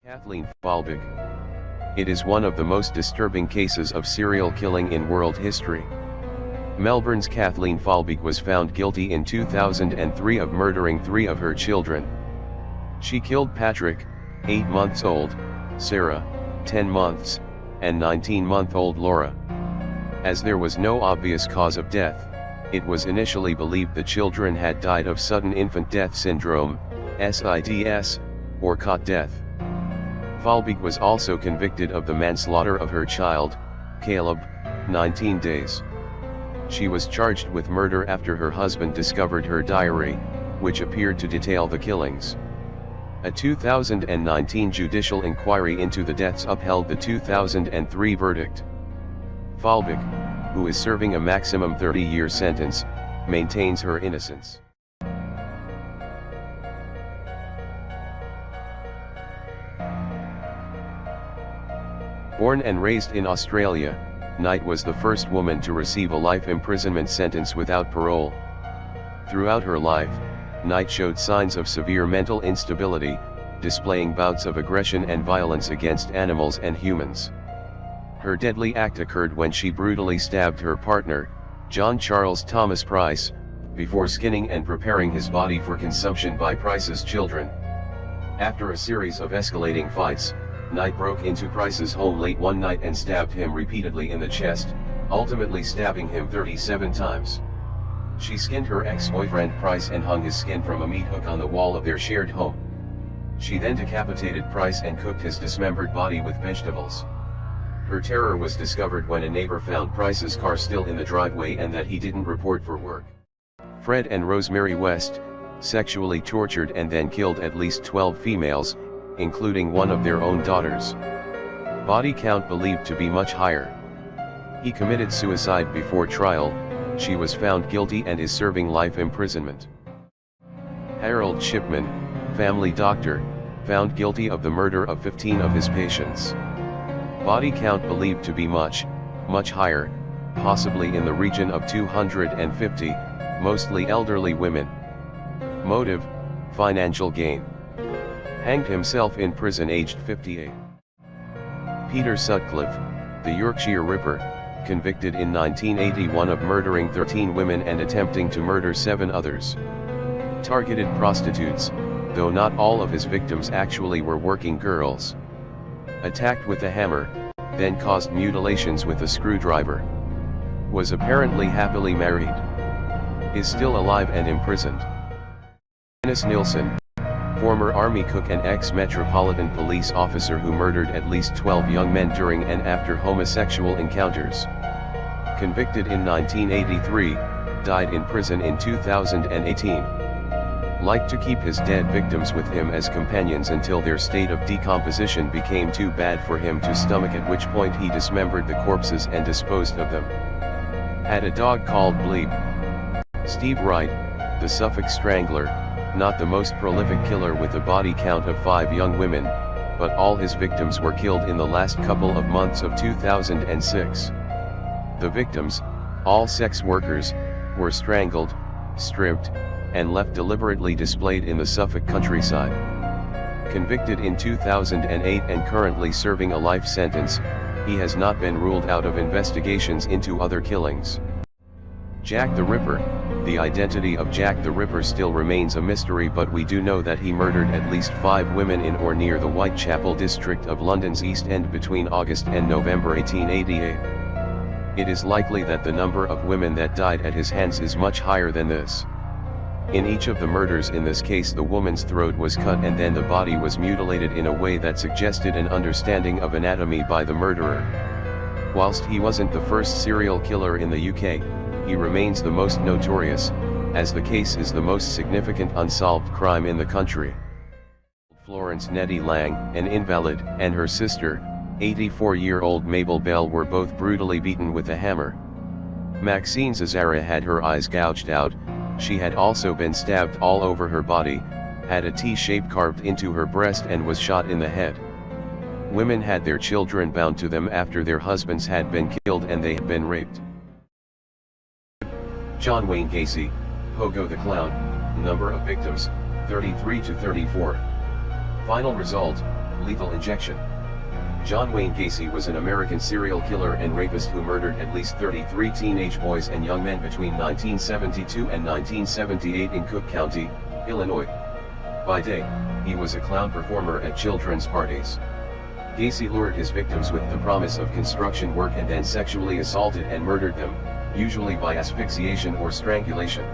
Kathleen Falbig. It is one of the most disturbing cases of serial killing in world history. Melbourne's Kathleen Falbig was found guilty in 2003 of murdering 3 of her children. She killed Patrick, 8 months old, Sarah, 10 months, and 19-month-old Laura. As there was no obvious cause of death, it was initially believed the children had died of sudden infant death syndrome, SIDS, or cot death. Falbig was also convicted of the manslaughter of her child, Caleb, 19 days. She was charged with murder after her husband discovered her diary, which appeared to detail the killings. A 2019 judicial inquiry into the deaths upheld the 2003 verdict. Falbig, who is serving a maximum 30-year sentence, maintains her innocence. Born and raised in Australia, Knight was the first woman to receive a life imprisonment sentence without parole. Throughout her life, Knight showed signs of severe mental instability, displaying bouts of aggression and violence against animals and humans. Her deadly act occurred when she brutally stabbed her partner, John Charles Thomas Price, before skinning and preparing his body for consumption by Price's children. After a series of escalating fights, Knight broke into Price's home late one night and stabbed him repeatedly in the chest, ultimately stabbing him 37 times. She skinned her ex-boyfriend Price and hung his skin from a meat hook on the wall of their shared home. She then decapitated Price and cooked his dismembered body with vegetables. Her terror was discovered when a neighbor found Price's car still in the driveway and that he didn't report for work. Fred and Rosemary West sexually tortured and then killed at least 12 females, including one of their own daughters. Body count believed to be much higher. He committed suicide before trial. She was found guilty and is serving life imprisonment. Harold Shipman, family doctor, found guilty of the murder of 15 of his patients. Body count believed to be much higher, possibly in the region of 250, mostly elderly women. Motive: financial gain. Hanged himself in prison aged 58. Peter Sutcliffe, the Yorkshire Ripper, convicted in 1981 of murdering 13 women and attempting to murder 7 others. Targeted prostitutes, though not all of his victims actually were working girls. Attacked with a hammer, then caused mutilations with a screwdriver. Was apparently happily married. Is still alive and imprisoned. Dennis Nilsson, former Army cook and ex-Metropolitan Police officer who murdered at least 12 young men during and after homosexual encounters. Convicted in 1983, died in prison in 2018. Liked to keep his dead victims with him as companions until their state of decomposition became too bad for him to stomach, at which point he dismembered the corpses and disposed of them. Had a dog called Bleep. Steve Wright, the Suffolk Strangler, not the most prolific killer with a body count of 5 young women, but all his victims were killed in the last couple of months of 2006. The victims, all sex workers, were strangled, stripped, and left deliberately displayed in the Suffolk countryside. Convicted in 2008 and currently serving a life sentence, he has not been ruled out of investigations into other killings. Jack the Ripper. The identity of Jack the Ripper still remains a mystery, but we do know that he murdered at least 5 women in or near the Whitechapel district of London's East End between August and November 1888. It is likely that the number of women that died at his hands is much higher than this. In each of the murders in this case, the woman's throat was cut and then the body was mutilated in a way that suggested an understanding of anatomy by the murderer. Whilst he wasn't the first serial killer in the UK, he remains the most notorious, as the case is the most significant unsolved crime in the country. Florence Nettie Lang, an invalid, and her sister, 84-year-old Mabel Bell, were both brutally beaten with a hammer. Maxine Zazara had her eyes gouged out. She had also been stabbed all over her body, had a T-shape carved into her breast, and was shot in the head. Women had their children bound to them after their husbands had been killed and they had been raped. John Wayne Gacy, Pogo the Clown, number of victims, 33 to 34. Final result, Lethal injection. John Wayne Gacy was an American serial killer and rapist who murdered at least 33 teenage boys and young men between 1972 and 1978 in Cook County, Illinois. By day, he was a clown performer at children's parties. Gacy lured his victims with the promise of construction work and then sexually assaulted and murdered them, usually by asphyxiation or strangulation.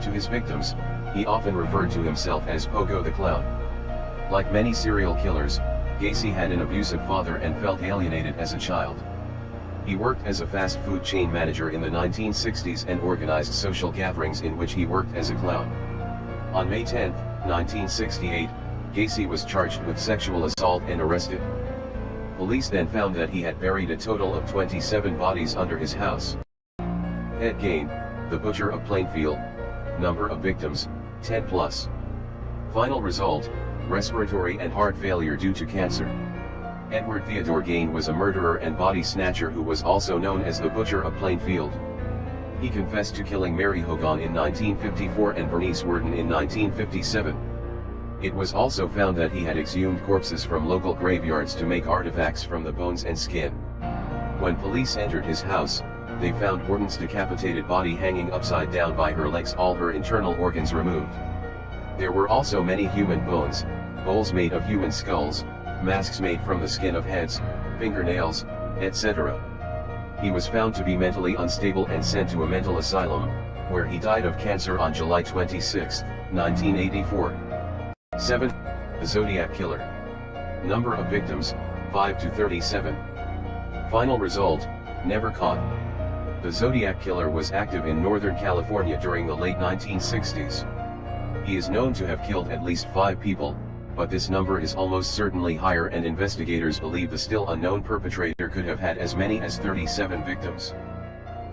To his victims, he often referred to himself as Pogo the Clown. Like many serial killers, Gacy had an abusive father and felt alienated as a child. He worked as a fast food chain manager in the 1960s and organized social gatherings in which he worked as a clown. On May 10, 1968, Gacy was charged with sexual assault and arrested. Police then found that he had buried a total of 27 bodies under his house. Ed Gein, the butcher of Plainfield. Number of victims, 10 plus. Final result, respiratory and heart failure due to cancer. Edward Theodore Gein was a murderer and body snatcher who was also known as the Butcher of Plainfield. He confessed to killing Mary Hogan in 1954 and Bernice Worden in 1957. It was also found that he had exhumed corpses from local graveyards to make artifacts from the bones and skin. When police entered his house, they found Worden's decapitated body hanging upside down by her legs, all her internal organs removed. There were also many human bones, bowls made of human skulls, masks made from the skin of heads, fingernails, etc. He was found to be mentally unstable and sent to a mental asylum, where he died of cancer on July 26, 1984. 7. The Zodiac Killer. Number of victims, 5 to 37. Final result, never caught. The Zodiac Killer was active in Northern California during the late 1960s. He is known to have killed at least 5 people, but this number is almost certainly higher, and investigators believe the still unknown perpetrator could have had as many as 37 victims.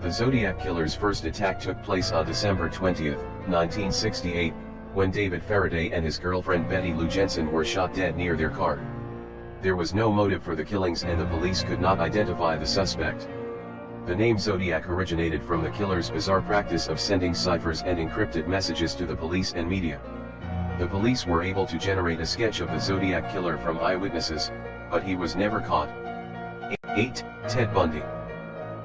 The Zodiac Killer's first attack took place on December 20, 1968, when David Faraday and his girlfriend Betty Lou Jensen were shot dead near their car. There was no motive for the killings and the police could not identify the suspect. The name Zodiac originated from the killer's bizarre practice of sending ciphers and encrypted messages to the police and media. The police were able to generate a sketch of the Zodiac Killer from eyewitnesses, but he was never caught. 8. Ted Bundy.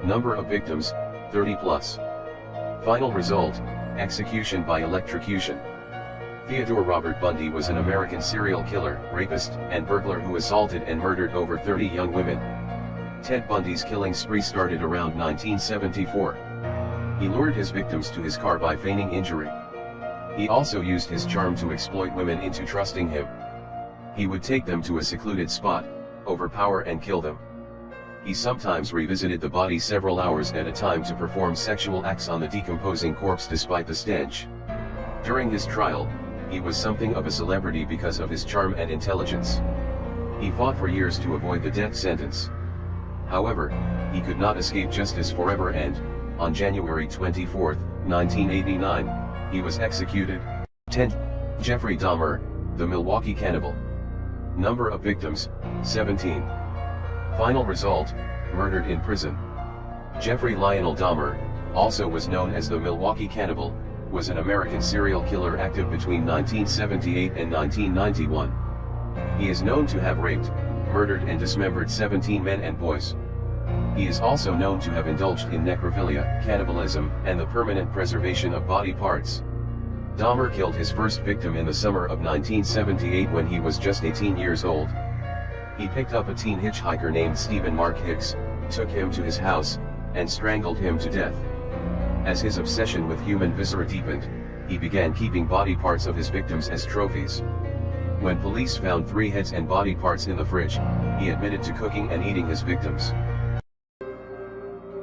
Number of victims, 30 plus. Final result, execution by electrocution. Theodore Robert Bundy was an American serial killer, rapist, and burglar who assaulted and murdered over 30 young women. Ted Bundy's killing spree started around 1974. He lured his victims to his car by feigning injury. He also used his charm to exploit women into trusting him. He would take them to a secluded spot, overpower and kill them. He sometimes revisited the body several hours at a time to perform sexual acts on the decomposing corpse despite the stench. During his trial, he was something of a celebrity because of his charm and intelligence. He fought for years to avoid the death sentence. However, he could not escape justice forever and, on January 24, 1989, he was executed. 10. Jeffrey Dahmer, the Milwaukee Cannibal. Number of victims, 17. Final result, murdered in prison. Jeffrey Lionel Dahmer, also was known as the Milwaukee Cannibal, was an American serial killer active between 1978 and 1991. He is known to have raped, murdered and dismembered 17 men and boys. He is also known to have indulged in necrophilia, cannibalism, and the permanent preservation of body parts. Dahmer killed his first victim in the summer of 1978 when he was just 18 years old. He picked up a teen hitchhiker named Stephen Mark Hicks, took him to his house, and strangled him to death. As his obsession with human viscera deepened, he began keeping body parts of his victims as trophies. When police found 3 heads and body parts in the fridge, he admitted to cooking and eating his victims.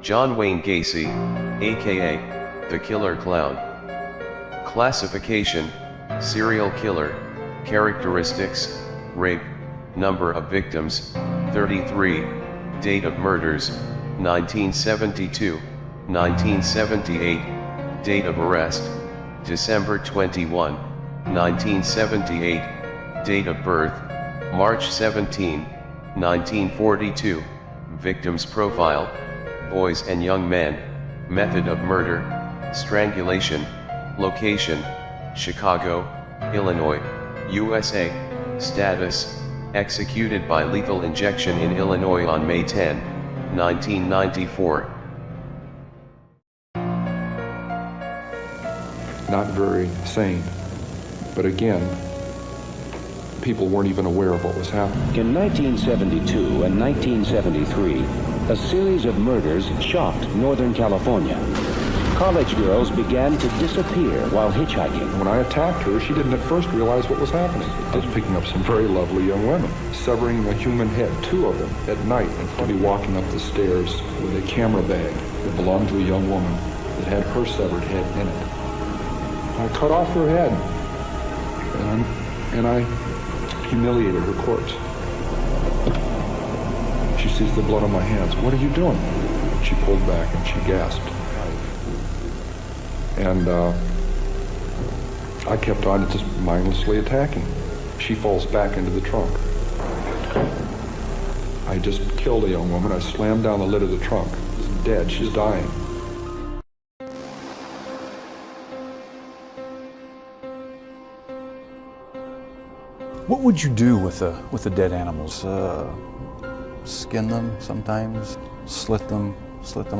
John Wayne Gacy, aka the Killer Clown. Classification: serial killer. Characteristics: rape. Number of victims, 33. Date of murders, 1972, 1978. Date of arrest, December 21, 1978. Date of birth, March 17, 1942. Victims profile: boys and young men. Method of murder: strangulation. Location: Chicago, Illinois, USA. Status: executed by lethal injection in Illinois on May 10, 1994. Not very sane, but again, people weren't even aware of what was happening. In 1972 and 1973, a series of murders shocked Northern California. College girls began to disappear while hitchhiking. When I attacked her, she didn't at first realize what was happening. I was picking up some very lovely young women, severing a human head, 2 of them, at night, in front of me, walking up the stairs with a camera bag that belonged to a young woman that had her severed head in it. I cut off her head, and I humiliated her corpse. She sees the blood on my hands. "What are you doing?" She pulled back and she gasped. And I kept on just mindlessly attacking. She falls back into the trunk. I just killed a young woman. I slammed down the lid of the trunk. She's dead. She's dying. What would you do with the dead animals? Skin them sometimes, slit them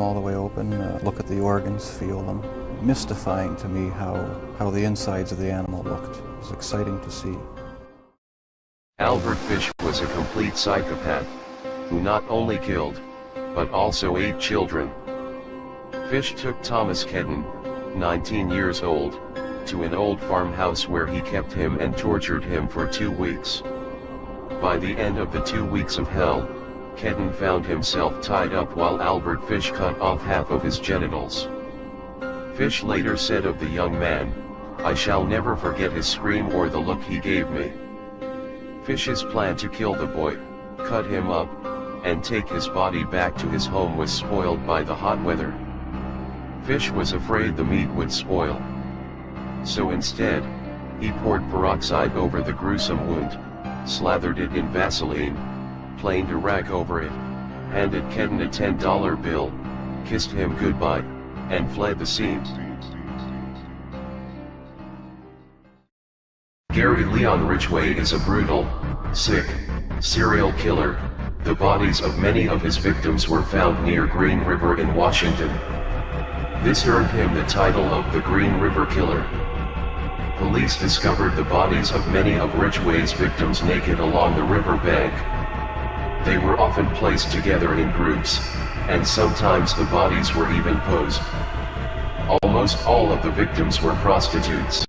all the way open, look at the organs, feel them. Mystifying to me how the insides of the animal looked. It was exciting to see. Albert Fish was a complete psychopath, who not only killed, but also ate children. Fish took Thomas Kedden, 19 years old, to an old farmhouse where he kept him and tortured him for 2 weeks. By the end of the 2 weeks of hell, Kedden found himself tied up while Albert Fish cut off half of his genitals. Fish later said of the young man, "I shall never forget his scream or the look he gave me." Fish's plan to kill the boy, cut him up, and take his body back to his home was spoiled by the hot weather. Fish was afraid the meat would spoil. So instead, he poured peroxide over the gruesome wound, slathered it in Vaseline, planed a rag over it, handed Kedden a $10 bill, kissed him goodbye, and fled the scene. Gary Leon Ridgway is a brutal, sick, serial killer. The bodies of many of his victims were found near Green River in Washington. This earned him the title of the Green River Killer. Police discovered the bodies of many of Ridgway's victims naked along the river bank. They were often placed together in groups, and sometimes the bodies were even posed. Almost all of the victims were prostitutes.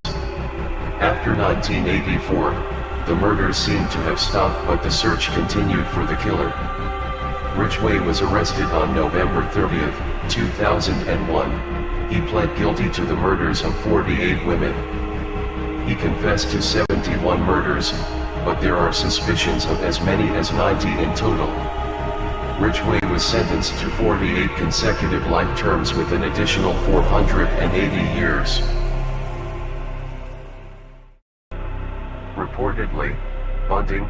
After 1984, the murders seemed to have stopped, but the search continued for the killer. Ridgway was arrested on November 30, 2001. He pled guilty to the murders of 48 women. He confessed to 71 murders, but there are suspicions of as many as 90 in total. Ridgway was sentenced to 48 consecutive life terms with an additional 480 years. Reportedly, Bunting,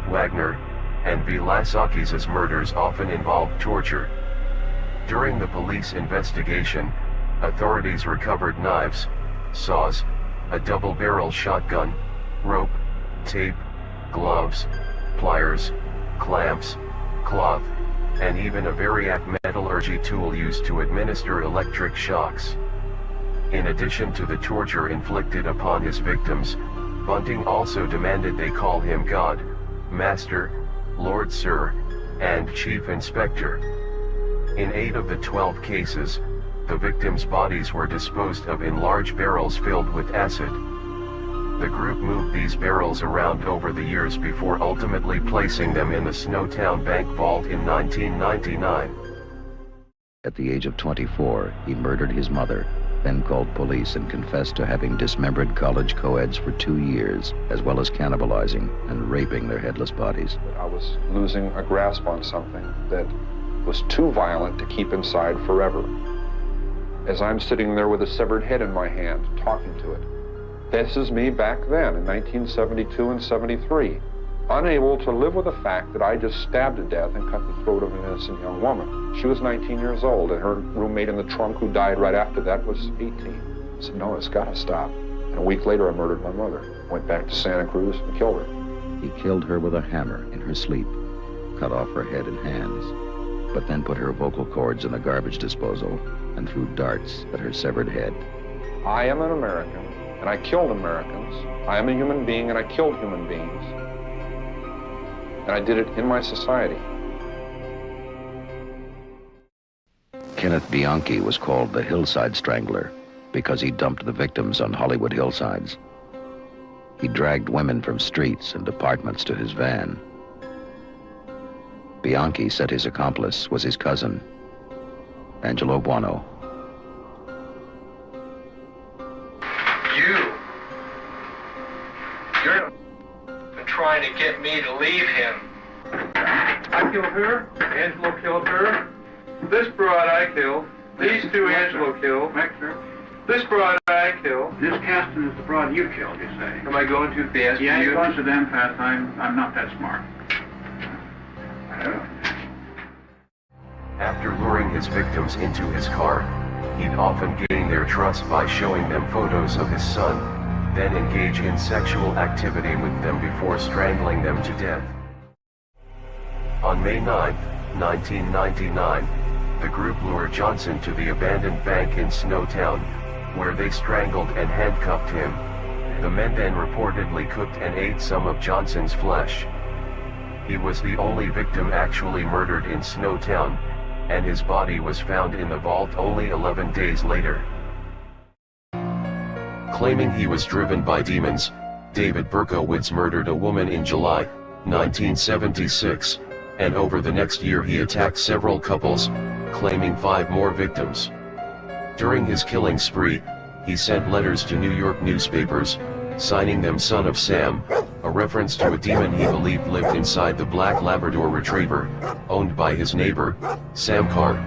Wagner, and Velasquez's murders often involved torture. During the police investigation, authorities recovered knives, saws, a double-barrel shotgun, rope, tape, gloves, pliers, clamps, cloth, and even a Variac metallurgy tool used to administer electric shocks. In addition to the torture inflicted upon his victims, Bunting also demanded they call him God, Master, Lord Sir, and Chief Inspector. In 8 of the 12 cases, the victims' bodies were disposed of in large barrels filled with acid. The group moved these barrels around over the years before ultimately placing them in the Snowtown Bank vault in 1999. At the age of 24, he murdered his mother, then called police and confessed to having dismembered college co-eds for 2 years, as well as cannibalizing and raping their headless bodies. I was losing a grasp on something that was too violent to keep inside forever. As I'm sitting there with a severed head in my hand, talking to it. This is me back then, in 1972 and 73, unable to live with the fact that I just stabbed to death and cut the throat of an innocent young woman. She was 19 years old, and her roommate in the trunk, who died right after that, was 18. I said, no, it's got to stop. And a week later, I murdered my mother. Went back to Santa Cruz and killed her. He killed her with a hammer in her sleep, cut off her head and hands, but then put her vocal cords in a garbage disposal and threw darts at her severed head. I am an American, and I killed Americans. I am a human being, and I killed human beings. And I did it in my society. Kenneth Bianchi was called the Hillside Strangler because he dumped the victims on Hollywood hillsides. He dragged women from streets and apartments to his van. Bianchi said his accomplice was his cousin, Angelo Buono. You're trying to get me to leave him. I killed her. Angelo killed her. This broad I killed. These two Angelo killed. This broad I killed. This Caston is the broad you killed, you say? Am I going too fast? Yeah, for you? you're going so damn fast. I'm not that smart. After luring his victims into his car, he'd often gain their trust by showing them photos of his son, then engage in sexual activity with them before strangling them to death. On May 9, 1999, the group lured Johnson to the abandoned bank in Snowtown, where they strangled and handcuffed him. The men then reportedly cooked and ate some of Johnson's flesh. He was the only victim actually murdered in Snowtown, and his body was found in the vault only 11 days later. Claiming he was driven by demons, David Berkowitz murdered a woman in July 1976, and over the next year he attacked several couples, claiming 5 more victims. During his killing spree, he sent letters to New York newspapers, signing them Son of Sam, a reference to a demon he believed lived inside the black Labrador Retriever, owned by his neighbor, Sam Carr.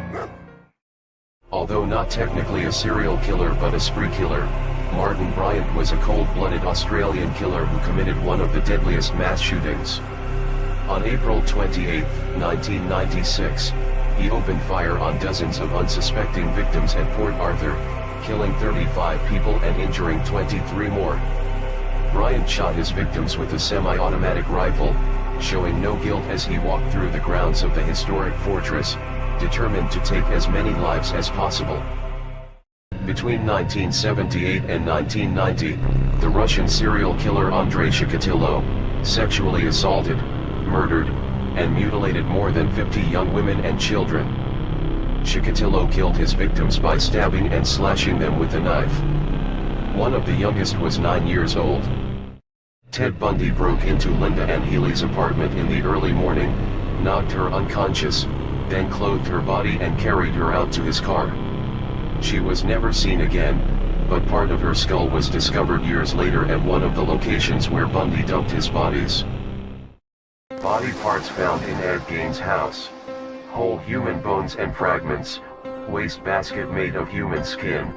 Although not technically a serial killer but a spree killer, Martin Bryant was a cold-blooded Australian killer who committed one of the deadliest mass shootings. On April 28, 1996, he opened fire on dozens of unsuspecting victims at Port Arthur, killing 35 people and injuring 23 more. Bryant shot his victims with a semi-automatic rifle, showing no guilt as he walked through the grounds of the historic fortress, determined to take as many lives as possible. Between 1978 and 1990, the Russian serial killer Andrei Chikatilo sexually assaulted, murdered, and mutilated more than 50 young women and children. Chikatilo killed his victims by stabbing and slashing them with a knife. One of the youngest was 9 years old. Ted Bundy broke into Linda Ann Healy's apartment in the early morning, knocked her unconscious, then clothed her body and carried her out to his car. She was never seen again, but part of her skull was discovered years later at one of the locations where Bundy dumped his bodies. Body parts found in Ed Gein's house: whole human bones and fragments, waste basket made of human skin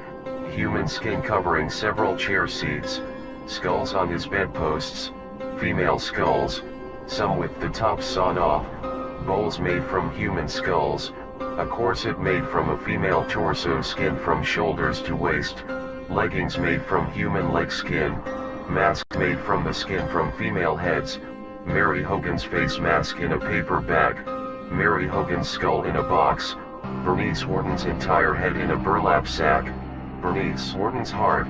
covering several chair seats, skulls on his bedposts, female skulls, some with the tops sawn off, bowls made from human skulls, a corset made from a female torso skin from shoulders to waist, leggings made from human leg skin, mask made from the skin from female heads, Mary Hogan's face mask in a paper bag, Mary Hogan's skull in a box, Bernice Wharton's entire head in a burlap sack, Bernice Wharton's heart,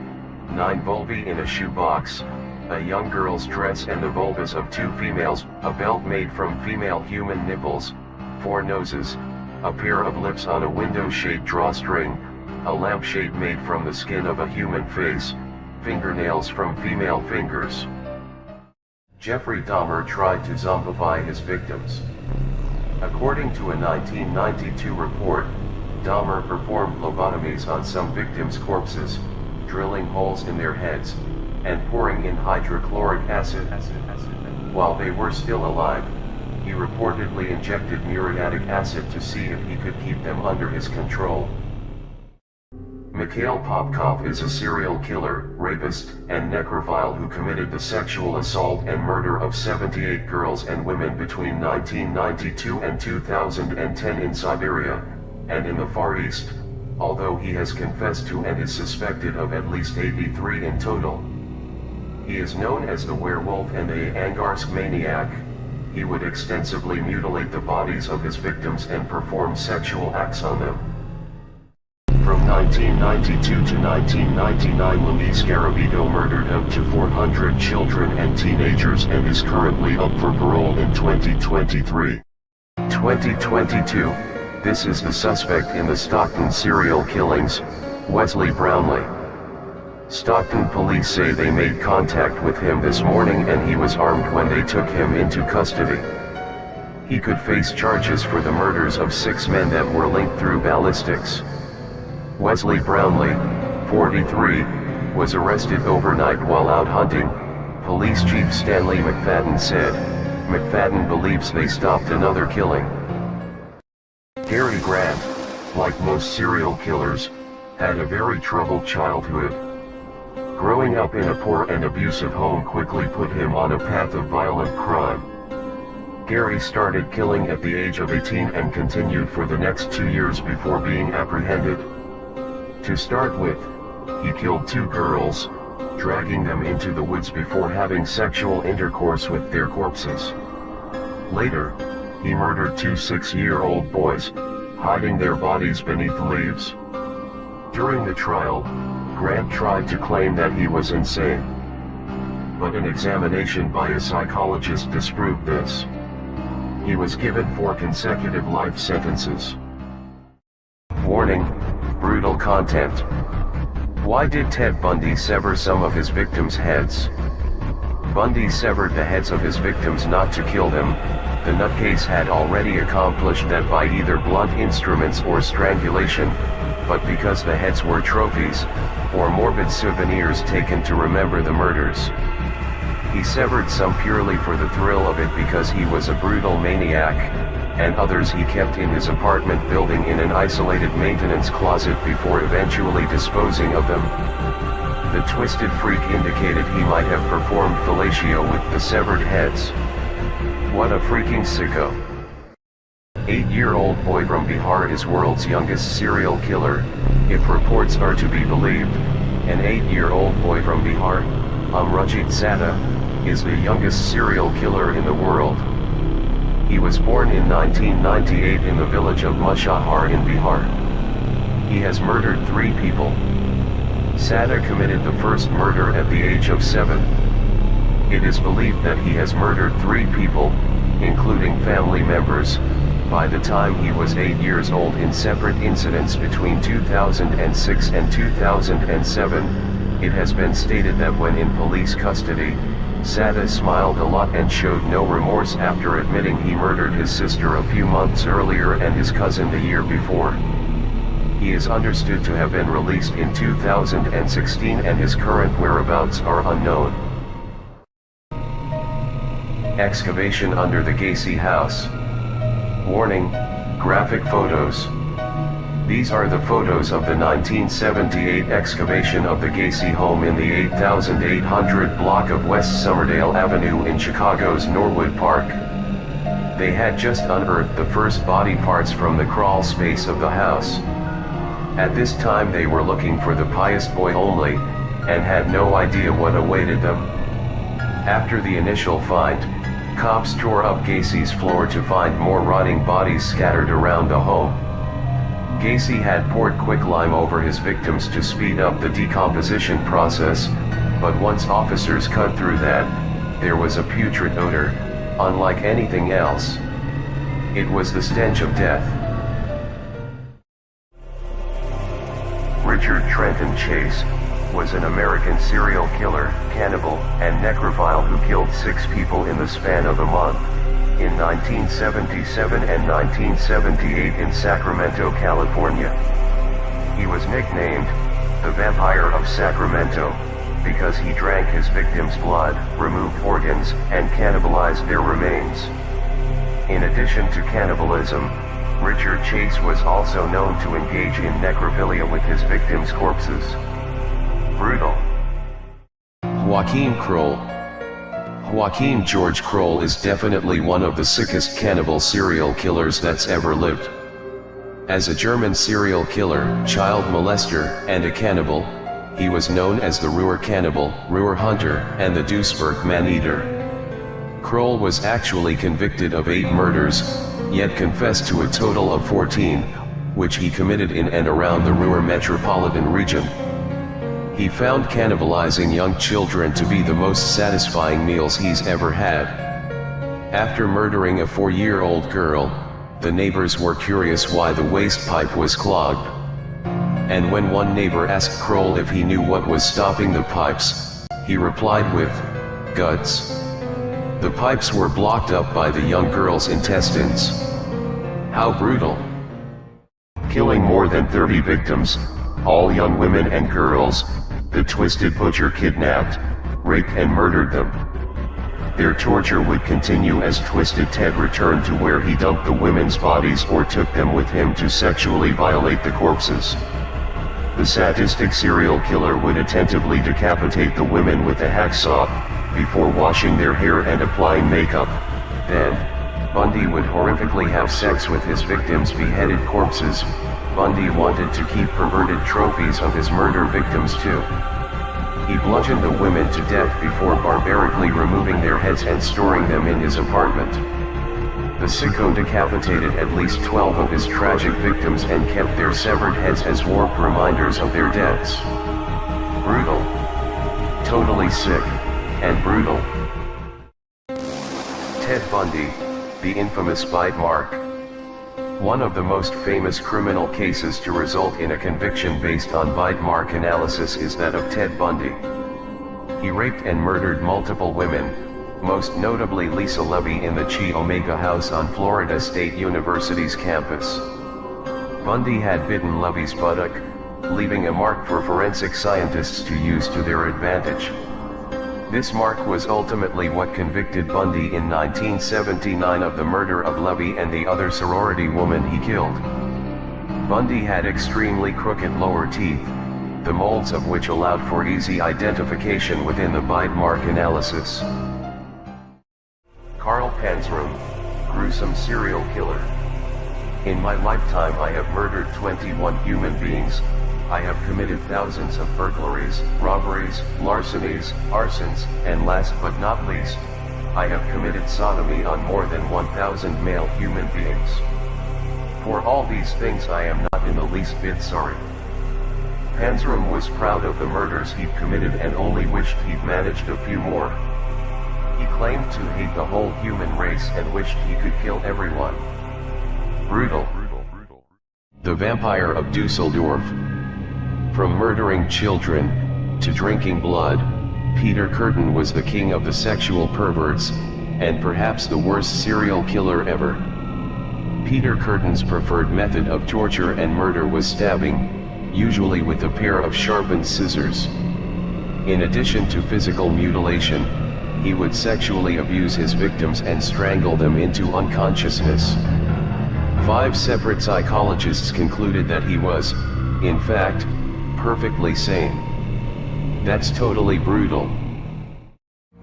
9 vulvae in a shoebox, a young girl's dress and the vulvas of 2 females, a belt made from female human nipples, 4 noses, a pair of lips on a window-shaped drawstring, a lampshade made from the skin of a human face, fingernails from female fingers. Jeffrey Dahmer tried to zombify his victims. According to a 1992 report, Dahmer performed lobotomies on some victims' corpses, drilling holes in their heads, and pouring in hydrochloric acid. While they were still alive, he reportedly injected muriatic acid to see if he could keep them under his control. Mikhail Popkov is a serial killer, rapist, and necrophile who committed the sexual assault and murder of 78 girls and women between 1992 and 2010 in Siberia and in the Far East, although he has confessed to and is suspected of at least 83 in total. He is known as the werewolf and the Angarsk maniac. He would extensively mutilate the bodies of his victims and perform sexual acts on them. From 1992 to 1999, Luis Garabito murdered up to 400 children and teenagers and is currently up for parole in 2023. 2022. This is the suspect in the Stockton serial killings, Wesley Brownlee. Stockton police say they made contact with him this morning and he was armed when they took him into custody. He could face charges for the murders of 6 men that were linked through ballistics. Wesley Brownlee, 43, was arrested overnight while out hunting, Police Chief Stanley McFadden said. McFadden believes they stopped another killing. Cary Grant, like most serial killers, had a very troubled childhood. Growing up in a poor and abusive home quickly put him on a path of violent crime. Cary started killing at the age of 18 and continued for the next 2 years before being apprehended. To start with, he killed 2 girls, dragging them into the woods before having sexual intercourse with their corpses. Later, he murdered 2 6-year-old boys, hiding their bodies beneath leaves. During the trial, Grant tried to claim that he was insane. But an examination by a psychologist disproved this. He was given 4 consecutive life sentences. Warning: brutal content. Why did Ted Bundy sever some of his victims' heads? Bundy severed the heads of his victims not to kill them. The nutcase had already accomplished that by either blunt instruments or strangulation, but because the heads were trophies, or morbid souvenirs taken to remember the murders. He severed some purely for the thrill of it because he was a brutal maniac, and others he kept in his apartment building in an isolated maintenance closet before eventually disposing of them. The twisted freak indicated he might have performed fellatio with the severed heads. What a freaking sicko. 8-year-old boy from Bihar is world's youngest serial killer, if reports are to be believed. An 8-year-old boy from Bihar, Amrajit Sada, is the youngest serial killer in the world. He was born in 1998 in the village of Mushahar in Bihar. He has murdered 3 people. Sada committed the first murder at the age of 7. It is believed that he has murdered 3 people, including family members, by the time he was 8 years old in separate incidents between 2006 and 2007. It has been stated that when in police custody, Sada smiled a lot and showed no remorse after admitting he murdered his sister a few months earlier and his cousin the year before. He is understood to have been released in 2016 and his current whereabouts are unknown. Excavation under the Gacy house. Warning: graphic photos. These are the photos of the 1978 excavation of the Gacy home in the 8800 block of West Somerdale Avenue in Chicago's Norwood Park. They had just unearthed the first body parts from the crawl space of the house. At this time they were looking for the pious boy only, and had no idea what awaited them. After the initial find, cops tore up Gacy's floor to find more rotting bodies scattered around the home. Gacy had poured quicklime over his victims to speed up the decomposition process, but once officers cut through that, there was a putrid odor, unlike anything else. It was the stench of death. Richard Trenton Chase was an American serial killer, cannibal, and necrophile who killed 6 people in the span of a month, in 1977 and 1978 in Sacramento, California. He was nicknamed the Vampire of Sacramento because he drank his victims' blood, removed organs, and cannibalized their remains. In addition to cannibalism, Richard Chase was also known to engage in necrophilia with his victims' corpses. Brutal. Joachim Kroll. Joachim George Kroll is definitely one of the sickest cannibal serial killers that's ever lived. As a German serial killer, child molester, and a cannibal, He was known as the Ruhr Cannibal, Ruhr Hunter, and the Duisburg Man-Eater. Kroll was actually convicted of 8 murders, yet confessed to a total of 14, which he committed in and around the Ruhr metropolitan region. He found cannibalizing young children to be the most satisfying meals he's ever had. After murdering a 4-year-old girl, the neighbors were curious why the waste pipe was clogged. And when one neighbor asked Kroll if he knew what was stopping the pipes, he replied with, "Guts." The pipes were blocked up by the young girl's intestines. How brutal. Killing more than 30 victims, all young women and girls, the Twisted Butcher kidnapped, raped and murdered them. Their torture would continue as Twisted Ted returned to where he dumped the women's bodies or took them with him to sexually violate the corpses. The sadistic serial killer would attentively decapitate the women with a hacksaw, before washing their hair and applying makeup. Then, Bundy would horrifically have sex with his victims' beheaded corpses. Bundy wanted to keep perverted trophies of his murder victims too. He bludgeoned the women to death before barbarically removing their heads and storing them in his apartment. The sicko decapitated at least 12 of his tragic victims and kept their severed heads as warped reminders of their deaths. Brutal. Totally sick, and brutal. Ted Bundy, the infamous bite mark. One of the most famous criminal cases to result in a conviction based on bite mark analysis is that of Ted Bundy. He raped and murdered multiple women, most notably Lisa Levy in the Chi Omega house on Florida State University's campus. Bundy had bitten Levy's buttock, leaving a mark for forensic scientists to use to their advantage. This mark was ultimately what convicted Bundy in 1979 of the murder of Levy and the other sorority woman he killed. Bundy had extremely crooked lower teeth, the molds of which allowed for easy identification within the bite mark analysis. Carl Panzram, gruesome serial killer. In my lifetime I have murdered 21 human beings. I have committed thousands of burglaries, robberies, larcenies, arsons, and last but not least, I have committed sodomy on more than 1,000 male human beings. For all these things I am not in the least bit sorry. Panzram was proud of the murders he'd committed and only wished he'd managed a few more. He claimed to hate the whole human race and wished he could kill everyone. Brutal. The Vampire of Dusseldorf. From murdering children, to drinking blood, Peter Kürten was the king of the sexual perverts, and perhaps the worst serial killer ever. Peter Kürten's preferred method of torture and murder was stabbing, usually with a pair of sharpened scissors. In addition to physical mutilation, he would sexually abuse his victims and strangle them into unconsciousness. 5 separate psychologists concluded that he was, in fact, perfectly sane. That's totally brutal.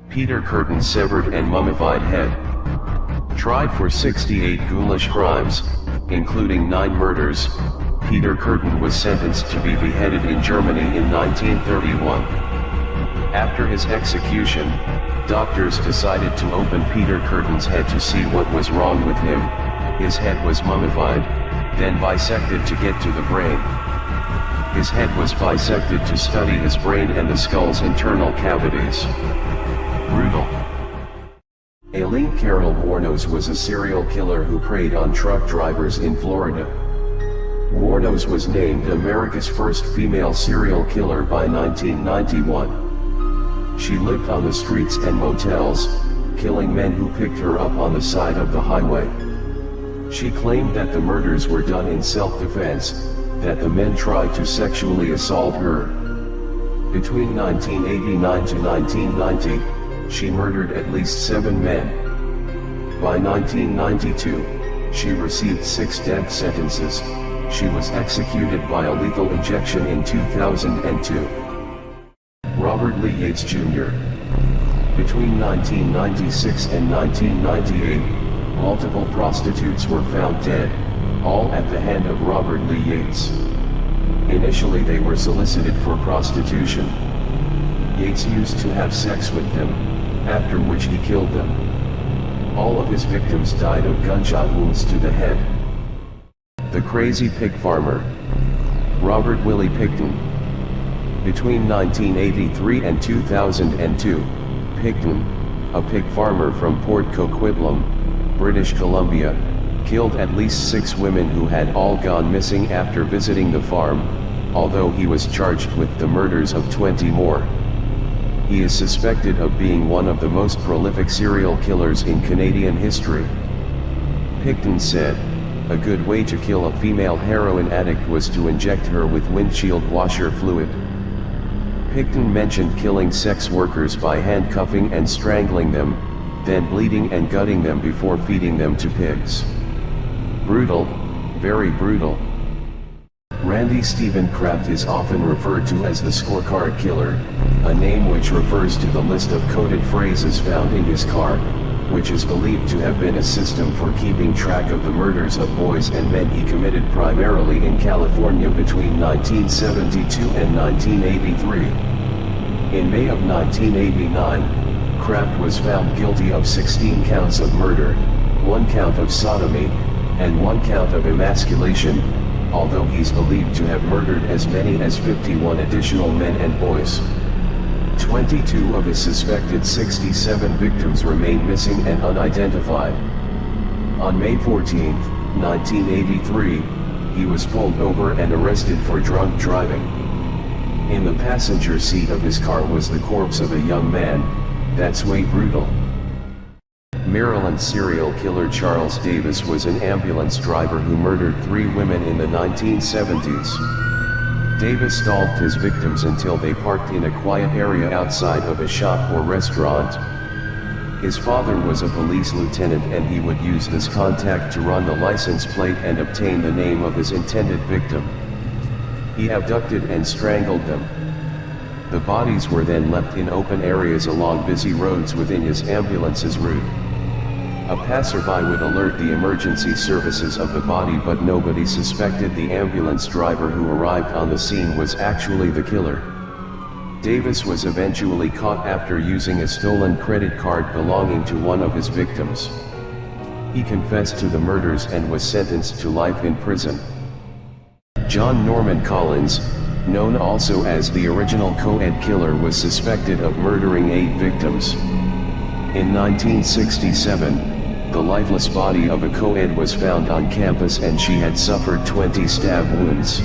Peter Kürten's severed and mummified head. Tried for 68 ghoulish crimes, including 9 murders, Peter Kürten was sentenced to be beheaded in Germany in 1931. After his execution, doctors decided to open Peter Kürten's head to see what was wrong with him. His head was mummified, then bisected to get to the brain. His head was bisected to study his brain and the skull's internal cavities. Brutal. Aileen Carol Wuornos was a serial killer who preyed on truck drivers in Florida. Wuornos was named America's first female serial killer by 1991. She lived on the streets and motels, killing men who picked her up on the side of the highway. She claimed that the murders were done in self-defense, that the men tried to sexually assault her. Between 1989 to 1990, she murdered at least 7 men. By 1992, she received 6 death sentences. She was executed by a lethal injection in 2002. Robert Lee Yates Jr. Between 1996 and 1998, multiple prostitutes were found dead, all at the hand of Robert Lee Yates. Initially they were solicited for prostitution. Yates used to have sex with them, after which he killed them. All of his victims died of gunshot wounds to the head. The Crazy Pig Farmer. Robert Willie Picton. Between 1983 and 2002, Picton, a pig farmer from Port Coquitlam, British Columbia, killed at least 6 women who had all gone missing after visiting the farm, although he was charged with the murders of 20 more. He is suspected of being one of the most prolific serial killers in Canadian history. Picton said, "A good way to kill a female heroin addict was to inject her with windshield washer fluid." Picton mentioned killing sex workers by handcuffing and strangling them, then bleeding and gutting them before feeding them to pigs. Brutal, very brutal. Randy Stephen Kraft is often referred to as the scorecard killer, a name which refers to the list of coded phrases found in his car, which is believed to have been a system for keeping track of the murders of boys and men he committed primarily in California between 1972 and 1983. In May of 1989, Kraft was found guilty of 16 counts of murder, 1 count of sodomy, and 1 count of emasculation, although he's believed to have murdered as many as 51 additional men and boys. 22 of his suspected 67 victims remain missing and unidentified. On May 14, 1983, he was pulled over and arrested for drunk driving. In the passenger seat of his car was the corpse of a young man. That's way brutal. Maryland serial killer Charles Davis was an ambulance driver who murdered 3 women in the 1970s. Davis stalked his victims until they parked in a quiet area outside of a shop or restaurant. His father was a police lieutenant and he would use this contact to run the license plate and obtain the name of his intended victim. He abducted and strangled them. The bodies were then left in open areas along busy roads within his ambulance's route. A passerby would alert the emergency services of the body, but nobody suspected the ambulance driver who arrived on the scene was actually the killer. Davis was eventually caught after using a stolen credit card belonging to one of his victims. He confessed to the murders and was sentenced to life in prison. John Norman Collins, known also as the original co-ed killer, was suspected of murdering 8 victims. In 1967, the lifeless body of a co-ed was found on campus and she had suffered 20 stab wounds.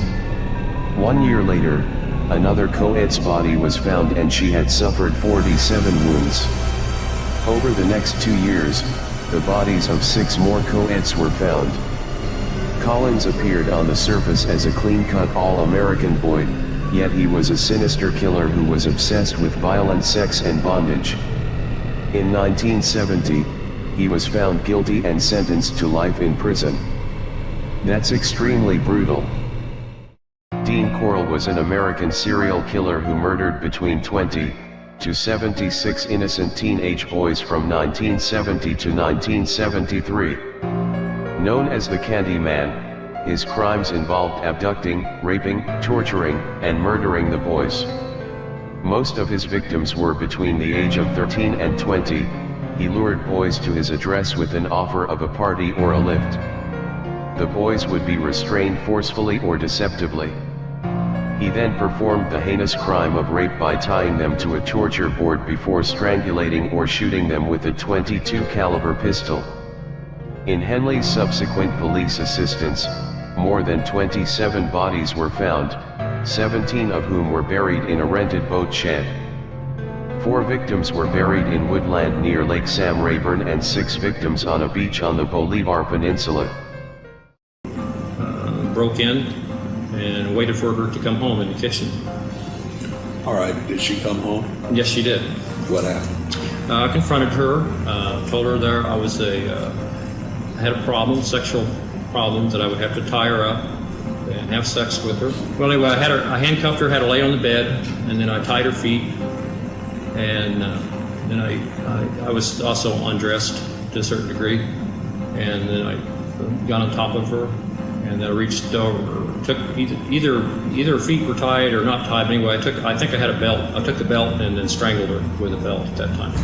1 year later, another co-ed's body was found and she had suffered 47 wounds. Over the next 2 years, the bodies of 6 more co-eds were found. Collins appeared on the surface as a clean-cut all-American boy, yet he was a sinister killer who was obsessed with violent sex and bondage. In 1970, he was found guilty and sentenced to life in prison. That's extremely brutal. Dean Corll was an American serial killer who murdered between 20 to 76 innocent teenage boys from 1970 to 1973. Known as the Candy Man, his crimes involved abducting, raping, torturing, and murdering the boys. Most of his victims were between the age of 13 and 20. He lured boys to his address with an offer of a party or a lift. The boys would be restrained forcefully or deceptively. He then performed the heinous crime of rape by tying them to a torture board before strangulating or shooting them with a .22 caliber pistol. In Henley's subsequent police assistance, more than 27 bodies were found, 17 of whom were buried in a rented boat shed. 4 victims were buried in woodland near Lake Sam Rayburn and 6 victims on a beach on the Bolivar Peninsula. Broke in and waited for her to come home in the kitchen. All right, did she come home? Yes, she did. What happened? I confronted her, told her there I was had a problem, sexual problem, that I would have to tie her up and have sex with her. Well, anyway, I handcuffed her, had her lay on the bed, and then I tied her feet. And then I was also undressed to a certain degree, and then I got on top of her and I reached over, took either feet were tied or not tied. But anyway, I think I had a belt. I took the belt and then strangled her with a belt at that time.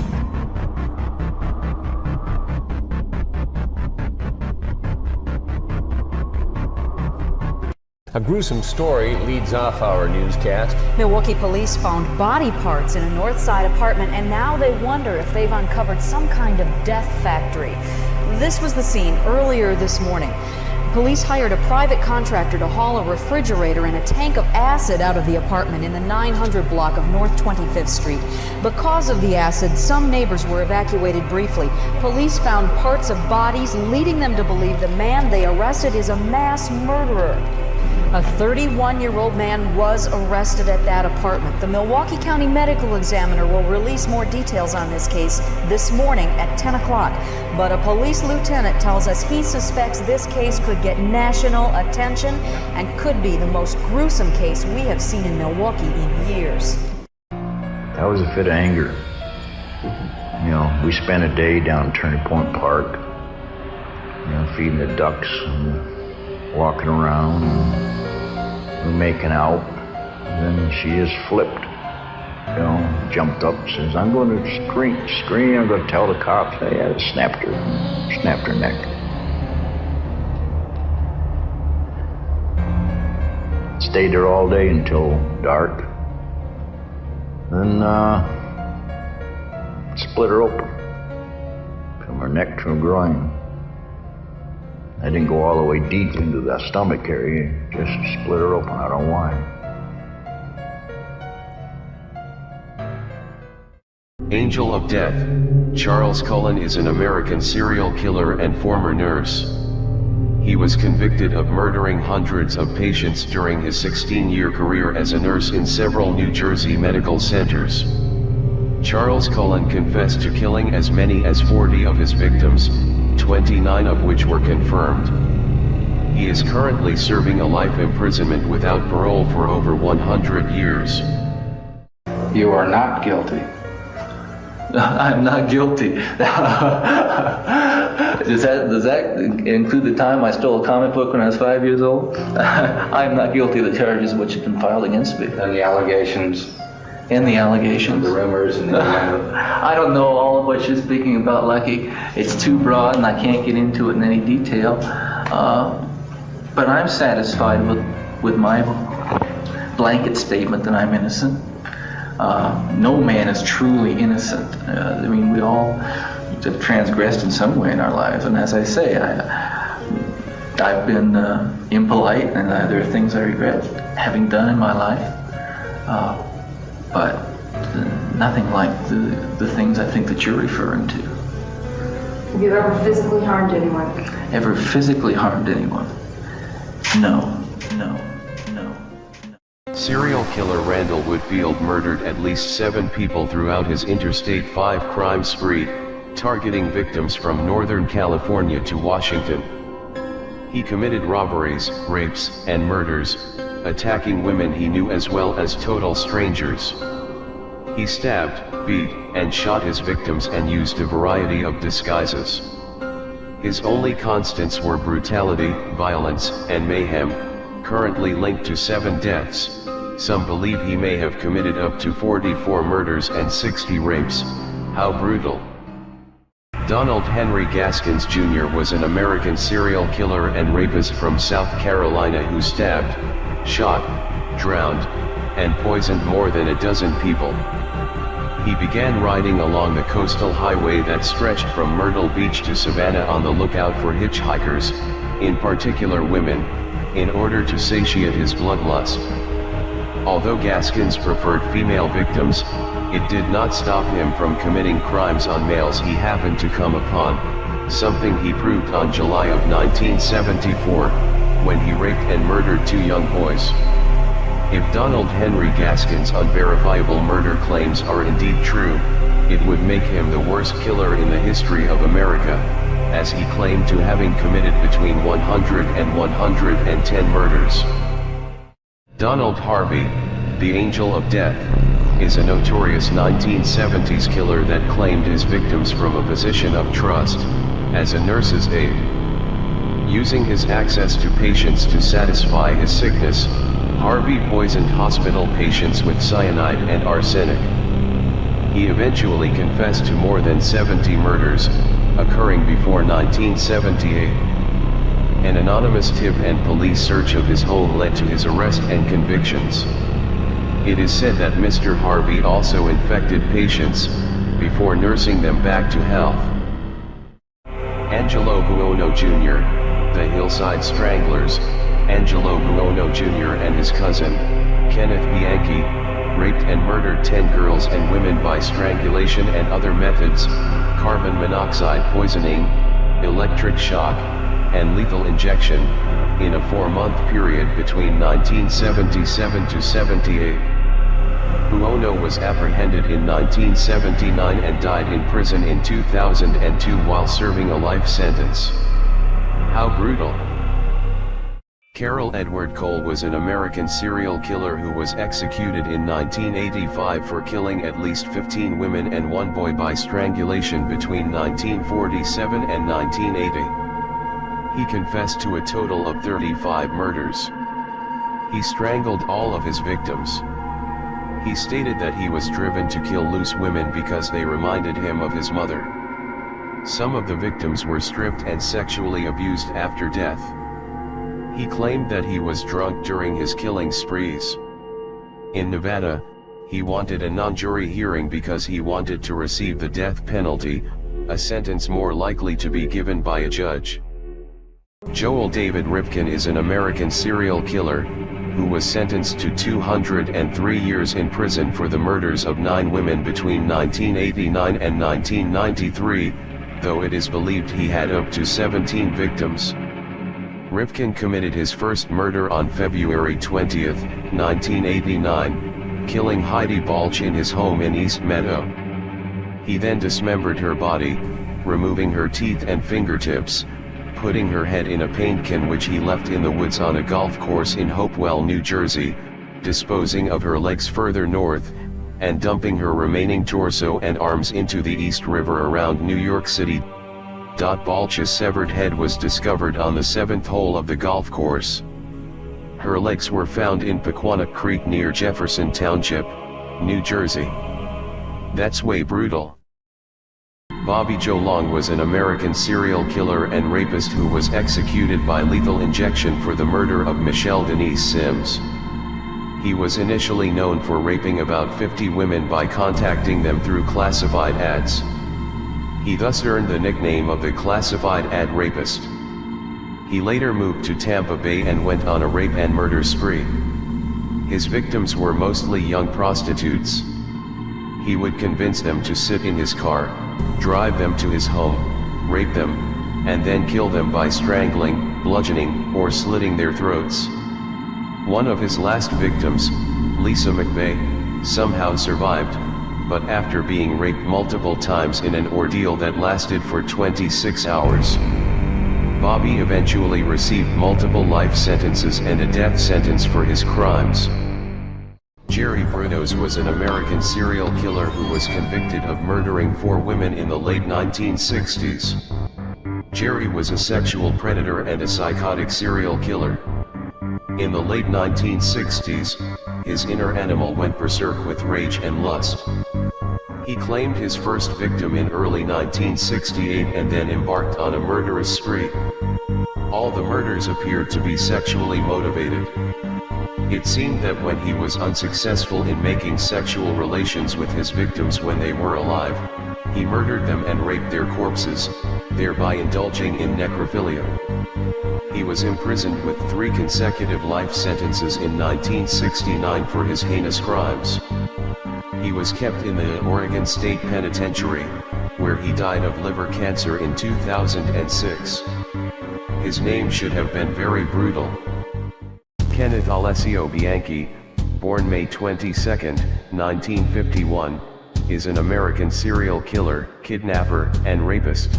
A gruesome story leads off our newscast. Milwaukee police found body parts in a North Side apartment, and now they wonder if they've uncovered some kind of death factory. This was the scene earlier this morning. Police hired a private contractor to haul a refrigerator and a tank of acid out of the apartment in the 900 block of North 25th Street. Because of the acid, some neighbors were evacuated briefly. Police found parts of bodies, leading them to believe the man they arrested is a mass murderer. A 31-year-old man was arrested at that apartment. The Milwaukee County Medical Examiner will release more details on this case this morning at 10 o'clock. But a police lieutenant tells us he suspects this case could get national attention and could be the most gruesome case we have seen in Milwaukee in years. That was a fit of anger. You know, we spent a day down Turning Point Park, you know, feeding the ducks and walking around. And we're making out, and then she just flipped, you know, jumped up, says, I'm going to scream, I'm going to tell the cops. They had snapped her neck. Stayed there all day until dark, then split her open, from her neck to her groin. I didn't go all the way deep into the stomach area, just split her open. I don't know why. Angel of Death. Charles Cullen is an American serial killer and former nurse. He was convicted of murdering hundreds of patients during his 16-year career as a nurse in several New Jersey medical centers. Charles Cullen confessed to killing as many as 40 of his victims, 29 of which were confirmed. He is currently serving a life imprisonment without parole for over 100 years. You are not guilty. I'm not guilty. Does that include the time I stole a comic book when I was 5 years old? I'm not guilty of the charges which have been filed against me. And the allegations? And the allegations. The rumors and the I don't know all of what you're speaking about, Lucky. It's too broad and I can't get into it in any detail. But I'm satisfied with my blanket statement that I'm innocent. No man is truly innocent. I mean, we all have transgressed in some way in our lives. And as I say, I've been impolite, and there are things I regret having done in my life. But nothing like the things I think that you're referring to. Have you ever physically harmed anyone? Ever physically harmed anyone? No. Serial killer Randall Woodfield murdered at least 7 people throughout his Interstate 5 crime spree, targeting victims from Northern California to Washington. He committed robberies, rapes, and murders, attacking women he knew as well as total strangers. He stabbed, beat, and shot his victims and used a variety of disguises. His only constants were brutality, violence, and mayhem, currently linked to 7 deaths. Some believe he may have committed up to 44 murders and 60 rapes. How brutal. Donald Henry Gaskins Jr. was an American serial killer and rapist from South Carolina who stabbed, shot, drowned, and poisoned more than a dozen people. He began riding along the coastal highway that stretched from Myrtle Beach to Savannah on the lookout for hitchhikers, in particular women, in order to satiate his bloodlust. Although Gaskins preferred female victims, it did not stop him from committing crimes on males he happened to come upon, something he proved on July of 1974, when he raped and murdered 2 young boys. If Donald Henry Gaskins' unverifiable murder claims are indeed true, it would make him the worst killer in the history of America, as he claimed to having committed between 100 and 110 murders. Donald Harvey, the Angel of Death, is a notorious 1970s killer that claimed his victims from a position of trust, as a nurse's aide. Using his access to patients to satisfy his sickness, Harvey poisoned hospital patients with cyanide and arsenic. He eventually confessed to more than 70 murders, occurring before 1978. An anonymous tip and police search of his home led to his arrest and convictions. It is said that Mr. Harvey also infected patients, before nursing them back to health. Angelo Buono Jr., the Hillside Stranglers, Angelo Buono Jr. and his cousin, Kenneth Bianchi, raped and murdered 10 girls and women by strangulation and other methods, carbon monoxide poisoning, electric shock, and lethal injection, in a 4-month period between 1977 to 78. Buono was apprehended in 1979 and died in prison in 2002 while serving a life sentence. How brutal! Carroll Edward Cole was an American serial killer who was executed in 1985 for killing at least 15 women and 1 boy by strangulation between 1947 and 1980. He confessed to a total of 35 murders. He strangled all of his victims. He stated that he was driven to kill loose women because they reminded him of his mother. Some of the victims were stripped and sexually abused after death. He claimed that he was drunk during his killing sprees. In Nevada, he wanted a non-jury hearing because he wanted to receive the death penalty, a sentence more likely to be given by a judge. Joel David Ripken is an American serial killer, who was sentenced to 203 years in prison for the murders of 9 women between 1989 and 1993, though it is believed he had up to 17 victims. Ripken committed his first murder on February 20, 1989, killing Heidi Balch in his home in East Meadow. He then dismembered her body, removing her teeth and fingertips, putting her head in a paint can which he left in the woods on a golf course in Hopewell, New Jersey, disposing of her legs further north, and dumping her remaining torso and arms into the East River around New York City. Balch's severed head was discovered on the 7th hole of the golf course. Her legs were found in Pequannock Creek near Jefferson Township, New Jersey. That's way brutal. Bobby Joe Long was an American serial killer and rapist who was executed by lethal injection for the murder of Michelle Denise Sims. He was initially known for raping about 50 women by contacting them through classified ads. He thus earned the nickname of the classified ad rapist. He later moved to Tampa Bay and went on a rape and murder spree. His victims were mostly young prostitutes. He would convince them to sit in his car, drive them to his home, rape them, and then kill them by strangling, bludgeoning, or slitting their throats. One of his last victims, Lisa McVeigh, somehow survived, but after being raped multiple times in an ordeal that lasted for 26 hours. Bobby eventually received multiple life sentences and a death sentence for his crimes. Jerry Brunos was an American serial killer who was convicted of murdering 4 women in the late 1960s. Jerry was a sexual predator and a psychotic serial killer. In the late 1960s, his inner animal went berserk with rage and lust. He claimed his first victim in early 1968 and then embarked on a murderous spree. All the murders appeared to be sexually motivated. It seemed that when he was unsuccessful in making sexual relations with his victims when they were alive, he murdered them and raped their corpses, thereby indulging in necrophilia. He was imprisoned with 3 consecutive life sentences in 1969 for his heinous crimes. He was kept in the Oregon State Penitentiary, where he died of liver cancer in 2006. His name should have been very brutal. Kenneth Alessio Bianchi, born May 22, 1951, is an American serial killer, kidnapper, and rapist.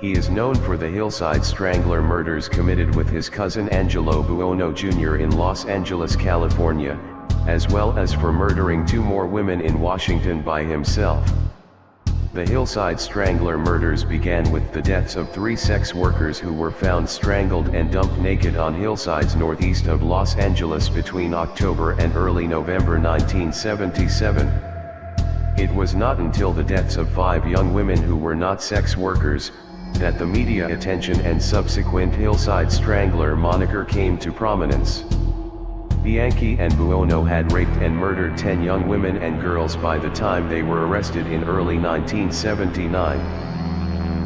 He is known for the Hillside Strangler murders committed with his cousin Angelo Buono Jr. in Los Angeles, California, as well as for murdering 2 more women in Washington by himself. The Hillside Strangler murders began with the deaths of 3 sex workers who were found strangled and dumped naked on hillsides northeast of Los Angeles between October and early November 1977. It was not until the deaths of 5 young women who were not sex workers, that the media attention and subsequent Hillside Strangler moniker came to prominence. Bianchi and Buono had raped and murdered 10 young women and girls by the time they were arrested in early 1979.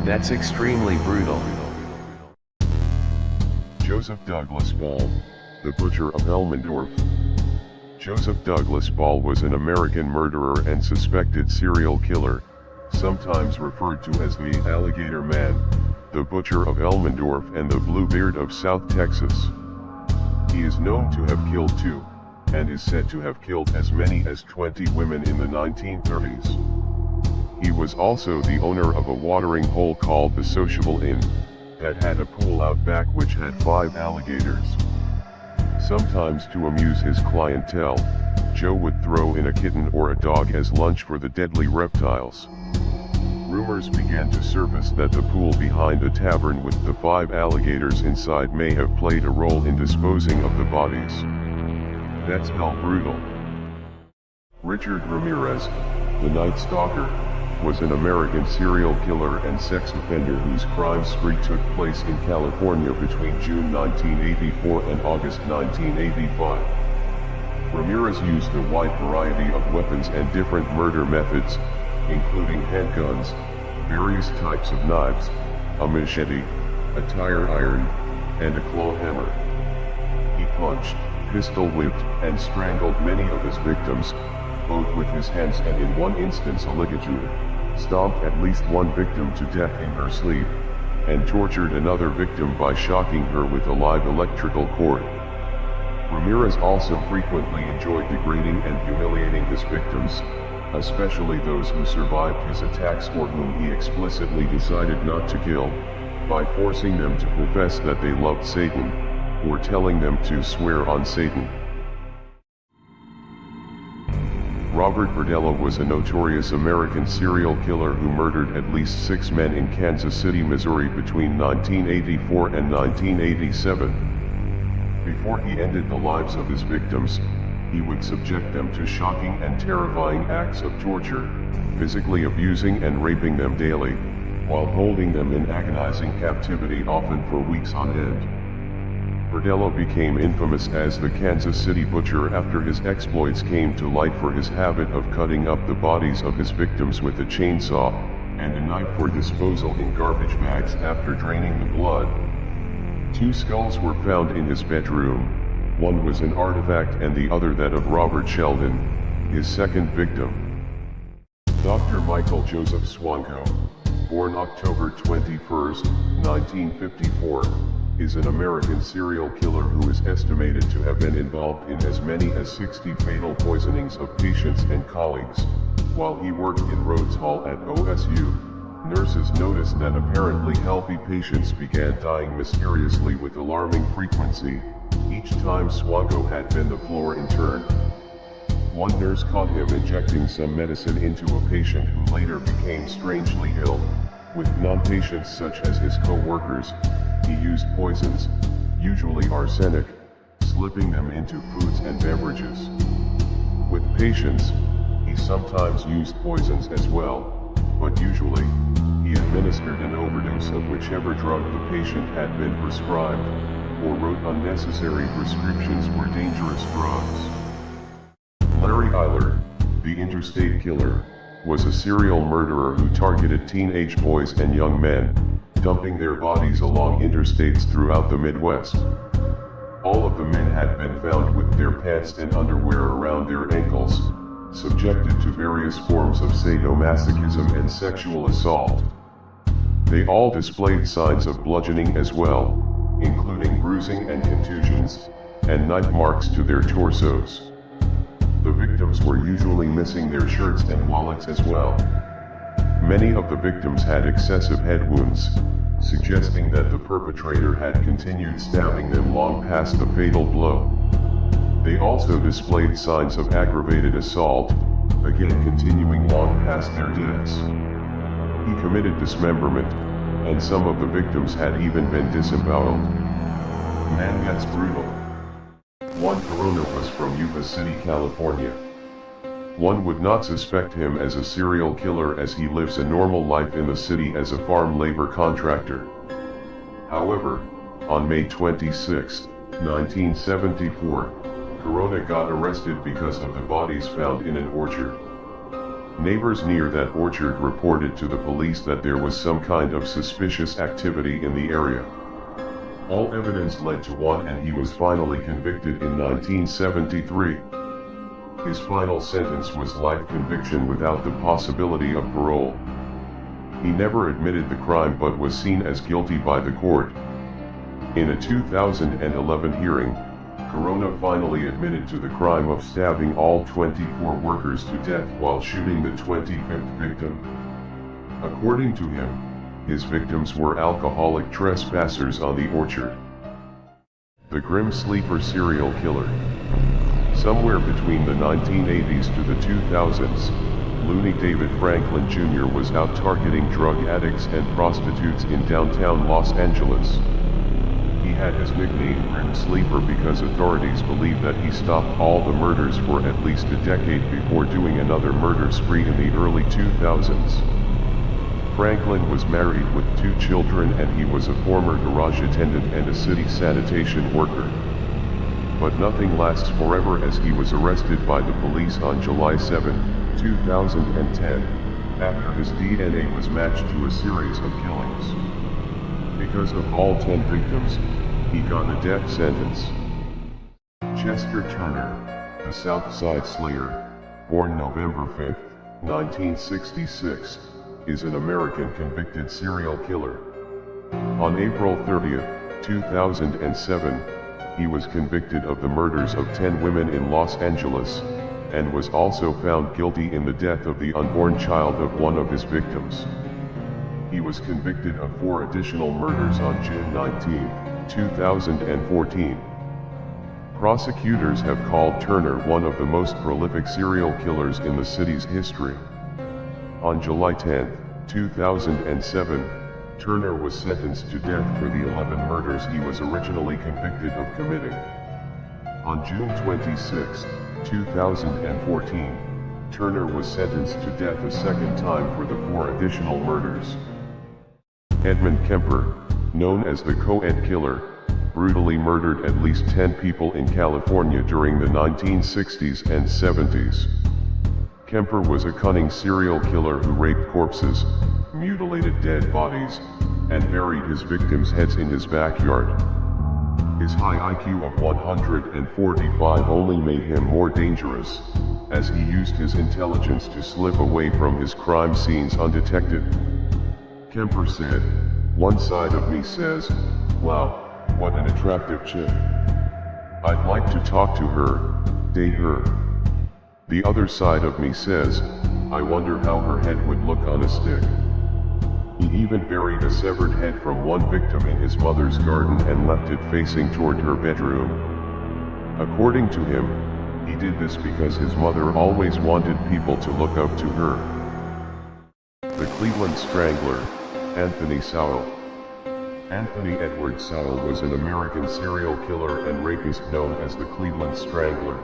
That's extremely brutal. Joseph Douglas Ball, the Butcher of Elmendorf. Joseph Douglas Ball was an American murderer and suspected serial killer, sometimes referred to as the Alligator Man, the Butcher of Elmendorf and the Bluebeard of South Texas. He is known to have killed 2, and is said to have killed as many as 20 women in the 1930s. He was also the owner of a watering hole called the Sociable Inn, that had a pool out back which had 5 alligators. Sometimes to amuse his clientele, Joe would throw in a kitten or a dog as lunch for the deadly reptiles. Rumors began to surface that the pool behind a tavern with the 5 alligators inside may have played a role in disposing of the bodies. That's hell brutal. Richard Ramirez, the Night Stalker, was an American serial killer and sex offender whose crime spree took place in California between June 1984 and August 1985. Ramirez used a wide variety of weapons and different murder methods, including handguns, various types of knives, a machete, a tire iron, and a claw hammer. He punched, pistol whipped, and strangled many of his victims, both with his hands and in one instance a ligature, stomped at least one victim to death in her sleep, and tortured another victim by shocking her with a live electrical cord. Ramirez also frequently enjoyed degrading and humiliating his victims, especially those who survived his attacks or whom he explicitly decided not to kill, by forcing them to profess that they loved Satan, or telling them to swear on Satan. Robert Verdello was a notorious American serial killer who murdered at least 6 men in Kansas City, Missouri between 1984 and 1987. Before he ended the lives of his victims, he would subject them to shocking and terrifying acts of torture, physically abusing and raping them daily, while holding them in agonizing captivity often for weeks on end. Verdello became infamous as the Kansas City Butcher after his exploits came to light for his habit of cutting up the bodies of his victims with a chainsaw, and a knife for disposal in garbage bags after draining the blood. 2 skulls were found in his bedroom. One was an artifact and the other that of Robert Sheldon, his second victim. Dr. Michael Joseph Swanko, born October 21, 1954, is an American serial killer who is estimated to have been involved in as many as 60 fatal poisonings of patients and colleagues. While he worked in Rhodes Hall at OSU, nurses noticed that apparently healthy patients began dying mysteriously with alarming frequency, each time Swanko had been the floor intern. One nurse caught him injecting some medicine into a patient who later became strangely ill. With non-patients such as his co-workers, he used poisons, usually arsenic, slipping them into foods and beverages. With patients, he sometimes used poisons as well, but usually, he administered an overdose of whichever drug the patient had been prescribed, or wrote unnecessary prescriptions for dangerous drugs. Larry Eiler, the Interstate Killer, was a serial murderer who targeted teenage boys and young men, dumping their bodies along interstates throughout the Midwest. All of the men had been found with their pants and underwear around their ankles, subjected to various forms of sadomasochism and sexual assault. They all displayed signs of bludgeoning as well, including bruising and contusions, and knife marks to their torsos. The victims were usually missing their shirts and wallets as well. Many of the victims had excessive head wounds, suggesting that the perpetrator had continued stabbing them long past the fatal blow. They also displayed signs of aggravated assault, again continuing long past their deaths. He committed dismemberment, and some of the victims had even been disemboweled. Man gets brutal. Juan Corona was from Yuba City, California. One would not suspect him as a serial killer as he lives a normal life in the city as a farm labor contractor. However, on May 26, 1974, Corona got arrested because of the bodies found in an orchard. Neighbors near that orchard reported to the police that there was some kind of suspicious activity in the area. All evidence led to Juan, and he was finally convicted in 1973. His final sentence was life conviction without the possibility of parole. He never admitted the crime but was seen as guilty by the court. In a 2011 hearing, Corona finally admitted to the crime of stabbing all 24 workers to death while shooting the 25th victim. According to him, his victims were alcoholic trespassers on the orchard. The Grim Sleeper serial killer. Somewhere between the 1980s to the 2000s, Looney David Franklin Jr. was out targeting drug addicts and prostitutes in downtown Los Angeles. He had his nickname Grim Sleeper because authorities believe that he stopped all the murders for at least a decade before doing another murder spree in the early 2000s. Franklin was married with 2 children, and he was a former garage attendant and a city sanitation worker. But nothing lasts forever, as he was arrested by the police on July 7, 2010, after his DNA was matched to a series of killings. Because of all 10 victims, he got a death sentence. Chester Turner, the South Side Slayer, born November 5, 1966, is an American convicted serial killer. On April 30, 2007, he was convicted of the murders of 10 women in Los Angeles, and was also found guilty in the death of the unborn child of one of his victims. He was convicted of 4 additional murders on June 19, 2014. Prosecutors have called Turner one of the most prolific serial killers in the city's history. On July 10, 2007, Turner was sentenced to death for the 11 murders he was originally convicted of committing. On June 26, 2014, Turner was sentenced to death a second time for the 4 additional murders. Edmund Kemper, known as the Co-Ed Killer, brutally murdered at least 10 people in California during the 1960s and 70s. Kemper was a cunning serial killer who raped corpses, mutilated dead bodies, and buried his victims' heads in his backyard. His high IQ of 145 only made him more dangerous, as he used his intelligence to slip away from his crime scenes undetected. Kemper said, "One side of me says, wow, what an attractive chick. I'd like to talk to her, date her. The other side of me says, I wonder how her head would look on a stick." He even buried a severed head from one victim in his mother's garden and left it facing toward her bedroom. According to him, he did this because his mother always wanted people to look up to her. The Cleveland Strangler, Anthony Sowell. Anthony Edward Sowell was an American serial killer and rapist known as the Cleveland Strangler.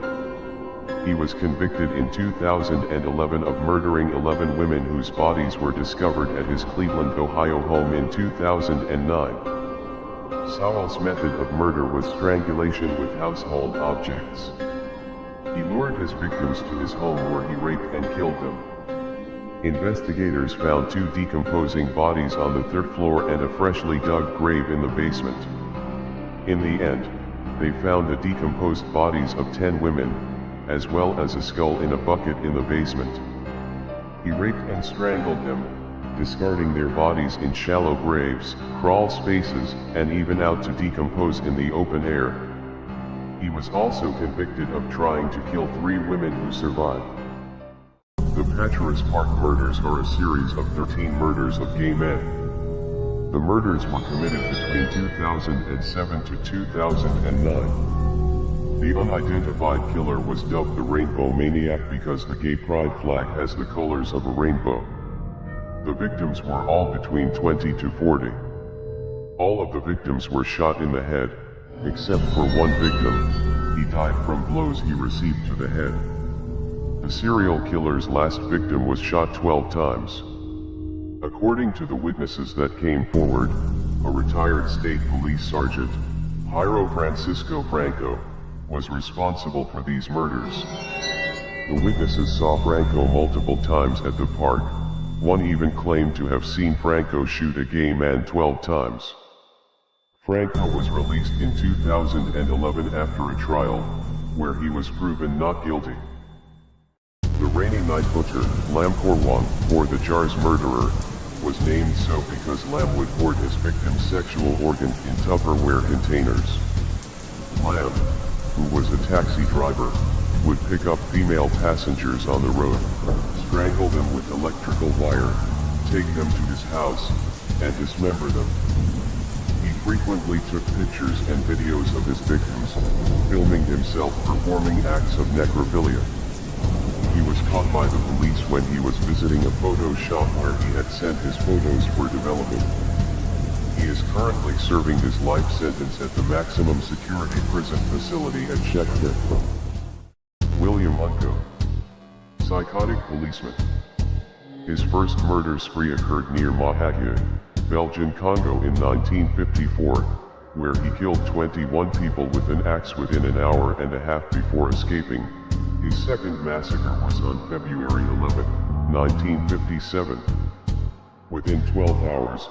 He was convicted in 2011 of murdering 11 women whose bodies were discovered at his Cleveland, Ohio home in 2009. Sowell's method of murder was strangulation with household objects. He lured his victims to his home where he raped and killed them. Investigators found 2 decomposing bodies on the 3rd floor and a freshly dug grave in the basement. In the end, they found the decomposed bodies of 10 women, as well as a skull in a bucket in the basement. He raped and strangled them, discarding their bodies in shallow graves, crawl spaces, and even out to decompose in the open air. He was also convicted of trying to kill 3 women who survived. The Patras Park murders are a series of 13 murders of gay men. The murders were committed between 2007 to 2009. The unidentified killer was dubbed the Rainbow Maniac because the gay pride flag has the colors of a rainbow. The victims were all between 20 to 40. All of the victims were shot in the head, except for one victim. He died from blows he received to the head. The serial killer's last victim was shot 12 times. According to the witnesses that came forward, a retired state police sergeant, Jairo Francisco Franco, was responsible for these murders. The witnesses saw Franco multiple times at the park. One even claimed to have seen Franco shoot a gay man 12 times. Franco was released in 2011 after a trial, where he was proven not guilty. The Rainy Night Butcher, Lam Korwang, or the Jars murderer, was named so because Lam would hoard his victim's sexual organs in Tupperware containers. Lam, who was a taxi driver, would pick up female passengers on the road, strangle them with electrical wire, take them to his house, and dismember them. He frequently took pictures and videos of his victims, filming himself performing acts of necrophilia. He was caught by the police when he was visiting a photo shop where he had sent his photos for development. He is currently serving his life sentence at the maximum security prison facility at Shekhdar. William Unko, psychotic policeman. His first murder spree occurred near Mahagua, Belgian Congo in 1954, where he killed 21 people with an axe within an hour and a half before escaping. His second massacre was on February 11, 1957. Within 12 hours,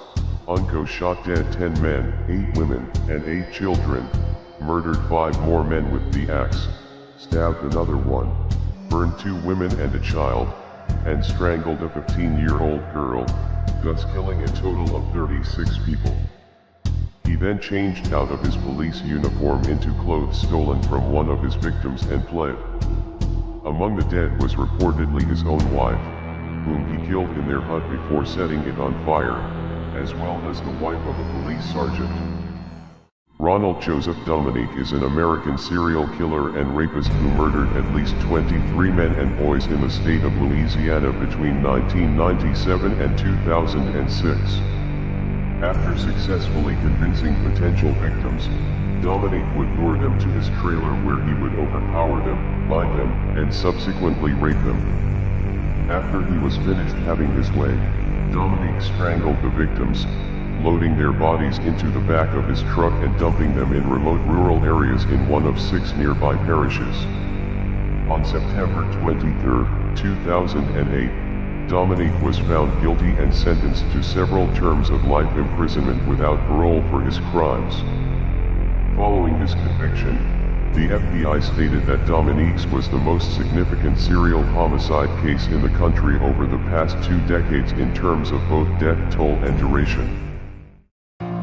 Unko shot dead 10 men, 8 women, and 8 children, murdered 5 more men with the axe, stabbed another one, burned 2 women and a child, and strangled a 15-year-old girl, thus killing a total of 36 people. He then changed out of his police uniform into clothes stolen from one of his victims and fled. Among the dead was reportedly his own wife, whom he killed in their hut before setting it on fire, as well as the wife of a police sergeant. Ronald Joseph Dominique is an American serial killer and rapist who murdered at least 23 men and boys in the state of Louisiana between 1997 and 2006. After successfully convincing potential victims, Dominique would lure them to his trailer where he would overpower them, bind them, and subsequently rape them. After he was finished having his way, Dominique strangled the victims, loading their bodies into the back of his truck and dumping them in remote rural areas in one of 6 nearby parishes. On September 23, 2008, Dominique was found guilty and sentenced to several terms of life imprisonment without parole for his crimes. Following his conviction, the FBI stated that Dominique's was the most significant serial homicide case in the country over the past 2 decades in terms of both death toll and duration.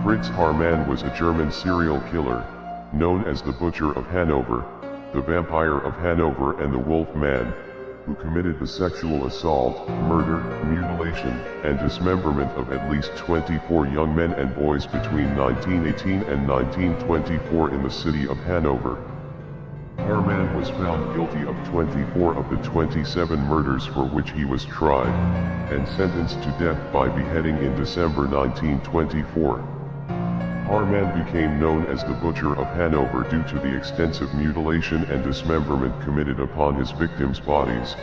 Fritz Haarmann was a German serial killer, known as the Butcher of Hanover, the Vampire of Hanover and the Wolf Man, who committed the sexual assault, murder, mutilation, and dismemberment of at least 24 young men and boys between 1918 and 1924 in the city of Hanover. Haarmann was found guilty of 24 of the 27 murders for which he was tried, and sentenced to death by beheading in December 1924. Haarmann became known as the Butcher of Hanover due to the extensive mutilation and dismemberment committed upon his victims' bodies,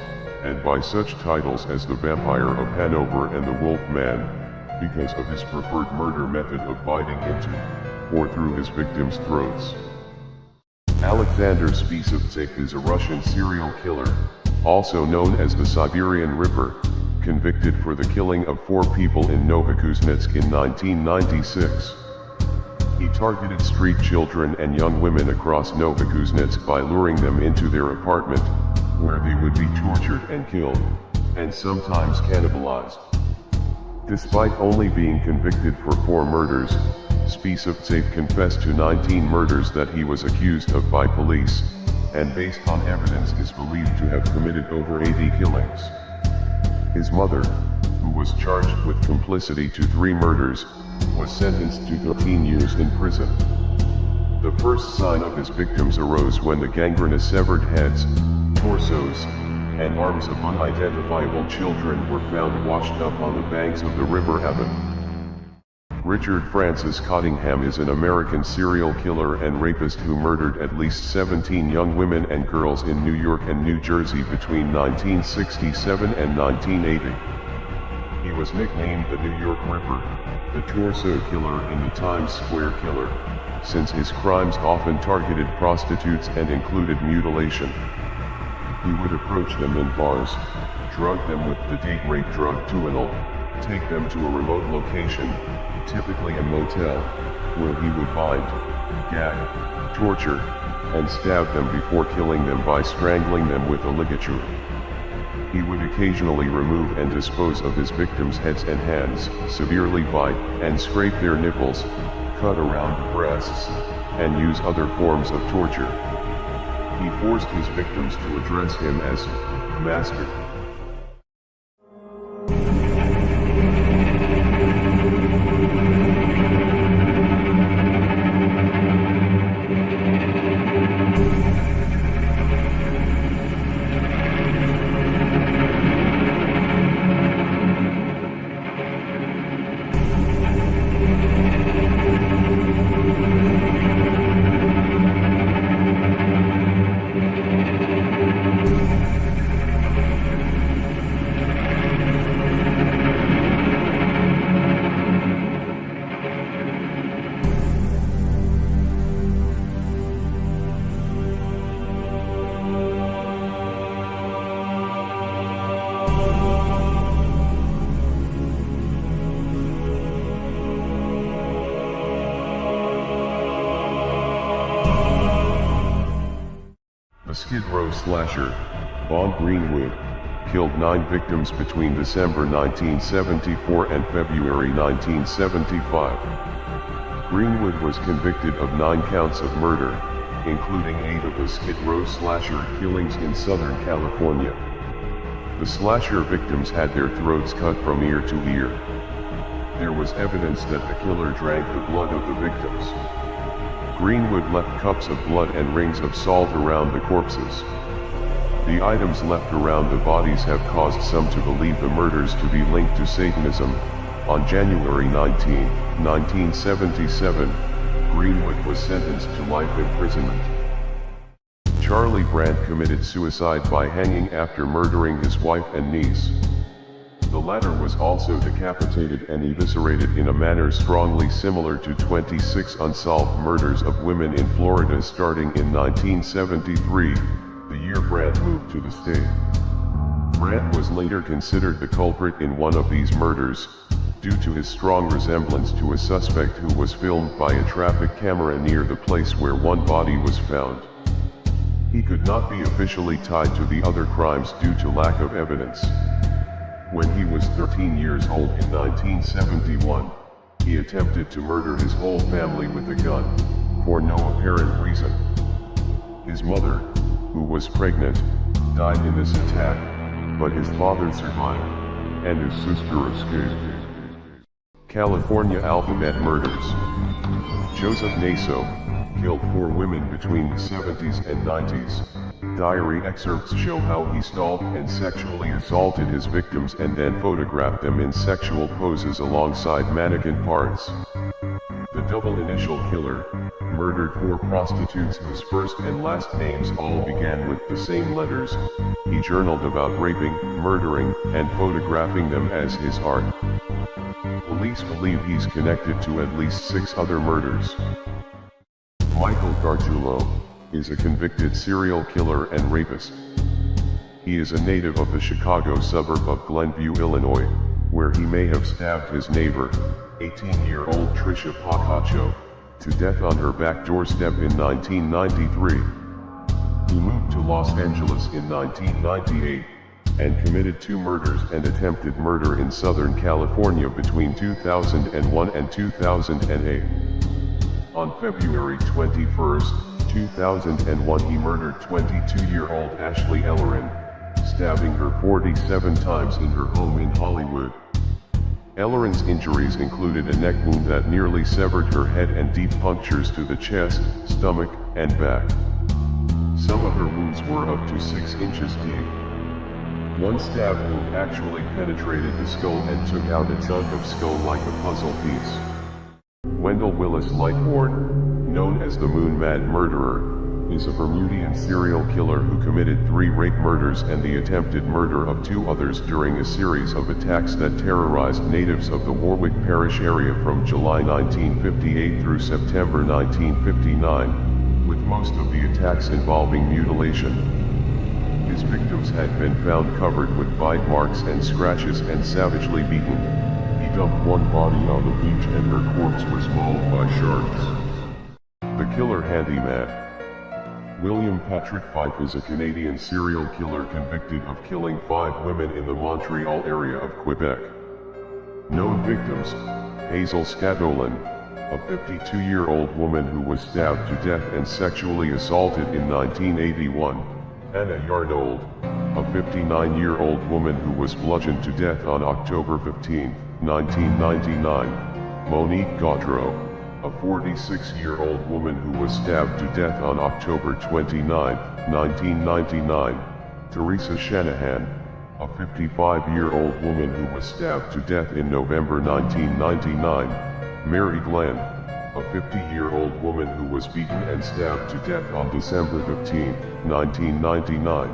and by such titles as the Vampire of Hanover and the Wolf Man, because of his preferred murder method of biting into, or through his victims' throats. Alexander Spisovtsev is a Russian serial killer, also known as the Siberian Ripper, convicted for the killing of 4 people in Novokuznetsk in 1996. He targeted street children and young women across Novokuznetsk by luring them into their apartment, where they would be tortured and killed, and sometimes cannibalized. Despite only being convicted for 4 murders, Spisovtsev confessed to 19 murders that he was accused of by police, and based on evidence is believed to have committed over 80 killings. His mother, who was charged with complicity to 3 murders, was sentenced to 13 years in prison. The first sign of his victims arose when the gangrenous severed heads, torsos, and arms of unidentifiable children were found washed up on the banks of the River Avon. Richard Francis Cottingham is an American serial killer and rapist who murdered at least 17 young women and girls in New York and New Jersey between 1967 and 1980. He was nicknamed the New York Ripper, the Torso Killer and the Times Square Killer, since his crimes often targeted prostitutes and included mutilation. He would approach them in bars, drug them with the date rape drug Tuinal, take them to a remote location, typically a motel, where he would bind, gag, torture, and stab them before killing them by strangling them with a ligature. He would occasionally remove and dispose of his victims' heads and hands, severely bite and scrape their nipples, cut around the breasts, and use other forms of torture. He forced his victims to address him as Master. Skid Row slasher, Vaughn Greenwood, killed 9 victims between December 1974 and February 1975. Greenwood was convicted of 9 counts of murder, including 8 of the Skid Row slasher killings in Southern California. The slasher victims had their throats cut from ear to ear. There was evidence that the killer drank the blood of the victims. Greenwood left cups of blood and rings of salt around the corpses. The items left around the bodies have caused some to believe the murders to be linked to Satanism. On January 19, 1977, Greenwood was sentenced to life imprisonment. Charlie Brandt committed suicide by hanging after murdering his wife and niece. The latter was also decapitated and eviscerated in a manner strongly similar to 26 unsolved murders of women in Florida starting in 1973, the year Brandt moved to the state. Brandt was later considered the culprit in one of these murders, due to his strong resemblance to a suspect who was filmed by a traffic camera near the place where one body was found. He could not be officially tied to the other crimes due to lack of evidence. When he was 13 years old in 1971, he attempted to murder his whole family with a gun, for no apparent reason. His mother, who was pregnant, died in this attack, but his father survived, and his sister escaped. California Alphabet Murders. Joseph Naso killed 4 women between the 70s and 90s. Diary excerpts show how he stalked and sexually assaulted his victims and then photographed them in sexual poses alongside mannequin parts. The double initial killer murdered 4 prostitutes whose first and last names all began with the same letters. He journaled about raping, murdering, and photographing them as his art. Police believe he's connected to at least 6 other murders. Michael Gargiulo is a convicted serial killer and rapist. He is a native of the Chicago suburb of Glenview, Illinois, where he may have stabbed his neighbor, 18-year-old Tricia Pacaccio, to death on her back doorstep in 1993. He moved to Los Angeles in 1998, and committed 2 murders and attempted murder in Southern California between 2001 and 2008. On February 21, 2001 he murdered 22-year-old Ashley Ellerin, stabbing her 47 times in her home in Hollywood. Ellerin's injuries included a neck wound that nearly severed her head and deep punctures to the chest, stomach, and back. Some of her wounds were up to 6 inches deep. One stab wound actually penetrated the skull and took out a chunk of skull like a puzzle piece. Wendell Willis Lightbourne, known as the Moon Mad Murderer, is a Bermudian serial killer who committed 3 rape murders and the attempted murder of 2 others during a series of attacks that terrorized natives of the Warwick Parish area from July 1958 through September 1959, with most of the attacks involving mutilation. His victims had been found covered with bite marks and scratches and savagely beaten. He dumped one body on the beach and her corpse was mauled by sharks. The Killer Handyman. William Patrick Fife is a Canadian serial killer convicted of killing 5 women in the Montreal area of Quebec. Known victims: Hazel Scatolin, a 52-year-old woman who was stabbed to death and sexually assaulted in 1981, Anna Yarnold, a 59-year-old woman who was bludgeoned to death on October 15, 1999, Monique Gaudreau, a 46-year-old woman who was stabbed to death on October 29, 1999, Teresa Shanahan, a 55-year-old woman who was stabbed to death in November 1999, Mary Glenn, a 50-year-old woman who was beaten and stabbed to death on December 15, 1999.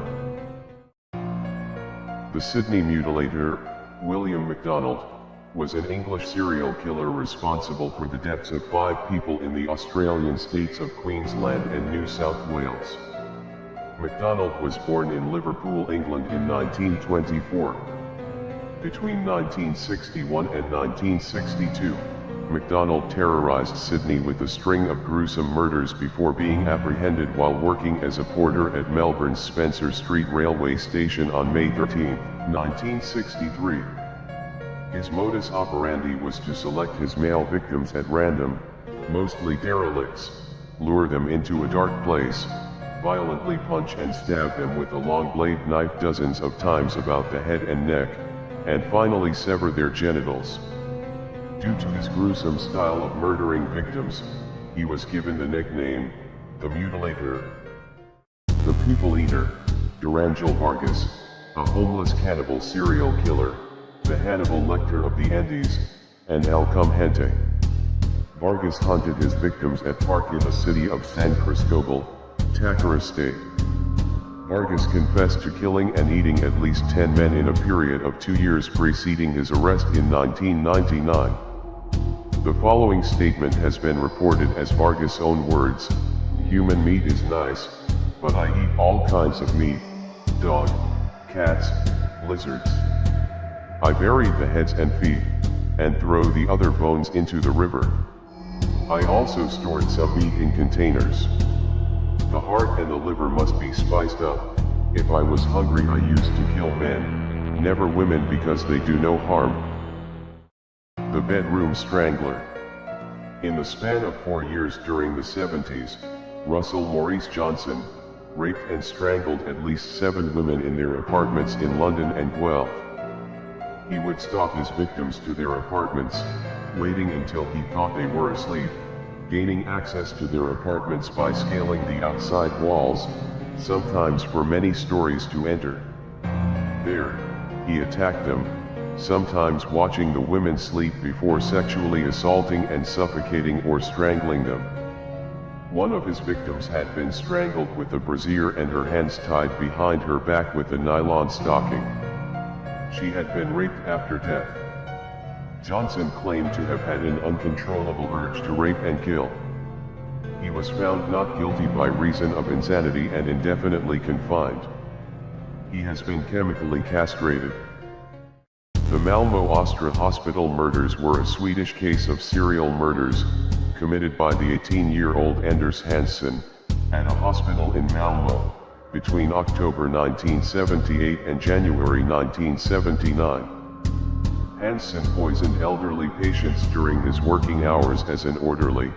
The Sydney Mutilator, William MacDonald, was an English serial killer responsible for the deaths of 5 people in the Australian states of Queensland and New South Wales. MacDonald was born in Liverpool, England in 1924. Between 1961 and 1962, MacDonald terrorized Sydney with a string of gruesome murders before being apprehended while working as a porter at Melbourne's Spencer Street railway station on May 13, 1963. His modus operandi was to select his male victims at random, mostly derelicts, lure them into a dark place, violently punch and stab them with a long blade knife dozens of times about the head and neck, and finally sever their genitals. Due to his gruesome style of murdering victims, he was given the nickname, the Mutilator. The People Eater, Durangel Vargas, a homeless cannibal serial killer, the Hannibal Lecter of the Andes, and El Comediante. Vargas hunted his victims at park in the city of San Cristobal, Takara State. Vargas confessed to killing and eating at least 10 men in a period of 2 years preceding his arrest in 1999. The following statement has been reported as Vargas' own words: "Human meat is nice, but I eat all kinds of meat: dog, cats, lizards. I bury the heads and feet, and throw the other bones into the river. I also stored some meat in containers. The heart and the liver must be spiced up. If I was hungry, I used to kill men, never women, because they do no harm." The Bedroom Strangler. In the span of 4 years during the 70s, Russell Maurice Johnson raped and strangled at least 7 women in their apartments in London and Guelph. He would stalk his victims to their apartments, waiting until he thought they were asleep, gaining access to their apartments by scaling the outside walls, sometimes for many stories to enter. There, he attacked them, sometimes watching the women sleep before sexually assaulting and suffocating or strangling them. One of his victims had been strangled with a brassiere and her hands tied behind her back with a nylon stocking. She had been raped after death. Johnson claimed to have had an uncontrollable urge to rape and kill. He was found not guilty by reason of insanity and indefinitely confined. He has been chemically castrated. The Malmö Östra Hospital murders were a Swedish case of serial murders, committed by the 18-year-old Anders Hansson, at a hospital in Malmö, between October 1978 and January 1979. Hansson poisoned elderly patients during his working hours as an orderly,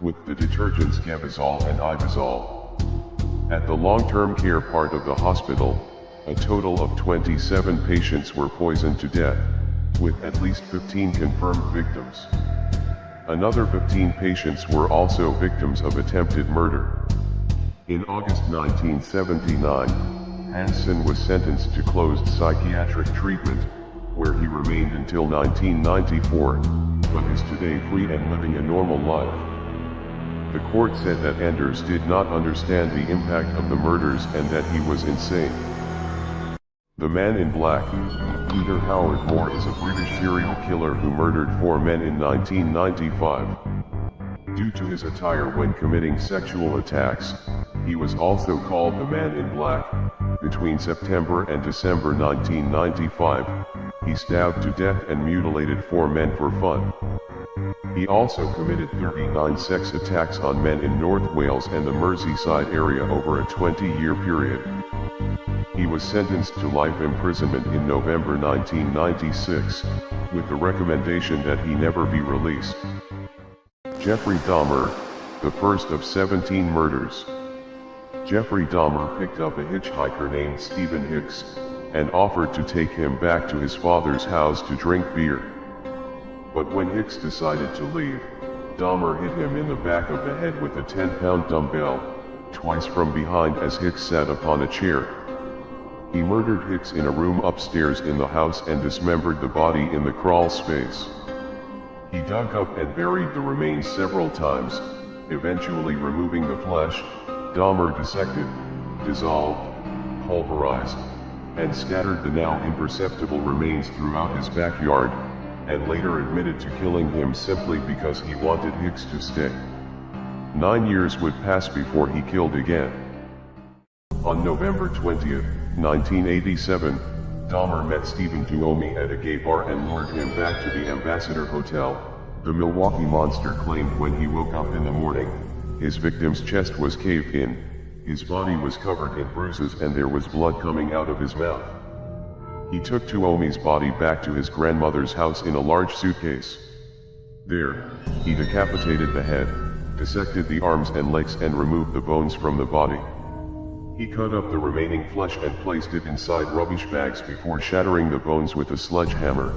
with the detergents Gevazol and Ivazol. At the long-term care part of the hospital, a total of 27 patients were poisoned to death, with at least 15 confirmed victims. Another 15 patients were also victims of attempted murder. In August 1979, Hansen was sentenced to closed psychiatric treatment, where he remained until 1994, but is today free and living a normal life. The court said that Anders did not understand the impact of the murders and that he was insane. The Man in Black, Peter Howard Moore, is a British serial killer who murdered 4 men in 1995. Due to his attire when committing sexual attacks, he was also called the Man in Black. Between September and December 1995, he stabbed to death and mutilated 4 men for fun. He also committed 39 sex attacks on men in North Wales and the Merseyside area over a 20-year period. He was sentenced to life imprisonment in November 1996, with the recommendation that he never be released. Jeffrey Dahmer, the first of 17 murders. Jeffrey Dahmer picked up a hitchhiker named Stephen Hicks, and offered to take him back to his father's house to drink beer. But when Hicks decided to leave, Dahmer hit him in the back of the head with a 10-pound dumbbell, twice from behind as Hicks sat upon a chair. He murdered Hicks in a room upstairs in the house and dismembered the body in the crawl space. He dug up and buried the remains several times, eventually removing the flesh. Dahmer dissected, dissolved, pulverized, and scattered the now imperceptible remains throughout his backyard, and later admitted to killing him simply because he wanted Hicks to stay. 9 years would pass before he killed again. On November 20th, 1987, Dahmer met Stephen Tuomi at a gay bar and lured him back to the Ambassador Hotel. The Milwaukee Monster claimed when he woke up in the morning, his victim's chest was caved in, his body was covered in bruises and there was blood coming out of his mouth. He took Tuomi's body back to his grandmother's house in a large suitcase. There, he decapitated the head, dissected the arms and legs and removed the bones from the body. He cut up the remaining flesh and placed it inside rubbish bags before shattering the bones with a sledgehammer.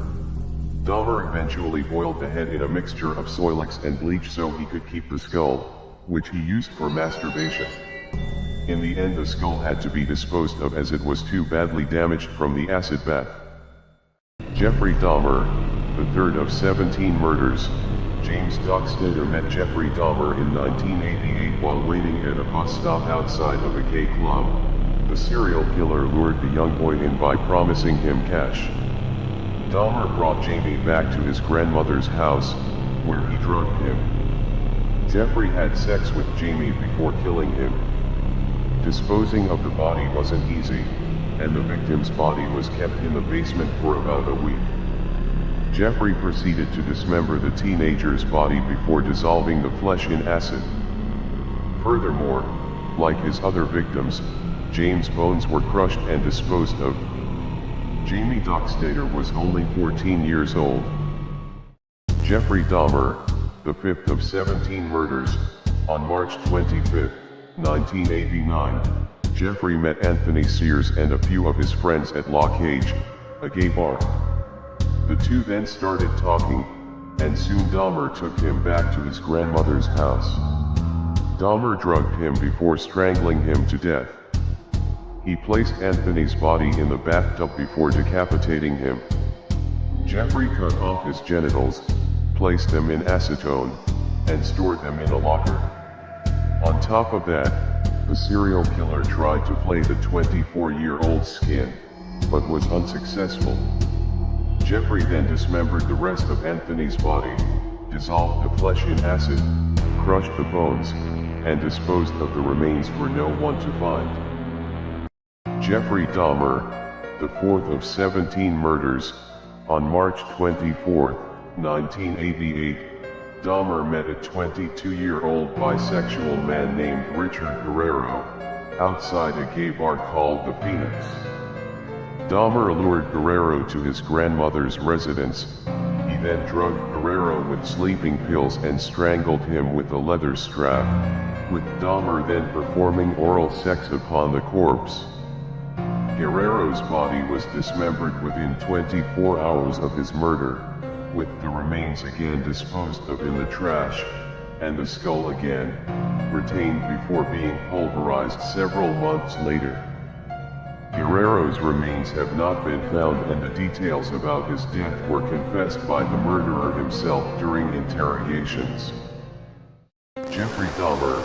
Dahmer eventually boiled the head in a mixture of Soilex and bleach so he could keep the skull, which he used for masturbation. In the end, the skull had to be disposed of as it was too badly damaged from the acid bath. Jeffrey Dahmer, the third of 17 murders. James Dockstader met Jeffrey Dahmer in 1988 while waiting at a bus stop outside of a gay club. The serial killer lured the young boy in by promising him cash. Dahmer brought Jamie back to his grandmother's house, where he drugged him. Jeffrey had sex with Jamie before killing him. Disposing of the body wasn't easy, and the victim's body was kept in the basement for about a week. Jeffrey proceeded to dismember the teenager's body before dissolving the flesh in acid. Furthermore, like his other victims, James' bones were crushed and disposed of. Jamie Dockstader was only 14 years old. Jeffrey Dahmer, the fifth of 17 murders. On March 25, 1989, Jeffrey met Anthony Sears and a few of his friends at La Cage, a gay bar. The two then started talking, and soon Dahmer took him back to his grandmother's house. Dahmer drugged him before strangling him to death. He placed Anthony's body in the bathtub before decapitating him. Jeffrey cut off his genitals, placed them in acetone, and stored them in a locker. On top of that, the serial killer tried to play the 24-year-old's skin, but was unsuccessful. Jeffrey then dismembered the rest of Anthony's body, dissolved the flesh in acid, crushed the bones, and disposed of the remains for no one to find. Jeffrey Dahmer, the fourth of 17 murders. On March 24, 1988, Dahmer met a 22-year-old bisexual man named Richard Guerrero, outside a gay bar called the Phoenix. Dahmer lured Guerrero to his grandmother's residence. He then drugged Guerrero with sleeping pills and strangled him with a leather strap, with Dahmer then performing oral sex upon the corpse. Guerrero's body was dismembered within 24 hours of his murder, with the remains again disposed of in the trash, and the skull again retained before being pulverized several months later. Guerrero's remains have not been found, and the details about his death were confessed by the murderer himself during interrogations. Jeffrey Dahmer,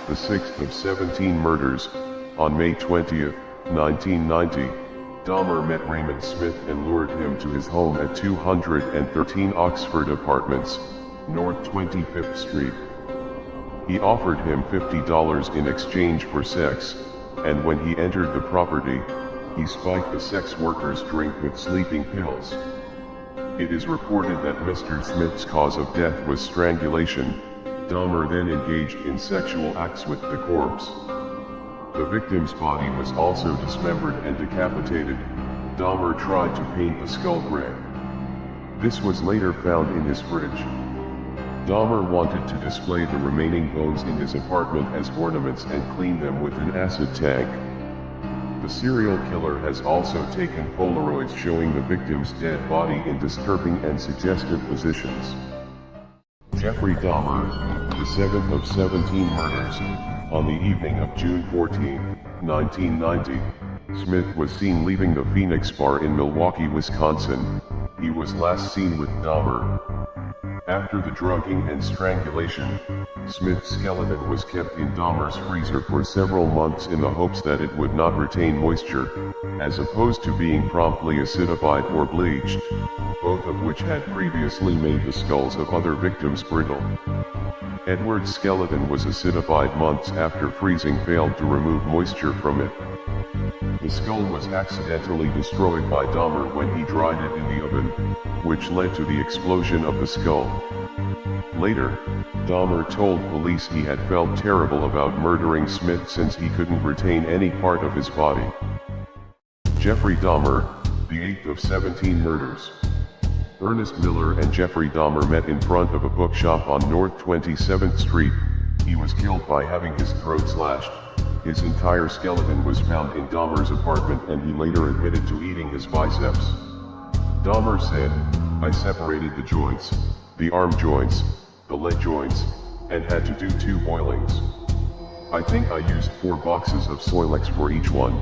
the sixth of 17 murders. On May 20, 1990, Dahmer met Raymond Smith and lured him to his home at 213 Oxford Apartments, North 25th Street. He offered him $50 in exchange for sex, and when he entered the property, he spiked the sex worker's drink with sleeping pills. It is reported that Mr. Smith's cause of death was strangulation. Dahmer then engaged in sexual acts with the corpse. The victim's body was also dismembered and decapitated. Dahmer tried to paint the skull gray. This was later found in his fridge. Dahmer wanted to display the remaining bones in his apartment as ornaments and clean them with an acid tank. The serial killer has also taken Polaroids showing the victim's dead body in disturbing and suggestive positions. Jeffrey Dahmer, the seventh of 17 murders. On the evening of June 14, 1990, Smith was seen leaving the Phoenix Bar in Milwaukee, Wisconsin. He was last seen with Dahmer. After the drugging and strangulation, Smith's skeleton was kept in Dahmer's freezer for several months in the hopes that it would not retain moisture, as opposed to being promptly acidified or bleached, both of which had previously made the skulls of other victims brittle. Edward's skeleton was acidified months after freezing failed to remove moisture from it. The skull was accidentally destroyed by Dahmer when he dried it in the oven, which led to the explosion of the skull. Later, Dahmer told police he had felt terrible about murdering Smith since he couldn't retain any part of his body. Jeffrey Dahmer, the eighth of 17 murders. Ernest Miller and Jeffrey Dahmer met in front of a bookshop on North 27th Street. He was killed by having his throat slashed. His entire skeleton was found in Dahmer's apartment, and he later admitted to eating his biceps. Dahmer said, "I separated the joints, the arm joints, the leg joints, and had to do 2 boilings. I think I used 4 boxes of Soilex for each one,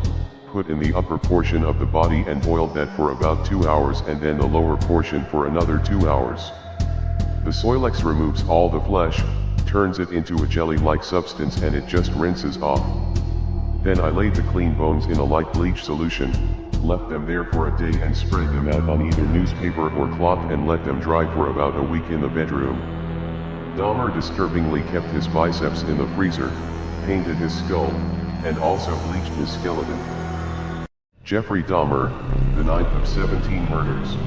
put in the upper portion of the body and boiled that for about 2 hours, and then the lower portion for another 2 hours. The Soilex removes all the flesh, turns it into a jelly-like substance, and it just rinses off. Then I laid the clean bones in a light bleach solution, left them there for a day and spread them out on either newspaper or cloth and let them dry for about a week in the bedroom." Dahmer disturbingly kept his biceps in the freezer, painted his skull, and also bleached his skeleton. Jeffrey Dahmer, the ninth of 17 murders.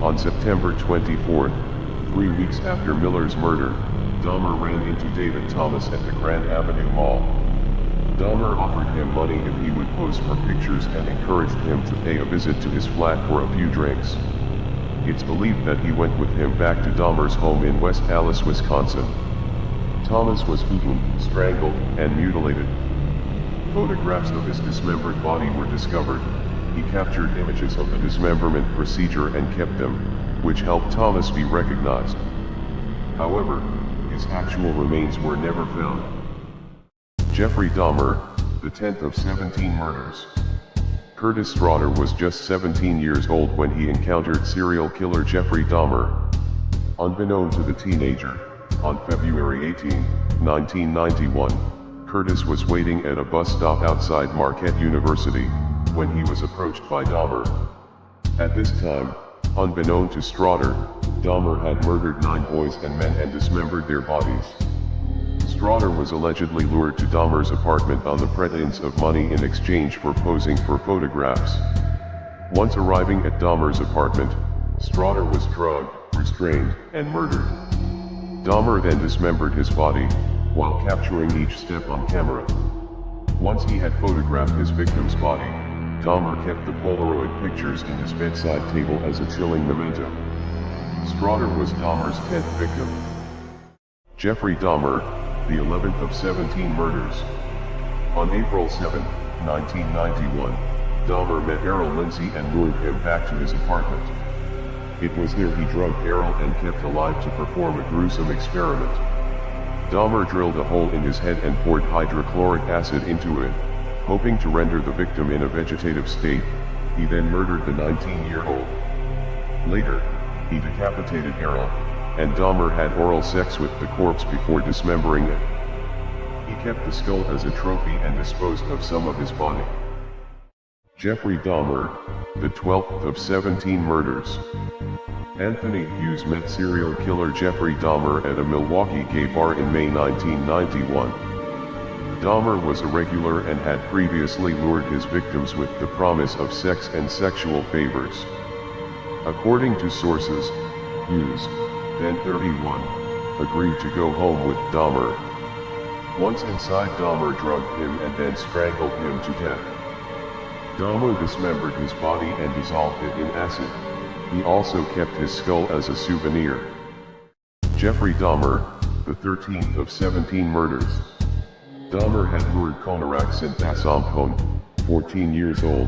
On September 24, 3 weeks after Miller's murder, Dahmer ran into David Thomas at the Grand Avenue Mall. Dahmer offered him money if he would pose for pictures and encouraged him to pay a visit to his flat for a few drinks. It's believed that he went with him back to Dahmer's home in West Allis, Wisconsin. Thomas was beaten, strangled, and mutilated. Photographs of his dismembered body were discovered. He captured images of the dismemberment procedure and kept them, which helped Thomas be recognized. However, his actual remains were never found. Jeffrey Dahmer, the 10th of 17 murders. Curtis Straughter was just 17 years old when he encountered serial killer Jeffrey Dahmer. Unbeknown to the teenager, on February 18, 1991, Curtis was waiting at a bus stop outside Marquette University, when he was approached by Dahmer. At this time, unbeknown to Straughter, Dahmer had murdered 9 boys and men and dismembered their bodies. Straughter was allegedly lured to Dahmer's apartment on the pretense of money in exchange for posing for photographs. Once arriving at Dahmer's apartment, Straughter was drugged, restrained, and murdered. Dahmer then dismembered his body, while capturing each step on camera. Once he had photographed his victim's body, Dahmer kept the Polaroid pictures in his bedside table as a chilling memento. Straughter was Dahmer's 10th victim. Jeffrey Dahmer, the 11th of 17 murders. On April 7, 1991, Dahmer met Errol Lindsay and lured him back to his apartment. It was there he drugged Errol and kept alive to perform a gruesome experiment. Dahmer drilled a hole in his head and poured hydrochloric acid into it. Hoping to render the victim in a vegetative state, he then murdered the 19-year-old. Later, he decapitated Errol, and Dahmer had oral sex with the corpse before dismembering it. He kept the skull as a trophy and disposed of some of his body. Jeffrey Dahmer, the 12th of 17 murders. Anthony Hughes met serial killer Jeffrey Dahmer at a Milwaukee gay bar in May 1991. Dahmer was a regular and had previously lured his victims with the promise of sex and sexual favors. According to sources, Hughes, then 31, agreed to go home with Dahmer. Once inside, Dahmer drugged him and then strangled him to death. Dahmer dismembered his body and dissolved it in acid. He also kept his skull as a souvenir. Jeffrey Dahmer, the 13th of 17 murders. Dahmer had lured Konaraks Dasampon, 14 years old,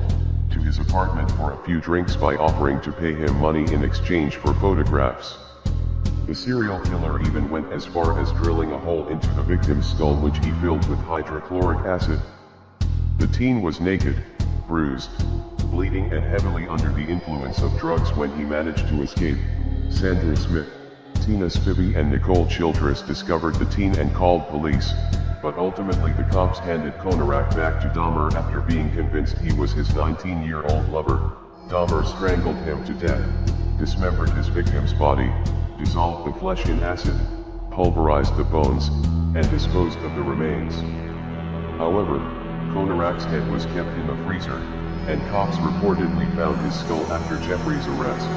to his apartment for a few drinks by offering to pay him money in exchange for photographs. The serial killer even went as far as drilling a hole into the victim's skull, which he filled with hydrochloric acid. The teen was naked, bruised, bleeding and heavily under the influence of drugs when he managed to escape. Sandra Smith, Tina Spivey and Nicole Childress discovered the teen and called police, but ultimately the cops handed Konarak back to Dahmer after being convinced he was his 19-year-old lover. Dahmer strangled him to death, dismembered his victim's body, dissolved the flesh in acid, pulverized the bones, and disposed of the remains. However, Konarak's head was kept in the freezer, and cops reportedly found his skull after Jeffrey's arrest.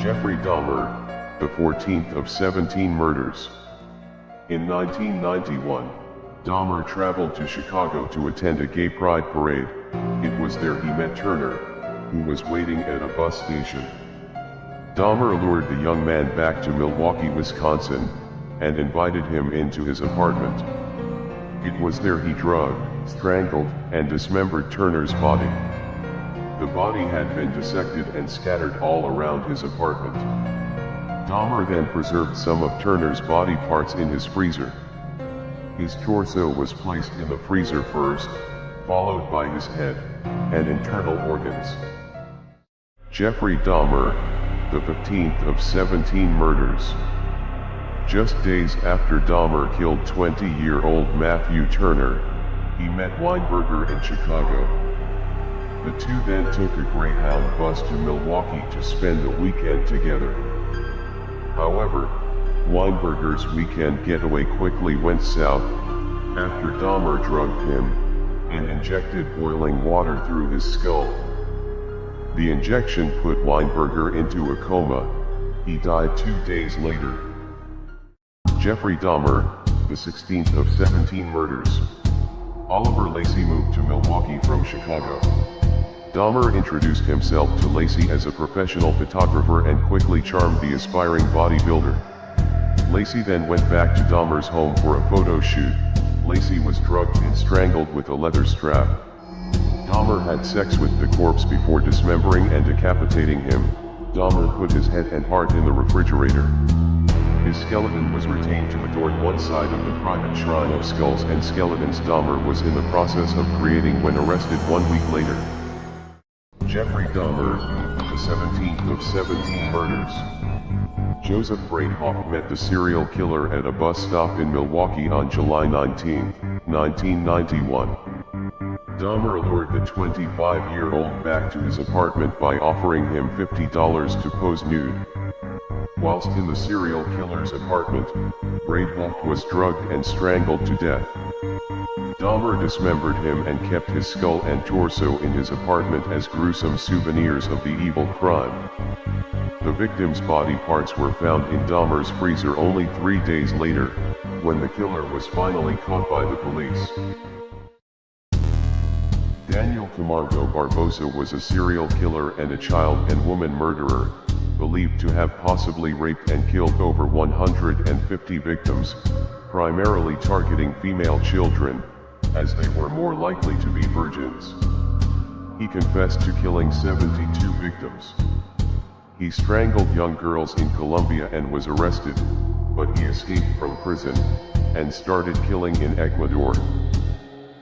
Jeffrey Dahmer, the 14th of 17 murders. In 1991, Dahmer traveled to Chicago to attend a gay pride parade. It was there he met Turner, who was waiting at a bus station. Dahmer lured the young man back to Milwaukee, Wisconsin, and invited him into his apartment. It was there he drugged, strangled, and dismembered Turner's body. The body had been dissected and scattered all around his apartment. Dahmer then preserved some of Turner's body parts in his freezer. His torso was placed in the freezer first, followed by his head and internal organs. Jeffrey Dahmer, the 15th of 17 murders. Just days after Dahmer killed 20-year-old Matthew Turner, he met Weinberger in Chicago. The two then took a Greyhound bus to Milwaukee to spend the weekend together. However, Weinberger's weekend getaway quickly went south, after Dahmer drugged him, and injected boiling water through his skull. The injection put Weinberger into a coma. He died 2 days later. Jeffrey Dahmer, the 16th of 17 murders. Oliver Lacey moved to Milwaukee from Chicago. Dahmer introduced himself to Lacey as a professional photographer and quickly charmed the aspiring bodybuilder. Lacey then went back to Dahmer's home for a photo shoot. Lacey was drugged and strangled with a leather strap. Dahmer had sex with the corpse before dismembering and decapitating him. Dahmer put his head and heart in the refrigerator. His skeleton was retained to adorn one side of the private shrine of skulls and skeletons Dahmer was in the process of creating when arrested 1 week later. Jeffrey Dahmer, the 17th of 17 murders. Joseph Breithaupt met the serial killer at a bus stop in Milwaukee on July 19, 1991. Dahmer lured the 25-year-old back to his apartment by offering him $50 to pose nude. Whilst in the serial killer's apartment, Breithaupt was drugged and strangled to death. Dahmer dismembered him and kept his skull and torso in his apartment as gruesome souvenirs of the evil crime. The victim's body parts were found in Dahmer's freezer only 3 days later, when the killer was finally caught by the police. Daniel Camargo Barbosa was a serial killer and a child and woman murderer, believed to have possibly raped and killed over 150 victims, primarily targeting female children, as they were more likely to be virgins. He confessed to killing 72 victims. He strangled young girls in Colombia and was arrested, but he escaped from prison, and started killing in Ecuador.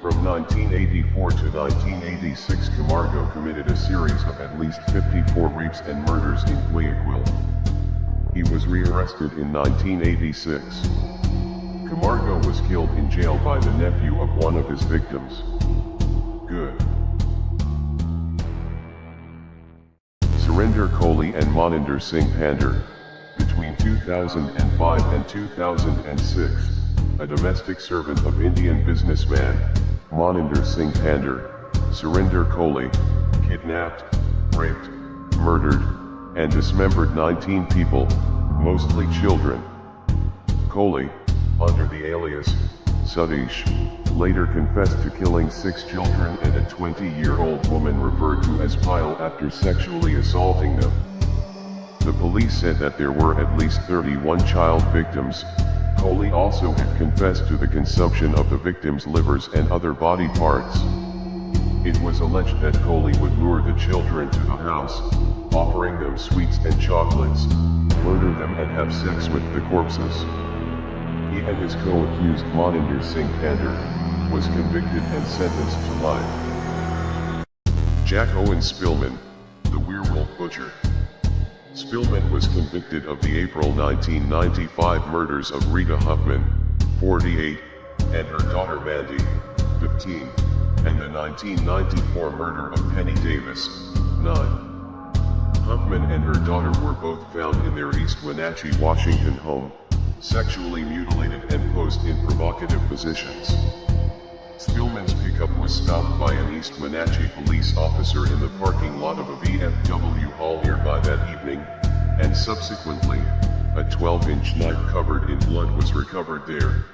From 1984 to 1986, Camargo committed a series of at least 54 rapes and murders in Guayaquil. He was rearrested in 1986. Camargo was killed in jail by the nephew of one of his victims. Good. Surinder Kohli and Moninder Singh Pandher. Between 2005 and 2006, a domestic servant of Indian businessman, Moninder Singh Pandher, Surinder Kohli, kidnapped, raped, murdered, and dismembered 19 people, mostly children. Kohli, under the alias Satish, later confessed to killing 6 children and a 20-year-old woman referred to as Pyle after sexually assaulting them. The police said that there were at least 31 child victims. Kohli also had confessed to the consumption of the victims' livers and other body parts. It was alleged that Kohli would lure the children to the house, offering them sweets and chocolates, murder them and have sex with the corpses. He and his co-accused Moninder Singh Pandher was convicted and sentenced to life. Jack Owen Spillman, the werewolf butcher. Spillman was convicted of the April 1995 murders of Rita Huffman, 48, and her daughter Mandy, 15, and the 1994 murder of Penny Davis, 9. Huffman and her daughter were both found in their East Wenatchee, Washington home, sexually mutilated and posed in provocative positions. Spillman's pickup was stopped by an East Wenatchee police officer in the parking lot of a VFW hall nearby that evening, and subsequently, a 12-inch knife covered in blood was recovered there.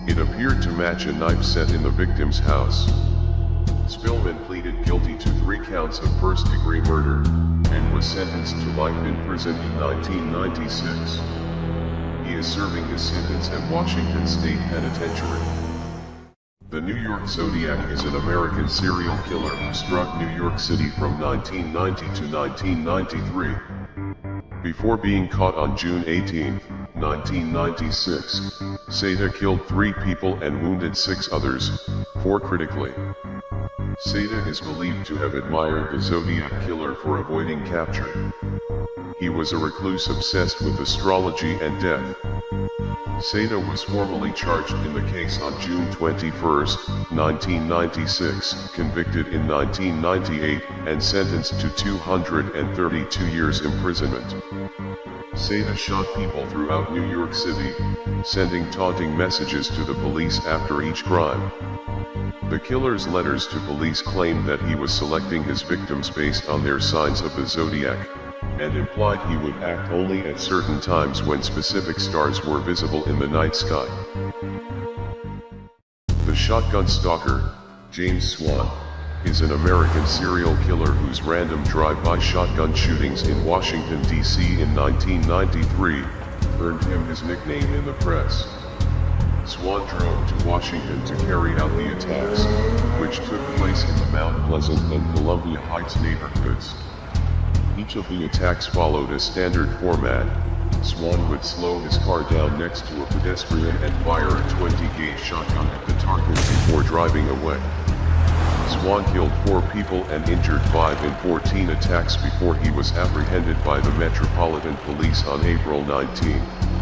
It appeared to match a knife set in the victim's house. Spillman pleaded guilty to 3 counts of first-degree murder, and was sentenced to life in prison in 1996. He is serving his sentence at Washington State Penitentiary. The New York Zodiac is an American serial killer who struck New York City from 1990 to 1993. Before being caught on June 18, 1996, Seda killed 3 people and wounded 6 others, 4 critically. Seda is believed to have admired the Zodiac killer for avoiding capture. He was a recluse obsessed with astrology and death. Seda was formally charged in the case on June 21, 1996, convicted in 1998, and sentenced to 232 years imprisonment. Seda shot people throughout New York City, sending taunting messages to the police after each crime. The killer's letters to police claimed that he was selecting his victims based on their signs of the zodiac, and implied he would act only at certain times when specific stars were visible in the night sky. The shotgun stalker, James Swan, is an American serial killer whose random drive-by shotgun shootings in Washington, D.C. in 1993 earned him his nickname in the press. Swan drove to Washington to carry out the attacks, which took place in the Mount Pleasant and Columbia Heights neighborhoods. Each of the attacks followed a standard format. Swan would slow his car down next to a pedestrian and fire a 20-gauge shotgun at the target before driving away. Swan killed 4 people and injured 5 in 14 attacks before he was apprehended by the Metropolitan Police on April 19,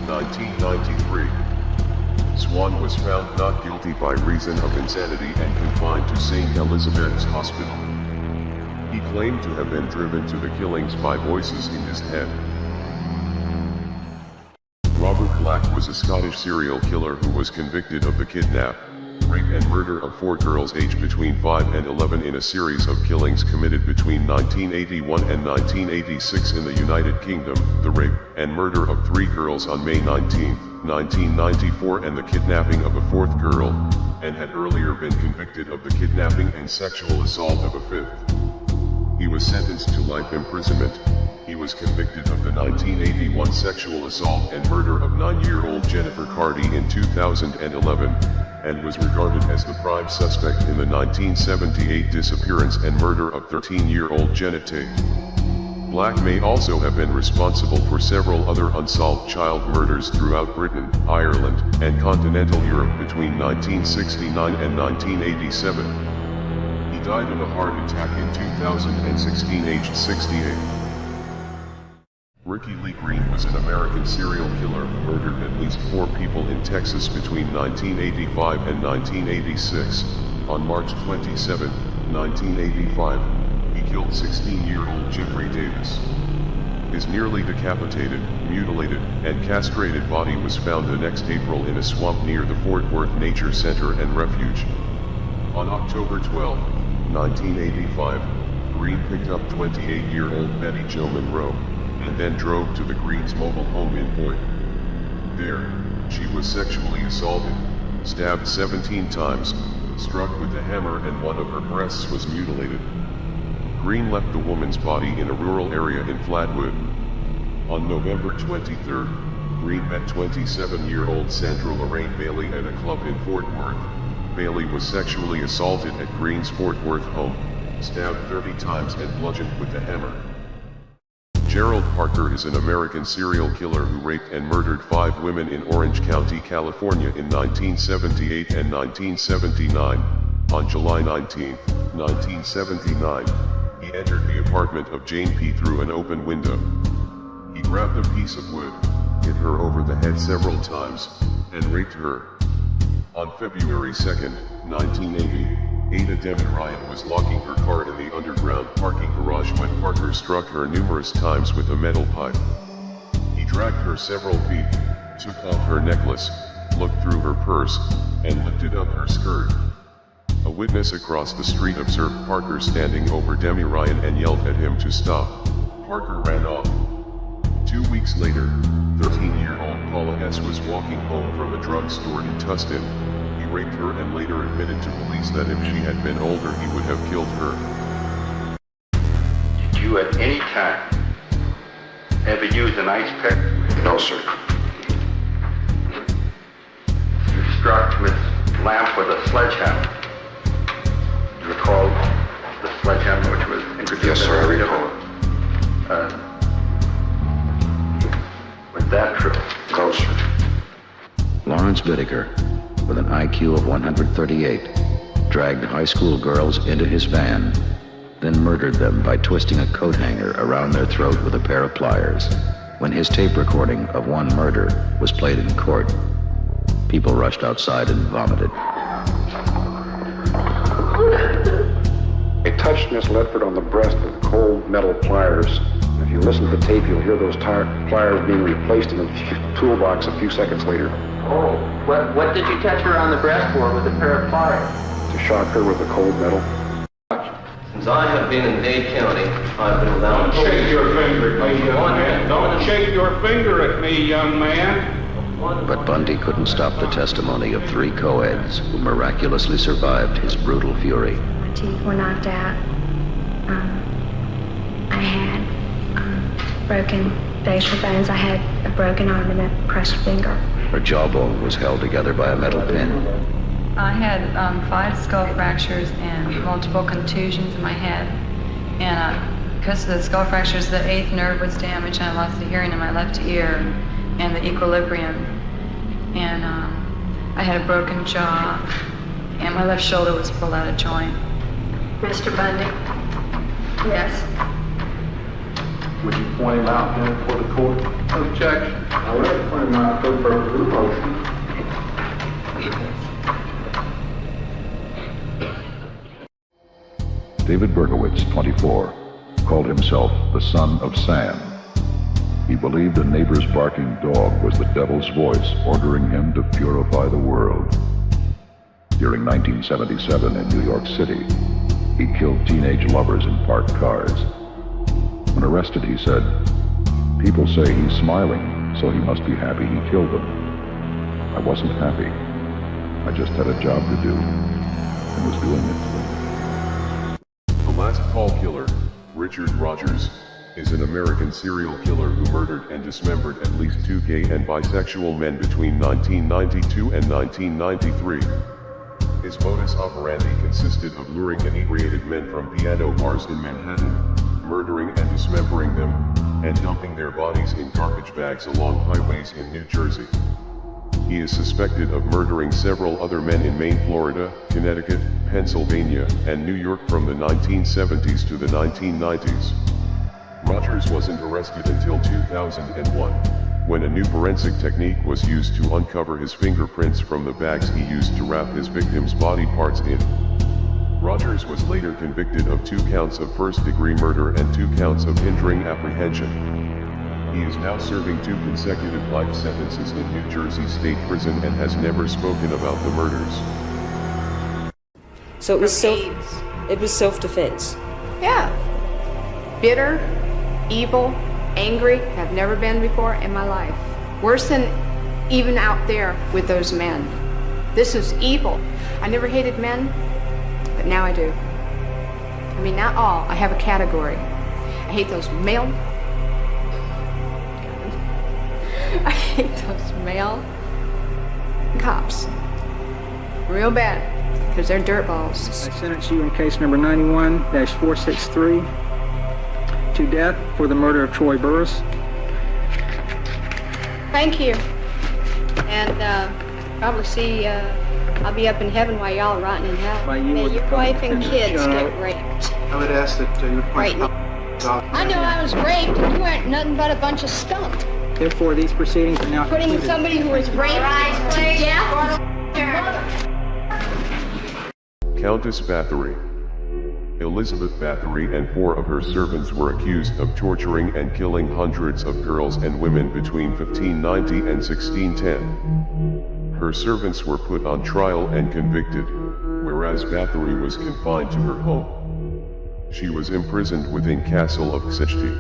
1993. Swan was found not guilty by reason of insanity and confined to St. Elizabeth's Hospital. He claimed to have been driven to the killings by voices in his head. Robert Black was a Scottish serial killer who was convicted of the kidnap, rape and murder of 4 girls aged between 5 and 11 in a series of killings committed between 1981 and 1986 in the United Kingdom, the rape and murder of 3 girls on May 19, 1994 and the kidnapping of a 4th girl, and had earlier been convicted of the kidnapping and sexual assault of a 5th. He was sentenced to life imprisonment. He was convicted of the 1981 sexual assault and murder of 9-year-old Jennifer Carty in 2011, and was regarded as the prime suspect in the 1978 disappearance and murder of 13-year-old Jenna Tate. Black may also have been responsible for several other unsolved child murders throughout Britain, Ireland, and continental Europe between 1969 and 1987. He died of a heart attack in 2016, aged 68. Ricky Lee Green was an American serial killer who murdered at least 4 people in Texas between 1985 and 1986. On March 27, 1985, he killed 16-year-old Jeffrey Davis. His nearly decapitated, mutilated, and castrated body was found the next April in a swamp near the Fort Worth Nature Center and Refuge. On October 12, 1985, Green picked up 28-year-old Betty Jo Monroe, and then drove to the Greens' mobile home in Boyd. There, she was sexually assaulted, stabbed 17 times, struck with a hammer, and one of her breasts was mutilated. Green left the woman's body in a rural area in Flatwood. On November 23, Green met 27-year-old Sandra Lorraine Bailey at a club in Fort Worth. Bailey was sexually assaulted at Green's Fort Worth home, stabbed 30 times and bludgeoned with a hammer. Gerald Parker is an American serial killer who raped and murdered 5 women in Orange County, California in 1978 and 1979. On July 19, 1979, he entered the apartment of Jane P. through an open window. He grabbed a piece of wood, hit her over the head several times, and raped her. On February 2, 1980, Ada Demi Ryan was locking her car in the underground parking garage when Parker struck her numerous times with a metal pipe. He dragged her several feet, took off her necklace, looked through her purse, and lifted up her skirt. A witness across the street observed Parker standing over Demi Ryan and yelled at him to stop. Parker ran off. 2 weeks later, 13-year-old Paula S. was walking home from a drugstore in Tustin. He raped her and later admitted to police that if she had been older he would have killed her. Did you at any time ever use an ice pick? No, sir. You struck Miss Lamp with a sledgehammer. Do you recall the sledgehammer which was introduced? Yes, sir, I recall. Was that true? No, sir. Lawrence Whitaker, with an IQ of 138, dragged high school girls into his van, then murdered them by twisting a coat hanger around their throat with a pair of pliers. When his tape recording of one murder was played in court, people rushed outside and vomited. They touched Miss Ledford on the breast with cold metal pliers. If you listen to the tape, you'll hear those pliers being replaced in a toolbox a few seconds later. Oh, what did you touch her on the breast for with a pair of pliers? To shock her with the cold metal. Since I have been in Dade County, I've been allowed to... Don't shake your finger at me, young man. Don't shake your finger at me, young man. But Bundy couldn't stop the testimony of 3 co-eds who miraculously survived his brutal fury. My teeth were knocked out. I had broken facial bones. I had a broken arm and a crushed finger. Her jawbone was held together by a metal pin. I had 5 skull fractures and multiple contusions in my head. And because of the skull fractures, the 8th nerve was damaged and I lost the hearing in my left ear and the equilibrium. And I had a broken jaw and my left shoulder was pulled out of joint. Mr. Bundy? Yes. Would you point him out then for the court? Objection. I would like to point him out for the purpose of the motion. David Berkowitz, 24, called himself the Son of Sam. He believed a neighbor's barking dog was the devil's voice ordering him to purify the world. During 1977 in New York City, he killed teenage lovers in parked cars. When arrested, he said, "People say he's smiling, so he must be happy he killed them. I wasn't happy. I just had a job to do, and was doing it." The Last Call Killer, Richard Rogers, is an American serial killer who murdered and dismembered at least 2 gay and bisexual men between 1992 and 1993. His modus operandi consisted of luring inebriated men from piano bars in Manhattan, murdering and dismembering them, and dumping their bodies in garbage bags along highways in New Jersey. He is suspected of murdering several other men in Maine, Florida, Connecticut, Pennsylvania, and New York from the 1970s to the 1990s. Rogers wasn't arrested until 2001, when a new forensic technique was used to uncover his fingerprints from the bags he used to wrap his victims' body parts in. Rogers was later convicted of 2 counts of first-degree murder and 2 counts of hindering apprehension. He is now serving 2 consecutive life sentences in New Jersey State Prison and has never spoken about the murders. So it was self-defense. Yeah. Bitter, evil, angry, have never been before in my life. Worse than even out there with those men. This is evil. I never hated men, but now I do. I mean, not all. I have a category. I hate those male. I hate those male cops. Real bad, because they're dirtballs. I sentence you in case number 91-463 to death for the murder of Troy Burris. Thank you. And probably see, I'll be up in heaven while y'all are rotting in hell. May your wife and kids get raped. I would ask that you would point out. I know I was raped, and you aren't nothing but a bunch of skunk. Therefore, these proceedings are now Putting concluded. somebody who was raped to death. Countess Bathory. Elizabeth Bathory and 4 of her servants were accused of torturing and killing hundreds of girls and women between 1590 and 1610. Her servants were put on trial and convicted, whereas Bathory was confined to her home. She was imprisoned within Castle of Xechti.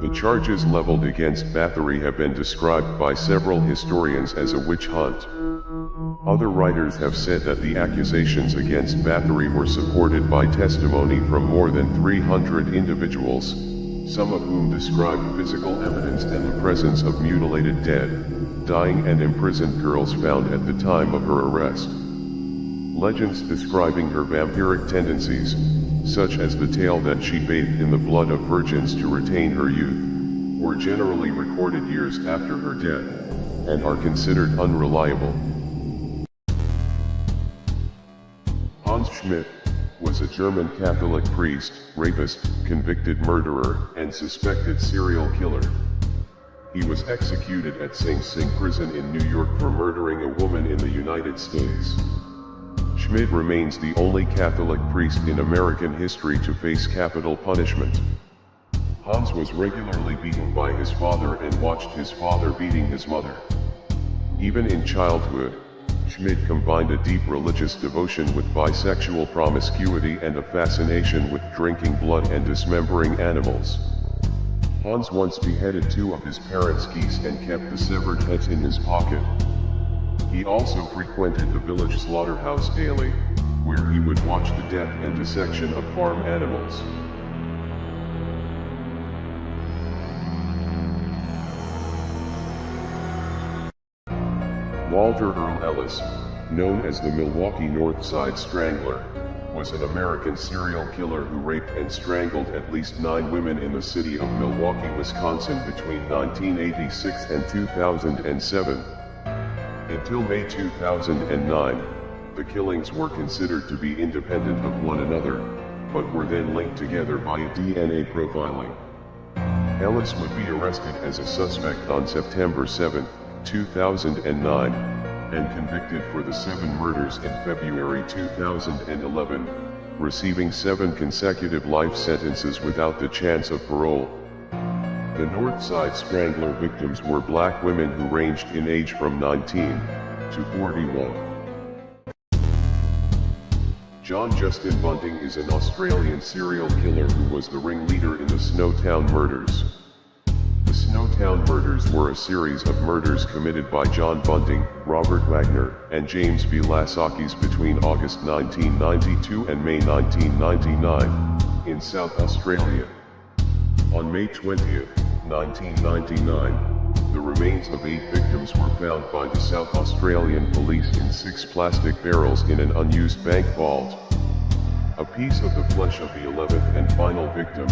The charges leveled against Bathory have been described by several historians as a witch hunt. Other writers have said that the accusations against Bathory were supported by testimony from more than 300 individuals, some of whom described physical evidence and the presence of mutilated dead, dying and imprisoned girls found at the time of her arrest. Legends describing her vampiric tendencies, such as the tale that she bathed in the blood of virgins to retain her youth, were generally recorded years after her death, and are considered unreliable. Hans Schmidt was a German Catholic priest, rapist, convicted murderer, and suspected serial killer. He was executed at Sing Sing prison in New York for murdering a woman in the United States. Schmidt remains the only Catholic priest in American history to face capital punishment. Hans was regularly beaten by his father and watched his father beating his mother. Even in childhood, Schmidt combined a deep religious devotion with bisexual promiscuity and a fascination with drinking blood and dismembering animals. Hans once beheaded 2 of his parents' geese and kept the severed heads in his pocket. He also frequented the village slaughterhouse daily, where he would watch the death and dissection of farm animals. Walter Earl Ellis, known as the Milwaukee North Side Strangler, was an American serial killer who raped and strangled at least 9 women in the city of Milwaukee, Wisconsin between 1986 and 2007. Until May 2009, the killings were considered to be independent of one another, but were then linked together by a DNA profiling. Ellis would be arrested as a suspect on September 7, 2009, and convicted for the 7 murders in February 2011, receiving 7 consecutive life sentences without the chance of parole. The North Side Strangler victims were black women who ranged in age from 19 to 41. John Justin Bunting is an Australian serial killer who was the ringleader in the Snowtown murders. The Snowtown murders were a series of murders committed by John Bunting, Robert Wagner, and James Vilasakis between August 1992 and May 1999, in South Australia. On May 20, 1999, the remains of 8 victims were found by the South Australian police in 6 plastic barrels in an unused bank vault. A piece of the flesh of the 11th and final victim,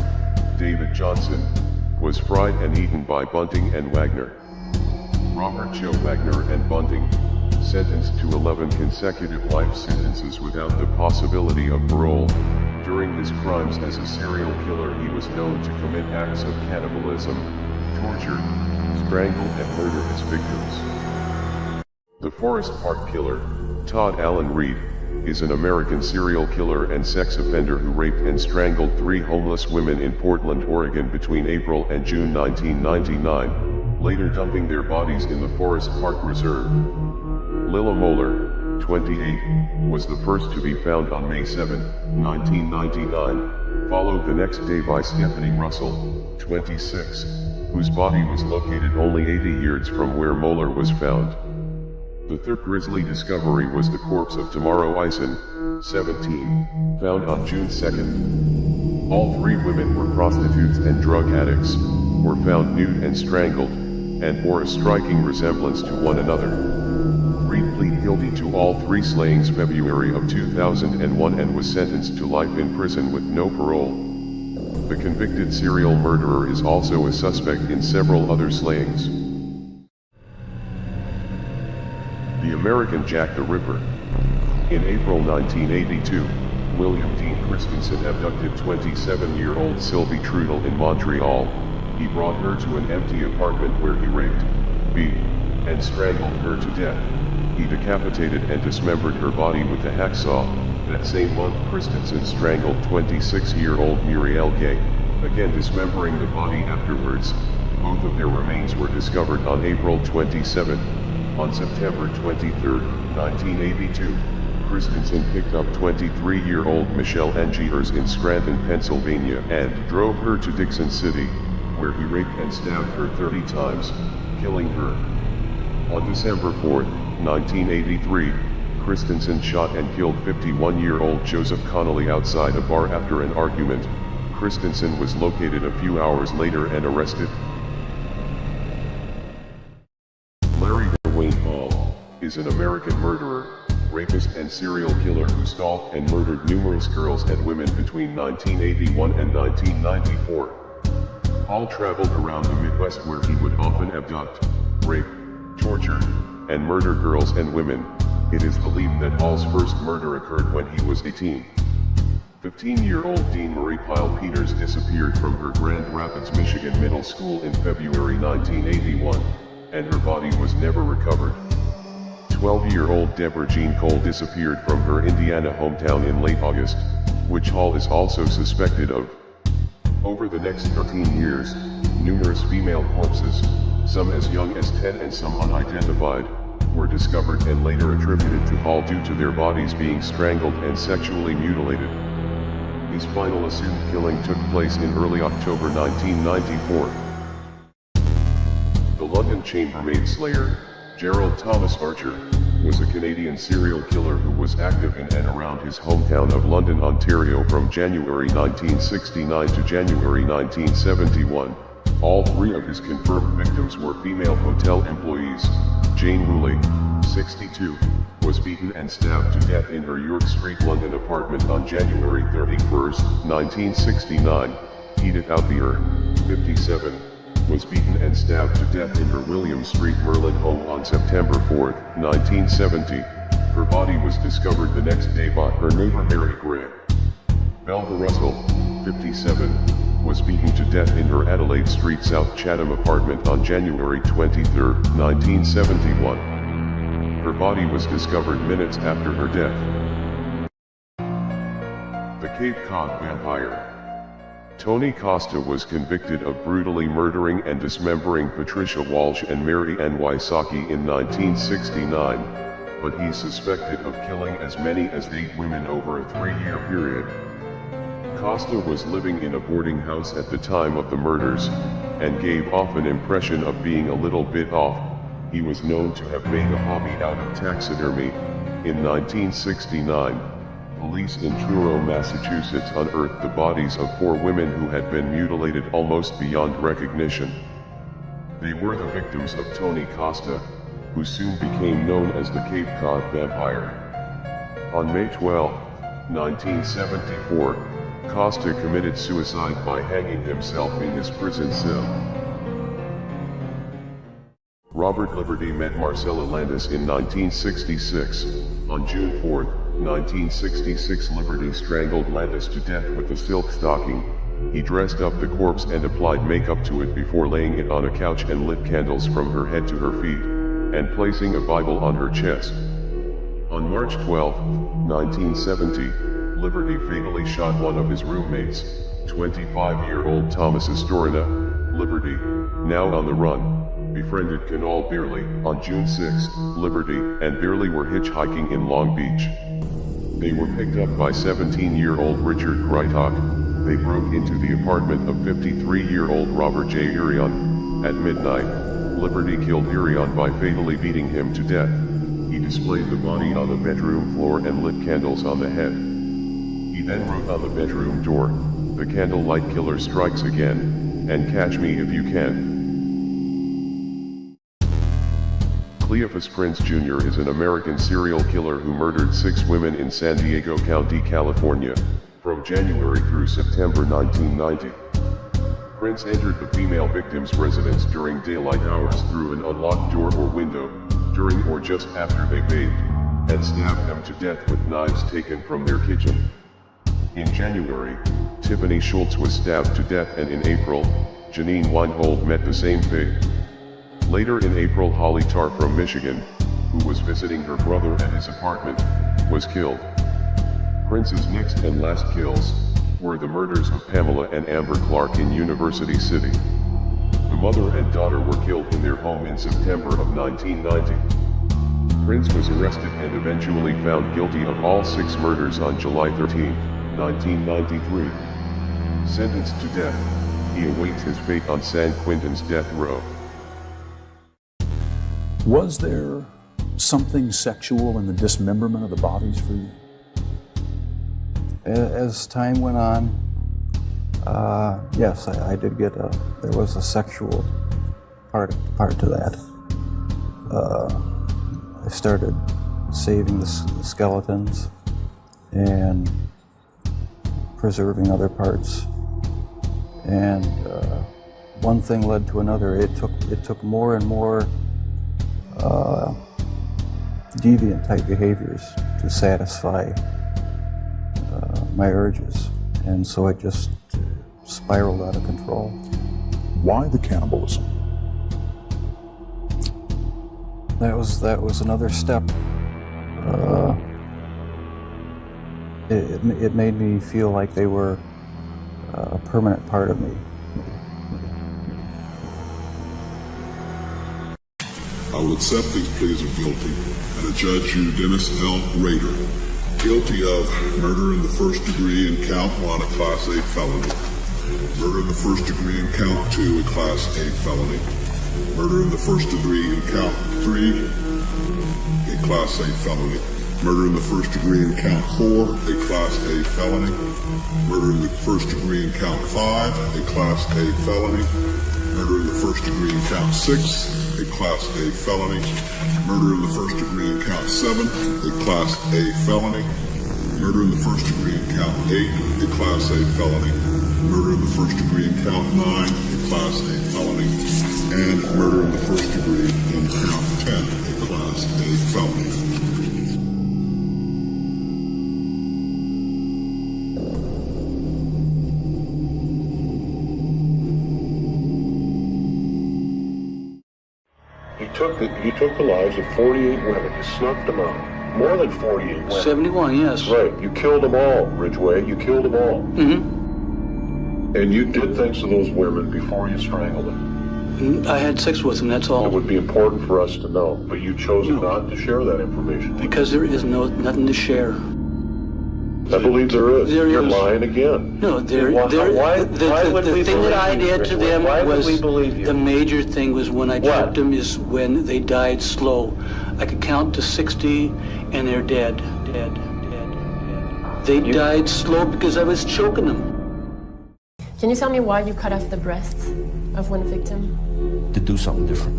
David Johnson, was fried and eaten by Bunting and Wagner. Robert Joe Wagner and Bunting, sentenced to 11 consecutive life sentences without the possibility of parole. During his crimes as a serial killer, he was known to commit acts of cannibalism, torture, strangle and murder his victims. The Forest Park Killer, Todd Allen Reed, is an American serial killer and sex offender who raped and strangled 3 homeless women in Portland, Oregon between April and June 1999, later dumping their bodies in the Forest Park Reserve. Lilla Moeller, 28, was the first to be found on May 7, 1999, followed the next day by Stephanie Russell, 26, whose body was located only 80 yards from where Moeller was found. The third grisly discovery was the corpse of Tamara Eisen, 17, found on June 2nd. All 3 women were prostitutes and drug addicts, were found nude and strangled, and bore a striking resemblance to one another. Reed pleaded guilty to all 3 slayings February of 2001 and was sentenced to life in prison with no parole. The convicted serial murderer is also a suspect in several other slayings. The American Jack the Ripper. In April 1982, William Dean Christensen abducted 27-year-old Sylvie Trudel in Montreal. He brought her to an empty apartment where he raped, beat, and strangled her to death. He decapitated and dismembered her body with a hacksaw. That same month, Christensen strangled 26-year-old Muriel Gay, again dismembering the body afterwards. Both of their remains were discovered on April 27. On September 23, 1982, Christensen picked up 23-year-old Michelle Angiers in Scranton, Pennsylvania, and drove her to Dixon City, where he raped and stabbed her 30 times, killing her. On December 4, 1983, Christensen shot and killed 51-year-old Joseph Connolly outside a bar after an argument. Christensen was located a few hours later and arrested. Larry Wayne Hall is an American murderer, rapist and serial killer who stalked and murdered numerous girls and women between 1981 and 1994. Hall traveled around the Midwest where he would often abduct, rape, torture, and murder girls and women. It is believed that Hall's first murder occurred when he was 18. 15-year-old Dean Marie Pyle Peters disappeared from her Grand Rapids, Michigan middle school in February 1981, and her body was never recovered. 12-year-old Deborah Jean Cole disappeared from her Indiana hometown in late August, which Hall is also suspected of. Over the next 13 years, numerous female corpses, some as young as 10 and some unidentified, were discovered and later attributed to Hall due to their bodies being strangled and sexually mutilated. His final assumed killing took place in early October 1994. The London chambermaid slayer, Gerald Thomas Archer, was a Canadian serial killer who was active in and around his hometown of London, Ontario from January 1969 to January 1971. All 3 of his confirmed victims were female hotel employees. Jane Woolley, 62, was beaten and stabbed to death in her York Street, London apartment on January 31, 1969. Edith Outbier, 57, was beaten and stabbed to death in her William Street, Merlin home on September 4, 1970. Her body was discovered the next day by her neighbor Mary Graham. Belva Russell, 57, was beaten to death in her Adelaide Street, South Chatham apartment on January 23, 1971. Her body was discovered minutes after her death. The Cape Cod Vampire. Tony Costa was convicted of brutally murdering and dismembering Patricia Walsh and Mary Ann Wysocki in 1969, but he's suspected of killing as many as 8 women over a 3-year period. Costa was living in a boarding house at the time of the murders, and gave off an impression of being a little bit off. He was known to have made a hobby out of taxidermy. In 1969, police in Truro, Massachusetts unearthed the bodies of 4 women who had been mutilated almost beyond recognition. They were the victims of Tony Costa, who soon became known as the Cape Cod Vampire. On May 12, 1974, Costa committed suicide by hanging himself in his prison cell. Robert Liberty met Marcella Landis in 1966. On June 4, 1966, Liberty strangled Landis to death with a silk stocking. He dressed up the corpse and applied makeup to it before laying it on a couch and lit candles from her head to her feet, and placing a Bible on her chest. On March 12, 1970, Liberty fatally shot one of his roommates, 25-year-old Thomas Astorina. Liberty, now on the run, befriended Canal Beerley. On June 6, Liberty and Beerley were hitchhiking in Long Beach. They were picked up by 17-year-old Richard Krytok. They broke into the apartment of 53-year-old Robert J. Irion. At midnight, Liberty killed Irion by fatally beating him to death. He displayed the body on the bedroom floor and lit candles on the head. He then wrote on the bedroom door, "The candlelight killer strikes again, and catch me if you can." Cleophas Prince Jr. is an American serial killer who murdered 6 women in San Diego County, California, from January through September 1990. Prince entered the female victim's residence during daylight hours through an unlocked door or window, during or just after they bathed, and stabbed them to death with knives taken from their kitchen. In January, Tiffany Schultz was stabbed to death, and in April, Janine Weinhold met the same fate. Later in April, Holly Tarr from Michigan, who was visiting her brother at his apartment, was killed. Prince's next and last kills were the murders of Pamela and Amber Clark in University City. The mother and daughter were killed in their home in September of 1990. Prince was arrested and eventually found guilty of all 6 murders on July 13, 1993. Sentenced to death, he awaits his fate on San Quentin's death row. Was there something sexual in the dismemberment of the bodies for you? As time went on, yes, I did get there was a sexual part to that. I started saving the skeletons and preserving other parts, and one thing led to another. It took more and more deviant type behaviors to satisfy my urges, and so it just spiraled out of control. Why the cannibalism? That was another step. It made me feel like they were a permanent part of me. I will accept these pleas of guilty, and adjudge you Dennis L. Rader guilty of murder in the first degree in count 1, a Class A felony, murder in the first degree in count 2, a Class A felony, murder in the first degree in count 3, a Class A felony, murder in the first degree in count 4, a Class A felony, murder in the first degree in count 5, a Class A felony, murder in the first degree in count 6, a Class A felony, murder in the first degree in count 7, a Class A felony, murder in the first degree in count 8, a Class A felony, murder in the first degree in count 9, a Class A felony, and murder in the first degree in count 10, a Class A felony. He took the lives of 48 women. You snuck them out. More than 48 women. 71, yes. Right. You killed them all, Ridgway. You killed them all. Mm-hmm. And you did things to those women before you strangled them. I had sex with them, that's all. It would be important for us to know, but you chose not to share that information. Because there is nothing to share. I believe there is. You're lying again. No, the thing that I did to them was, the major thing was when I chopped them is when they died slow. I could count to 60 and they're dead. They died slow because I was choking them. Can you tell me why you cut off the breasts of one victim? To do something different.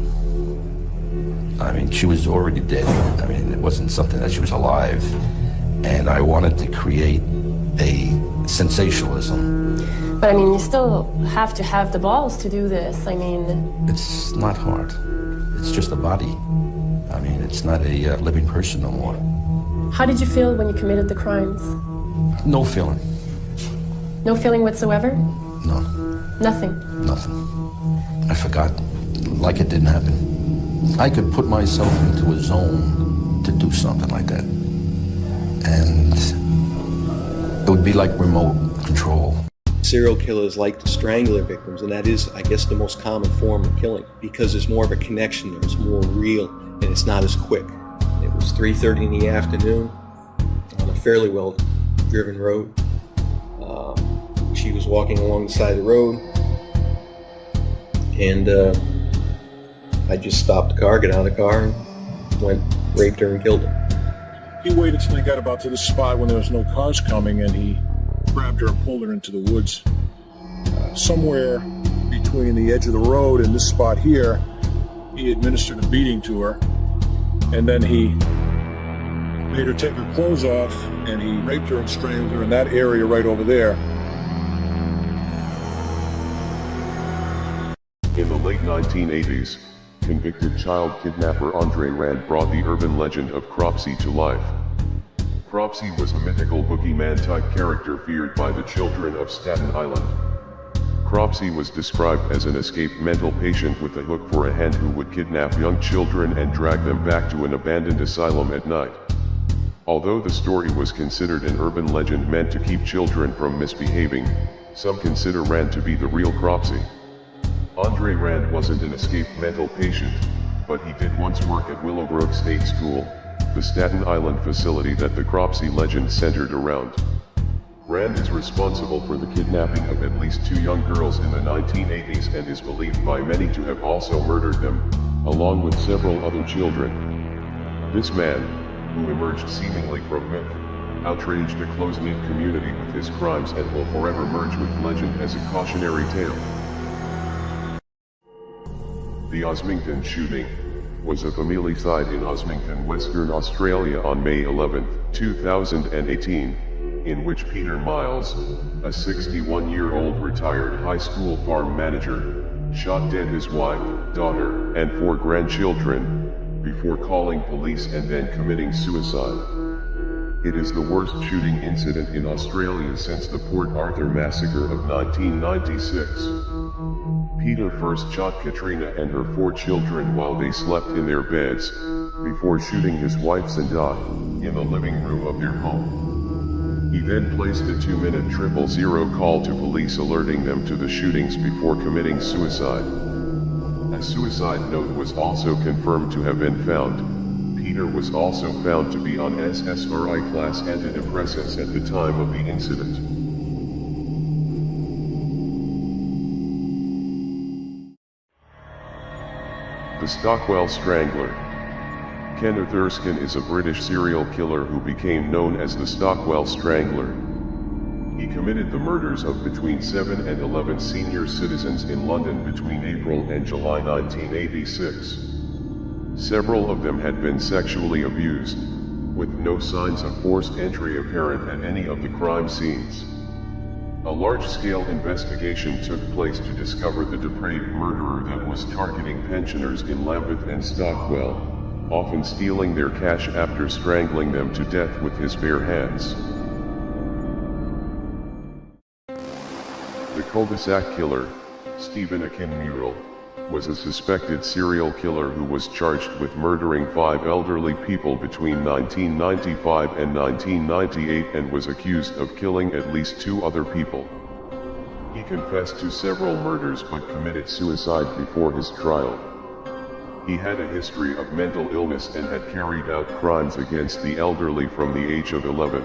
I mean, she was already dead. I mean, it wasn't something that she was alive. and I wanted to create a sensationalism. But I mean, you still have to have the balls to do this. I mean... It's not hard. It's just a body. I mean, it's not a living person no more. How did you feel when you committed the crimes? No feeling. No feeling whatsoever? No. Nothing? Nothing. I forgot, like it didn't happen. I could put myself into a zone to do something like that. And it would be like remote control. Serial killers like to strangle their victims, and that is, I guess, the most common form of killing, because there's more of a connection there, it's more real, and it's not as quick. It was 3:30 in the afternoon on a fairly well-driven road. She was walking along the side of the road, and I just stopped the car, got out of the car, and went, raped her, and killed her. He waited till he got about to the spot when there was no cars coming, and he grabbed her and pulled her into the woods. Somewhere between the edge of the road and this spot here, he administered a beating to her, and then he made her take her clothes off, and he raped her and strangled her in that area right over there. In the late 1980s, convicted child kidnapper Andre Rand brought the urban legend of Cropsey to life. Cropsey was a mythical boogeyman-type character feared by the children of Staten Island. Cropsey was described as an escaped mental patient with a hook for a hand who would kidnap young children and drag them back to an abandoned asylum at night. Although the story was considered an urban legend meant to keep children from misbehaving, some consider Rand to be the real Cropsey. Andre Rand wasn't an escaped mental patient, but he did once work at Willowbrook State School, the Staten Island facility that the Cropsey legend centered around. Rand is responsible for the kidnapping of at least 2 young girls in the 1980s and is believed by many to have also murdered them, along with several other children. This man, who emerged seemingly from myth, outraged a close-knit community with his crimes and will forever merge with legend as a cautionary tale. The Osmington shooting was a familicide in Osmington, Western Australia on May 11, 2018, in which Peter Miles, a 61-year-old retired high school farm manager, shot dead his wife, daughter, and 4 grandchildren, before calling police and then committing suicide. It is the worst shooting incident in Australia since the Port Arthur massacre of 1996. Peter first shot Katrina and her 4 children while they slept in their beds, before shooting his wife Zendaya in the living room of their home. He then placed a 2-minute 000 call to police alerting them to the shootings before committing suicide. A suicide note was also confirmed to have been found. Peter was also found to be on SSRI class antidepressants at the time of the incident. The Stockwell Strangler. Kenneth Erskine is a British serial killer who became known as the Stockwell Strangler. He committed the murders of between 7 and 11 senior citizens in London between April and July 1986. Several of them had been sexually abused, with no signs of forced entry apparent at any of the crime scenes. A large-scale investigation took place to discover the depraved murderer that was targeting pensioners in Lambeth and Stockwell, often stealing their cash after strangling them to death with his bare hands. The cul-de-sac killer, Stephen Akinmurel, was a suspected serial killer who was charged with murdering 5 elderly people between 1995 and 1998 and was accused of killing at least 2 other people. He confessed to several murders but committed suicide before his trial. He had a history of mental illness and had carried out crimes against the elderly from the age of 11.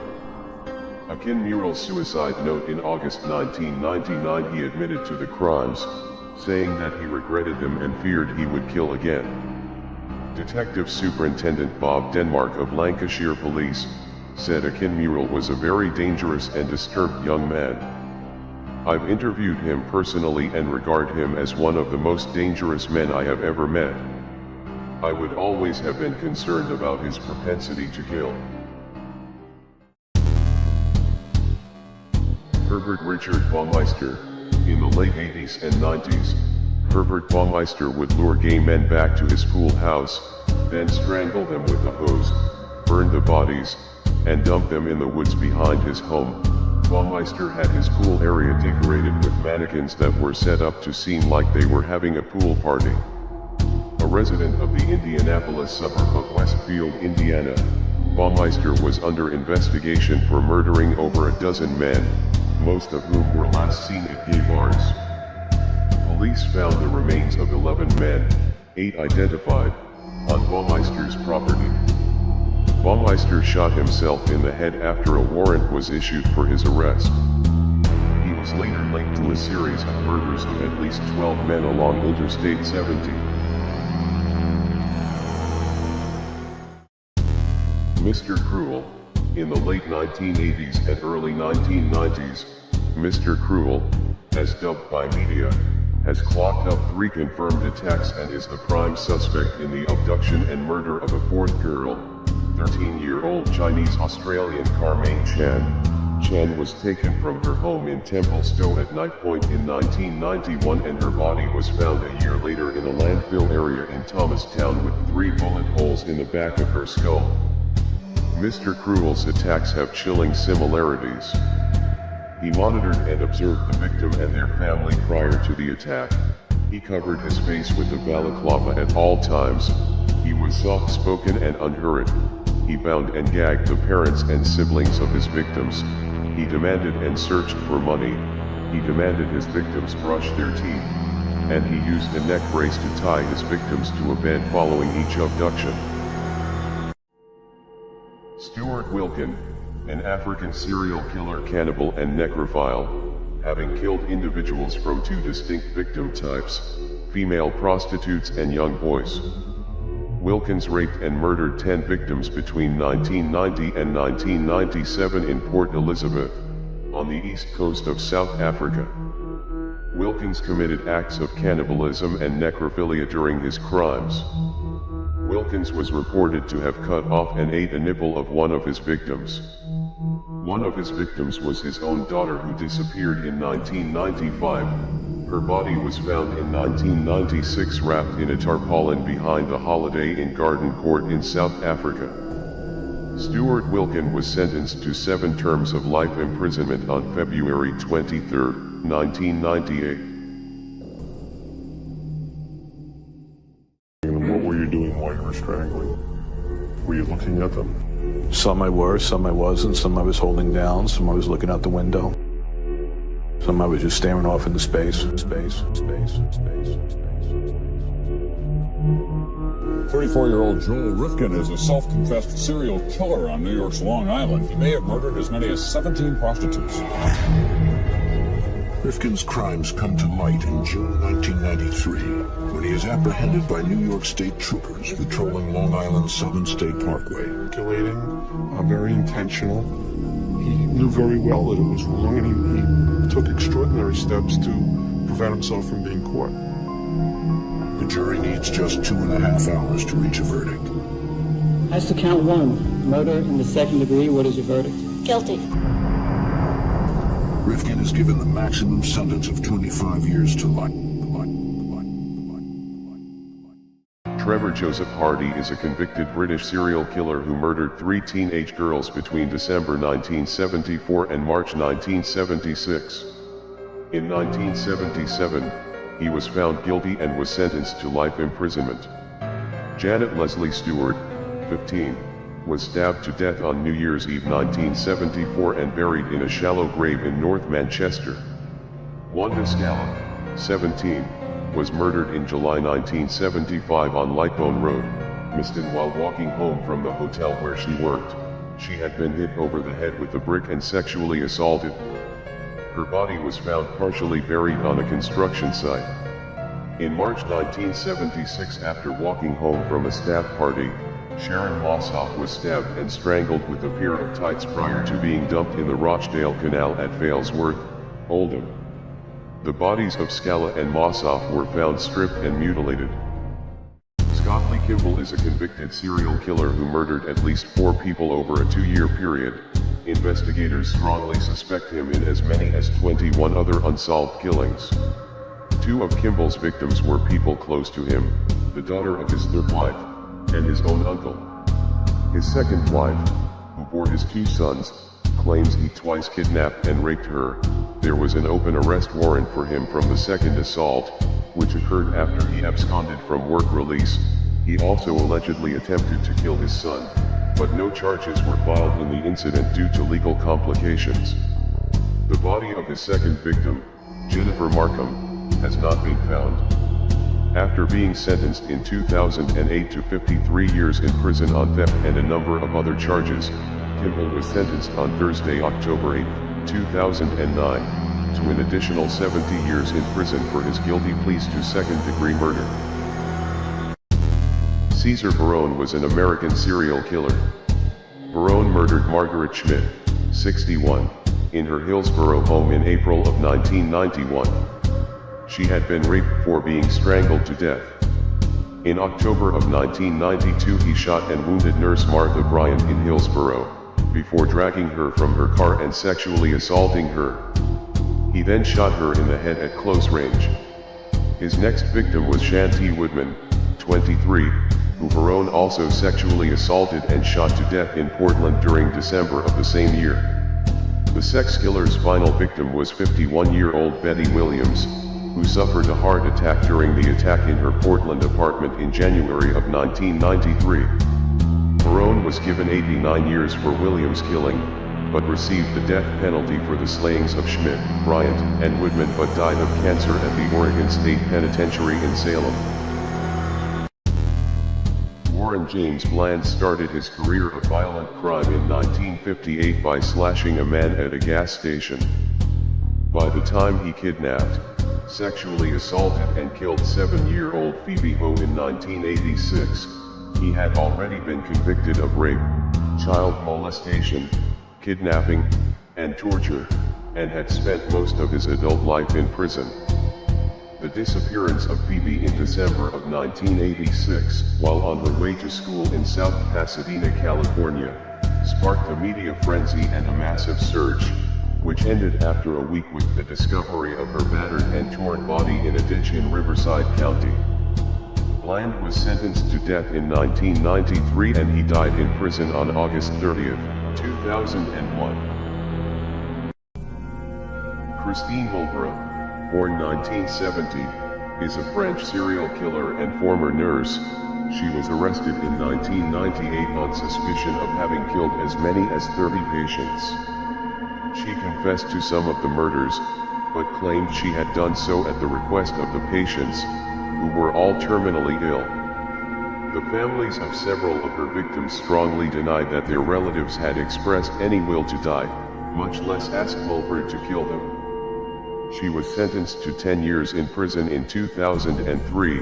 Akinmurel's suicide note in August 1999, he admitted to the crimes, saying that he regretted them and feared he would kill again. Detective Superintendent Bob Denmark of Lancashire Police said Akinmurel was a very dangerous and disturbed young man. I've interviewed him personally and regard him as one of the most dangerous men I have ever met. I would always have been concerned about his propensity to kill. Herbert Richard Baumeister. In the late 80s and 90s, Herbert Baumeister would lure gay men back to his pool house, then strangle them with a hose, burn the bodies, and dump them in the woods behind his home. Baumeister had his pool area decorated with mannequins that were set up to seem like they were having a pool party. A resident of the Indianapolis suburb of Westfield, Indiana, Baumeister was under investigation for murdering over a dozen men, most of whom were last seen at gay bars. Police found the remains of 11 men, 8 identified, on Baumeister's property. Baumeister shot himself in the head after a warrant was issued for his arrest. He was later linked to a series of murders of at least 12 men along Interstate 70. Mr. Cruel. In the late 1980s and early 1990s, Mr. Cruel, as dubbed by media, has clocked up 3 confirmed attacks and is the prime suspect in the abduction and murder of a 4th girl, 13-year-old Chinese-Australian Carmaine Chan. Chan was taken from her home in Templestowe at night point in 1991 and her body was found a year later in a landfill area in Thomastown with 3 bullet holes in the back of her skull. Mr. Cruel's attacks have chilling similarities. He monitored and observed the victim and their family prior to the attack. He covered his face with a balaclava at all times. He was soft-spoken and unhurried. He bound and gagged the parents and siblings of his victims. He demanded and searched for money. He demanded his victims brush their teeth. And he used a neck brace to tie his victims to a bed following each abduction. Stuart Wilkin, an African serial killer, cannibal and necrophile, having killed individuals from 2 distinct victim types, female prostitutes and young boys. Wilkins raped and murdered 10 victims between 1990 and 1997 in Port Elizabeth, on the east coast of South Africa. Wilkins committed acts of cannibalism and necrophilia during his crimes. Wilkins was reported to have cut off and ate a nipple of one of his victims. One of his victims was his own daughter who disappeared in 1995. Her body was found in 1996 wrapped in a tarpaulin behind a Holiday Inn Garden Court in South Africa. Stuart Wilkin was sentenced to 7 terms of life imprisonment on February 23, 1998. What were you doing while you were strangling? Were you looking at them? Some I were, some I wasn't, some I was holding down, some I was looking out the window. Some I was just staring off into space. 34-year-old Joel Rifkin is a self-confessed serial killer on New York's Long Island. He may have murdered as many as 17 prostitutes. Rifkin's crimes come to light in June 1993, when he is apprehended by New York State troopers patrolling Long Island's Southern State Parkway. Calculating, very intentional. He knew very well that it was wrong, and he took extraordinary steps to prevent himself from being caught. The jury needs just 2.5 hours to reach a verdict. As to count 1, murder in the 2nd degree, what is your verdict? Guilty. Rifkin is given the maximum sentence of 25 years to life. Trevor Joseph Hardy is a convicted British serial killer who murdered 3 teenage girls between December 1974 and March 1976. In 1977, he was found guilty and was sentenced to life imprisonment. Janet Leslie Stewart, 15, was stabbed to death on New Year's Eve 1974 and buried in a shallow grave in North Manchester. Wanda Scala, 17, was murdered in July 1975 on Lightbone Road, Miston, while walking home from the hotel where she worked. She had been hit over the head with a brick and sexually assaulted. Her body was found partially buried on a construction site. In March 1976, after walking home from a staff party, Sharon Mossoff was stabbed and strangled with a pair of tights prior to being dumped in the Rochdale Canal at Failsworth, Oldham. The bodies of Scala and Mossoff were found stripped and mutilated. Scott Lee Kimball is a convicted serial killer who murdered at least 4 people over a 2-year period. investigators strongly suspect him in as many as 21 other unsolved killings. 2 of Kimball's victims were people close to him, the daughter of his third wife, and his own uncle. His second wife, who bore his 2 sons, claims he twice kidnapped and raped her. There was an open arrest warrant for him from the second assault, which occurred after he absconded from work release. He also allegedly attempted to kill his son, but no charges were filed in the incident due to legal complications. The body of his second victim, Jennifer Markham, has not been found. After being sentenced in 2008 to 53 years in prison on theft and a number of other charges, Kimball was sentenced on Thursday, October 8, 2009, to an additional 70 years in prison for his guilty pleas to second-degree murder. Cesar Barone was an American serial killer. Barone murdered Margaret Schmidt, 61, in her Hillsborough home in April of 1991. She had been raped before being strangled to death. In October of 1992 he shot and wounded nurse Martha Bryant in Hillsborough, before dragging her from her car and sexually assaulting her. He then shot her in the head at close range. His next victim was Shanti Woodman, 23, who Barone also sexually assaulted and shot to death in Portland during December of the same year. The sex killer's final victim was 51-year-old Betty Williams, who suffered a heart attack during the attack in her Portland apartment in January of 1993. Barone was given 89 years for Williams' killing, but received the death penalty for the slayings of Schmidt, Bryant, and Woodman, but died of cancer at the Oregon State Penitentiary in Salem. Warren James Bland started his career of violent crime in 1958 by slashing a man at a gas station. By the time he kidnapped, sexually assaulted and killed 7-year-old Phoebe Ho in 1986, he had already been convicted of rape, child molestation, kidnapping, and torture, and had spent most of his adult life in prison. The disappearance of Phoebe in December of 1986, while on her way to school in South Pasadena, California, sparked a media frenzy and a massive surge, which ended after a week with the discovery of her battered and torn body in a ditch in Riverside County. Bland was sentenced to death in 1993 and he died in prison on August 30, 2001. Christine Holbrook, born 1970, is a French serial killer and former nurse. She was arrested in 1998 on suspicion of having killed as many as 30 patients. She confessed to some of the murders, but claimed she had done so at the request of the patients, who were all terminally ill. The families of several of her victims strongly denied that their relatives had expressed any will to die, much less asked Mulford to kill them. She was sentenced to 10 years in prison in 2003,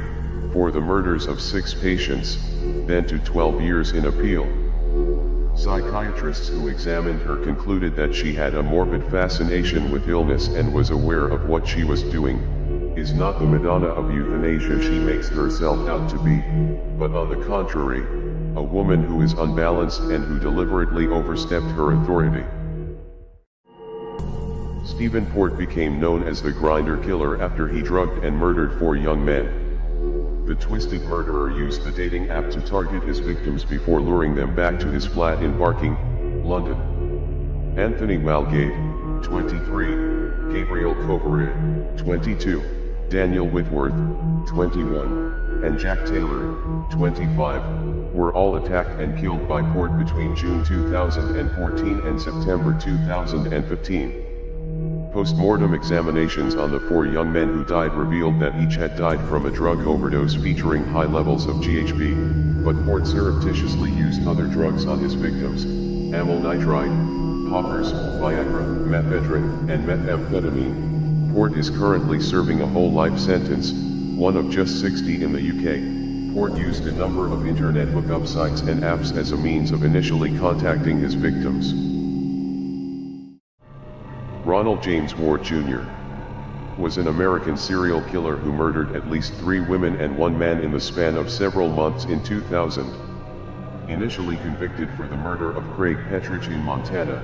for the murders of 6 patients, then to 12 years in appeal. Psychiatrists who examined her concluded that she had a morbid fascination with illness and was aware of what she was doing, is not the Madonna of euthanasia she makes herself out to be, but on the contrary, a woman who is unbalanced and who deliberately overstepped her authority. Stephen Port became known as the Grinder Killer after he drugged and murdered 4 young men. The twisted murderer used the dating app to target his victims before luring them back to his flat in Barking, London. Anthony Malgate, 23, Gabriel Covered, 22, Daniel Whitworth, 21, and Jack Taylor, 25, were all attacked and killed by Port between June 2014 and September 2015. Post-mortem examinations on the 4 young men who died revealed that each had died from a drug overdose featuring high levels of GHB, but Port surreptitiously used other drugs on his victims: amyl nitrite, poppers, Viagra, mephedrine, and methamphetamine. Port is currently serving a whole life sentence, one of just 60 in the UK. Port used a number of internet hookup sites and apps as a means of initially contacting his victims. Ronald James Ward Jr. was an American serial killer who murdered at least 3 women and 1 man in the span of several months in 2000. Initially convicted for the murder of Craig Petrich in Montana,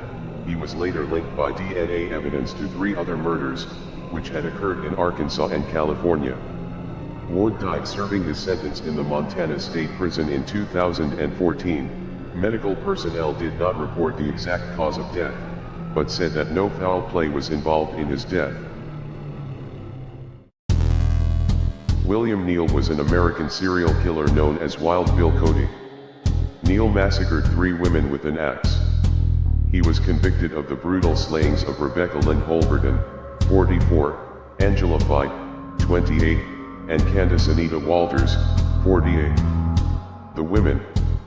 He was later linked by DNA evidence to 3 other murders, which had occurred in Arkansas and California. Ward died serving his sentence in the Montana State Prison in 2014. Medical personnel did not report the exact cause of death, but said that no foul play was involved in his death. William Neal was an American serial killer known as Wild Bill Cody. Neal massacred 3 women with an axe. He was convicted of the brutal slayings of Rebecca Lynn Holberton, 44, Angela Fight, 28, and Candace Anita Walters, 48. The women,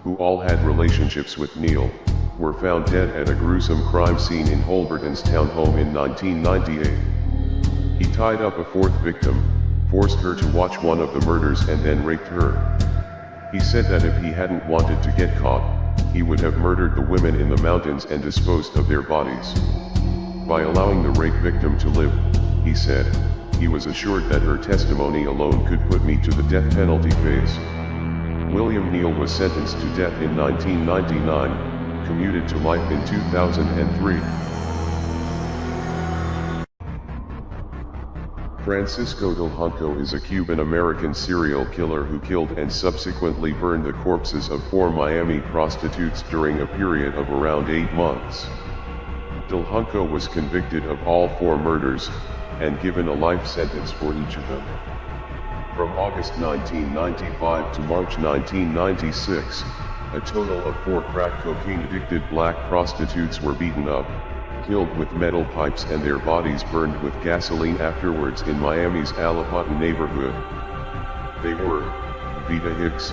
who all had relationships with Neal, were found dead at a gruesome crime scene in Holberton's townhome in 1998. He tied up a 4th victim, forced her to watch one of the murders and then raped her. He said that if he hadn't wanted to get caught, he would have murdered the women in the mountains and disposed of their bodies. By allowing the rape victim to live, he said, he was assured that her testimony alone could put me to the death penalty phase. William Neal was sentenced to death in 1999, commuted to life in 2003. Francisco Del Junco is a Cuban-American serial killer who killed and subsequently burned the corpses of 4 Miami prostitutes during a period of around 8 months. Del Junco was convicted of all 4 murders, and given a life sentence for each of them. From August 1995 to March 1996, a total of 4 crack cocaine-addicted black prostitutes were beaten up, killed with metal pipes and their bodies burned with gasoline afterwards in Miami's Alapatin neighborhood. They were Vita Hicks,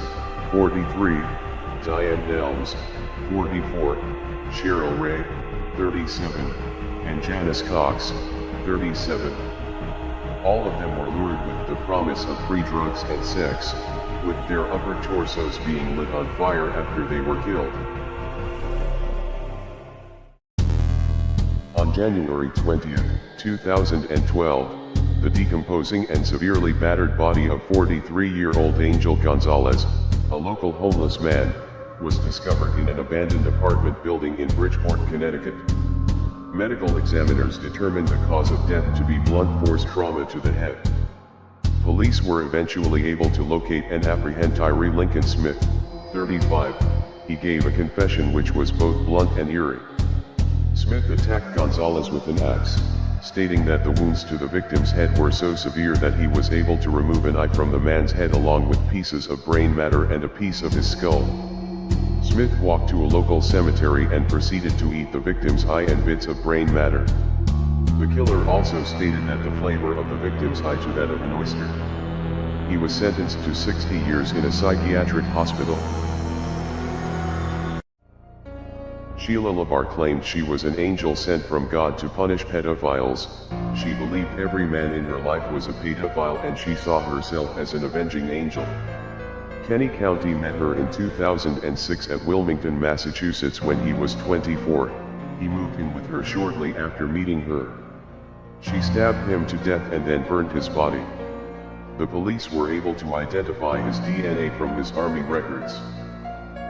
43, Diane Nelms, 44, Cheryl Ray, 37, and Janice Cox, 37. All of them were lured with the promise of free drugs and sex, with their upper torsos being lit on fire after they were killed. On January 20, 2012, the decomposing and severely battered body of 43-year-old Angel Gonzalez, a local homeless man, was discovered in an abandoned apartment building in Bridgeport, Connecticut. Medical examiners determined the cause of death to be blunt force trauma to the head. Police were eventually able to locate and apprehend Tyree Lincoln Smith, 35. He gave a confession which was both blunt and eerie. Smith attacked Gonzalez with an axe, stating that the wounds to the victim's head were so severe that he was able to remove an eye from the man's head along with pieces of brain matter and a piece of his skull. Smith walked to a local cemetery and proceeded to eat the victim's eye and bits of brain matter. The killer also stated that the flavor of the victim's eye to that of an oyster. He was sentenced to 60 years in a psychiatric hospital. Sheila LaBar claimed she was an angel sent from God to punish pedophiles. She believed every man in her life was a pedophile and she saw herself as an avenging angel. Kenny County met her in 2006 at Wilmington, Massachusetts when he was 24. He moved in with her shortly after meeting her. She stabbed him to death and then burned his body. The police were able to identify his DNA from his Army records.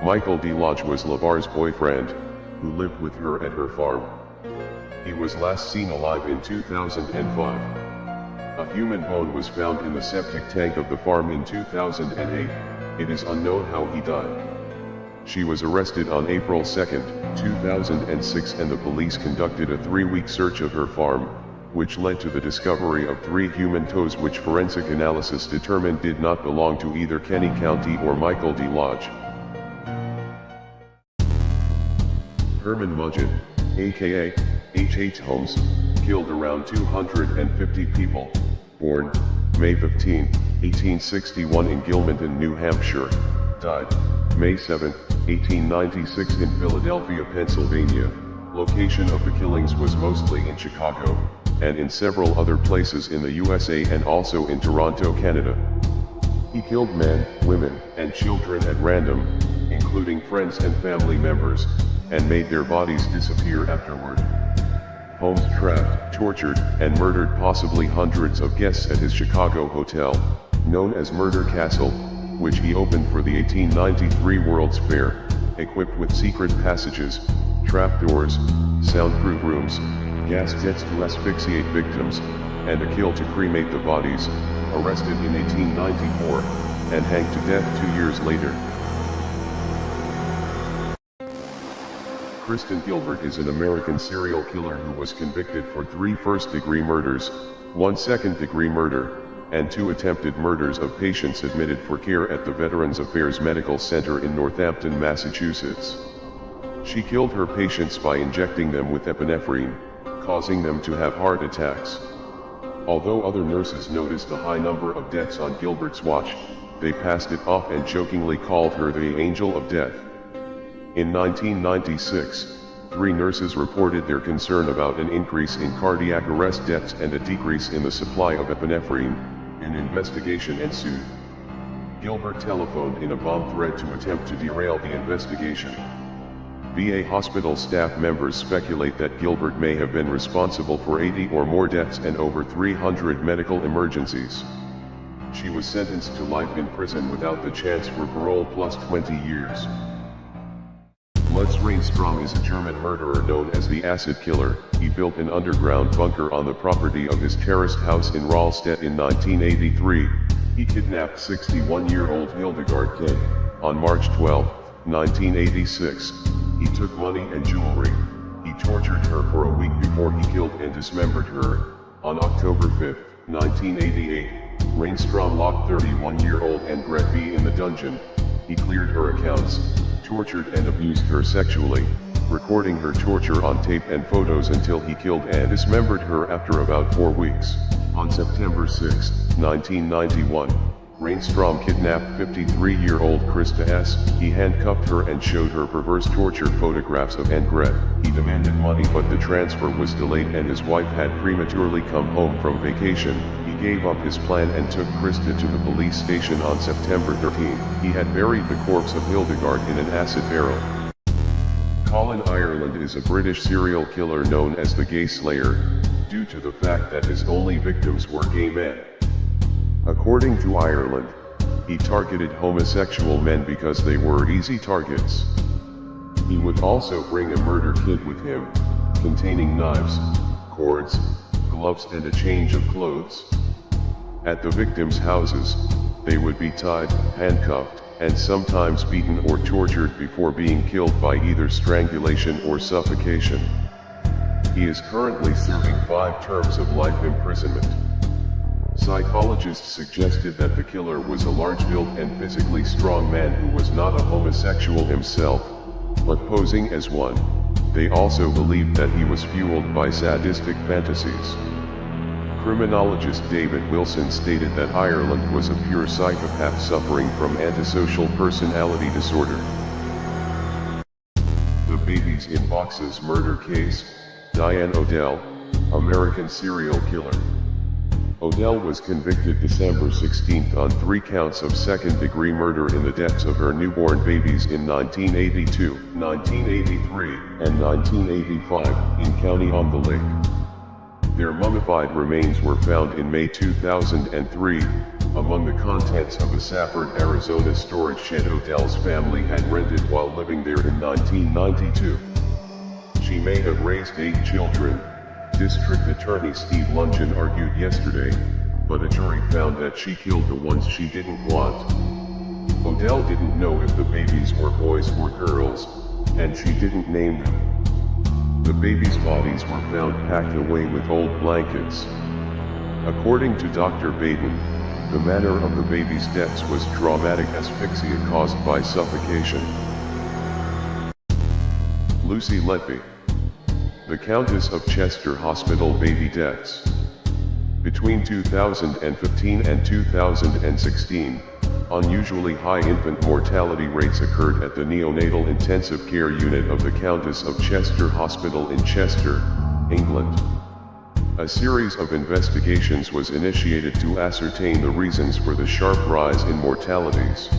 Michael DeLodge was LaBar's boyfriend, who lived with her at her farm. He was last seen alive in 2005. A human bone was found in the septic tank of the farm in 2008. It is unknown how he died. She was arrested on April 2, 2006, and the police conducted a 3-week search of her farm, which led to the discovery of 3 human toes which forensic analysis determined did not belong to either Kenny County or Michael DeLodge. Herman Mudgett, aka H.H. Holmes, killed around 250 people, born May 15, 1861 in Gilmanton, New Hampshire, died May 7, 1896 in Philadelphia, Pennsylvania. Location of the killings was mostly in Chicago, and in several other places in the USA and also in Toronto, Canada. He killed men, women, and children at random, including friends and family members, and made their bodies disappear afterward. Holmes trapped, tortured, and murdered possibly hundreds of guests at his Chicago hotel, known as Murder Castle, which he opened for the 1893 World's Fair, equipped with secret passages, trapdoors, soundproof rooms, gas jets to asphyxiate victims, and a kiln to cremate the bodies, arrested in 1894, and hanged to death 2 years later. Kristen Gilbert is an American serial killer who was convicted for 3 first-degree murders, 1 second-degree murder, and 2 attempted murders of patients admitted for care at the Veterans Affairs Medical Center in Northampton, Massachusetts. She killed her patients by injecting them with epinephrine, causing them to have heart attacks. Although other nurses noticed a high number of deaths on Gilbert's watch, they passed it off and jokingly called her the Angel of Death. In 1996, 3 nurses reported their concern about an increase in cardiac arrest deaths and a decrease in the supply of epinephrine. An investigation ensued. Gilbert telephoned in a bomb threat to attempt to derail the investigation. VA hospital staff members speculate that Gilbert may have been responsible for 80 or more deaths and over 300 medical emergencies. She was sentenced to life in prison without the chance for parole plus 20 years. Lutz Reinstrom is a German murderer known as the Acid Killer. He built an underground bunker on the property of his terraced house in Rahlstedt in 1983. He kidnapped 61-year-old Hildegard Kay. On March 12, 1986, he took money and jewelry. He tortured her for a week before he killed and dismembered her. On October 5, 1988, Reinstrom locked 31-year-old Annegret B. in the dungeon. He cleared her accounts, tortured and abused her sexually, recording her torture on tape and photos until he killed and dismembered her after about 4 weeks. On September 6, 1991, Reinstrom kidnapped 53-year-old Krista S. He handcuffed her and showed her perverse torture photographs of Annegret. He demanded money, but the transfer was delayed and his wife had prematurely come home from vacation. He gave up his plan and took Krista to the police station on September 13. He had buried the corpse of Hildegard in an acid barrel. Colin Ireland is a British serial killer known as the Gay Slayer, due to the fact that his only victims were gay men. According to Ireland, he targeted homosexual men because they were easy targets. He would also bring a murder kit with him, containing knives, cords, gloves and a change of clothes. At the victims' houses, they would be tied, handcuffed, and sometimes beaten or tortured before being killed by either strangulation or suffocation. He is currently serving 5 terms of life imprisonment. Psychologists suggested that the killer was a large-built and physically strong man who was not a homosexual himself, but posing as one. They also believed that he was fueled by sadistic fantasies. Criminologist David Wilson stated that Ireland was a pure psychopath suffering from antisocial personality disorder. The Babies in Boxes murder case, Diane Odell, American serial killer. Odell was convicted December 16 on 3 counts of second-degree murder in the deaths of her newborn babies in 1982, 1983, and 1985 in County-on-the-Lake. Their mummified remains were found in May 2003, among the contents of a Safford, Arizona storage shed Odell's family had rented while living there in 1992. She may have raised 8 children, District Attorney Steve Luncheon argued yesterday, but a jury found that she killed the ones she didn't want. Odell didn't know if the babies were boys or girls, and she didn't name them. The babies' bodies were found packed away with old blankets. According to Dr. Baden, the manner of the babies' deaths was traumatic asphyxia caused by suffocation. Lucy Letby, the Countess of Chester Hospital baby deaths. Between 2015 and 2016, unusually high infant mortality rates occurred at the neonatal intensive care unit of the Countess of Chester Hospital in Chester, England. A series of investigations was initiated to ascertain the reasons for the sharp rise in mortalities.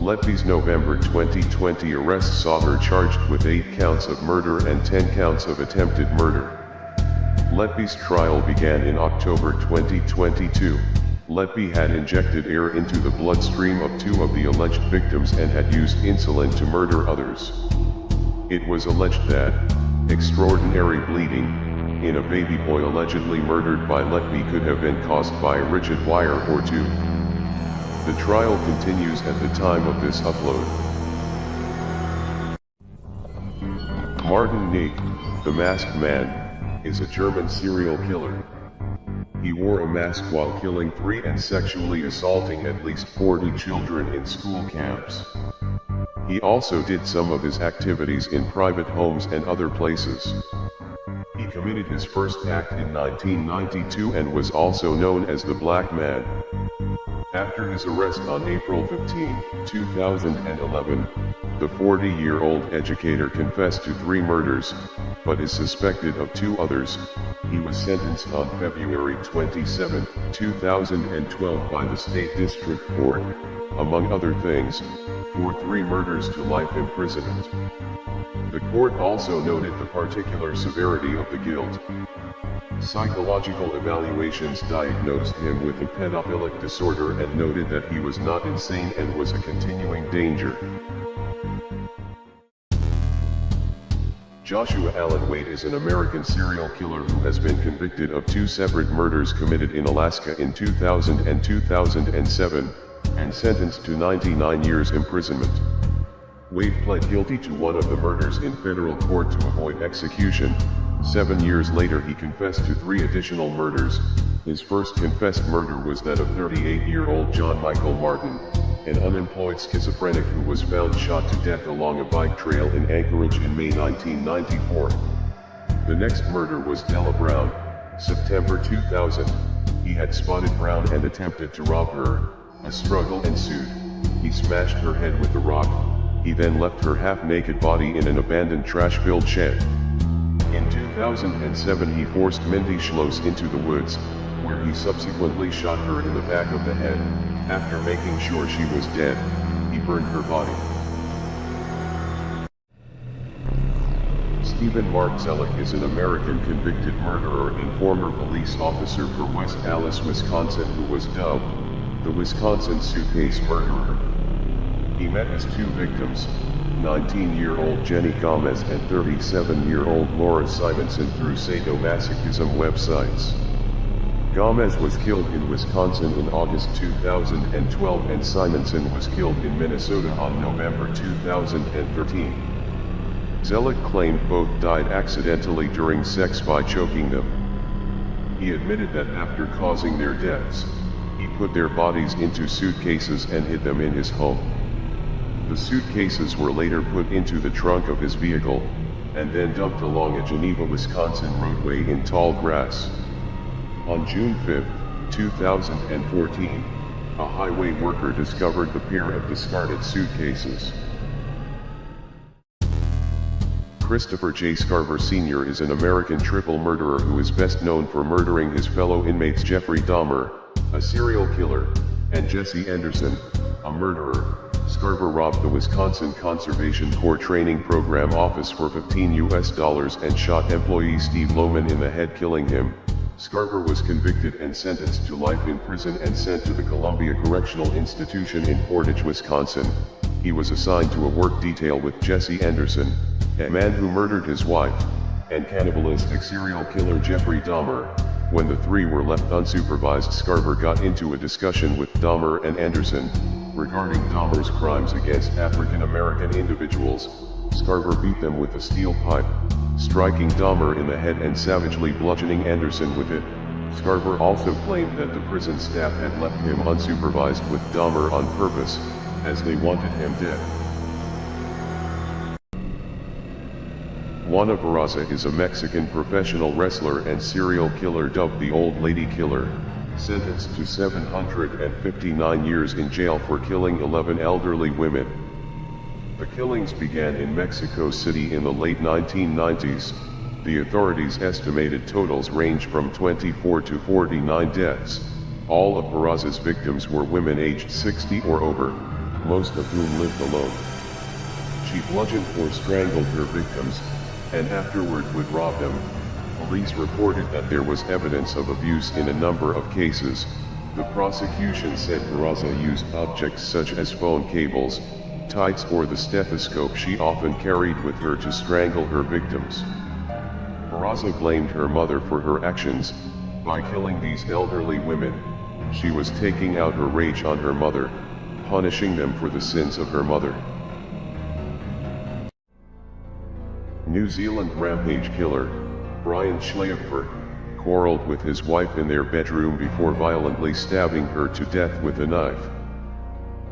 Letby's November 2020 arrest saw her charged with 8 counts of murder and 10 counts of attempted murder. Letby's trial began in October 2022. Letby had injected air into the bloodstream of 2 of the alleged victims and had used insulin to murder others. It was alleged that extraordinary bleeding in a baby boy allegedly murdered by Letby could have been caused by a rigid wire or two. The trial continues at the time of this upload. Martin Nake, the Masked Man, is a German serial killer. He wore a mask while killing 3 and sexually assaulting at least 40 children in school camps. He also did some of his activities in private homes and other places. He committed his first act in 1992 and was also known as the Black Man. After his arrest on April 15, 2011, the 40-year-old educator confessed to 3 murders, but is suspected of 2 others. He was sentenced on February 27, 2012 by the State District Court, among other things, for 3 murders to life imprisonment. The court also noted the particular severity of the guilt. Psychological evaluations diagnosed him with a pedophilic disorder and noted that he was not insane and was a continuing danger. Joshua Allen Wade is an American serial killer who has been convicted of 2 separate murders committed in Alaska in 2000 and 2007, and sentenced to 99 years imprisonment. Wade pled guilty to one of the murders in federal court to avoid execution. 7 years later he confessed to 3 additional murders. His first confessed murder was that of 38-year-old John Michael Martin, an unemployed schizophrenic who was found shot to death along a bike trail in Anchorage in May 1994. The next murder was Della Brown, September 2000. He had spotted Brown and attempted to rob her. A struggle ensued. He smashed her head with a rock. He then left her half-naked body in an abandoned trash-filled shed. In 2007 he forced Mindy Schloss into the woods, where he subsequently shot her in the back of the head. After making sure she was dead, he burned her body. Stephen Mark Zellick is an American convicted murderer and former police officer for West Allis, Wisconsin, who was dubbed the Wisconsin Suitcase Murderer. He met his 2 victims, 19-year-old Jenny Gomez and 37-year-old Laura Simonson, through sadomasochism websites. Gomez was killed in Wisconsin in August 2012 and Simonson was killed in Minnesota on November 2013. Zellick claimed both died accidentally during sex by choking them. He admitted that after causing their deaths, he put their bodies into suitcases and hid them in his home. The suitcases were later put into the trunk of his vehicle, and then dumped along a Geneva, Wisconsin roadway in tall grass. On June 5, 2014, a highway worker discovered the pair of discarded suitcases. Christopher J. Scarver Sr. is an American triple murderer who is best known for murdering his fellow inmates Jeffrey Dahmer, a serial killer, and Jesse Anderson, a murderer. Scarver robbed the Wisconsin Conservation Corps Training Program office for $15 and shot employee Steve Lohman in the head, killing him. Scarver was convicted and sentenced to life in prison and sent to the Columbia Correctional Institution in Portage, Wisconsin. He was assigned to a work detail with Jesse Anderson, a man who murdered his wife, and cannibalistic serial killer Jeffrey Dahmer. When the 3 were left unsupervised, Scarver got into a discussion with Dahmer and Anderson regarding Dahmer's crimes against African American individuals. Scarver beat them with a steel pipe, striking Dahmer in the head and savagely bludgeoning Anderson with it. Scarver also claimed that the prison staff had left him unsupervised with Dahmer on purpose, as they wanted him dead. Juana Barraza is a Mexican professional wrestler and serial killer dubbed the Old Lady Killer, sentenced to 759 years in jail for killing 11 elderly women. The killings began in Mexico City in the late 1990s. The authorities' estimated totals range from 24 to 49 deaths. All of Barraza's victims were women aged 60 or over, most of whom lived alone. She bludgeoned or strangled her victims, and afterward would rob them. Police reported that there was evidence of abuse in a number of cases. The prosecution said Barraza used objects such as phone cables, tights or the stethoscope she often carried with her to strangle her victims. Peraza blamed her mother for her actions. By killing these elderly women, she was taking out her rage on her mother, punishing them for the sins of her mother. New Zealand rampage killer, Brian Schleifer, quarreled with his wife in their bedroom before violently stabbing her to death with a knife.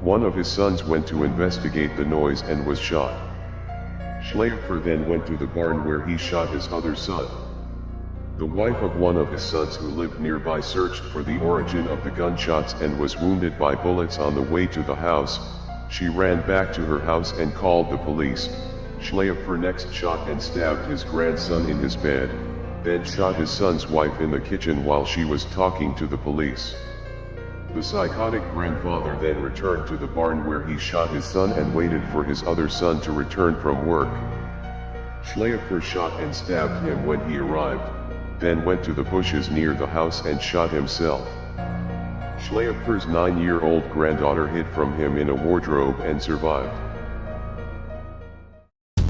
One of his sons went to investigate the noise and was shot. Schleifer then went to the barn where he shot his other son. The wife of one of his sons who lived nearby searched for the origin of the gunshots and was wounded by bullets on the way to the house. She ran back to her house and called the police. Schleifer next shot and stabbed his grandson in his bed, then shot his son's wife in the kitchen while she was talking to the police. The psychotic grandfather then returned to the barn where he shot his son and waited for his other son to return from work. Schleifer shot and stabbed him when he arrived, then went to the bushes near the house and shot himself. Schleifer's 9-year-old granddaughter hid from him in a wardrobe and survived.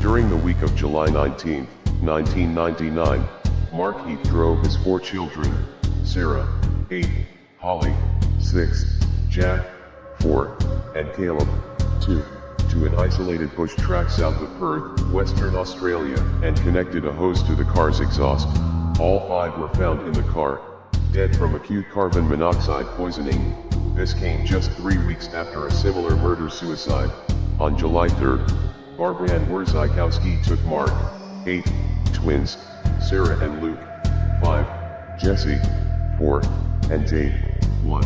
During the week of July 19, 1999, Mark Heath drove his 4 children, Sarah, 8, Holly, 6, Jack, 4, and Caleb, 2, to an isolated bush track south of Perth, Western Australia, and connected a hose to the car's exhaust. All 5 were found in the car, dead from acute carbon monoxide poisoning. This came just 3 weeks after a similar murder-suicide. On July 3rd, Barbara Ann Warzykowski took Mark, 8, twins, Sarah and Luke, 5, Jesse, 4, and Jade, 1,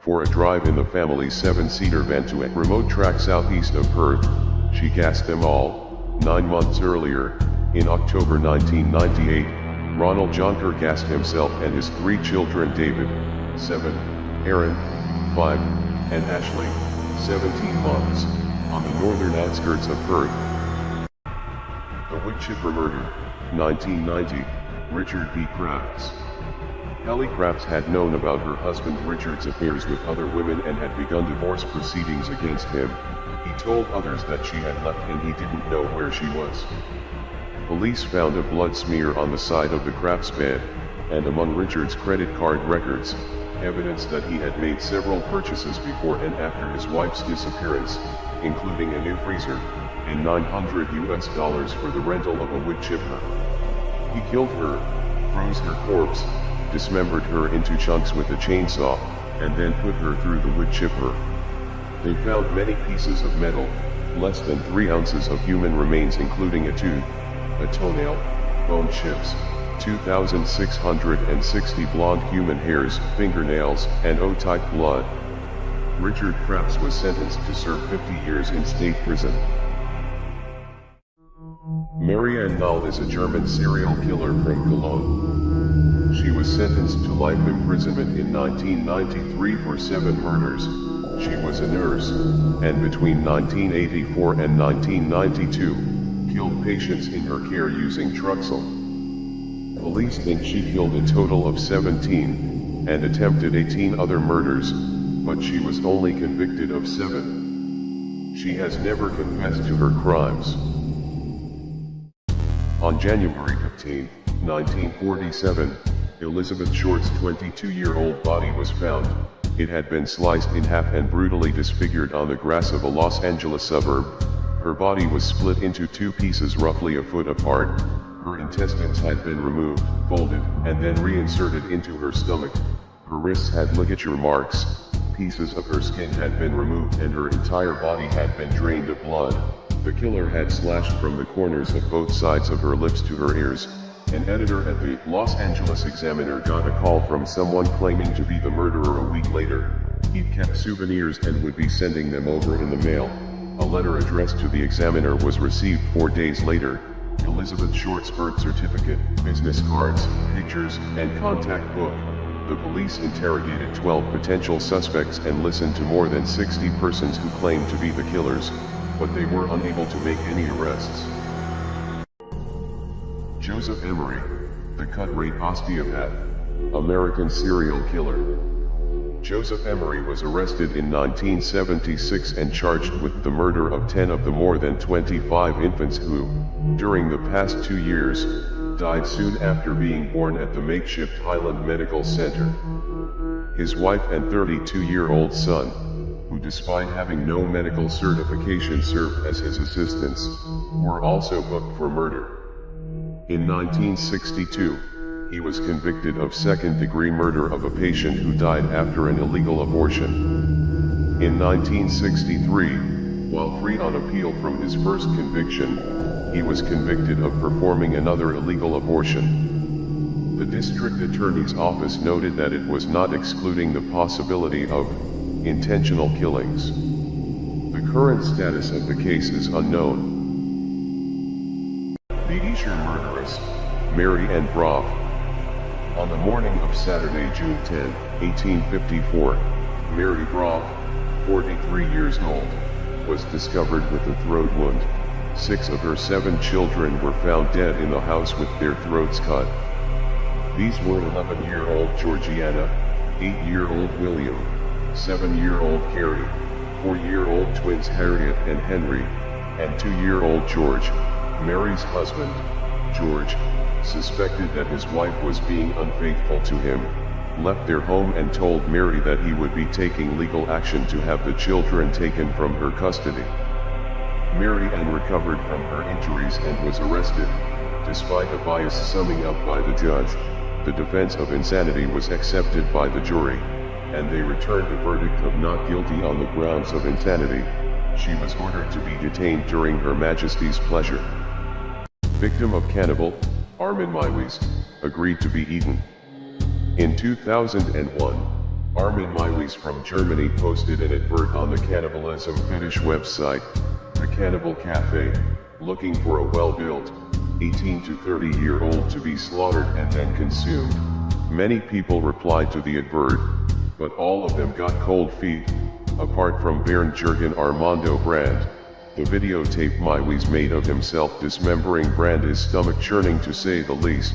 for a drive in the family's 7-seater van to a remote track southeast of Perth. She gassed them all. 9 months earlier, in October 1998, Ronald Jonker gassed himself and his 3 children, David, 7, Aaron, 5, and Ashley, 17 months, on the northern outskirts of Perth. The Woodchipper murder, 1990, Richard B. Crafts. Kelly Crafts had known about her husband Richard's affairs with other women and had begun divorce proceedings against him. He told others that she had left and he didn't know where she was. Police found a blood smear on the side of the Crafts bed, and among Richard's credit card records, evidence that he had made several purchases before and after his wife's disappearance, including a new freezer, and $900 for the rental of a wood chipper. He killed her, froze her corpse, dismembered her into chunks with a chainsaw, and then put her through the wood chipper. They found many pieces of metal, less than 3 ounces of human remains including a tooth, a toenail, bone chips, 2,660 blonde human hairs, fingernails, and O-type blood. Richard Crafts was sentenced to serve 50 years in state prison. Marianne Null is a German serial killer from Cologne. She was sentenced to life imprisonment in 1993 for 7 murders. She was a nurse, and between 1984 and 1992, killed patients in her care using Truxil. Police think she killed a total of 17, and attempted 18 other murders, but she was only convicted of 7. She has never confessed to her crimes. On January 15, 1947, Elizabeth Short's 22-year-old body was found. It had been sliced in half and brutally disfigured on the grass of a Los Angeles suburb. Her body was split into 2 pieces roughly a foot apart. Her intestines had been removed, folded, and then reinserted into her stomach. Her wrists had ligature marks. Pieces of her skin had been removed and her entire body had been drained of blood. The killer had slashed from the corners of both sides of her lips to her ears. An editor at the Los Angeles Examiner got a call from someone claiming to be the murderer a week later. He'd kept souvenirs and would be sending them over in the mail. A letter addressed to the Examiner was received 4 days later. Elizabeth Short's birth certificate, business cards, pictures, and contact book. The police interrogated 12 potential suspects and listened to more than 60 persons who claimed to be the killers, but they were unable to make any arrests. Joseph Emery, the cut-rate osteopath, American serial killer. Joseph Emery was arrested in 1976 and charged with the murder of 10 of the more than 25 infants who, during the past 2 years, died soon after being born at the makeshift Highland Medical Center. His wife and 32-year-old son, who despite having no medical certification served as his assistants, were also booked for murder. In 1962, he was convicted of second-degree murder of a patient who died after an illegal abortion. In 1963, while free on appeal from his first conviction, he was convicted of performing another illegal abortion. The district attorney's office noted that it was not excluding the possibility of intentional killings. The current status of the case is unknown. The Esher murderess, Mary Ann Brough. On the morning of Saturday, June 10, 1854, Mary Brough, 43 years old, was discovered with a throat wound. 6 of her 7 children were found dead in the house with their throats cut. These were 11-year-old Georgiana, 8-year-old William, 7-year-old Carrie, 4-year-old twins Harriet and Henry, and 2-year-old George. Mary's husband, George, suspected that his wife was being unfaithful to him, left their home and told Mary that he would be taking legal action to have the children taken from her custody. Mary Ann recovered from her injuries and was arrested. Despite a bias summing up by the judge, the defense of insanity was accepted by the jury, and they returned a verdict of not guilty on the grounds of insanity. She was ordered to be detained during Her Majesty's pleasure. Victim of cannibal, Armin Meiwes, agreed to be eaten. In 2001, Armin Meiwes from Germany posted an advert on the cannibalism fetish website, The Cannibal Cafe, looking for a well-built, 18 to 30-year-old to be slaughtered and then consumed. Many people replied to the advert, but all of them got cold feet, apart from Bernd Jürgen Armando Brand. The videotape Meiwes made of himself dismembering Brand is stomach-churning to say the least.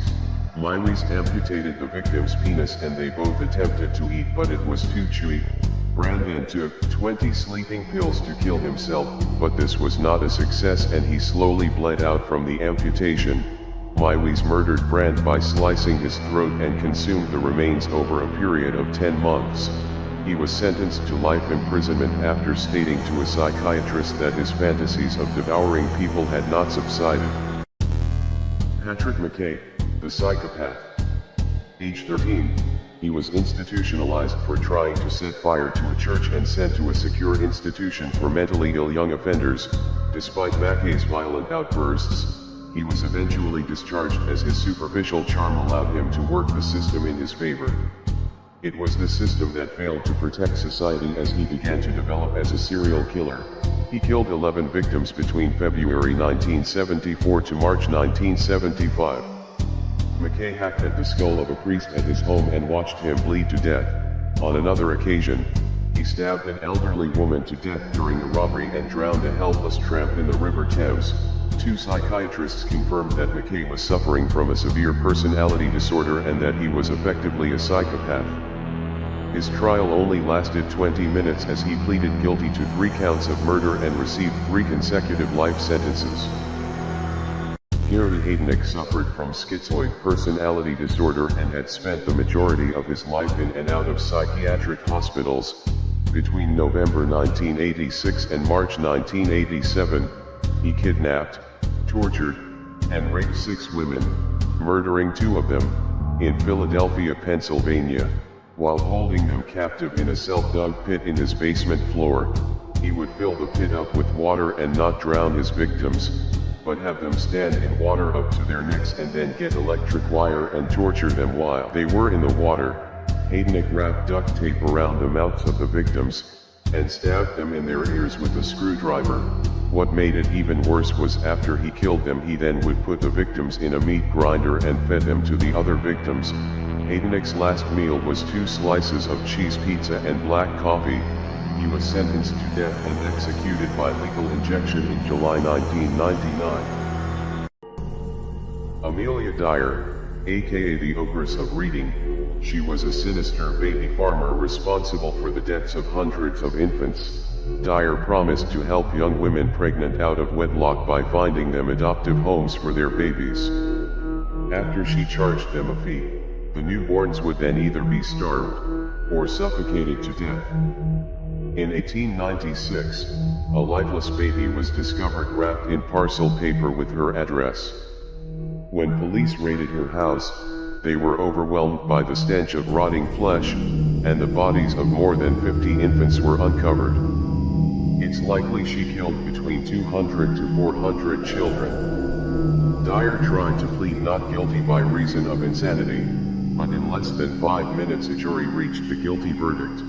Meiwes amputated the victim's penis and they both attempted to eat, but it was too chewy. Brand then took 20 sleeping pills to kill himself, but this was not a success and he slowly bled out from the amputation. Meiwes murdered Brand by slicing his throat and consumed the remains over a period of 10 months. He was sentenced to life imprisonment after stating to a psychiatrist that his fantasies of devouring people had not subsided. Patrick McKay, the psychopath. Age 13, he was institutionalized for trying to set fire to a church and sent to a secure institution for mentally ill young offenders. Despite McKay's violent outbursts, he was eventually discharged as his superficial charm allowed him to work the system in his favor. It was the system that failed to protect society as he began to develop as a serial killer. He killed 11 victims between February 1974 to March 1975. McKay hacked at the skull of a priest at his home and watched him bleed to death. On another occasion, he stabbed an elderly woman to death during a robbery and drowned a helpless tramp in the River Thames. 2 psychiatrists confirmed that McKay was suffering from a severe personality disorder and that he was effectively a psychopath. His trial only lasted 20 minutes as he pleaded guilty to 3 counts of murder and received 3 consecutive life sentences. Gary Heydnik suffered from schizoid personality disorder and had spent the majority of his life in and out of psychiatric hospitals. Between November 1986 and March 1987, he kidnapped, tortured, and raped 6 women, murdering 2 of them, in Philadelphia, Pennsylvania. While holding them captive in a self-dug pit in his basement floor, he would fill the pit up with water and not drown his victims, but have them stand in water up to their necks and then get electric wire and torture them while they were in the water. Heydnik wrapped duct tape around the mouths of the victims, and stabbed them in their ears with a screwdriver. What made it even worse was after he killed them he then would put the victims in a meat grinder and fed them to the other victims. Heydnik's last meal was 2 slices of cheese pizza and black coffee. He was sentenced to death and executed by lethal injection in July 1999. Amelia Dyer, aka the Ogress of Reading, She was a sinister baby farmer responsible for the deaths of hundreds of infants. Dyer promised to help young women pregnant out of wedlock by finding them adoptive homes for their babies. After she charged them a fee, the newborns would then either be starved or suffocated to death. In 1896, a lifeless baby was discovered wrapped in parcel paper with her address. When police raided her house, they were overwhelmed by the stench of rotting flesh, and the bodies of more than 50 infants were uncovered. It's likely she killed between 200 to 400 children. Dyer tried to plead not guilty by reason of insanity, but in less than 5 minutes a jury reached the guilty verdict.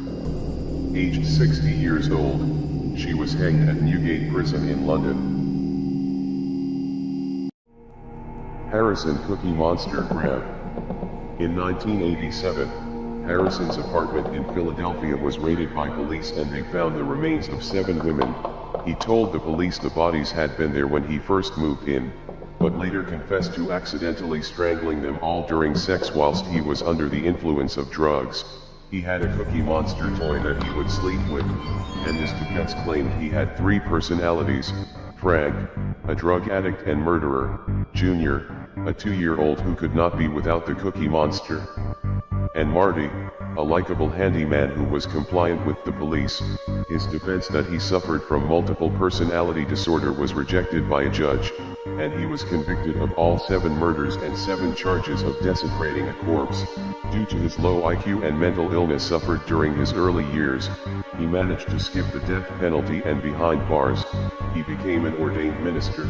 Aged 60 years old, she was hanged at Newgate Prison in London. Harrison Cookie Monster Graham. In 1987, Harrison's apartment in Philadelphia was raided by police and they found the remains of 7 women. He told the police the bodies had been there when he first moved in, but later confessed to accidentally strangling them all during sex whilst he was under the influence of drugs. He had a Cookie Monster toy that he would sleep with, and his defense claimed he had 3 personalities: Frank, a drug addict and murderer; Junior, a 2-year-old who could not be without the Cookie Monster; and Marty, a likable handyman who was compliant with the police. His defense that he suffered from multiple personality disorder was rejected by a judge, and he was convicted of all 7 murders and 7 charges of desecrating a corpse. Due to his low IQ and mental illness suffered during his early years, he managed to skip the death penalty, and behind bars, he became an ordained minister.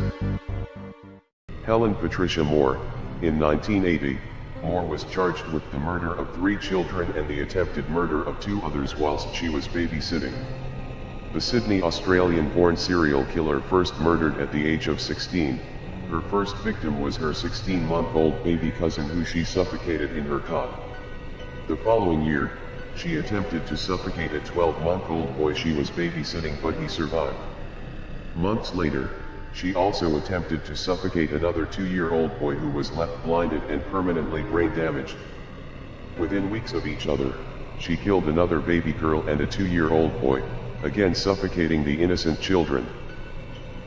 Helen Patricia Moore. In 1980, Moore was charged with the murder of 3 children and the attempted murder of 2 others whilst she was babysitting. The Sydney, Australian-born serial killer first murdered at the age of 16. Her first victim was her 16-month-old baby cousin who she suffocated in her cot. The following year, she attempted to suffocate a 12-month-old boy she was babysitting, but he survived. Months later, she also attempted to suffocate another 2-year-old boy who was left blinded and permanently brain damaged. Within weeks of each other, she killed another baby girl and a 2-year-old boy, again suffocating the innocent children.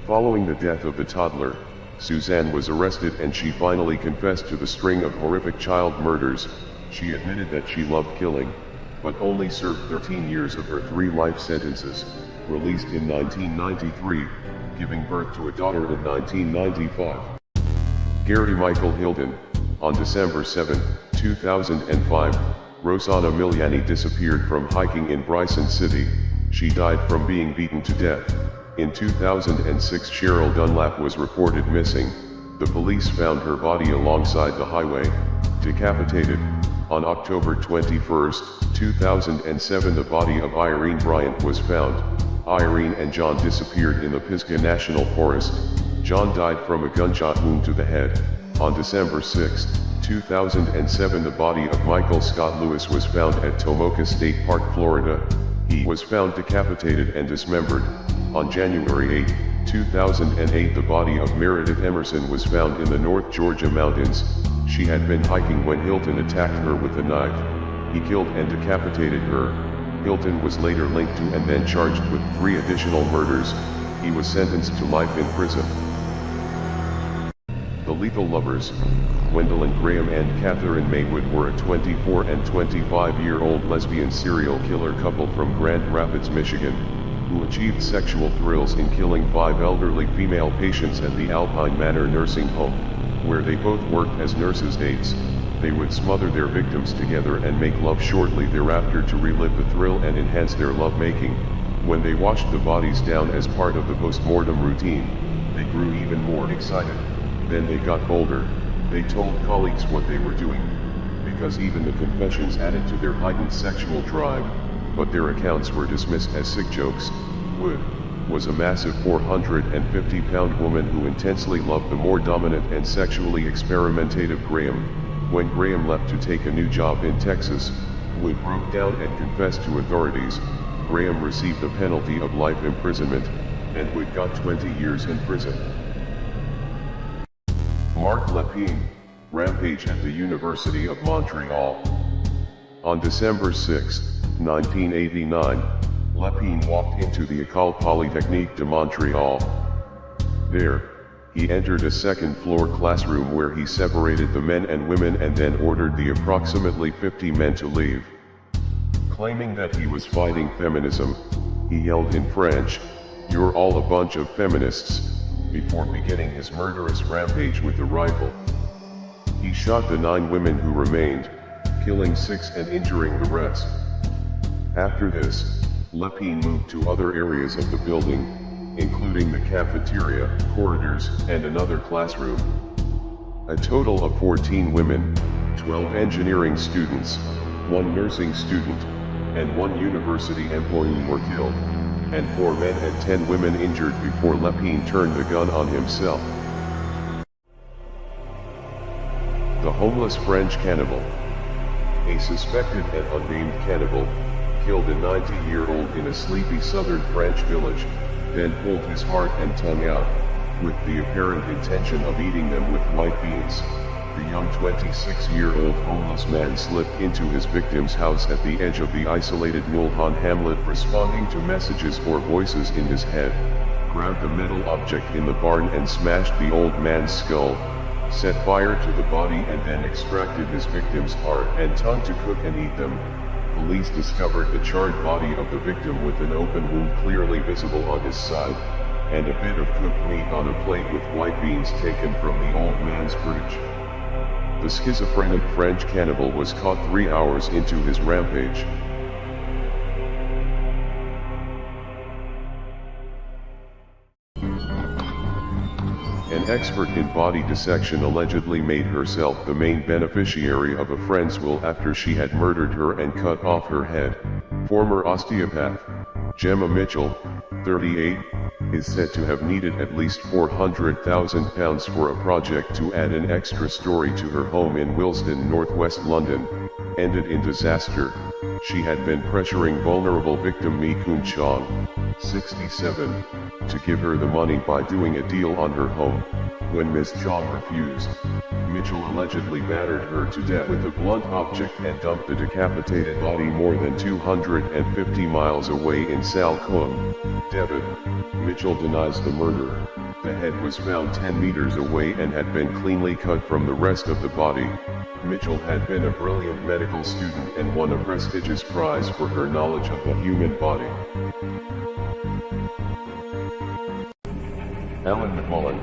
Following the death of the toddler, Suzanne was arrested and she finally confessed to the string of horrific child murders. She admitted that she loved killing, but only served 13 years of her 3 life sentences, released in 1993, giving birth to a daughter in 1995. Gary Michael Hilden. On December 7, 2005, Rosanna Miliani disappeared from hiking in Bryson City. She died from being beaten to death. In 2006, Cheryl Dunlap was reported missing. The police found her body alongside the highway, decapitated. On October 21, 2007, the body of Irene Bryant was found. Irene and John disappeared in the Pisgah National Forest. John died from a gunshot wound to the head. On December 6, 2007, the body of Michael Scott Lewis was found at Tomoka State Park, Florida. He was found decapitated and dismembered. On January 8, 2008, the body of Meredith Emerson was found in the North Georgia mountains. She had been hiking when Hilton attacked her with a knife. He killed and decapitated her. Hilton was later linked to and then charged with 3 additional murders. He was sentenced to life in prison. The Lethal Lovers. Gwendolyn Graham and Catherine Maywood were a 24 and 25-year-old lesbian serial killer couple from Grand Rapids, Michigan, who achieved sexual thrills in killing 5 elderly female patients at the Alpine Manor nursing home, where they both worked as nurses' aides. They would smother their victims together and make love shortly thereafter to relive the thrill and enhance their lovemaking. When they washed the bodies down as part of the post-mortem routine, they grew even more excited. Then they got bolder. They told colleagues what they were doing, because even the confessions added to their heightened sexual drive, but their accounts were dismissed as sick jokes. Wood was a massive 450-pound woman who intensely loved the more dominant and sexually experimentative Graham. When Graham left to take a new job in Texas, Wood broke down and confessed to authorities. Graham received a penalty of life imprisonment, and Wood got 20 years in prison. Marc Lepine. Rampage at the University of Montreal. On December 6, 1989, Lepine walked into the École Polytechnique de Montréal. There, he entered a second-floor classroom where he separated the men and women and then ordered the approximately 50 men to leave. Claiming that he was fighting feminism, he yelled in French, "You're all a bunch of feminists," before beginning his murderous rampage with a rifle. He shot the 9 women who remained, killing 6 and injuring the rest. After this, Lepine moved to other areas of the building, including the cafeteria, corridors, and another classroom. A total of 14 women, 12 engineering students, 1 nursing student, and 1 university employee were killed, and 4 men and 10 women injured before Lepine turned the gun on himself. The homeless French cannibal. A suspected and unnamed cannibal, killed a 90-year-old in a sleepy southern French village, then pulled his heart and tongue out, with the apparent intention of eating them with white beans. The young 26-year-old homeless man slipped into his victim's house at the edge of the isolated Mulholland hamlet, responding to messages or voices in his head, grabbed a metal object in the barn and smashed the old man's skull, set fire to the body and then extracted his victim's heart and tongue to cook and eat them. Police discovered the charred body of the victim with an open wound clearly visible on his side, and a bit of cooked meat on a plate with white beans taken from the old man's fridge. The schizophrenic French cannibal was caught 3 hours into his rampage. An expert in body dissection allegedly made herself the main beneficiary of a friend's will after she had murdered her and cut off her head. Former osteopath Gemma Mitchell, 38, is said to have needed at least £400,000 for a project to add an extra story to her home in Willesden, northwest London, ended in disaster. She had been pressuring vulnerable victim Mi Kun Chong, 67, to give her the money by doing a deal on her home. When Ms. Chong refused, Mitchell allegedly battered her to death with a blunt object and dumped the decapitated body more than 250 miles away in Salcombe, Devon. Mitchell denies the murder. The head was found 10 meters away and had been cleanly cut from the rest of the body. Mitchell had been a brilliant medical student and won a prestigious prize for her knowledge of the human body. Alan McMullen,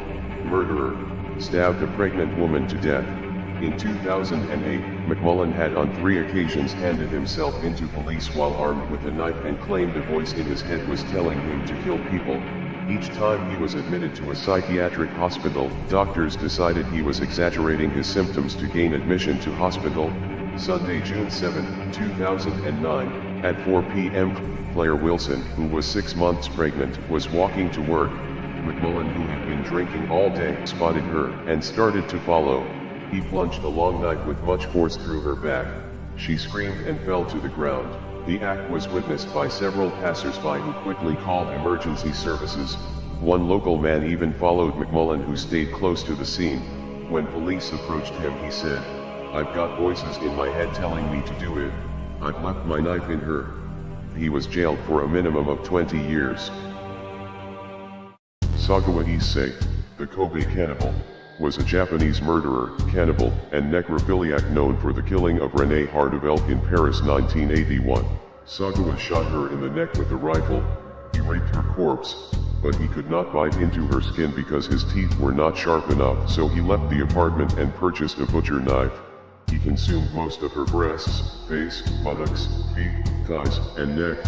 murderer, stabbed a pregnant woman to death. In 2008, McMullen had on 3 occasions handed himself into police while armed with a knife and claimed a voice in his head was telling him to kill people. Each time he was admitted to a psychiatric hospital, doctors decided he was exaggerating his symptoms to gain admission to hospital. Sunday, June 7, 2009, at 4 p.m., Claire Wilson, who was 6 months pregnant, was walking to work. McMullen, who had been drinking all day, spotted her and started to follow. He plunged a long knife with much force through her back. She screamed and fell to the ground. The act was witnessed by several passers-by who quickly called emergency services. One local man even followed McMullen, who stayed close to the scene. When police approached him, he said, "I've got voices in my head telling me to do it. I've left my knife in her." He was jailed for a minimum of 20 years. Sagawa Issei, the Kobe cannibal, was a Japanese murderer, cannibal, and necrophiliac known for the killing of Renée Hardeveldt in Paris 1981. Sagawa shot her in the neck with a rifle. He raped her corpse, but he could not bite into her skin because his teeth were not sharp enough, so he left the apartment and purchased a butcher knife. He consumed most of her breasts, face, buttocks, feet, thighs, and neck,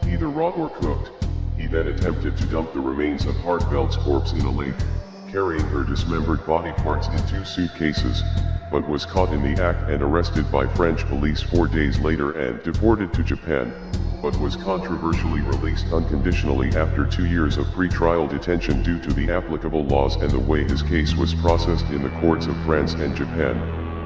either raw or cooked. He then attempted to dump the remains of Hardeveldt's corpse in a lake, carrying her dismembered body parts in 2 suitcases, but was caught in the act and arrested by French police 4 days later and deported to Japan, but was controversially released unconditionally after 2 years of pre-trial detention due to the applicable laws and the way his case was processed in the courts of France and Japan.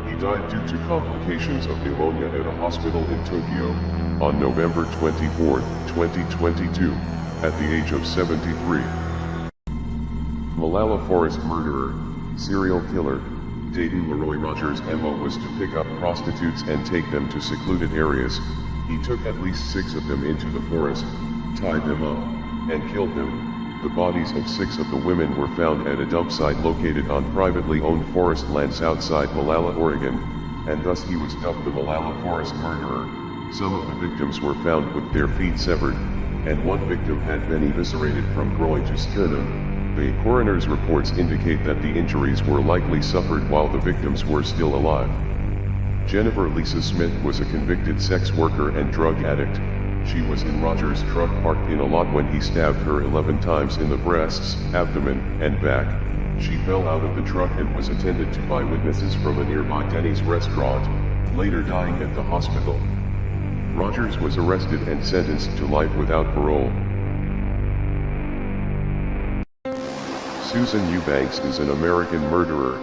He died due to complications of pneumonia at a hospital in Tokyo, on November 24, 2022, at the age of 73. Malala Forest murderer, serial killer, Dayton Leroy Rogers' MO was to pick up prostitutes and take them to secluded areas. He took at least 6 of them into the forest, tied them up, and killed them. The bodies of 6 of the women were found at a dump site located on privately owned forest lands outside Molalla, Oregon, and thus he was dubbed the Molalla Forest Murderer. Some of the victims were found with their feet severed, and one victim had been eviscerated from groin to sternum. The coroner's reports indicate that the injuries were likely suffered while the victims were still alive. Jennifer Lisa Smith was a convicted sex worker and drug addict. She was in Rogers' truck parked in a lot when he stabbed her 11 times in the breasts, abdomen, and back. She fell out of the truck and was attended to by witnesses from a nearby Denny's restaurant, later dying at the hospital. Rogers was arrested and sentenced to life without parole. Susan Eubanks is an American murderer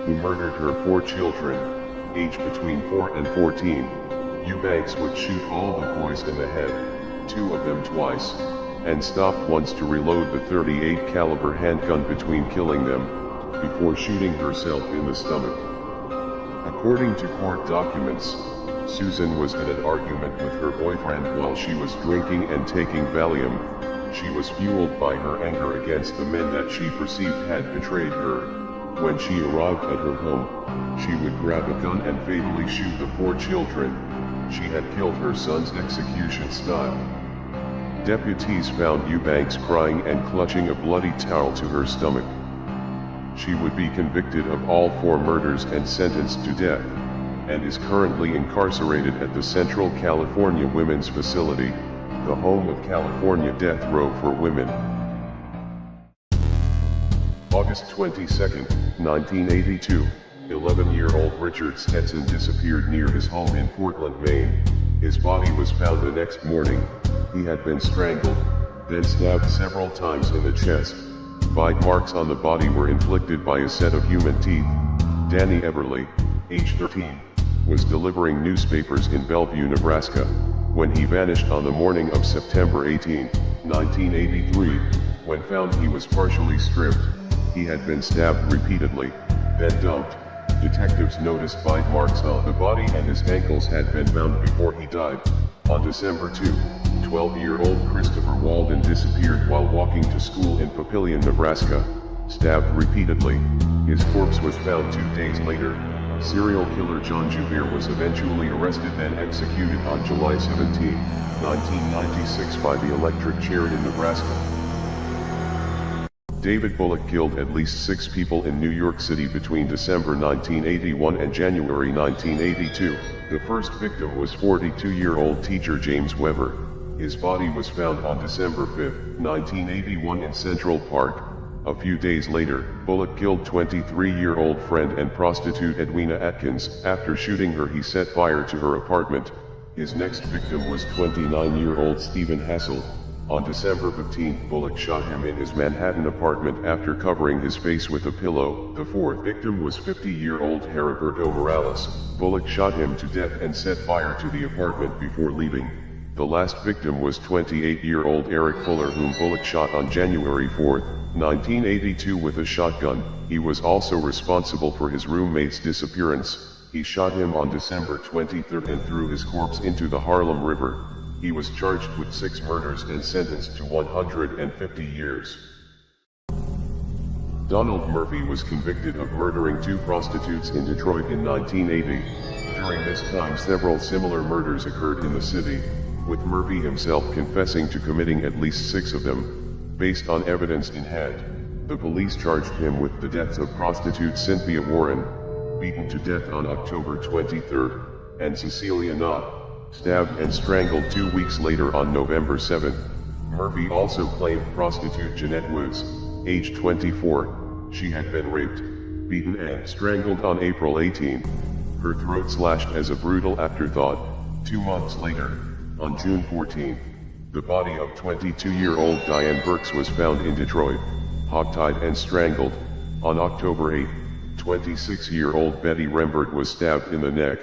who murdered her 4 children, aged between 4 and 14. Eubanks would shoot all the boys in the head, 2 of them twice, and stopped once to reload the .38 caliber handgun between killing them, before shooting herself in the stomach. According to court documents, Susan was in an argument with her boyfriend while she was drinking and taking Valium. She was fueled by her anger against the men that she perceived had betrayed her. When she arrived at her home, she would grab a gun and fatally shoot the 4 children. She had killed her son's execution style. Deputies found Eubanks crying and clutching a bloody towel to her stomach. She would be convicted of all 4 murders and sentenced to death, and is currently incarcerated at the Central California Women's Facility, the home of California Death Row for Women. August 22, 1982, 11-year-old Richard Stetson disappeared near his home in Portland, Maine. His body was found the next morning. He had been strangled, then stabbed several times in the chest. Bite marks on the body were inflicted by a set of human teeth. Danny Everly, age 13, was delivering newspapers in Bellevue, Nebraska, when he vanished on the morning of September 18, 1983. When found, he was partially stripped. He had been stabbed repeatedly, then dumped. Detectives noticed bite marks on the body and his ankles had been bound before he died. On December 2, 12-year-old Christopher Walden disappeared while walking to school in Papillion, Nebraska, stabbed repeatedly. His corpse was found 2 days later. Serial killer John Juvir was eventually arrested and executed on July 17, 1996 by the electric chair in Nebraska. David Bullock killed at least 6 people in New York City between December 1981 and January 1982. The first victim was 42-year-old teacher James Weber. His body was found on December 5, 1981 in Central Park. A few days later, Bullock killed 23-year-old friend and prostitute Edwina Atkins. After shooting her, he set fire to her apartment. His next victim was 29-year-old Stephen Hassel. On December 15, Bullock shot him in his Manhattan apartment after covering his face with a pillow. The 4th victim was 50-year-old Heriberto Morales. Bullock shot him to death and set fire to the apartment before leaving. The last victim was 28-year-old Eric Fuller, whom Bullock shot on January 4, 1982 with a shotgun. He was also responsible for his roommate's disappearance. He shot him on December 23 and threw his corpse into the Harlem River. He was charged with 6 murders and sentenced to 150 years. Donald Murphy was convicted of murdering 2 prostitutes in Detroit in 1980. During this time, several similar murders occurred in the city, with Murphy himself confessing to committing at least 6 of them. Based on evidence in hand, the police charged him with the deaths of prostitute Cynthia Warren, beaten to death on October 23, and Cecilia Knott, stabbed and strangled 2 weeks later on November 7. Murphy also claimed prostitute Jeanette Woods, age 24. She had been raped, beaten and strangled on April 18. Her throat slashed as a brutal afterthought. 2 months later, on June 14, the body of 22-year-old Diane Burks was found in Detroit, hogtied and strangled. On October 8, 26-year-old Betty Rembert was stabbed in the neck,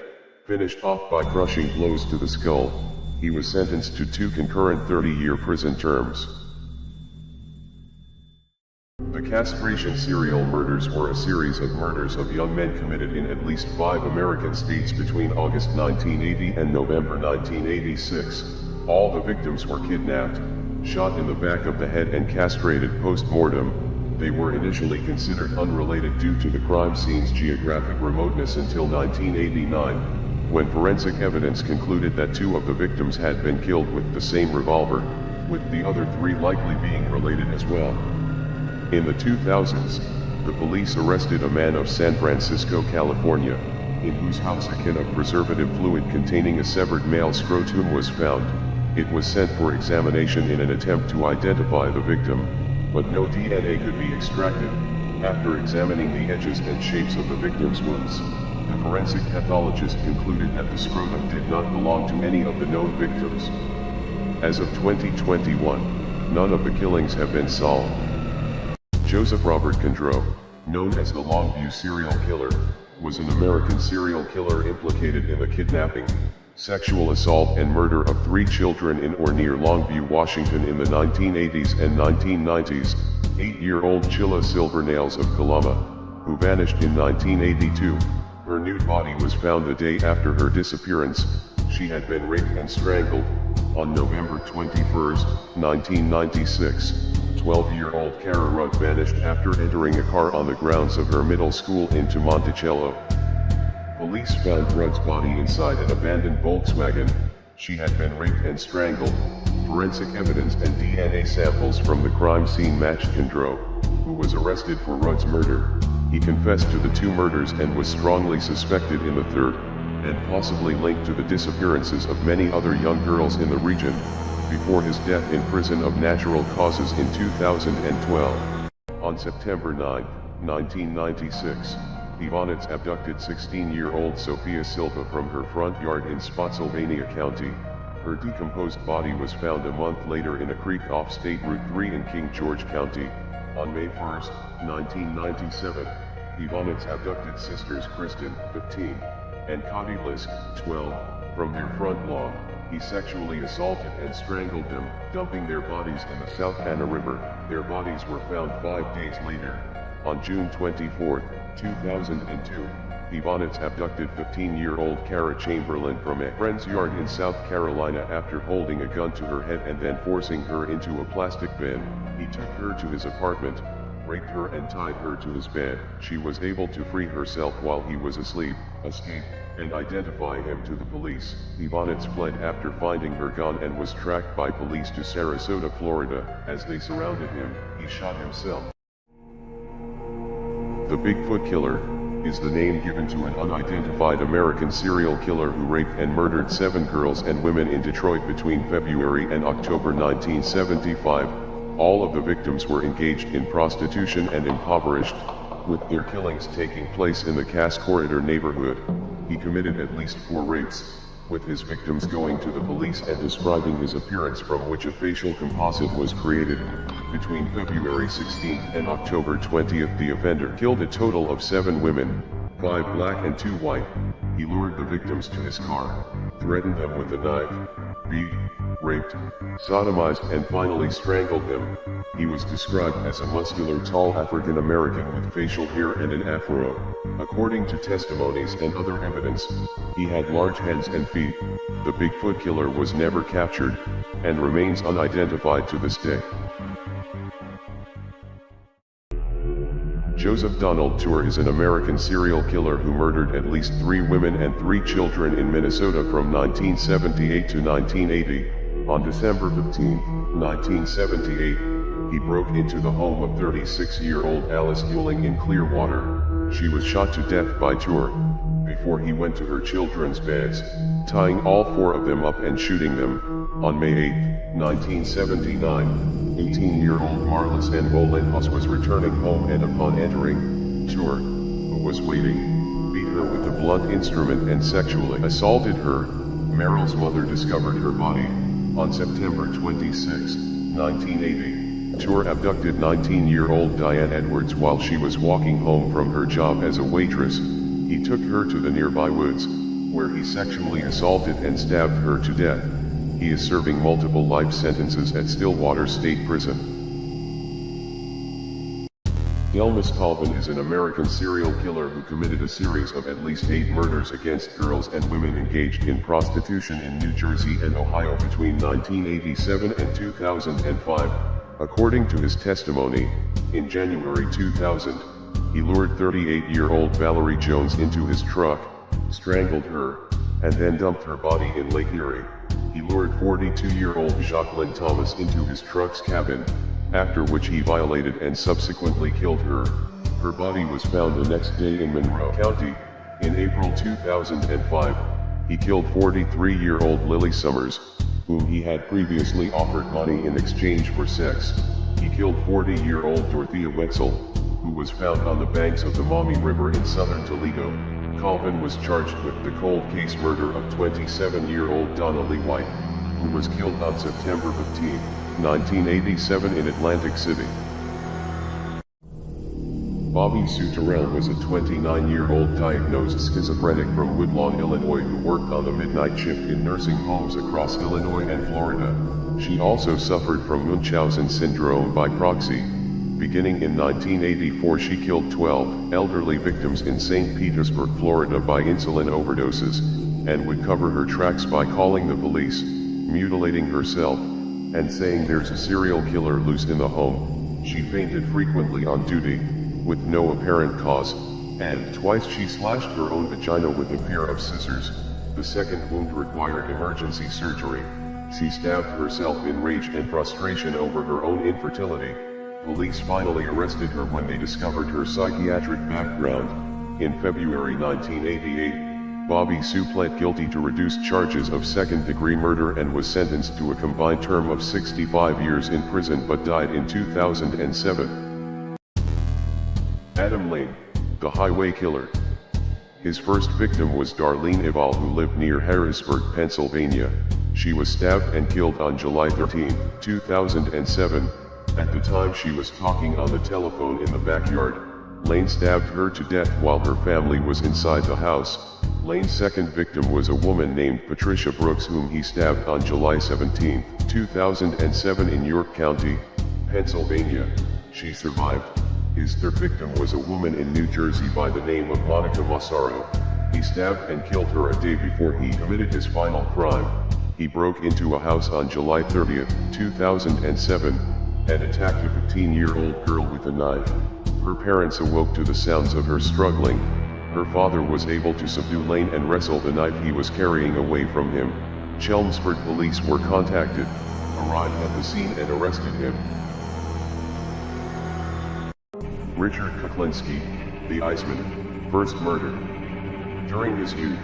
finished off by crushing blows to the skull. He was sentenced to 2 concurrent 30-year prison terms. The castration serial murders were a series of murders of young men committed in at least 5 American states between August 1980 and November 1986. All the victims were kidnapped, shot in the back of the head and castrated post-mortem. They were initially considered unrelated due to the crime scene's geographic remoteness until 1989, when forensic evidence concluded that 2 of the victims had been killed with the same revolver, with the other 3 likely being related as well. In the 2000s, the police arrested a man of San Francisco, California, in whose house a can of preservative fluid containing a severed male scrotum was found. It was sent for examination in an attempt to identify the victim, but no DNA could be extracted. After examining the edges and shapes of the victim's wounds, the forensic pathologist concluded that the scrotum did not belong to any of the known victims. As of 2021, none of the killings have been solved. Joseph Robert Condreau, known as the Longview serial killer, was an American serial killer implicated in the kidnapping, sexual assault and murder of 3 children in or near Longview, Washington in the 1980s and 1990s. 8-year-old Chilla Silvernails of Kalama, who vanished in 1982. Her nude body was found the day after her disappearance. She had been raped and strangled. On November 21, 1996, 12-year-old Kara Rudd vanished after entering a car on the grounds of her middle school in Monticello. Police found Rudd's body inside an abandoned Volkswagen. She had been raped and strangled. Forensic evidence and DNA samples from the crime scene matched Condreau, who was arrested for Rudd's murder. He confessed to the 2 murders and was strongly suspected in the 3rd, and possibly linked to the disappearances of many other young girls in the region, before his death in prison of natural causes in 2012. On September 9, 1996, Ivanites abducted 16-year-old Sophia Silva from her front yard in Spotsylvania County. Her decomposed body was found a month later in a creek off State Route 3 in King George County. On May 1, 1997, Ivanites abducted sisters Kristen, 15, and Cody Lisk, 12, from their front lawn. He sexually assaulted and strangled them, dumping their bodies in the South Anna River. Their bodies were found 5 days later. On June 24, 2002, Ivanites abducted 15-year-old Kara Chamberlain from a friend's yard in South Carolina after holding a gun to her head and then forcing her into a plastic bin. He took her to his apartment, raped her and tied her to his bed. She was able to free herself while he was asleep, escape, and identify him to the police. Ivanites fled after finding her gun and was tracked by police to Sarasota, Florida. As they surrounded him, he shot himself. The Bigfoot Killer is the name given to an unidentified American serial killer who raped and murdered 7 girls and women in Detroit between February and October 1975. All of the victims were engaged in prostitution and impoverished, with their killings taking place in the Cass Corridor neighborhood. He committed at least 4 rapes, with his victims going to the police and describing his appearance, from which a facial composite was created. Between February 16th and October 20th, the offender killed a total of 7 women, 5 black and 2 white. He lured the victims to his car, threatened them with a knife, beat, raped, sodomized and finally strangled them. He was described as a muscular, tall African American with facial hair and an afro. According to testimonies and other evidence, he had large hands and feet. The Bigfoot Killer was never captured, and remains unidentified to this day. Joseph Donald Tour is an American serial killer who murdered at least 3 women and 3 children in Minnesota from 1978 to 1980. On December 15, 1978, he broke into the home of 36-year-old Alice Ewing in Clearwater. She was shot to death by Tour before he went to her children's beds, tying all 4 of them up and shooting them. On May 8, 1979, 18-year-old Marlis N. Bolenhaus was returning home and upon entering, Tour, who was waiting, beat her with a blunt instrument and sexually assaulted her. Meryl's mother discovered her body. On September 26, 1980, Tour abducted 19-year-old Diane Edwards while she was walking home from her job as a waitress. He took her to the nearby woods, where he sexually assaulted and stabbed her to death. He is serving multiple life sentences at Stillwater State Prison. Delmas Colvin is an American serial killer who committed a series of at least 8 murders against girls and women engaged in prostitution in New Jersey and Ohio between 1987 and 2005. According to his testimony, in January 2000, he lured 38-year-old Valerie Jones into his truck, strangled her, and then dumped her body in Lake Erie. He lured 42-year-old Jacqueline Thomas into his truck's cabin, after which he violated and subsequently killed her. Her body was found the next day in Monroe County. In April 2005, he killed 43-year-old Lily Summers, whom he had previously offered money in exchange for sex. He killed 40-year-old Dorothea Wetzel, who was found on the banks of the Maumee River in southern Toledo. Colvin was charged with the cold case murder of 27-year-old Donna Lee White, who was killed on September 15, 1987 in Atlantic City. Bobby Sue Terrell was a 29-year-old diagnosed schizophrenic from Woodlawn, Illinois who worked on the midnight shift in nursing homes across Illinois and Florida. She also suffered from Munchausen syndrome by proxy. Beginning in 1984, she killed 12 elderly victims in St. Petersburg, Florida by insulin overdoses, and would cover her tracks by calling the police, mutilating herself, and saying there's a serial killer loose in the home. She fainted frequently on duty, with no apparent cause, and twice she slashed her own vagina with a pair of scissors. The second wound required emergency surgery. She stabbed herself in rage and frustration over her own infertility. Police finally arrested her when they discovered her psychiatric background. In February 1988, Bobby Sue pled guilty to reduced charges of second-degree murder and was sentenced to a combined term of 65 years in prison but died in 2007. Adam Lane, the highway killer. His first victim was Darlene Eval, who lived near Harrisburg, Pennsylvania. She was stabbed and killed on July 13, 2007. At the time she was talking on the telephone in the backyard, Lane stabbed her to death while her family was inside the house. Lane's second victim was a woman named Patricia Brooks, whom he stabbed on July 17, 2007 in York County, Pennsylvania. She survived. His third victim was a woman in New Jersey by the name of Monica Massaro. He stabbed and killed her a day before he committed his final crime. He broke into a house on July 30, 2007, and attacked a 15-year-old girl with a knife. Her parents awoke to the sounds of her struggling. Her father was able to subdue Lane and wrestle the knife he was carrying away from him. Chelmsford police were contacted, arrived at the scene and arrested him. Richard Kuklinski, the Iceman, first murder. During his youth,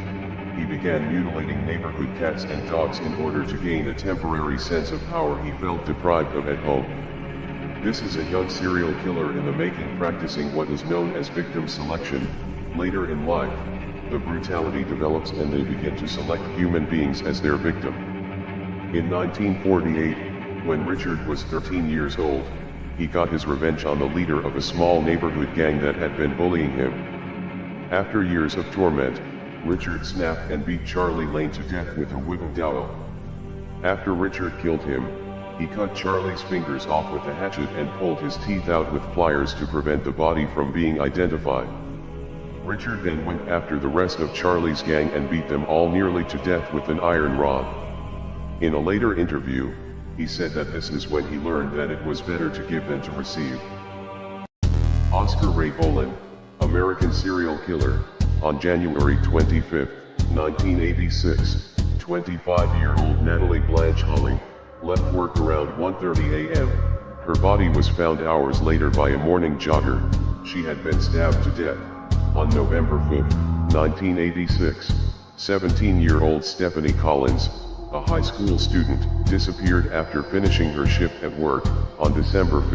he began mutilating neighborhood cats and dogs in order to gain a temporary sense of power he felt deprived of at home. This is a young serial killer in the making, practicing what is known as victim selection. Later in life, the brutality develops and they begin to select human beings as their victim. In 1948, when Richard was 13 years old, he got his revenge on the leader of a small neighborhood gang that had been bullying him. After years of torment, Richard snapped and beat Charlie Lane to death with a wooden dowel. After Richard killed him, he cut Charlie's fingers off with a hatchet and pulled his teeth out with pliers to prevent the body from being identified. Richard then went after the rest of Charlie's gang and beat them all nearly to death with an iron rod. In a later interview, he said that this is when he learned that it was better to give than to receive. Oscar Ray Bolin, American serial killer. On January 25, 1986, 25-year-old Natalie Blanche Holly left work around 1:30 a.m. Her body was found hours later by a morning jogger. She had been stabbed to death. On November 5, 1986, 17-year-old Stephanie Collins, a high school student, disappeared after finishing her shift at work. On December 5,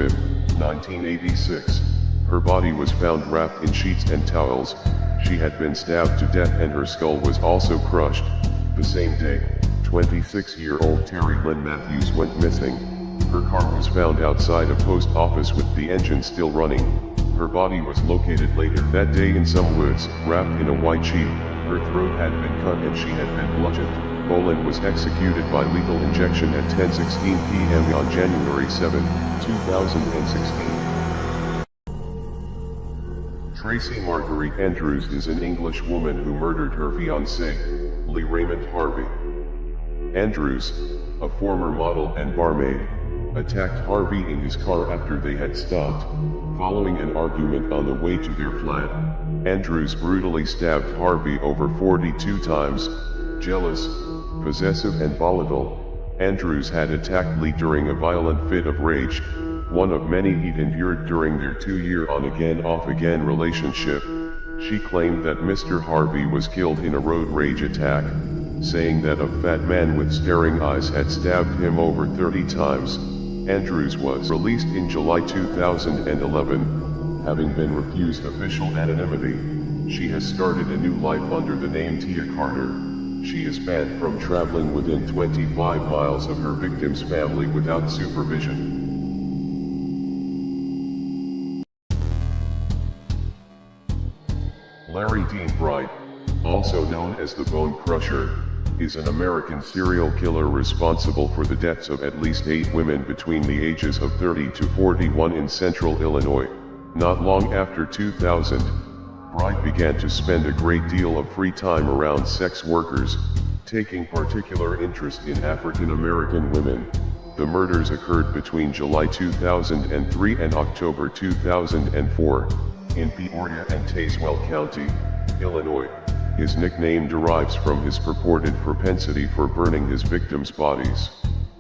1986, her body was found wrapped in sheets and towels. She had been stabbed to death and her skull was also crushed. The same day, 26-year-old Terry Lynn Matthews went missing. Her car was found outside a post office with the engine still running. Her body was located later that day in some woods, wrapped in a white sheet. Her throat had been cut and she had been bludgeoned. Bolin was executed by lethal injection at 10:16 p.m. on January 7, 2016. Tracy Marguerite Andrews is an English woman who murdered her fiancé, Lee Raymond Harvey. Andrews, a former model and barmaid, attacked Harvey in his car after they had stopped, following an argument on the way to their flat. Andrews brutally stabbed Harvey over 42 times. Jealous, possessive and volatile, Andrews had attacked Lee during a violent fit of rage, one of many he'd endured during their 2-year on-again off-again relationship. She claimed that Mr. Harvey was killed in a road rage attack, saying that a fat man with staring eyes had stabbed him over 30 times. Andrews was released in July 2011, having been refused official anonymity. She has started a new life under the name Tia Carter. She is banned from traveling within 25 miles of her victim's family without supervision. Larry Dean Bright, also known as the Bone Crusher, is an American serial killer responsible for the deaths of at least 8 women between the ages of 30 to 41 in central Illinois. Not long after 2000, Bright began to spend a great deal of free time around sex workers, taking particular interest in African American women. The murders occurred between July 2003 and October 2004, in Peoria and Tazewell County, Illinois. His nickname derives from his purported propensity for burning his victims' bodies.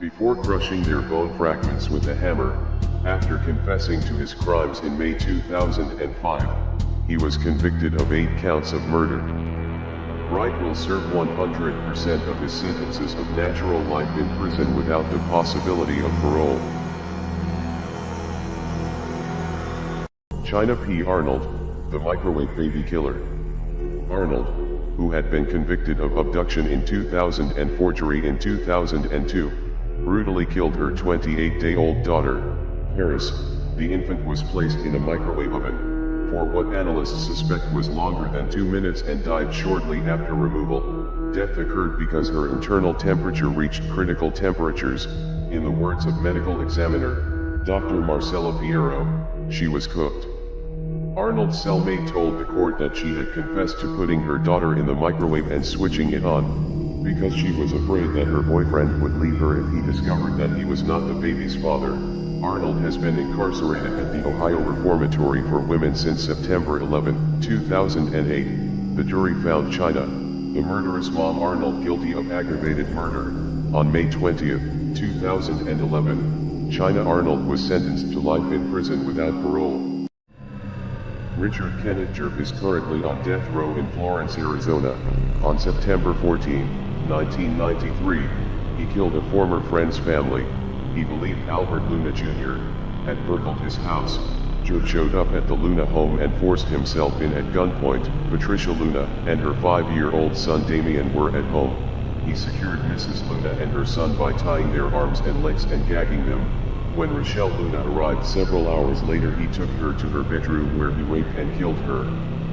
Before crushing their bone fragments with a hammer, after confessing to his crimes in May 2005, he was convicted of 8 counts of murder. Bright will serve 100% of his sentences of natural life in prison without the possibility of parole. China P. Arnold, the microwave baby killer. Arnold, who had been convicted of abduction in 2000 and forgery in 2002, brutally killed her 28-day-old daughter, Paris. The infant was placed in a microwave oven, for what analysts suspect was longer than 2 minutes, and died shortly after removal. Death occurred because her internal temperature reached critical temperatures. In the words of medical examiner, Dr. Marcelo Fierro, she was cooked. Arnold's cellmate told the court that she had confessed to putting her daughter in the microwave and switching it on, because she was afraid that her boyfriend would leave her if he discovered that he was not the baby's father. Arnold has been incarcerated at the Ohio Reformatory for Women since September 11, 2008. The jury found China, the murderous mom Arnold, guilty of aggravated murder. On May 20, 2011, China Arnold was sentenced to life in prison without parole. Richard Kenneth Jerp is currently on death row in Florence, Arizona. On September 14, 1993, he killed a former friend's family. He believed Albert Luna Jr. had burgled his house. Jerp showed up at the Luna home and forced himself in at gunpoint. Patricia Luna and her 5-year-old son Damien were at home. He secured Mrs. Luna and her son by tying their arms and legs and gagging them. When Rochelle Luna arrived several hours later, he took her to her bedroom where he raped and killed her.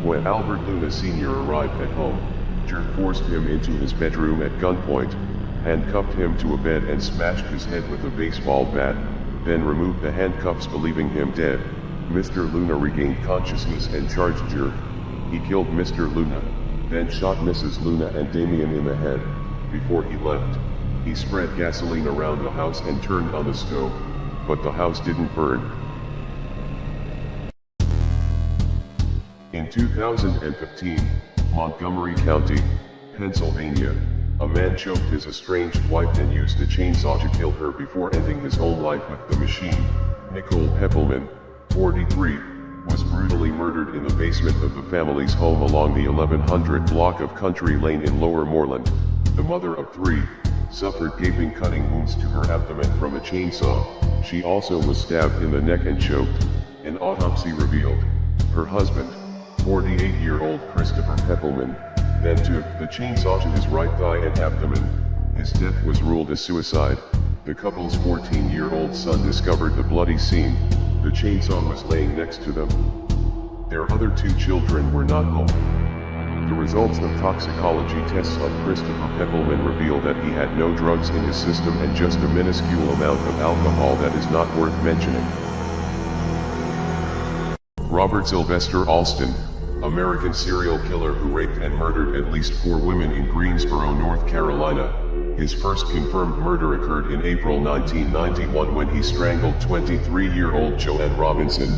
When Albert Luna Sr. arrived at home, Jerp forced him into his bedroom at gunpoint, handcuffed him to a bed and smashed his head with a baseball bat, then removed the handcuffs believing him dead. Mr. Luna regained consciousness and charged Jerp. He killed Mr. Luna, then shot Mrs. Luna and Damien in the head. Before he left, he spread gasoline around the house and turned on the stove, but the house didn't burn. In 2015, Montgomery County, Pennsylvania, a man choked his estranged wife and used a chainsaw to kill her before ending his own life with the machine. Nicole Peppelman, 43, was brutally murdered in the basement of the family's home along the 1100 block of Country Lane in Lower Moreland. The mother of 3 suffered gaping cutting wounds to her abdomen from a chainsaw. She also was stabbed in the neck and choked. An autopsy revealed her husband, 48-year-old Christopher Peppelman, then took the chainsaw to his right thigh and abdomen. His death was ruled a suicide. The couple's 14-year-old son discovered the bloody scene. The chainsaw was laying next to them. Their other 2 children were not home. The results of toxicology tests on Christopher Peppelman reveal that he had no drugs in his system and just a minuscule amount of alcohol that is not worth mentioning. Robert Sylvester Alston, American serial killer who raped and murdered at least 4 women in Greensboro, North Carolina. His first confirmed murder occurred in April 1991 when he strangled 23-year-old Joanne Robinson,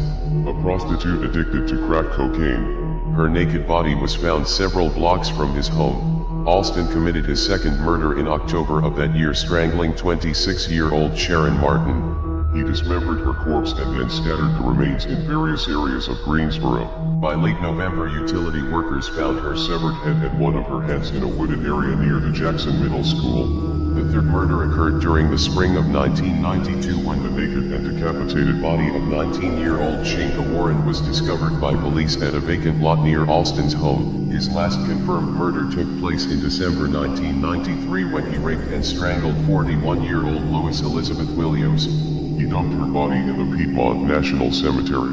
a prostitute addicted to crack cocaine. Her naked body was found several blocks from his home. Alston committed his second murder in October of that year, strangling 26-year-old Sharon Martin. He dismembered her corpse and then scattered the remains in various areas of Greensboro. By late November, utility workers found her severed head and one of her hands in a wooded area near the Jackson Middle School. The third murder occurred during the spring of 1992 when the naked and decapitated body of 19-year-old Shanka Warren was discovered by police at a vacant lot near Alston's home. His last confirmed murder took place in December 1993 when he raped and strangled 41-year-old Lois Elizabeth Williams. He dumped her body in the Piedmont National Cemetery.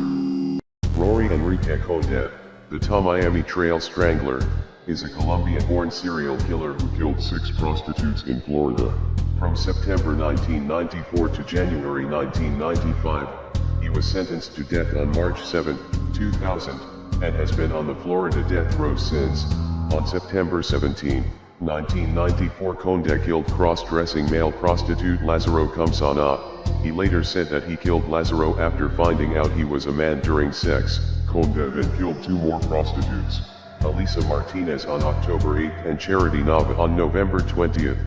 Rory Enrique Conde, the Tamiami Trail Strangler, is a Colombian-born serial killer who killed 6 prostitutes in Florida. From September 1994 to January 1995, he was sentenced to death on March 7, 2000, and has been on the Florida death row since. On September 17, 1994, Conde killed cross-dressing male prostitute Lazaro Comsana. He later said that he killed Lazaro after finding out he was a man during sex. Conde then killed 2 more prostitutes. Elisa Martinez on October 8 and Charity Nava on November 20th.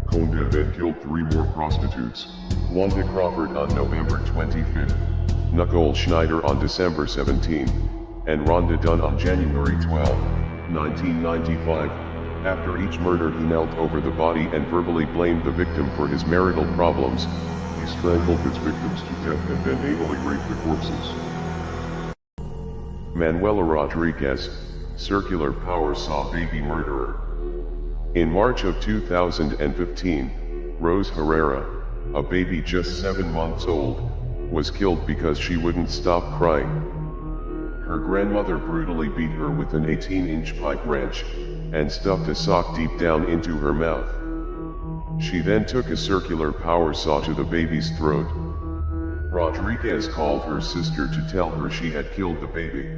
Conde then killed 3 more prostitutes. Wanda Crawford on November 25th. Nicole Schneider on December 17. And Rhonda Dunn on January 12, 1995. After each murder, he knelt over the body and verbally blamed the victim for his marital problems. He strangled his victims to death and then anally raped the corpses. Manuela Rodriguez, circular power saw baby murderer. In March of 2015, Rose Herrera, a baby just 7 months old, was killed because she wouldn't stop crying. Her grandmother brutally beat her with an 18-inch pipe wrench, and stuffed a sock deep down into her mouth. She then took a circular power saw to the baby's throat. Rodriguez called her sister to tell her she had killed the baby.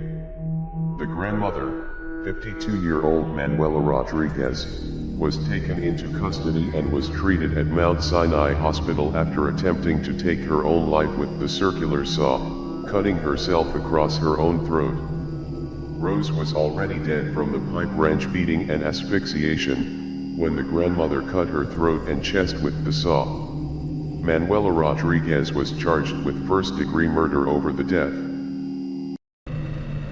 The grandmother, 52-year-old Manuela Rodriguez, was taken into custody and was treated at Mount Sinai Hospital after attempting to take her own life with the circular saw, cutting herself across her own throat. Rose was already dead from the pipe wrench beating and asphyxiation when the grandmother cut her throat and chest with the saw. Manuela Rodriguez was charged with first-degree murder over the death.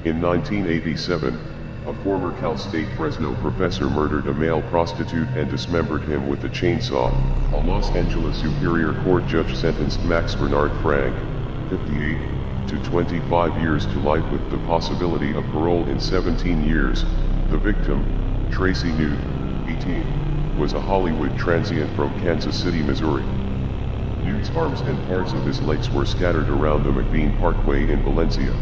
In 1987, a former Cal State Fresno professor murdered a male prostitute and dismembered him with a chainsaw. A Los Angeles Superior Court judge sentenced Max Bernard Frank, 58, to 25 years to life with the possibility of parole in 17 years. The victim, Tracy Newt, 18, was a Hollywood transient from Kansas City, Missouri. Newt's arms and parts of his legs were scattered around the McBean Parkway in Valencia.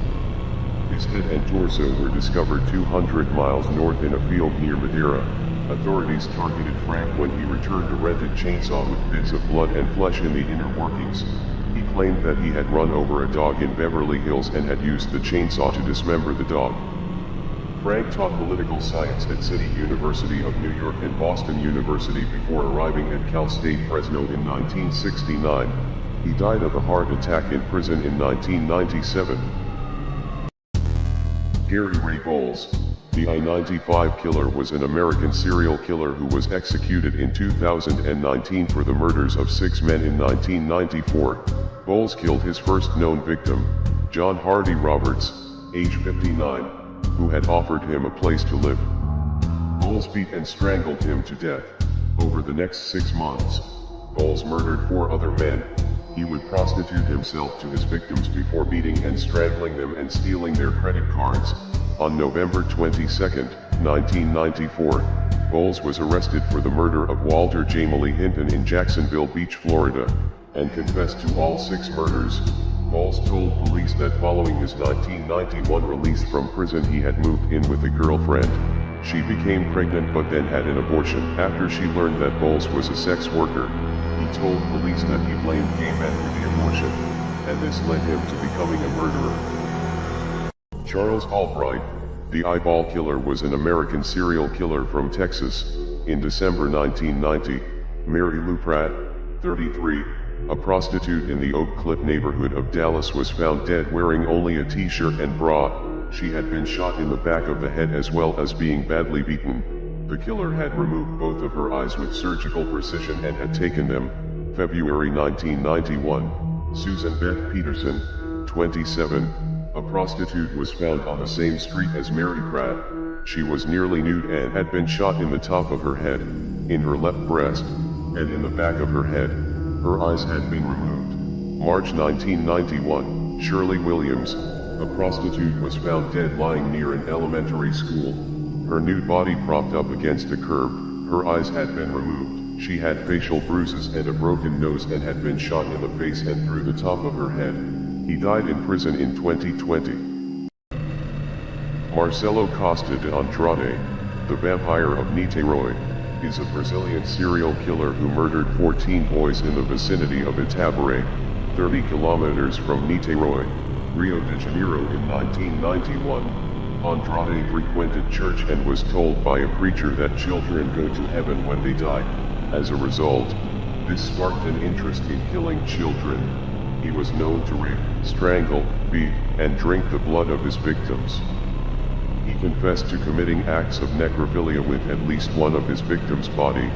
His head and torso were discovered 200 miles north in a field near Madera. Authorities targeted Frank when he returned a rented chainsaw with bits of blood and flesh in the inner workings. He claimed that he had run over a dog in Beverly Hills and had used the chainsaw to dismember the dog. Frank taught political science at City University of New York and Boston University before arriving at Cal State Fresno in 1969. He died of a heart attack in prison in 1997. Gary Ray Bowles, the I-95 killer, was an American serial killer who was executed in 2019 for the murders of 6 men in 1994. Bowles killed his first known victim, John Hardy Roberts, age 59, who had offered him a place to live. Bowles beat and strangled him to death. Over the next 6 months, Bowles murdered 4 other men. He would prostitute himself to his victims before beating and strangling them and stealing their credit cards. On November 22, 1994, Bowles was arrested for the murder of Walter Jamily Hinton in Jacksonville Beach, Florida, and confessed to all 6 murders. Bowles told police that following his 1991 release from prison he had moved in with a girlfriend. She became pregnant but then had an abortion. After she learned that Bowles was a sex worker, he told police that he blamed gay men for the abortion, and this led him to becoming a murderer. Charles Albright, the eyeball killer, was an American serial killer from Texas. In December 1990, Mary Lou Pratt, 33, a prostitute in the Oak Cliff neighborhood of Dallas, was found dead wearing only a t-shirt and bra. She had been shot in the back of the head as well as being badly beaten. The killer had removed both of her eyes with surgical precision and had taken them. February 1991, Susan Beth Peterson, 27, a prostitute, was found on the same street as Mary Pratt. She was nearly nude and had been shot in the top of her head, in her left breast, and in the back of her head. Her eyes had been removed. March 1991, Shirley Williams, a prostitute, was found dead lying near an elementary school. Her nude body propped up against a curb. Her eyes had been removed. She had facial bruises and a broken nose and had been shot in the face and through the top of her head. He died in prison in 2020. Marcelo Costa de Andrade, the vampire of Niterói, is a Brazilian serial killer who murdered 14 boys in the vicinity of Itabaré, 30 kilometers from Niterói, Rio de Janeiro in 1991. Andrade frequented church and was told by a preacher that children go to heaven when they die. As a result, this sparked an interest in killing children. He was known to rape, strangle, beat, and drink the blood of his victims. He confessed to committing acts of necrophilia with at least one of his victims' body.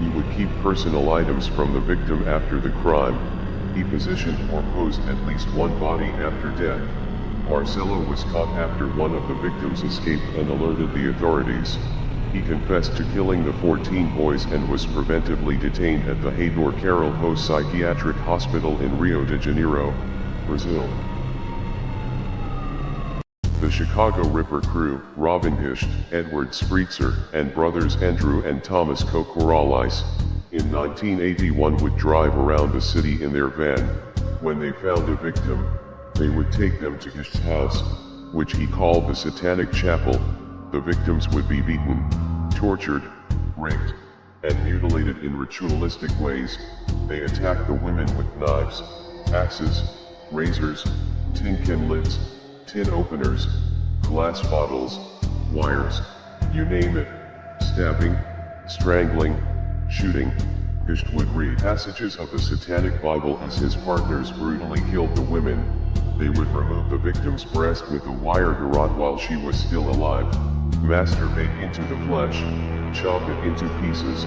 He would keep personal items from the victim after the crime. He positioned or posed at least one body after death. Marcelo was caught after one of the victims escaped and alerted the authorities. He confessed to killing the 14 boys and was preventively detained at the Heitor Carolho Psychiatric Hospital in Rio de Janeiro, Brazil. The Chicago Ripper crew, Robin Hischt, Edward Spritzer, and brothers Andrew and Thomas Kokoralais, in 1981 would drive around the city in their van. When they found a victim, they would take them to Hischt's house, which he called the Satanic Chapel. The victims would be beaten, tortured, raped, and mutilated in ritualistic ways. They attacked the women with knives, axes, razors, tin can lids, tin openers, glass bottles, wires, you name it, stabbing, strangling, shooting. Hischt would read passages of the Satanic Bible as his partners brutally killed the women. They would remove the victim's breast with a wire garrote while she was still alive, masturbate into the flesh, chop it into pieces,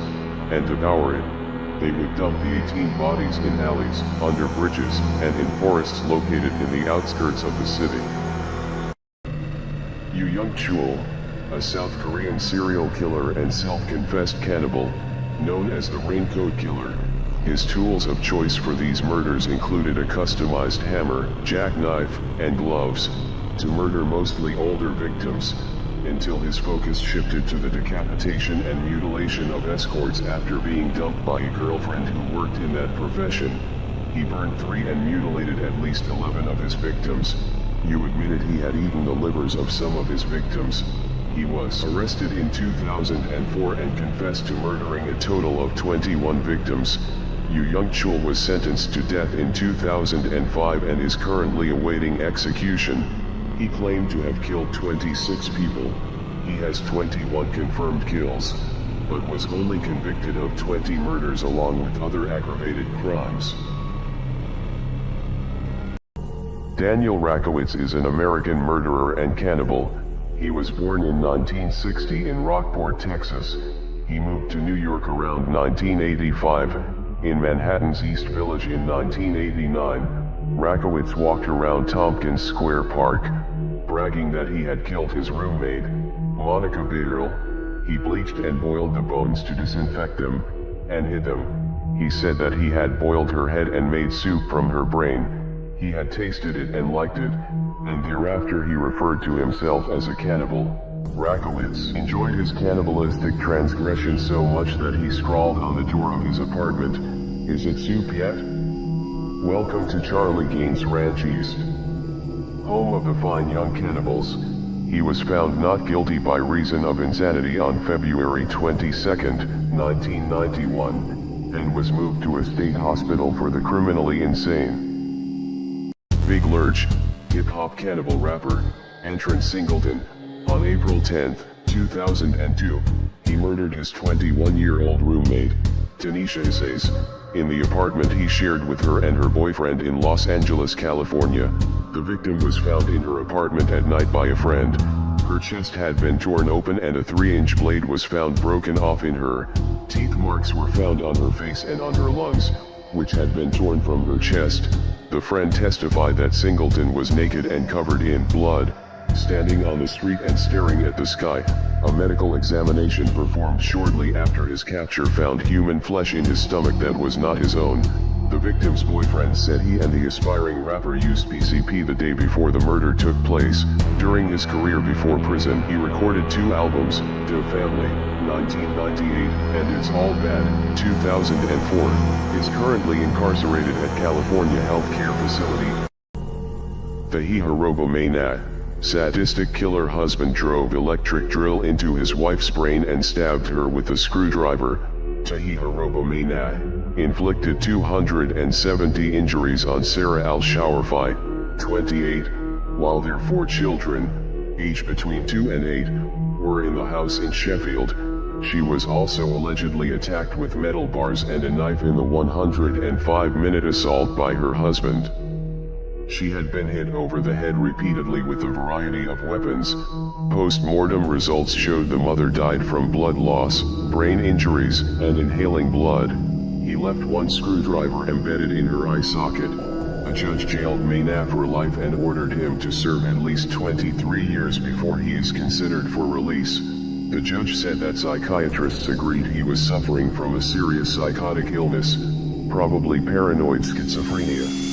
and devour it. They would dump the 18 bodies in alleys, under bridges, and in forests located in the outskirts of the city. Yoo Young-chul, a South Korean serial killer and self-confessed cannibal, known as the Raincoat Killer. His tools of choice for these murders included a customized hammer, jackknife, and gloves, to murder mostly older victims, until his focus shifted to the decapitation and mutilation of escorts after being dumped by a girlfriend who worked in that profession. He burned 3 and mutilated at least 11 of his victims. Yoo admitted he had eaten the livers of some of his victims. He was arrested in 2004 and confessed to murdering a total of 21 victims. Yoo Young-chul was sentenced to death in 2005 and is currently awaiting execution. He claimed to have killed 26 people. He has 21 confirmed kills, but was only convicted of 20 murders along with other aggravated crimes. Daniel Rakowitz is an American murderer and cannibal. He was born in 1960 in Rockport, Texas. He moved to New York around 1985. In Manhattan's East Village in 1989, Rakowitz walked around Tompkins Square Park, bragging that he had killed his roommate, Monica Beryl. He bleached and boiled the bones to disinfect them, and hid them. He said that he had boiled her head and made soup from her brain. He had tasted it and liked it, and thereafter he referred to himself as a cannibal. Rakowitz enjoyed his cannibalistic transgression so much that he scrawled on the door of his apartment, "Is it soup yet? Welcome to Charlie Gaines Ranch East, home of the fine young cannibals." He was found not guilty by reason of insanity on February 22, 1991, and was moved to a state hospital for the criminally insane. Big Lurch, hip-hop cannibal rapper, Antron Singleton. On April 10, 2002, he murdered his 21-year-old roommate, Tanisha Says, in the apartment he shared with her and her boyfriend in Los Angeles, California. The victim was found in her apartment at night by a friend. Her chest had been torn open and a 3-inch blade was found broken off in her. Teeth marks were found on her face and on her lungs, which had been torn from her chest. The friend testified that Singleton was naked and covered in blood, standing on the street and staring at the sky. A medical examination performed shortly after his capture found human flesh in his stomach that was not his own. The victim's boyfriend said he and the aspiring rapper used PCP the day before the murder took place. During his career before prison, he recorded 2 albums, The Family, 1998, and It's All Bad, 2004. Is currently incarcerated at California Healthcare Facility. Fahi Harobomena, sadistic killer husband drove electric drill into his wife's brain and stabbed her with a screwdriver. Fahi Harobomena inflicted 270 injuries on Sarah Al-Shawarfi, 28, while their 4 children, aged between 2 and 8, were in the house in Sheffield. She was also allegedly attacked with metal bars and a knife in the 105-minute assault by her husband. She had been hit over the head repeatedly with a variety of weapons. Post-mortem results showed the mother died from blood loss, brain injuries, and inhaling blood. He left 1 screwdriver embedded in her eye socket. A judge jailed Mena for life and ordered him to serve at least 23 years before he is considered for release. The judge said that psychiatrists agreed he was suffering from a serious psychotic illness, probably paranoid schizophrenia.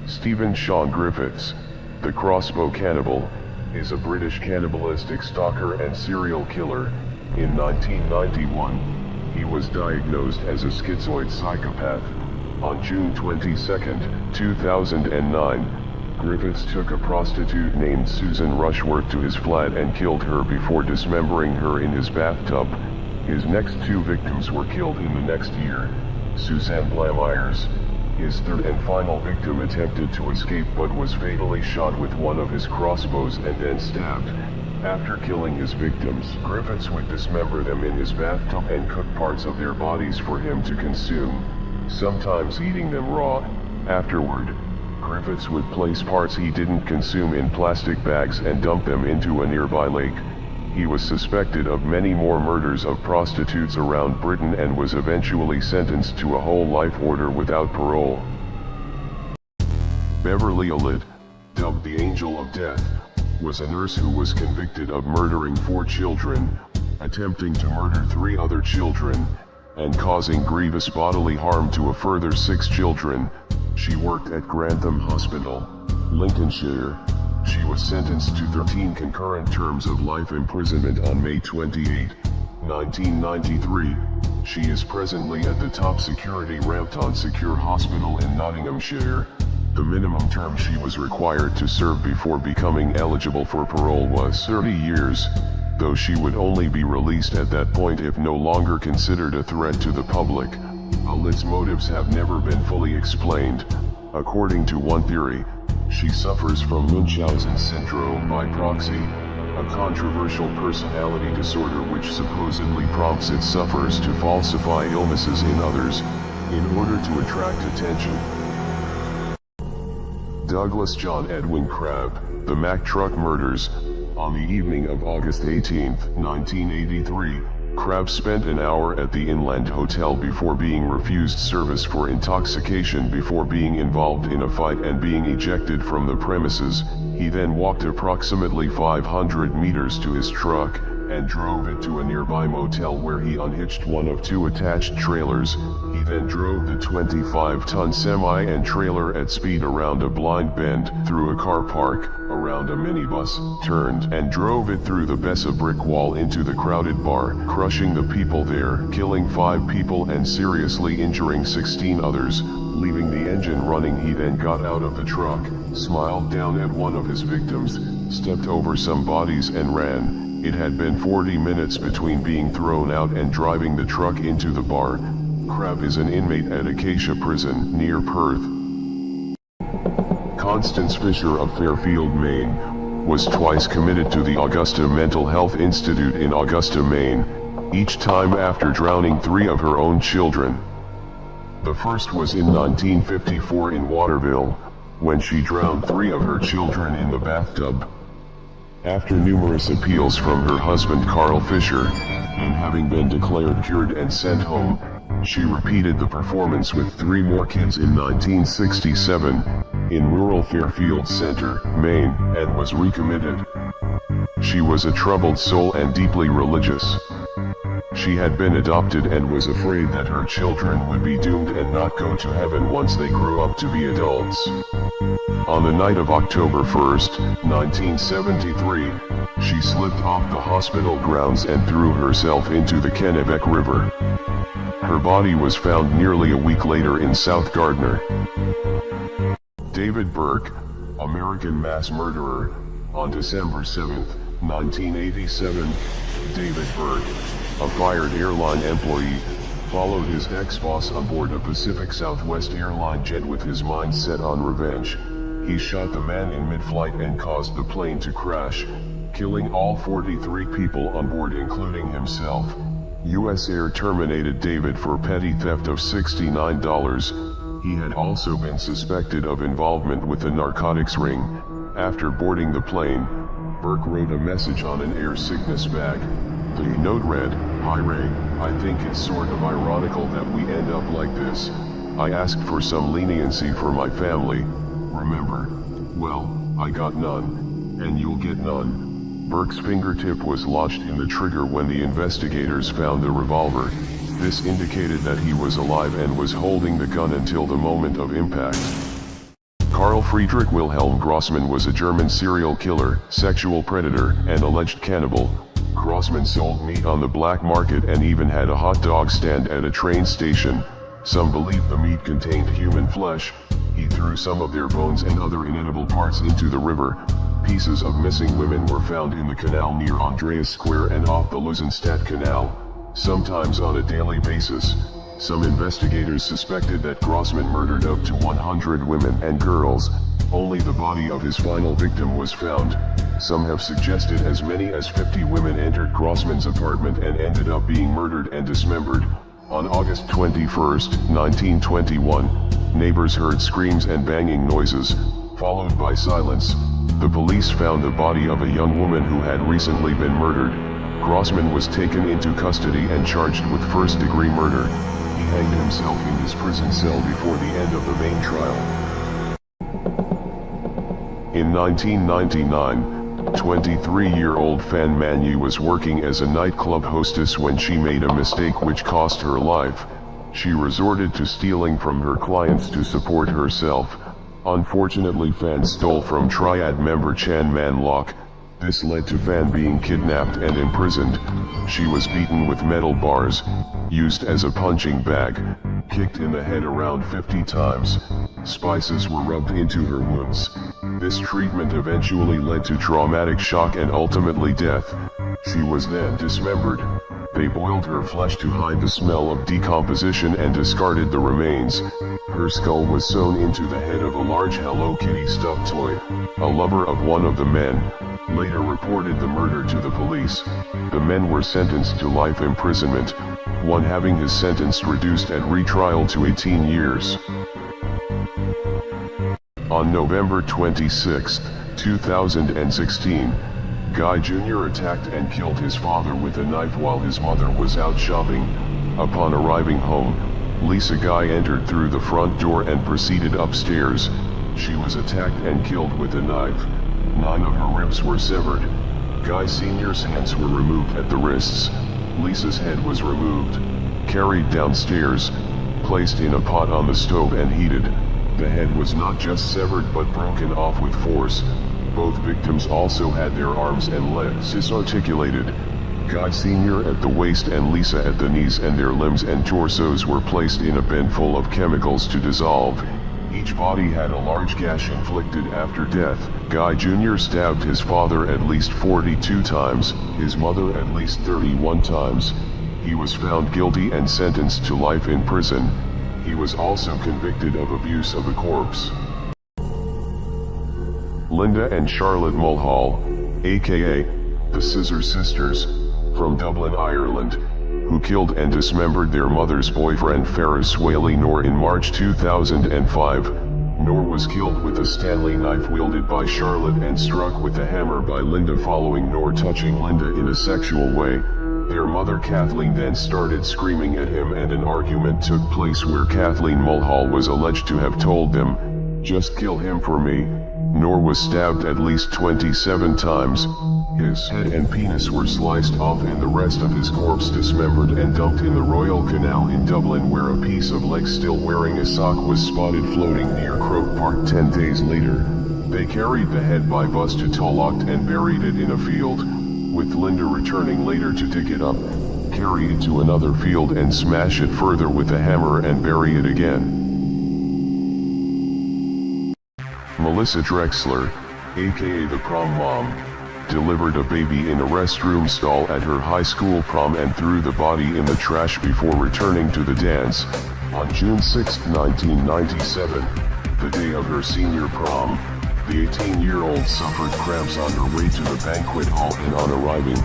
Stephen Sean Griffiths, the Crossbow Cannibal, is a British cannibalistic stalker and serial killer. In 1991, he was diagnosed as a schizoid psychopath. On June 22, 2009, Griffiths took a prostitute named Susan Rushworth to his flat and killed her before dismembering her in his bathtub. His next 2 victims were killed in the next year. Suzanne Blamires, his 3rd and final victim, attempted to escape but was fatally shot with one of his crossbows and then stabbed. After killing his victims, Griffiths would dismember them in his bathtub and cook parts of their bodies for him to consume, sometimes eating them raw. Afterward, Griffiths would place parts he didn't consume in plastic bags and dump them into a nearby lake. He was suspected of many more murders of prostitutes around Britain and was eventually sentenced to a whole life order without parole. Beverly Allitt, dubbed the Angel of Death, was a nurse who was convicted of murdering 4 children, attempting to murder 3 other children, and causing grievous bodily harm to a further 6 children. She worked at Grantham Hospital, Lincolnshire. She was sentenced to 13 concurrent terms of life imprisonment on May 28, 1993. She is presently at the top security Rampton Secure Hospital in Nottinghamshire. The minimum term she was required to serve before becoming eligible for parole was 30 years, though she would only be released at that point if no longer considered a threat to the public. Allitt's motives have never been fully explained. According to one theory, she suffers from Munchausen syndrome by proxy, a controversial personality disorder which supposedly prompts its sufferers to falsify illnesses in others, in order to attract attention. Douglas John Edwin Crabb, the Mack Truck Murders. On the evening of August 18, 1983, Crabb spent an hour at the Inland Hotel before being refused service for intoxication before being involved in a fight and being ejected from the premises. He then walked approximately 500 meters to his truck, and drove it to a nearby motel where he unhitched one of 2 attached trailers. He then drove the 25-ton semi and trailer at speed around a blind bend, through a car park, around a minibus, turned and drove it through the Bessa brick wall into the crowded bar, crushing the people there, killing 5 people and seriously injuring 16 others. Leaving the engine running, he then got out of the truck, smiled down at one of his victims, stepped over some bodies and ran. It had been 40 minutes between being thrown out and driving the truck into the bar. Crabb is an inmate at Acacia Prison, near Perth. Constance Fisher of Fairfield, Maine, was twice committed to the Augusta Mental Health Institute in Augusta, Maine, each time after drowning 3 of her own children. The first was in 1954 in Waterville, when she drowned 3 of her children in the bathtub. After numerous appeals from her husband Carl Fisher, and having been declared cured and sent home, she repeated the performance with 3 more kids in 1967, in rural Fairfield Center, Maine, and was recommitted. She was a troubled soul and deeply religious. She had been adopted and was afraid that her children would be doomed and not go to heaven once they grew up to be adults. On the night of October 1st, 1973, she slipped off the hospital grounds and threw herself into the Kennebec River. Her body was found nearly a week later in South Gardner. David Burke, American mass murderer, on December 7, 1987, David Burke, a fired airline employee, followed his ex-boss aboard a Pacific Southwest airline jet with his mind set on revenge. He shot the man in mid-flight and caused the plane to crash, killing all 43 people on board including himself. U.S. Air terminated David for petty theft of $69. He had also been suspected of involvement with the narcotics ring. After boarding the plane, Burke wrote a message on an air sickness bag. The note read, "Hi Ray, I think it's sort of ironical that we end up like this. I asked for some leniency for my family. Remember? Well, I got none. And you'll get none." Burke's fingertip was lodged in the trigger when the investigators found the revolver. This indicated that he was alive and was holding the gun until the moment of impact. Karl Friedrich Wilhelm Grossman was a German serial killer, sexual predator, and alleged cannibal. Grossman sold meat on the black market and even had a hot dog stand at a train station. Some believe the meat contained human flesh. He threw some of their bones and other inedible parts into the river. Pieces of missing women were found in the canal near Andreas Square and off the Lusenstadt Canal, sometimes on a daily basis. Some investigators suspected that Grossman murdered up to 100 women and girls. Only the body of his final victim was found. Some have suggested as many as 50 women entered Grossman's apartment and ended up being murdered and dismembered. On August 21, 1921, neighbors heard screams and banging noises, followed by silence. The police found the body of a young woman who had recently been murdered. Grossman was taken into custody and charged with first-degree murder. He hanged himself in his prison cell before the end of the main trial. In 1999, 23-year-old Fan Manu was working as a nightclub hostess when she made a mistake which cost her life. She resorted to stealing from her clients to support herself. Unfortunately, Fan stole from Triad member Chan Man Lok. This led to Fan being kidnapped and imprisoned. She was beaten with metal bars, used as a punching bag, kicked in the head around 50 times. Spices were rubbed into her wounds. This treatment eventually led to traumatic shock and ultimately death. She was then dismembered. They boiled her flesh to hide the smell of decomposition and discarded the remains. Her skull was sewn into the head of a large Hello Kitty stuffed toy. A lover of one of the men later reported the murder to the police. The men were sentenced to life imprisonment, one having his sentence reduced at retrial to 18 years. On November 26, 2016, Guy Jr. attacked and killed his father with a knife while his mother was out shopping. Upon arriving home, Lisa Guy entered through the front door and proceeded upstairs. She was attacked and killed with a knife. 9 of her ribs were severed. Guy Sr.'s hands were removed at the wrists. Lisa's head was removed, carried downstairs, placed in a pot on the stove and heated. The head was not just severed but broken off with force. Both victims also had their arms and legs disarticulated. Guy Sr. at the waist and Lisa at the knees, and their limbs and torsos were placed in a bin full of chemicals to dissolve. Each body had a large gash inflicted after death. Guy Jr. stabbed his father at least 42 times, his mother at least 31 times. He was found guilty and sentenced to life in prison. He was also convicted of abuse of a corpse. Linda and Charlotte Mulhall, aka the Scissor Sisters, from Dublin, Ireland, who killed and dismembered their mother's boyfriend Ferris Whaley Noor in March 2005. Noor was killed with a Stanley knife wielded by Charlotte and struck with a hammer by Linda following Noor touching Linda in a sexual way. Their mother Kathleen then started screaming at him and an argument took place where Kathleen Mulhall was alleged to have told them, "Just kill him for me." Noor was stabbed at least 27 times. His head and penis were sliced off and the rest of his corpse dismembered and dumped in the Royal Canal in Dublin, where a piece of leg still wearing a sock was spotted floating near Croke Park 10 days later. They carried the head by bus to Tulloch and buried it in a field, with Linda returning later to dig it up, carry it to another field and smash it further with a hammer and bury it again. Melissa Drexler, aka the prom mom, delivered a baby in a restroom stall at her high school prom and threw the body in the trash before returning to the dance. On June 6, 1997, the day of her senior prom, the 18-year-old suffered cramps on her way to the banquet hall and on arriving,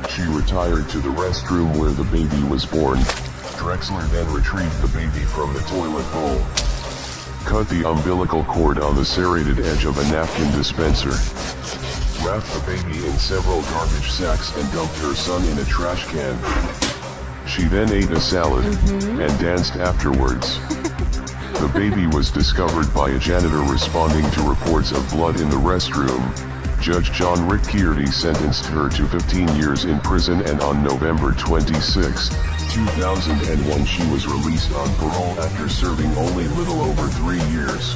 she retired to the restroom where the baby was born. Drexler then retrieved the baby from the toilet bowl, cut the umbilical cord on the serrated edge of a napkin dispenser, wrapped the baby in several garbage sacks and dumped her son in a trash can. She then ate a salad and danced afterwards. The baby was discovered by a janitor responding to reports of blood in the restroom. Judge John Rick Kearty sentenced her to 15 years in prison, and on November 26, 2001 she was released on parole after serving only little over 3 years.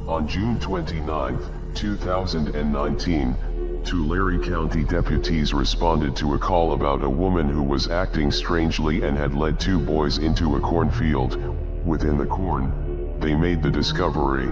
On June 29, 2019, Tulare County deputies responded to a call about a woman who was acting strangely and had led 2 boys into a cornfield. Within the corn, they made the discovery: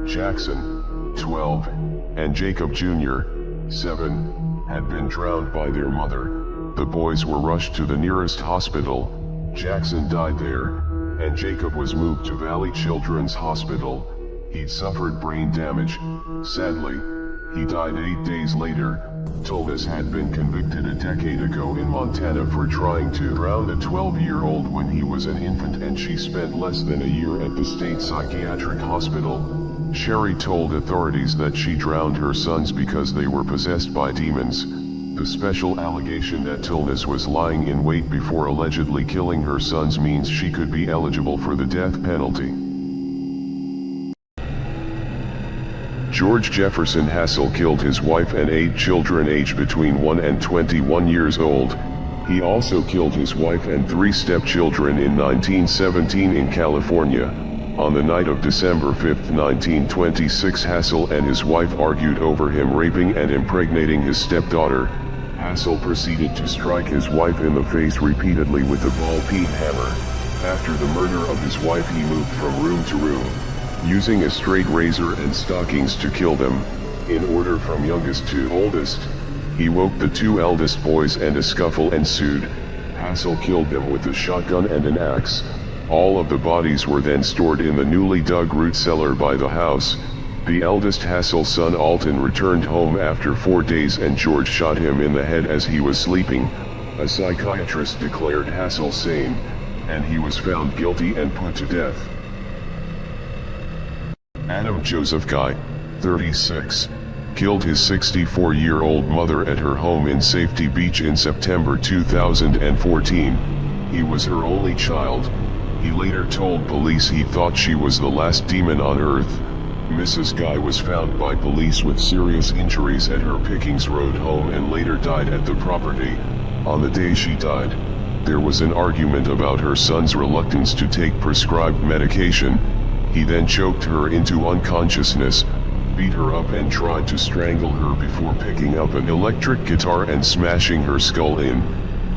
Jackson, 12, and Jacob Jr., 7, had been drowned by their mother. The boys were rushed to the nearest hospital. Jackson died there, and Jacob was moved to Valley Children's Hospital. He'd suffered brain damage. Sadly, he died 8 days later. Tulvis had been convicted a decade ago in Montana for trying to drown a 12-year-old when he was an infant, and she spent less than a year at the state psychiatric hospital. Sherry told authorities that she drowned her sons because they were possessed by demons. The special allegation that Tulvis was lying in wait before allegedly killing her sons means she could be eligible for the death penalty. George Jefferson Hassell killed his wife and 8 children aged between 1 and 21 years old. He also killed his wife and 3 stepchildren in 1917 in California. On the night of December 5, 1926, Hassell and his wife argued over him raping and impregnating his stepdaughter. Hassell proceeded to strike his wife in the face repeatedly with a ball-peen hammer. After the murder of his wife, he moved from room to room, using a straight razor and stockings to kill them, in order from youngest to oldest. He woke the 2 eldest boys and a scuffle ensued. Hassell killed them with a shotgun and an axe. All of the bodies were then stored in the newly dug root cellar by the house. The eldest Hassell's son Alton returned home after 4 days and George shot him in the head as he was sleeping. A psychiatrist declared Hassell sane, and he was found guilty and put to death. Adam Joseph Guy, 36, killed his 64-year-old mother at her home in Safety Beach in September 2014. He was her only child. He later told police he thought she was the last demon on earth. Mrs. Guy was found by police with serious injuries at her Pickings Road home and later died at the property. On the day she died, there was an argument about her son's reluctance to take prescribed medication. He then choked her into unconsciousness, beat her up and tried to strangle her before picking up an electric guitar and smashing her skull in.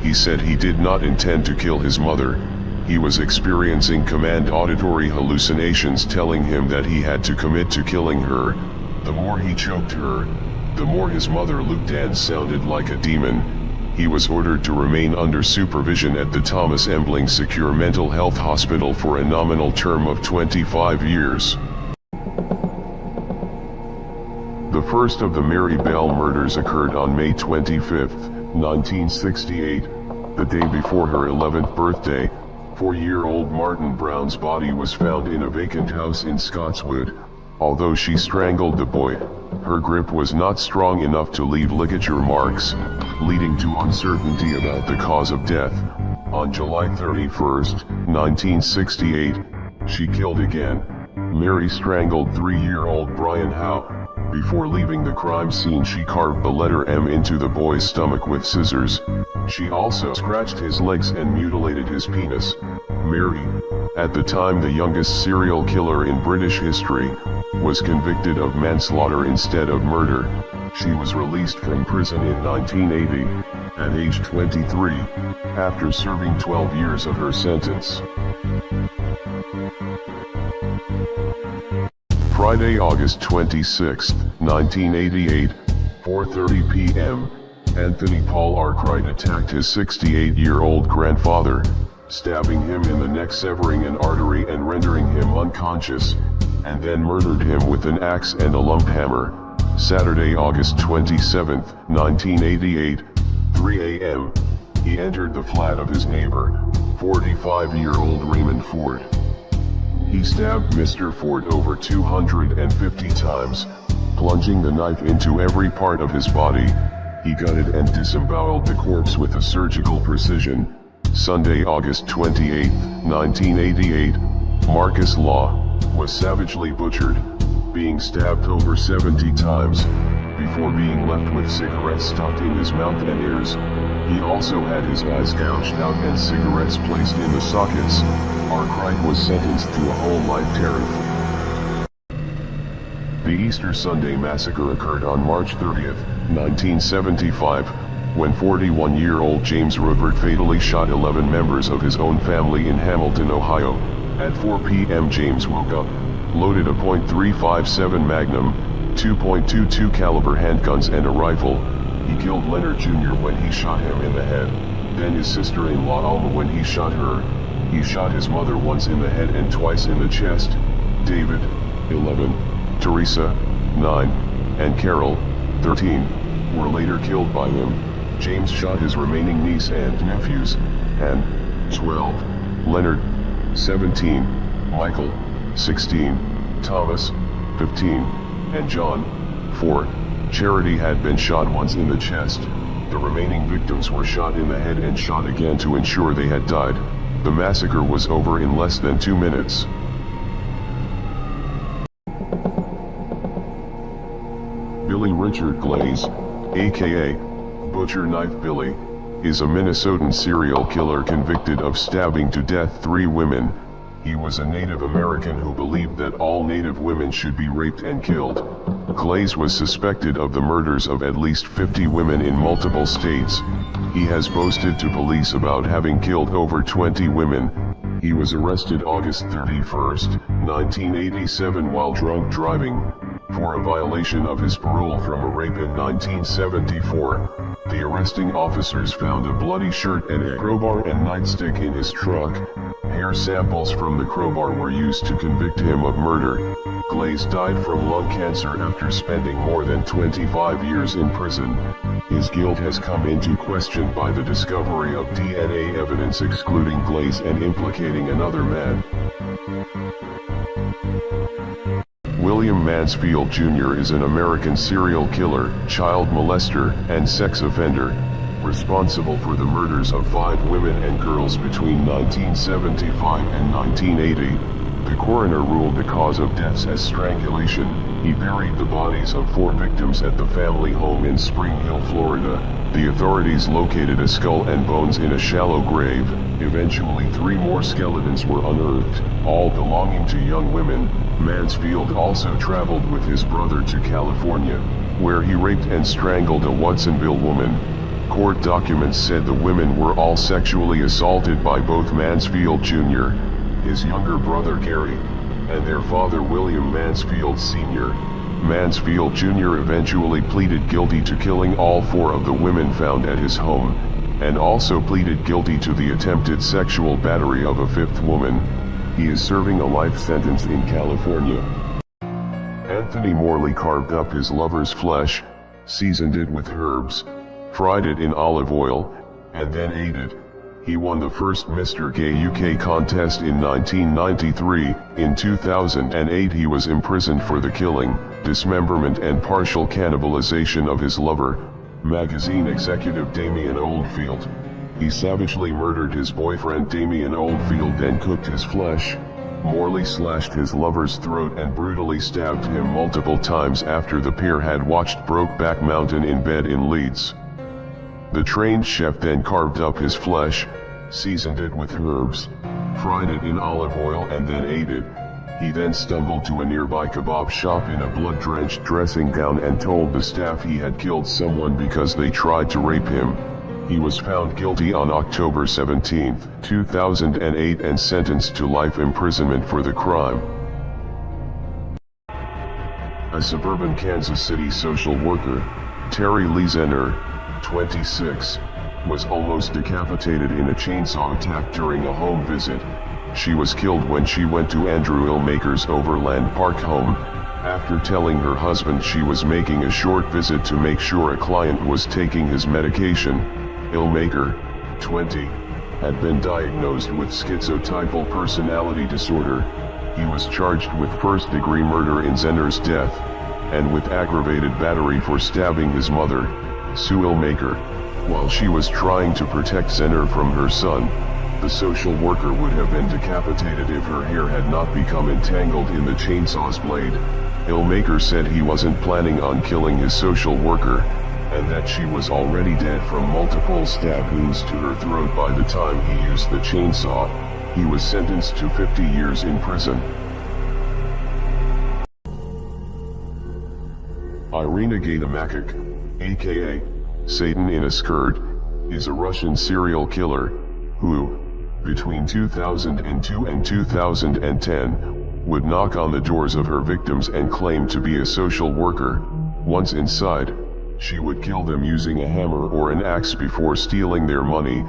He said he did not intend to kill his mother. He was experiencing command auditory hallucinations telling him that he had to commit to killing her. The more he choked her, the more his mother looked and sounded like a demon. He was ordered to remain under supervision at the Thomas Embling Secure Mental Health Hospital for a nominal term of 25 years. first of the Mary Bell murders occurred on May 25, 1968, the day before her 11th birthday. 4-year-old Martin Brown's body was found in a vacant house in Scottswood. Although she strangled the boy, her grip was not strong enough to leave ligature marks, leading to uncertainty about the cause of death. On July 31, 1968, she killed again. Mary strangled 3-year-old Brian Howe. Before leaving the crime scene, she carved the letter M into the boy's stomach with scissors. She also scratched his legs and mutilated his penis. Mary, at the time the youngest serial killer in British history, was convicted of manslaughter instead of murder. She was released from prison in 1980, at age 23, after serving 12 years of her sentence. Friday, August 26, 1988, 4:30 p.m., Anthony Paul Arkwright attacked his 68-year-old grandfather, stabbing him in the neck, severing an artery and rendering him unconscious, and then murdered him with an axe and a lump hammer. Saturday, August 27, 1988, 3 a.m., he entered the flat of his neighbor, 45-year-old Raymond Ford. He stabbed Mr. Ford over 250 times, plunging the knife into every part of his body. He gutted and disemboweled the corpse with a surgical precision. Sunday, August 28, 1988, Marcus Law was savagely butchered, being stabbed over 70 times, before being left with cigarettes stuck in his mouth and ears. He also had his eyes gouged out and cigarettes placed in the sockets. Arkwright was sentenced to a whole life term. The Easter Sunday massacre occurred on March 30, 1975, when 41-year-old James Rupert fatally shot 11 members of his own family in Hamilton, Ohio. At 4 p.m. James woke up, loaded a .357 Magnum, 2.22 caliber handguns and a rifle. He killed Leonard Jr. when he shot him in the head, then his sister-in-law Alma when he shot her. He shot his mother once in the head and twice in the chest. David, 11, Teresa, 9, and Carol, 13, were later killed by him. James shot his remaining niece and nephews, and 12, Leonard, 17, Michael, 16, Thomas, 15, and John, 4. Charity had been shot once in the chest. The remaining victims were shot in the head and shot again to ensure they had died. The massacre was over in less than 2 minutes. Billy Richard Glaze, aka Butcher Knife Billy, is a Minnesotan serial killer convicted of stabbing to death 3 women. He was a Native American who believed that all Native women should be raped and killed. Glaze was suspected of the murders of at least 50 women in multiple states. He has boasted to police about having killed over 20 women. He was arrested August 31, 1987 while drunk driving, for a violation of his parole from a rape in 1974. The arresting officers found a bloody shirt and a crowbar and nightstick in his truck. Hair samples from the crowbar were used to convict him of murder. Glaze died from lung cancer after spending more than 25 years in prison. His guilt has come into question by the discovery of DNA evidence excluding Glaze and implicating another man. William Mansfield Jr. is an American serial killer, child molester, and sex offender, responsible for the murders of 5 women and girls between 1975 and 1980. The coroner ruled the cause of deaths as strangulation. He buried the bodies of 4 victims at the family home in Spring Hill, Florida. The authorities located a skull and bones in a shallow grave. Eventually 3 more skeletons were unearthed, all belonging to young women. Mansfield also traveled with his brother to California, where he raped and strangled a Watsonville woman. Court documents said the women were all sexually assaulted by both Mansfield Jr., his younger brother Gary, and their father William Mansfield Sr. Mansfield Jr. eventually pleaded guilty to killing all 4 of the women found at his home, and also pleaded guilty to the attempted sexual battery of a 5th woman. He is serving a life sentence in California. Anthony Morley carved up his lover's flesh, seasoned it with herbs, fried it in olive oil, and then ate it. He won the first Mr. Gay UK contest in 1993. In 2008 he was imprisoned for the killing, dismemberment and partial cannibalization of his lover, magazine executive Damien Oldfield. He savagely murdered his boyfriend Damien Oldfield, then cooked his flesh. Morley slashed his lover's throat and brutally stabbed him multiple times after the pair had watched Brokeback Mountain in bed in Leeds. The trained chef then carved up his flesh, seasoned it with herbs, fried it in olive oil and then ate it. He then stumbled to a nearby kebab shop in a blood-drenched dressing gown and told the staff he had killed someone because they tried to rape him. He was found guilty on October 17, 2008 and sentenced to life imprisonment for the crime. A suburban Kansas City social worker, Terry Lee Zenner, 26, was almost decapitated in a chainsaw attack during a home visit. She was killed when she went to Andrew Illmaker's Overland Park home, after telling her husband she was making a short visit to make sure a client was taking his medication. Illmaker, 20, had been diagnosed with schizotypal personality disorder. He was charged with first-degree murder in Zenner's death, and with aggravated battery for stabbing his mother, Sue Illmaker, while she was trying to protect Zenner from her son. The social worker would have been decapitated if her hair had not become entangled in the chainsaw's blade. Illmaker said he wasn't planning on killing his social worker, and that she was already dead from multiple stab wounds to her throat by the time he used the chainsaw. He was sentenced to 50 years in prison. Irina Gaidamakik, aka Satan in a Skirt, is a Russian serial killer, who, between 2002 and 2010, would knock on the doors of her victims and claim to be a social worker. Once inside, she would kill them using a hammer or an axe before stealing their money.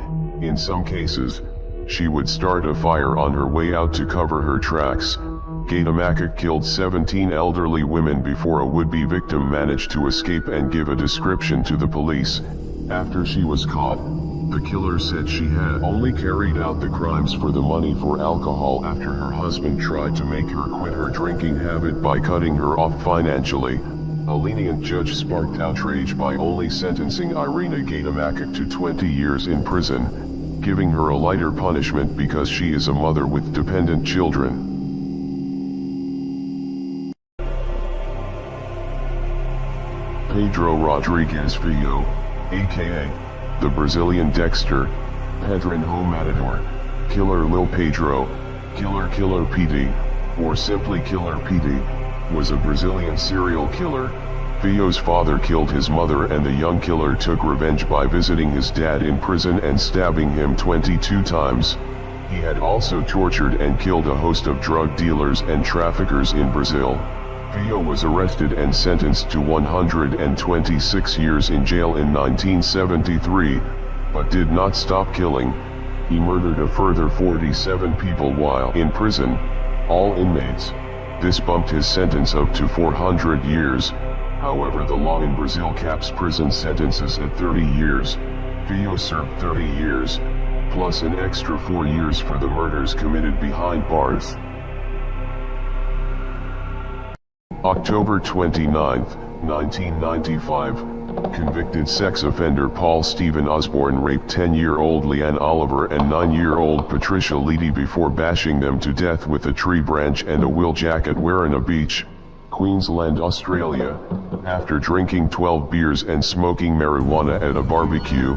In some cases, she would start a fire on her way out to cover her tracks. Gaidamakik killed 17 elderly women before a would-be victim managed to escape and give a description to the police. After she was caught, the killer said she had only carried out the crimes for the money for alcohol after her husband tried to make her quit her drinking habit by cutting her off financially. A lenient judge sparked outrage by only sentencing Irina Gaidamakik to 20 years in prison, giving her a lighter punishment because she is a mother with dependent children. Pedro Rodrigues Filho, aka the Brazilian Dexter, Pedrinho Matador, Killer Lil Pedro, Killer PD, or simply Killer PD, was a Brazilian serial killer. Filho's father killed his mother and the young killer took revenge by visiting his dad in prison and stabbing him 22 times. He had also tortured and killed a host of drug dealers and traffickers in Brazil. Filho was arrested and sentenced to 126 years in jail in 1973, but did not stop killing. He murdered a further 47 people while in prison, all inmates. This bumped his sentence up to 400 years. However, the law in Brazil caps prison sentences at 30 years. Filho served 30 years, plus an extra 4 years for the murders committed behind bars. October 29, 1995, convicted sex offender Paul Stephen Osborne raped 10-year-old Leanne Oliver and 9-year-old Patricia Leedy before bashing them to death with a tree branch and a wool jacket at Warrana Beach, Queensland, Australia. After drinking 12 beers and smoking marijuana at a barbecue,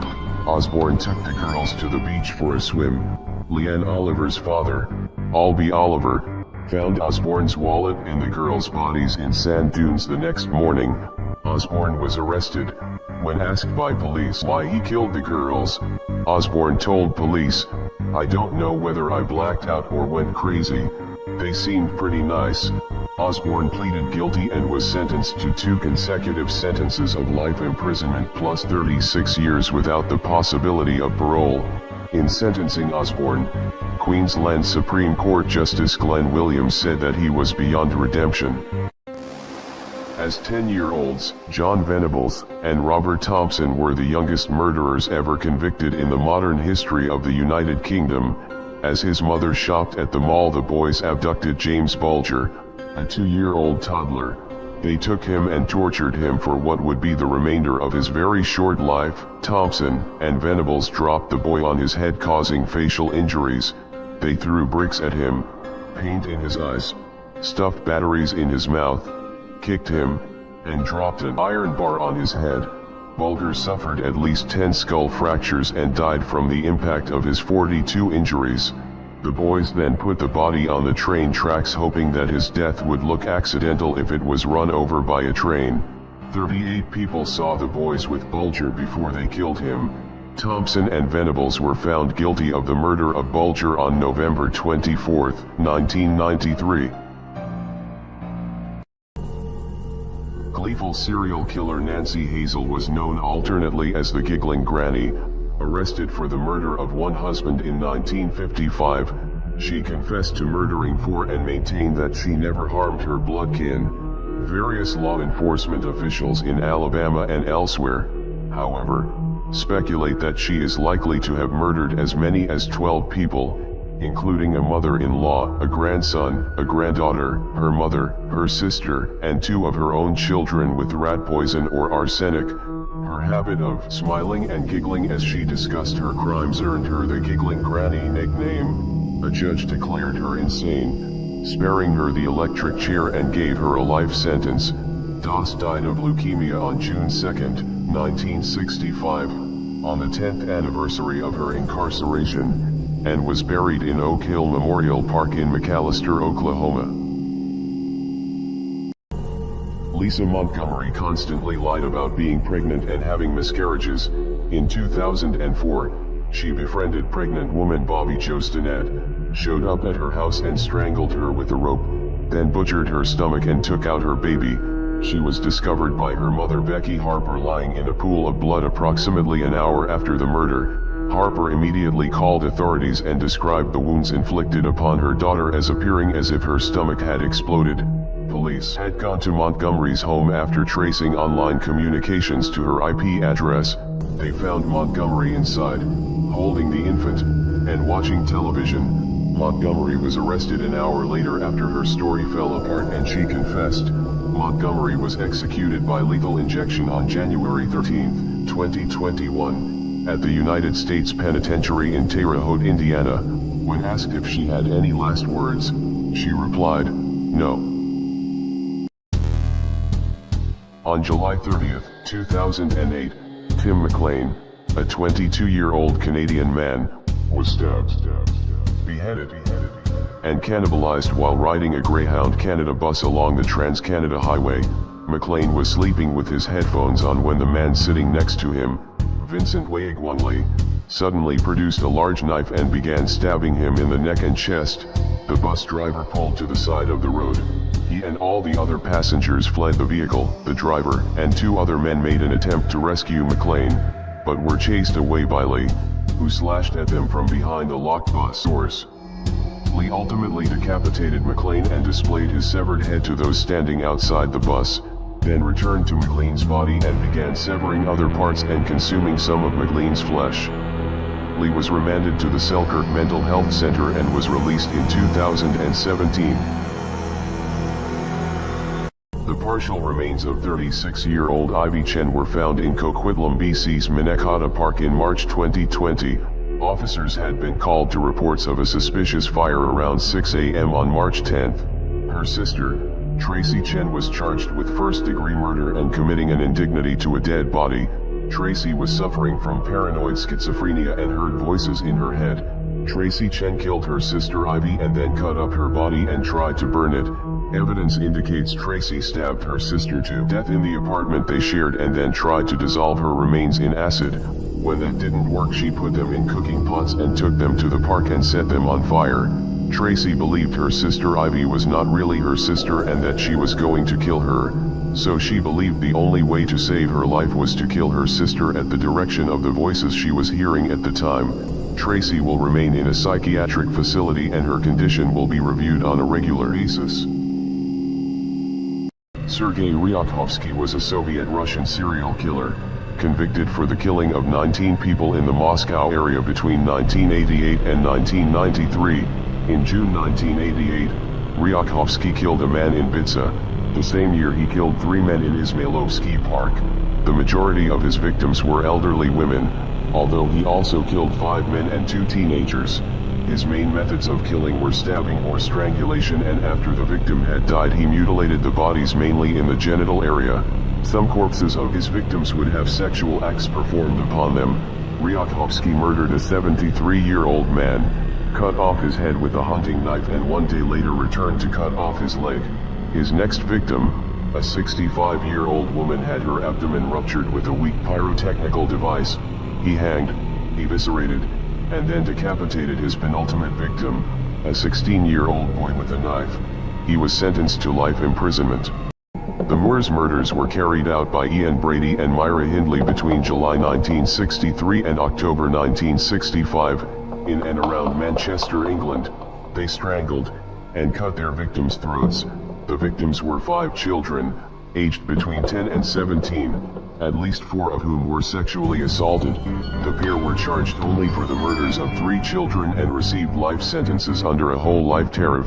Osborne took the girls to the beach for a swim. Leanne Oliver's father, Albie Oliver, found Osborne's wallet and the girls' bodies in sand dunes the next morning. Osborne was arrested. When asked by police why he killed the girls, Osborne told police, "I don't know whether I blacked out or went crazy. They seemed pretty nice." Osborne pleaded guilty and was sentenced to 2 consecutive sentences of life imprisonment plus 36 years without the possibility of parole. In sentencing Osborne, Queensland Supreme Court Justice Glenn Williams said that he was beyond redemption. As 10-year-olds, John Venables and Robert Thompson were the youngest murderers ever convicted in the modern history of the United Kingdom. As his mother shopped at the mall, the boys abducted James Bulger, a 2-year-old toddler. They took him and tortured him for what would be the remainder of his very short life. Thompson and Venables dropped the boy on his head, causing facial injuries. They threw bricks at him, paint in his eyes, stuffed batteries in his mouth, kicked him, and dropped an iron bar on his head. Bulger suffered at least 10 skull fractures and died from the impact of his 42 injuries. The boys then put the body on the train tracks, hoping that his death would look accidental if it was run over by a train. 38 people saw the boys with Bulger before they killed him. Thompson and Venables were found guilty of the murder of Bulger on November 24, 1993. Gleeful serial killer Nancy Hazel was known alternately as the Giggling Granny. Arrested for the murder of one husband in 1955, she confessed to murdering 4 and maintained that she never harmed her blood kin. Various law enforcement officials in Alabama and elsewhere, however, speculate that she is likely to have murdered as many as 12 people, including a mother-in-law, a grandson, a granddaughter, her mother, her sister, and 2 of her own children with rat poison or arsenic. Her habit of smiling and giggling as she discussed her crimes earned her the Giggling Granny nickname. A judge declared her insane, sparing her the electric chair and gave her a life sentence. Doss died of leukemia on June 2, 1965, on the 10th anniversary of her incarceration, and was buried in Oak Hill Memorial Park in McAlester, Oklahoma. Lisa Montgomery constantly lied about being pregnant and having miscarriages. In 2004, she befriended pregnant woman Bobby Jo Stinnett, showed up at her house and strangled her with a rope, then butchered her stomach and took out her baby. She was discovered by her mother Becky Harper lying in a pool of blood approximately an hour after the murder. Harper immediately called authorities and described the wounds inflicted upon her daughter as appearing as if her stomach had exploded. Police had gone to Montgomery's home after tracing online communications to her IP address. They found Montgomery inside, holding the infant, and watching television. Montgomery was arrested an hour later after her story fell apart and she confessed. Montgomery was executed by lethal injection on January 13, 2021, at the United States Penitentiary in Terre Haute, Indiana. When asked if she had any last words, she replied, "No." On July 30, 2008, Tim McLean, a 22-year-old Canadian man, was stabbed, beheaded, and cannibalized while riding a Greyhound Canada bus along the Trans-Canada Highway. McLean was sleeping with his headphones on when the man sitting next to him, Vincent Waigwanley, suddenly produced a large knife and began stabbing him in the neck and chest. The bus driver pulled to the side of the road. He and all the other passengers fled the vehicle. The driver and 2 other men made an attempt to rescue McLean, but were chased away by Lee, who slashed at them from behind the locked bus doors. Lee ultimately decapitated McLean and displayed his severed head to those standing outside the bus, then returned to McLean's body and began severing other parts and consuming some of McLean's flesh. Lee was remanded to the Selkirk Mental Health Center and was released in 2017. The partial remains of 36-year-old Ivy Chen were found in Coquitlam, BC's Minnetonka Park in March 2020. Officers had been called to reports of a suspicious fire around 6 a.m. on March 10. Her sister, Tracy Chen, was charged with first-degree murder and committing an indignity to a dead body. Tracy was suffering from paranoid schizophrenia and heard voices in her head. Tracy Chen killed her sister Ivy and then cut up her body and tried to burn it. Evidence indicates Tracy stabbed her sister to death in the apartment they shared and then tried to dissolve her remains in acid. When that didn't work, she put them in cooking pots and took them to the park and set them on fire. Tracy believed her sister Ivy was not really her sister and that she was going to kill her, so she believed the only way to save her life was to kill her sister at the direction of the voices she was hearing at the time. Tracy will remain in a psychiatric facility and her condition will be reviewed on a regular basis. Sergei Ryakhovsky was a Soviet-Russian serial killer, convicted for the killing of 19 people in the Moscow area between 1988 and 1993. In June 1988, Ryakhovsky killed a man in Bitsa. The same year he killed 3 men in Izmailovsky Park. The majority of his victims were elderly women, although he also killed 5 men and 2 teenagers. His main methods of killing were stabbing or strangulation, and after the victim had died he mutilated the bodies mainly in the genital area. Some corpses of his victims would have sexual acts performed upon them. Ryakhovsky murdered a 73-year-old man, cut off his head with a hunting knife, and 1 day later returned to cut off his leg. His next victim, a 65-year-old woman, had her abdomen ruptured with a weak pyrotechnical device. He hanged, eviscerated, and then decapitated his penultimate victim, a 16-year-old boy, with a knife. He was sentenced to life imprisonment. The Moors murders were carried out by Ian Brady and Myra Hindley between July 1963 and October 1965, in and around Manchester, England. They strangled and cut their victims' throats. The victims were 5 children, aged between 10 and 17, at least 4 of whom were sexually assaulted. The pair were charged only for the murders of 3 children and received life sentences under a whole life tariff.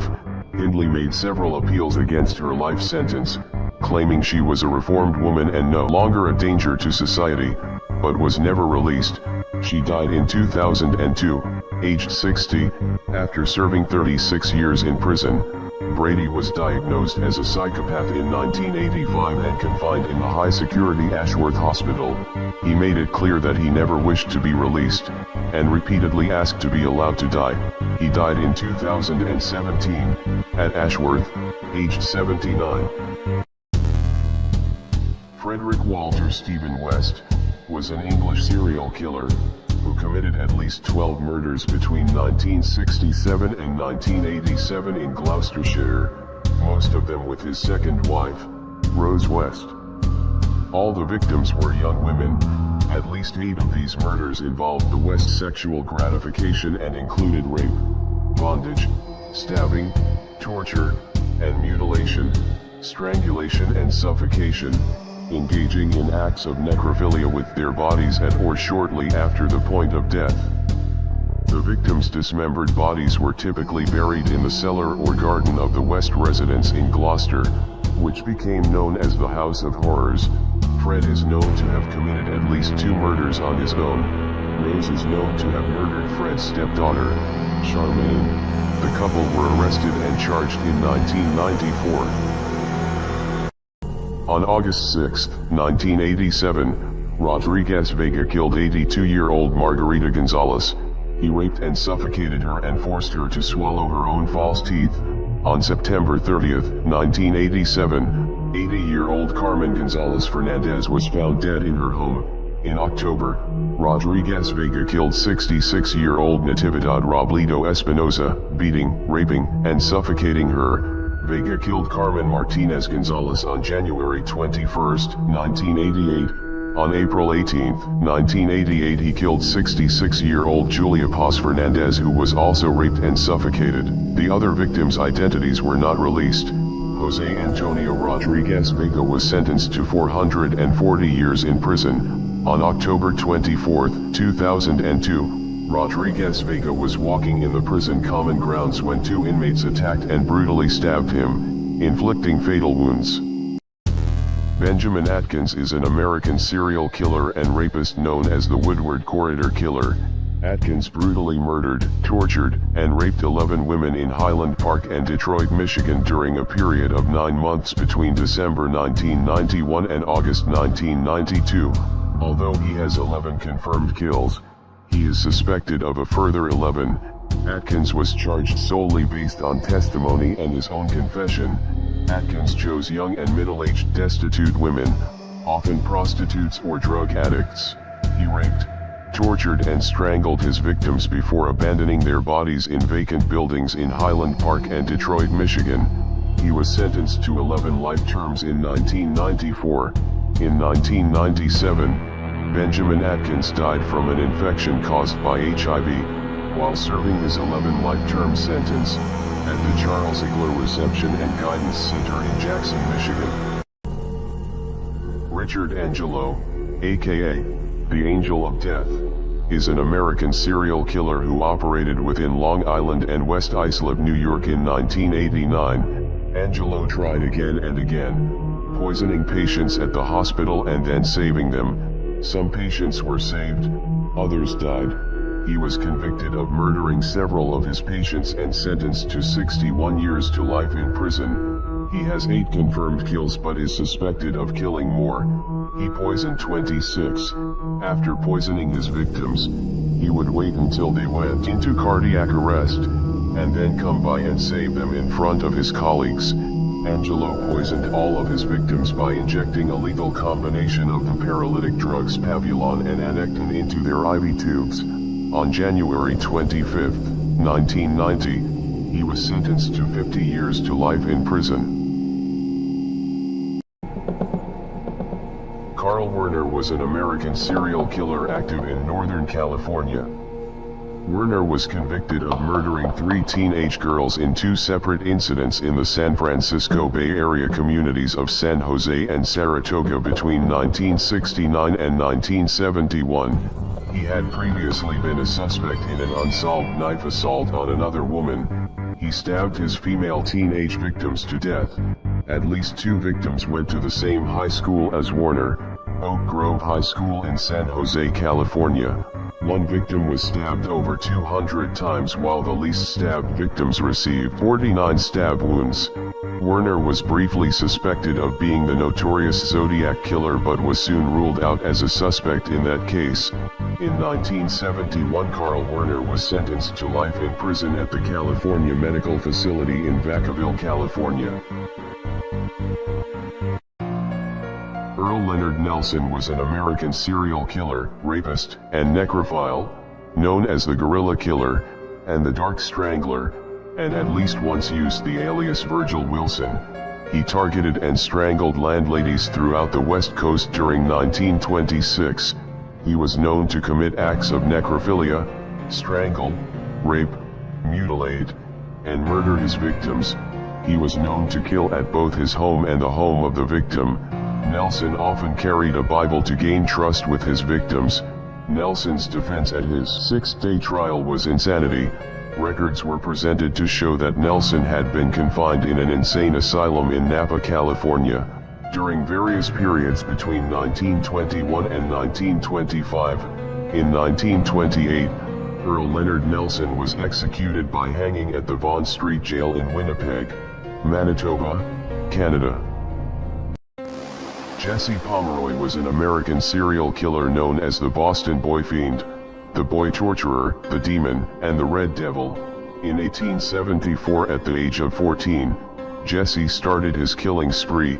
Hindley made several appeals against her life sentence, claiming she was a reformed woman and no longer a danger to society, but was never released. She died in 2002, aged 60, after serving 36 years in prison. Brady was diagnosed as a psychopath in 1985 and confined in the high-security Ashworth Hospital. He made it clear that he never wished to be released, and repeatedly asked to be allowed to die. He died in 2017, at Ashworth, aged 79. Frederick Walter Stephen West was an English serial killer who committed at least 12 murders between 1967 and 1987 in Gloucestershire, most of them with his second wife, Rose West. All the victims were young women. At least 8 of these murders involved the West's sexual gratification and included rape, bondage, stabbing, torture, and mutilation, strangulation and suffocation, engaging in acts of necrophilia with their bodies at or shortly after the point of death. The victims' dismembered bodies were typically buried in the cellar or garden of the West residence in Gloucester, which became known as the House of Horrors. Fred is known to have committed at least 2 murders on his own. Rose is known to have murdered Fred's stepdaughter, Charmaine. The couple were arrested and charged in 1994. On August 6, 1987, Rodriguez Vega killed 82-year-old Margarita Gonzalez. He raped and suffocated her and forced her to swallow her own false teeth. On September 30, 1987, 80-year-old Carmen Gonzalez Fernandez was found dead in her home. In October, Rodriguez Vega killed 66-year-old Natividad Robledo Espinosa, beating, raping, and suffocating her. Vega killed Carmen Martinez Gonzalez on January 21, 1988. On April 18, 1988 he killed 66-year-old Julia Paz Fernandez, who was also raped and suffocated. The other victims' identities were not released. Jose Antonio Rodriguez Vega was sentenced to 440 years in prison. On October 24, 2002, Rodriguez Vega was walking in the prison common grounds when 2 inmates attacked and brutally stabbed him, inflicting fatal wounds. Benjamin Atkins is an American serial killer and rapist known as the Woodward Corridor Killer. Atkins brutally murdered, tortured, and raped 11 women in Highland Park and Detroit, Michigan during a period of 9 months between December 1991 and August 1992. Although he has 11 confirmed kills, he is suspected of a further 11. Atkins was charged solely based on testimony and his own confession. Atkins chose young and middle-aged destitute women, often prostitutes or drug addicts. He raped, tortured and strangled his victims before abandoning their bodies in vacant buildings in Highland Park and Detroit, Michigan. He was sentenced to 11 life terms in 1994. In 1997, Benjamin Atkins died from an infection caused by HIV, while serving his 11-life-term sentence, at the Charles Ziegler Reception and Guidance Center in Jackson, Michigan. Richard Angelo, aka the Angel of Death, is an American serial killer who operated within Long Island and West Islip, New York in 1989. Angelo tried again and again, poisoning patients at the hospital and then saving them. Some patients were saved, others died. He was convicted of murdering several of his patients and sentenced to 61 years to life in prison. He has 8 confirmed kills but is suspected of killing more. He poisoned 26. After poisoning his victims, he would wait until they went into cardiac arrest, and then come by and save them in front of his colleagues. Angelo poisoned all of his victims by injecting a lethal combination of the paralytic drugs Pavulon and Anectin into their IV tubes. On January 25, 1990, he was sentenced to 50 years to life in prison. Carl Werner was an American serial killer active in Northern California. Werner was convicted of murdering 3 teenage girls in 2 separate incidents in the San Francisco Bay Area communities of San Jose and Saratoga between 1969 and 1971. He had previously been a suspect in an unsolved knife assault on another woman. He stabbed his female teenage victims to death. At least 2 victims went to the same high school as Werner, Oak Grove High School in San Jose, California. 1 victim was stabbed over 200 times while the least stabbed victims received 49 stab wounds. Werner was briefly suspected of being the notorious Zodiac Killer but was soon ruled out as a suspect in that case. In 1971, Carl Werner was sentenced to life in prison at the California Medical Facility in Vacaville, California. Earl Leonard Nelson was an American serial killer, rapist, and necrophile, known as the Gorilla Killer, and the Dark Strangler, and at least once used the alias Virgil Wilson. He targeted and strangled landladies throughout the West Coast during 1926. He was known to commit acts of necrophilia, strangle, rape, mutilate, and murder his victims. He was known to kill at both his home and the home of the victim. Nelson often carried a Bible to gain trust with his victims. Nelson's defense at his 6-day trial was insanity. Records were presented to show that Nelson had been confined in an insane asylum in Napa, California. During various periods between 1921 and 1925, in 1928, Earl Leonard Nelson was executed by hanging at the Vaughan Street Jail in Winnipeg, Manitoba, Canada. Jesse Pomeroy was an American serial killer known as the Boston Boy Fiend, the Boy Torturer, the Demon, and the Red Devil. In 1874, at the age of 14, Jesse started his killing spree.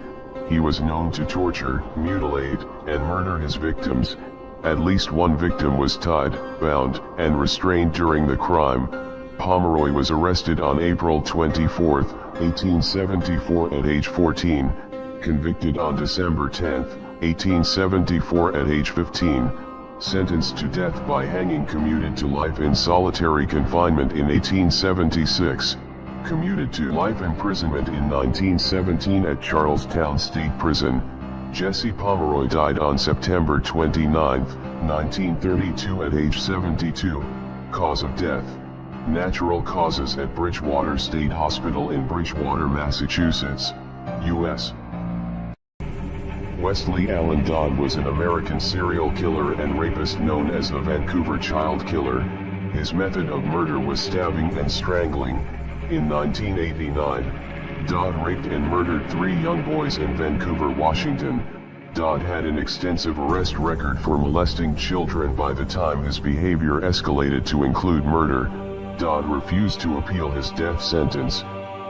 He was known to torture, mutilate, and murder his victims. At least 1 victim was tied, bound, and restrained during the crime. Pomeroy was arrested on April 24, 1874 at age 14, convicted on December 10, 1874 at age 15, sentenced to death by hanging, commuted to life in solitary confinement in 1876, commuted to life imprisonment in 1917 at Charlestown State Prison. Jesse Pomeroy died on September 29, 1932 at age 72. Cause of death: natural causes at Bridgewater State Hospital in Bridgewater, Massachusetts, U.S. Wesley Allen Dodd was an American serial killer and rapist known as the Vancouver Child Killer. His method of murder was stabbing and strangling. In 1989, Dodd raped and murdered 3 young boys in Vancouver, Washington. Dodd had an extensive arrest record for molesting children by the time his behavior escalated to include murder. Dodd refused to appeal his death sentence.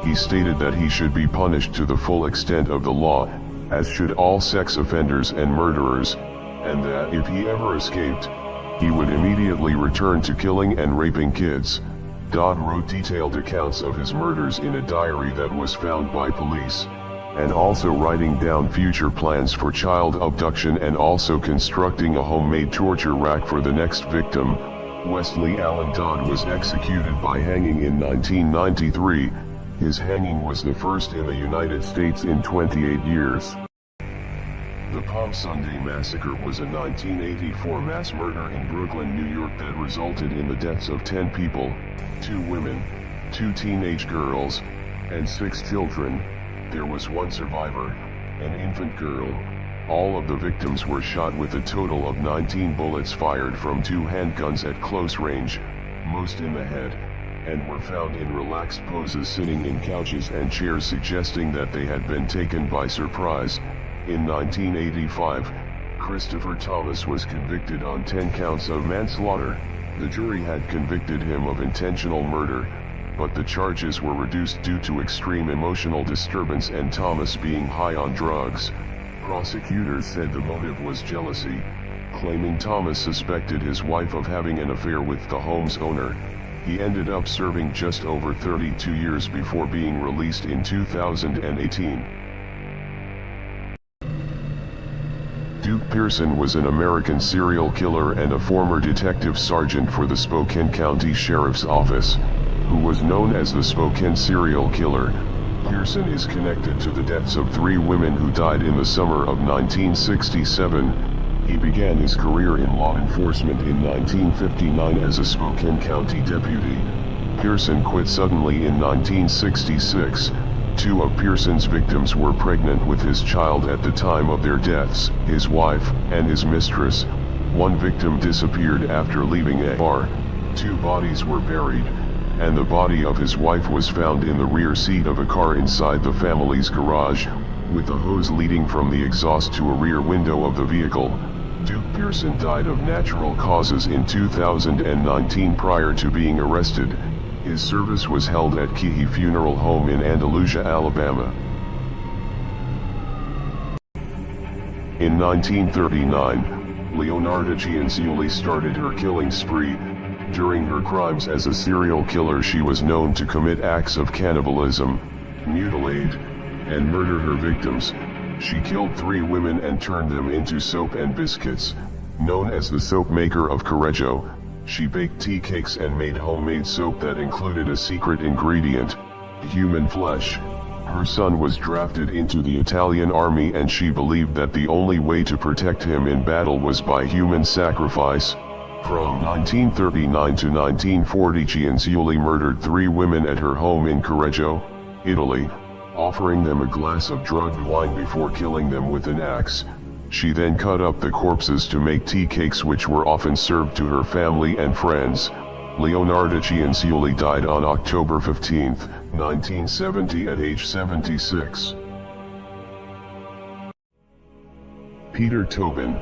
He stated that he should be punished to the full extent of the law, as should all sex offenders and murderers, and that if he ever escaped, he would immediately return to killing and raping kids. Dodd wrote detailed accounts of his murders in a diary that was found by police, and also writing down future plans for child abduction and also constructing a homemade torture rack for the next victim. Wesley Allen Dodd was executed by hanging in 1993. His hanging was the first in the United States in 28 years. The Palm Sunday Massacre was a 1984 mass murder in Brooklyn, New York that resulted in the deaths of 10 people, 2 women, 2 teenage girls, and 6 children. There was 1 survivor, an infant girl. All of the victims were shot with a total of 19 bullets fired from 2 handguns at close range, most in the head, and were found in relaxed poses sitting in couches and chairs, suggesting that they had been taken by surprise. In 1985, Christopher Thomas was convicted on 10 counts of manslaughter. The jury had convicted him of intentional murder, but the charges were reduced due to extreme emotional disturbance and Thomas being high on drugs. Prosecutors said the motive was jealousy, claiming Thomas suspected his wife of having an affair with the home's owner. He ended up serving just over 32 years before being released in 2018. Duke Pearson was an American serial killer and a former detective sergeant for the Spokane County Sheriff's Office, who was known as the Spokane Serial Killer. Pearson is connected to the deaths of 3 women who died in the summer of 1967. He began his career in law enforcement in 1959 as a Spokane County deputy. Pearson quit suddenly in 1966. 2 of Pearson's victims were pregnant with his child at the time of their deaths, his wife and his mistress. 1 victim disappeared after leaving a bar. 2 bodies were buried, and the body of his wife was found in the rear seat of a car inside the family's garage, with a hose leading from the exhaust to a rear window of the vehicle. Duke Pearson died of natural causes in 2019 prior to being arrested. His service was held at Keehee Funeral Home in Andalusia, Alabama. In 1939, Leonarda Gianciulli started her killing spree. During her crimes as a serial killer, she was known to commit acts of cannibalism, mutilate, and murder her victims. She killed 3 women and turned them into soap and biscuits. Known as the soap maker of Correggio, she baked tea cakes and made homemade soap that included a secret ingredient: human flesh. Her son was drafted into the Italian army, and she believed that the only way to protect him in battle was by human sacrifice. From 1939 to 1940, Gianciulli murdered 3 women at her home in Correggio, Italy, offering them a glass of drugged wine before killing them with an axe. She then cut up the corpses to make tea cakes, which were often served to her family and friends. Leonarda Gianciulli died on October 15, 1970 at age 76. Peter Tobin,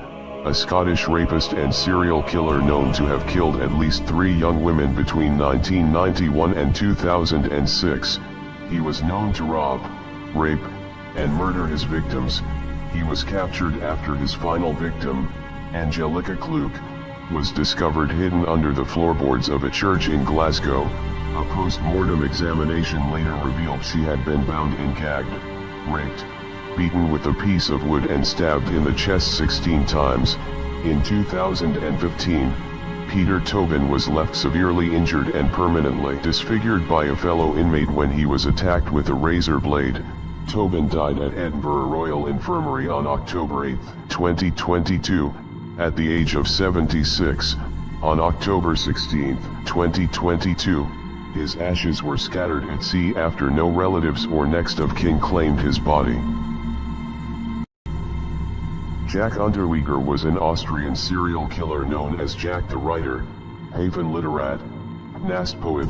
a Scottish rapist and serial killer known to have killed at least 3 young women between 1991 and 2006. He was known to rob, rape, and murder his victims. He was captured after his final victim, Angelica Kluke, was discovered hidden under the floorboards of a church in Glasgow. A post-mortem examination later revealed she had been bound and gagged, raped, beaten with a piece of wood, and stabbed in the chest 16 times. In 2015, Peter Tobin was left severely injured and permanently disfigured by a fellow inmate when he was attacked with a razor blade. Tobin died at Edinburgh Royal Infirmary on October 8, 2022, at the age of 76. On October 16, 2022, his ashes were scattered at sea after no relatives or next of kin claimed his body. Jack Unterweger was an Austrian serial killer known as Jack the Writer, Hafen Literat, Nast Poet,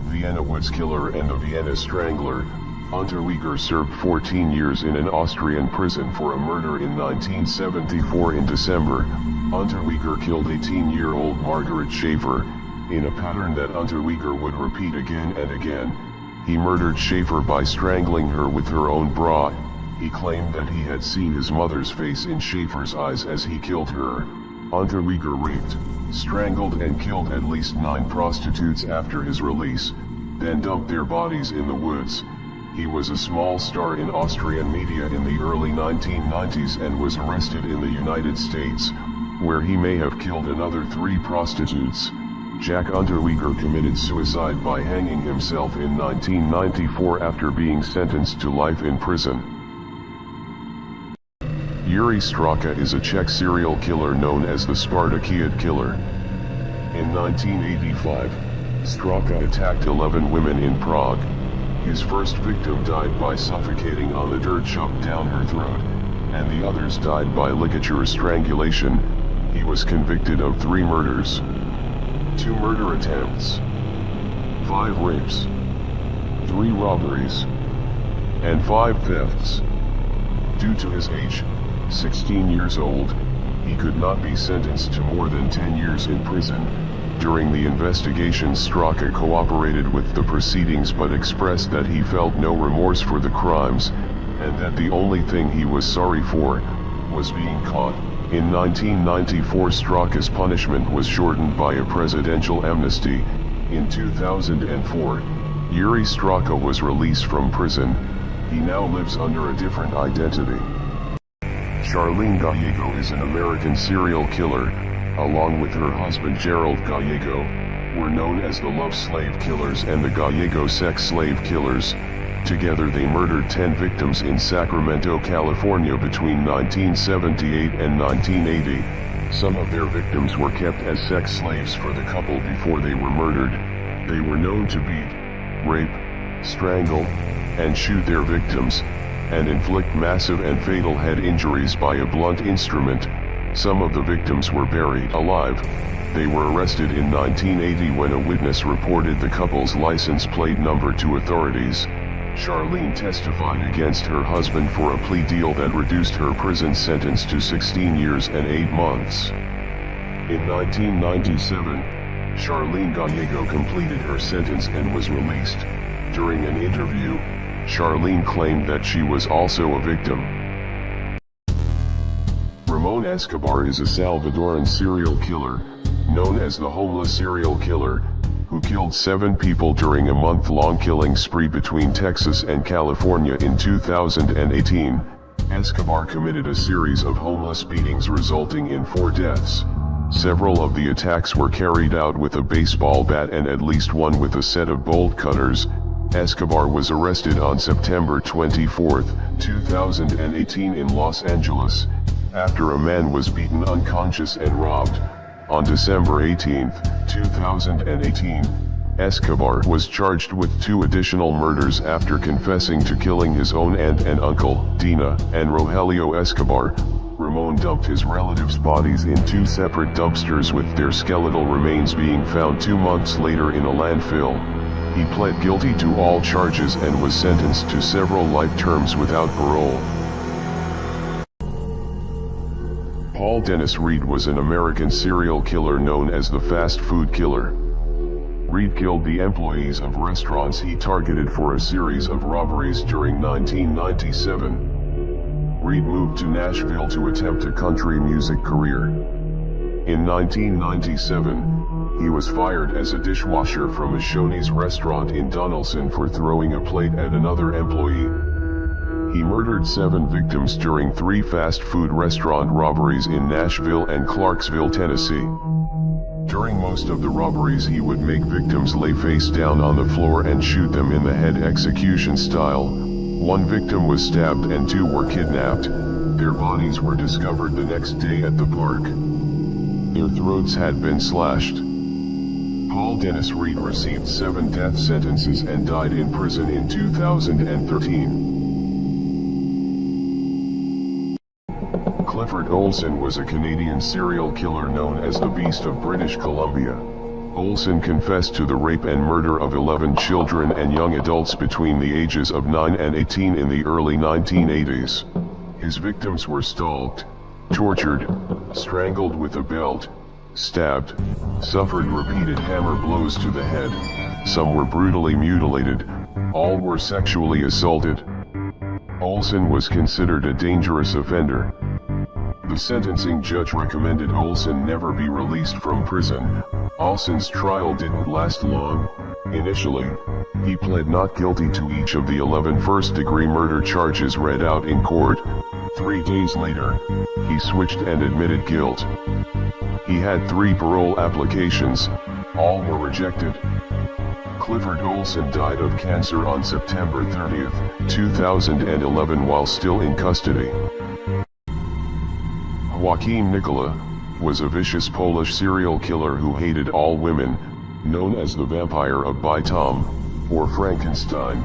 Vienna Woods Killer, and the Vienna Strangler. Unterweger served 14 years in an Austrian prison for a murder in 1974. In December, Unterweger killed 18-year-old Margaret Schaefer, in a pattern that Unterweger would repeat again and again. He murdered Schaefer by strangling her with her own bra. He claimed that he had seen his mother's face in Schaefer's eyes as he killed her. Unterweger raped, strangled, and killed at least 9 prostitutes after his release, then dumped their bodies in the woods. He was a small star in Austrian media in the early 1990s and was arrested in the United States, where he may have killed another 3 prostitutes. Jack Unterweger committed suicide by hanging himself in 1994 after being sentenced to life in prison. Yuri Straka is a Czech serial killer known as the Spartakiad Killer. In 1985, Straka attacked 11 women in Prague. His first victim died by suffocating on the dirt shoved down her throat, and the others died by ligature strangulation. He was convicted of 3 murders, 2 murder attempts, 5 rapes, 3 robberies, and 5 thefts. Due to his age, 16 years old, he could not be sentenced to more than 10 years in prison. During the investigation, Straka cooperated with the proceedings but expressed that he felt no remorse for the crimes, and that the only thing he was sorry for was being caught. In 1994, Straka's punishment was shortened by a presidential amnesty. In 2004, Yuri Straka was released from prison. He now lives under a different identity. Charlene Gallego is an American serial killer. Along with her husband Gerald Gallego, were known as the Love Slave Killers and the Gallego Sex Slave Killers. Together they murdered 10 victims in Sacramento, California between 1978 and 1980. Some of their victims were kept as sex slaves for the couple before they were murdered. They were known to beat, rape, strangle, and shoot their victims, and inflict massive and fatal head injuries by a blunt instrument. Some of the victims were buried alive. They were arrested in 1980 when a witness reported the couple's license plate number to authorities. Charlene testified against her husband for a plea deal that reduced her prison sentence to 16 years and 8 months. In 1997, Charlene Gallego completed her sentence and was released. During an interview, Charlene claimed that she was also a victim. Ramon Escobar is a Salvadoran serial killer, known as the Homeless Serial Killer, who killed 7 people during a month-long killing spree between Texas and California in 2018. Escobar committed a series of homeless beatings resulting in 4 deaths. Several of the attacks were carried out with a baseball bat and at least one with a set of bolt cutters. Escobar was arrested on September 24, 2018 in Los Angeles, after a man was beaten unconscious and robbed. On December 18, 2018, Escobar was charged with 2 additional murders after confessing to killing his own aunt and uncle, Dina and Rogelio Escobar. Ramon dumped his relatives' bodies in 2 separate dumpsters, with their skeletal remains being found 2 months later in a landfill. He pled guilty to all charges and was sentenced to several life terms without parole. Paul Dennis Reed was an American serial killer known as the fast food killer. Reed killed the employees of restaurants he targeted for a series of robberies during 1997. Reed moved to Nashville to attempt a country music career. In 1997, he was fired as a dishwasher from a Shoney's restaurant in Donaldson for throwing a plate at another employee. He murdered 7 victims during 3 fast food restaurant robberies in Nashville and Clarksville, Tennessee. During most of the robberies, he would make victims lay face down on the floor and shoot them in the head execution style. 1 victim was stabbed and 2 were kidnapped. Their bodies were discovered the next day at the park. Their throats had been slashed. Paul Dennis Reed received 7 death sentences and died in prison in 2013. Clifford Olson was a Canadian serial killer known as the Beast of British Columbia. Olson confessed to the rape and murder of 11 children and young adults between the ages of 9 and 18 in the early 1980s. His victims were stalked, tortured, strangled with a belt, stabbed, suffered repeated hammer blows to the head. Some were brutally mutilated. All were sexually assaulted. Olson was considered a dangerous offender. The sentencing judge recommended Olson never be released from prison. Olson's trial didn't last long. Initially, he pled not guilty to each of the 11 first-degree murder charges read out in court. 3 days later, he switched and admitted guilt. He had 3 parole applications. All were rejected. Clifford Olson died of cancer on September 30, 2011 while still in custody. Joachim Nikola was a vicious Polish serial killer who hated all women, known as the Vampire of Bytom, or Frankenstein.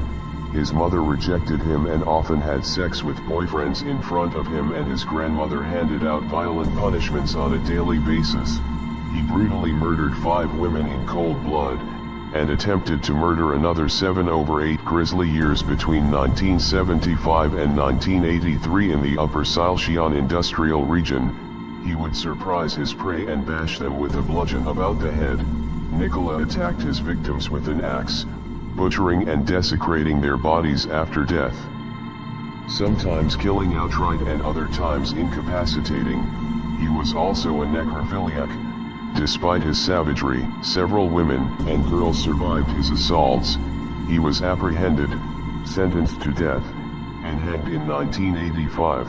His mother rejected him and often had sex with boyfriends in front of him, and his grandmother handed out violent punishments on a daily basis. He brutally murdered 5 women in cold blood, and attempted to murder another 7 over 8 grisly years between 1975 and 1983 in the Upper Silesia industrial region. He would surprise his prey and bash them with a bludgeon about the head. Nikola attacked his victims with an axe, butchering and desecrating their bodies after death. Sometimes killing outright and other times incapacitating. He was also a necrophiliac. Despite his savagery, several women and girls survived his assaults. He was apprehended, sentenced to death, and hanged in 1985.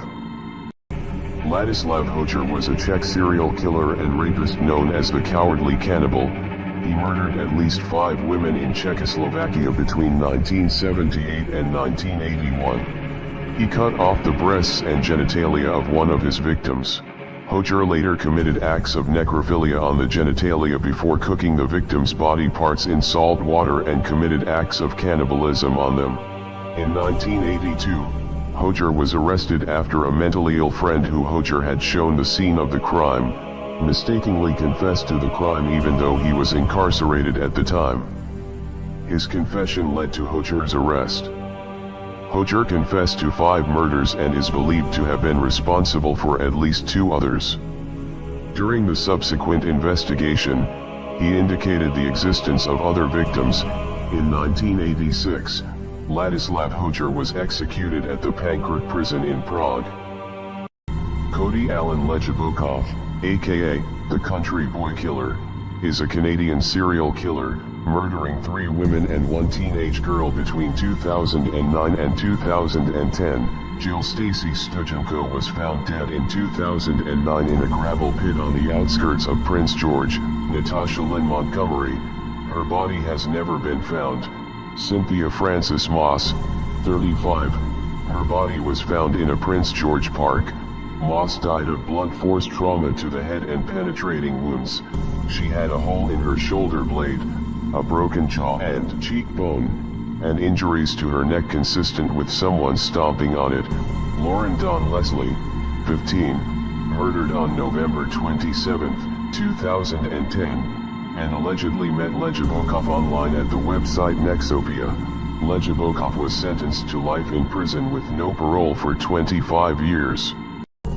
Ladislav Hojer was a Czech serial killer and rapist known as the Cowardly Cannibal. He murdered at least 5 women in Czechoslovakia between 1978 and 1981. He cut off the breasts and genitalia of one of his victims. Hojer later committed acts of necrophilia on the genitalia before cooking the victim's body parts in salt water and committed acts of cannibalism on them. In 1982, Hojer was arrested after a mentally ill friend who Hojer had shown the scene of the crime, mistakenly confessed to the crime even though he was incarcerated at the time. His confession led to Hojer's arrest. Hojer confessed to 5 murders and is believed to have been responsible for at least 2 others. During the subsequent investigation, he indicated the existence of other victims. In 1986, Ladislav Hojer was executed at the Pankrat prison in Prague. Cody Allen Legibokov, aka the Country Boy Killer, is a Canadian serial killer, murdering 3 women and 1 teenage girl between 2009 and 2010. Jill Stacy Stujenko was found dead in 2009 in a gravel pit on the outskirts of Prince George. Natasha Lynn Montgomery, her body has never been found. Cynthia Frances Moss, 35, her body was found in a Prince George park. Moss died of blunt force trauma to the head and penetrating wounds. She had a hole in her shoulder blade, a broken jaw and cheekbone, and injuries to her neck consistent with someone stomping on it. Lauren Dawn Leslie, 15, murdered on November 27, 2010, and allegedly met Legibokov online at the website Nexopia. Legibokov was sentenced to life in prison with no parole for 25 years.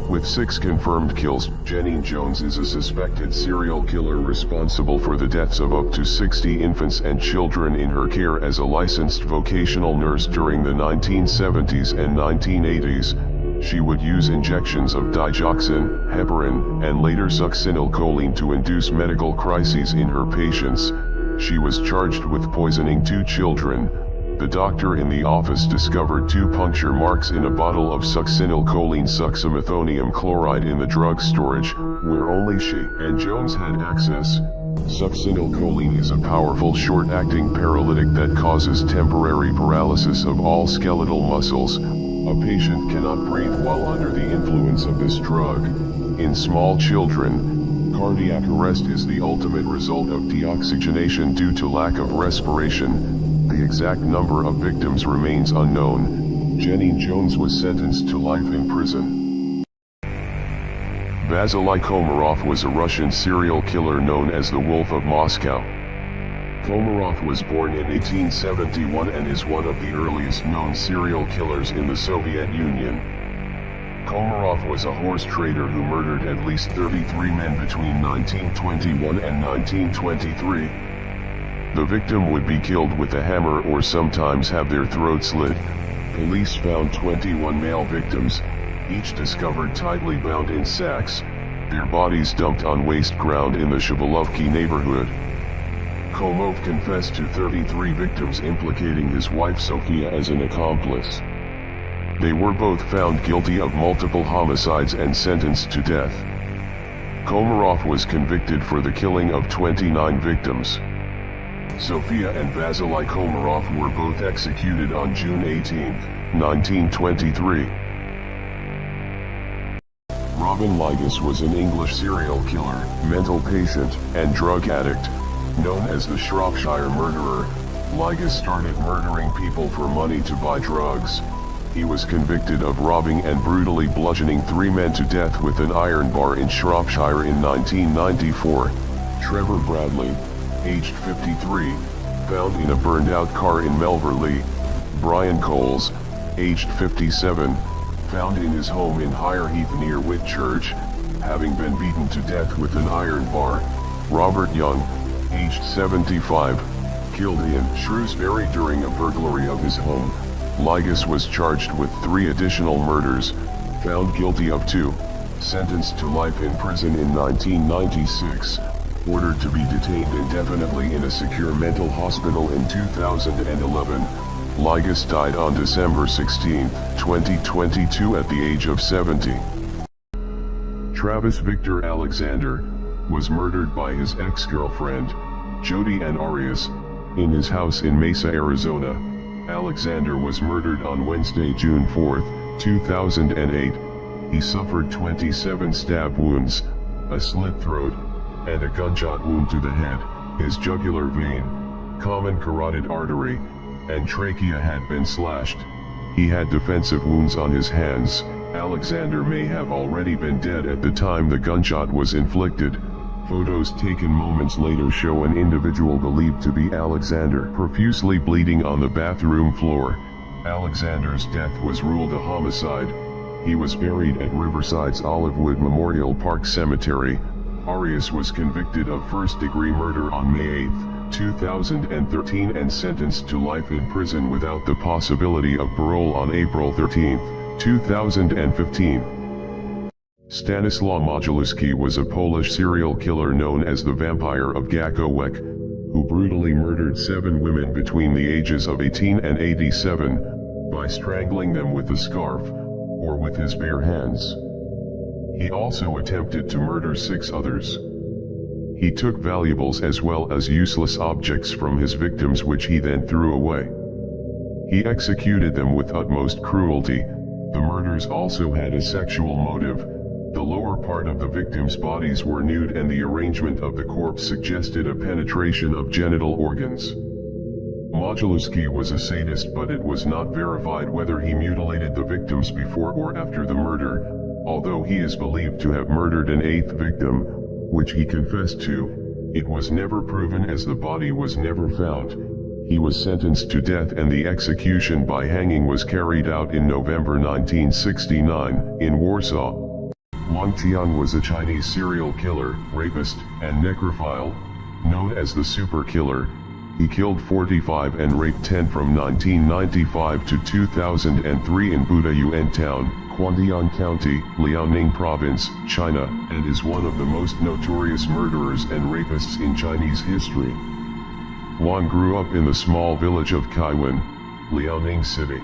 With 6 confirmed kills, Jenny Jones is a suspected serial killer responsible for the deaths of up to 60 infants and children in her care as a licensed vocational nurse during the 1970s and 1980s. She would use injections of digoxin, heparin, and later succinylcholine to induce medical crises in her patients. She was charged with poisoning 2 children. The doctor in the office discovered 2 puncture marks in a bottle of succinylcholine succinylmethonium chloride in the drug storage, where only she and Jones had access. Succinylcholine is a powerful short-acting paralytic that causes temporary paralysis of all skeletal muscles. A patient cannot breathe while under the influence of this drug. In small children, cardiac arrest is the ultimate result of deoxygenation due to lack of respiration. The exact number of victims remains unknown. Jenny Jones was sentenced to life in prison. Vasily Komarov was a Russian serial killer known as the Wolf of Moscow. Komarov was born in 1871 and is one of the earliest known serial killers in the Soviet Union. Komarov was a horse trader who murdered at least 33 men between 1921 and 1923. The victim would be killed with a hammer or sometimes have their throat slit. Police found 21 male victims, each discovered tightly bound in sacks, their bodies dumped on waste ground in the Shabalovki neighborhood. Komov confessed to 33 victims, implicating his wife Sofia as an accomplice. They were both found guilty of multiple homicides and sentenced to death. Komarov was convicted for the killing of 29 victims. Sofia and Vasily Komarov were both executed on June 18, 1923. Robin Ligas was an English serial killer, mental patient, and drug addict. Known as the Shropshire Murderer, Ligas started murdering people for money to buy drugs. He was convicted of robbing and brutally bludgeoning 3 men to death with an iron bar in Shropshire in 1994. Trevor Bradley, aged 53, found in a burned-out car in Melverley. Brian Coles, aged 57, found in his home in Higher Heath near Whitchurch, having been beaten to death with an iron bar. Robert Young, aged 75, killed in Shrewsbury during a burglary of his home. Ligas was charged with 3 additional murders, found guilty of 2, sentenced to life in prison in 1996, ordered to be detained indefinitely in a secure mental hospital in 2011. Ligas died on December 16, 2022 at the age of 70. Travis Victor Alexander was murdered by his ex-girlfriend, Jodi Ann Arias, in his house in Mesa, Arizona. Alexander was murdered on Wednesday, June 4, 2008. He suffered 27 stab wounds, a slit throat, and a gunshot wound to the head. His jugular vein, common carotid artery, and trachea had been slashed. He had defensive wounds on his hands. Alexander may have already been dead at the time the gunshot was inflicted. Photos taken moments later show an individual believed to be Alexander profusely bleeding on the bathroom floor. Alexander's death was ruled a homicide. He was buried at Riverside's Olivewood Memorial Park Cemetery. Arias was convicted of first-degree murder on May 8, 2013 and sentenced to life in prison without the possibility of parole on April 13, 2015. Stanislaw Modzelewski was a Polish serial killer known as the Vampire of Gakowek, who brutally murdered 7 women between the ages of 18 and 87, by strangling them with a scarf, or with his bare hands. He also attempted to murder 6 others. He took valuables as well as useless objects from his victims which he then threw away. He executed them with utmost cruelty. The murders also had a sexual motive. The lower part of the victims' bodies were nude and the arrangement of the corpse suggested a penetration of genital organs. Modzelewski was a sadist, but it was not verified whether he mutilated the victims before or after the murder, although he is believed to have murdered an 8th victim, which he confessed to. It was never proven as the body was never found. He was sentenced to death and the execution by hanging was carried out in November 1969, in Warsaw. Wang Qiang was a Chinese serial killer, rapist, and necrophile, known as the Super Killer. He killed 45 and raped 10 from 1995 to 2003 in Budayuan Town, Quandian County, Liaoning Province, China, and is one of the most notorious murderers and rapists in Chinese history. Wang grew up in the small village of Kaiwan, Liaoning City.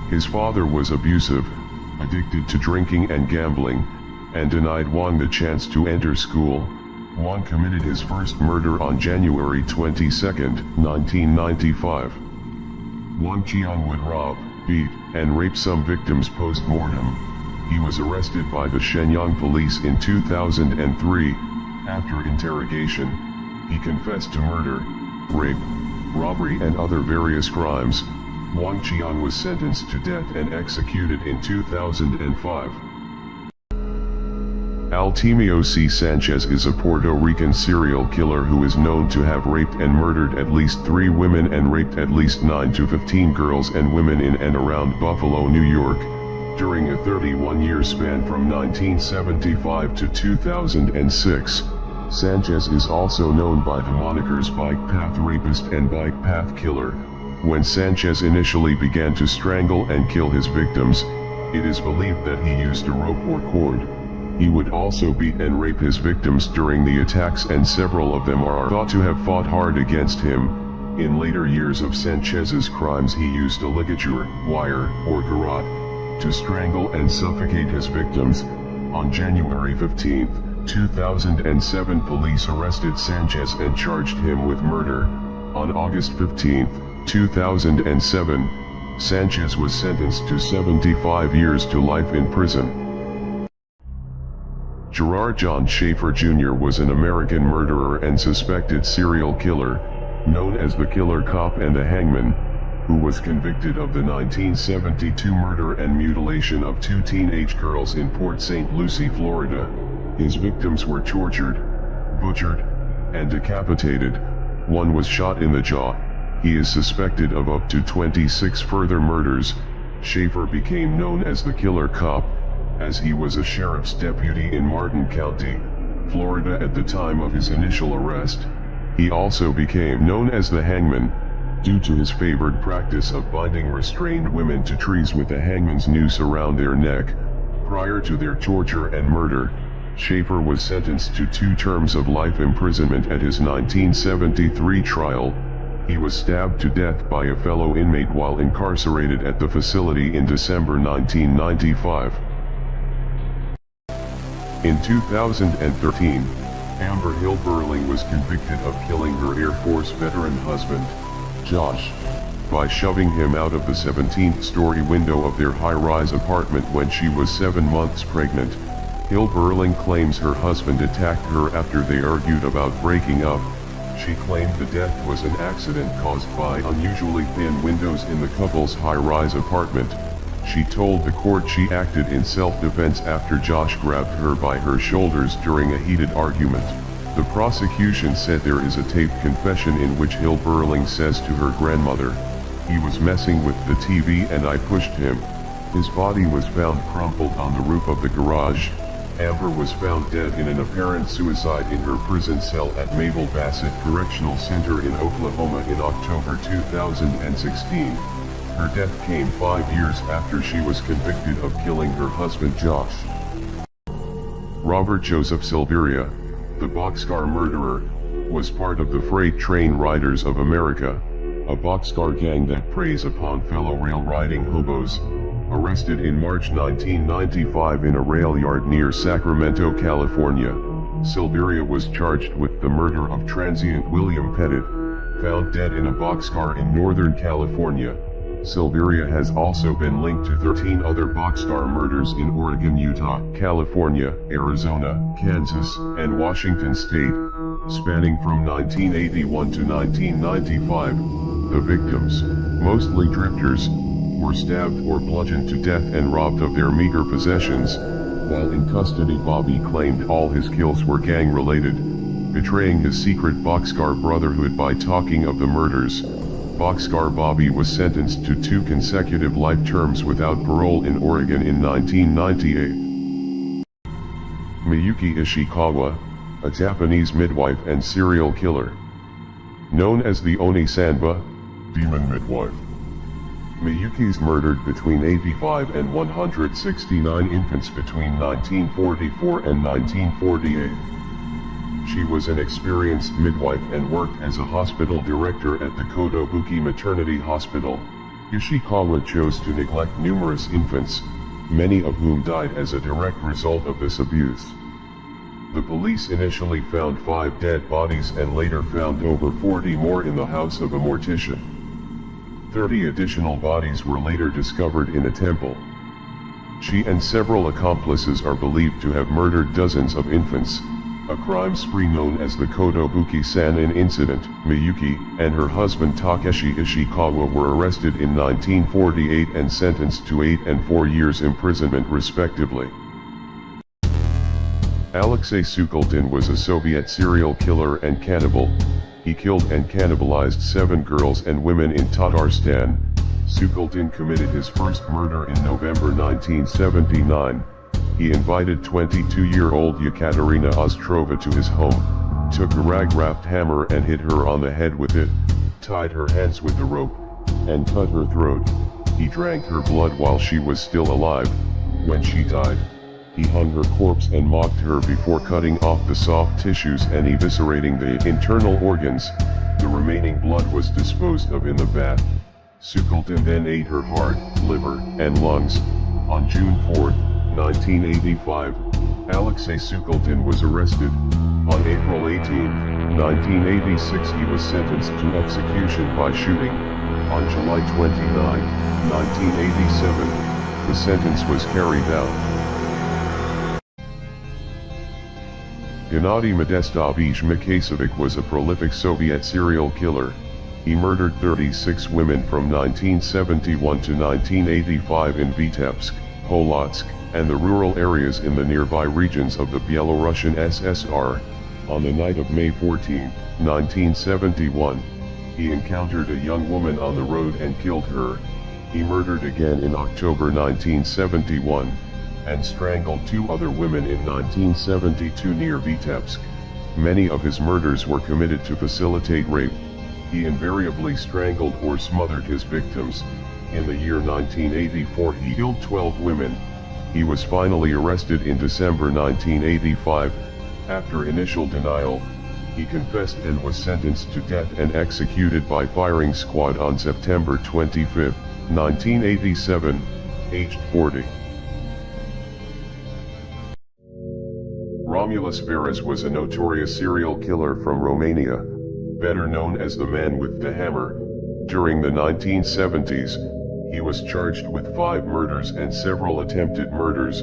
His father was abusive, addicted to drinking and gambling, and denied Wang the chance to enter school. Wang committed his first murder on January 22, 1995. Wang Qiang would rob, beat, and rape some victims post-mortem. He was arrested by the Shenyang police in 2003. After interrogation, he confessed to murder, rape, robbery and other various crimes. Wang Qiang was sentenced to death and executed in 2005. Altemio C. Sanchez is a Puerto Rican serial killer who is known to have raped and murdered at least 3 women and raped at least 9 to 15 girls and women in and around Buffalo, New York, during a 31-year span from 1975 to 2006. Sanchez is also known by the monikers Bike Path Rapist and Bike Path Killer. When Sanchez initially began to strangle and kill his victims, it is believed that he used a rope or cord. He would also beat and rape his victims during the attacks, and several of them are thought to have fought hard against him. In later years of Sanchez's crimes, he used a ligature, wire, or garrote to strangle and suffocate his victims. On January 15, 2007, police arrested Sanchez and charged him with murder. On August 15, 2007, Sanchez was sentenced to 75 years to life in prison. Gerard John Schaefer Jr. was an American murderer and suspected serial killer, known as the Killer Cop and the Hangman, who was convicted of the 1972 murder and mutilation of 2 teenage girls in Port St. Lucie, Florida. His victims were tortured, butchered, and decapitated. One was shot in the jaw. He is suspected of up to 26 further murders. Schaefer became known as the Killer Cop, as he was a sheriff's deputy in Martin County, Florida at the time of his initial arrest. He also became known as the Hangman, due to his favored practice of binding restrained women to trees with a hangman's noose around their neck. Prior to their torture and murder, Schaefer was sentenced to 2 terms of life imprisonment at his 1973 trial. He was stabbed to death by a fellow inmate while incarcerated at the facility in December 1995. In 2013, Amber Hill Burling was convicted of killing her Air Force veteran husband, Josh, by shoving him out of the 17th-story window of their high-rise apartment when she was 7 months pregnant. Hill Burling claims her husband attacked her after they argued about breaking up. She claimed the death was an accident caused by unusually thin windows in the couple's high-rise apartment. She told the court she acted in self-defense after Josh grabbed her by her shoulders during a heated argument. The prosecution said there is a taped confession in which Hill Burling says to her grandmother, "He was messing with the TV and I pushed him." His body was found crumpled on the roof of the garage. Amber was found dead in an apparent suicide in her prison cell at Mabel Bassett Correctional Center in Oklahoma in October 2016. Her death came 5 years after she was convicted of killing her husband Josh. Robert Joseph Silveria, the Boxcar murderer, was part of the Freight Train Riders of America, a boxcar gang that preys upon fellow rail-riding hobos. Arrested in March 1995 in a rail yard near Sacramento, California, Silveria was charged with the murder of transient William Pettit, found dead in a boxcar in Northern California. Silveria has also been linked to 13 other boxcar murders in Oregon, Utah, California, Arizona, Kansas, and Washington state, spanning from 1981 to 1995. The victims, mostly drifters, were stabbed or bludgeoned to death and robbed of their meager possessions. While in custody, Bobby claimed all his kills were gang-related, betraying his secret Boxcar Brotherhood by talking of the murders. Boxcar Bobby was sentenced to 2 consecutive life terms without parole in Oregon in 1998. Miyuki Ishikawa, a Japanese midwife and serial killer. Known as the Oni-sanba, demon midwife. Miyuki's murdered between 85 and 169 infants between 1944 and 1948. She was an experienced midwife and worked as a hospital director at the Kotobuki Maternity Hospital. Ishikawa chose to neglect numerous infants, many of whom died as a direct result of this abuse. The police initially found 5 dead bodies and later found over 40 more in the house of a mortician. 30 additional bodies were later discovered in a temple. She and several accomplices are believed to have murdered dozens of infants, a crime spree known as the Kotobuki Sanin incident. Miyuki and her husband Takeshi Ishikawa were arrested in 1948 and sentenced to 8 and 4 years imprisonment respectively. Alexei Sukhaldin was a Soviet serial killer and cannibal. He killed and cannibalized 7 girls and women in Tatarstan. Sukhaldin committed his first murder in November 1979. He invited 22-year-old Yekaterina Ostrova to his home, took a rag-wrapped hammer and hit her on the head with it, tied her hands with a rope, and cut her throat. He drank her blood while she was still alive. When she died, he hung her corpse and mocked her before cutting off the soft tissues and eviscerating the internal organs. The remaining blood was disposed of in the bath. Sukhaldin then ate her heart, liver, and lungs. On June 4, 1985, Alexei Sukhaldin was arrested. On April 18, 1986 he was sentenced to execution by shooting. On July 29, 1987, the sentence was carried out. Gennady Modestovich Mikhasevic was a prolific Soviet serial killer. He murdered 36 women from 1971 to 1985 in Vitebsk, Polotsk, and the rural areas in the nearby regions of the Belarusian SSR. On the night of May 14, 1971, he encountered a young woman on the road and killed her. He murdered again in October 1971, and strangled 2 other women in 1972 near Vitebsk. Many of his murders were committed to facilitate rape. He invariably strangled or smothered his victims. In the year 1984 he killed 12 women. He was finally arrested in December 1985. After initial denial, he confessed and was sentenced to death and executed by firing squad on September 25, 1987, aged 40. Romulus Veras was a notorious serial killer from Romania, better known as the Man with the Hammer. During the 1970s, he was charged with 5 murders and several attempted murders,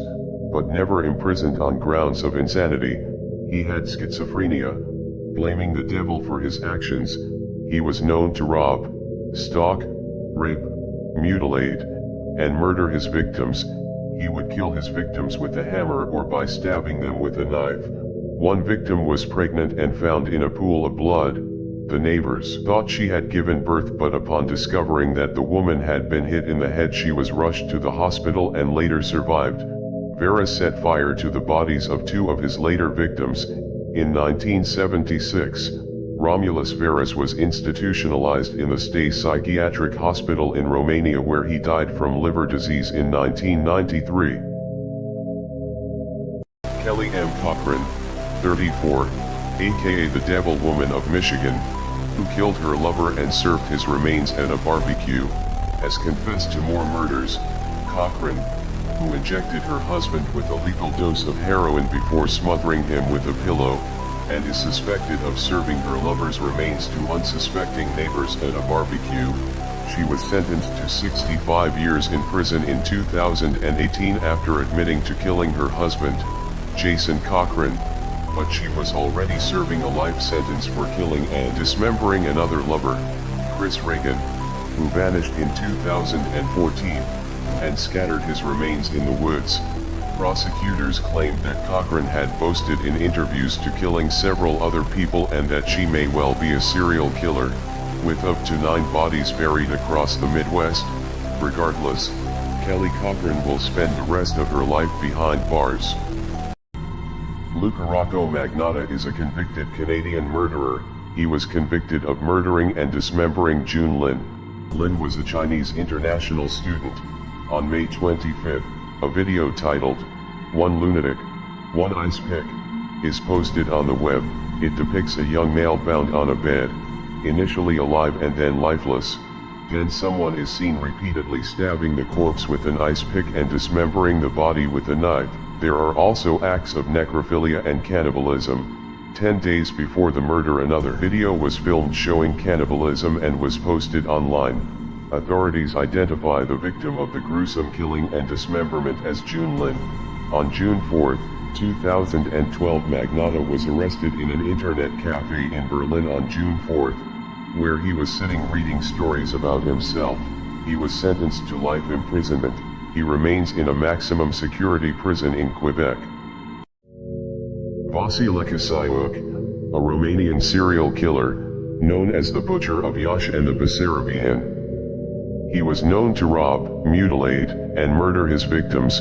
but never imprisoned on grounds of insanity. He had schizophrenia. Blaming the devil for his actions, he was known to rob, stalk, rape, mutilate, and murder his victims. He would kill his victims with a hammer or by stabbing them with a knife. One victim was pregnant and found in a pool of blood. The neighbors thought she had given birth, but upon discovering that the woman had been hit in the head, she was rushed to the hospital and later survived. Veras set fire to the bodies of 2 of his later victims. In 1976, Romulus Veras was institutionalized in the State Psychiatric Hospital in Romania, where he died from liver disease in 1993. Kelly M. Cochran, 34, aka the Devil Woman of Michigan, who killed her lover and served his remains at a barbecue, has confessed to more murders. Cochran, who injected her husband with a lethal dose of heroin before smothering him with a pillow, and is suspected of serving her lover's remains to unsuspecting neighbors at a barbecue. She was sentenced to 65 years in prison in 2018 after admitting to killing her husband, Jason Cochran, but she was already serving a life sentence for killing and dismembering another lover, Chris Reagan, who vanished in 2014, and scattered his remains in the woods. Prosecutors claimed that Cochran had boasted in interviews to killing several other people and that she may well be a serial killer, with up to 9 bodies buried across the Midwest. Regardless, Kelly Cochran will spend the rest of her life behind bars. Luca Rocco Magnotta is a convicted Canadian murderer. He was convicted of murdering and dismembering June Lin. Lin was a Chinese international student. On May 25, a video titled, "One Lunatic, One Ice Pick," is posted on the web. It depicts a young male bound on a bed, initially alive and then lifeless. Then someone is seen repeatedly stabbing the corpse with an ice pick and dismembering the body with a knife. There are also acts of necrophilia and cannibalism. 10 days before the murder, another video was filmed showing cannibalism and was posted online. Authorities identify the victim of the gruesome killing and dismemberment as June Lin. On June 4, 2012, Magnotta was arrested in an internet cafe in Berlin on June 4, where he was sitting reading stories about himself. He was sentenced to life imprisonment. He remains in a maximum security prison in Quebec. Vasile Kasaiuk, a Romanian serial killer, known as the Butcher of Iași and the Basarabian. He was known to rob, mutilate, and murder his victims.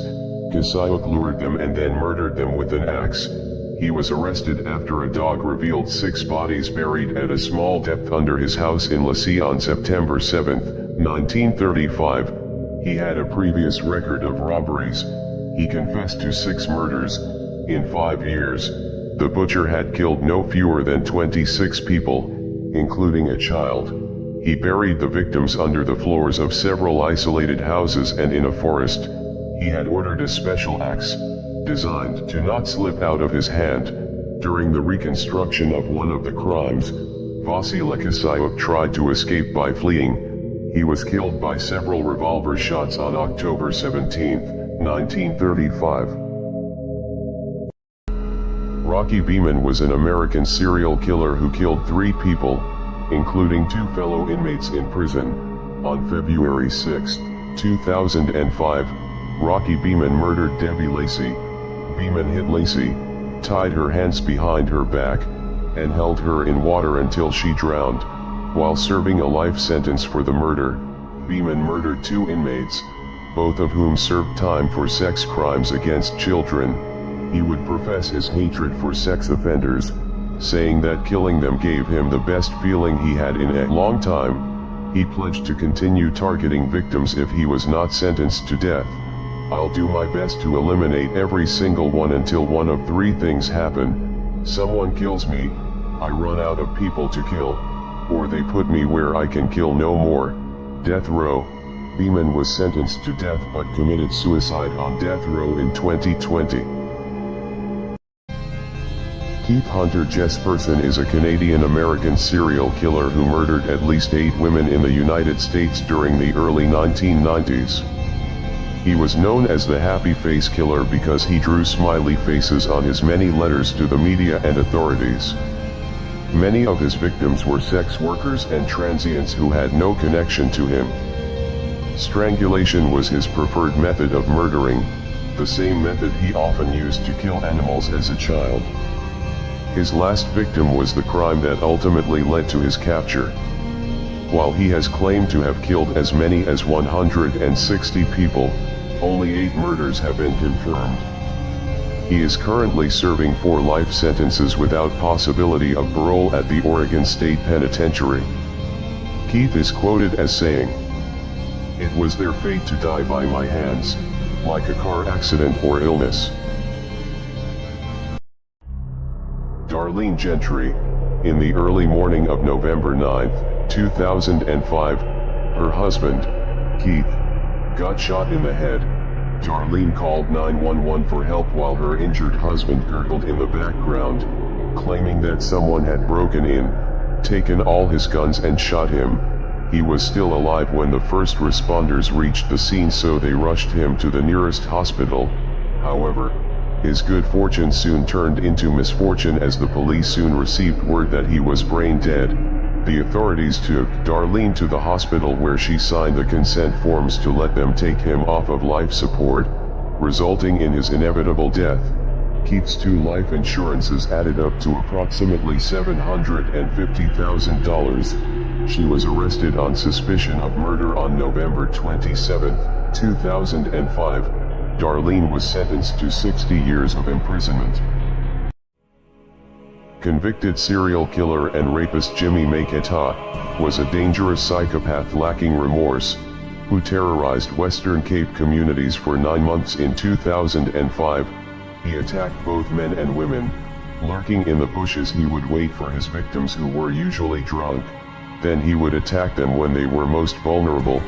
Kasaiuk lured them and then murdered them with an axe. He was arrested after a dog revealed 6 bodies buried at a small depth under his house in Lasea on September 7, 1935. He had a previous record of robberies. He confessed to 6 murders. In 5 years, the butcher had killed no fewer than 26 people, including a child. He buried the victims under the floors of several isolated houses and in a forest. He had ordered a special axe, designed to not slip out of his hand. During the reconstruction of one of the crimes, Vasile Kasaiuk tried to escape by fleeing. He was killed by several revolver shots on October 17, 1935. Rocky Beeman was an American serial killer who killed 3 people, including 2 fellow inmates in prison. On February 6, 2005, Rocky Beeman murdered Debbie Lacey. Beeman hit Lacey, tied her hands behind her back, and held her in water until she drowned. While serving a life sentence for the murder, Beeman murdered 2 inmates, both of whom served time for sex crimes against children. He would profess his hatred for sex offenders, saying that killing them gave him the best feeling he had in a long time. He pledged to continue targeting victims if he was not sentenced to death. "I'll do my best to eliminate every single one until one of 3 things happen. Someone kills me, I run out of people to kill, or they put me where I can kill no more." Death row. Beeman was sentenced to death but committed suicide on death row in 2020. Keith Hunter Jesperson is a Canadian-American serial killer who murdered at least 8 women in the United States during the early 1990s. He was known as the Happy Face Killer because he drew smiley faces on his many letters to the media and authorities. Many of his victims were sex workers and transients who had no connection to him. Strangulation was his preferred method of murdering, the same method he often used to kill animals as a child. His last victim was the crime that ultimately led to his capture. While he has claimed to have killed as many as 160 people, only 8 murders have been confirmed. He is currently serving 4 life sentences without possibility of parole at the Oregon State Penitentiary. Keith is quoted as saying, "It was their fate to die by my hands, like a car accident or illness." Darlene Gentry. In the early morning of November 9, 2005, her husband, Keith, got shot in the head. Darlene called 911 for help while her injured husband gurgled in the background, claiming that someone had broken in, taken all his guns and shot him. He was still alive when the first responders reached the scene, so they rushed him to the nearest hospital. However, his good fortune soon turned into misfortune as the police soon received word that he was brain dead. The authorities took Darlene to the hospital where she signed the consent forms to let them take him off of life support, resulting in his inevitable death. Keith's 2 life insurances added up to approximately $750,000. She was arrested on suspicion of murder on November 27, 2005. Darlene was sentenced to 60 years of imprisonment. Convicted serial killer and rapist Jimmy Maketa was a dangerous psychopath lacking remorse, who terrorized Western Cape communities for 9 months in 2005. He attacked both men and women. Lurking in the bushes, he would wait for his victims, who were usually drunk. Then he would attack them when they were most vulnerable.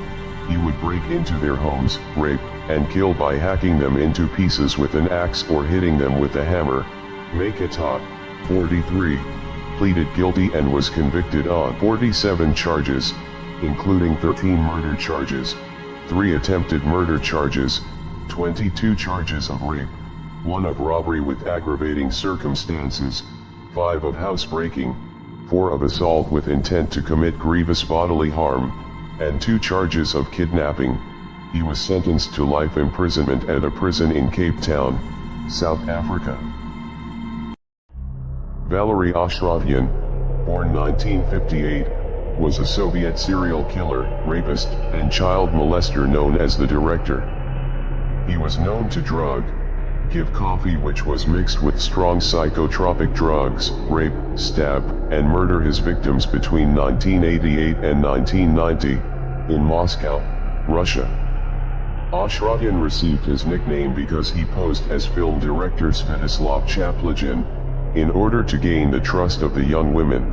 He would break into their homes, rape, and kill by hacking them into pieces with an axe or hitting them with a hammer. Maketa, 43, pleaded guilty and was convicted on 47 charges, including 13 murder charges, 3 attempted murder charges, 22 charges of rape, 1 of robbery with aggravating circumstances, 5 of housebreaking, 4 of assault with intent to commit grievous bodily harm, and 2 charges of kidnapping. He was sentenced to life imprisonment at a prison in Cape Town, South Africa. Valery Ashravian, born 1958, was a Soviet serial killer, rapist, and child molester known as the Director. He was known to drug, give coffee which was mixed with strong psychotropic drugs, rape, stab, and murder his victims between 1988 and 1990, in Moscow, Russia. Ashravian received his nickname because he posed as film director Svetoslav Chaplygin, in order to gain the trust of the young women.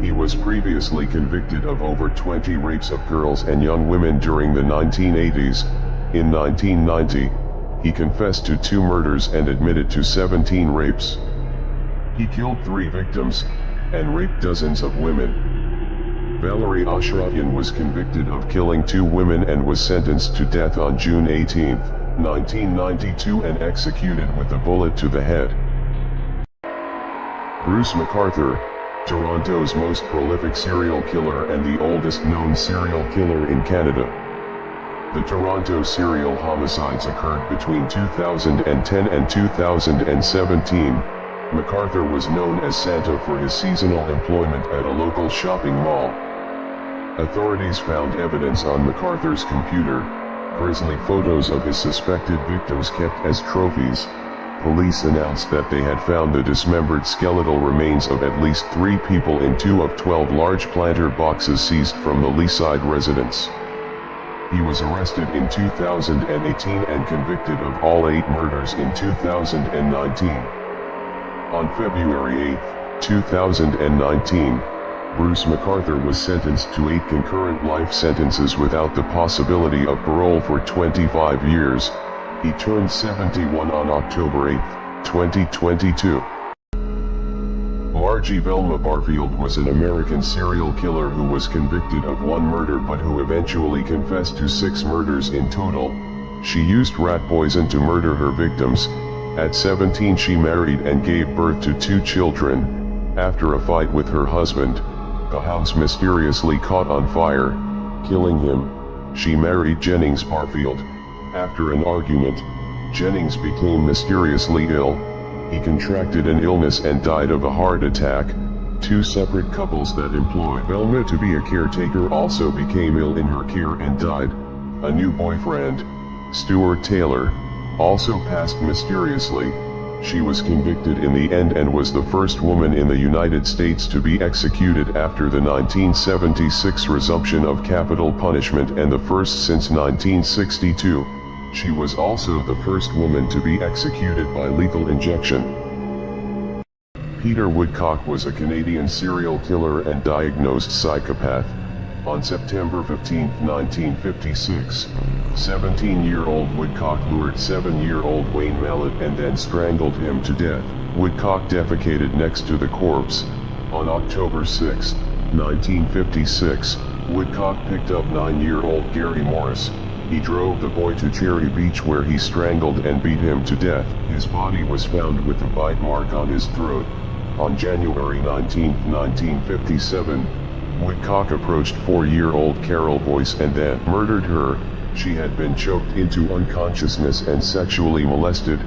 He was previously convicted of over 20 rapes of girls and young women during the 1980s. In 1990, he confessed to 2 murders and admitted to 17 rapes. He killed 3 victims, and raped dozens of women. Valery Ashravian was convicted of killing 2 women and was sentenced to death on June 18, 1992 and executed with a bullet to the head. Bruce McArthur, Toronto's most prolific serial killer and the oldest known serial killer in Canada. The Toronto serial homicides occurred between 2010 and 2017. McArthur was known as Santa for his seasonal employment at a local shopping mall. Authorities found evidence on McArthur's computer, grisly photos of his suspected victims kept as trophies. Police announced that they had found the dismembered skeletal remains of at least 3 people in 2 of 12 large planter boxes seized from the Leaside residence. He was arrested in 2018 and convicted of all 8 murders in 2019. On February 8, 2019, Bruce McArthur was sentenced to 8 concurrent life sentences without the possibility of parole for 25 years. He turned 71 on October 8, 2022. Margie Velma Barfield was an American serial killer who was convicted of 1 murder but who eventually confessed to 6 murders in total. She used rat poison to murder her victims. At 17 she married and gave birth to 2 children. After a fight with her husband, the house mysteriously caught on fire, killing him. She married Jennings Barfield. After an argument, Jennings became mysteriously ill. He contracted an illness and died of a heart attack. 2 separate couples that employed Velma to be a caretaker also became ill in her care and died. A new boyfriend, Stuart Taylor, also passed mysteriously. She was convicted in the end and was the first woman in the United States to be executed after the 1976 resumption of capital punishment and the first since 1962. She was also the first woman to be executed by lethal injection. Peter Woodcock was a Canadian serial killer and diagnosed psychopath. On September 15, 1956, 17-year-old Woodcock lured 7-year-old Wayne Mallet and then strangled him to death. Woodcock defecated next to the corpse. On October 6, 1956, Woodcock picked up 9-year-old Gary Morris. He drove the boy to Cherry Beach where he strangled and beat him to death. His body was found with a bite mark on his throat. On January 19, 1957, Woodcock approached 4-year-old Carol Boyce and then murdered her. She had been choked into unconsciousness and sexually molested.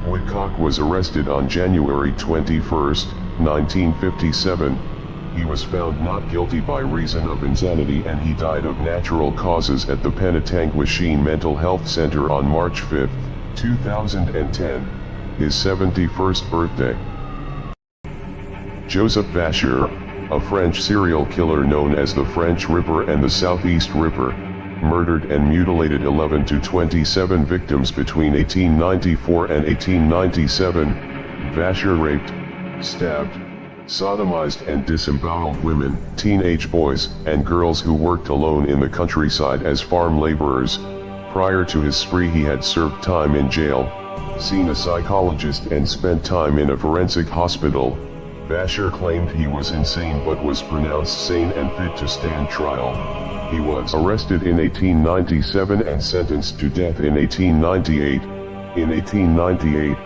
Woodcock was arrested on January 21, 1957. He was found not guilty by reason of insanity and he died of natural causes at the Penetanguishene Mental Health Center on March 5, 2010, his 71st birthday. Joseph Vacher, a French serial killer known as the French Ripper and the Southeast Ripper, murdered and mutilated 11 to 27 victims between 1894 and 1897. Vacher raped, stabbed, sodomized and disemboweled women, teenage boys, and girls who worked alone in the countryside as farm laborers. Prior to his spree he had served time in jail, seen a psychologist and spent time in a forensic hospital. Vacher claimed he was insane but was pronounced sane and fit to stand trial. He was arrested in 1897 and sentenced to death in 1898. In 1898,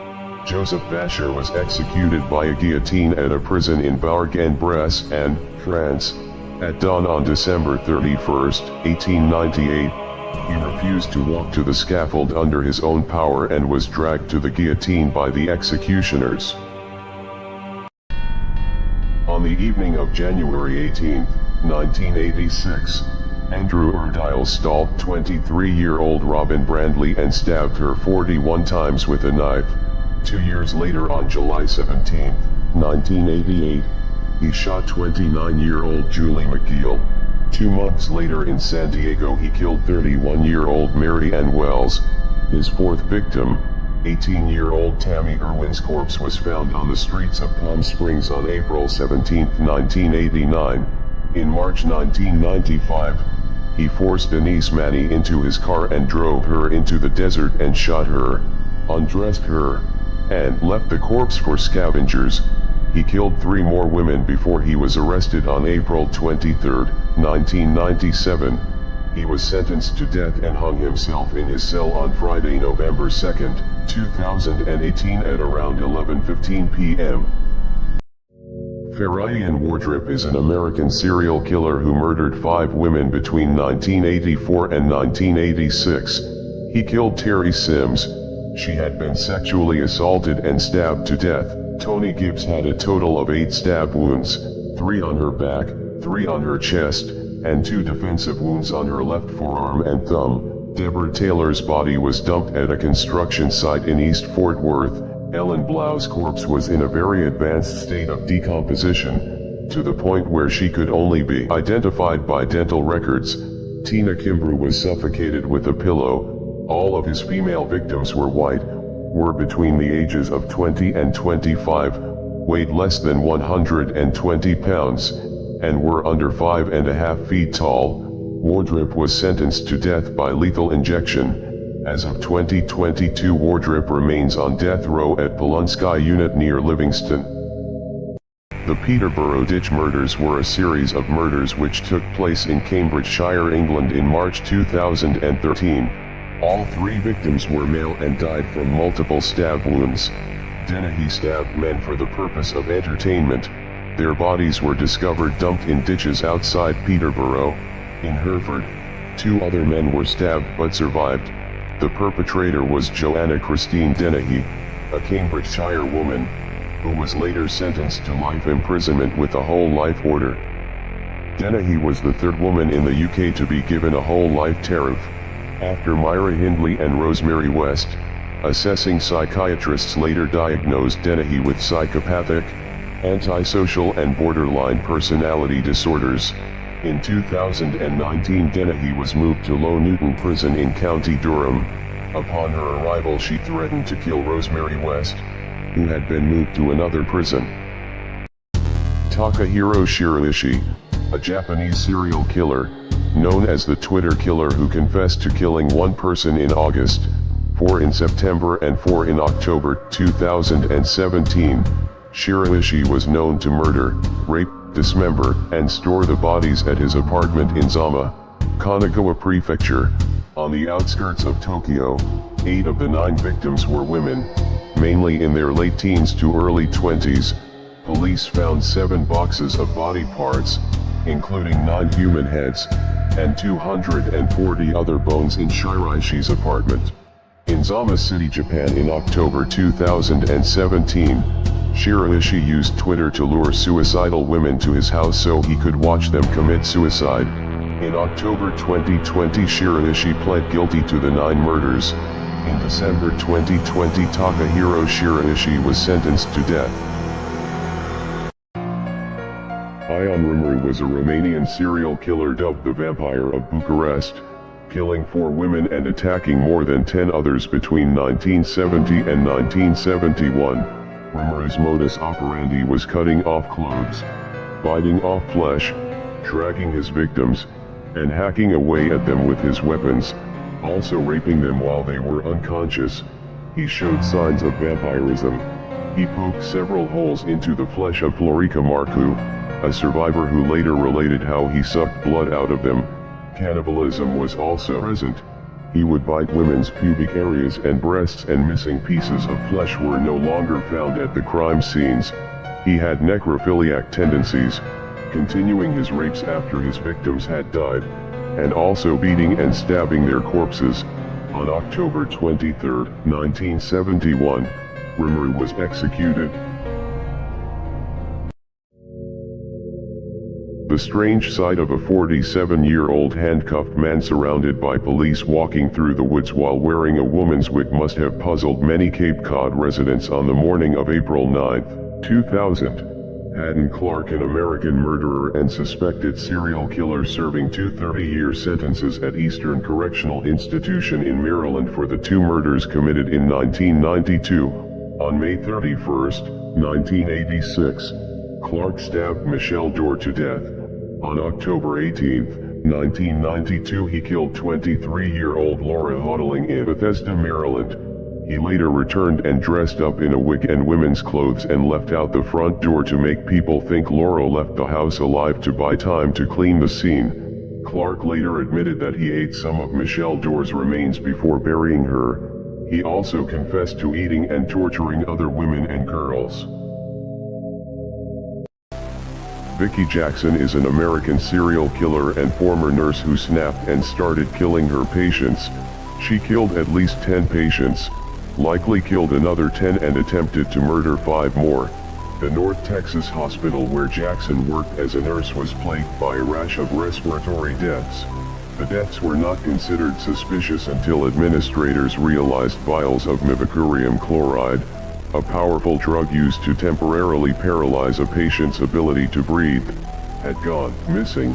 Joseph Vacher was executed by a guillotine at a prison in Bourg-en-Bresse and France. At dawn on December 31, 1898, he refused to walk to the scaffold under his own power and was dragged to the guillotine by the executioners. On the evening of January 18, 1986, Andrew Erdile stalked 23-year-old Robin Brandley and stabbed her 41 times with a knife. 2 years later on July 17, 1988, he shot 29-year-old Julie McGill. 2 months later in San Diego he killed 31-year-old Mary Ann Wells. His 4th victim, 18-year-old Tammy Irwin's corpse was found on the streets of Palm Springs on April 17, 1989. In March 1995, he forced Denise Manny into his car and drove her into the desert and shot her, undressed her, and left the corpse for scavengers. He killed 3 more women before he was arrested on April 23, 1997. He was sentenced to death and hung himself in his cell on Friday, November 2, 2018 at around 11:15 p.m. Farian Wardrip is an American serial killer who murdered 5 women between 1984 and 1986. He killed Terry Sims. She had been sexually assaulted and stabbed to death. Tony Gibbs had a total of 8 stab wounds, 3 on her back, 3 on her chest, and 2 defensive wounds on her left forearm and thumb. Deborah Taylor's body was dumped at a construction site in East Fort Worth. Ellen Blau's corpse was in a very advanced state of decomposition, to the point where she could only be identified by dental records. Tina Kimbrough was suffocated with a pillow. All of his female victims were white, were between the ages of 20 and 25, weighed less than 120 pounds, and were under 5.5 feet tall. Wardrip was sentenced to death by lethal injection. As of 2022, Wardrip remains on death row at Polunsky Unit near Livingston. The Peterborough Ditch murders were a series of murders which took place in Cambridgeshire, England in March 2013. All 3 victims were male and died from multiple stab wounds. Dennehy stabbed men for the purpose of entertainment. Their bodies were discovered dumped in ditches outside Peterborough. In Hereford, 2 other men were stabbed but survived. The perpetrator was Joanna Christine Dennehy, a Cambridgeshire woman, who was later sentenced to life imprisonment with a whole life order. Dennehy was the 3rd woman in the UK to be given a whole life tariff, after Myra Hindley and Rosemary West. Assessing psychiatrists later diagnosed Dennehy with psychopathic, antisocial and borderline personality disorders. In 2019, Dennehy was moved to Low Newton Prison in County Durham. Upon her arrival, she threatened to kill Rosemary West, who had been moved to another prison. Takahiro Shiraishi, a Japanese serial killer, known as the Twitter Killer, who confessed to killing 1 person in August, 4 in September and 4 in October 2017. Shiraishi was known to murder, rape, dismember, and store the bodies at his apartment in Zama, Kanagawa Prefecture, on the outskirts of Tokyo. 8 of the 9 victims were women, mainly in their late teens to early 20s. Police found 7 boxes of body parts, including 9 human heads, and 240 other bones in Shiraishi's apartment. In Zama City, Japan in October 2017, Shiraishi used Twitter to lure suicidal women to his house so he could watch them commit suicide. In October 2020, Shiraishi pled guilty to the 9 murders. In December 2020, Takahiro Shiraishi was sentenced to death. Ion Rumuri was a Romanian serial killer dubbed the Vampire of Bucharest, killing 4 women and attacking more than 10 others between 1970 and 1971. Rumuri's modus operandi was cutting off clothes, biting off flesh, dragging his victims, and hacking away at them with his weapons, also raping them while they were unconscious. He showed signs of vampirism. He poked several holes into the flesh of Florica Marcu, a survivor who later related how he sucked blood out of them. Cannibalism was also present. He would bite women's pubic areas and breasts, and missing pieces of flesh were no longer found at the crime scenes. He had necrophiliac tendencies, continuing his rapes after his victims had died, and also beating and stabbing their corpses. On October 23, 1971, Rumuri was executed. The strange sight of a 47-year-old handcuffed man surrounded by police walking through the woods while wearing a woman's wig must have puzzled many Cape Cod residents on the morning of April 9, 2000. Hadden Clark, an American murderer and suspected serial killer serving 2 30-year sentences at Eastern Correctional Institution in Maryland for the 2 murders committed in 1992. On May 31, 1986, Clark stabbed Michelle Dorr to death. On October 18, 1992, he killed 23-year-old Laura Hodling in Bethesda, Maryland. He later returned and dressed up in a wig and women's clothes and left out the front door to make people think Laura left the house alive to buy time to clean the scene. Clark later admitted that he ate some of Michelle Dorr's remains before burying her. He also confessed to eating and torturing other women and girls. Vicki Jackson is an American serial killer and former nurse who snapped and started killing her patients. She killed at least 10 patients, likely killed another 10 and attempted to murder 5 more. The North Texas hospital where Jackson worked as a nurse was plagued by a rash of respiratory deaths. The deaths were not considered suspicious until administrators realized vials of mivacurium chloride, a powerful drug used to temporarily paralyze a patient's ability to breathe, had gone missing.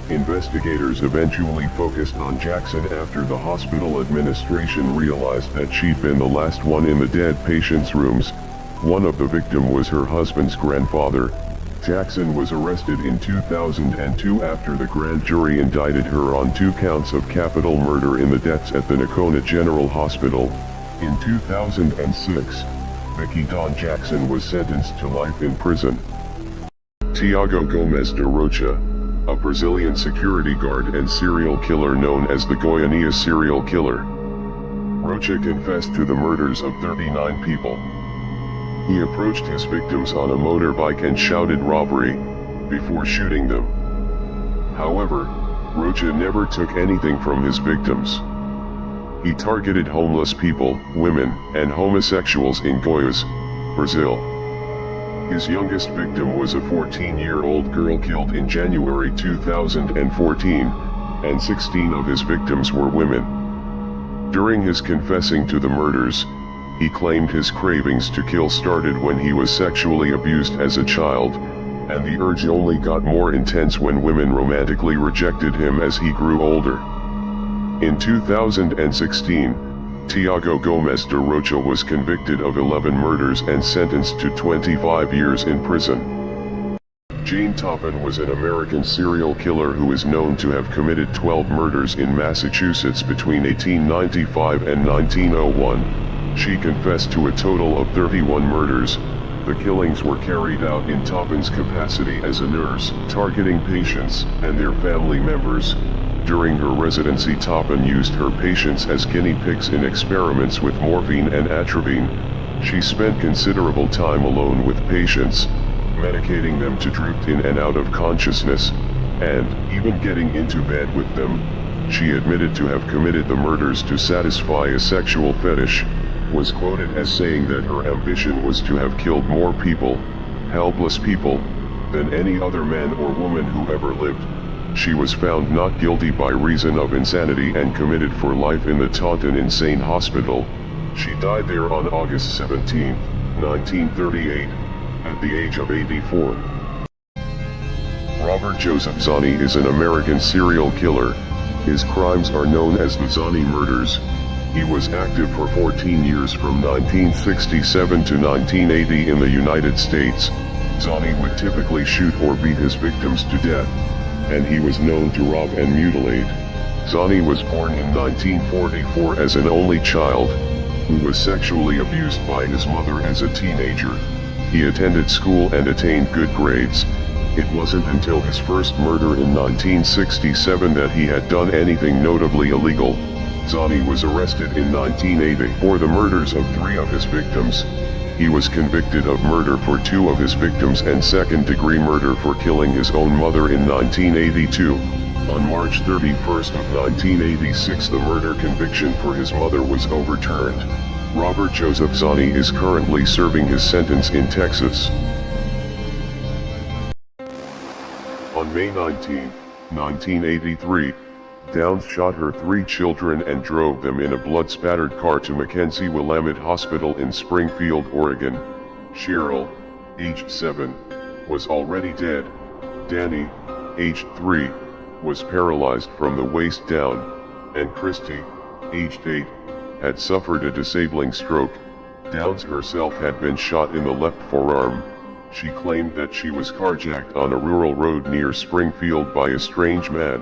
Investigators eventually focused on Jackson after the hospital administration realized that she'd been the last one in the dead patient's rooms. One of the victims was her husband's grandfather. Jackson was arrested in 2002 after the grand jury indicted her on 2 counts of capital murder in the deaths at the Nocona General Hospital. In 2006, Vicki Dawn Jackson was sentenced to life in prison. Tiago Gomes de Rocha, a Brazilian security guard and serial killer known as the Goiânia serial killer. Rocha confessed to the murders of 39 people. He approached his victims on a motorbike and shouted robbery, before shooting them. However, Rocha never took anything from his victims. He targeted homeless people, women, and homosexuals in Goiás, Brazil. His youngest victim was a 14-year-old girl killed in January 2014, and 16 of his victims were women. During his confessing to the murders, he claimed his cravings to kill started when he was sexually abused as a child, and the urge only got more intense when women romantically rejected him as he grew older. In 2016, Tiago Gomes de Rocha was convicted of 11 murders and sentenced to 25 years in prison. Jane Toppin was an American serial killer who is known to have committed 12 murders in Massachusetts between 1895 and 1901. She confessed to a total of 31 murders. The killings were carried out in Toppin's capacity as a nurse, targeting patients and their family members. During her residency, Toppin used her patients as guinea pigs in experiments with morphine and atropine. She spent considerable time alone with patients, medicating them to drift in and out of consciousness, and even getting into bed with them. She admitted to have committed the murders to satisfy a sexual fetish, was quoted as saying that her ambition was to have killed more people, helpless people, than any other man or woman who ever lived. She was found not guilty by reason of insanity and committed for life in the Taunton Insane Hospital. She died there on August 17, 1938, at the age of 84. Robert Joseph Zani is an American serial killer. His crimes are known as the Zani murders. He was active for 14 years from 1967 to 1980 in the United States. Zani would typically shoot or beat his victims to death, and he was known to rob and mutilate. Zani was born in 1944 as an only child, who was sexually abused by his mother as a teenager. He attended school and attained good grades. It wasn't until his first murder in 1967 that he had done anything notably illegal. Zani was arrested in 1980 for the murders of 3 of his victims. He was convicted of murder for 2 of his victims and second-degree murder for killing his own mother in 1982. On March 31st of 1986, the murder conviction for his mother was overturned. Robert Joseph Zani is currently serving his sentence in Texas. On May 19, 1983, Downs shot her 3 children and drove them in a blood-spattered car to Mackenzie Willamette Hospital in Springfield, Oregon. Cheryl, aged 7, was already dead. Danny, aged 3, was paralyzed from the waist down, and Christy, aged 8, had suffered a disabling stroke. Downs herself had been shot in the left forearm. She claimed that she was carjacked on a rural road near Springfield by a strange man.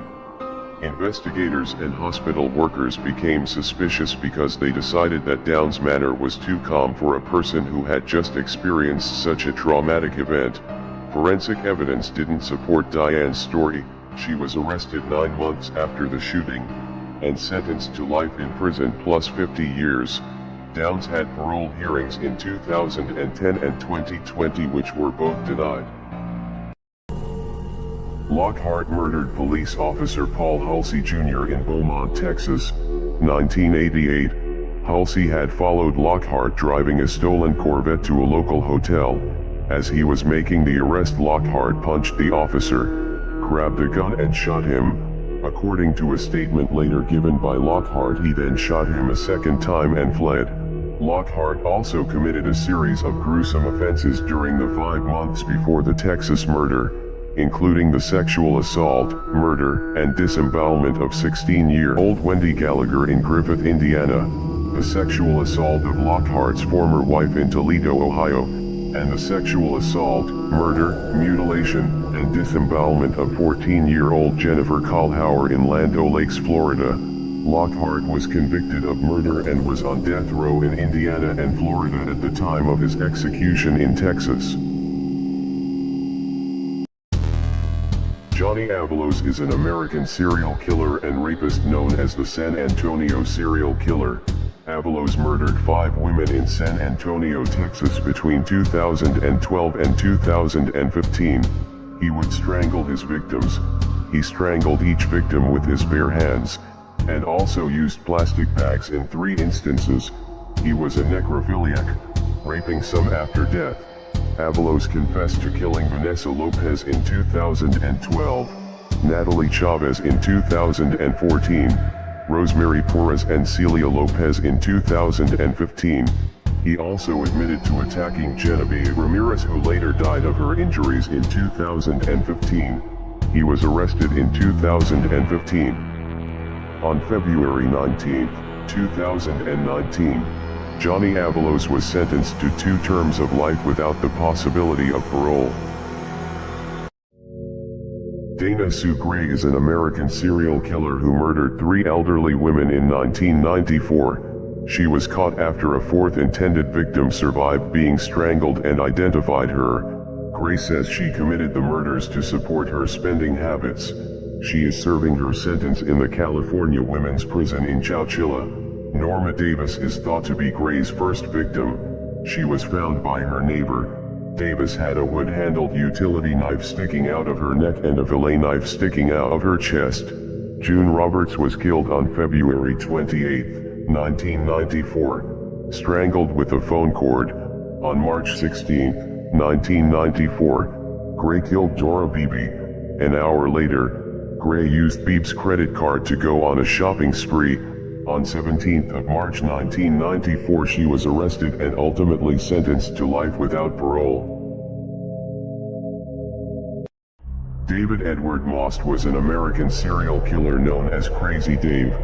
Investigators and hospital workers became suspicious because they decided that Downs' manner was too calm for a person who had just experienced such a traumatic event. Forensic evidence didn't support Diane's story. She was arrested 9 months after the shooting, and sentenced to life in prison plus 50 years. Downs had parole hearings in 2010 and 2020 which were both denied. Lockhart murdered police officer Paul Hulsey Jr. in Beaumont, Texas, 1988. Hulsey had followed Lockhart driving a stolen Corvette to a local hotel. As he was making the arrest, Lockhart punched the officer, grabbed a gun and shot him. According to a statement later given by Lockhart, he then shot him a second time and fled. Lockhart also committed a series of gruesome offenses during the 5 months before the Texas murder, including the sexual assault, murder, and disembowelment of 16-year-old Wendy Gallagher in Griffith, Indiana, the sexual assault of Lockhart's former wife in Toledo, Ohio, and the sexual assault, murder, mutilation, and disembowelment of 14-year-old Jennifer Kallhauer in Land O'Lakes, Florida. Lockhart was convicted of murder and was on death row in Indiana and Florida at the time of his execution in Texas. Johnny Avalos is an American serial killer and rapist known as the San Antonio serial killer. Avalos murdered 5 women in San Antonio, Texas between 2012 and 2015. He would strangle his victims. He strangled each victim with his bare hands, and also used plastic bags in 3 instances. He was a necrophiliac, raping some after death. Avalos confessed to killing Vanessa Lopez in 2012, Natalie Chavez in 2014, Rosemary Perez and Celia Lopez in 2015. He also admitted to attacking Genevieve Ramirez, who later died of her injuries in 2015. He was arrested in 2015. On February 19, 2019, Johnny Avalos was sentenced to 2 terms of life without the possibility of parole. Dana Sue Gray is an American serial killer who murdered 3 elderly women in 1994. She was caught after a 4th intended victim survived being strangled and identified her. Gray says she committed the murders to support her spending habits. She is serving her sentence in the California Women's Prison in Chowchilla. Norma Davis is thought to be Gray's first victim. She was found by her neighbor. Davis had a wood-handled utility knife sticking out of her neck and a fillet knife sticking out of her chest. June Roberts was killed on February 28, 1994, strangled with a phone cord. On March 16, 1994, Gray killed Dora Beebe. An hour later, Gray used Beebe's credit card to go on a shopping spree. On 17th of March 1994, she was arrested and ultimately sentenced to life without parole. David Edward Most was an American serial killer known as Crazy Dave.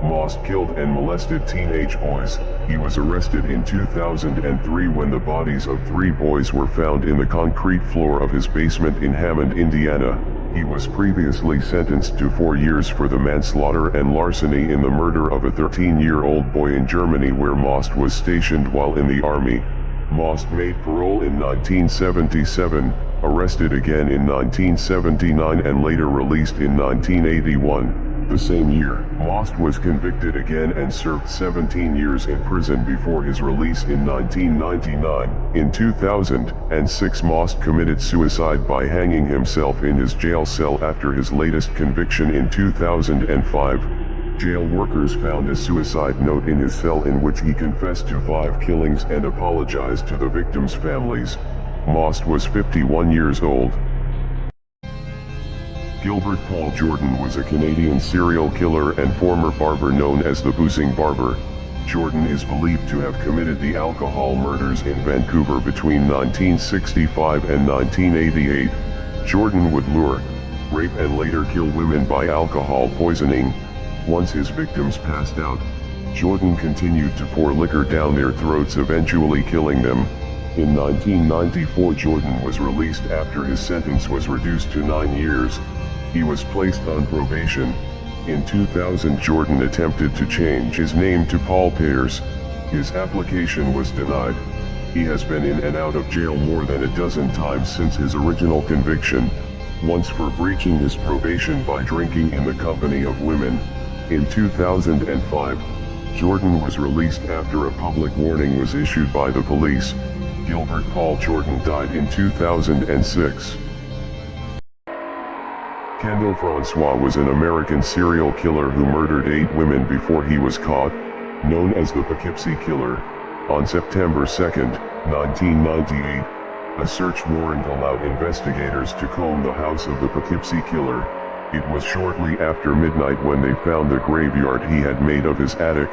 Most killed and molested teenage boys. He was arrested in 2003 when the bodies of 3 boys were found in the concrete floor of his basement in Hammond, Indiana. He was previously sentenced to 4 years for the manslaughter and larceny in the murder of a 13-year-old boy in Germany, where Most was stationed while in the army. Most made parole in 1977, arrested again in 1979 and later released in 1981. The same year, Most was convicted again and served 17 years in prison before his release in 1999. In 2006, Most committed suicide by hanging himself in his jail cell after his latest conviction in 2005. Jail workers found a suicide note in his cell in which he confessed to 5 killings and apologized to the victims' families. Most was 51 years old. Gilbert Paul Jordan was a Canadian serial killer and former barber known as the Boozing Barber. Jordan is believed to have committed the alcohol murders in Vancouver between 1965 and 1988. Jordan would lure, rape and later kill women by alcohol poisoning. Once his victims passed out, Jordan continued to pour liquor down their throats, eventually killing them. In 1994, Jordan was released after his sentence was reduced to 9 years. He was placed on probation. In 2000, Jordan attempted to change his name to Paul Pears. His application was denied. He has been in and out of jail more than a dozen times since his original conviction, once for breaching his probation by drinking in the company of women. In 2005, Jordan was released after a public warning was issued by the police. Gilbert Paul Jordan died in 2006. Kendall Francois was an American serial killer who murdered 8 women before he was caught, known as the Poughkeepsie Killer. On September 2, 1998, a search warrant allowed investigators to comb the house of the Poughkeepsie Killer. It was shortly after midnight when they found the graveyard he had made of his attic.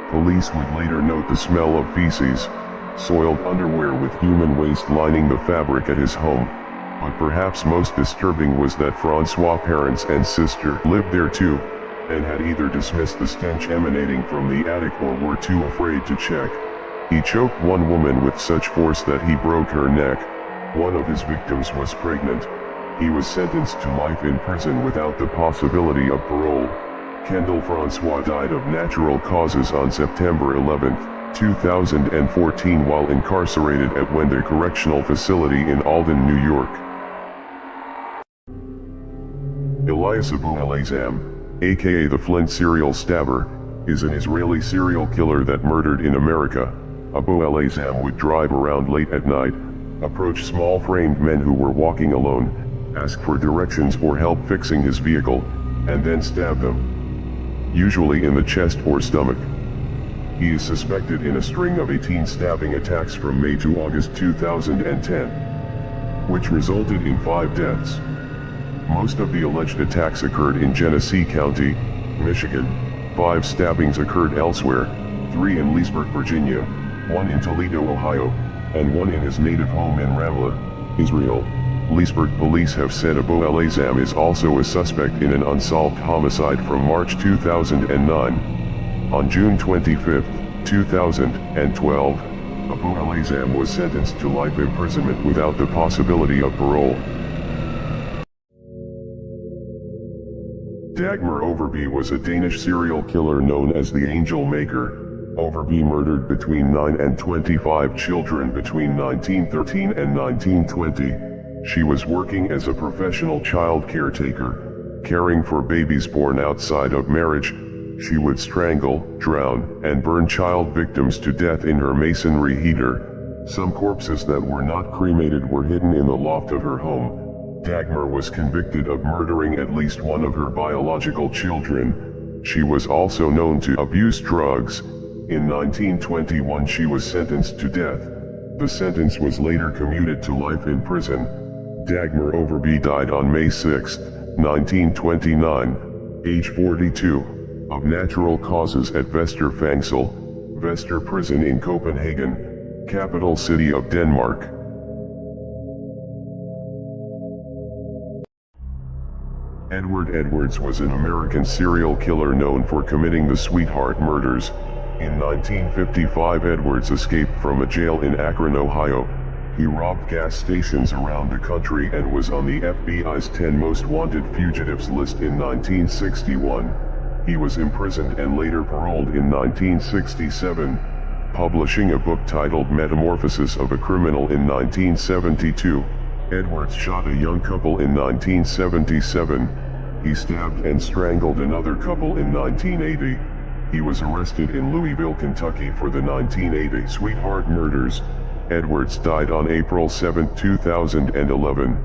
Police would later note the smell of feces, soiled underwear with human waste lining the fabric at his home. But perhaps most disturbing was that Francois' parents and sister lived there too, and had either dismissed the stench emanating from the attic or were too afraid to check. He choked one woman with such force that he broke her neck. One of his victims was pregnant. He was sentenced to life in prison without the possibility of parole. Kendall Francois died of natural causes on September 11, 2014 while incarcerated at Wenda Correctional Facility in Alden, New York. Elias Abu al-Azam, aka the Flint serial stabber, is an Israeli serial killer that murdered in America. Abu al-Azam would drive around late at night, approach small-framed men who were walking alone, ask for directions or help fixing his vehicle, and then stab them, usually in the chest or stomach. He is suspected in a string of 18 stabbing attacks from May to August 2010, which resulted in 5 deaths. Most of the alleged attacks occurred in Genesee County, Michigan. 5 stabbings occurred elsewhere, 3 in Leesburg, Virginia, 1 in Toledo, Ohio, and 1 in his native home in Ramla, Israel. Leesburg police have said Abu al-Azam is also a suspect in an unsolved homicide from March 2009. On June 25, 2012, Abu al-Azam was sentenced to life imprisonment without the possibility of parole. Dagmar Overby was a Danish serial killer known as the Angel Maker. Overby murdered between 9 and 25 children between 1913 and 1920. She was working as a professional child caretaker, caring for babies born outside of marriage. She would strangle, drown, and burn child victims to death in her masonry heater. Some corpses that were not cremated were hidden in the loft of her home. Dagmar was convicted of murdering at least one of her biological children. She was also known to abuse drugs. In 1921 she was sentenced to death. The sentence was later commuted to life in prison. Dagmar Overby died on May 6, 1929, age 42, of natural causes at Vester Fengsel, Vester Prison in Copenhagen, capital city of Denmark. Edward Edwards was an American serial killer known for committing the Sweetheart murders. In 1955 Edwards escaped from a jail in Akron, Ohio. He robbed gas stations around the country and was on the FBI's 10 most wanted fugitives list in 1961. He was imprisoned and later paroled in 1967, publishing a book titled Metamorphosis of a Criminal in 1972. Edwards shot a young couple in 1977. He stabbed and strangled another couple in 1980. He was arrested in Louisville, Kentucky for the 1980 Sweetheart murders. Edwards died on April 7, 2011,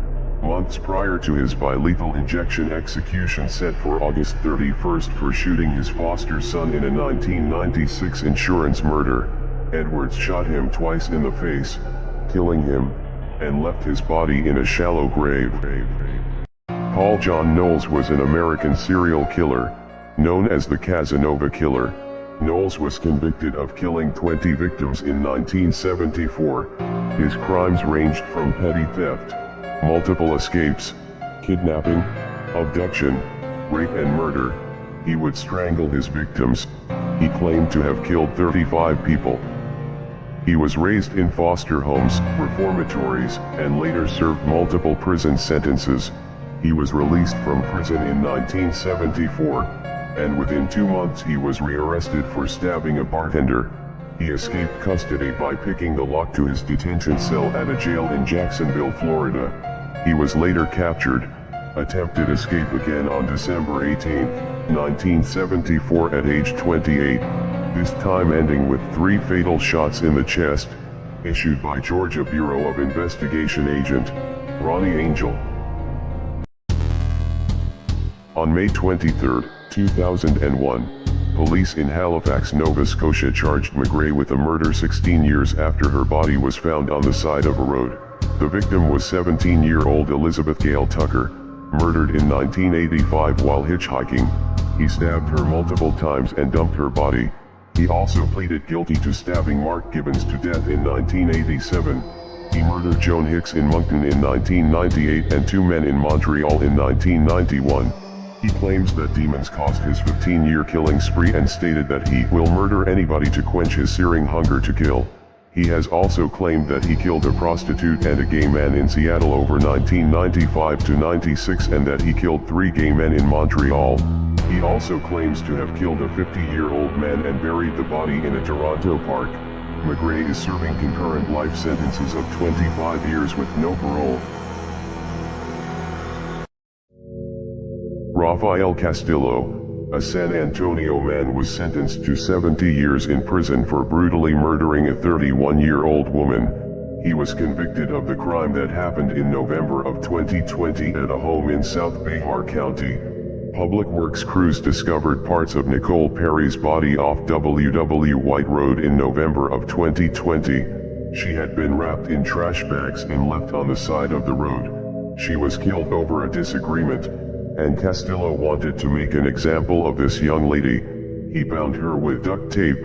months prior to his bi-lethal injection execution set for August 31st for shooting his foster son in a 1996 insurance murder. Edwards shot him twice in the face, killing him, and left his body in a shallow grave. Paul John Knowles was an American serial killer, known as the Casanova Killer. Knowles was convicted of killing 20 victims in 1974. His crimes ranged from petty theft, multiple escapes, kidnapping, abduction, rape and murder. He would strangle his victims. He claimed to have killed 35 people. He was raised in foster homes, reformatories, and later served multiple prison sentences. He was released from prison in 1974, and within 2 months he was rearrested for stabbing a bartender. He escaped custody by picking the lock to his detention cell at a jail in Jacksonville, Florida. He was later captured, attempted escape again on December 18, 1974 at age 28. This time ending with 3 fatal shots in the chest, issued by Georgia Bureau of Investigation agent, Ronnie Angel. On May 23, 2001, police in Halifax, Nova Scotia charged McGray with a murder 16 years after her body was found on the side of a road. The victim was 17-year-old Elizabeth Gail Tucker, murdered in 1985 while hitchhiking. He stabbed her multiple times and dumped her body. He also pleaded guilty to stabbing Mark Gibbons to death in 1987. He murdered Joan Hicks in Moncton in 1998 and 2 men in Montreal in 1991. He claims that demons caused his 15-year killing spree and stated that he will murder anybody to quench his searing hunger to kill. He has also claimed that he killed a prostitute and a gay man in Seattle over 1995 to 96 and that he killed 3 gay men in Montreal. He also claims to have killed a 50-year-old man and buried the body in a Toronto park. McGray is serving concurrent life sentences of 25 years with no parole. Rafael Castillo, a San Antonio man, was sentenced to 70 years in prison for brutally murdering a 31-year-old woman. He was convicted of the crime that happened in November of 2020 at a home in South Behar County. Public Works crews discovered parts of Nicole Perry's body off WW White Road in November of 2020. She had been wrapped in trash bags and left on the side of the road. She was killed over a disagreement, and Castillo wanted to make an example of this young lady. He bound her with duct tape.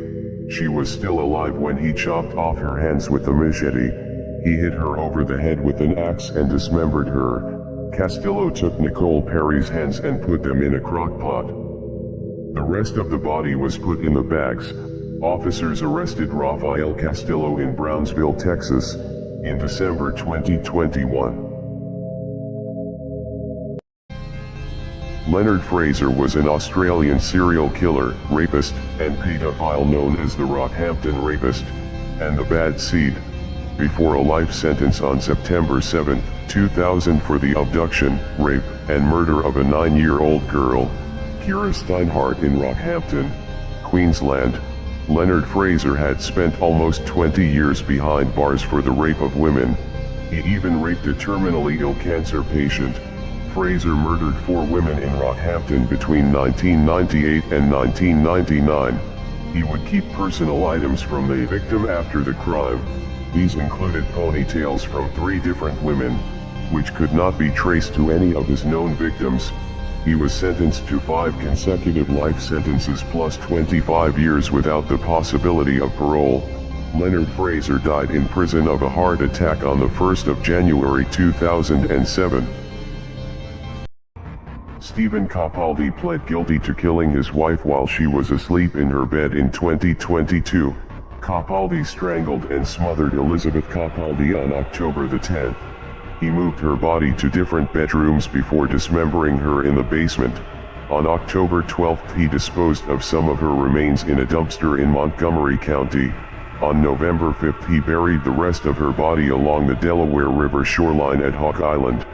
She was still alive when he chopped off her hands with a machete. He hit her over the head with an axe and dismembered her. Castillo took Nicole Perry's hands and put them in a crock pot. The rest of the body was put in the bags. Officers arrested Rafael Castillo in Brownsville, Texas, in December 2021. Leonard Fraser was an Australian serial killer, rapist, and pedophile known as the Rockhampton Rapist and the Bad Seed, before a life sentence on September 7, 2000 for the abduction, rape, and murder of a 9-year-old girl, Kira Steinhardt, in Rockhampton, Queensland. Leonard Fraser had spent almost 20 years behind bars for the rape of women. He even raped a terminally ill cancer patient. Fraser murdered 4 women in Rockhampton between 1998 and 1999. He would keep personal items from the victim after the crime. These included ponytails from 3 different women, which could not be traced to any of his known victims. He was sentenced to 5 consecutive life sentences plus 25 years without the possibility of parole. Leonard Fraser died in prison of a heart attack on the 1st of January 2007. Stephen Capaldi pled guilty to killing his wife while she was asleep in her bed in 2022. Capaldi strangled and smothered Elizabeth Capaldi on October the 10th. He moved her body to different bedrooms before dismembering her in the basement. On October 12th he disposed of some of her remains in a dumpster in Montgomery County. On November 5th he buried the rest of her body along the Delaware River shoreline at Hawk Island.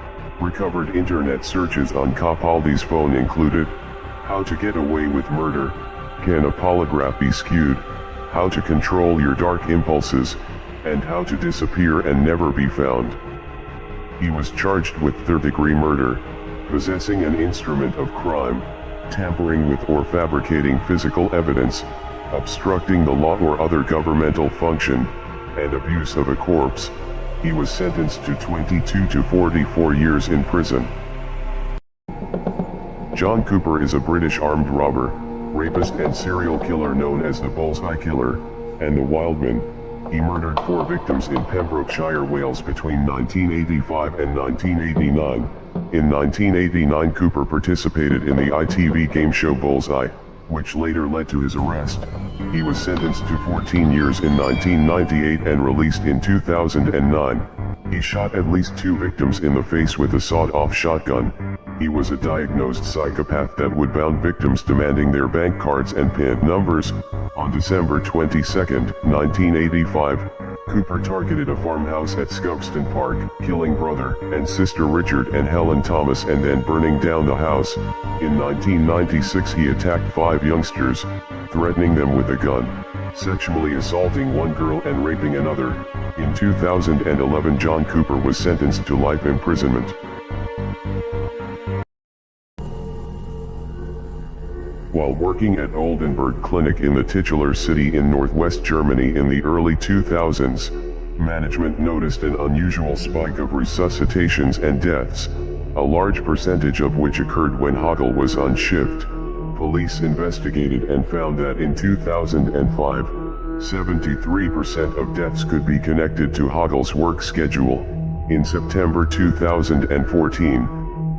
Recovered internet searches on Capaldi's phone included: how to get away with murder, can a polygraph be skewed, how to control your dark impulses, and how to disappear and never be found. He was charged with third-degree murder, possessing an instrument of crime, tampering with or fabricating physical evidence, obstructing the law or other governmental function, and abuse of a corpse. He was sentenced to 22 to 44 years in prison. John Cooper is a British armed robber, rapist and serial killer known as the Bullseye Killer, and the Wildman. He murdered 4 victims in Pembrokeshire, Wales between 1985 and 1989. In 1989 Cooper participated in the ITV game show Bullseye, which later led to his arrest. He was sentenced to 14 years in 1998 and released in 2009. He shot at least 2 victims in the face with a sawed-off shotgun. He was a diagnosed psychopath that would bound victims demanding their bank cards and PIN numbers. On December 22, 1985, Cooper targeted a farmhouse at Scobston Park, killing brother and sister Richard and Helen Thomas and then burning down the house. In 1996 he attacked 5 youngsters, threatening them with a gun, sexually assaulting one girl and raping another. In 2011 John Cooper was sentenced to life imprisonment. While working at Oldenburg Clinic in the titular city in northwest Germany in the early 2000s, management noticed an unusual spike of resuscitations and deaths, a large percentage of which occurred when Hogel was on shift. Police investigated and found that in 2005, 73% of deaths could be connected to Hogel's work schedule. In September 2014,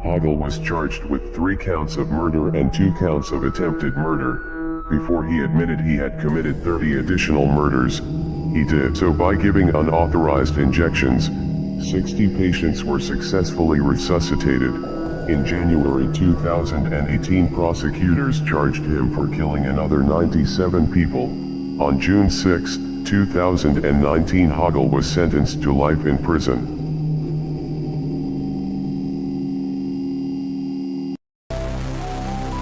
Hogel was charged with 3 counts of murder and 2 counts of attempted murder. Before he admitted he had committed 30 additional murders, he did so by giving unauthorized injections. 60 patients were successfully resuscitated. In January 2018, prosecutors charged him for killing another 97 people. On June 6, 2019, Hogel was sentenced to life in prison.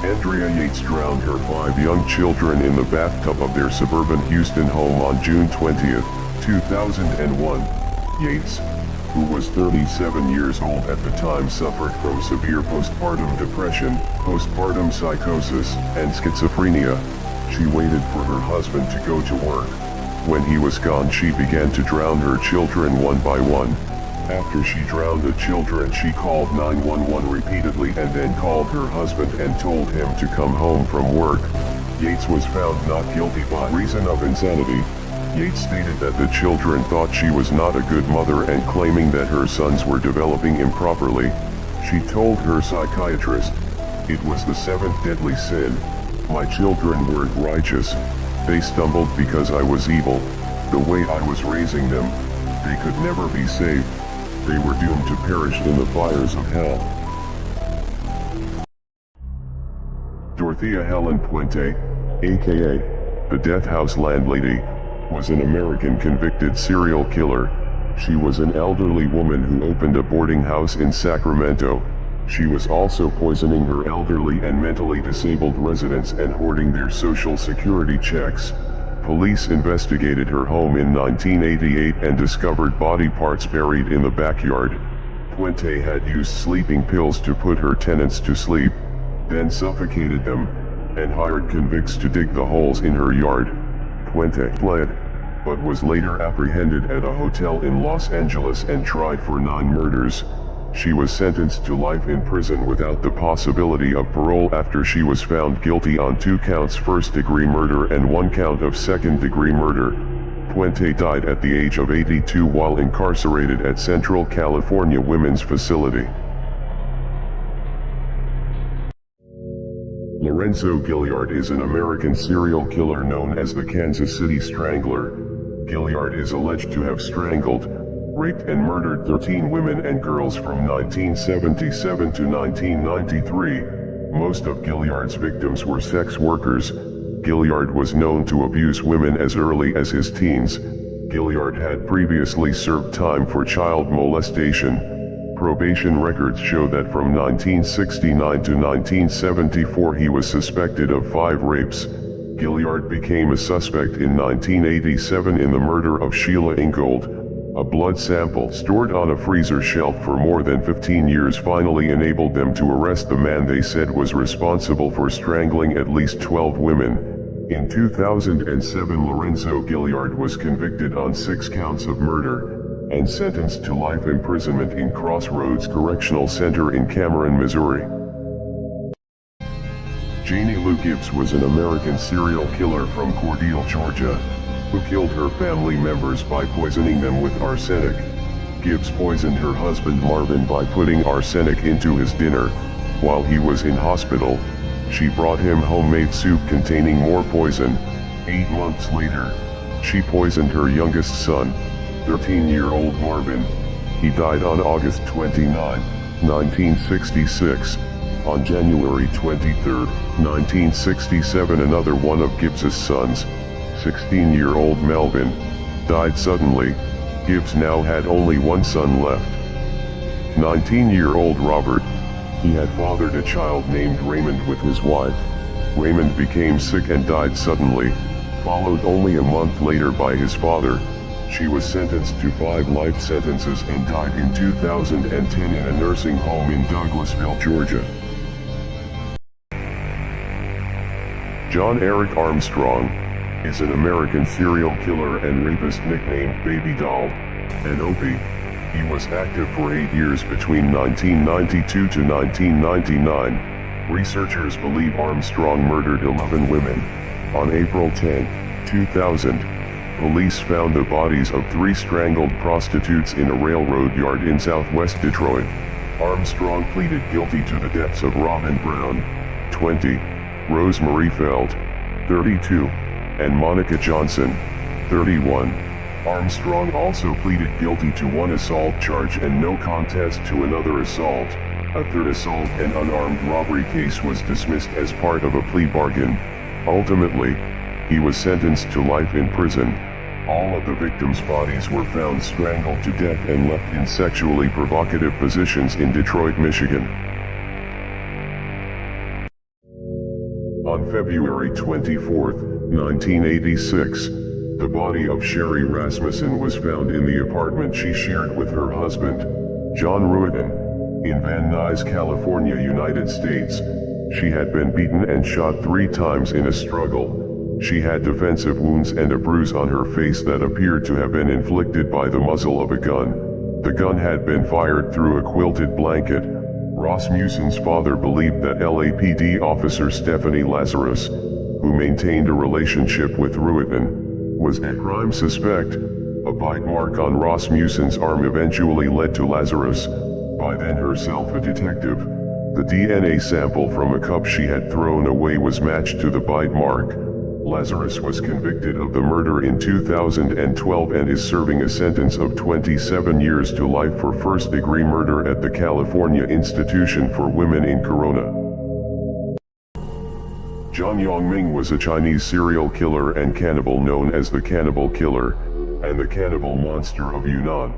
Andrea Yates drowned her 5 young children in the bathtub of their suburban Houston home on June 20, 2001. Yates, who was 37 years old at the time, suffered from severe postpartum depression, postpartum psychosis, and schizophrenia. She waited for her husband to go to work. When he was gone, she began to drown her children one by one. After she drowned the children, she called 911 repeatedly and then called her husband and told him to come home from work. Yates was found not guilty by reason of insanity. Yates stated that the children thought she was not a good mother and claiming that her sons were developing improperly. She told her psychiatrist, "It was the 7th deadly sin. My children weren't righteous. They stumbled because I was evil. The way I was raising them, they could never be saved. They were doomed to perish in the fires of hell." Dorothea Helen Puente, aka the Death House Landlady, was an American convicted serial killer. She was an elderly woman who opened a boarding house in Sacramento. She was also poisoning her elderly and mentally disabled residents and hoarding their Social Security checks. Police investigated her home in 1988 and discovered body parts buried in the backyard. Puente had used sleeping pills to put her tenants to sleep, then suffocated them, and hired convicts to dig the holes in her yard. Puente fled, but was later apprehended at a hotel in Los Angeles and tried for 9 murders. She was sentenced to life in prison without the possibility of parole after she was found guilty on 2 counts first-degree murder and 1 count of second-degree murder. Puente died at the age of 82 while incarcerated at Central California Women's Facility. Lorenzo Gilliard is an American serial killer known as the Kansas City Strangler. Gilliard is alleged to have strangled, raped and murdered 13 women and girls from 1977 to 1993. Most of Gilliard's victims were sex workers. Gilliard was known to abuse women as early as his teens. Gilliard had previously served time for child molestation. Probation records show that from 1969 to 1974 he was suspected of 5 rapes. Gilliard became a suspect in 1987 in the murder of Sheila Ingold. A blood sample stored on a freezer shelf for more than 15 years finally enabled them to arrest the man they said was responsible for strangling at least 12 women. In 2007, Lorenzo Gilliard was convicted on 6 counts of murder and sentenced to life imprisonment in Crossroads Correctional Center in Cameron, Missouri. Janie Lou Gibbs was an American serial killer from Cordele, Georgia, who killed her family members by poisoning them with arsenic. Gibbs poisoned her husband Marvin by putting arsenic into his dinner. While he was in hospital, she brought him homemade soup containing more poison. 8 months later, she poisoned her youngest son, 13-year-old Marvin. He died on August 29, 1966. On January 23, 1967, another one of Gibbs's sons, 16-year-old Melvin, died suddenly. Gibbs now had only 1 son left. 19-year-old Robert. He had fathered a child named Raymond with his wife. Raymond became sick and died suddenly, followed only a month later by his father. She was sentenced to 5 life sentences and died in 2010 in a nursing home in Douglasville, Georgia. John Eric Armstrong is an American serial killer and rapist nicknamed Baby Doll, and Opie. He was active for 8 years between 1992 to 1999. Researchers believe Armstrong murdered 11 women. On April 10, 2000, police found the bodies of 3 strangled prostitutes in a railroad yard in southwest Detroit. Armstrong pleaded guilty to the deaths of Robin Brown, 20, Rosemary Feld, 32, and Monica Johnson, 31. Armstrong also pleaded guilty to 1 assault charge and no contest to another assault. A 3rd assault and unarmed robbery case was dismissed as part of a plea bargain. Ultimately, he was sentenced to life in prison. All of the victims' bodies were found strangled to death and left in sexually provocative positions in Detroit, Michigan. On February 24, 1986, the body of Sherry Rasmussen was found in the apartment she shared with her husband, John Ruetten, in Van Nuys, California, United States. She had been beaten and shot 3 times in a struggle. She had defensive wounds and a bruise on her face that appeared to have been inflicted by the muzzle of a gun. The gun had been fired through a quilted blanket. Rasmussen's father believed that LAPD officer Stephanie Lazarus, who maintained a relationship with Ruetten, was a crime suspect. A bite mark on Rasmussen's arm eventually led to Lazarus, by then herself a detective. The DNA sample from a cup she had thrown away was matched to the bite mark. Lazarus was convicted of the murder in 2012 and is serving a sentence of 27 years to life for first-degree murder at the California Institution for Women in Corona. John Yongming was a Chinese serial killer and cannibal known as the Cannibal Killer, and the Cannibal Monster of Yunnan.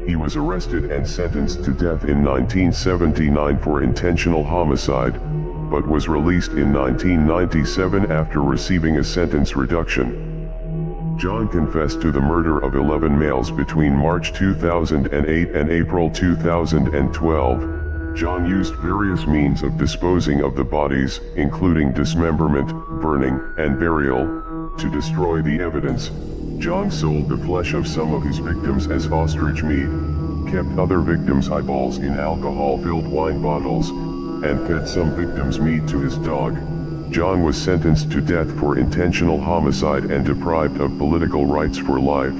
He was arrested and sentenced to death in 1979 for intentional homicide, but was released in 1997 after receiving a sentence reduction. John confessed to the murder of 11 males between March 2008 and April 2012. John used various means of disposing of the bodies, including dismemberment, burning, and burial, to destroy the evidence. John sold the flesh of some of his victims as ostrich meat, kept other victims' eyeballs in alcohol-filled wine bottles, and fed some victims' meat to his dog. John was sentenced to death for intentional homicide and deprived of political rights for life.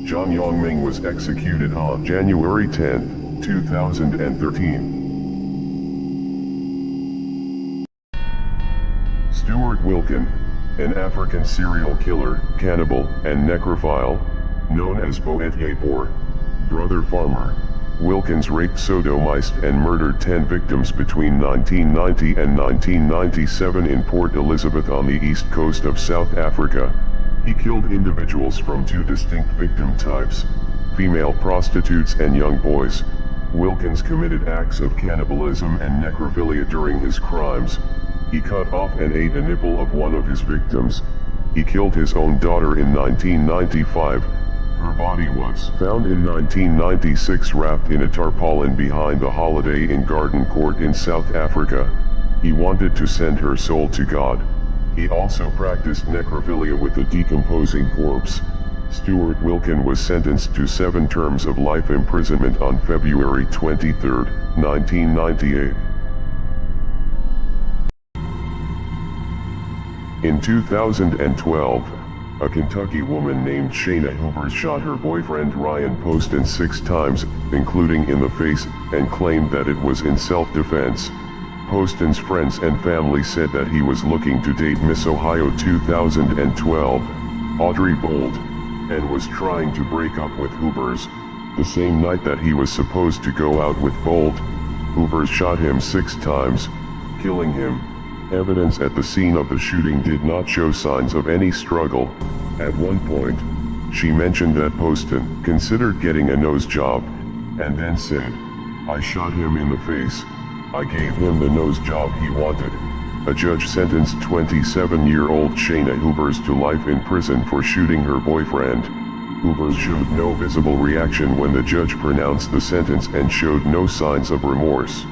John Yongming was executed on January 10, 2013. Stuart Wilkin, an African serial killer, cannibal, and necrophile, known as Boet Yapor, brother farmer. Wilkins raped, sodomized, and murdered 10 victims between 1990 and 1997 in Port Elizabeth on the east coast of South Africa. He killed individuals from 2 distinct victim types, female prostitutes and young boys. Wilkins committed acts of cannibalism and necrophilia during his crimes. He cut off and ate a nipple of one of his victims. He killed his own daughter in 1995. Her body was found in 1996 wrapped in a tarpaulin behind the Holiday Inn Garden Court in South Africa. He wanted to send her soul to God. He also practiced necrophilia with a decomposing corpse. Stuart Wilkin was sentenced to 7 terms of life imprisonment on February 23, 1998. In 2012, a Kentucky woman named Shayna Hubers shot her boyfriend Ryan Poston 6 times, including in the face, and claimed that it was in self-defense. Poston's friends and family said that he was looking to date Miss Ohio 2012, Audrey Bold, and was trying to break up with Hubers. The same night that he was supposed to go out with Bold, Hubers shot him 6 times, killing him. Evidence at the scene of the shooting did not show signs of any struggle. At one point, she mentioned that Poston considered getting a nose job, and then said, "I shot him in the face. I gave him the nose job he wanted." A judge sentenced 27-year-old Shayna Hubers to life in prison for shooting her boyfriend. Hubers showed no visible reaction when the judge pronounced the sentence and showed no signs of remorse.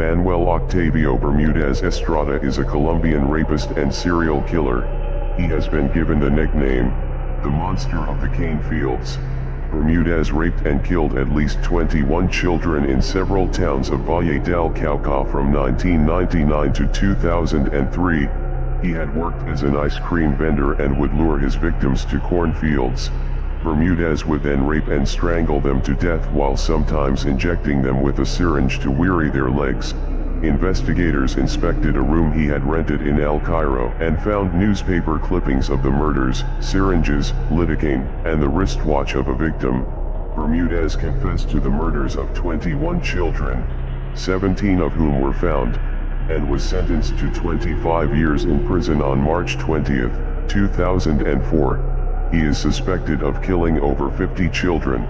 Manuel Octavio Bermudez Estrada is a Colombian rapist and serial killer. He has been given the nickname, the Monster of the Cane Fields. Bermudez raped and killed at least 21 children in several towns of Valle del Cauca from 1999 to 2003. He had worked as an ice cream vendor and would lure his victims to cornfields. Bermudez would then rape and strangle them to death while sometimes injecting them with a syringe to weary their legs. Investigators inspected a room he had rented in El Cairo and found newspaper clippings of the murders, syringes, lidocaine, and the wristwatch of a victim. Bermudez confessed to the murders of 21 children, 17 of whom were found, and was sentenced to 25 years in prison on March 20, 2004. He is suspected of killing over 50 children.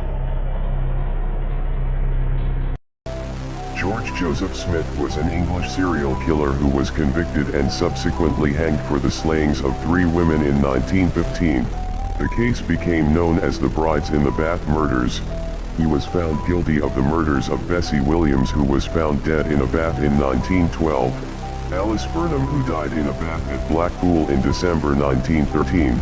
George Joseph Smith was an English serial killer who was convicted and subsequently hanged for the slayings of 3 women in 1915. The case became known as the Brides in the Bath murders. He was found guilty of the murders of Bessie Williams, who was found dead in a bath in 1912, Alice Burnham, who died in a bath at Blackpool in December 1913,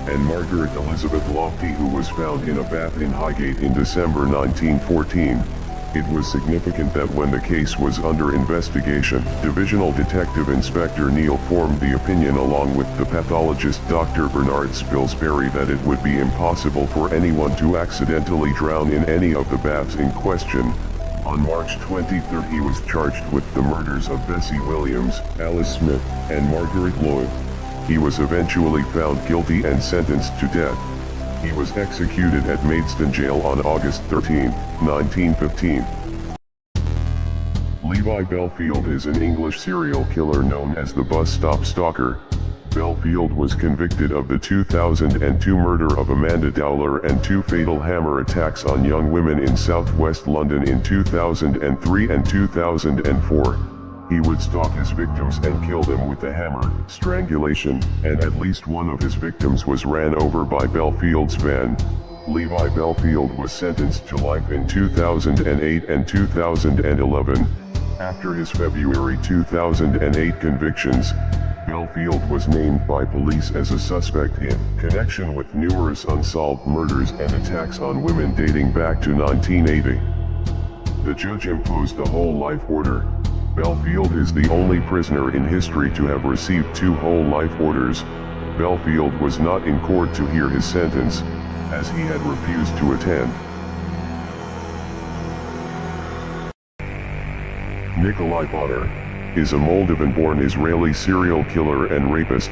and Margaret Elizabeth Lofty, who was found in a bath in Highgate in December 1914. It was significant that when the case was under investigation, Divisional Detective Inspector Neal formed the opinion along with the pathologist Dr. Bernard Spilsbury that it would be impossible for anyone to accidentally drown in any of the baths in question. On March 23 he was charged with the murders of Bessie Williams, Alice Smith, and Margaret Lloyd. He was eventually found guilty and sentenced to death. He was executed at Maidstone Jail on August 13, 1915. Levi Belfield is an English serial killer known as the Bus Stop Stalker. Belfield was convicted of the 2002 murder of Amanda Dowler and 2 fatal hammer attacks on young women in southwest London in 2003 and 2004. He would stalk his victims and kill them with a hammer, strangulation, and at least one of his victims was ran over by Belfield's van. Levi Belfield was sentenced to life in 2008 and 2011. After his February 2008 convictions, Belfield was named by police as a suspect in connection with numerous unsolved murders and attacks on women dating back to 1980. The judge imposed a whole life order. Belfield is the only prisoner in history to have received 2 whole life orders. Belfield was not in court to hear his sentence, as he had refused to attend. Nikolai Bonner is a Moldovan-born Israeli serial killer and rapist,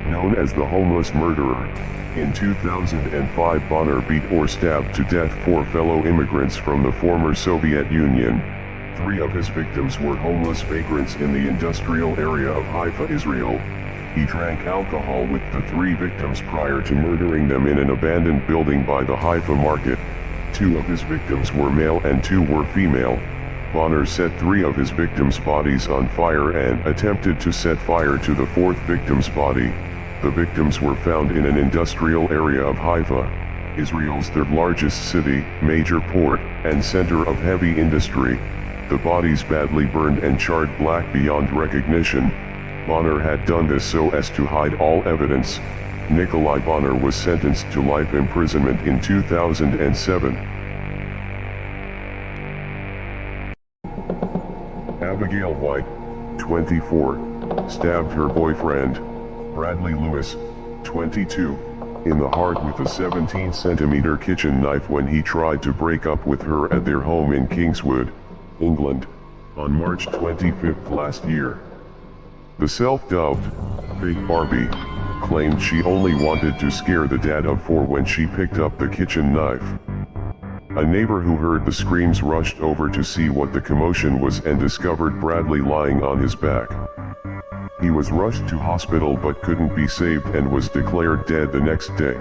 known as the Homeless Murderer. In 2005 Bonner beat or stabbed to death 4 fellow immigrants from the former Soviet Union. 3 of his victims were homeless vagrants in the industrial area of Haifa, Israel. He drank alcohol with the 3 victims prior to murdering them in an abandoned building by the Haifa market. 2 of his victims were male and 2 were female. Bonner set 3 of his victims' bodies on fire and attempted to set fire to the 4th victim's body. The victims were found in an industrial area of Haifa, Israel's 3rd largest city, major port, and center of heavy industry. The bodies badly burned and charred black beyond recognition. Bonner had done this so as to hide all evidence. Nikolai Bonner was sentenced to life imprisonment in 2007. Abigail White, 24, stabbed her boyfriend, Bradley Lewis, 22, in the heart with a 17-centimeter kitchen knife when he tried to break up with her at their home in Kingswood, England, on March 25 last year. The self-dubbed Big Barbie claimed she only wanted to scare the dad of 4 when she picked up the kitchen knife. A neighbor who heard the screams rushed over to see what the commotion was and discovered Bradley lying on his back. He was rushed to hospital but couldn't be saved and was declared dead the next day.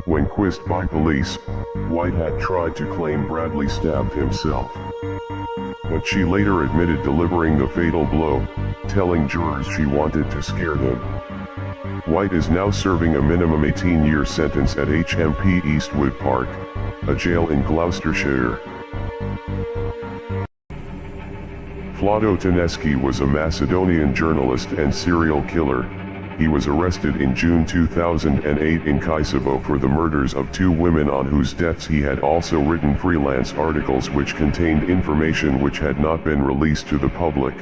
When quizzed by police, White had tried to claim Bradley stabbed himself. But she later admitted delivering the fatal blow, telling jurors she wanted to scare them. White is now serving a minimum 18-year sentence at HMP Eastwood Park, a jail in Gloucestershire. Vlado Tedeschi was a Macedonian journalist and serial killer. He was arrested in June 2008 in Kosovo for the murders of 2 women on whose deaths he had also written freelance articles which contained information which had not been released to the public.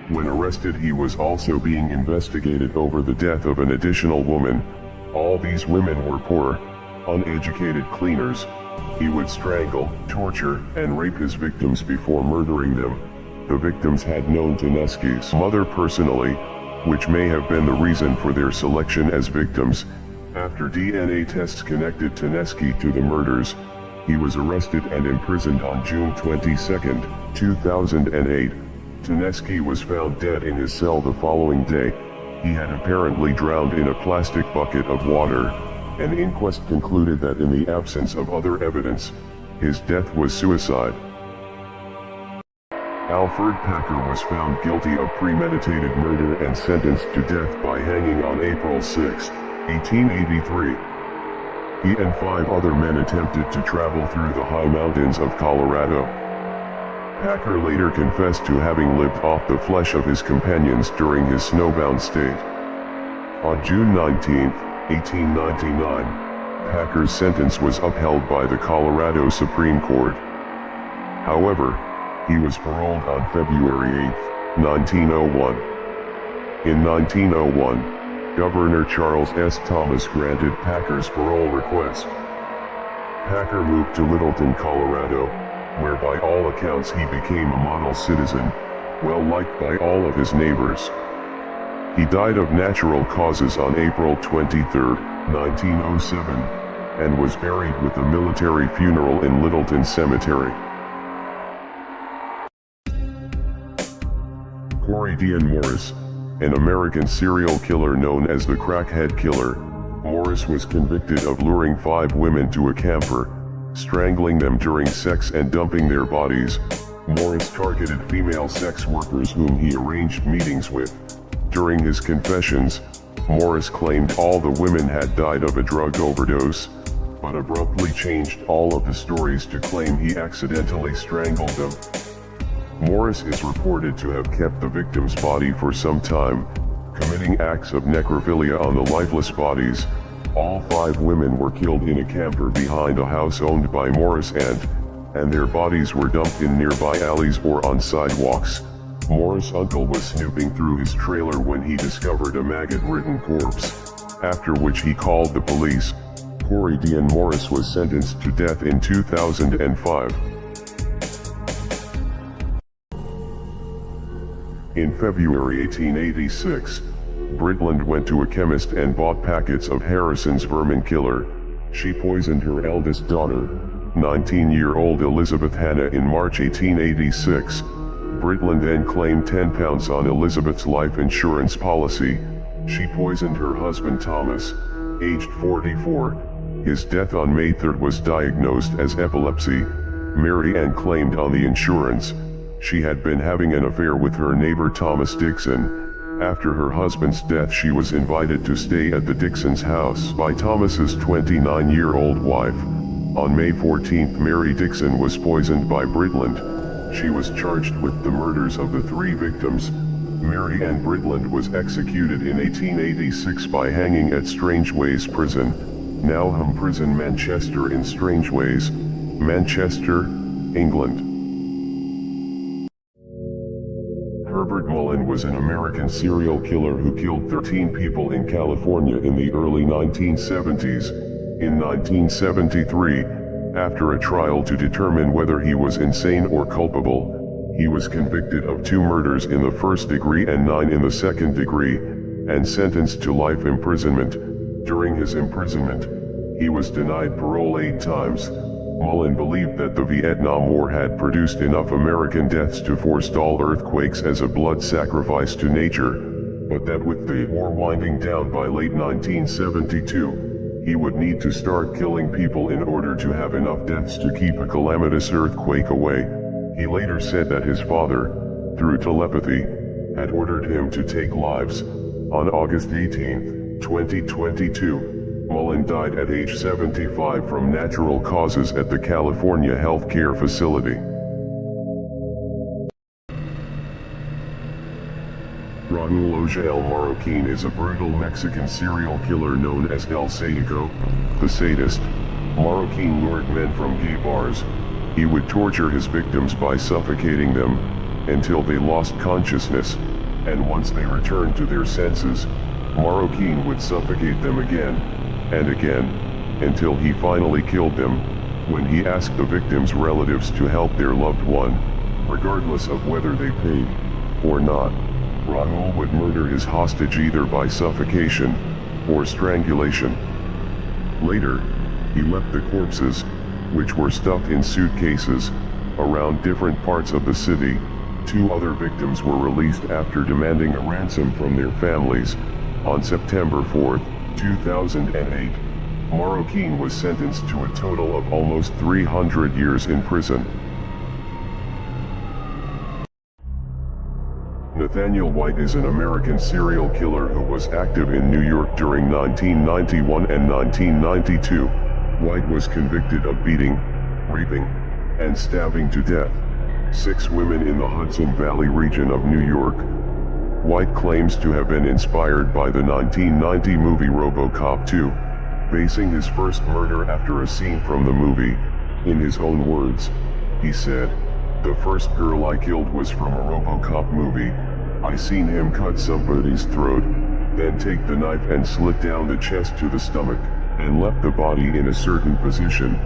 When arrested, he was also being investigated over the death of an additional woman. All these women were poor, uneducated cleaners. He would strangle, torture, and rape his victims before murdering them. The victims had known Tedeschi's mother personally, which may have been the reason for their selection as victims. After DNA tests connected Tedeschi to the murders, he was arrested and imprisoned on June 22, 2008. Tedeschi was found dead in his cell the following day. He had apparently drowned in a plastic bucket of water. An inquest concluded that in the absence of other evidence, his death was suicide. Alfred Packer was found guilty of premeditated murder and sentenced to death by hanging on April 6, 1883. He and 5 other men attempted to travel through the high mountains of Colorado. Packer later confessed to having lived off the flesh of his companions during his snowbound state. On June 19, 1899, Packer's sentence was upheld by the Colorado Supreme Court. However, he was paroled on February 8, 1901. In 1901, Governor Charles S. Thomas granted Packer's parole request. Packer moved to Littleton, Colorado, where by all accounts he became a model citizen, well liked by all of his neighbors. He died of natural causes on April 23, 1907, and was buried with a military funeral in Littleton Cemetery. Corey Dean Morris, an American serial killer known as the Crackhead Killer. Morris was convicted of luring 5 women to a camper, strangling them during sex and dumping their bodies. Morris targeted female sex workers whom he arranged meetings with. During his confessions, Morris claimed all the women had died of a drug overdose, but abruptly changed all of the stories to claim he accidentally strangled them. Morris is reported to have kept the victim's body for some time, committing acts of necrophilia on the lifeless bodies. All 5 women were killed in a camper behind a house owned by Morris and their bodies were dumped in nearby alleys or on sidewalks. Morris' uncle was snooping through his trailer when he discovered a maggot-ridden corpse, after which he called the police. Corey Dean Morris was sentenced to death in 2005. In February 1886, Britland went to a chemist and bought packets of Harrison's vermin killer. She poisoned her eldest daughter, 19-year-old Elizabeth Hannah, in March 1886. Britland then claimed £10 on Elizabeth's life insurance policy. She poisoned her husband Thomas, aged 44. His death on May 3 was diagnosed as epilepsy. Mary Ann claimed on the insurance. She had been having an affair with her neighbor Thomas Dixon. After her husband's death, she was invited to stay at the Dixons' house by Thomas's 29-year-old wife. On May 14, Mary Dixon was poisoned by Britland. She was charged with the murders of the 3 victims. Mary Ann Britland was executed in 1886 by hanging at Strangeways Prison, Nowham Prison, Manchester, in Strangeways, Manchester, England. Herbert Mullen was an American serial killer who killed 13 people in California in the early 1970s. In 1973, after a trial to determine whether he was insane or culpable, he was convicted of 2 murders in the first degree and 9 in the second degree, and sentenced to life imprisonment. During his imprisonment, he was denied parole 8 times. Mullen believed that the Vietnam War had produced enough American deaths to forestall earthquakes as a blood sacrifice to nature, but that with the war winding down by late 1972, he would need to start killing people in order to have enough deaths to keep a calamitous earthquake away. He later said that his father, through telepathy, had ordered him to take lives. On August 18, 2022, Mullen died at age 75 from natural causes at the California Health Care Facility. Raul Ojal Marroquin is a brutal Mexican serial killer known as El Sadico, the sadist. Marroquin lured men from gay bars. He would torture his victims by suffocating them until they lost consciousness, and once they returned to their senses, Marroquin would suffocate them again and again until he finally killed them when he asked the victims' relatives to help their loved one, regardless of whether they paid or not. Raul would murder his hostage either by suffocation or strangulation. Later, he left the corpses, which were stuffed in suitcases, around different parts of the city. 2 other victims were released after demanding a ransom from their families. On September 4, 2008, Marroquin was sentenced to a total of almost 300 years in prison. Nathaniel White is an American serial killer who was active in New York during 1991 and 1992. White was convicted of beating, raping, and stabbing to death 6 women in the Hudson Valley region of New York. White claims to have been inspired by the 1990 movie RoboCop 2, basing his first murder after a scene from the movie. In his own words, he said, "The first girl I killed was from a RoboCop movie. I seen him cut somebody's throat, then take the knife and slit down the chest to the stomach, and left the body in a certain position.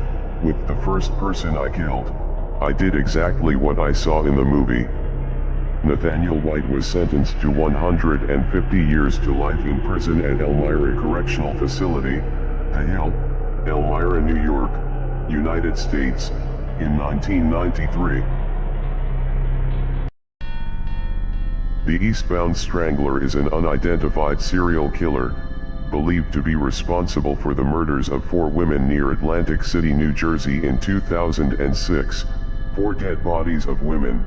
With the first person I killed, I did exactly what I saw in the movie." Nathaniel White was sentenced to 150 years to life in prison at Elmira Correctional Facility, Hale, Elmira, New York, United States, in 1993. The Eastbound Strangler is an unidentified serial killer, believed to be responsible for the murders of 4 women near Atlantic City, New Jersey in 2006. 4 dead bodies of women,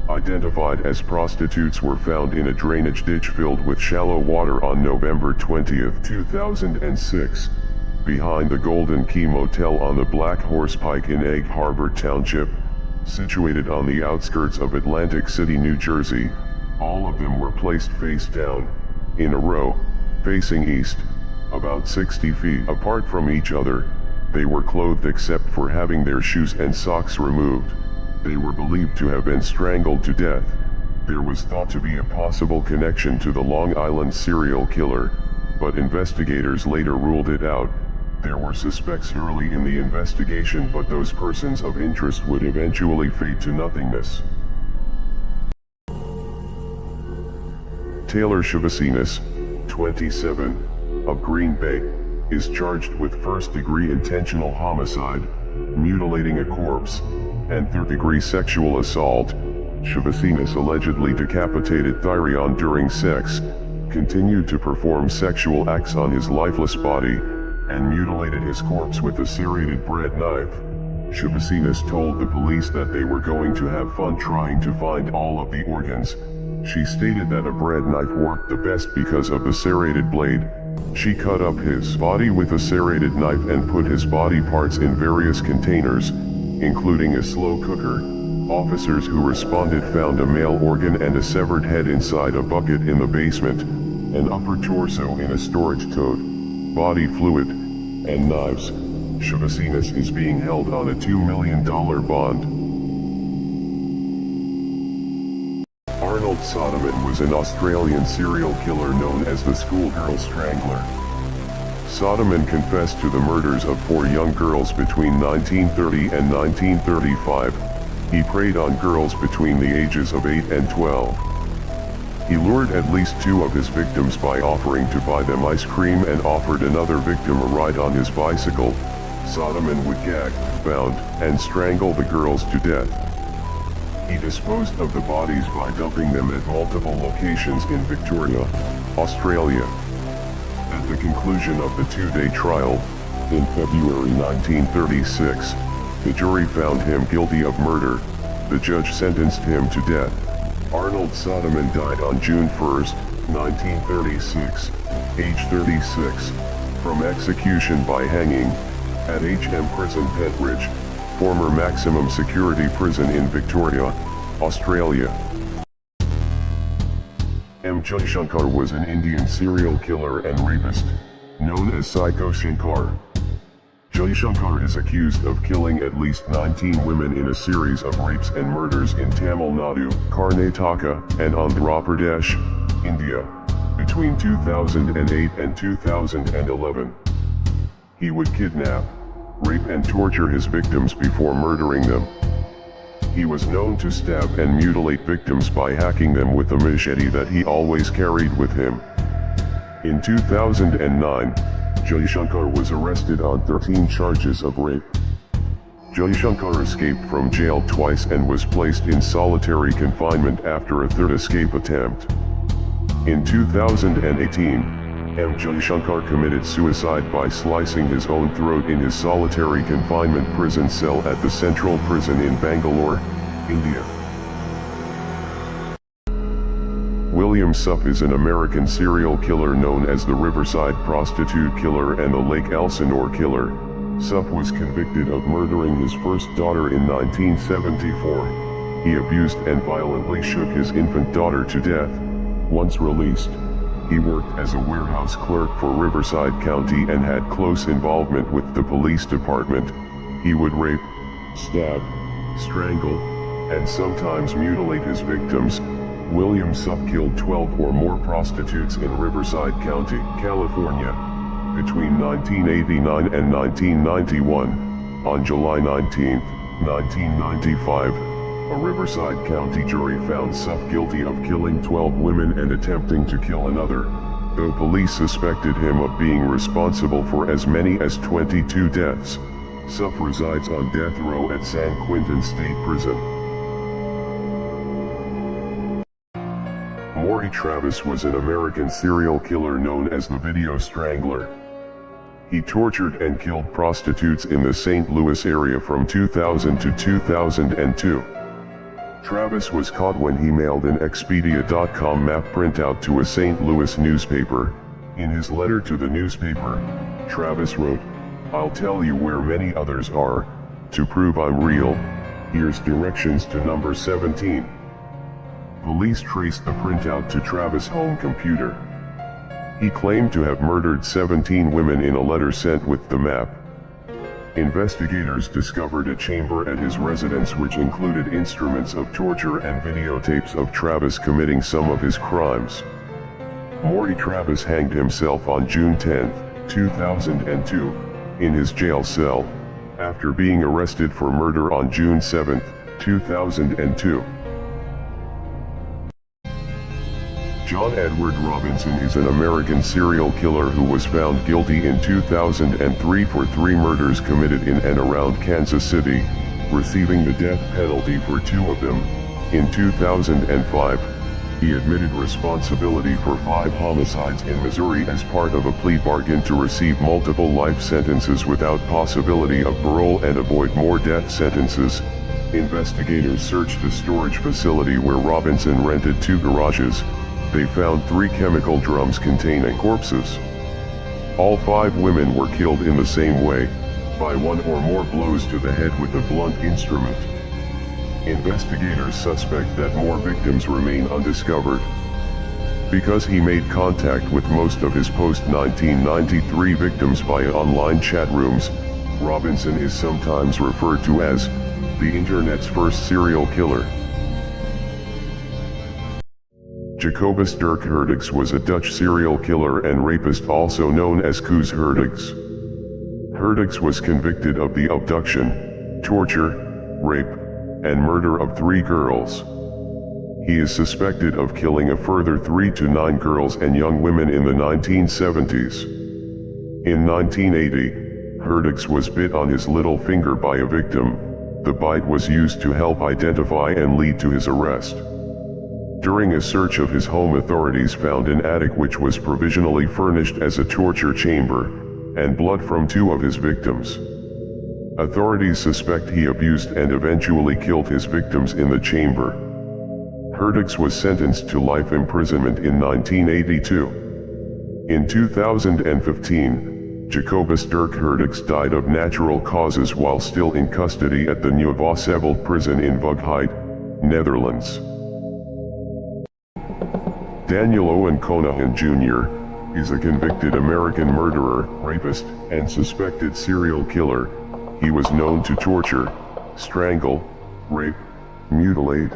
identified as prostitutes, were found in a drainage ditch filled with shallow water on November 20, 2006, behind the Golden Key Motel on the Black Horse Pike in Egg Harbor Township, situated on the outskirts of Atlantic City, New Jersey. All of them were placed face down, in a row, facing east, about 60 feet apart from each other. They were clothed except for having their shoes and socks removed. They were believed to have been strangled to death. There was thought to be a possible connection to the Long Island serial killer, but investigators later ruled it out. There were suspects early in the investigation, but those persons of interest would eventually fade to nothingness. Taylor Shavasinas, 27, of Green Bay, is charged with first-degree intentional homicide, mutilating a corpse, and third-degree sexual assault. Shavasinas allegedly decapitated Thyrion during sex, continued to perform sexual acts on his lifeless body, and mutilated his corpse with a serrated bread knife. Shavasinas told the police that they were going to have fun trying to find all of the organs. She stated that a bread knife worked the best because of the serrated blade. She cut up his body with a serrated knife and put his body parts in various containers, including a slow cooker. Officers who responded found a male organ and a severed head inside a bucket in the basement, an upper torso in a storage tote, body fluid, and knives. Shavasinas is being held on a $2 million bond. Arnold Soderman was an Australian serial killer known as the Schoolgirl Strangler. Soderman confessed to the murders of 4 young girls between 1930 and 1935. He preyed on girls between the ages of 8 and 12. He lured at least 2 of his victims by offering to buy them ice cream and offered another victim a ride on his bicycle. Soderman would gag, bound, and strangle the girls to death. He disposed of the bodies by dumping them at multiple locations in Victoria, Australia. At the conclusion of the 2-day trial, in February 1936, the jury found him guilty of murder. The judge sentenced him to death. Arnold Soderman died on June 1, 1936, age 36, from execution by hanging, at HM Prison Pentridge, former maximum security prison in Victoria, Australia. M. Jaishankar was an Indian serial killer and rapist, known as Psycho Shankar. Jaishankar is accused of killing at least 19 women in a series of rapes and murders in Tamil Nadu, Karnataka, and Andhra Pradesh, India, between 2008 and 2011. He would kidnap, rape and torture his victims before murdering them. He was known to stab and mutilate victims by hacking them with a machete that he always carried with him. In 2009, Jaishankar was arrested on 13 charges of rape. Jaishankar escaped from jail twice and was placed in solitary confinement after a third escape attempt. In 2018, M. Jaishankar committed suicide by slicing his own throat in his solitary confinement prison cell at the Central Prison in Bangalore, India. William Supp is an American serial killer known as the Riverside Prostitute Killer and the Lake Elsinore Killer. Supp was convicted of murdering his first daughter in 1974. He abused and violently shook his infant daughter to death. Once released, he worked as a warehouse clerk for Riverside County and had close involvement with the police department. He would rape, stab, strangle, and sometimes mutilate his victims. William Supp killed 12 or more prostitutes in Riverside County, California, between 1989 and 1991. On July 19, 1995, a Riverside County jury found Supp guilty of killing 12 women and attempting to kill another, though police suspected him of being responsible for as many as 22 deaths. Supp resides on death row at San Quentin State Prison. Maury Travis was an American serial killer known as the Video Strangler. He tortured and killed prostitutes in the St. Louis area from 2000 to 2002. Travis was caught when he mailed an Expedia.com map printout to a St. Louis newspaper. In his letter to the newspaper, Travis wrote, "I'll tell you where many others are. To prove I'm real, here's directions to number 17. Police traced the printout to Travis' home computer. He claimed to have murdered 17 women in a letter sent with the map. Investigators discovered a chamber at his residence which included instruments of torture and videotapes of Travis committing some of his crimes. Maury Travis hanged himself on June 10, 2002, in his jail cell, after being arrested for murder on June 7, 2002. John Edward Robinson is an American serial killer who was found guilty in 2003 for 3 murders committed in and around Kansas City, receiving the death penalty for 2 of them. In 2005, he admitted responsibility for 5 homicides in Missouri as part of a plea bargain to receive multiple life sentences without possibility of parole and avoid more death sentences. Investigators searched a storage facility where Robinson rented 2 garages. They found 3 chemical drums containing corpses. All 5 women were killed in the same way, by 1 or more blows to the head with a blunt instrument. Investigators suspect that more victims remain undiscovered. Because he made contact with most of his post-1993 victims via online chat rooms, Robinson is sometimes referred to as the Internet's first serial killer. Jacobus Dirk Herdigs was a Dutch serial killer and rapist also known as Koos Herdigs. Herdigs was convicted of the abduction, torture, rape, and murder of 3 girls. He is suspected of killing a further 3 to 9 girls and young women in the 1970s. In 1980, Herdigs was bit on his little finger by a victim. The bite was used to help identify and lead to his arrest. During a search of his home, authorities found an attic which was provisionally furnished as a torture chamber, and blood from 2 of his victims. Authorities suspect he abused and eventually killed his victims in the chamber. Herdigs was sentenced to life imprisonment in 1982. In 2015, Jacobus Dirk Herdigs died of natural causes while still in custody at the Nieuw-Vosseveldt prison in Vughait, Netherlands. Daniel Owen Conahan Jr. is a convicted American murderer, rapist, and suspected serial killer. He was known to torture, strangle, rape, mutilate,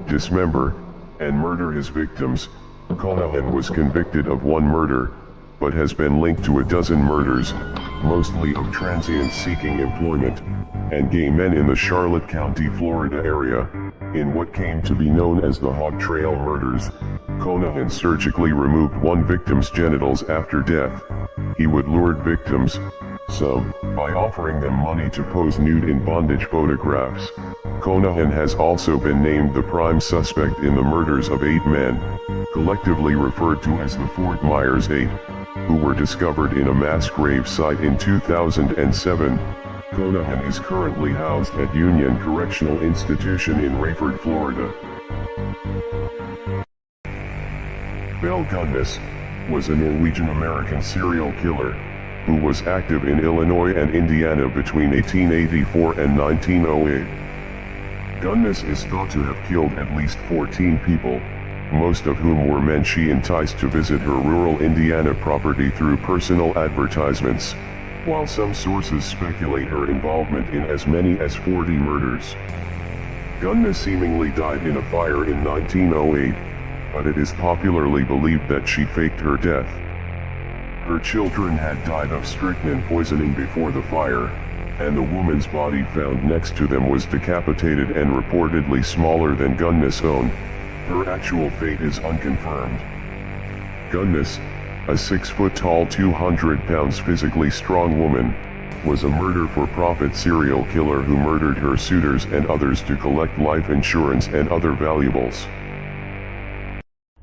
dismember, and murder his victims. Conahan was convicted of one murder, but has been linked to a dozen murders, mostly of transients seeking employment, and gay men in the Charlotte County, Florida area, in what came to be known as the Hog Trail murders. Conahan surgically removed one victim's genitals after death. He would lure victims, some, by offering them money to pose nude in bondage photographs. Conahan has also been named the prime suspect in the murders of 8 men, collectively referred to as the Fort Myers 8, who were discovered in a mass grave site in 2007. Conahan is currently housed at Union Correctional Institution in Rayford, Florida. Belle Gunness was a Norwegian-American serial killer who was active in Illinois and Indiana between 1884 and 1908. Gunness is thought to have killed at least 14 people, most of whom were men she enticed to visit her rural Indiana property through personal advertisements, while some sources speculate her involvement in as many as 40 murders. Gunness seemingly died in a fire in 1908, but it is popularly believed that she faked her death. Her children had died of strychnine poisoning before the fire, and the woman's body found next to them was decapitated and reportedly smaller than Gunness' own. Her actual fate is unconfirmed. Gunness, a 6-foot-tall 200-pound physically strong woman, was a murder-for-profit serial killer who murdered her suitors and others to collect life insurance and other valuables.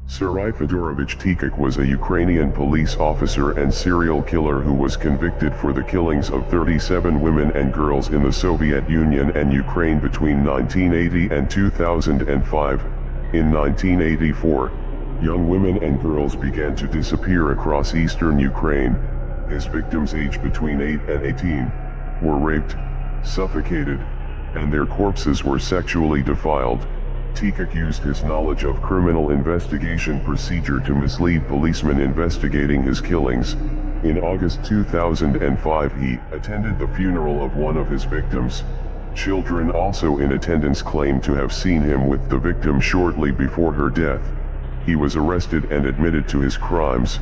Serhiy Fedorovich Tikek was a Ukrainian police officer and serial killer who was convicted for the killings of 37 women and girls in the Soviet Union and Ukraine between 1980 and 2005. In 1984, young women and girls began to disappear across eastern Ukraine. His victims aged between 8 and 18 were raped, suffocated, and their corpses were sexually defiled. Tikek used his knowledge of criminal investigation procedure to mislead policemen investigating his killings. In August 2005, he attended the funeral of one of his victims. Children also in attendance claimed to have seen him with the victim shortly before her death. He was arrested and admitted to his crimes,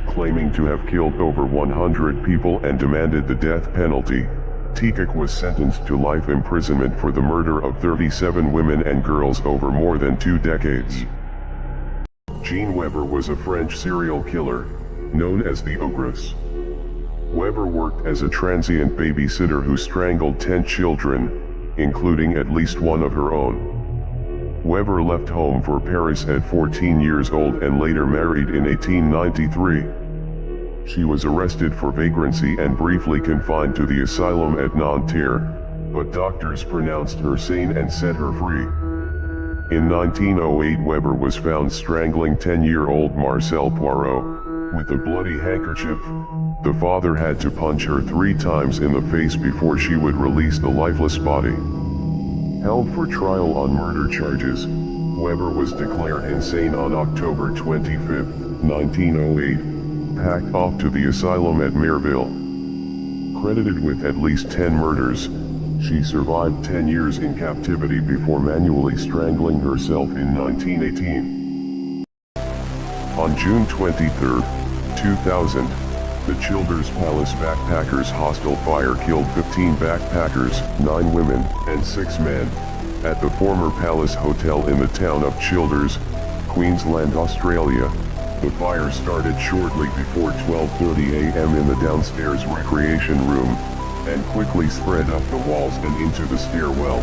claiming to have killed over 100 people and demanded the death penalty. Tikek was sentenced to life imprisonment for the murder of 37 women and girls over more than 2 decades. Jean Weber was a French serial killer, known as the Ogress. Weber worked as a transient babysitter who strangled 10 children, including at least one of her own. Weber left home for Paris at 14 years old and later married in 1893. She was arrested for vagrancy and briefly confined to the asylum at Nanterre, but doctors pronounced her sane and set her free. In 1908, Weber was found strangling 10-year-old Marcel Poirot with a bloody handkerchief. The father had to punch her 3 times in the face before she would release the lifeless body. Held for trial on murder charges, Weber was declared insane on October 25, 1908, packed off to the asylum at Merville. Credited with at least 10 murders, she survived 10 years in captivity before manually strangling herself in 1918. On June 23, 2000, the Childers Palace Backpackers Hostel fire killed 15 backpackers, 9 women, and 6 men, at the former Palace Hotel in the town of Childers, Queensland, Australia. The fire started shortly before 12:30 a.m. in the downstairs recreation room, and quickly spread up the walls and into the stairwell.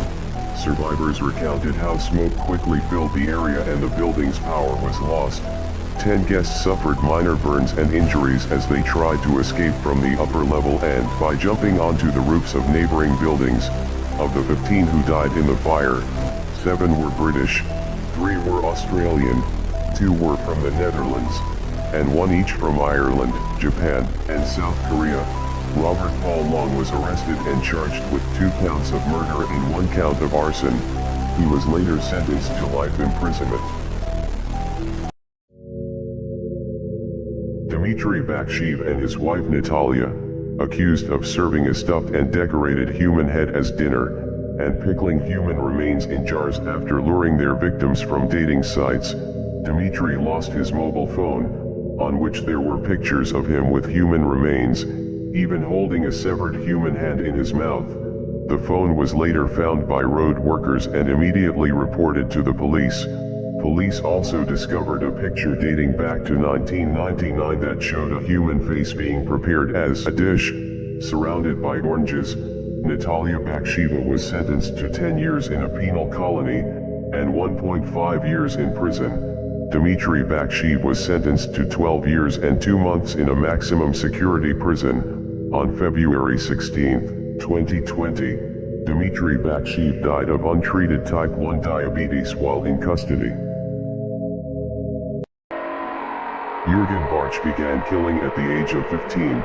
Survivors recounted how smoke quickly filled the area and the building's power was lost. 10 guests suffered minor burns and injuries as they tried to escape from the upper level and by jumping onto the roofs of neighboring buildings. Of the 15 who died in the fire, 7 were British, 3 were Australian, 2 were from the Netherlands, and 1 each from Ireland, Japan, and South Korea. Robert Paul Long was arrested and charged with 2 counts of murder and 1 count of arson. He was later sentenced to life imprisonment. Dmitry Bakshiv and his wife Natalia, accused of serving a stuffed and decorated human head as dinner, and pickling human remains in jars after luring their victims from dating sites. Dmitry lost his mobile phone, on which there were pictures of him with human remains, even holding a severed human hand in his mouth. The phone was later found by road workers and immediately reported to the police. Police also discovered a picture dating back to 1999 that showed a human face being prepared as a dish, surrounded by oranges. Natalia Bakshiva was sentenced to 10 years in a penal colony, and 1.5 years in prison. Dmitry Bakshiv was sentenced to 12 years and 2 months in a maximum security prison. On February 16, 2020, Dmitry Bakshiv died of untreated type 1 diabetes while in custody. Jürgen Bartsch began killing at the age of 15.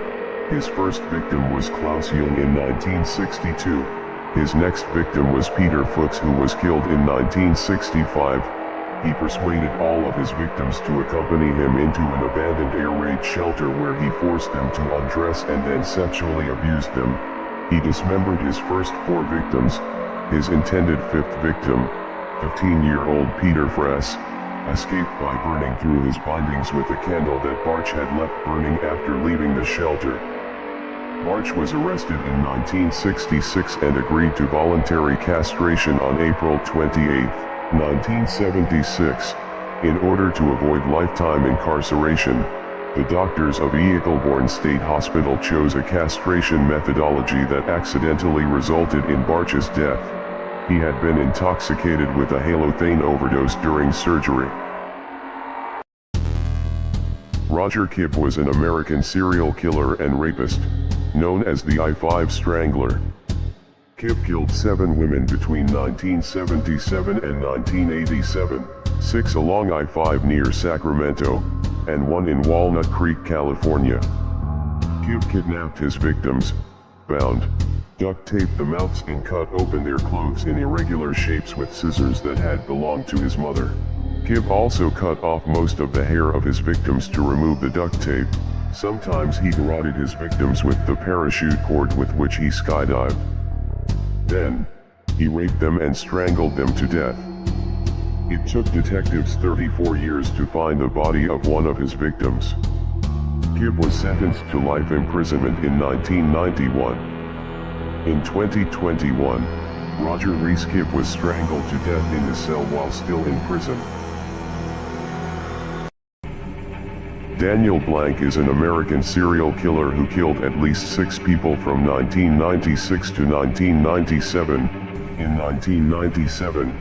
His first victim was Klaus Jung in 1962. His next victim was Peter Fuchs, who was killed in 1965. He persuaded all of his victims to accompany him into an abandoned air raid shelter where he forced them to undress and then sexually abused them. He dismembered his first 4 victims. His intended 5th victim, 15-year-old Peter Frass, escaped by burning through his bindings with a candle that Bartsch had left burning after leaving the shelter. Bartsch was arrested in 1966 and agreed to voluntary castration on April 28, 1976. In order to avoid lifetime incarceration, the doctors of Eagle-Bourne State Hospital chose a castration methodology that accidentally resulted in Bartsch's death. He had been intoxicated with a halothane overdose during surgery. Roger Kipp was an American serial killer and rapist, known as the I-5 Strangler. Kipp killed 7 women between 1977 and 1987, 6 along I-5 near Sacramento, and 1 in Walnut Creek, California. Kipp kidnapped his victims, bound, duct taped the mouths and cut open their clothes in irregular shapes with scissors that had belonged to his mother. Kipp also cut off most of the hair of his victims to remove the duct tape. Sometimes he garroted his victims with the parachute cord with which he skydived. Then, he raped them and strangled them to death. It took detectives 34 years to find the body of one of his victims. Kipp was sentenced to life imprisonment in 1991. In 2021, Roger Reese Kipp was strangled to death in his cell while still in prison. Daniel Blank is an American serial killer who killed at least 6 people from 1996 to 1997. In 1997,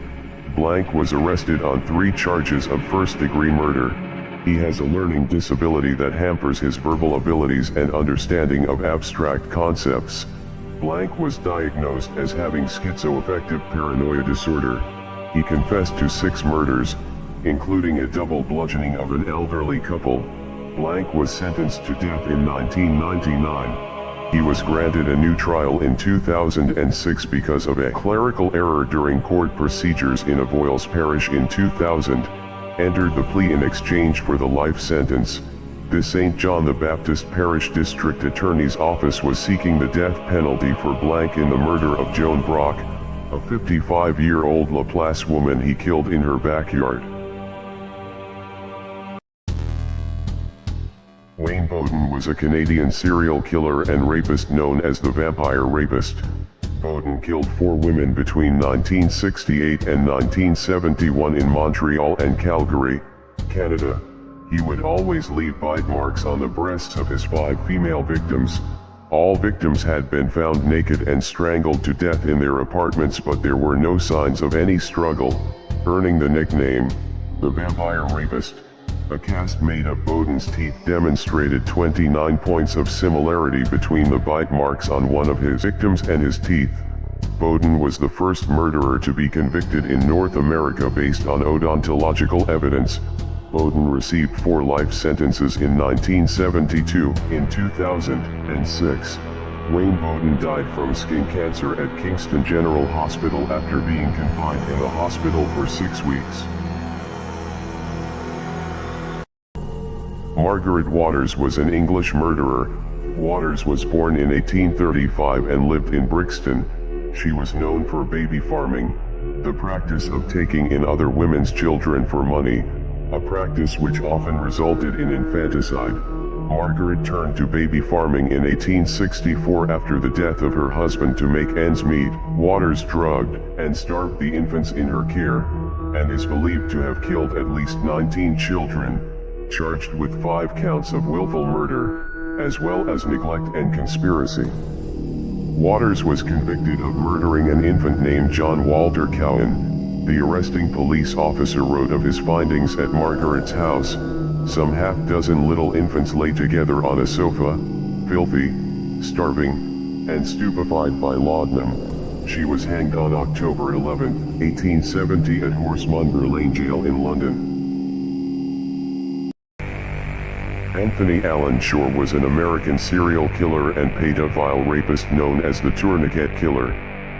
Blank was arrested on 3 charges of first-degree murder. He has a learning disability that hampers his verbal abilities and understanding of abstract concepts. Blank was diagnosed as having schizoaffective paranoia disorder. He confessed to 6 murders, including a double bludgeoning of an elderly couple. Blank was sentenced to death in 1999. He was granted a new trial in 2006 because of a clerical error during court procedures in Avoyelles Parish in 2000, entered the plea in exchange for the life sentence. The St. John the Baptist Parish District Attorney's Office was seeking the death penalty for Blank in the murder of Joan Brock, a 55-year-old Laplace woman he killed in her backyard. Wayne Bowden was a Canadian serial killer and rapist known as the Vampire Rapist. Bowden killed 4 women between 1968 and 1971 in Montreal and Calgary, Canada. He would always leave bite marks on the breasts of his 5 female victims. All victims had been found naked and strangled to death in their apartments, but there were no signs of any struggle, earning the nickname, the Vampire Rapist. A cast made of Bowden's teeth demonstrated 29 points of similarity between the bite marks on one of his victims and his teeth. Bowden was the first murderer to be convicted in North America based on odontological evidence. Bowden received 4 life sentences in 1972. In 2006, Wayne Bowden died from skin cancer at Kingston General Hospital after being confined in the hospital for 6 weeks. Margaret Waters was an English murderer. Waters was born in 1835 and lived in Brixton. She was known for baby farming, the practice of taking in other women's children for money, a practice which often resulted in infanticide. Margaret turned to baby farming in 1864 after the death of her husband to make ends meet. Waters drugged and starved the infants in her care, and is believed to have killed at least 19 children, charged with 5 counts of willful murder, as well as neglect and conspiracy. Waters was convicted of murdering an infant named John Walter Cowan. The arresting police officer wrote of his findings at Margaret's house. Some half-dozen little infants lay together on a sofa, filthy, starving, and stupefied by laudanum. She was hanged on October 11, 1870 at Horsemonger Lane Jail in London. Anthony Allen Shore was an American serial killer and pedophile rapist known as the Tourniquet Killer,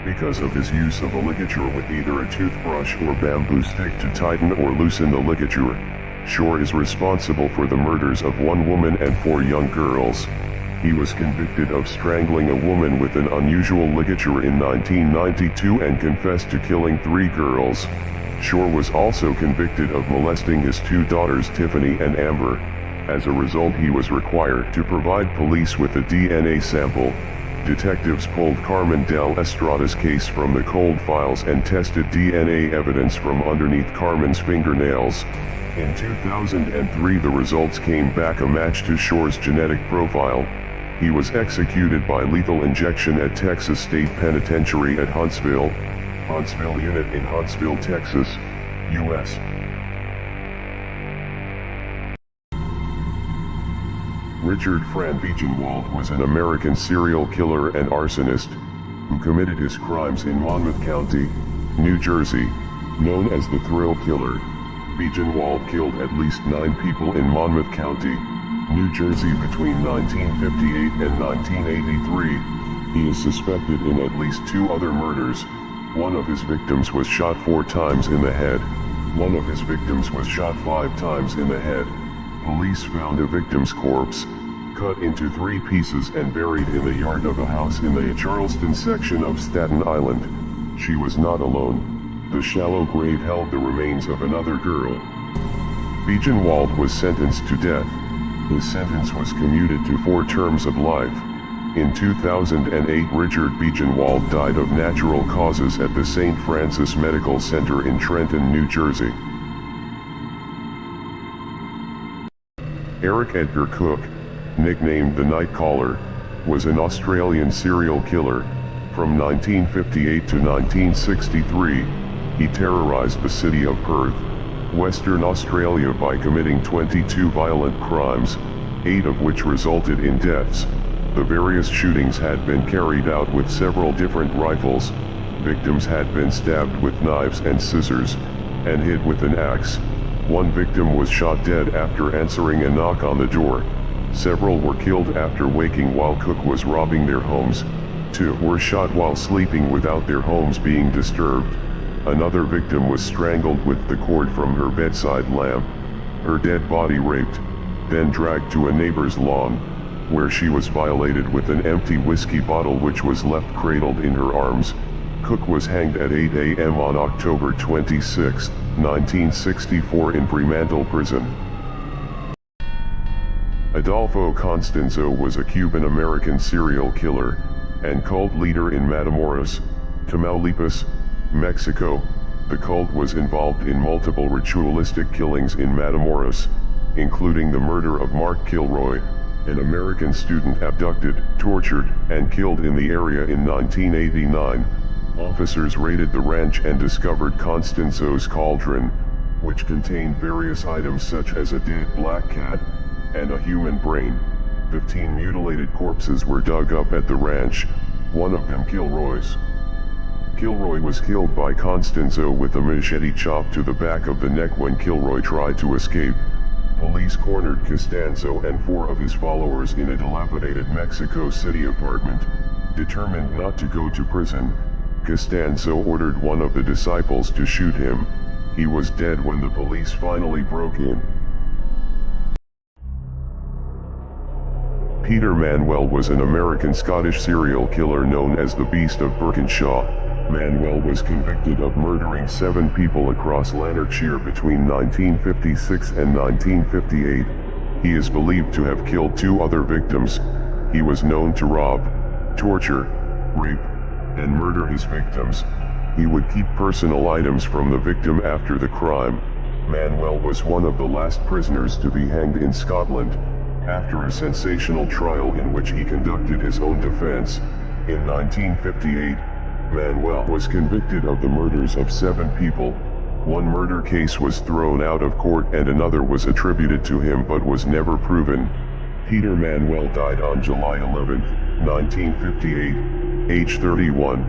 because of his use of a ligature with either a toothbrush or bamboo stick to tighten or loosen the ligature. Shore is responsible for the murders of 1 woman and 4 young girls. He was convicted of strangling a woman with an unusual ligature in 1992 and confessed to killing 3 girls. Shore was also convicted of molesting his 2 daughters Tiffany and Amber. As a result, he was required to provide police with a DNA sample. Detectives pulled Carmen Del Estrada's case from the cold files and tested DNA evidence from underneath Carmen's fingernails. In 2003, the results came back a match to Shore's genetic profile. He was executed by lethal injection at Texas State Penitentiary at Huntsville Unit in Huntsville, Texas, U.S. Richard Fran Beegenwald was an American serial killer and arsonist, who committed his crimes in Monmouth County, New Jersey, known as the Thrill Killer. Beegenwald killed at least 9 people in Monmouth County, New Jersey between 1958 and 1983. He is suspected in at least 2 other murders. One of his victims was shot 4 times in the head. One of his victims was shot 5 times in the head. Police found a victim's corpse, cut into 3 pieces and buried in the yard of a house in the Charleston section of Staten Island. She was not alone. The shallow grave held the remains of another girl. Beegenwald was sentenced to death. His sentence was commuted to 4 terms of life. In 2008, Richard Beegenwald died of natural causes at the St. Francis Medical Center in Trenton, New Jersey. Eric Edgar Cook, nicknamed the Night Caller, was an Australian serial killer. From 1958 to 1963, he terrorized the city of Perth, Western Australia by committing 22 violent crimes, 8 of which resulted in deaths. The various shootings had been carried out with several different rifles. Victims had been stabbed with knives and scissors, and hit with an axe. 1 victim was shot dead after answering a knock on the door. Several were killed after waking while Cook was robbing their homes. 2 were shot while sleeping without their homes being disturbed. Another victim was strangled with the cord from her bedside lamp. Her dead body raped, then dragged to a neighbor's lawn, where she was violated with an empty whiskey bottle which was left cradled in her arms. Cook was hanged at 8 a.m. on October 26, 1964 in Fremantle Prison. Adolfo Constanzo was a Cuban-American serial killer and cult leader in Matamoros, Tamaulipas, Mexico. The cult was involved in multiple ritualistic killings in Matamoros, including the murder of Mark Kilroy, an American student abducted, tortured, and killed in the area in 1989. Officers raided the ranch and discovered Constanzo's cauldron, which contained various items such as a dead black cat and a human brain. 15 mutilated corpses were dug up at the ranch, one of them Kilroy's. Kilroy was killed by Constanzo with a machete chop to the back of the neck when Kilroy tried to escape. Police cornered Costanzo and 4 of his followers in a dilapidated Mexico City apartment. Determined not to go to prison, Costanzo ordered one of the disciples to shoot him. He was dead when the police finally broke in. Peter Manuel was an American-Scottish serial killer known as the Beast of Birkinshaw. Manuel was convicted of murdering 7 people across Lanarkshire between 1956 and 1958. He is believed to have killed 2 other victims. He was known to rob, torture, rape, and murder his victims. He would keep personal items from the victim after the crime. Manuel was one of the last prisoners to be hanged in Scotland, after a sensational trial in which he conducted his own defense. In 1958, Manuel was convicted of the murders of 7 people. One murder case was thrown out of court and another was attributed to him but was never proven. Peter Manuel died on July 11, 1958, age 31,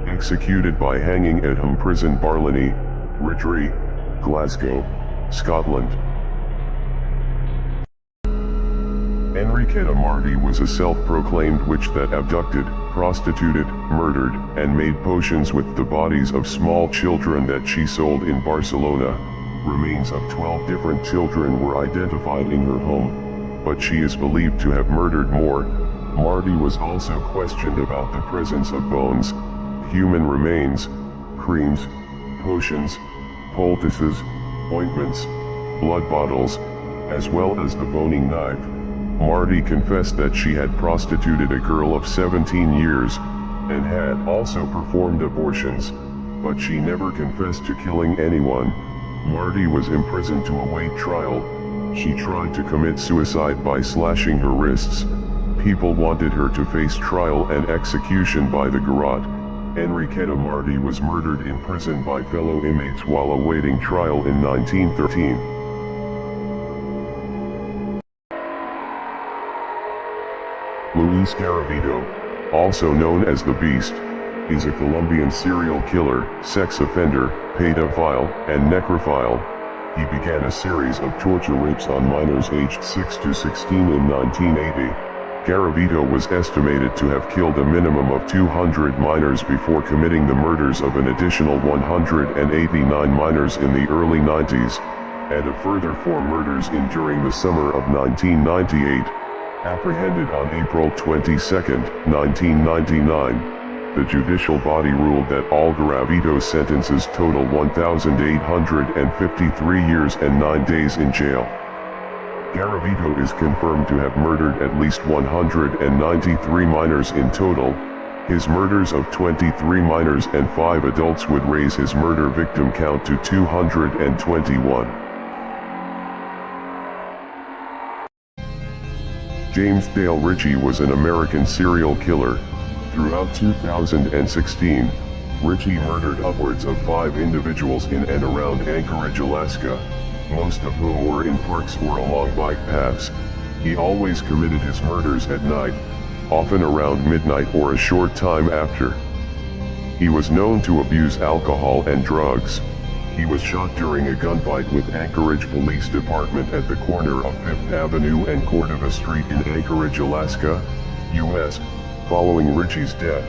executed by hanging at Home Prison Barlinnie, Rittry, Glasgow, Scotland. Enriqueta Martí was a self-proclaimed witch that abducted, prostituted, murdered, and made potions with the bodies of small children that she sold in Barcelona. Remains of 12 different children were identified in her home, but she is believed to have murdered more. Martí was also questioned about the presence of bones, human remains, creams, potions, poultices, ointments, blood bottles, as well as the boning knife. Martí confessed that she had prostituted a girl of 17 years, and had also performed abortions, but she never confessed to killing anyone. Martí was imprisoned to await trial. She tried to commit suicide by slashing her wrists. People wanted her to face trial and execution by the garrote. Enriqueta Martí was murdered in prison by fellow inmates while awaiting trial in 1913. Luis Garavito, also known as the Beast, is a Colombian serial killer, sex offender, pedophile, and necrophile. He began a series of torture rapes on minors aged 6 to 16 in 1980. Garavito was estimated to have killed a minimum of 200 minors before committing the murders of an additional 189 minors in the early 90s, and a further 4 murders during the summer of 1998. Apprehended on April 22, 1999, the judicial body ruled that all Garavito's sentences total 1,853 years and 9 days in jail. Garavito is confirmed to have murdered at least 193 minors in total. His murders of 23 minors and 5 adults would raise his murder victim count to 221. James Dale Ritchie was an American serial killer. Throughout 2016, Ritchie murdered upwards of 5 individuals in and around Anchorage, Alaska, most of whom were in parks or along bike paths. He always committed his murders at night, often around midnight or a short time after. He was known to abuse alcohol and drugs. He was shot during a gunfight with Anchorage Police Department at the corner of 5th Avenue and Cordova Street in Anchorage, Alaska, U.S. Following Ritchie's death,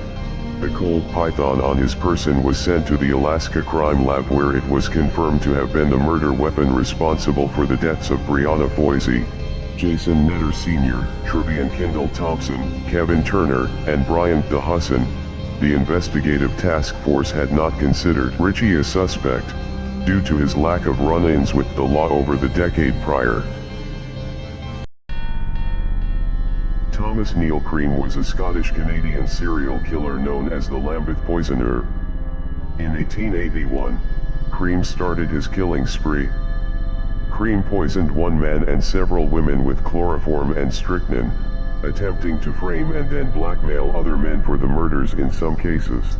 the cold python on his person was sent to the Alaska Crime Lab, where it was confirmed to have been the murder weapon responsible for the deaths of Brianna Foisey, Jason Netter Sr., Trevian Kendall Thompson, Kevin Turner, and Bryant DeHusson. The investigative task force had not considered Ritchie a suspect, due to his lack of run-ins with the law over the decade prior. Thomas Neil Cream was a Scottish-Canadian serial killer known as the Lambeth Poisoner. In 1881, Cream started his killing spree. Cream poisoned one man and several women with chloroform and strychnine, attempting to frame and then blackmail other men for the murders in some cases.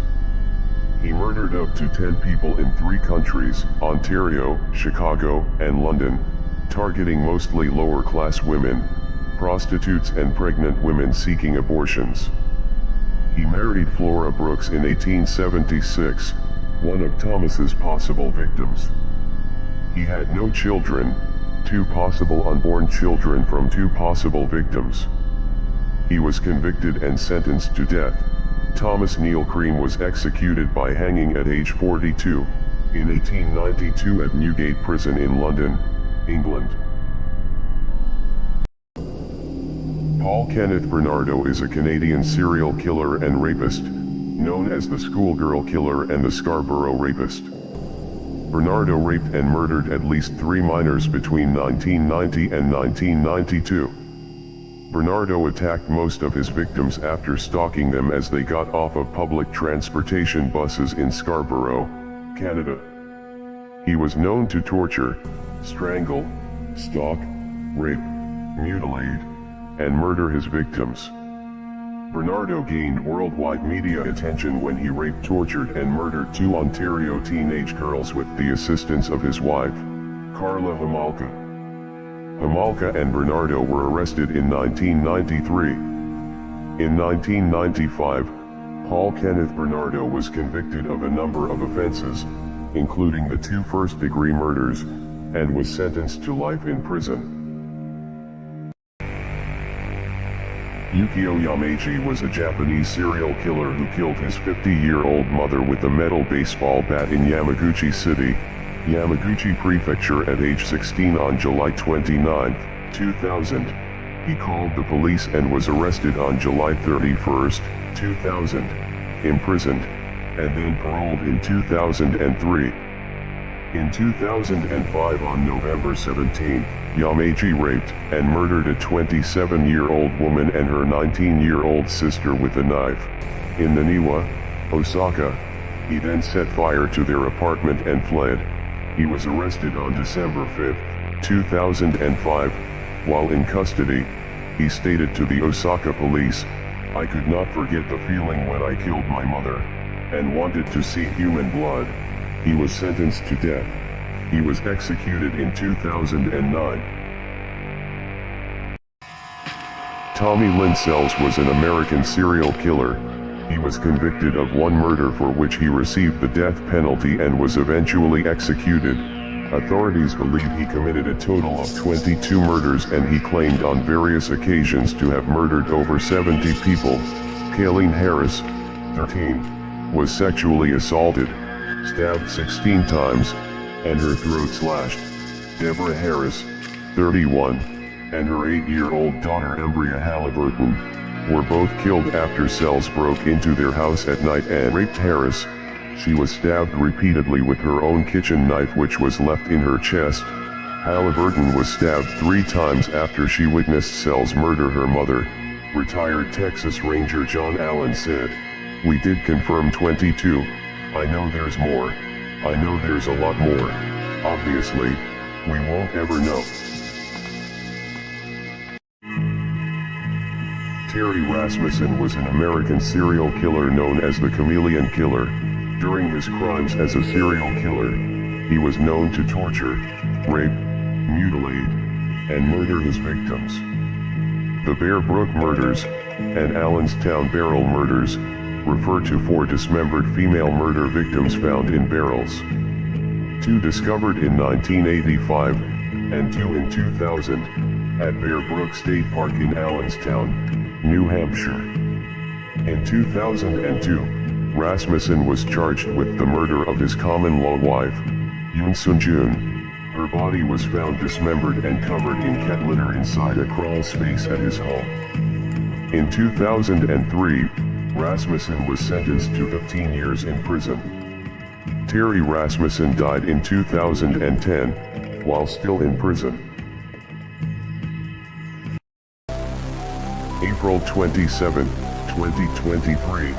He murdered up to 10 people in 3 countries, Ontario, Chicago, and London, targeting mostly lower-class women, prostitutes and pregnant women seeking abortions. He married Flora Brooks in 1876, one of Thomas's possible victims. He had no children, 2 possible unborn children from 2 possible victims. He was convicted and sentenced to death. Thomas Neil Cream was executed by hanging at age 42, in 1892 at Newgate Prison in London, England. Paul Kenneth Bernardo is a Canadian serial killer and rapist, known as the Schoolgirl Killer and the Scarborough Rapist. Bernardo raped and murdered at least 3 minors between 1990 and 1992. Bernardo attacked most of his victims after stalking them as they got off of public transportation buses in Scarborough, Canada. He was known to torture, strangle, stalk, rape, mutilate, and murder his victims. Bernardo gained worldwide media attention when he raped, tortured, and murdered 2 Ontario teenage girls with the assistance of his wife, Carla Homolka. Homolka and Bernardo were arrested in 1993. In 1995, Paul Kenneth Bernardo was convicted of a number of offenses, including the 2 first-degree murders, and was sentenced to life in prison. Yukio Yamaji was a Japanese serial killer who killed his 50-year-old mother with a metal baseball bat in Yamaguchi City, Yamaguchi Prefecture at age 16 on July 29, 2000. He called the police and was arrested on July 31, 2000, imprisoned, and then paroled in 2003. In 2005 on November 17, Yamaji raped and murdered a 27-year-old woman and her 19-year-old sister with a knife. In Naniwa, Osaka, he then set fire to their apartment and fled. He was arrested on December 5, 2005. While in custody, he stated to the Osaka police, "I could not forget the feeling when I killed my mother, and wanted to see human blood." He was sentenced to death. He was executed in 2009. Tommy Lynn Sells was an American serial killer. He was convicted of 1 murder for which he received the death penalty and was eventually executed. Authorities believe he committed a total of 22 murders, and he claimed on various occasions to have murdered over 70 people. Kayleen Harris, 13, was sexually assaulted, stabbed 16 times, and her throat slashed. Deborah Harris, 31, and her 8-year-old daughter Embria Halliburton were both killed after Sells broke into their house at night and raped Harris. She was stabbed repeatedly with her own kitchen knife, which was left in her chest. Halliburton was stabbed 3 times after she witnessed Sells murder her mother. Retired Texas Ranger John Allen said, "We did confirm 22. I know there's more. I know there's a lot more. Obviously, we won't ever know." Terry Rasmussen was an American serial killer known as the Chameleon Killer. During his crimes as a serial killer, he was known to torture, rape, mutilate, and murder his victims. The Bear Brook murders and Allenstown barrel murders refer to 4 dismembered female murder victims found in barrels. 2 discovered in 1985, and 2 in 2000, at Bear Brook State Park in Allenstown, New Hampshire. In 2002, Rasmussen was charged with the murder of his common-law wife, Yoon Sun-jun. Her body was found dismembered and covered in cat litter inside a crawl space at his home. In 2003, Rasmussen was sentenced to 15 years in prison. Terry Rasmussen died in 2010, while still in prison. April 27, 2023.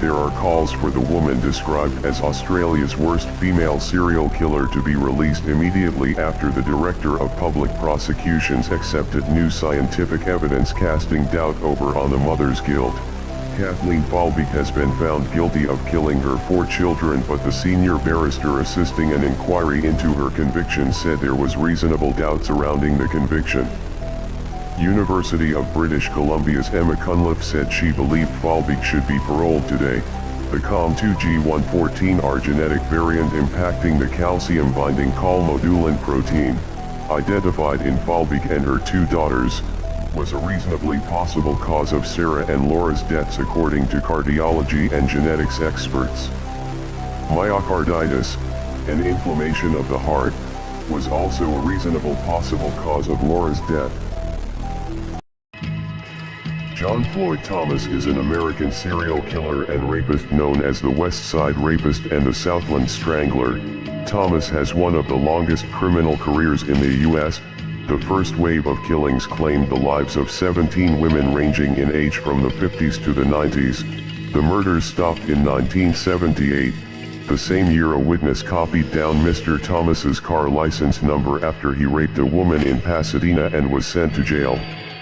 There are calls for the woman described as Australia's worst female serial killer to be released immediately after the Director of Public Prosecutions accepted new scientific evidence casting doubt over on the mother's guilt. Kathleen Falvey has been found guilty of killing her 4 children, but the senior barrister assisting an inquiry into her conviction said there was reasonable doubt surrounding the conviction. University of British Columbia's Emma Cunliffe said she believed Falvey should be paroled today. The COM2G114R genetic variant impacting the calcium-binding calmodulin protein, identified in Falvey and her 2 daughters, was a reasonably possible cause of Sarah and Laura's deaths according to cardiology and genetics experts. Myocarditis, an inflammation of the heart, was also a reasonable possible cause of Laura's death. John Floyd Thomas is an American serial killer and rapist known as the West Side Rapist and the Southland Strangler. Thomas has one of the longest criminal careers in the U.S. The first wave of killings claimed the lives of 17 women ranging in age from the 50s to the 90s. The murders stopped in 1978. The same year a witness copied down Mr. Thomas's car license number after he raped a woman in Pasadena and was sent to jail.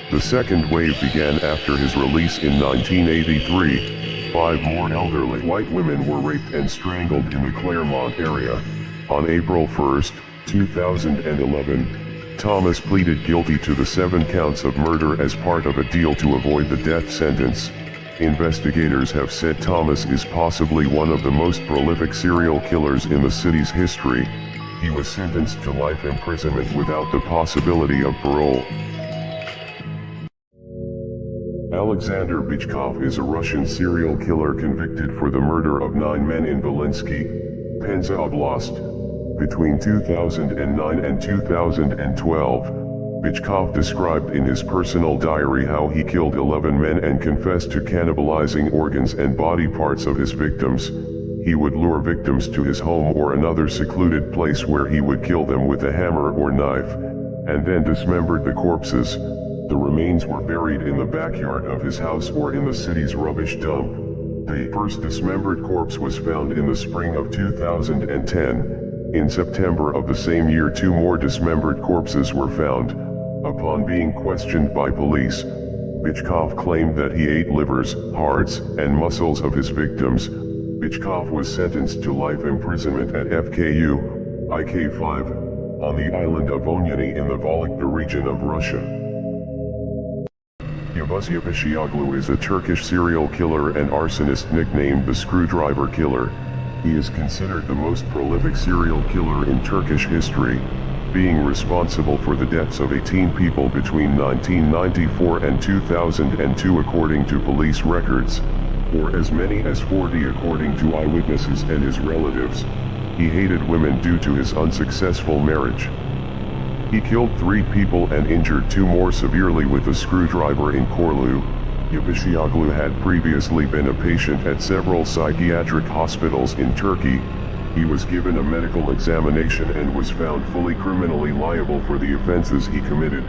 The second wave began after his release in 1983. 5 more elderly white women were raped and strangled in the Claremont area. On April 1, 2011, Thomas pleaded guilty to the 7 counts of murder as part of a deal to avoid the death sentence. Investigators have said Thomas is possibly one of the most prolific serial killers in the city's history. He was sentenced to life imprisonment without the possibility of parole. Alexander Bychkov is a Russian serial killer convicted for the murder of 9 men in Volynski, Penza Oblast. Between 2009 and 2012, Bychkov described in his personal diary how he killed 11 men and confessed to cannibalizing organs and body parts of his victims. He would lure victims to his home or another secluded place where he would kill them with a hammer or knife, and then dismembered the corpses. The remains were buried in the backyard of his house or in the city's rubbish dump. The first dismembered corpse was found in the spring of 2010. In September of the same year 2 more dismembered corpses were found. Upon being questioned by police, Bychkov claimed that he ate livers, hearts, and muscles of his victims. Bychkov was sentenced to life imprisonment at FKU, IK5, on the island of Onyeny in the Vologda region of Russia. Yavuz Yapışıklı is a Turkish serial killer and arsonist nicknamed the Screwdriver Killer. He is considered the most prolific serial killer in Turkish history, being responsible for the deaths of 18 people between 1994 and 2002 according to police records, or as many as 40 according to eyewitnesses and his relatives. He hated women due to his unsuccessful marriage. He killed 3 people and injured 2 more severely with a screwdriver in Korlu. Yapışıklı had previously been a patient at several psychiatric hospitals in Turkey. He was given a medical examination and was found fully criminally liable for the offenses he committed.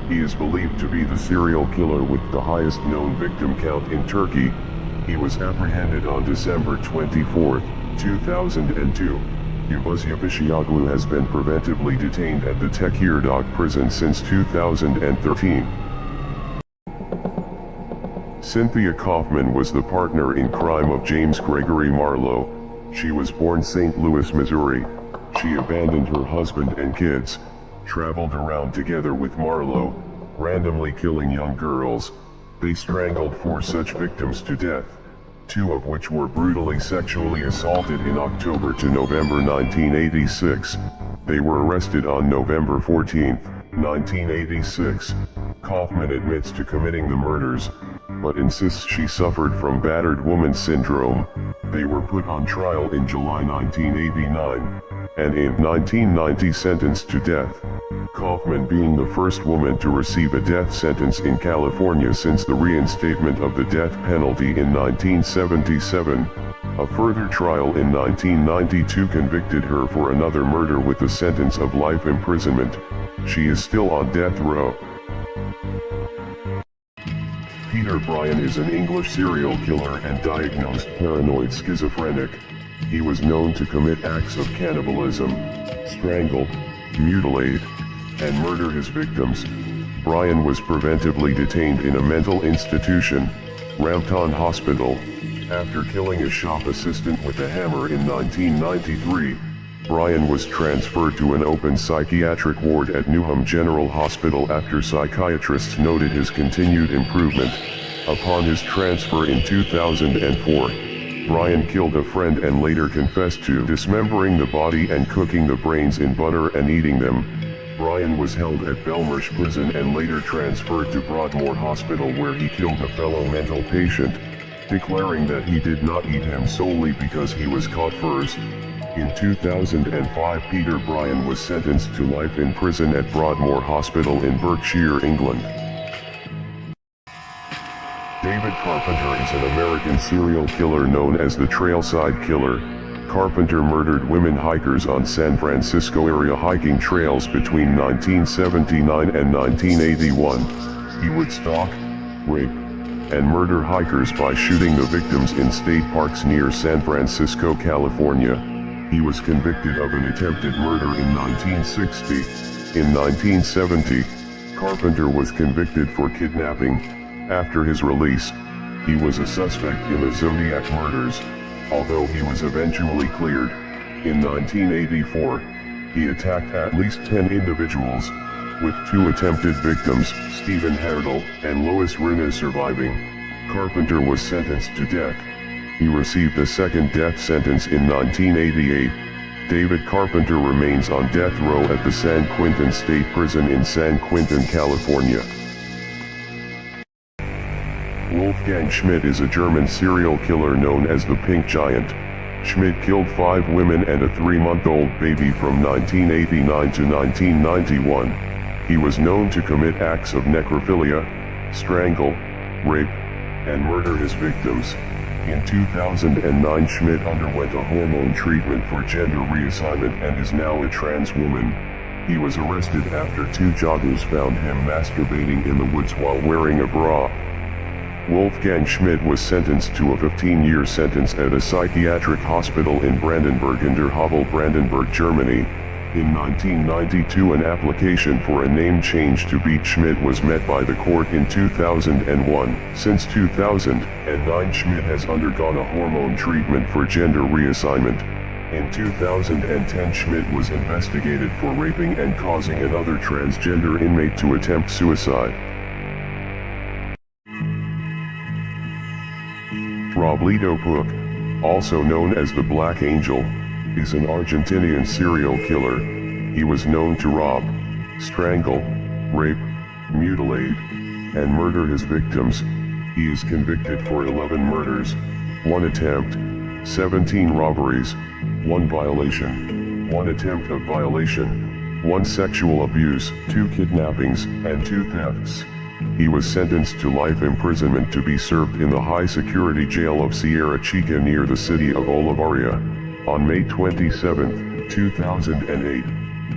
He is believed to be the serial killer with the highest known victim count in Turkey. He was apprehended on December 24, 2002. Yavuz Yapışıklı has been preventively detained at the Tekirdağ prison since 2013. Cynthia Kaufman was the partner in crime of James Gregory Marlowe. She was born St. Louis, Missouri. She abandoned her husband and kids, traveled around together with Marlowe, randomly killing young girls. They strangled 4 such victims to death, 2 of which were brutally sexually assaulted in October to November 1986. They were arrested on November 14, 1986. Kaufman admits to committing the murders, but insists she suffered from battered woman syndrome. They were put on trial in July 1989, and in 1990 sentenced to death. Kaufman being the first woman to receive a death sentence in California since the reinstatement of the death penalty in 1977. A further trial in 1992 convicted her for another murder with a sentence of life imprisonment. She is still on death row. Peter Bryan is an English serial killer and diagnosed paranoid schizophrenic. He was known to commit acts of cannibalism, strangle, mutilate, and murder his victims. Bryan was preventively detained in a mental institution, Rampton Hospital, after killing a shop assistant with a hammer in 1993. Bryan was transferred to an open psychiatric ward at Newham General Hospital after psychiatrists noted his continued improvement. Upon his transfer in 2004, Bryan killed a friend and later confessed to dismembering the body and cooking the brains in butter and eating them. Bryan was held at Belmarsh Prison and later transferred to Broadmoor Hospital where he killed a fellow mental patient, declaring that he did not eat him solely because he was caught first. In 2005, Peter Bryan was sentenced to life in prison at Broadmoor Hospital in Berkshire, England. David Carpenter is an American serial killer known as the Trailside Killer. Carpenter murdered women hikers on San Francisco area hiking trails between 1979 and 1981. He would stalk, rape, and murder hikers by shooting the victims in state parks near San Francisco, California. He was convicted of an attempted murder in 1960. In 1970, Carpenter was convicted for kidnapping. After his release, he was a suspect in the Zodiac murders, although he was eventually cleared. In 1984, he attacked at least 10 individuals, with 2 attempted victims, Stephen Herdel and Lois Rinna, surviving. Carpenter was sentenced to death. He received a second death sentence in 1988. David Carpenter remains on death row at the San Quentin State Prison in San Quentin, California. Wolfgang Schmidt is a German serial killer known as the Pink Giant. Schmidt killed 5 women and a 3-month-old baby from 1989 to 1991. He was known to commit acts of necrophilia, strangle, rape, and murder his victims. In 2009, Schmidt underwent a hormone treatment for gender reassignment and is now a trans woman. He was arrested after 2 joggers found him masturbating in the woods while wearing a bra. Wolfgang Schmidt was sentenced to a 15-year sentence at a psychiatric hospital in Brandenburg an der Havel, Brandenburg, Germany. In 1992, an application for a name change to Beat Schmidt was met by the court in 2001. Since 2009, Schmidt has undergone a hormone treatment for gender reassignment. In 2010, Schmidt was investigated for raping and causing another transgender inmate to attempt suicide. Robledo Puig, also known as the Black Angel, is an Argentinian serial killer. He was known to rob, strangle, rape, mutilate, and murder his victims. He is convicted for 11 murders, 1 attempt, 17 robberies, 1 violation, 1 attempt of violation, 1 sexual abuse, 2 kidnappings, and 2 thefts. He was sentenced to life imprisonment to be served in the high-security jail of Sierra Chica near the city of Olivaria. On May 27, 2008,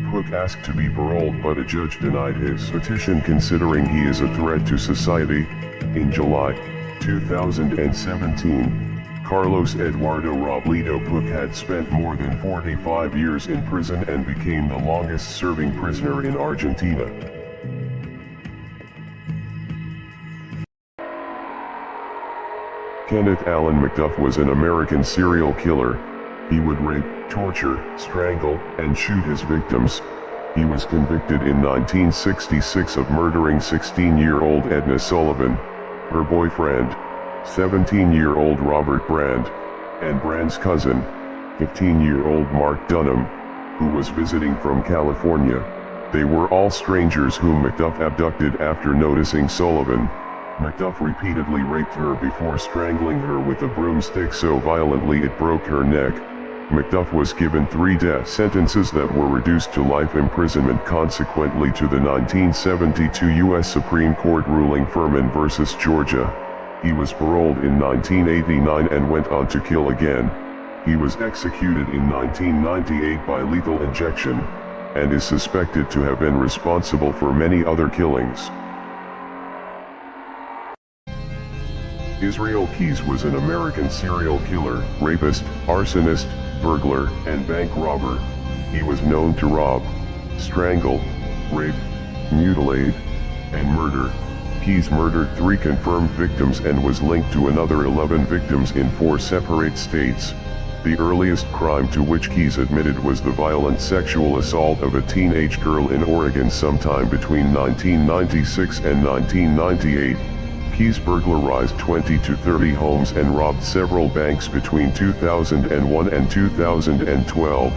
Puig asked to be paroled, but a judge denied his petition considering he is a threat to society. In July 2017, Carlos Eduardo Robledo Puig had spent more than 45 years in prison and became the longest-serving prisoner in Argentina. Kenneth Allen McDuff was an American serial killer. He would rape, torture, strangle, and shoot his victims. He was convicted in 1966 of murdering 16-year-old Edna Sullivan, her boyfriend, 17-year-old Robert Brand, and Brand's cousin, 15-year-old Mark Dunham, who was visiting from California. They were all strangers whom McDuff abducted after noticing Sullivan. McDuff repeatedly raped her before strangling her with a broomstick so violently it broke her neck. McDuff was given 3 death sentences that were reduced to life imprisonment consequently to the 1972 U.S. Supreme Court ruling Furman v. Georgia. He was paroled in 1989 and went on to kill again. He was executed in 1998 by lethal injection, and is suspected to have been responsible for many other killings. Israel Keyes was an American serial killer, rapist, arsonist, burglar, and bank robber. He was known to rob, strangle, rape, mutilate, and murder. Keyes murdered 3 confirmed victims and was linked to another 11 victims in 4 separate states. The earliest crime to which Keyes admitted was the violent sexual assault of a teenage girl in Oregon sometime between 1996 and 1998. Keyes burglarized 20 to 30 homes and robbed several banks between 2001 and 2012.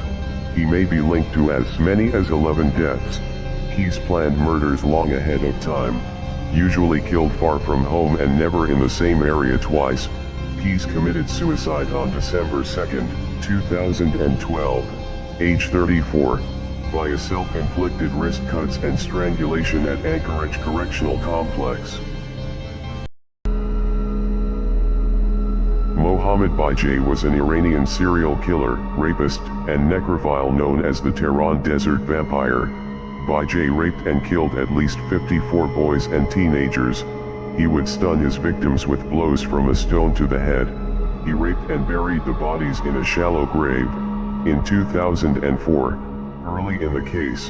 He may be linked to as many as 11 deaths. Keyes planned murders long ahead of time, usually killed far from home and never in the same area twice. Keyes committed suicide on December 2, 2012, age 34, via self-inflicted wrist cuts and strangulation at Anchorage Correctional Complex. Mohammed Bajai was an Iranian serial killer, rapist, and necrophile known as the Tehran Desert Vampire. Bajai raped and killed at least 54 boys and teenagers. He would stun his victims with blows from a stone to the head. He raped and buried the bodies in a shallow grave. In 2004, early in the case,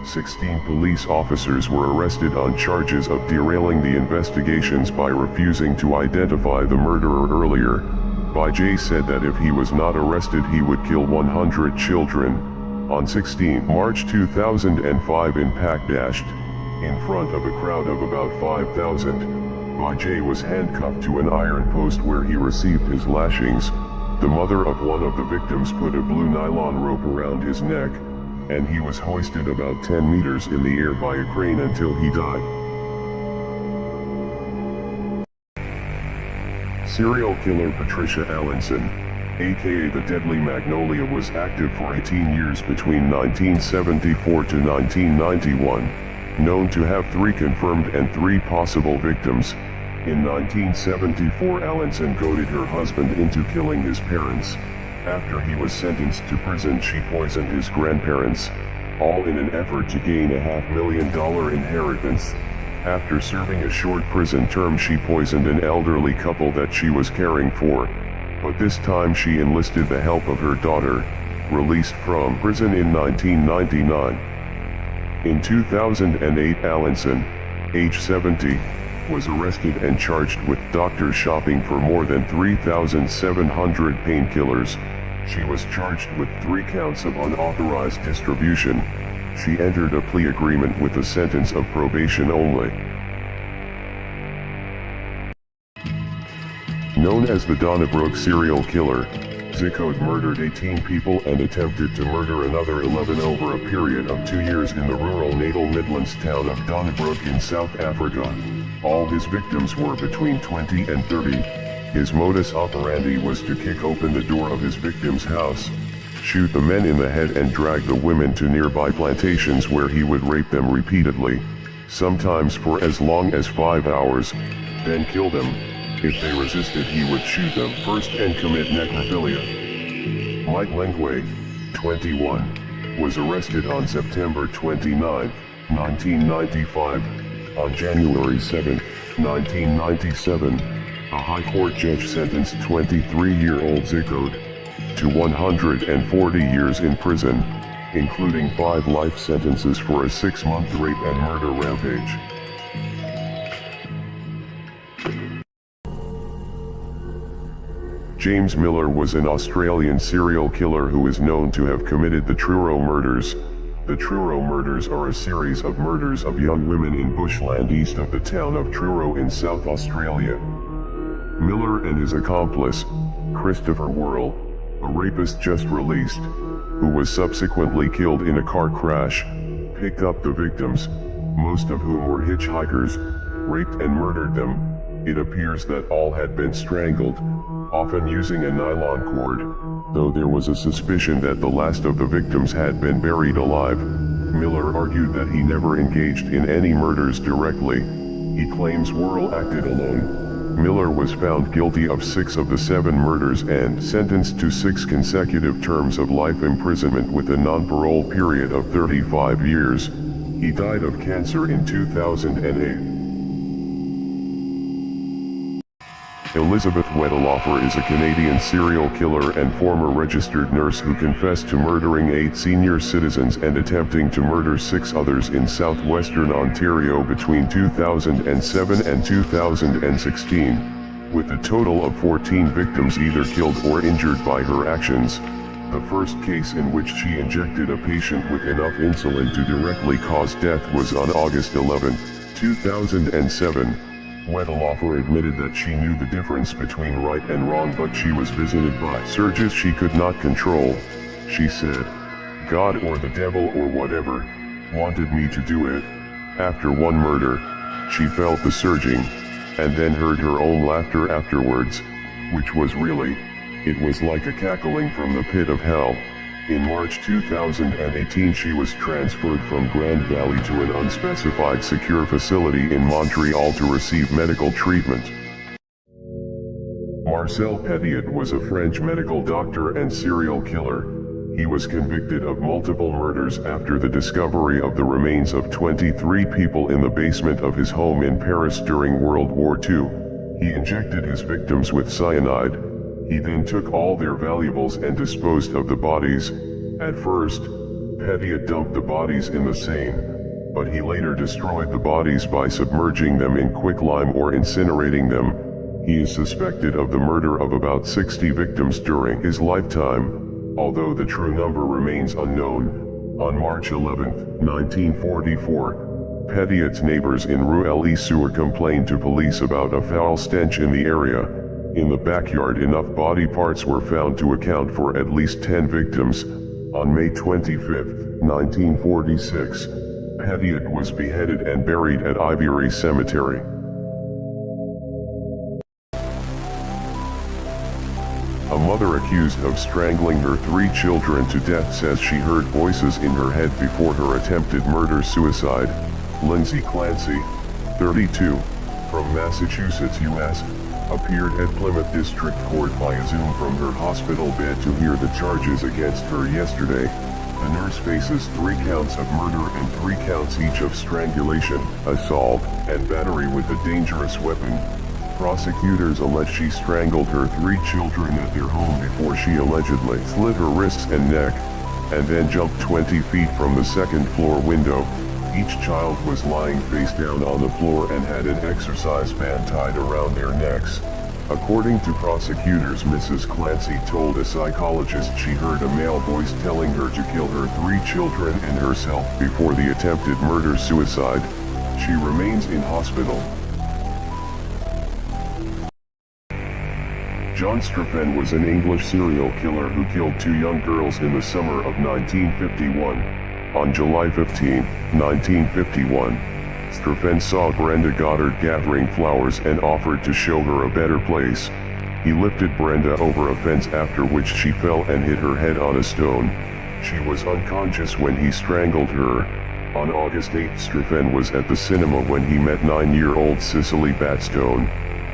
16 police officers were arrested on charges of derailing the investigations by refusing to identify the murderer earlier. Bajai said that if he was not arrested he would kill 100 children. On 16 March 2005 in Pakdasht, in front of a crowd of about 5,000, Bajai was handcuffed to an iron post where he received his lashings. The mother of one of the victims put a blue nylon rope around his neck, and he was hoisted about 10 meters in the air by a crane until he died. Serial killer Patricia Allinson, aka the Deadly Magnolia, was active for 18 years between 1974 to 1991, known to have 3 confirmed and 3 possible victims. In 1974, Allinson goaded her husband into killing his parents. After he was sentenced to prison, she poisoned his grandparents, all in an effort to gain a $500,000 inheritance. After serving a short prison term, she poisoned an elderly couple that she was caring for, but this time she enlisted the help of her daughter, released from prison in 1999. In 2008, Allinson, age 70, was arrested and charged with doctor shopping for more than 3,700 painkillers. She was charged with 3 counts of unauthorized distribution. She entered a plea agreement with a sentence of probation only. Known as the Donnybrook serial killer, Zicote murdered 18 people and attempted to murder another 11 over a period of 2 years in the rural Natal Midlands town of Donnybrook in South Africa. All his victims were between 20 and 30. His modus operandi was to kick open the door of his victim's house, shoot the men in the head and drag the women to nearby plantations where he would rape them repeatedly, sometimes for as long as 5 hours, then kill them. If they resisted, he would shoot them first and commit necrophilia. Mike Lengway, 21, was arrested on September 29, 1995. On January 7, 1997, a High Court judge sentenced 23-year-old Zicote to 140 years in prison, including 5 life sentences for a 6-month rape and murder rampage. James Miller was an Australian serial killer who is known to have committed the Truro murders. The Truro murders are a series of murders of young women in bushland east of the town of Truro in South Australia. Miller and his accomplice, Christopher Worrell, a rapist just released, who was subsequently killed in a car crash, picked up the victims, most of whom were hitchhikers, raped and murdered them. It appears that all had been strangled, often using a nylon cord, though there was a suspicion that the last of the victims had been buried alive. Miller argued that he never engaged in any murders directly. He claims Worrell acted alone. Miller was found guilty of 6 of the 7 murders and sentenced to 6 consecutive terms of life imprisonment with a non-parole period of 35 years. He died of cancer in 2008. Elizabeth Wedelofer is a Canadian serial killer and former registered nurse who confessed to murdering 8 senior citizens and attempting to murder 6 others in southwestern Ontario between 2007 and 2016, with a total of 14 victims either killed or injured by her actions. The first case in which she injected a patient with enough insulin to directly cause death was on August 11, 2007. Wedelofer admitted that she knew the difference between right and wrong, but she was visited by surges she could not control. She said, "God or the devil or whatever wanted me to do it." After one murder, she felt the surging, and then heard her own laughter afterwards, which was really, it was like a cackling from the pit of hell. In March 2018 she was transferred from Grand Valley to an unspecified secure facility in Montreal to receive medical treatment. Marcel Petiot was a French medical doctor and serial killer. He was convicted of multiple murders after the discovery of the remains of 23 people in the basement of his home in Paris during World War II. He injected his victims with cyanide. He then took all their valuables and disposed of the bodies. At first, Petiot dumped the bodies in the Seine, but he later destroyed the bodies by submerging them in quicklime or incinerating them. He is suspected of the murder of about 60 victims during his lifetime, although the true number remains unknown. On March 11, 1944, Petiot's neighbors in Rue Elie-sur complained to police about a foul stench in the area. In the backyard, enough body parts were found to account for at least 10 victims. On May 25, 1946, Petiot was beheaded and buried at Ivory Cemetery. A mother accused of strangling her 3 children to death says she heard voices in her head before her attempted murder-suicide. Lindsay Clancy, 32, from Massachusetts, U.S., appeared at Plymouth District Court via Zoom from her hospital bed to hear the charges against her yesterday. The nurse faces 3 counts of murder and 3 counts each of strangulation, assault, and battery with a dangerous weapon. Prosecutors allege she strangled her 3 children at their home before she allegedly slit her wrists and neck, and then jumped 20 feet from the second-floor window. Each child was lying face down on the floor and had an exercise band tied around their necks. According to prosecutors, Mrs. Clancy told a psychologist she heard a male voice telling her to kill her 3 children and herself before the attempted murder-suicide. She remains in hospital. John Striffen was an English serial killer who killed 2 young girls in the summer of 1951. On July 15, 1951, Striffen saw Brenda Goddard gathering flowers and offered to show her a better place. He lifted Brenda over a fence, after which she fell and hit her head on a stone. She was unconscious when he strangled her. On August 8, Striffen was at the cinema when he met 9-year-old Cicely Batstone.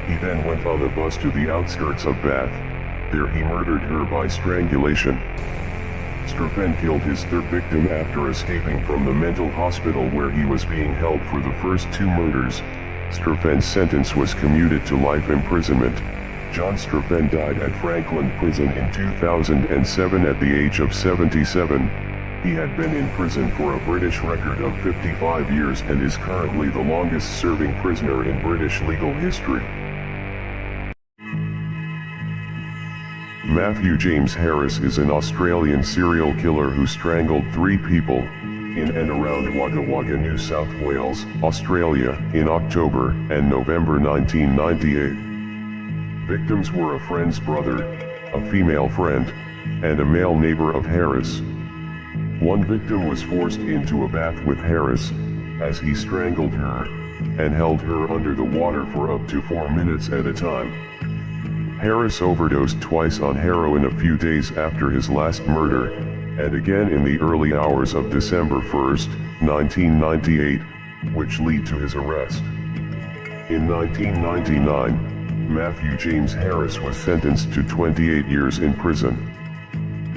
He then went on a bus to the outskirts of Bath. There he murdered her by strangulation. Striffen killed his 3rd victim after escaping from the mental hospital where he was being held for the first 2 murders. Striffen's sentence was commuted to life imprisonment. John Striffen died at Franklin Prison in 2007 at the age of 77. He had been in prison for a British record of 55 years and is currently the longest-serving prisoner in British legal history. Matthew James Harris is an Australian serial killer who strangled 3 people in and around Wagga Wagga, New South Wales, Australia, in October and November 1998. Victims were a friend's brother, a female friend, and a male neighbor of Harris. One victim was forced into a bath with Harris, as he strangled her, and held her under the water for up to 4 minutes at a time. Harris overdosed twice on heroin a few days after his last murder, and again in the early hours of December 1, 1998, which led to his arrest. In 1999, Matthew James Harris was sentenced to 28 years in prison.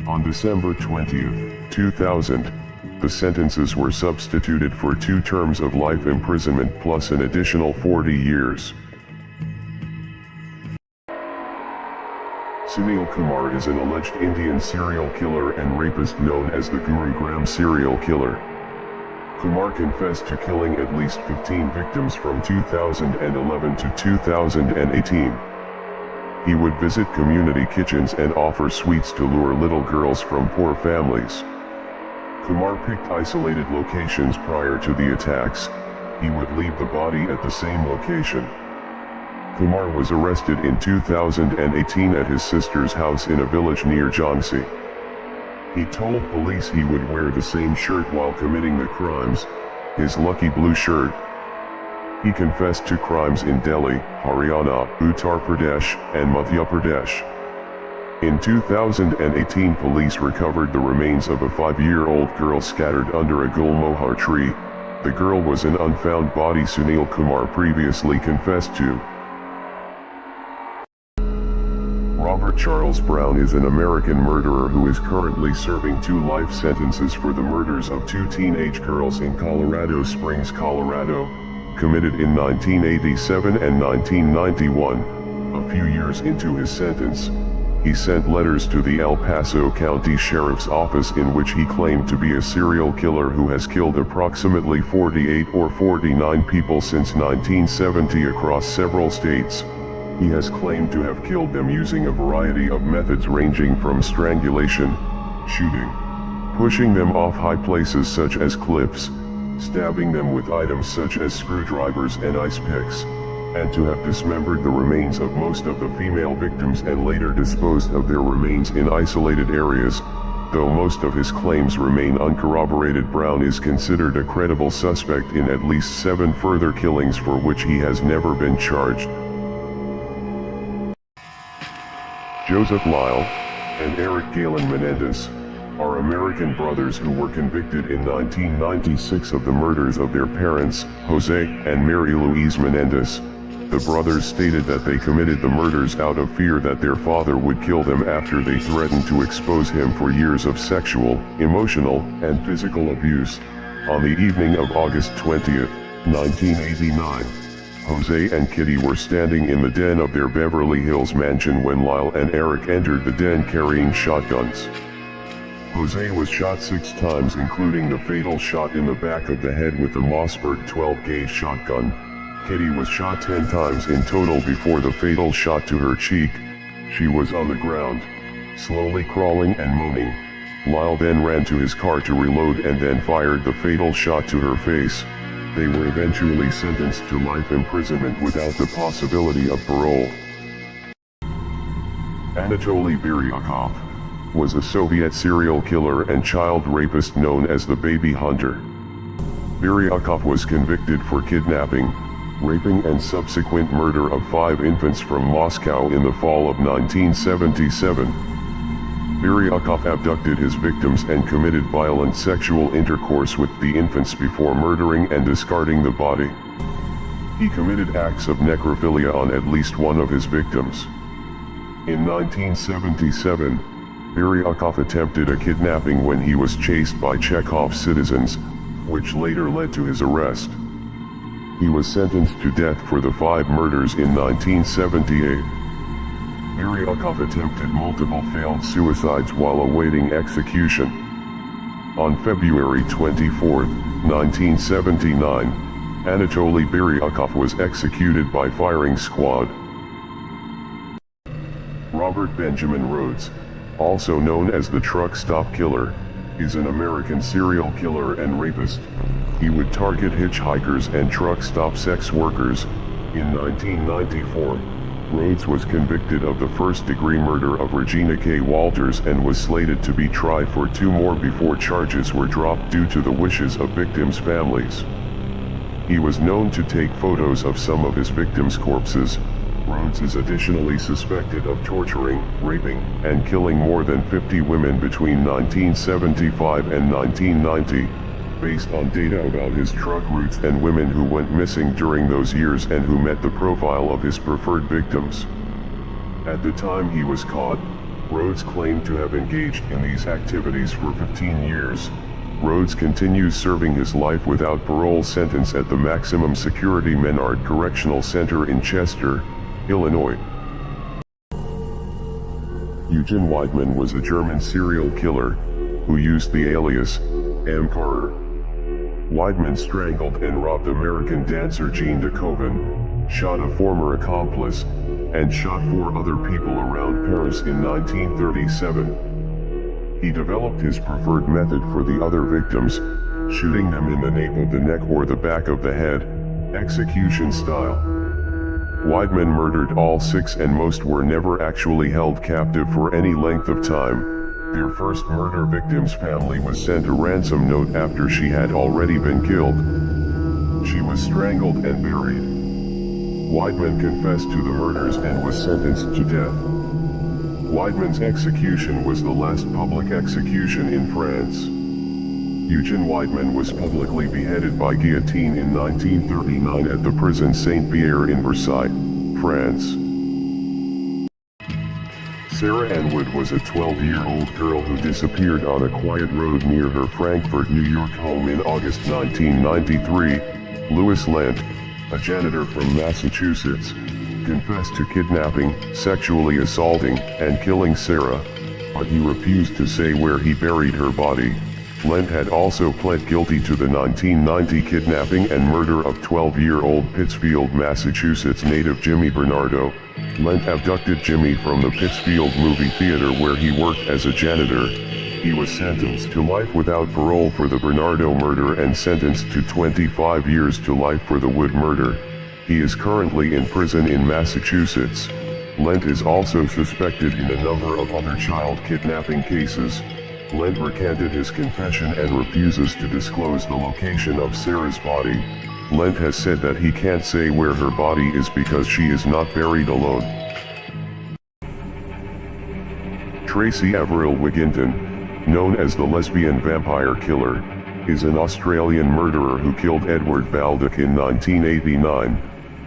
On December 20, 2000, the sentences were substituted for 2 terms of life imprisonment plus an additional 40 years. Sunil Kumar is an alleged Indian serial killer and rapist known as the Gurugram serial killer. Kumar confessed to killing at least 15 victims from 2011 to 2018. He would visit community kitchens and offer sweets to lure little girls from poor families. Kumar picked isolated locations prior to the attacks. He would leave the body at the same location. Kumar was arrested in 2018 at his sister's house in a village near Jhansi. He told police he would wear the same shirt while committing the crimes, his lucky blue shirt. He confessed to crimes in Delhi, Haryana, Uttar Pradesh, and Madhya Pradesh. In 2018, police recovered the remains of a 5-year-old girl scattered under a gulmohar tree. The girl was an unfound body Sunil Kumar previously confessed to. Robert Charles Brown is an American murderer who is currently serving 2 life sentences for the murders of 2 teenage girls in Colorado Springs, Colorado, committed in 1987 and 1991. A few years into his sentence, he sent letters to the El Paso County Sheriff's Office in which he claimed to be a serial killer who has killed approximately 48 or 49 people since 1970 across several states. He has claimed to have killed them using a variety of methods ranging from strangulation, shooting, pushing them off high places such as cliffs, stabbing them with items such as screwdrivers and ice picks, and to have dismembered the remains of most of the female victims and later disposed of their remains in isolated areas. Though most of his claims remain uncorroborated, Brown is considered a credible suspect in at least 7 further killings for which he has never been charged. Joseph Lyle and Eric Galen Menendez are American brothers who were convicted in 1996 of the murders of their parents, Jose and Mary Louise Menendez. The brothers stated that they committed the murders out of fear that their father would kill them after they threatened to expose him for years of sexual, emotional, and physical abuse. On the evening of August 20, 1989, Jose and Kitty were standing in the den of their Beverly Hills mansion when Lyle and Eric entered the den carrying shotguns. Jose was shot 6 times, including the fatal shot in the back of the head with the Mossberg 12-gauge shotgun. Kitty was shot 10 times in total before the fatal shot to her cheek. She was on the ground, slowly crawling and moaning. Lyle then ran to his car to reload and then fired the fatal shot to her face. They were eventually sentenced to life imprisonment without the possibility of parole. Anatoly Biryakov was a Soviet serial killer and child rapist known as the Baby Hunter. Biryakov was convicted for kidnapping, raping and subsequent murder of 5 infants from Moscow in the fall of 1977. Biryakov abducted his victims and committed violent sexual intercourse with the infants before murdering and discarding the body. He committed acts of necrophilia on at least one of his victims. In 1977, Biryakov attempted a kidnapping when he was chased by Chekhov's citizens, which later led to his arrest. He was sentenced to death for the 5 murders in 1978. Biryakov attempted multiple failed suicides while awaiting execution. On February 24, 1979, Anatoly Biryakov was executed by firing squad. Robert Benjamin Rhodes, also known as the Truck Stop Killer, is an American serial killer and rapist. He would target hitchhikers and truck stop sex workers. In 1994, Rhodes was convicted of the first-degree murder of Regina K. Walters and was slated to be tried for 2 more before charges were dropped due to the wishes of victims' families. He was known to take photos of some of his victims' corpses. Rhodes is additionally suspected of torturing, raping, and killing more than 50 women between 1975 and 1990. Based on data about his truck routes and women who went missing during those years and who met the profile of his preferred victims. At the time he was caught, Rhodes claimed to have engaged in these activities for 15 years. Rhodes continues serving his life without parole sentence at the Maximum Security Menard Correctional Center in Chester, Illinois. Eugen Weidmann was a German serial killer who used the alias M. Carter. Weidmann strangled and robbed American dancer Jean DeKoven, shot a former accomplice, and shot 4 other people around Paris in 1937. He developed his preferred method for the other victims, shooting them in the nape of the neck or the back of the head, execution style. Weidmann murdered all 6 and most were never actually held captive for any length of time. Their first murder victim's family was sent a ransom note after she had already been killed. She was strangled and buried. Weidmann confessed to the murders and was sentenced to death. Weidmann's execution was the last public execution in France. Eugen Weidmann was publicly beheaded by guillotine in 1939 at the prison Saint-Pierre in Versailles, France. Sarah Ann Wood was a 12-year-old girl who disappeared on a quiet road near her Frankfort, New York home in August 1993. Louis Lent, a janitor from Massachusetts, confessed to kidnapping, sexually assaulting, and killing Sarah, but he refused to say where he buried her body. Lent had also pled guilty to the 1990 kidnapping and murder of 12-year-old Pittsfield, Massachusetts native Jimmy Bernardo. Lent abducted Jimmy from the Pittsfield movie theater where he worked as a janitor. He was sentenced to life without parole for the Bernardo murder and sentenced to 25 years to life for the Wood murder. He is currently in prison in Massachusetts. Lent is also suspected in a number of other child kidnapping cases. Lent recanted his confession and refuses to disclose the location of Sarah's body. Lent has said that he can't say where her body is because she is not buried alone. Tracy Averill Wigginton, known as the lesbian vampire killer, is an Australian murderer who killed Edward Baldock in 1989.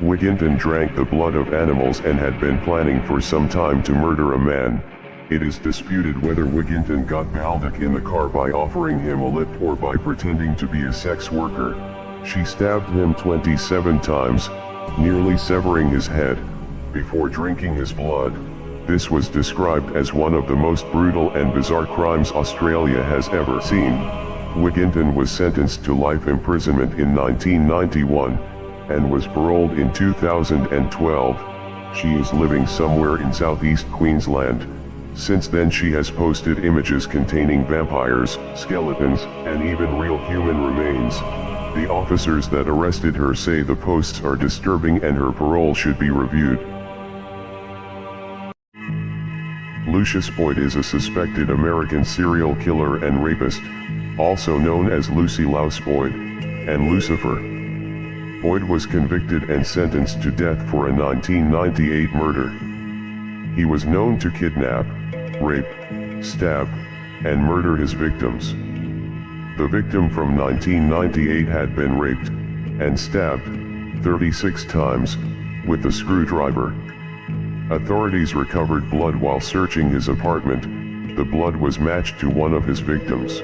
Wigginton drank the blood of animals and had been planning for some time to murder a man. It is disputed whether Wigginton got Baldock in the car by offering him a lift or by pretending to be a sex worker. She stabbed him 27 times, nearly severing his head, before drinking his blood. This was described as one of the most brutal and bizarre crimes Australia has ever seen. Wigginton was sentenced to life imprisonment in 1991, and was paroled in 2012. She is living somewhere in southeast Queensland. Since then she has posted images containing vampires, skeletons, and even real human remains. The officers that arrested her say the posts are disturbing and her parole should be reviewed. Lucius Boyd is a suspected American serial killer and rapist, also known as Lucy Louse Boyd, and Lucifer. Boyd was convicted and sentenced to death for a 1998 murder. He was known to kidnap, rape, stab, and murder his victims. The victim from 1998 had been raped and stabbed 36 times with a screwdriver. Authorities recovered blood while searching his apartment. The blood was matched to one of his victims.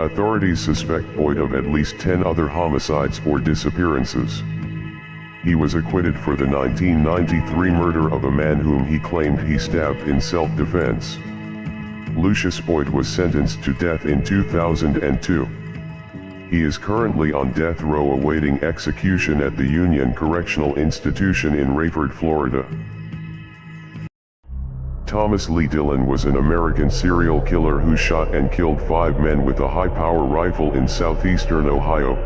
Authorities suspect Boyd of at least 10 other homicides or disappearances. He was acquitted for the 1993 murder of a man whom he claimed he stabbed in self-defense. Lucius Boyd was sentenced to death in 2002. He is currently on death row awaiting execution at the Union Correctional Institution in Rayford, Florida. Thomas Lee Dillon was an American serial killer who shot and killed 5 men with a high-power rifle in southeastern Ohio.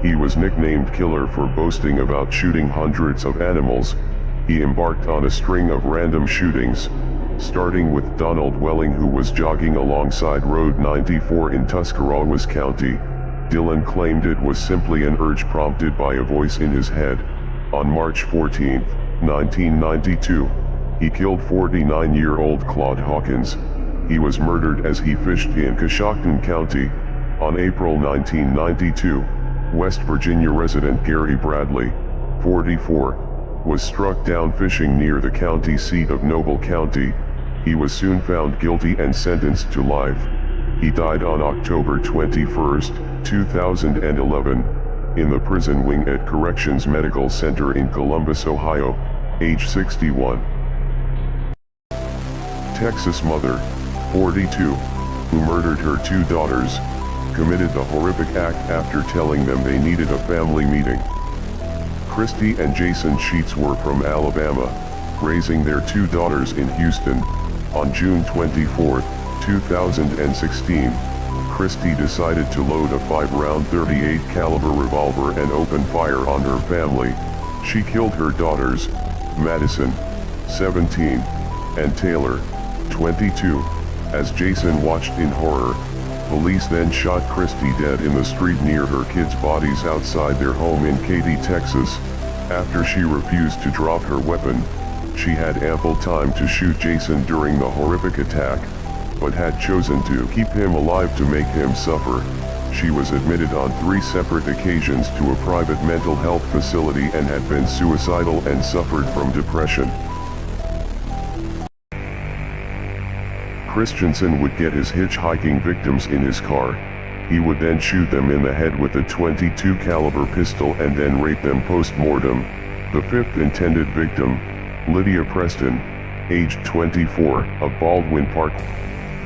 He was nicknamed Killer for boasting about shooting hundreds of animals. He embarked on a string of random shootings, starting with Donald Welling, who was jogging alongside Road 94 in Tuscarawas County. Dillon claimed it was simply an urge prompted by a voice in his head. On March 14, 1992, he killed 49-year-old Claude Hawkins. He was murdered as he fished in Coshocton County. On April 1992, West Virginia resident Gary Bradley, 44, was struck down fishing near the county seat of Noble County. He was soon found guilty and sentenced to life. He died on October 21, 2011, in the prison wing at Corrections Medical Center in Columbus, Ohio, age 61. Texas mother, 42, who murdered her 2 daughters, committed the horrific act after telling them they needed a family meeting. Christy and Jason Sheets were from Alabama, raising their 2 daughters in Houston. On June 24, 2016, Christy decided to load a 5-round .38 caliber revolver and open fire on her family. She killed her daughters, Madison, 17, and Taylor, 22, as Jason watched in horror. Police then shot Christy dead in the street near her kids' bodies outside their home in Katy, Texas. After she refused to drop her weapon, she had ample time to shoot Jason during the horrific attack, but had chosen to keep him alive to make him suffer. She was admitted on 3 separate occasions to a private mental health facility and had been suicidal and suffered from depression. Christensen would get his hitchhiking victims in his car. He would then shoot them in the head with a .22 caliber pistol and then rape them post-mortem. The fifth intended victim, Lydia Preston, aged 24, of Baldwin Park,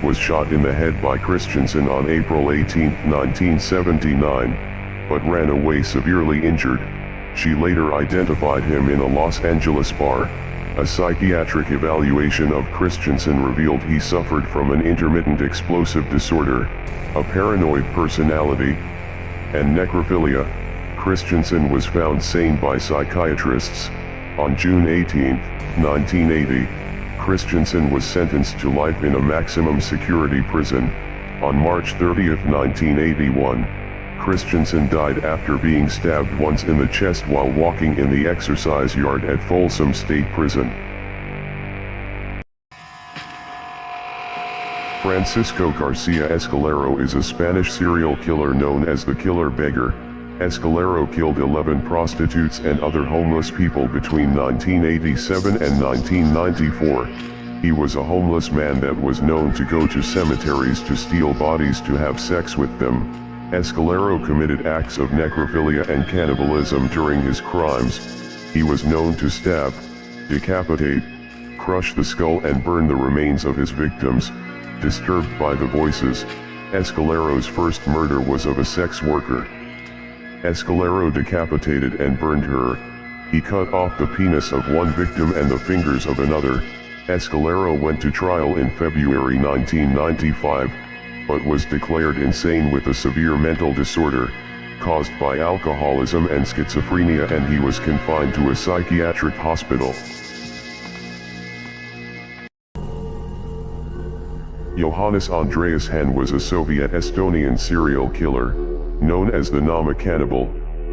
was shot in the head by Christensen on April 18, 1979, but ran away severely injured. She later identified him in a Los Angeles bar. A psychiatric evaluation of Christensen revealed he suffered from an intermittent explosive disorder, a paranoid personality, and necrophilia. Christensen was found sane by psychiatrists. On June 18, 1980, Christensen was sentenced to life in a maximum security prison. On March 30, 1981, Christensen died after being stabbed once in the chest while walking in the exercise yard at Folsom State Prison. Francisco Garcia Escalero is a Spanish serial killer known as the Killer Beggar. Escalero killed 11 prostitutes and other homeless people between 1987 and 1994. He was a homeless man that was known to go to cemeteries to steal bodies to have sex with them. Escalero committed acts of necrophilia and cannibalism during his crimes. He was known to stab, decapitate, crush the skull and burn the remains of his victims. Disturbed by the voices, Escalero's first murder was of a sex worker. Escalero decapitated and burned her. He cut off the penis of one victim and the fingers of another. Escalero went to trial in February 1995, but was declared insane with a severe mental disorder, caused by alcoholism and schizophrenia, and he was confined to a psychiatric hospital. Johannes Andreas Hahn was a Soviet-Estonian serial killer, known as the Nama Cannibal.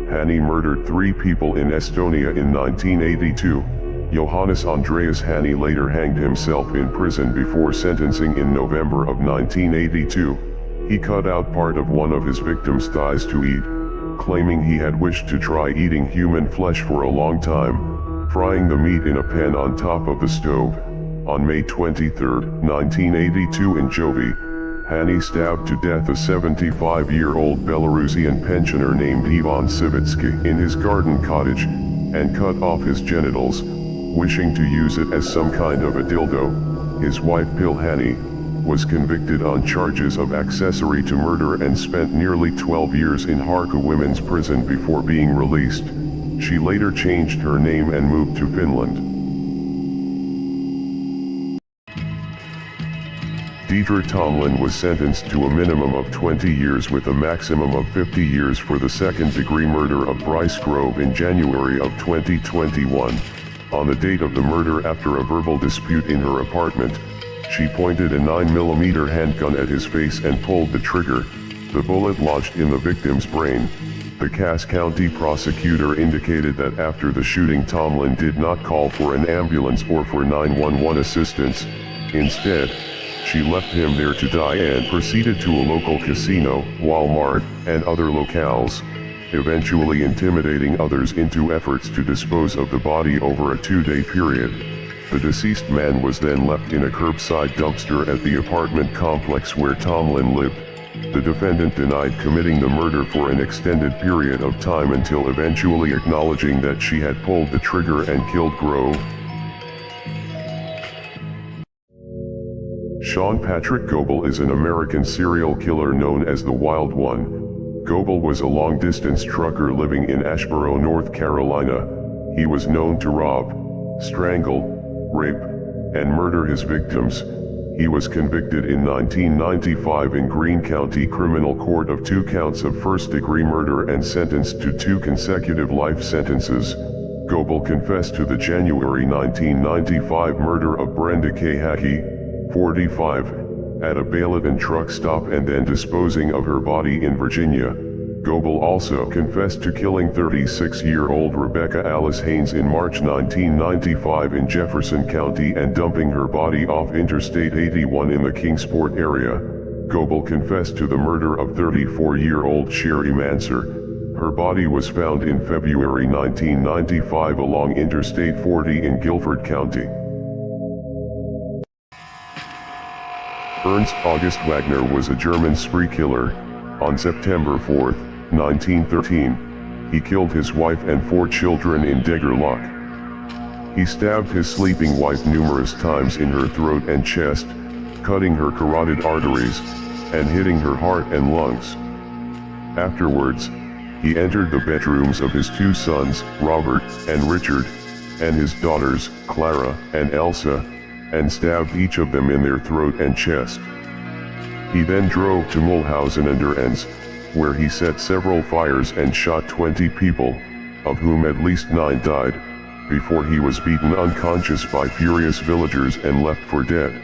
Hahn murdered 3 people in Estonia in 1982. Johannes Andreas Hahn later hanged himself in prison before sentencing in November of 1982. He cut out part of one of his victims' thighs to eat, claiming he had wished to try eating human flesh for a long time, frying the meat in a pan on top of the stove. On May 23, 1982 in Jovi, Hahn stabbed to death a 75-year-old Belarusian pensioner named Ivan Savitsky in his garden cottage, and cut off his genitals, wishing to use it as some kind of a dildo. His wife Pil Hahn was convicted on charges of accessory to murder and spent nearly 12 years in Harku Women's Prison before being released. She later changed her name and moved to Finland. Deidre Tomlin was sentenced to a minimum of 20 years with a maximum of 50 years for the second-degree murder of Bryce Grove in January of 2021. On the date of the murder, after a verbal dispute in her apartment, she pointed a 9mm handgun at his face and pulled the trigger. The bullet lodged in the victim's brain. The Cass County prosecutor indicated that after the shooting, Tomlin did not call for an ambulance or for 911 assistance. Instead, she left him there to die and proceeded to a local casino, Walmart, and other locales, eventually intimidating others into efforts to dispose of the body over a 2-day period. The deceased man was then left in a curbside dumpster at the apartment complex where Tomlin lived. The defendant denied committing the murder for an extended period of time until eventually acknowledging that she had pulled the trigger and killed Grove. Sean Patrick Goebel is an American serial killer known as the Wild One. Goebel was a long-distance trucker living in Asheboro, North Carolina. He was known to rob, strangle, rape, and murder his victims. He was convicted in 1995 in Greene County Criminal Court of 2 counts of first-degree murder and sentenced to 2 consecutive life sentences. Goebel confessed to the January 1995 murder of Brenda K. Hackey, 45, at a Bailiffin truck stop and then disposing of her body in Virginia. Goebel also confessed to killing 36-year-old Rebecca Alice Haynes in March 1995 in Jefferson County and dumping her body off Interstate 81 in the Kingsport area. Goebel confessed to the murder of 34-year-old Sherry Manser. Her body was found in February 1995 along Interstate 40 in Guilford County. Ernst August Wagner was a German spree killer. On September 4, 1913, he killed his wife and 4 children in Degerloch. He stabbed his sleeping wife numerous times in her throat and chest, cutting her carotid arteries, and hitting her heart and lungs. Afterwards, he entered the bedrooms of his 2 sons, Robert and Richard, and his daughters, Clara and Elsa, and stabbed each of them in their throat and chest. He then drove to Mulhausen an der Enns, where he set several fires and shot 20 people, of whom at least 9 died, before he was beaten unconscious by furious villagers and left for dead.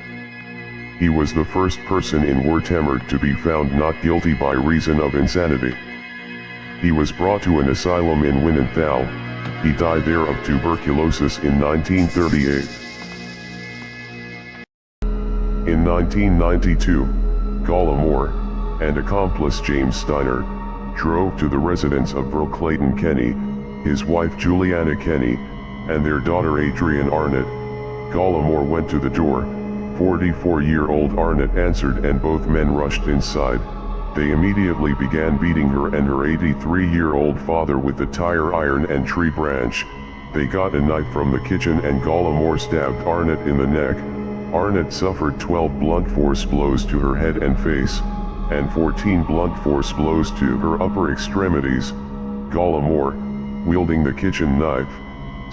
He was the first person in Wertheimert to be found not guilty by reason of insanity. He was brought to an asylum in Winnenthal. He died there of tuberculosis in 1938. In 1992, Gallimore and accomplice James Steiner drove to the residence of Verl Clayton Kenny, his wife Juliana Kenny, and their daughter Adrienne Arnott. Gallimore went to the door. 44-year-old Arnott answered and both men rushed inside. They immediately began beating her and her 83-year-old father with a tire iron and tree branch. They got a knife from the kitchen and Gallimore stabbed Arnott in the neck. Arnott suffered 12 blunt force blows to her head and face, and 14 blunt force blows to her upper extremities. Gallimore, wielding the kitchen knife,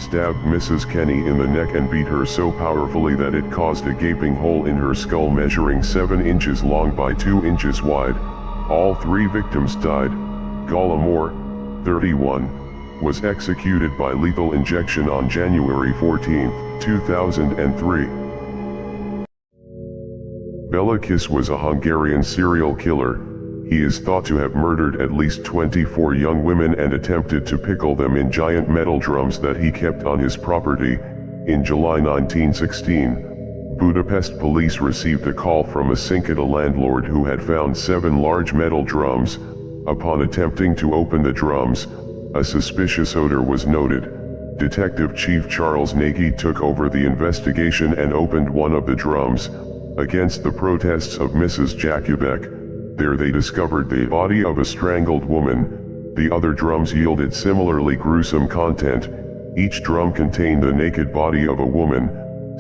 stabbed Mrs. Kenny in the neck and beat her so powerfully that it caused a gaping hole in her skull measuring 7 inches long by 2 inches wide. All 3 victims died. Gallimore, 31, was executed by lethal injection on January 14, 2003. Bela Kiss was a Hungarian serial killer. He is thought to have murdered at least 24 young women and attempted to pickle them in giant metal drums that he kept on his property. In July 1916, Budapest police received a call from a Cinquetta landlord who had found 7 large metal drums. Upon attempting to open the drums, a suspicious odor was noted. Detective Chief Charles Nagy took over the investigation and opened one of the drums. Against the protests of Mrs. Jakubek, there they discovered the body of a strangled woman. The other drums yielded similarly gruesome content. Each drum contained the naked body of a woman,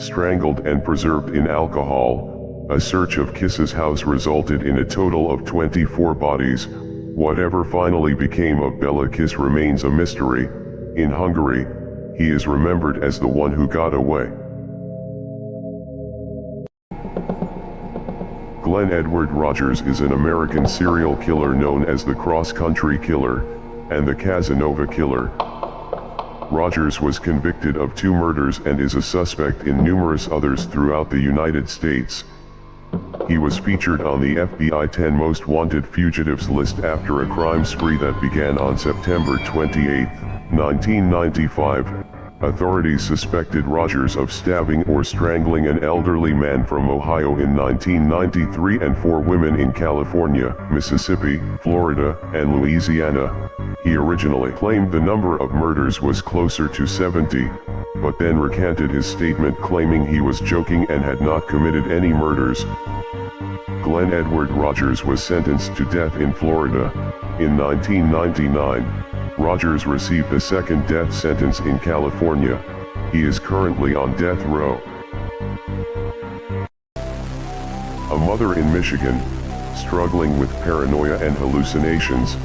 strangled and preserved in alcohol. A search of Kiss's house resulted in a total of 24 bodies. Whatever finally became of Bela Kiss remains a mystery. In Hungary, he is remembered as the one who got away. Glenn Edward Rogers is an American serial killer known as the Cross-Country Killer and the Casanova Killer. Rogers was convicted of 2 murders and is a suspect in numerous others throughout the United States. He was featured on the FBI 10 Most Wanted Fugitives list after a crime spree that began on September 28, 1995. Authorities suspected Rogers of stabbing or strangling an elderly man from Ohio in 1993 and 4 women in California, Mississippi, Florida, and Louisiana. He originally claimed the number of murders was closer to 70, but then recanted his statement claiming he was joking and had not committed any murders. Glenn Edward Rogers was sentenced to death in Florida. In 1999, Rogers received a second death sentence in California. He is currently on death row. A mother in Michigan, struggling with paranoia and hallucinations,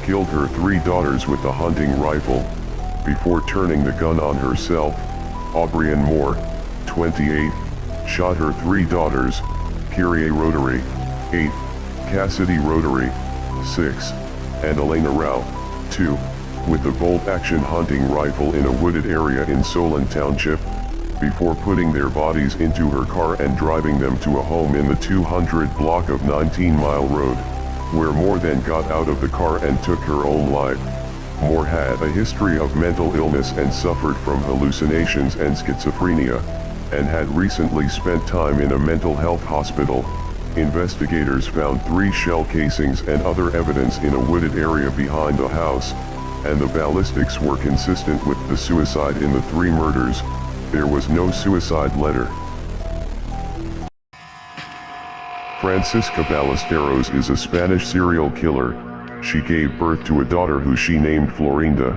killed her 3 daughters with a hunting rifle, before turning the gun on herself. Aubrianne Moore, 28, shot her 3 daughters, Kyrie Rotary, 8, Cassidy Rotary, 6, and Elena Rao, 2, with a bolt-action hunting rifle in a wooded area in Solon Township, before putting their bodies into her car and driving them to a home in the 200 block of 19 Mile Road, where Moore then got out of the car and took her own life. Moore had a history of mental illness and suffered from hallucinations and schizophrenia, and had recently spent time in a mental health hospital. Investigators found 3 shell casings and other evidence in a wooded area behind the house, and the ballistics were consistent with the suicide in the 3 murders. There was no suicide letter. Francisca Ballesteros is a Spanish serial killer. She gave birth to a daughter who she named Florinda.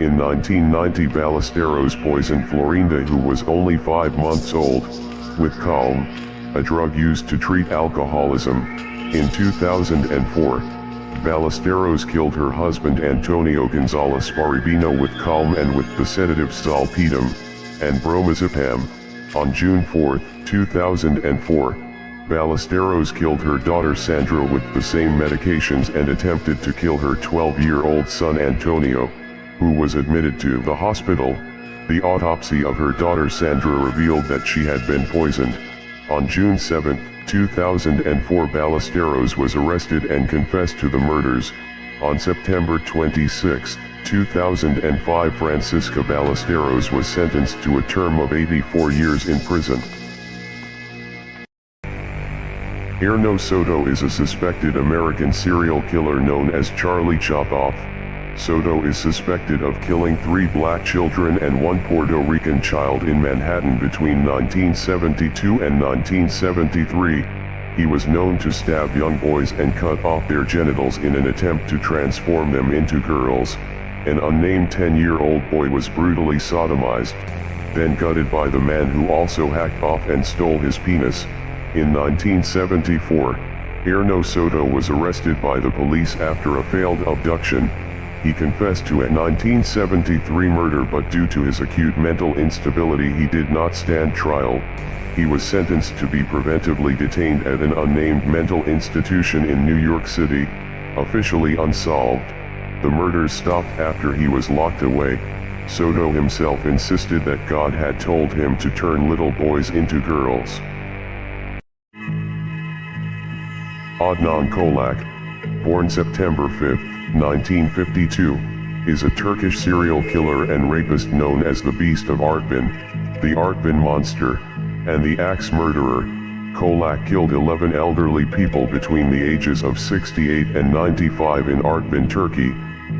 In 1990, Ballesteros poisoned Florinda, who was only 5 months old, with Calm, a drug used to treat alcoholism. In 2004, Ballesteros killed her husband Antonio Gonzalez Barribino with Calm and with the sedative Salpetem and bromazepam. On June 4, 2004, Ballesteros killed her daughter Sandra with the same medications and attempted to kill her 12-year-old son Antonio, who was admitted to the hospital. The autopsy of her daughter Sandra revealed that she had been poisoned. On June 7, 2004, Ballesteros was arrested and confessed to the murders. On September 26, 2005, Francisca Ballesteros was sentenced to a term of 84 years in prison. Erno Soto is a suspected American serial killer known as Charlie Chopoff. Soto is suspected of killing 3 black children and 1 Puerto Rican child in Manhattan between 1972 and 1973. He was known to stab young boys and cut off their genitals in an attempt to transform them into girls. An unnamed 10-year-old boy was brutally sodomized, then gutted by the man who also hacked off and stole his penis. In 1974, Erno Soto was arrested by the police after a failed abduction. He confessed to a 1973 murder, but due to his acute mental instability he did not stand trial. He was sentenced to be preventively detained at an unnamed mental institution in New York City, officially unsolved. The murders stopped after he was locked away. Soto himself insisted that God had told him to turn little boys into girls. Adnan Kolak, born September 5, 1952, is a Turkish serial killer and rapist known as the Beast of Artvin, the Artvin Monster, and the Axe Murderer. Kolak killed 11 elderly people between the ages of 68 and 95 in Artvin, Turkey.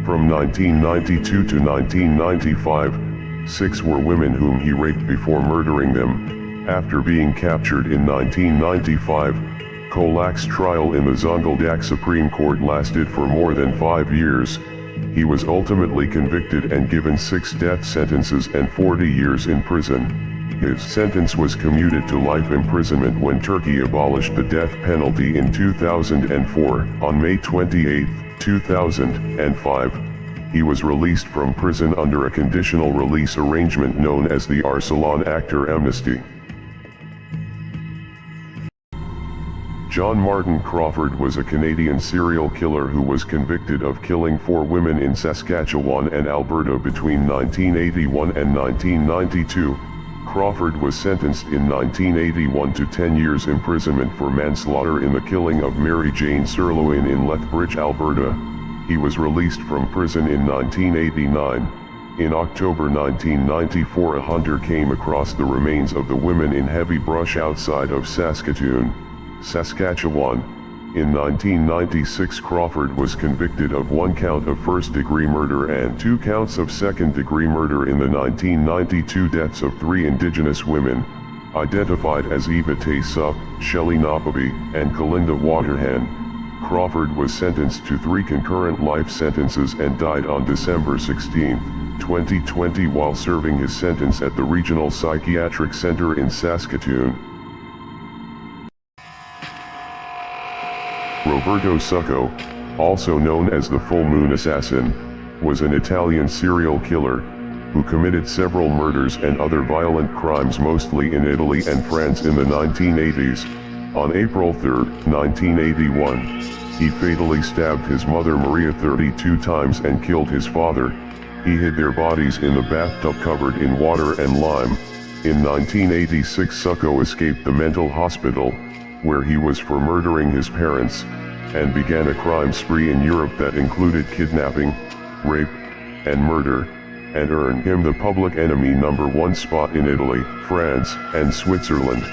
From 1992 to 1995, 6 were women whom he raped before murdering them. After being captured in 1995, Kolak's trial in the Zonguldak Supreme Court lasted for more than 5 years. He was ultimately convicted and given 6 death sentences and 40 years in prison. His sentence was commuted to life imprisonment when Turkey abolished the death penalty in 2004. On May 28, 2005, he was released from prison under a conditional release arrangement known as the Arsalan Actor Amnesty. John Martin Crawford was a Canadian serial killer who was convicted of killing 4 women in Saskatchewan and Alberta between 1981 and 1992. Crawford was sentenced in 1981 to 10 years imprisonment for manslaughter in the killing of Mary Jane Sirloin in Lethbridge, Alberta. He was released from prison in 1989. In October 1994, a hunter came across the remains of the women in heavy brush outside of Saskatoon, Saskatchewan. In 1996, Crawford was convicted of 1 count of first-degree murder and 2 counts of second-degree murder in the 1992 deaths of 3 Indigenous women, identified as Eva Tay-Sup, Shelley Napabi, and Kalinda Waterhan. Crawford was sentenced to 3 concurrent life sentences and died on December 16, 2020 while serving his sentence at the Regional Psychiatric Center in Saskatoon. Roberto Succo, also known as the Full Moon Assassin, was an Italian serial killer, who committed several murders and other violent crimes mostly in Italy and France in the 1980s. On April 3, 1981, he fatally stabbed his mother Maria 32 times and killed his father. He hid their bodies in the bathtub covered in water and lime. In 1986, Succo escaped the mental hospital, where he was for murdering his parents, and began a crime spree in Europe that included kidnapping, rape, and murder, and earned him the public enemy #1 spot in Italy, France, and Switzerland.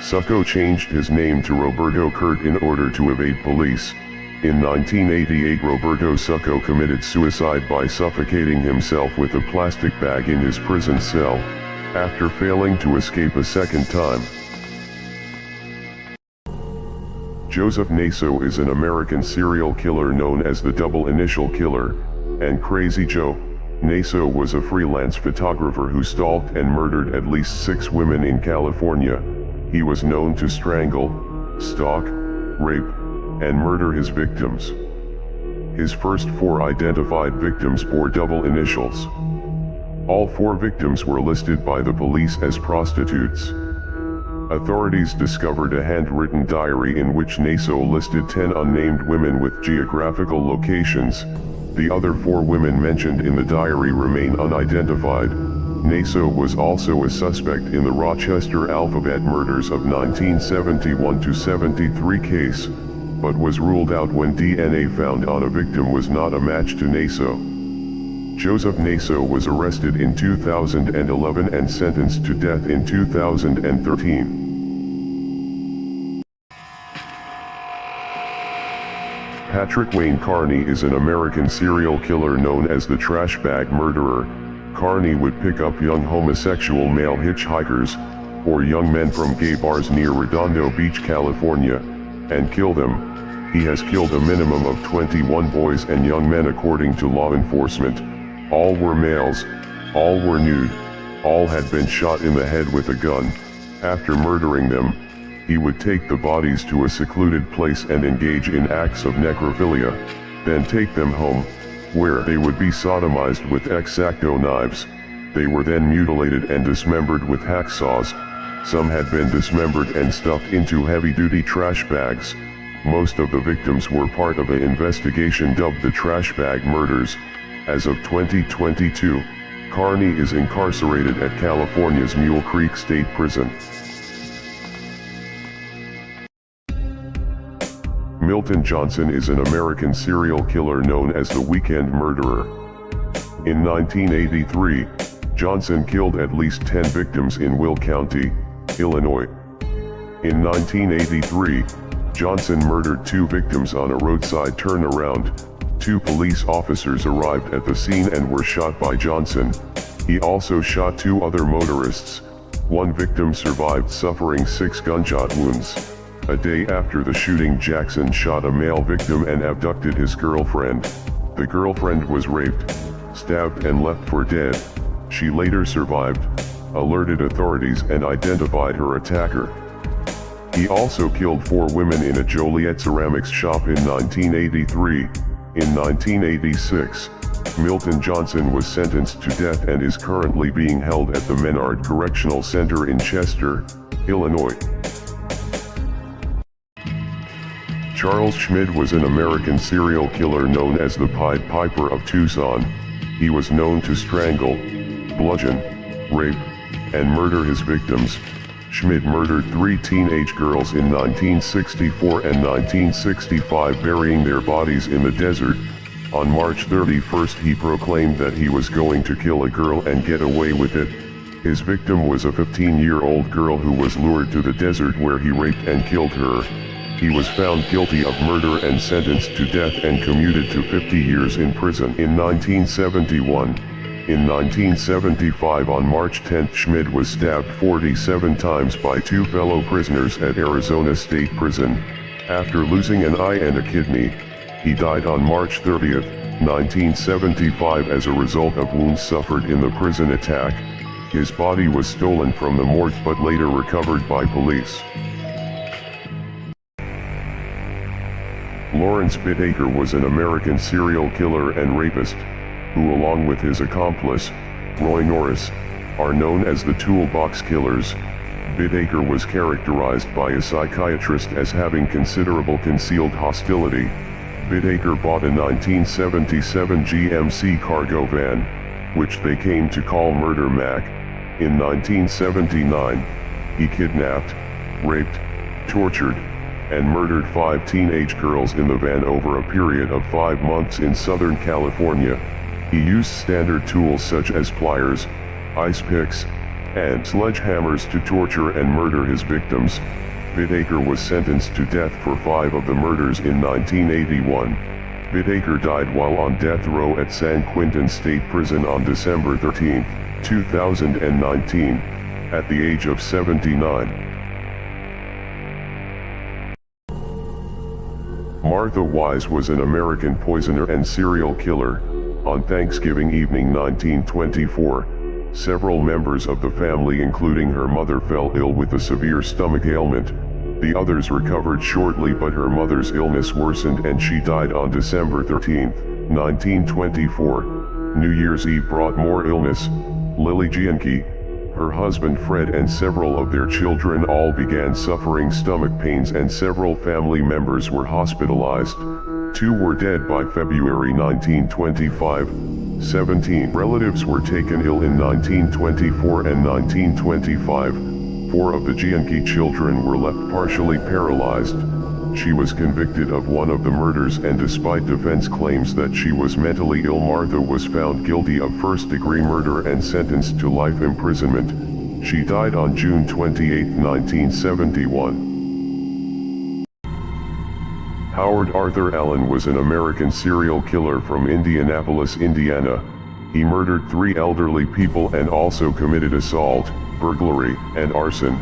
Succo changed his name to Roberto Kurt in order to evade police. In 1988, Roberto Succo committed suicide by suffocating himself with a plastic bag in his prison cell, after failing to escape a second time. Joseph Naso is an American serial killer known as the Double Initial Killer, and Crazy Joe. Naso was a freelance photographer who stalked and murdered at least 6 women in California. He was known to strangle, stalk, rape, and murder his victims. His first 4 identified victims bore double initials. All 4 victims were listed by the police as prostitutes. Authorities discovered a handwritten diary in which Naso listed 10 unnamed women with geographical locations. The other 4 women mentioned in the diary remain unidentified. Naso was also a suspect in the Rochester Alphabet murders of 1971-73 case, but was ruled out when DNA found on a victim was not a match to Naso. Joseph Naso was arrested in 2011 and sentenced to death in 2013. Patrick Wayne Carney is an American serial killer known as the Trash Bag Murderer. Carney would pick up young homosexual male hitchhikers, or young men from gay bars near Redondo Beach, California, and kill them. He has killed a minimum of 21 boys and young men according to law enforcement. All were males, all were nude, all had been shot in the head with a gun. After murdering them, he would take the bodies to a secluded place and engage in acts of necrophilia, then take them home, where they would be sodomized with X-Acto knives. They were then mutilated and dismembered with hacksaws. Some had been dismembered and stuffed into heavy-duty trash bags. Most of the victims were part of an investigation dubbed the Trash Bag Murders. As of 2022, Carney is incarcerated at California's Mule Creek State Prison. Milton Johnson is an American serial killer known as the Weekend Murderer. In 1983, Johnson killed at least 10 victims in Will County, Illinois. In 1983, Johnson murdered 2 victims on a roadside turnaround. 2 police officers arrived at the scene and were shot by Johnson. He also shot 2 other motorists. 1 victim survived, suffering 6 gunshot wounds. A day after the shooting, Jackson shot a male victim and abducted his girlfriend. The girlfriend was raped, stabbed and left for dead. She later survived, alerted authorities and identified her attacker. He also killed 4 women in a Joliet ceramics shop in 1983. In 1986, Milton Johnson was sentenced to death and is currently being held at the Menard Correctional Center in Chester, Illinois. Charles Schmid was an American serial killer known as the Pied Piper of Tucson. He was known to strangle, bludgeon, rape, and murder his victims. Schmid murdered 3 teenage girls in 1964 and 1965, burying their bodies in the desert. On March 31st, he proclaimed that he was going to kill a girl and get away with it. His victim was a 15-year-old girl who was lured to the desert, where he raped and killed her. He was found guilty of murder and sentenced to death and commuted to 50 years in prison in 1971. In 1975, on March 10, Schmid was stabbed 47 times by 2 fellow prisoners at Arizona State Prison. After losing an eye and a kidney, he died on March 30, 1975 as a result of wounds suffered in the prison attack. His body was stolen from the morgue but later recovered by police. Lawrence Bittaker was an American serial killer and rapist, who along with his accomplice, Roy Norris, are known as the Toolbox Killers. Bittaker was characterized by a psychiatrist as having considerable concealed hostility. Bittaker bought a 1977 GMC cargo van, which they came to call Murder Mac. In 1979, he kidnapped, raped, tortured, and murdered 5 teenage girls in the van over a period of 5 months in Southern California. He used standard tools such as pliers, ice picks, and sledgehammers to torture and murder his victims. Bittaker was sentenced to death for 5 of the murders in 1981. Bittaker died while on death row at San Quentin State Prison on December 13, 2019, at the age of 79. Martha Wise was an American poisoner and serial killer. On Thanksgiving evening 1924, several members of the family including her mother fell ill with a severe stomach ailment. The others recovered shortly, but her mother's illness worsened and she died on December 13, 1924. New Year's Eve brought more illness. Lily Gianchi, her husband Fred and several of their children all began suffering stomach pains and several family members were hospitalized. 2 were dead by February 1925. 17 relatives were taken ill in 1924 and 1925. 4 of the Gianchi children were left partially paralyzed. She was convicted of one of the murders, and despite defense claims that she was mentally ill, Martha was found guilty of first-degree murder and sentenced to life imprisonment. She died on June 28, 1971. Howard Arthur Allen was an American serial killer from Indianapolis, Indiana. He murdered 3 elderly people and also committed assault, burglary, and arson.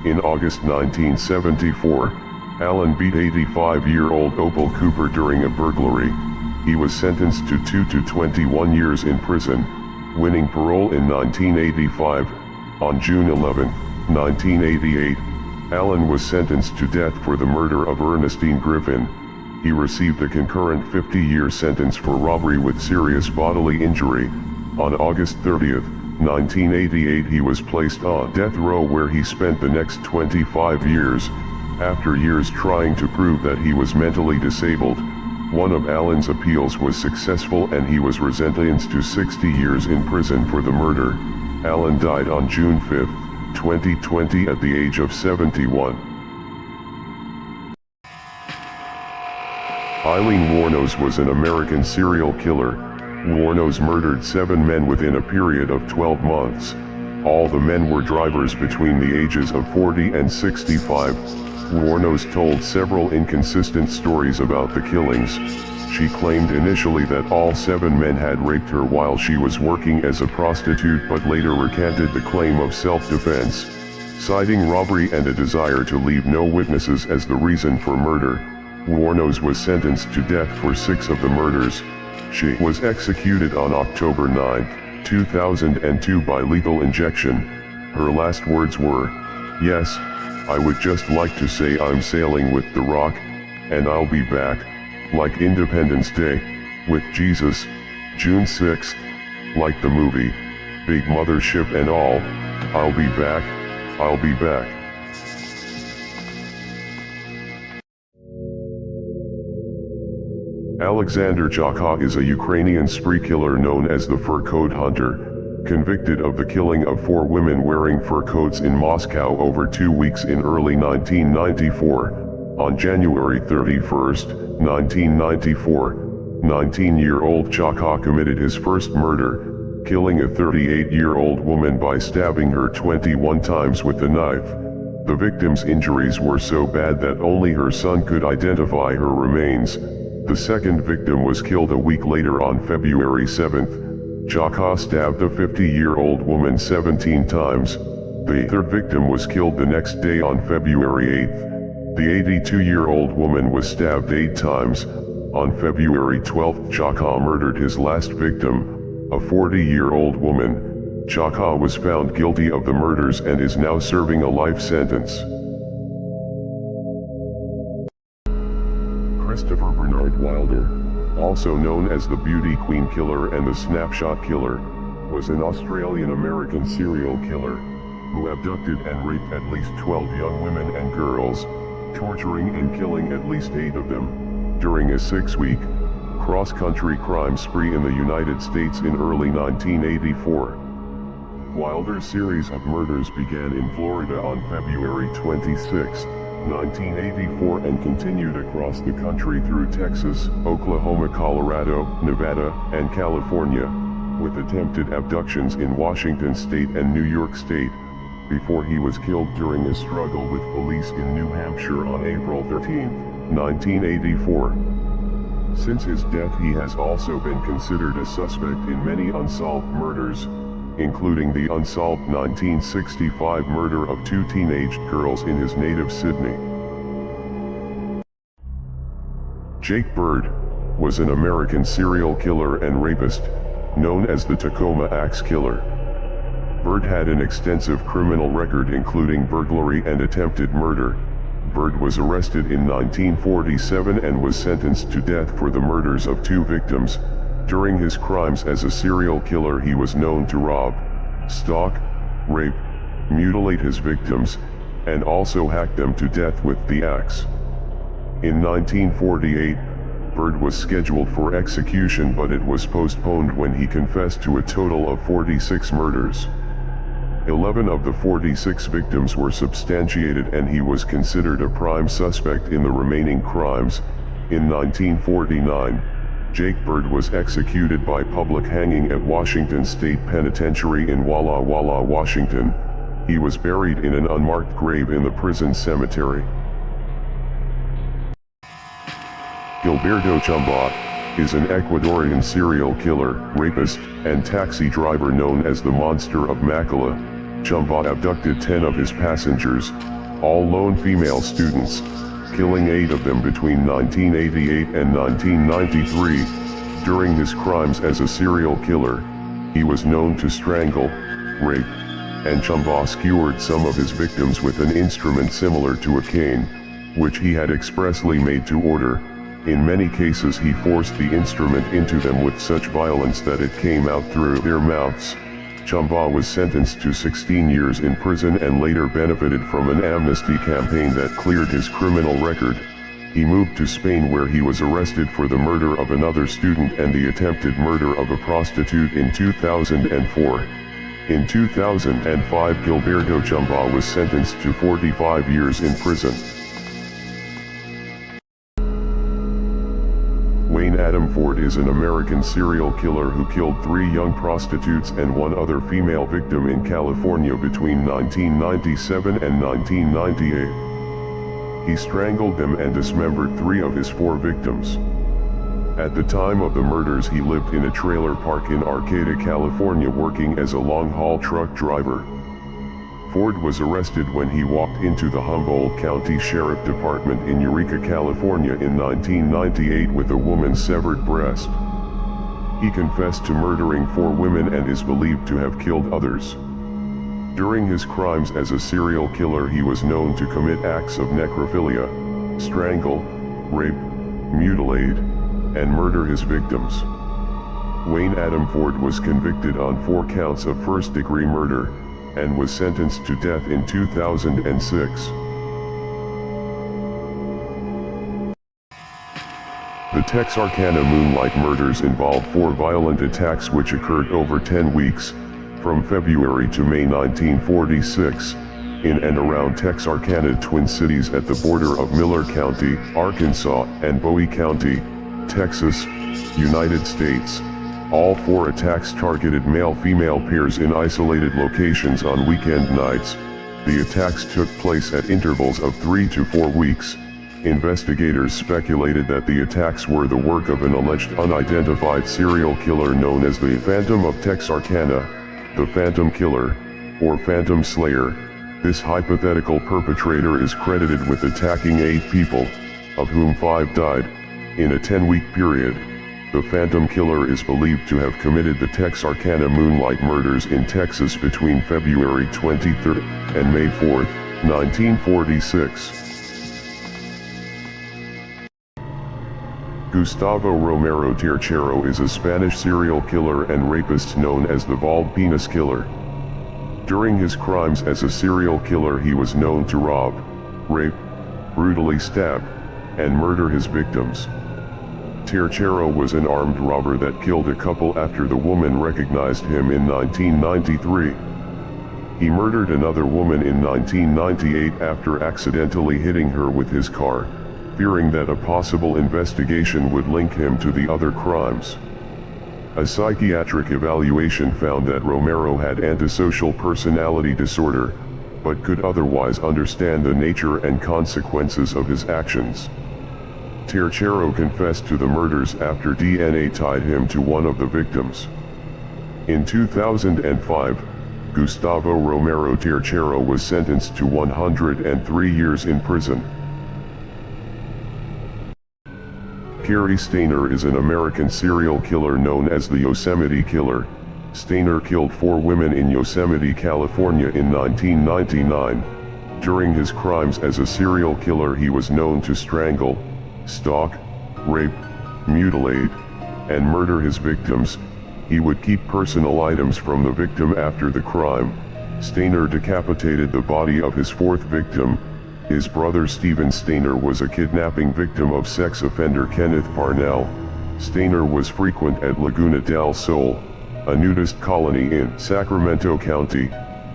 In August 1974, Allen beat 85-year-old Opal Cooper during a burglary. He was sentenced to 2 to 21 years in prison, winning parole in 1985. On June 11, 1988, Allen was sentenced to death for the murder of Ernestine Griffin. He received a concurrent 50-year sentence for robbery with serious bodily injury. On August 30, 1988, he was placed on death row, where he spent the next 25 years. After years trying to prove that he was mentally disabled, one of Allen's appeals was successful and he was sentenced to 60 years in prison for the murder. Allen died on June 5, 2020 at the age of 71. Eileen Wuornos was an American serial killer. Wuornos murdered 7 men within a period of 12 months. All the men were drivers between the ages of 40 and 65. Wuornos told several inconsistent stories about the killings. She claimed initially that all 7 men had raped her while she was working as a prostitute, but later recanted the claim of self-defense, citing robbery and a desire to leave no witnesses as the reason for murder. Wuornos was sentenced to death for 6 of the murders. She was executed on October 9, 2002 by lethal injection. Her last words were, "Yes, I would just like to say I'm sailing with The Rock, and I'll be back, like Independence Day, with Jesus, June 6th, like the movie, Big Mothership and all, I'll be back, I'll be back." Alexander Chaka is a Ukrainian spree killer known as the Fur Coat Hunter, convicted of the killing of 4 women wearing fur coats in Moscow over 2 weeks in early 1994. On January 31, 1994, 19-year-old Chaka committed his first murder, killing a 38-year-old woman by stabbing her 21 times with a knife. The victim's injuries were so bad that only her son could identify her remains. The second victim was killed a week later on February 7th. Chaka stabbed the 50-year-old woman 17 times. The third victim was killed the next day on February 8th. The 82-year-old woman was stabbed 8 times. On February 12th, Chaka murdered his last victim, a 40-year-old woman. Chaka was found guilty of the murders and is now serving a life sentence. Christopher Bernard Wilder, also known as the Beauty Queen Killer and the Snapshot Killer, was an Australian-American serial killer who abducted and raped at least 12 young women and girls, torturing and killing at least 8 of them, during a 6-week, cross-country crime spree in the United States in early 1984. Wilder's series of murders began in Florida on February 26, 1984 and continued across the country through Texas, Oklahoma, Colorado, Nevada, and California, with attempted abductions in Washington State and New York State, before he was killed during a struggle with police in New Hampshire on April 13, 1984. Since his death, he has also been considered a suspect in many unsolved murders, including the unsolved 1965 murder of 2 teenage girls in his native Sydney. Jake Bird was an American serial killer and rapist, known as the Tacoma Axe Killer. Bird had an extensive criminal record including burglary and attempted murder. Bird was arrested in 1947 and was sentenced to death for the murders of 2 victims. During his crimes as a serial killer, he was known to rob, stalk, rape, mutilate his victims, and also hack them to death with the axe. In 1948, Bird was scheduled for execution, but it was postponed when he confessed to a total of 46 murders. 11 of the 46 victims were substantiated and he was considered a prime suspect in the remaining crimes. In 1949, Jake Bird was executed by public hanging at Washington State Penitentiary in Walla Walla, Washington. He was buried in an unmarked grave in the prison cemetery. Gilberto Chumba is an Ecuadorian serial killer, rapist, and taxi driver known as the Monster of Macala. Chumba abducted 10 of his passengers, all lone female students, killing 8 of them between 1988 and 1993. During his crimes as a serial killer, he was known to strangle, rape, and Chumba skewered some of his victims with an instrument similar to a cane, which he had expressly made to order. In many cases he forced the instrument into them with such violence that it came out through their mouths. Chumba was sentenced to 16 years in prison and later benefited from an amnesty campaign that cleared his criminal record. He moved to Spain where he was arrested for the murder of another student and the attempted murder of a prostitute in 2004. In 2005, Gilberto Chumba was sentenced to 45 years in prison. Wayne Adam Ford is an American serial killer who killed 3 young prostitutes and 1 other female victim in California between 1997 and 1998. He strangled them and dismembered 3 of his 4 victims. At the time of the murders, he lived in a trailer park in Arcata, California, working as a long-haul truck driver. Ford was arrested when he walked into the Humboldt County Sheriff Department in Eureka, California in 1998 with a woman's severed breast. He confessed to murdering 4 women and is believed to have killed others. During his crimes as a serial killer, he was known to commit acts of necrophilia, strangle, rape, mutilate, and murder his victims. Wayne Adam Ford was convicted on 4 counts of first-degree murder, and was sentenced to death in 2006. The Texarkana Moonlight murders involved 4 violent attacks which occurred over 10 weeks, from February to May 1946, in and around Texarkana, Twin Cities at the border of Miller County, Arkansas, and Bowie County, Texas, United States. All 4 attacks targeted male-female pairs in isolated locations on weekend nights. The attacks took place at intervals of 3 to 4 weeks. Investigators speculated that the attacks were the work of an alleged unidentified serial killer known as the Phantom of Texarkana, the Phantom Killer, or Phantom Slayer. This hypothetical perpetrator is credited with attacking 8 people, of whom 5 died, in a 10-week period. The Phantom Killer is believed to have committed the Texarkana Moonlight murders in Texas between February 23 and May 4, 1946. Gustavo Romero Tercero is a Spanish serial killer and rapist known as the Bald Penis Killer. During his crimes as a serial killer, he was known to rob, rape, brutally stab, and murder his victims. Tercero was an armed robber that killed a couple after the woman recognized him in 1993. He murdered another woman in 1998 after accidentally hitting her with his car, fearing that a possible investigation would link him to the other crimes. A psychiatric evaluation found that Romero had antisocial personality disorder, but could otherwise understand the nature and consequences of his actions. Tercero confessed to the murders after DNA tied him to one of the victims. In 2005, Gustavo Romero Tercero was sentenced to 103 years in prison. Cary Stayner is an American serial killer known as the Yosemite Killer. Stayner killed 4 women in Yosemite, California in 1999. During his crimes as a serial killer, he was known to strangle, stalk, rape, mutilate, and murder his victims. He would keep personal items from the victim after the crime. Stayner decapitated the body of his 4th victim. His brother Stephen Stayner was a kidnapping victim of sex offender Kenneth Parnell. Stayner was frequent at Laguna del Sol, a nudist colony in Sacramento County.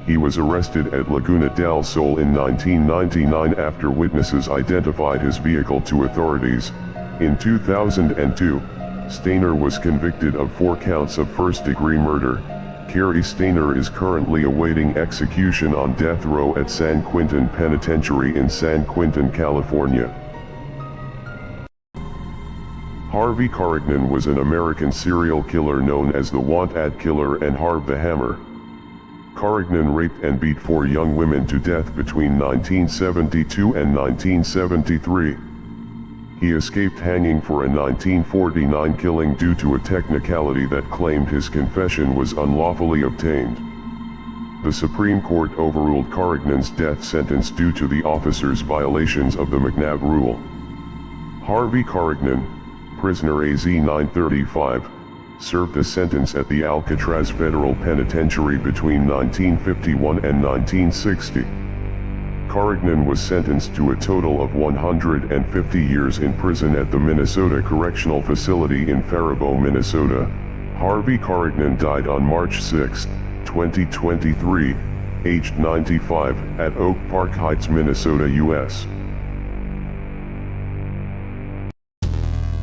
He was arrested at Laguna del Sol in 1999 after witnesses identified his vehicle to authorities. In 2002, Stayner was convicted of 4 counts of first-degree murder. Cary Stayner is currently awaiting execution on death row at San Quentin Penitentiary in San Quentin, California. Harvey Corrigan was an American serial killer known as the Want-Ad Killer and Harv the Hammer. Corrigan raped and beat 4 young women to death between 1972 and 1973. He escaped hanging for a 1949 killing due to a technicality that claimed his confession was unlawfully obtained. The Supreme Court overruled Corrigan's death sentence due to the officer's violations of the McNabb Rule. Harvey Corrigan, prisoner AZ-935, served a sentence at the Alcatraz Federal Penitentiary between 1951 and 1960. Corrigan was sentenced to a total of 150 years in prison at the Minnesota Correctional Facility in Faribault, Minnesota. Harvey Corrigan died on March 6, 2023, aged 95, at Oak Park Heights, Minnesota, U.S.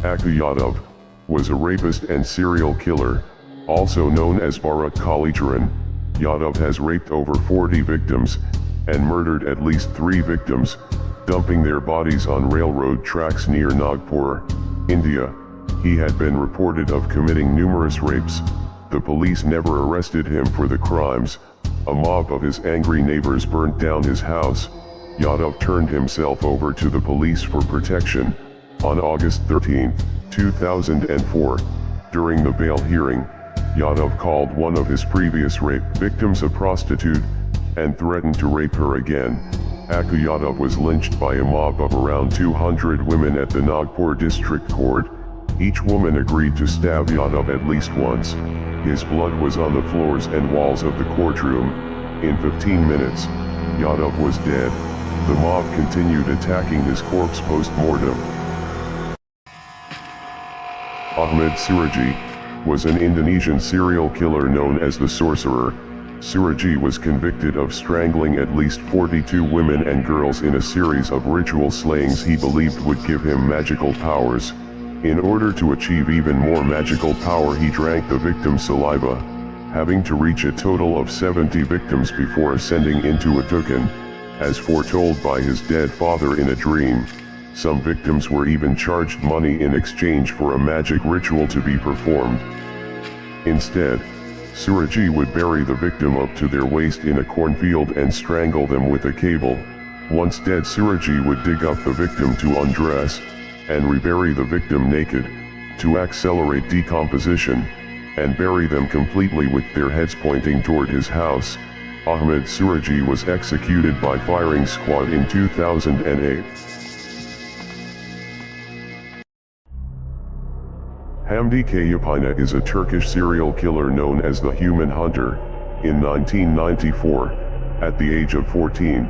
Aku Yadav was a rapist and serial killer, also known as Bharat Kallicharan. Yadav has raped over 40 victims and murdered at least 3 victims, dumping their bodies on railroad tracks near Nagpur, India. He had been reported of committing numerous rapes. The police never arrested him for the crimes. A mob of his angry neighbors burnt down his house. Yadav turned himself over to the police for protection. On August 13, 2004, during the bail hearing, Yadav called one of his previous rape victims a prostitute and threatened to rape her again. Aku Yadav was lynched by a mob of around 200 women at the Nagpur District Court. Each woman agreed to stab Yadav at least once. His blood was on the floors and walls of the courtroom. In 15 minutes, Yadav was dead. The mob continued attacking his corpse post-mortem. Ahmed Siraji was an Indonesian serial killer known as the Sorcerer. Siraji was convicted of strangling at least 42 women and girls in a series of ritual slayings he believed would give him magical powers. In order to achieve even more magical power, he drank the victim's saliva, having to reach a total of 70 victims before ascending into a dukkhan, as foretold by his dead father in a dream. Some victims were even charged money in exchange for a magic ritual to be performed. Instead, Siraji would bury the victim up to their waist in a cornfield and strangle them with a cable. Once dead, Siraji would dig up the victim to undress, and rebury the victim naked, to accelerate decomposition, and bury them completely with their heads pointing toward his house. Ahmed Siraji was executed by firing squad in 2008. Hamdi Kayapina is a Turkish serial killer known as the Human Hunter. In 1994, at the age of 14,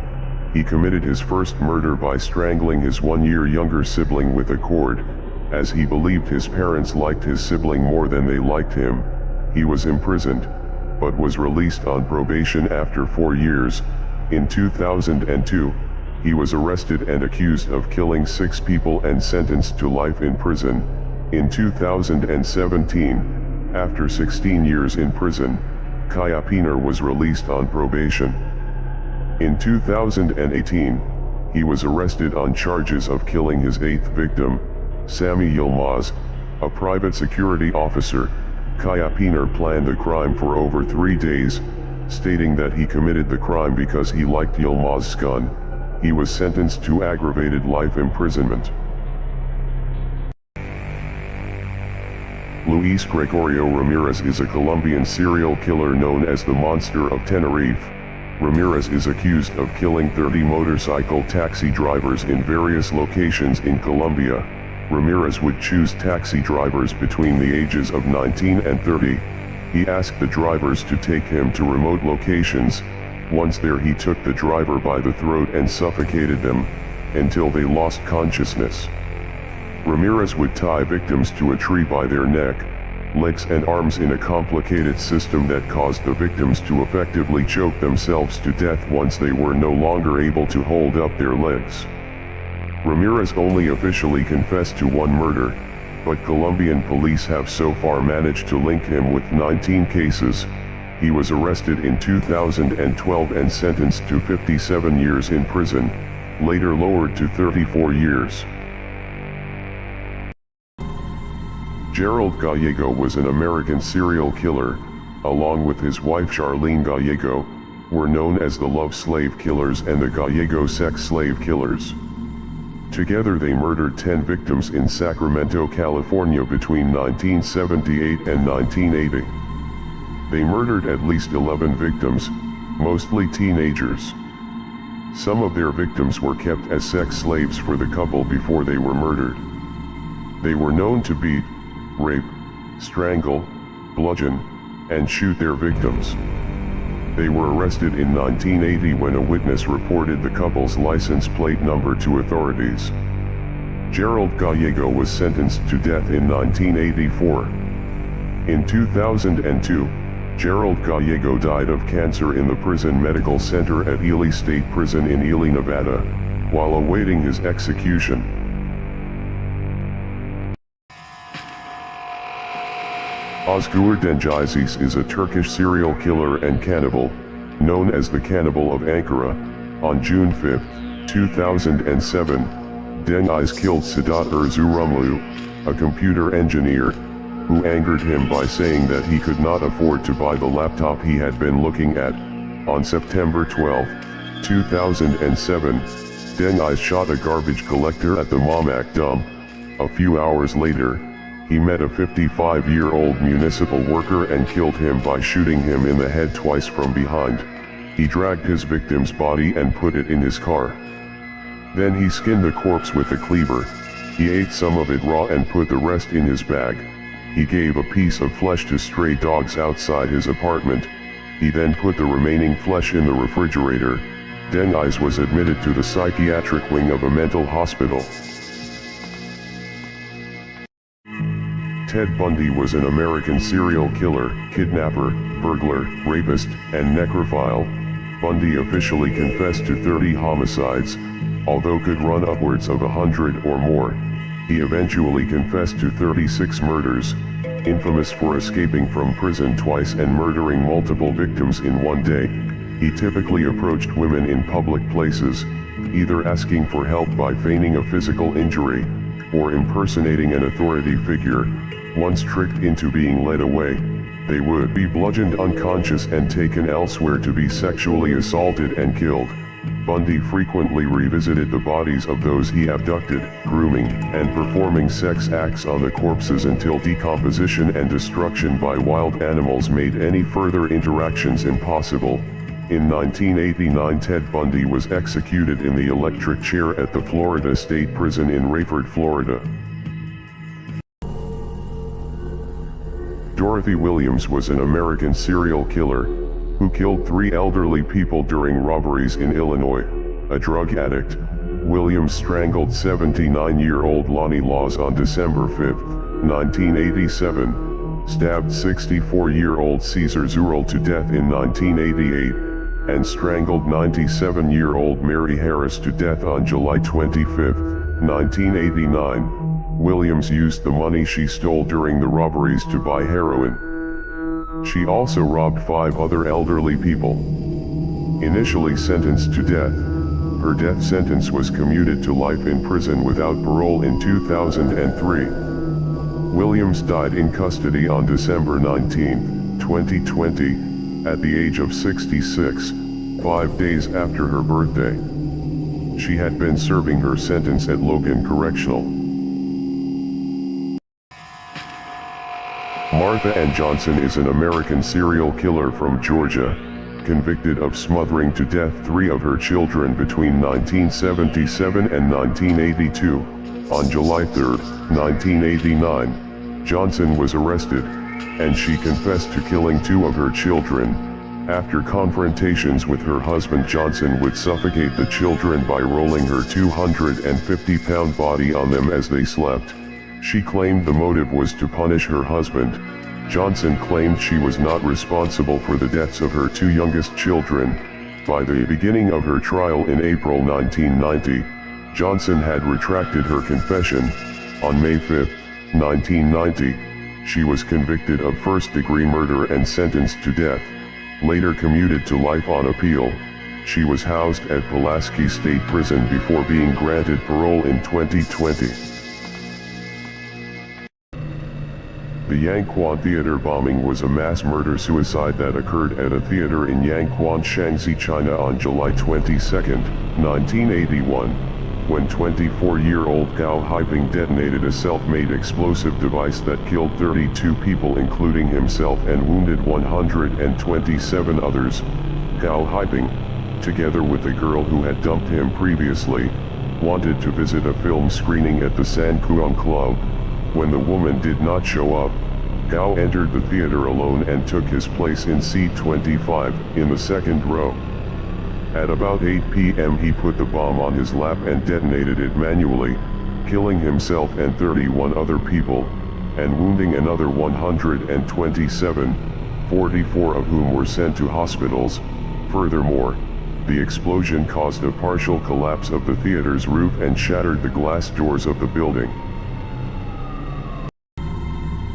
he committed his first murder by strangling his 1-year younger sibling with a cord, as he believed his parents liked his sibling more than they liked him. He was imprisoned, but was released on probation after 4 years. In 2002, he was arrested and accused of killing 6 people and sentenced to life in prison. In 2017, after 16 years in prison, Kayapina was released on probation. In 2018, he was arrested on charges of killing his 8th victim, Sami Yilmaz, a private security officer. Kayapina planned the crime for over 3 days, stating that he committed the crime because he liked Yilmaz's gun. He was sentenced to aggravated life imprisonment. Luis Gregorio Ramirez is a Colombian serial killer known as the Monster of Tenerife. Ramirez is accused of killing 30 motorcycle taxi drivers in various locations in Colombia. Ramirez would choose taxi drivers between the ages of 19 and 30. He asked the drivers to take him to remote locations. Once there, he took the driver by the throat and suffocated them until they lost consciousness. Ramirez would tie victims to a tree by their neck, legs and arms in a complicated system that caused the victims to effectively choke themselves to death once they were no longer able to hold up their legs. Ramirez only officially confessed to one murder, but Colombian police have so far managed to link him with 19 cases. He was arrested in 2012 and sentenced to 57 years in prison, later lowered to 34 years. Gerald Gallego was an American serial killer, along with his wife Charlene Gallego, were known as the Love Slave Killers and the Gallego Sex Slave Killers. Together they murdered 10 victims in Sacramento, California between 1978 and 1980. They murdered at least 11 victims, mostly teenagers. Some of their victims were kept as sex slaves for the couple before they were murdered. They were known to beat, rape, strangle, bludgeon, and shoot their victims. They were arrested in 1980 when a witness reported the couple's license plate number to authorities. Gerald Gallego was sentenced to death in 1984. In 2002, Gerald Gallego died of cancer in the Prison Medical Center at Ely State Prison in Ely, Nevada, while awaiting his execution. Özgür Dengizis is a Turkish serial killer and cannibal, known as the Cannibal of Ankara. On June 5, 2007, Dengiz killed Sedat Erzurumlu, a computer engineer, who angered him by saying that he could not afford to buy the laptop he had been looking at. On September 12, 2007, Dengiz shot a garbage collector at the Mamak dump. A few hours later, he met a 55-year-old municipal worker and killed him by shooting him in the head twice from behind. He dragged his victim's body and put it in his car. Then he skinned the corpse with a cleaver. He ate some of it raw and put the rest in his bag. He gave a piece of flesh to stray dogs outside his apartment. He then put the remaining flesh in the refrigerator. Dengiz was admitted to the psychiatric wing of a mental hospital. Ted Bundy was an American serial killer, kidnapper, burglar, rapist, and necrophile. Bundy officially confessed to 30 homicides, although could run upwards of 100 or more. He eventually confessed to 36 murders, infamous for escaping from prison twice and murdering multiple victims in one day. He typically approached women in public places, either asking for help by feigning a physical injury, or impersonating an authority figure. Once tricked into being led away, they would be bludgeoned unconscious and taken elsewhere to be sexually assaulted and killed. Bundy frequently revisited the bodies of those he abducted, grooming and performing sex acts on the corpses until decomposition and destruction by wild animals made any further interactions impossible. In 1989, Ted Bundy was executed in the electric chair at the Florida State Prison in Rayford, Florida. Dorothy Williams was an American serial killer, who killed 3 elderly people during robberies in Illinois. A drug addict, Williams strangled 79-year-old Lonnie Laws on December 5, 1987, stabbed 64-year-old Cesar Zurel to death in 1988, and strangled 97-year-old Mary Harris to death on July 25, 1989. Williams used the money she stole during the robberies to buy heroin. She also robbed 5 other elderly people. Initially sentenced to death, her death sentence was commuted to life in prison without parole in 2003. Williams died in custody on December 19, 2020, at the age of 66, 5 days after her birthday. She had been serving her sentence at Logan Correctional. Martha Ann Johnson is an American serial killer from Georgia, convicted of smothering to death 3 of her children between 1977 and 1982. On July 3, 1989, Johnson was arrested, and she confessed to killing 2 of her children. After confrontations with her husband, Johnson would suffocate the children by rolling her 250-pound body on them as they slept. She claimed the motive was to punish her husband. Johnson claimed she was not responsible for the deaths of her 2 youngest children. By the beginning of her trial in April 1990, Johnson had retracted her confession. On May 5, 1990, she was convicted of first-degree murder and sentenced to death, later commuted to life on appeal. She was housed at Pulaski State Prison before being granted parole in 2020. The Yanquan Theater bombing was a mass murder-suicide that occurred at a theater in Yanquan, Shaanxi, China on July 22, 1981, when 24-year-old Gao Haiping detonated a self-made explosive device that killed 32 people including himself and wounded 127 others. Gao Haiping, together with the girl who had dumped him previously, wanted to visit a film screening at the San Kuang Club. When the woman did not show up, Gao entered the theater alone and took his place in seat 25, in the second row. At about 8 p.m. he put the bomb on his lap and detonated it manually, killing himself and 31 other people, and wounding another 127, 44 of whom were sent to hospitals. Furthermore, the explosion caused a partial collapse of the theater's roof and shattered the glass doors of the building.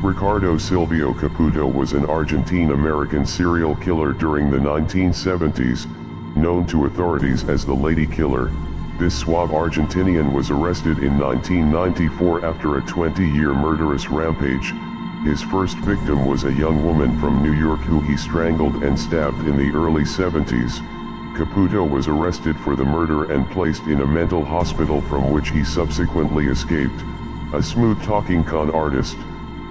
Ricardo Silvio Caputo was an Argentine-American serial killer during the 1970s, known to authorities as the Lady Killer. This suave Argentinian was arrested in 1994 after a 20-year murderous rampage. His first victim was a young woman from New York who he strangled and stabbed in the early 70s. Caputo was arrested for the murder and placed in a mental hospital from which he subsequently escaped. A smooth-talking con artist,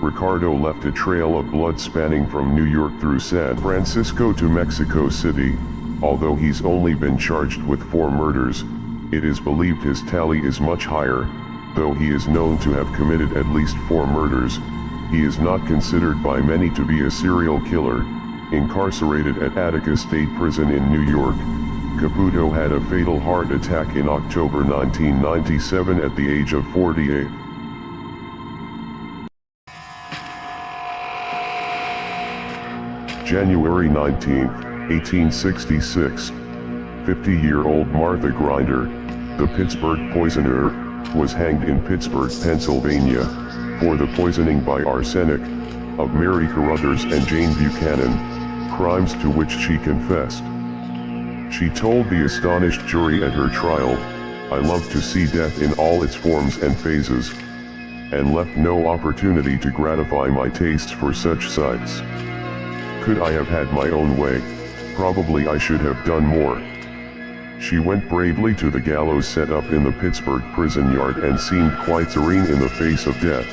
Ricardo left a trail of blood spanning from New York through San Francisco to Mexico City. Although he's only been charged with 4 murders, it is believed his tally is much higher. Though he is known to have committed at least 4 murders, he is not considered by many to be a serial killer. Incarcerated at Attica State Prison in New York, Caputo had a fatal heart attack in October 1997 at the age of 48. January 19, 1866, 50-year-old Martha Grinder, the Pittsburgh poisoner, was hanged in Pittsburgh, Pennsylvania, for the poisoning by arsenic of Mary Carruthers and Jane Buchanan, crimes to which she confessed. She told the astonished jury at her trial, "I love to see death in all its forms and phases, and left no opportunity to gratify my tastes for such sights. Could I have had my own way, probably I should have done more." She went bravely to the gallows set up in the Pittsburgh prison yard and seemed quite serene in the face of death.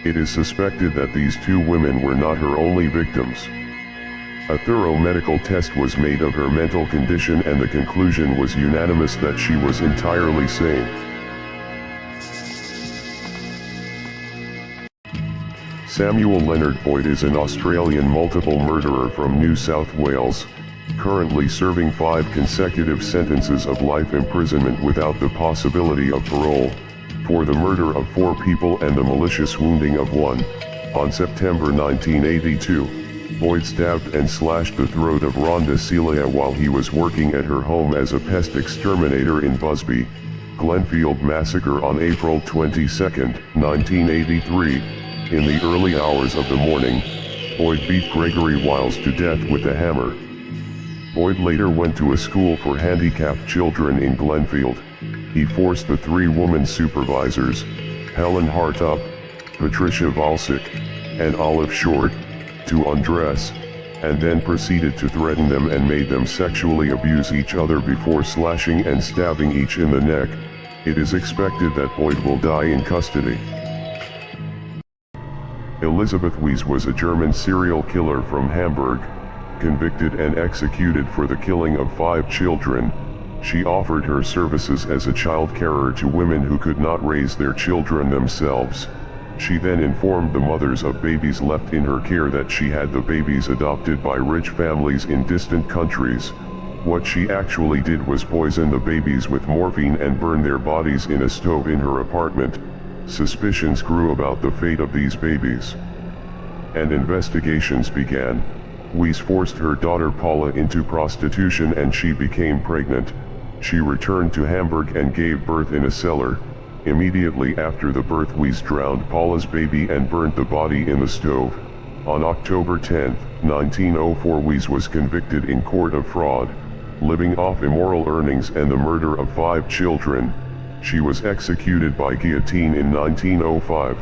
It is suspected that these 2 women were not her only victims. A thorough medical test was made of her mental condition and the conclusion was unanimous that she was entirely sane. Samuel Leonard Boyd is an Australian multiple murderer from New South Wales, currently serving 5 consecutive sentences of life imprisonment without the possibility of parole, for the murder of 4 people and the malicious wounding of 1. On September 1982, Boyd stabbed and slashed the throat of Rhonda Celia while he was working at her home as a pest exterminator in Busby, Glenfield Massacre on April 22, 1983. In the early hours of the morning, Boyd beat Gregory Wiles to death with a hammer. Boyd later went to a school for handicapped children in Glenfield. He forced the 3 woman supervisors, Helen Hartop, Patricia Valsic, and Olive Short, to undress, and then proceeded to threaten them and made them sexually abuse each other before slashing and stabbing each in the neck. It is expected that Boyd will die in custody. Elisabeth Wiese was a German serial killer from Hamburg, convicted and executed for the killing of 5 children. She offered her services as a child carer to women who could not raise their children themselves. She then informed the mothers of babies left in her care that she had the babies adopted by rich families in distant countries. What she actually did was poison the babies with morphine and burn their bodies in a stove in her apartment. Suspicions grew about the fate of these babies, and investigations began. Wiese forced her daughter Paula into prostitution and she became pregnant. She returned to Hamburg and gave birth in a cellar. Immediately after the birth, Wiese drowned Paula's baby and burnt the body in the stove. On October 10, 1904, Wiese was convicted in court of fraud, living off immoral earnings, and the murder of 5 children. She was executed by guillotine in 1905.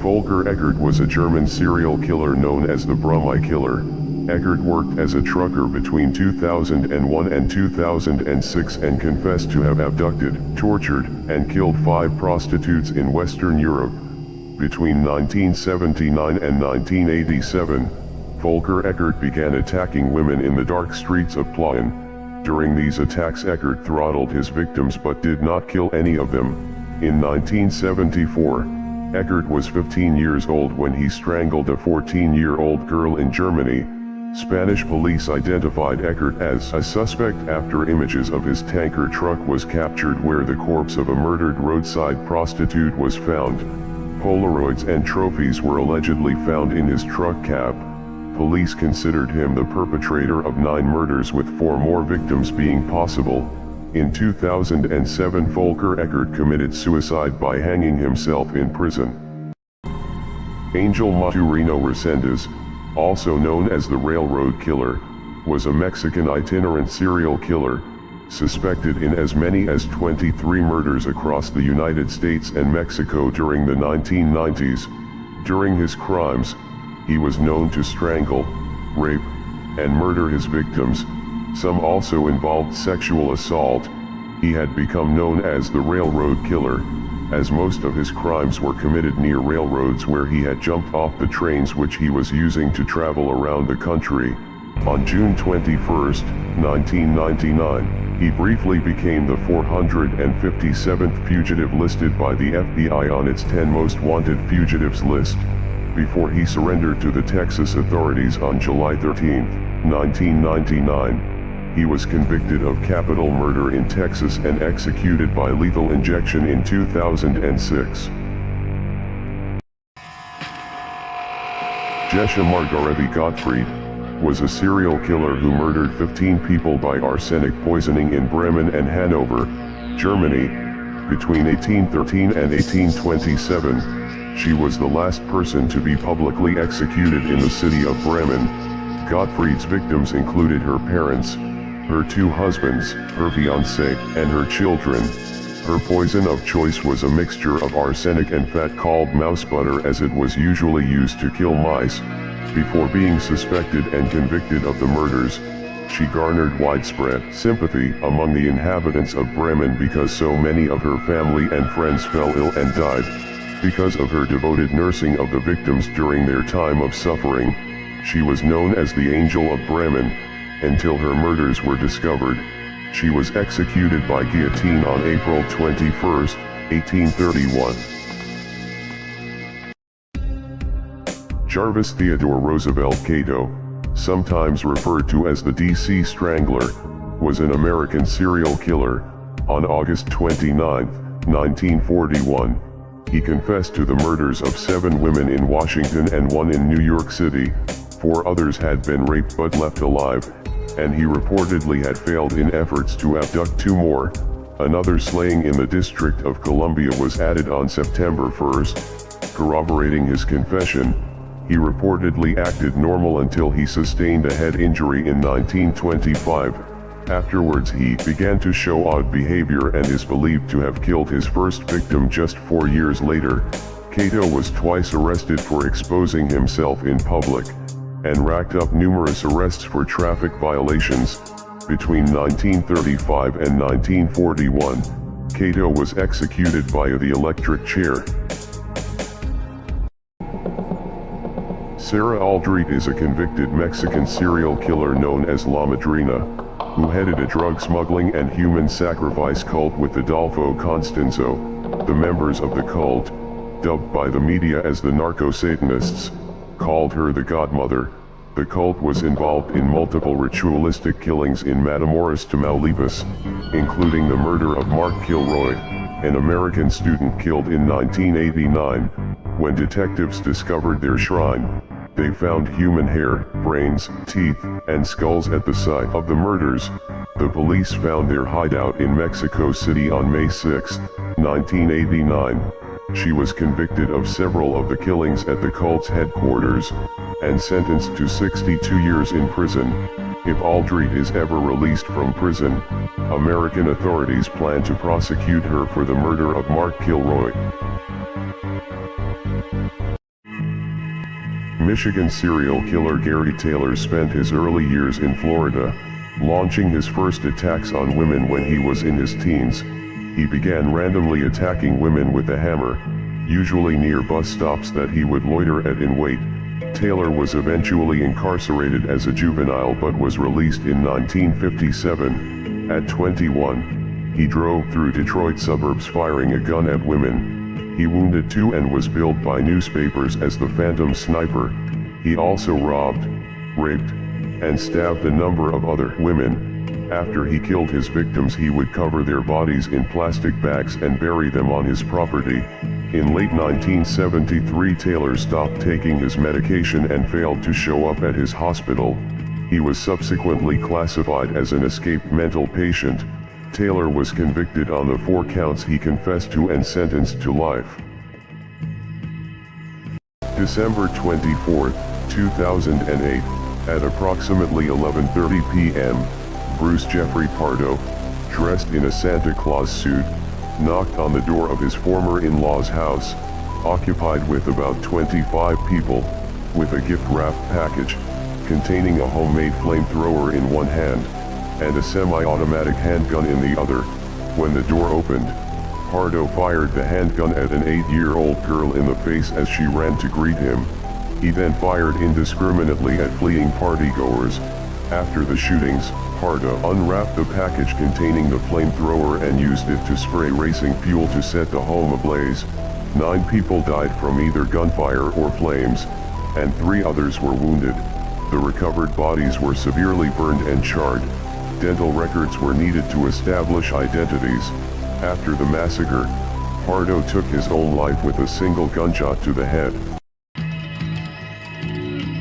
Volker Eggert was a German serial killer known as the Brummie Killer. Eggert worked as a trucker between 2001 and 2006 and confessed to have abducted, tortured, and killed 5 prostitutes in Western Europe. Between 1979 and 1987, Volker Eggert began attacking women in the dark streets of Plauen. During these attacks, Eggert throttled his victims but did not kill any of them. In 1974, Eggert was 15 years old when he strangled a 14-year-old girl in Germany. Spanish police identified Eggert as a suspect after images of his tanker truck was captured where the corpse of a murdered roadside prostitute was found. Polaroids and trophies were allegedly found in his truck cab. Police considered him the perpetrator of 9 murders, with 4 more victims being possible. In 2007, Volker Eggert committed suicide by hanging himself in prison. Angel Maturino Resendez, also known as the Railroad Killer, was a Mexican itinerant serial killer, suspected in as many as 23 murders across the United States and Mexico during the 1990s. During his crimes, he was known to strangle, rape, and murder his victims. Some also involved sexual assault. He had become known as the Railroad Killer, as most of his crimes were committed near railroads where he had jumped off the trains which he was using to travel around the country. On June 21, 1999, he briefly became the 457th fugitive listed by the FBI on its 10 most wanted fugitives list, before he surrendered to the Texas authorities on July 13, 1999. He was convicted of capital murder in Texas and executed by lethal injection in 2006. Jesha Margaretti Gottfried was a serial killer who murdered 15 people by arsenic poisoning in Bremen and Hanover, Germany, between 1813 and 1827. She was the last person to be publicly executed in the city of Bremen. Gottfried's victims included her parents, her 2 husbands, her fiancé, and her children. Her poison of choice was a mixture of arsenic and fat called mouse butter, as it was usually used to kill mice. Before being suspected and convicted of the murders, she garnered widespread sympathy among the inhabitants of Bremen because so many of her family and friends fell ill and died. Because of her devoted nursing of the victims during their time of suffering, she was known as the Angel of Bremen, until her murders were discovered. She was executed by guillotine on April 21, 1831. Jarvis Theodore Roosevelt Cato, sometimes referred to as the D.C. Strangler, was an American serial killer. On August 29, 1941, he confessed to the murders of 7 women in Washington and 1 in New York City. 4 others had been raped but left alive, and he reportedly had failed in efforts to abduct 2 more. Another slaying in the District of Columbia was added on September 1. Corroborating his confession, he reportedly acted normal until he sustained a head injury in 1925. Afterwards he began to show odd behavior and is believed to have killed his first victim just 4 years later. Cato was twice arrested for exposing himself in public, and racked up numerous arrests for traffic violations. Between 1935 and 1941, Cato was executed via the electric chair. Sarah Aldrete is a convicted Mexican serial killer known as La Madrina, who headed a drug smuggling and human sacrifice cult with Adolfo Constanzo. The members of the cult, dubbed by the media as the narco-Satanists, called her the Godmother. The cult was involved in multiple ritualistic killings in Matamoros, Tamaulipas, including the murder of Mark Kilroy, an American student killed in 1989. When detectives discovered their shrine, they found human hair, brains, teeth, and skulls at the site of the murders. The police found their hideout in Mexico City on May 6, 1989. She was convicted of several of the killings at the cult's headquarters, and sentenced to 62 years in prison. If Aldrete is ever released from prison, American authorities plan to prosecute her for the murder of Mark Kilroy. Michigan serial killer Gary Taylor spent his early years in Florida, launching his first attacks on women when he was in his teens. He began randomly attacking women with a hammer, usually near bus stops that he would loiter at in wait. Taylor was eventually incarcerated as a juvenile but was released in 1957. At 21, he drove through Detroit suburbs firing a gun at women. He wounded two and was billed by newspapers as the Phantom Sniper. He also robbed, raped, and stabbed a number of other women. After he killed his victims, he would cover their bodies in plastic bags and bury them on his property. In late 1973, Taylor stopped taking his medication and failed to show up at his hospital. He was subsequently classified as an escaped mental patient. Taylor was convicted on the 4 counts he confessed to and sentenced to life. December 24, 2008, at approximately 11:30 p.m., Bruce Jeffrey Pardo, dressed in a Santa Claus suit, knocked on the door of his former in-law's house, occupied with about 25 people, with a gift-wrapped package, containing a homemade flamethrower in one hand, and a semi-automatic handgun in the other. When the door opened, Pardo fired the handgun at an 8-year-old girl in the face as she ran to greet him. He then fired indiscriminately at fleeing partygoers. After the shootings, Pardo unwrapped the package containing the flamethrower and used it to spray racing fuel to set the home ablaze. 9 people died from either gunfire or flames, and 3 others were wounded. The recovered bodies were severely burned and charred. Dental records were needed to establish identities. After the massacre, Pardo took his own life with a single gunshot to the head.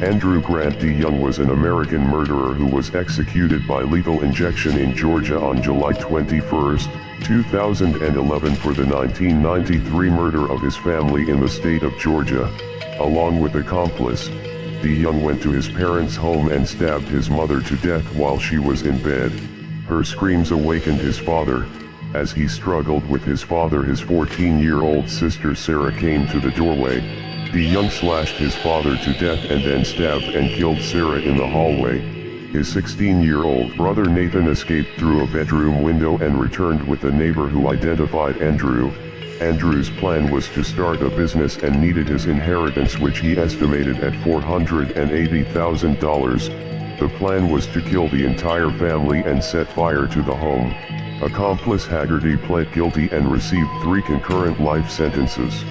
Andrew Grant DeYoung was an American murderer who was executed by lethal injection in Georgia on July 21, 2011 for the 1993 murder of his family in the state of Georgia. Along with accomplice, DeYoung went to his parents' home and stabbed his mother to death while she was in bed. Her screams awakened his father. As he struggled with his father, his 14-year-old sister Sarah came to the doorway. DeYoung slashed his father to death and then stabbed and killed Sarah in the hallway. His 16-year-old brother Nathan escaped through a bedroom window and returned with a neighbor who identified Andrew. Andrew's plan was to start a business and needed his inheritance, which he estimated at $480,000. The plan was to kill the entire family and set fire to the home. Accomplice Haggerty pled guilty and received 3 concurrent life sentences.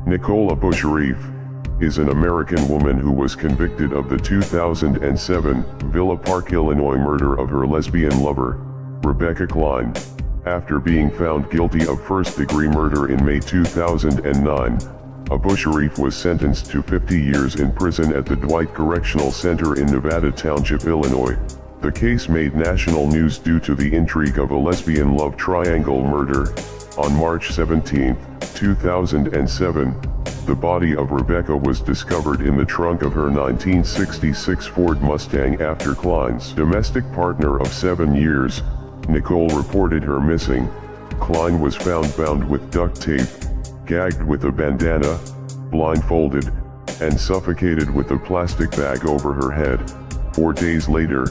Nicola Boucherif is an American woman who was convicted of the 2007 Villa Park, Illinois murder of her lesbian lover, Rebecca Klein. After being found guilty of first-degree murder in May 2009, Boucherif was sentenced to 50 years in prison at the Dwight Correctional Center in Nevada Township, Illinois. The case made national news due to the intrigue of a lesbian love triangle murder. On March 17, 2007, the body of Rebecca was discovered in the trunk of her 1966 Ford Mustang after Klein's domestic partner of 7 years, Nicole, reported her missing. Klein was found bound with duct tape, gagged with a bandana, blindfolded, and suffocated with a plastic bag over her head. 4 days later,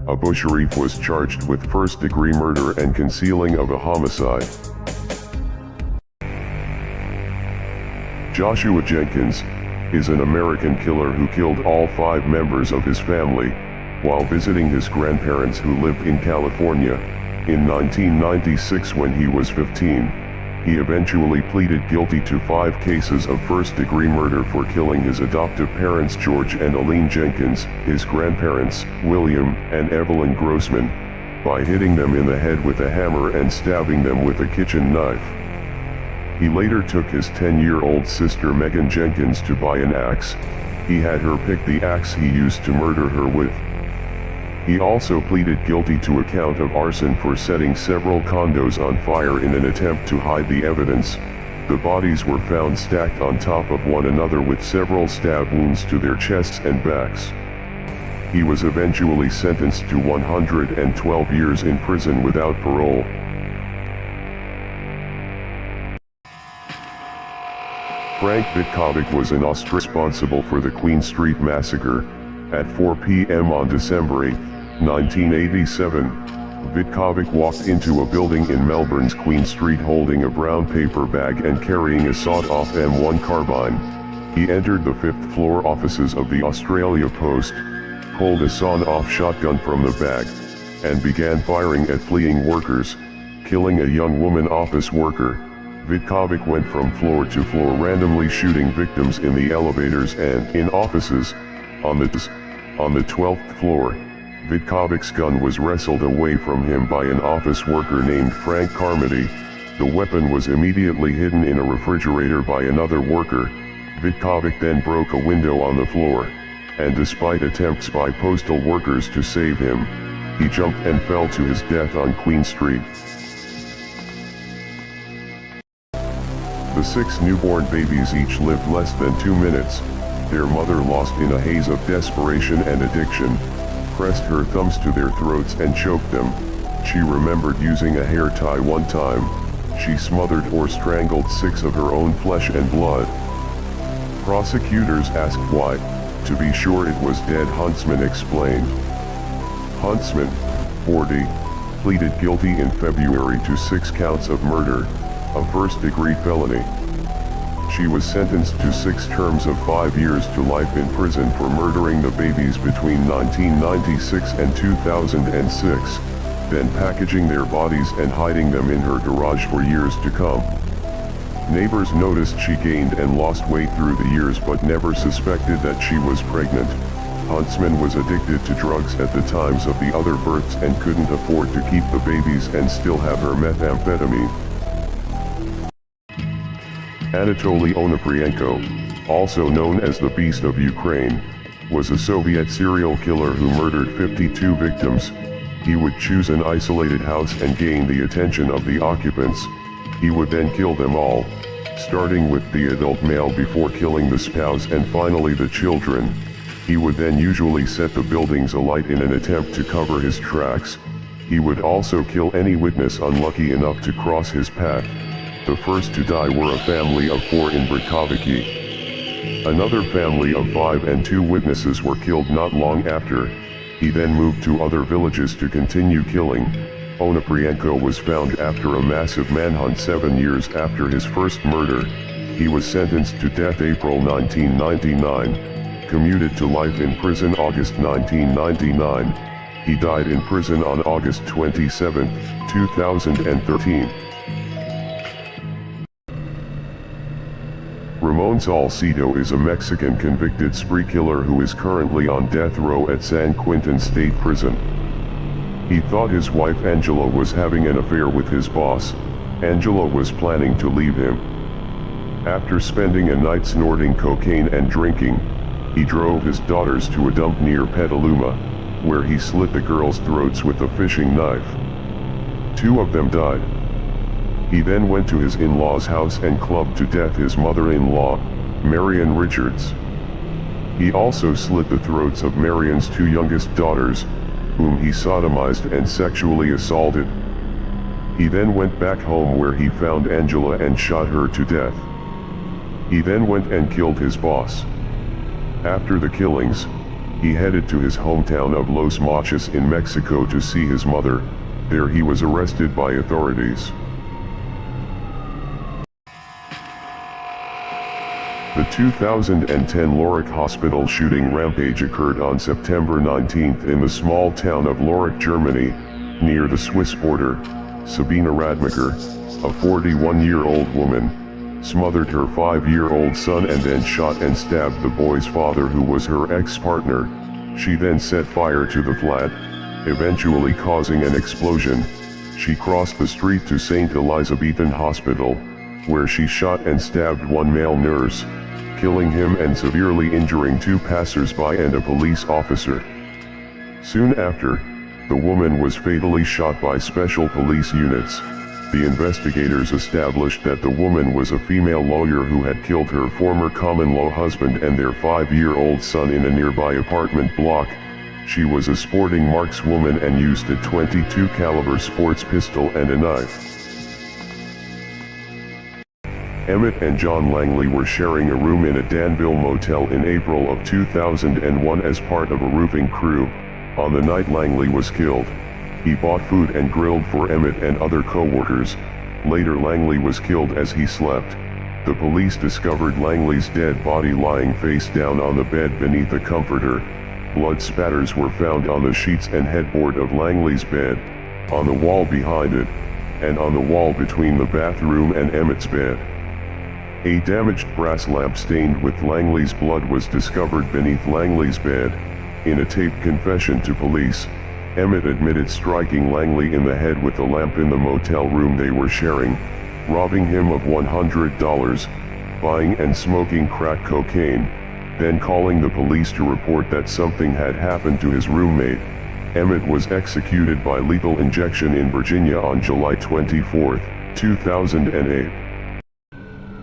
Boucherif was charged with first-degree murder and concealing of a homicide. Joshua Jenkins is an American killer who killed all 5 members of his family while visiting his grandparents who lived in California. In 1996, when he was 15, he eventually pleaded guilty to 5 cases of first-degree murder for killing his adoptive parents George and Aline Jenkins, his grandparents, William and Evelyn Grossman, by hitting them in the head with a hammer and stabbing them with a kitchen knife. He later took his 10-year-old sister Megan Jenkins to buy an axe. He had her pick the axe he used to murder her with. He also pleaded guilty to a count of arson for setting several condos on fire in an attempt to hide the evidence. The bodies were found stacked on top of one another with several stab wounds to their chests and backs. He was eventually sentenced to 112 years in prison without parole. Frank Vitkovic was responsible for the Queen Street Massacre. At 4 p.m. on December 8, 1987, Vitkovic walked into a building in Melbourne's Queen Street holding a brown paper bag and carrying a sawed-off M1 carbine. He entered the 5th floor offices of the Australia Post, pulled a sawn-off shotgun from the bag, and began firing at fleeing workers, killing a young woman office worker. Vitkovic went from floor to floor randomly shooting victims in the elevators and in offices. On the 12th floor, Vitkovic's gun was wrestled away from him by an office worker named Frank Carmody. The weapon was immediately hidden in a refrigerator by another worker. Vitkovic then broke a window on the floor, and despite attempts by postal workers to save him, he jumped and fell to his death on Queen Street. The 6 newborn babies each lived less than 2 minutes. Their mother, lost in a haze of desperation and addiction, pressed her thumbs to their throats and choked them. She remembered using a hair tie one time. She smothered or strangled 6 of her own flesh and blood. Prosecutors asked why. To be sure, it was dead, Huntsman explained. Huntsman, 40, pleaded guilty in February to 6 counts of murder, a first-degree felony. She was sentenced to 6 terms of 5 years to life in prison for murdering the babies between 1996 and 2006, then packaging their bodies and hiding them in her garage for years to come. Neighbors noticed she gained and lost weight through the years but never suspected that she was pregnant. Huntsman was addicted to drugs at the times of the other births and couldn't afford to keep the babies and still have her methamphetamine. Anatoly Onoprienko, also known as the Beast of Ukraine, was a Soviet serial killer who murdered 52 victims. He would choose an isolated house and gain the attention of the occupants. He would then kill them all, starting with the adult male before killing the spouse and finally the children. He would then usually set the buildings alight in an attempt to cover his tracks. He would also kill any witness unlucky enough to cross his path. The first to die were a family of 4 in Brikovici. Another family of 5 and 2 witnesses were killed not long after. He then moved to other villages to continue killing. Onoprienko was found after a massive manhunt 7 years after his first murder. He was sentenced to death April 1999, commuted to life in prison August 1999. He died in prison on August 27, 2013. Ramon Salcido is a Mexican convicted spree killer who is currently on death row at San Quentin State Prison. He thought his wife Angela was having an affair with his boss. Angela was planning to leave him. After spending a night snorting cocaine and drinking, he drove his daughters to a dump near Petaluma, where he slit the girls' throats with a fishing knife. 2 of them died. He then went to his in-laws' house and clubbed to death his mother-in-law, Marion Richards. He also slit the throats of Marion's 2 youngest daughters, whom he sodomized and sexually assaulted. He then went back home where he found Angela and shot her to death. He then went and killed his boss. After the killings, he headed to his hometown of Los Mochis in Mexico to see his mother. There he was arrested by authorities. The 2010 Lorick Hospital shooting rampage occurred on September 19 in the small town of Lorick, Germany, near the Swiss border. Sabina Radmacher, a 41-year-old woman, smothered her 5-year-old son and then shot and stabbed the boy's father, who was her ex-partner. She then set fire to the flat, eventually causing an explosion. She crossed the street to St. Elizabethan Hospital, where she shot and stabbed one male nurse, killing him and severely injuring 2 passers-by and a police officer. Soon after, the woman was fatally shot by special police units. The investigators established that the woman was a female lawyer who had killed her former common-law husband and their 5-year-old son in a nearby apartment block. She was a sporting markswoman and used a .22 caliber sports pistol and a knife. Emmett and John Langley were sharing a room in a Danville motel in April of 2001 as part of a roofing crew. On the night Langley was killed, he bought food and grilled for Emmett and other co-workers. Later Langley was killed as he slept. The police discovered Langley's dead body lying face down on the bed beneath a comforter. Blood spatters were found on the sheets and headboard of Langley's bed, on the wall behind it, and on the wall between the bathroom and Emmett's bed. A damaged brass lamp stained with Langley's blood was discovered beneath Langley's bed. In a taped confession to police, Emmett admitted striking Langley in the head with the lamp in the motel room they were sharing, robbing him of $100, buying and smoking crack cocaine, then calling the police to report that something had happened to his roommate. Emmett was executed by lethal injection in Virginia on July 24, 2008.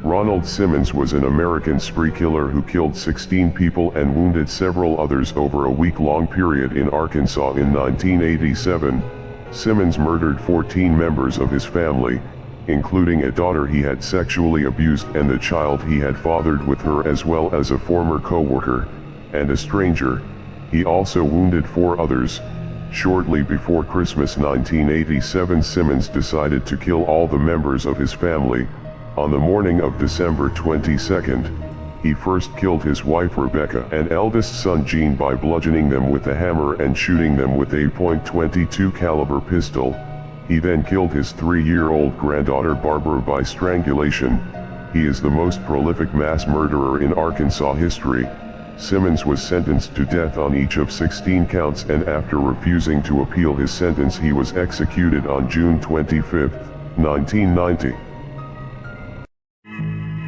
Ronald Simmons was an American spree killer who killed 16 people and wounded several others over a week-long period in Arkansas in 1987. Simmons murdered 14 members of his family, including a daughter he had sexually abused and the child he had fathered with her, as well as a former co-worker and a stranger. He also wounded 4 others. Shortly before Christmas 1987, Simmons decided to kill all the members of his family. On the morning of December 22nd, he first killed his wife Rebecca and eldest son Gene by bludgeoning them with a hammer and shooting them with a .22 caliber pistol. He then killed his 3-year-old granddaughter Barbara by strangulation. He is the most prolific mass murderer in Arkansas history. Simmons was sentenced to death on each of 16 counts, and after refusing to appeal his sentence, he was executed on June 25, 1990.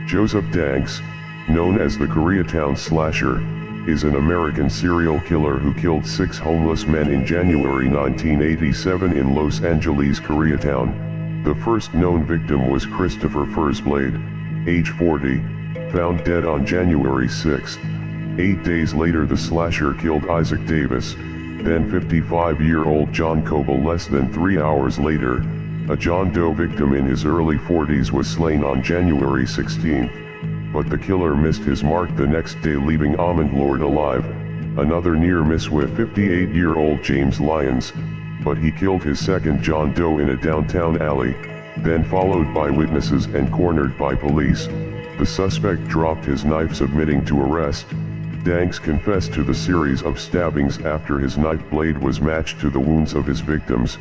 Joseph Danks, known as the Koreatown Slasher, is an American serial killer who killed 6 homeless men in January 1987 in Los Angeles, Koreatown. The first known victim was Christopher Fursblade, age 40, found dead on January 6. 8 days later, the slasher killed Isaac Davis, then 55-year-old John Coble. Less than 3 hours later, a John Doe victim in his early 40s was slain on January 16, but the killer missed his mark the next day, leaving Almond Lord alive. Another near miss with 58-year-old James Lyons, but he killed his second John Doe in a downtown alley, then followed by witnesses and cornered by police. The suspect dropped his knife, submitting to arrest. Danks confessed to the series of stabbings after his knife blade was matched to the wounds of his victims.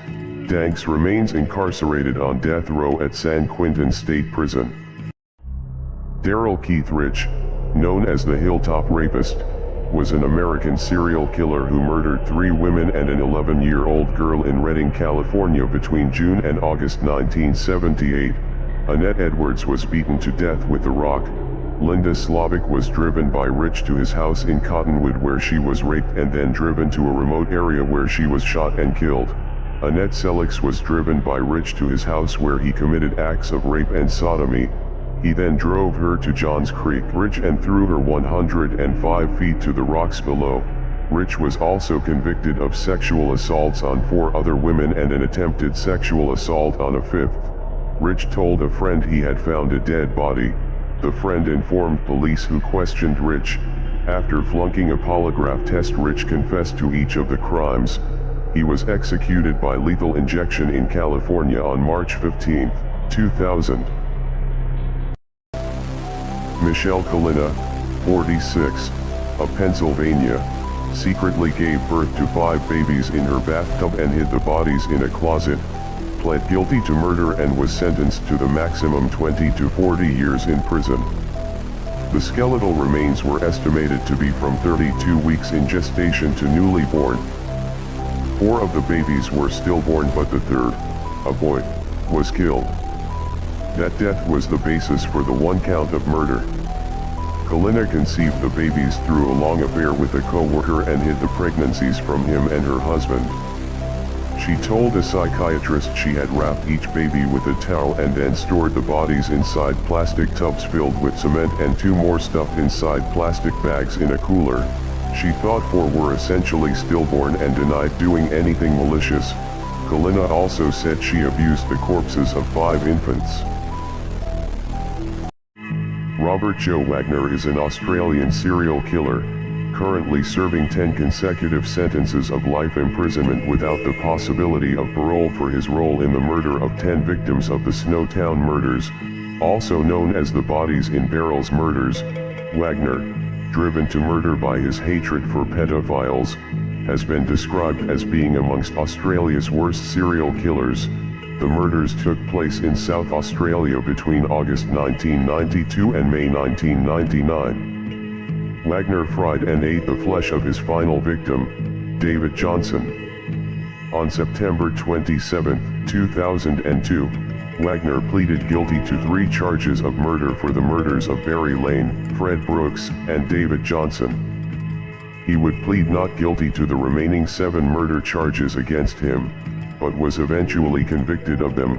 Danks remains incarcerated on death row at San Quentin State Prison. Daryl Keith Rich, known as the Hilltop Rapist, was an American serial killer who murdered 3 women and an 11-year-old girl in Redding, California between June and August 1978. Annette Edwards was beaten to death with a rock. Linda Slavic was driven by Rich to his house in Cottonwood, where she was raped and then driven to a remote area where she was shot and killed. Annette Selix was driven by Rich to his house, where he committed acts of rape and sodomy. He then drove her to Johns Creek Bridge and threw her 105 feet to the rocks below. Rich was also convicted of sexual assaults on 4 other women and an attempted sexual assault on a 5th. Rich told a friend he had found a dead body. The friend informed police, who questioned Rich. After flunking a polygraph test, Rich confessed to each of the crimes. He was executed by lethal injection in California on March 15, 2000. Michelle Kalina, 46, of Pennsylvania, secretly gave birth to 5 babies in her bathtub and hid the bodies in a closet, pled guilty to murder and was sentenced to the maximum 20 to 40 years in prison. The skeletal remains were estimated to be from 32 weeks in gestation to newly born. 4 of the babies were stillborn, but the third, a boy, was killed. That death was the basis for the 1 count of murder. Kalina conceived the babies through a long affair with a co-worker and hid the pregnancies from him and her husband. She told a psychiatrist she had wrapped each baby with a towel and then stored the bodies inside plastic tubs filled with cement and 2 more stuffed inside plastic bags in a cooler. She thought 4 were essentially stillborn and denied doing anything malicious. Kalina also said she abused the corpses of 5 infants. Robert Joe Wagner is an Australian serial killer, currently serving 10 consecutive sentences of life imprisonment without the possibility of parole for his role in the murder of 10 victims of the Snowtown murders, also known as the Bodies in Barrels murders. Wagner, driven to murder by his hatred for pedophiles, has been described as being amongst Australia's worst serial killers. The murders took place in South Australia between August 1992 and May 1999. Wagner fried and ate the flesh of his final victim, David Johnson. On September 27, 2002, Wagner pleaded guilty to 3 charges of murder for the murders of Barry Lane, Fred Brooks, and David Johnson. He would plead not guilty to the remaining 7 murder charges against him, but was eventually convicted of them,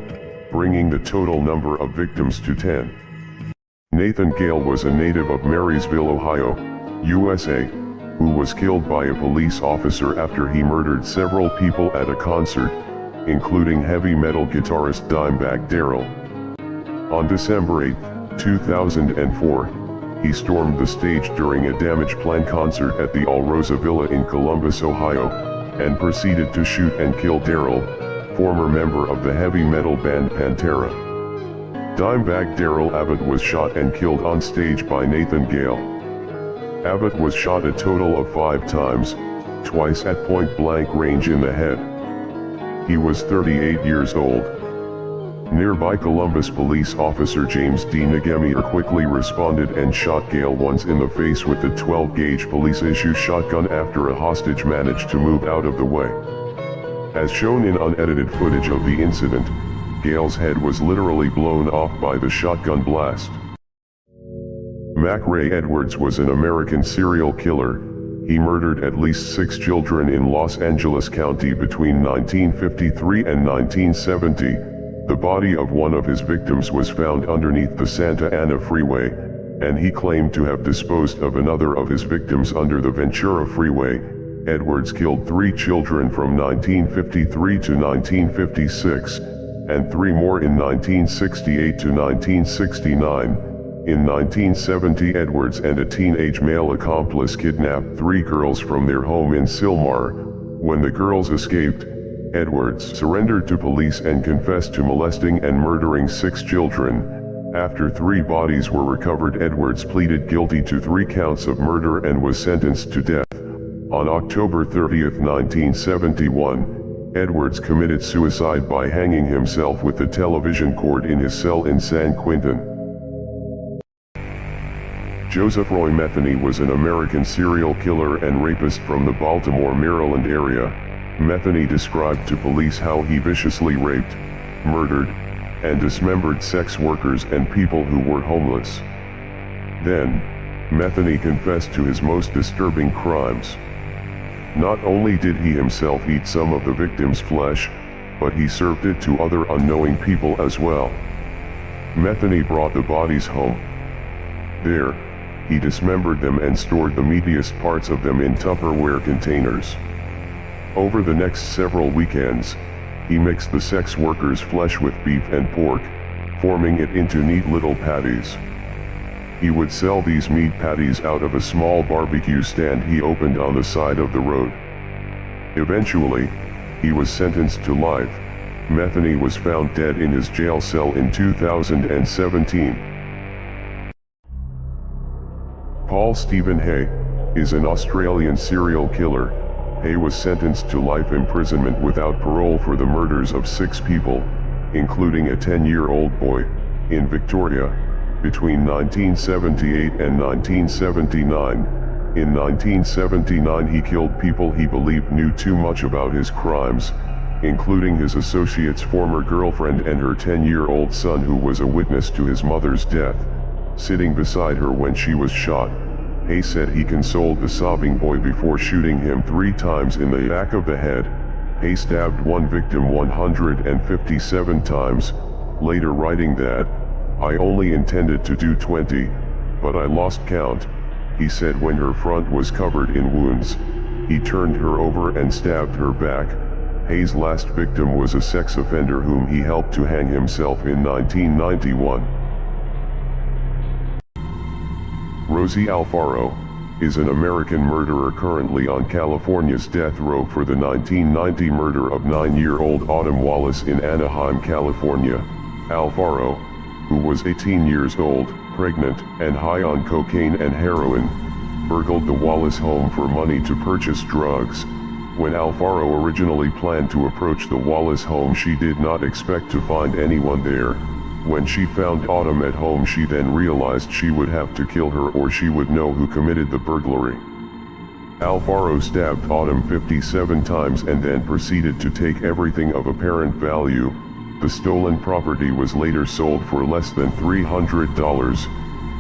bringing the total number of victims to 10. Nathan Gale was a native of Marysville, Ohio, USA, who was killed by a police officer after he murdered several people at a concert, including heavy metal guitarist Dimebag Darrell. On December 8, 2004, he stormed the stage during a Damageplan concert at the All Rosa Villa in Columbus, Ohio, and proceeded to shoot and kill Darrell, former member of the heavy metal band Pantera. Dimebag Darrell Abbott was shot and killed on stage by Nathan Gale. Abbott was shot a total of 5 times, twice at point-blank range in the head. He was 38 years old. Nearby Columbus police officer James D. Nagemier quickly responded and shot Gale once in the face with the 12-gauge police-issue shotgun after a hostage managed to move out of the way. As shown in unedited footage of the incident, Gale's head was literally blown off by the shotgun blast. MacRae Edwards was an American serial killer. He murdered at least 6 children in Los Angeles County between 1953 and 1970. The body of one of his victims was found underneath the Santa Ana Freeway, and he claimed to have disposed of another of his victims under the Ventura Freeway. Edwards killed 3 children from 1953 to 1956, and 3 more in 1968 to 1969. In 1970, Edwards and a teenage male accomplice kidnapped 3 girls from their home in Sylmar. When the girls escaped, Edwards surrendered to police and confessed to molesting and murdering 6 children. After 3 bodies were recovered, Edwards pleaded guilty to 3 counts of murder and was sentenced to death. On October 30, 1971, Edwards committed suicide by hanging himself with the television cord in his cell in San Quentin. Joseph Roy Metheny was an American serial killer and rapist from the Baltimore, Maryland area. Metheny described to police how he viciously raped, murdered, and dismembered sex workers and people who were homeless. Then, Metheny confessed to his most disturbing crimes. Not only did he himself eat some of the victims' flesh, but he served it to other unknowing people as well. Metheny brought the bodies home. There, he dismembered them and stored the meatiest parts of them in Tupperware containers. Over the next several weekends, he mixed the sex workers' flesh with beef and pork, forming it into neat little patties. He would sell these meat patties out of a small barbecue stand he opened on the side of the road. Eventually, he was sentenced to life. Metheny was found dead in his jail cell in 2017. Paul Stephen Hay is an Australian serial killer. Hay was sentenced to life imprisonment without parole for the murders of 6 people, including a 10-year-old boy, in Victoria, between 1978 and 1979. In 1979 he killed people he believed knew too much about his crimes, including his associate's former girlfriend and her 10-year-old son, who was a witness to his mother's death, sitting beside her when she was shot. Hay said he consoled the sobbing boy before shooting him 3 times in the back of the head. Hay stabbed one victim 157 times, later writing that, "I only intended to do 20, but I lost count," he said when her front was covered in wounds. He turned her over and stabbed her back. Hay's last victim was a sex offender whom he helped to hang himself in 1991. Rosie Alfaro is an American murderer currently on California's death row for the 1990 murder of 9-year-old Autumn Wallace in Anaheim, California. Alfaro, who was 18 years old, pregnant, and high on cocaine and heroin, burgled the Wallace home for money to purchase drugs. When Alfaro originally planned to approach the Wallace home, she did not expect to find anyone there. When she found Autumn at home, she then realized she would have to kill her or she would know who committed the burglary. Alfaro stabbed Autumn 57 times and then proceeded to take everything of apparent value. The stolen property was later sold for less than $300.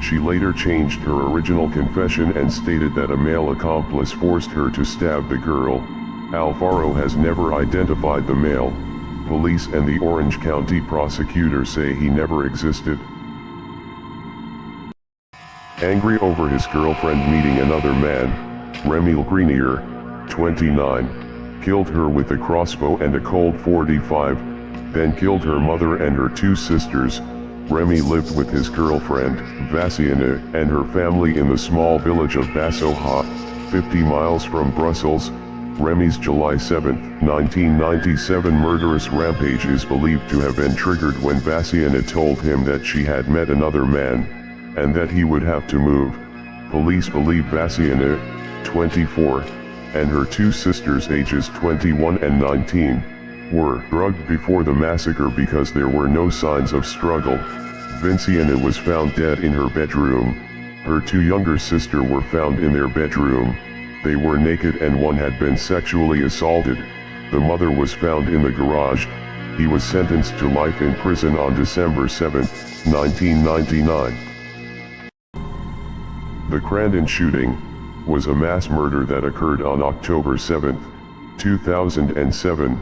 She later changed her original confession and stated that a male accomplice forced her to stab the girl. Alfaro has never identified the male. Police and the Orange County prosecutor say he never existed. Angry over his girlfriend meeting another man, Remil Grenier, 29, killed her with a crossbow and a Colt .45, then killed her mother and her 2 sisters. Remy lived with his girlfriend, Vassiana, and her family in the small village of Bassoha, 50 miles from Brussels. Remy's July 7, 1997 murderous rampage is believed to have been triggered when Vassiana told him that she had met another man, and that he would have to move. Police believe Vassiana, 24, and her 2 sisters ages 21 and 19, were drugged before the massacre because there were no signs of struggle. Vinciana was found dead in her bedroom. Her 2 younger sisters were found in their bedroom. They were naked and one had been sexually assaulted. The mother was found in the garage. He was sentenced to life in prison on December 7, 1999. The Crandon shooting was a mass murder that occurred on October 7, 2007,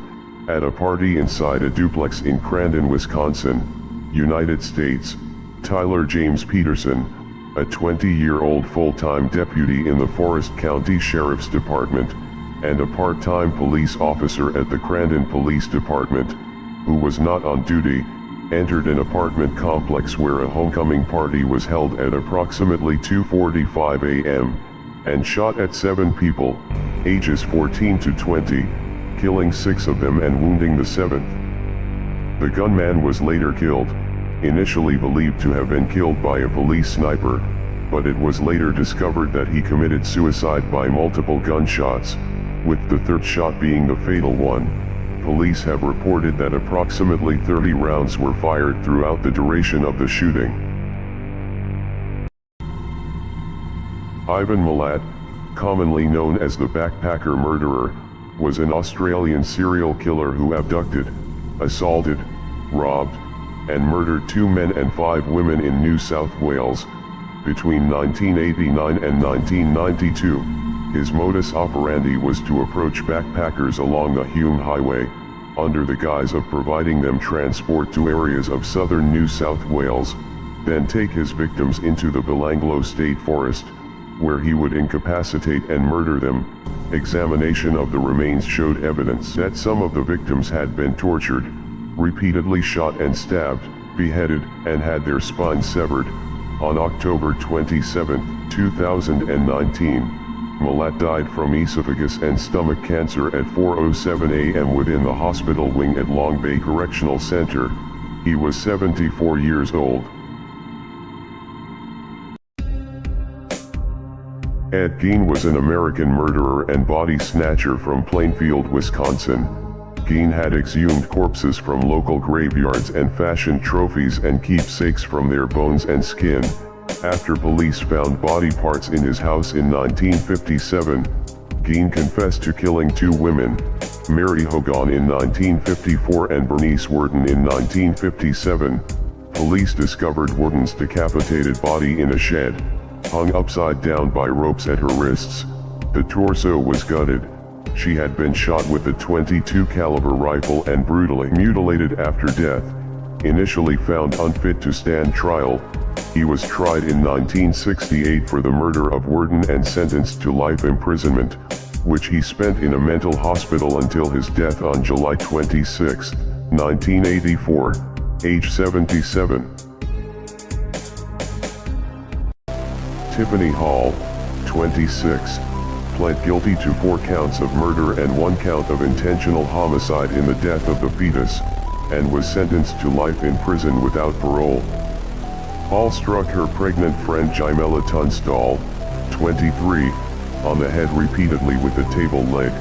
at a party inside a duplex in Crandon, Wisconsin, United States. Tyler James Peterson, a 20-year-old full-time deputy in the Forest County Sheriff's Department, and a part-time police officer at the Crandon Police Department, who was not on duty, entered an apartment complex where a homecoming party was held at approximately 2:45 a.m., and shot at 7 people, ages 14 to 20, killing 6 of them and wounding the 7th. The gunman was later killed, initially believed to have been killed by a police sniper, but it was later discovered that he committed suicide by multiple gunshots, with the 3rd shot being the fatal one. Police have reported that approximately 30 rounds were fired throughout the duration of the shooting. Ivan Milat, commonly known as the backpacker murderer, was an Australian serial killer who abducted, assaulted, robbed, and murdered 2 men and 5 women in New South Wales, between 1989 and 1992. His modus operandi was to approach backpackers along the Hume Highway, under the guise of providing them transport to areas of southern New South Wales, then take his victims into the Belanglo State Forest, where he would incapacitate and murder them. Examination of the remains showed evidence that some of the victims had been tortured, repeatedly shot and stabbed, beheaded, and had their spines severed. On October 27, 2019, Milat died from esophagus and stomach cancer at 4:07 a.m. within the hospital wing at Long Bay Correctional Center. He was 74 years old. Ed Gein was an American murderer and body snatcher from Plainfield, Wisconsin. Gein had exhumed corpses from local graveyards and fashioned trophies and keepsakes from their bones and skin. After police found body parts in his house in 1957, Gein confessed to killing 2 women, Mary Hogan in 1954 and Bernice Worden in 1957. Police discovered Worden's decapitated body in a shed, hung upside down by ropes at her wrists. The torso was gutted. She had been shot with a .22 caliber rifle and brutally mutilated after death. Initially found unfit to stand trial, he was tried in 1968 for the murder of Worden and sentenced to life imprisonment, which he spent in a mental hospital until his death on July 26, 1984, age 77. Tiffany Hall, 26, pled guilty to 4 counts of murder and 1 count of intentional homicide in the death of the fetus, and was sentenced to life in prison without parole. Hall struck her pregnant friend Jimella Tunstall, 23, on the head repeatedly with a table leg,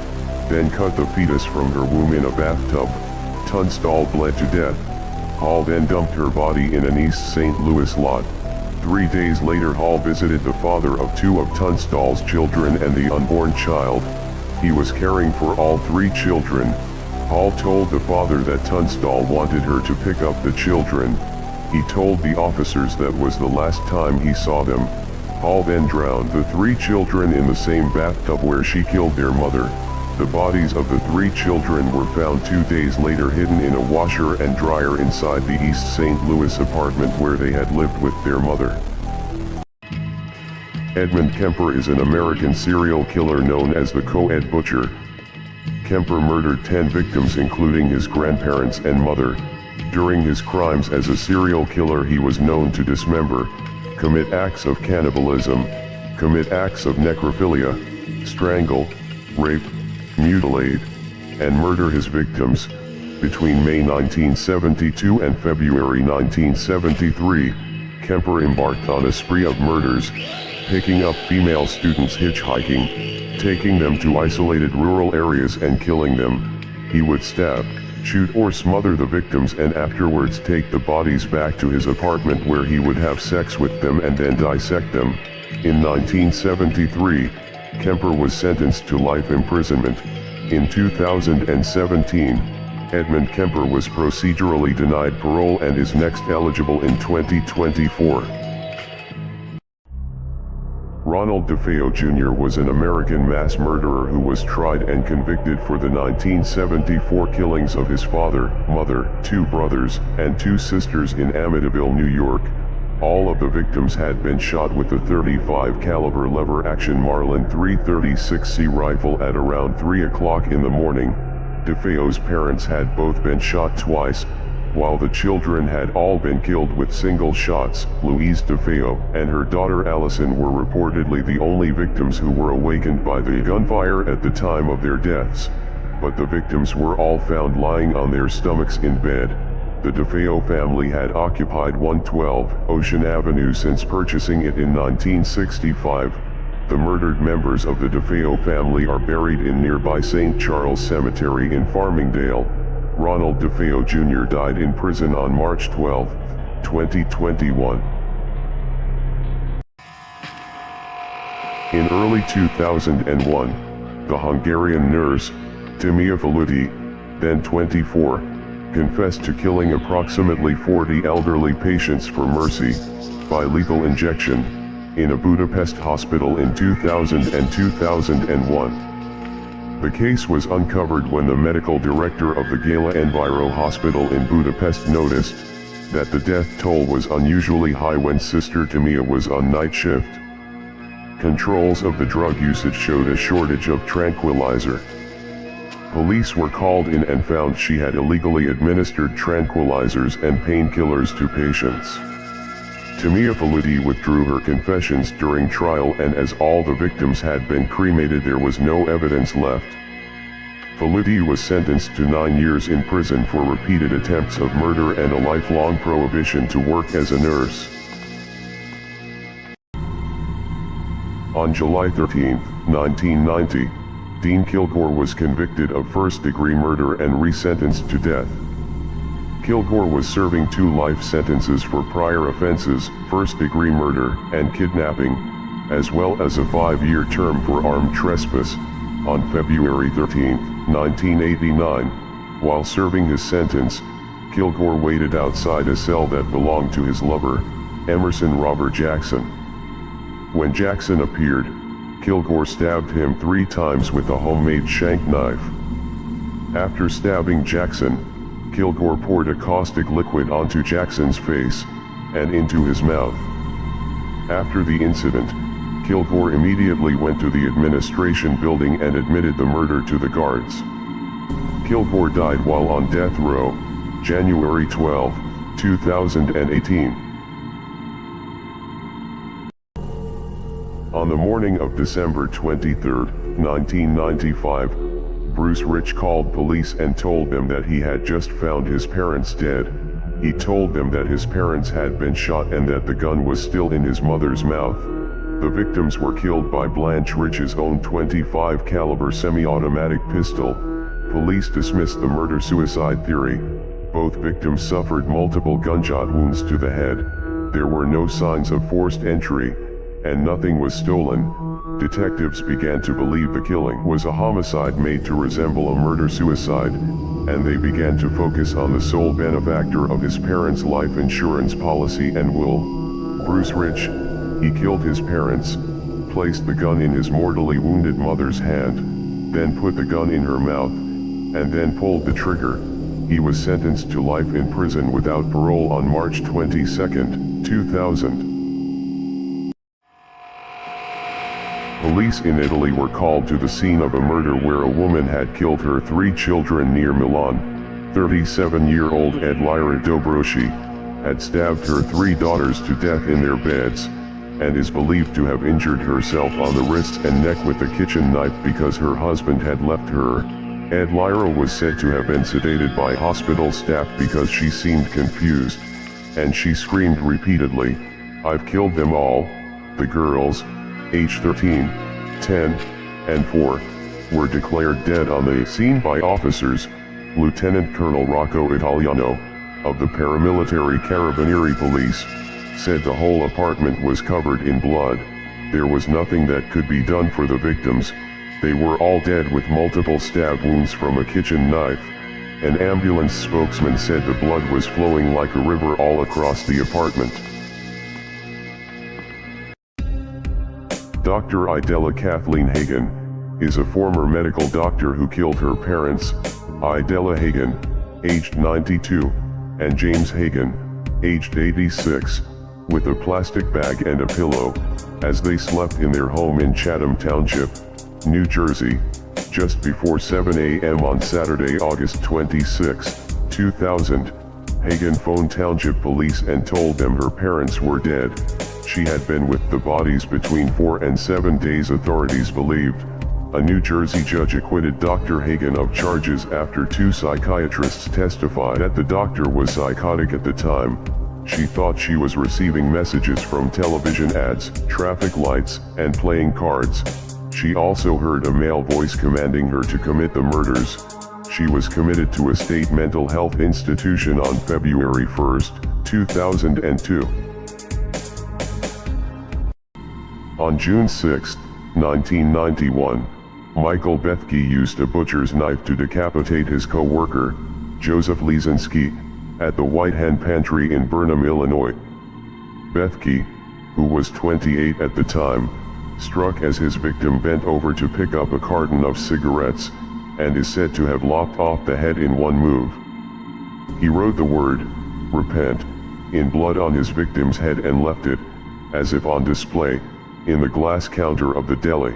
then cut the fetus from her womb in a bathtub. Tunstall bled to death. Hall then dumped her body in an East St. Louis lot. 3 days later, Hall visited the father of 2 of Tunstall's children and the unborn child. He was caring for all 3 children. Hall told the father that Tunstall wanted her to pick up the children. He told the officers that was the last time he saw them. Hall then drowned the 3 children in the same bathtub where she killed their mother. The bodies of the 3 children were found 2 days later hidden in a washer and dryer inside the East St. Louis apartment where they had lived with their mother. Edmund Kemper is an American serial killer known as the Co-Ed Butcher. Kemper murdered 10 victims including his grandparents and mother. During his crimes as a serial killer, he was known to dismember, commit acts of cannibalism, commit acts of necrophilia, strangle, rape, mutilate, and murder his victims. Between May 1972 and February 1973, Kemper embarked on a spree of murders, picking up female students hitchhiking, taking them to isolated rural areas and killing them. He would stab, shoot or smother the victims and afterwards take the bodies back to his apartment where he would have sex with them and then dissect them. In 1973, Kemper was sentenced to life imprisonment. In 2017, Edmund Kemper was procedurally denied parole and is next eligible in 2024. Ronald DeFeo Jr. was an American mass murderer who was tried and convicted for the 1974 killings of his father, mother, 2 brothers, and 2 sisters in Amityville, New York. All of the victims had been shot with a .35 caliber lever-action Marlin 336C rifle at around 3 o'clock in the morning. DeFeo's parents had both been shot twice, while the children had all been killed with single shots. Louise DeFeo and her daughter Allison were reportedly the only victims who were awakened by the gunfire at the time of their deaths, but the victims were all found lying on their stomachs in bed. The DeFeo family had occupied 112 Ocean Avenue since purchasing it in 1965. The murdered members of the DeFeo family are buried in nearby St. Charles Cemetery in Farmingdale. Ronald DeFeo Jr. died in prison on March 12, 2021. In early 2001, the Hungarian nurse, Timea Faluti, then 24, confessed to killing approximately 40 elderly patients for mercy, by lethal injection, in a Budapest hospital in 2000 and 2001. The case was uncovered when the medical director of the Gala Enviro Hospital in Budapest noticed that the death toll was unusually high when Sister Timea was on night shift. Controls of the drug usage showed a shortage of tranquilizer. Police were called in and found she had illegally administered tranquilizers and painkillers to patients. Timea Faluti withdrew her confessions during trial, and as all the victims had been cremated, there was no evidence left. Faluti was sentenced to 9 years in prison for repeated attempts of murder and a lifelong prohibition to work as a nurse. On July 13, 1990, Dean Kilgore was convicted of first-degree murder and resentenced to death. Kilgore was serving 2 life sentences for prior offenses, first-degree murder and kidnapping, as well as a 5-year term for armed trespass. On February 13, 1989, while serving his sentence, Kilgore waited outside a cell that belonged to his lover, Emerson Robert Jackson. When Jackson appeared, Kilgore stabbed him 3 times with a homemade shank knife. After stabbing Jackson, Kilgore poured a caustic liquid onto Jackson's face and into his mouth. After the incident, Kilgore immediately went to the administration building and admitted the murder to the guards. Kilgore died while on death row, January 12, 2018. On the morning of December 23, 1995, Bruce Rich called police and told them that he had just found his parents dead. He told them that his parents had been shot and that the gun was still in his mother's mouth. The victims were killed by Blanche Rich's own .25 caliber semi-automatic pistol. Police dismissed the murder-suicide theory. Both victims suffered multiple gunshot wounds to the head. There were no signs of forced entry, and nothing was stolen. Detectives began to believe the killing was a homicide made to resemble a murder-suicide, and they began to focus on the sole benefactor of his parents' life insurance policy and will, Bruce Rich. He killed his parents, placed the gun in his mortally wounded mother's hand, then put the gun in her mouth, and then pulled the trigger. He was sentenced to life in prison without parole on March 22, 2000. Police in Italy were called to the scene of a murder where a woman had killed her 3 children near Milan. 37-year-old Edlyra Dobroschi had stabbed her 3 daughters to death in their beds, and is believed to have injured herself on the wrists and neck with a kitchen knife because her husband had left her. Edlyra was said to have been sedated by hospital staff because she seemed confused, and she screamed repeatedly, "I've killed them all." The girls, age 13, 10, and 4, were declared dead on the scene by officers. Lieutenant Colonel Rocco Italiano, of the paramilitary Carabinieri Police, said the whole apartment was covered in blood. There was nothing that could be done for the victims. They were all dead with multiple stab wounds from a kitchen knife. An ambulance spokesman said the blood was flowing like a river all across the apartment. Dr. Idella Kathleen Hagen is a former medical doctor who killed her parents, Idella Hagen, aged 92, and James Hagen, aged 86, with a plastic bag and a pillow, as they slept in their home in Chatham Township, New Jersey, just before 7 a.m. on Saturday, August 26, 2000. Hagen phoned Township Police and told them her parents were dead. She had been with the bodies between 4 and 7 days, authorities believed. A New Jersey judge acquitted Dr. Hagen of charges after 2 psychiatrists testified that the doctor was psychotic at the time. She thought she was receiving messages from television ads, traffic lights, and playing cards. She also heard a male voice commanding her to commit the murders. She was committed to a state mental health institution on February 1, 2002. On June 6, 1991, Michael Bethke used a butcher's knife to decapitate his co-worker, Joseph Lesinski, at the White Hen Pantry in Burnham, Illinois. Bethke, who was 28 at the time, struck as his victim bent over to pick up a carton of cigarettes, and is said to have lopped off the head in one move. He wrote the word, "Repent," in blood on his victim's head and left it, as if on display, in the glass counter of the deli.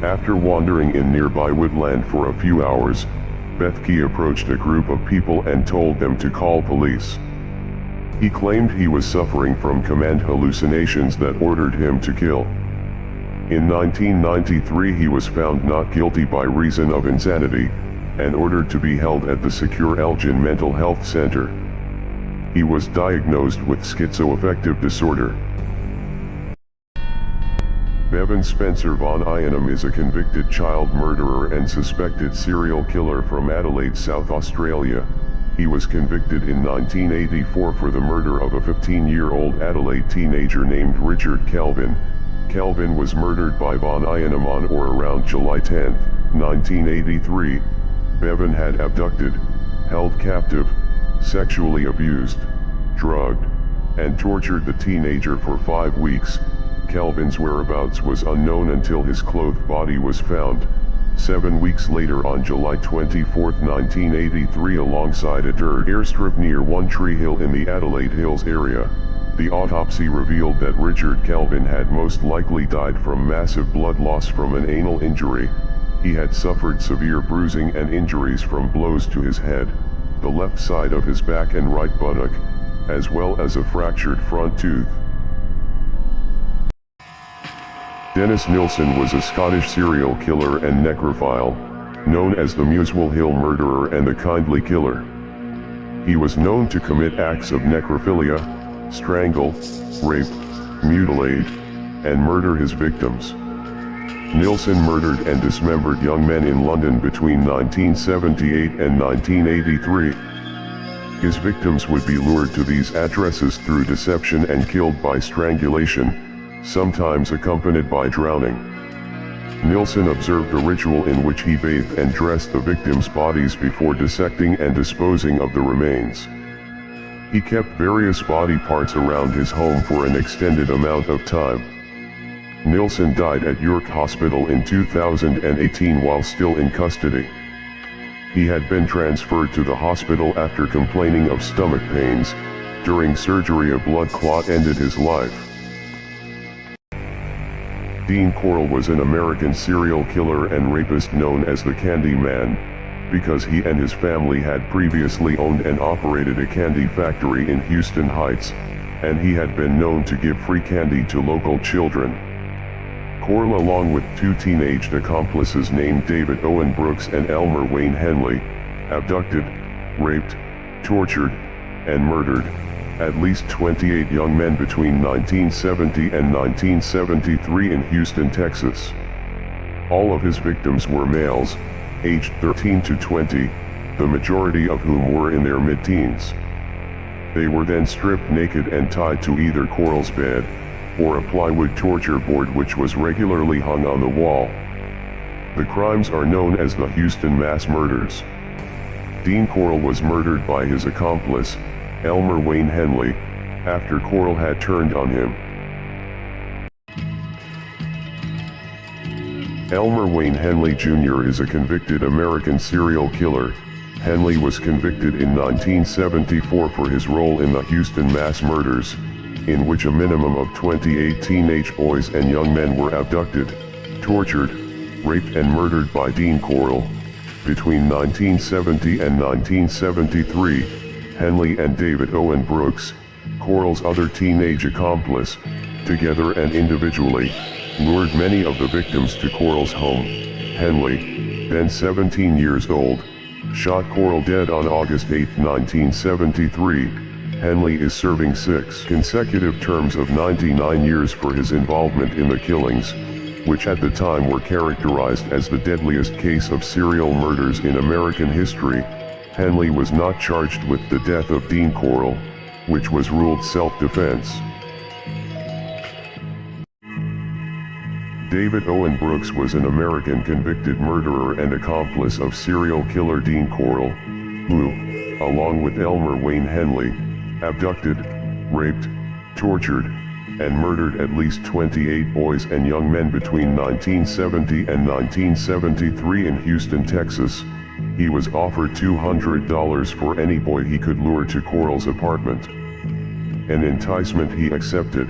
After wandering in nearby woodland for a few hours, Bethke approached a group of people and told them to call police. He claimed he was suffering from command hallucinations that ordered him to kill. In 1993 he was found not guilty by reason of insanity, and ordered to be held at the secure Elgin Mental Health Center. He was diagnosed with schizoaffective disorder. Bevan Spencer von Ienum is a convicted child murderer and suspected serial killer from Adelaide, South Australia. He was convicted in 1984 for the murder of a 15-year-old Adelaide teenager named Richard Kelvin. Kelvin was murdered by von Ienum on or around July 10, 1983. Bevan had abducted, held captive, sexually abused, drugged, and tortured the teenager for 5 weeks. Kelvin's whereabouts was unknown until his clothed body was found 7 weeks later on July 24, 1983 alongside a dirt airstrip near One Tree Hill in the Adelaide Hills area. The autopsy revealed that Richard Kelvin had most likely died from massive blood loss from an anal injury. He had suffered severe bruising and injuries from blows to his head, the left side of his back and right buttock, as well as a fractured front tooth. Dennis Nilsen was a Scottish serial killer and necrophile, known as the Muswell Hill Murderer and the Kindly Killer. He was known to commit acts of necrophilia, strangle, rape, mutilate, and murder his victims. Nilsen murdered and dismembered young men in London between 1978 and 1983. His victims would be lured to these addresses through deception and killed by strangulation, sometimes accompanied by drowning. Nilsen observed a ritual in which he bathed and dressed the victims' bodies before dissecting and disposing of the remains. He kept various body parts around his home for an extended amount of time. Nilsen died at York Hospital in 2018 while still in custody. He had been transferred to the hospital after complaining of stomach pains. During surgery, a blood clot ended his life. Dean Corll was an American serial killer and rapist known as the Candy Man, because he and his family had previously owned and operated a candy factory in Houston Heights, and he had been known to give free candy to local children. Corll, along with 2 teenage accomplices named David Owen Brooks and Elmer Wayne Henley, abducted, raped, tortured, and murdered at least 28 young men between 1970 and 1973 in Houston, Texas. All of his victims were males, aged 13 to 20, the majority of whom were in their mid-teens. They were then stripped naked and tied to either Corll's bed, or a plywood torture board which was regularly hung on the wall. The crimes are known as the Houston Mass Murders. Dean Corll was murdered by his accomplice, Elmer Wayne Henley, after Corll had turned on him. Elmer Wayne Henley Jr. is a convicted American serial killer. Henley was convicted in 1974 for his role in the Houston Mass Murders, in which a minimum of 28 teenage boys and young men were abducted, tortured, raped and murdered by Dean Corll. Between 1970 and 1973, Henley and David Owen Brooks, Corll's other teenage accomplice, together and individually, lured many of the victims to Corll's home. Henley, then 17 years old, shot Corll dead on August 8, 1973. Henley is serving 6 consecutive terms of 99 years for his involvement in the killings, which at the time were characterized as the deadliest case of serial murders in American history. Henley was not charged with the death of Dean Corll, which was ruled self-defense. David Owen Brooks was an American convicted murderer and accomplice of serial killer Dean Corll, who, along with Elmer Wayne Henley, abducted, raped, tortured, and murdered at least 28 boys and young men between 1970 and 1973 in Houston, Texas. He was offered $200 for any boy he could lure to Corll's apartment. An enticement he accepted.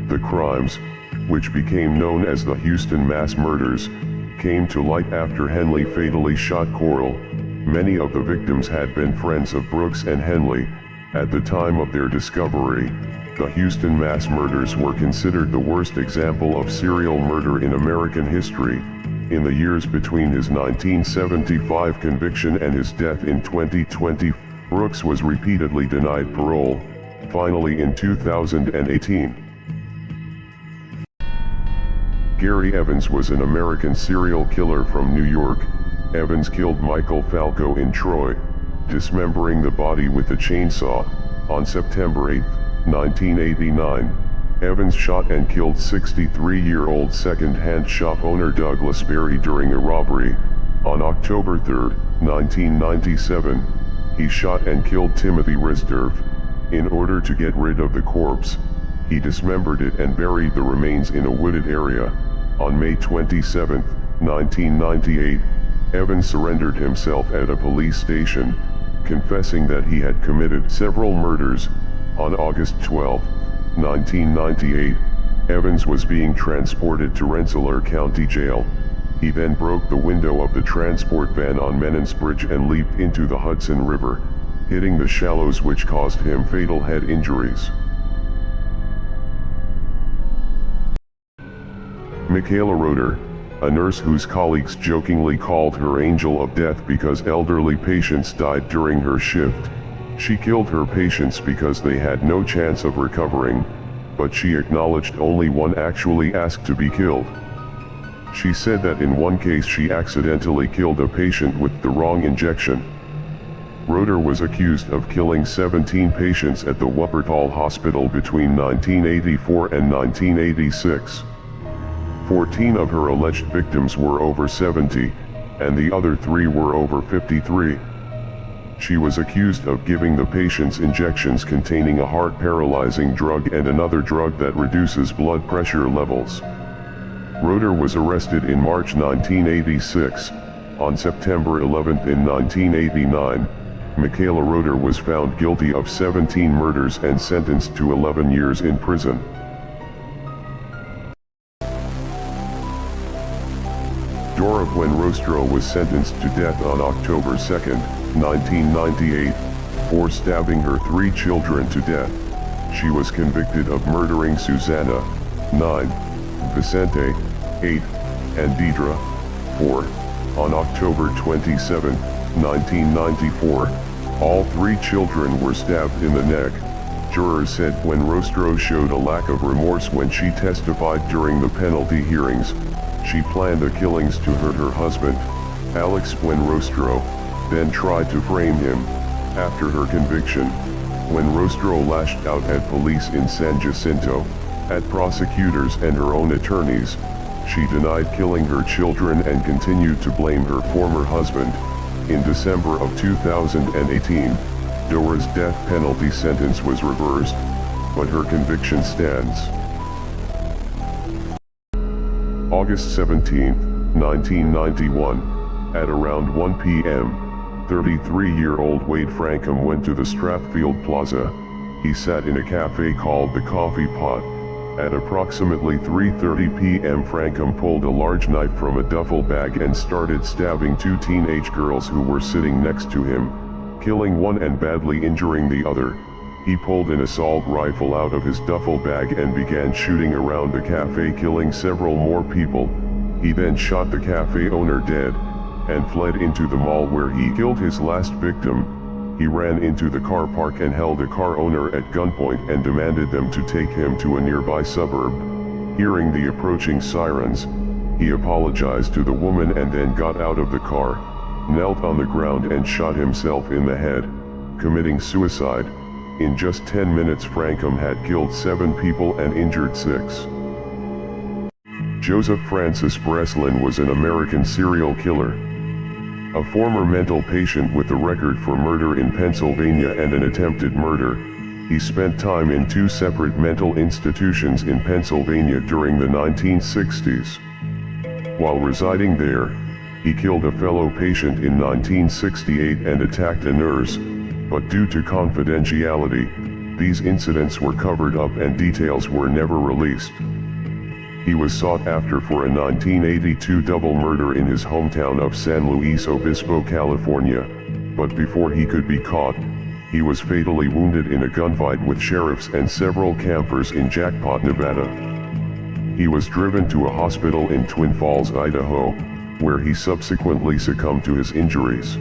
The crimes, which became known as the Houston Mass Murders, came to light after Henley fatally shot Corll. Many of the victims had been friends of Brooks and Henley. At the time of their discovery, the Houston Mass Murders were considered the worst example of serial murder in American history. In the years between his 1975 conviction and his death in 2020, Brooks was repeatedly denied parole, finally in 2018. Gary Evans was an American serial killer from New York. Evans killed Michael Falco in Troy, dismembering the body with a chainsaw. On September 8, 1989, Evans shot and killed 63-year-old second-hand shop owner Douglas Berry during a robbery. On October 3, 1997, he shot and killed Timothy Risdorf. In order to get rid of the corpse, he dismembered it and buried the remains in a wooded area. On May 27, 1998, Evans surrendered himself at a police station, confessing that he had committed several murders. On August 12, 1998, Evans was being transported to Rensselaer County Jail. He then broke the window of the transport van on Menon's Bridge and leaped into the Hudson River, hitting the shallows, which caused him fatal head injuries. Michaela Roeder, a nurse whose colleagues jokingly called her Angel of Death because elderly patients died during her shift. She killed her patients because they had no chance of recovering, but she acknowledged only one actually asked to be killed. She said that in one case she accidentally killed a patient with the wrong injection. Roeder was accused of killing 17 patients at the Wuppertal Hospital between 1984 and 1986. 14 of her alleged victims were over 70, and the other 3 were over 53. She was accused of giving the patients injections containing a heart-paralyzing drug and another drug that reduces blood pressure levels. Roeder was arrested in March 1986. On September 11 in 1989, Michaela Roeder was found guilty of 17 murders and sentenced to 11 years in prison. Dora Buenrostro was sentenced to death on October 2, 1998, for stabbing her 3 children to death. She was convicted of murdering Susanna, 9, Vicente, 8, and Deidre, 4. On October 27, 1994, all 3 children were stabbed in the neck. Jurors said Buenrostro showed a lack of remorse when she testified during the penalty hearings. She planned the killings to hurt her husband, Alex Buenrostro, then tried to frame him. After her conviction, Buenrostro lashed out at police in San Jacinto, at prosecutors and her own attorneys. She denied killing her children and continued to blame her former husband. In December of 2018, Dora's death penalty sentence was reversed, but her conviction stands. August 17, 1991, at around 1 p.m., 33-year-old Wade Frankham went to the Strathfield Plaza. He sat in a cafe called the Coffee Pot. At approximately 3:30 p.m. Frankham pulled a large knife from a duffel bag and started stabbing 2 teenage girls who were sitting next to him, killing one and badly injuring the other. He pulled an assault rifle out of his duffel bag and began shooting around the cafe, killing several more people. He then shot the cafe owner dead, and fled into the mall where he killed his last victim. He ran into the car park and held a car owner at gunpoint and demanded them to take him to a nearby suburb. Hearing the approaching sirens, he apologized to the woman and then got out of the car, knelt on the ground and shot himself in the head, committing suicide. In just 10 minutes Frankham had killed 7 people and injured 6. Joseph Francis Breslin was an American serial killer. A former mental patient with a record for murder in Pennsylvania and an attempted murder, he spent time in 2 separate mental institutions in Pennsylvania during the 1960s. While residing there, he killed a fellow patient in 1968 and attacked a nurse, but due to confidentiality, these incidents were covered up and details were never released. He was sought after for a 1982 double murder in his hometown of San Luis Obispo, California, but before he could be caught, he was fatally wounded in a gunfight with sheriffs and several campers in Jackpot, Nevada. He was driven to a hospital in Twin Falls, Idaho, where he subsequently succumbed to his injuries.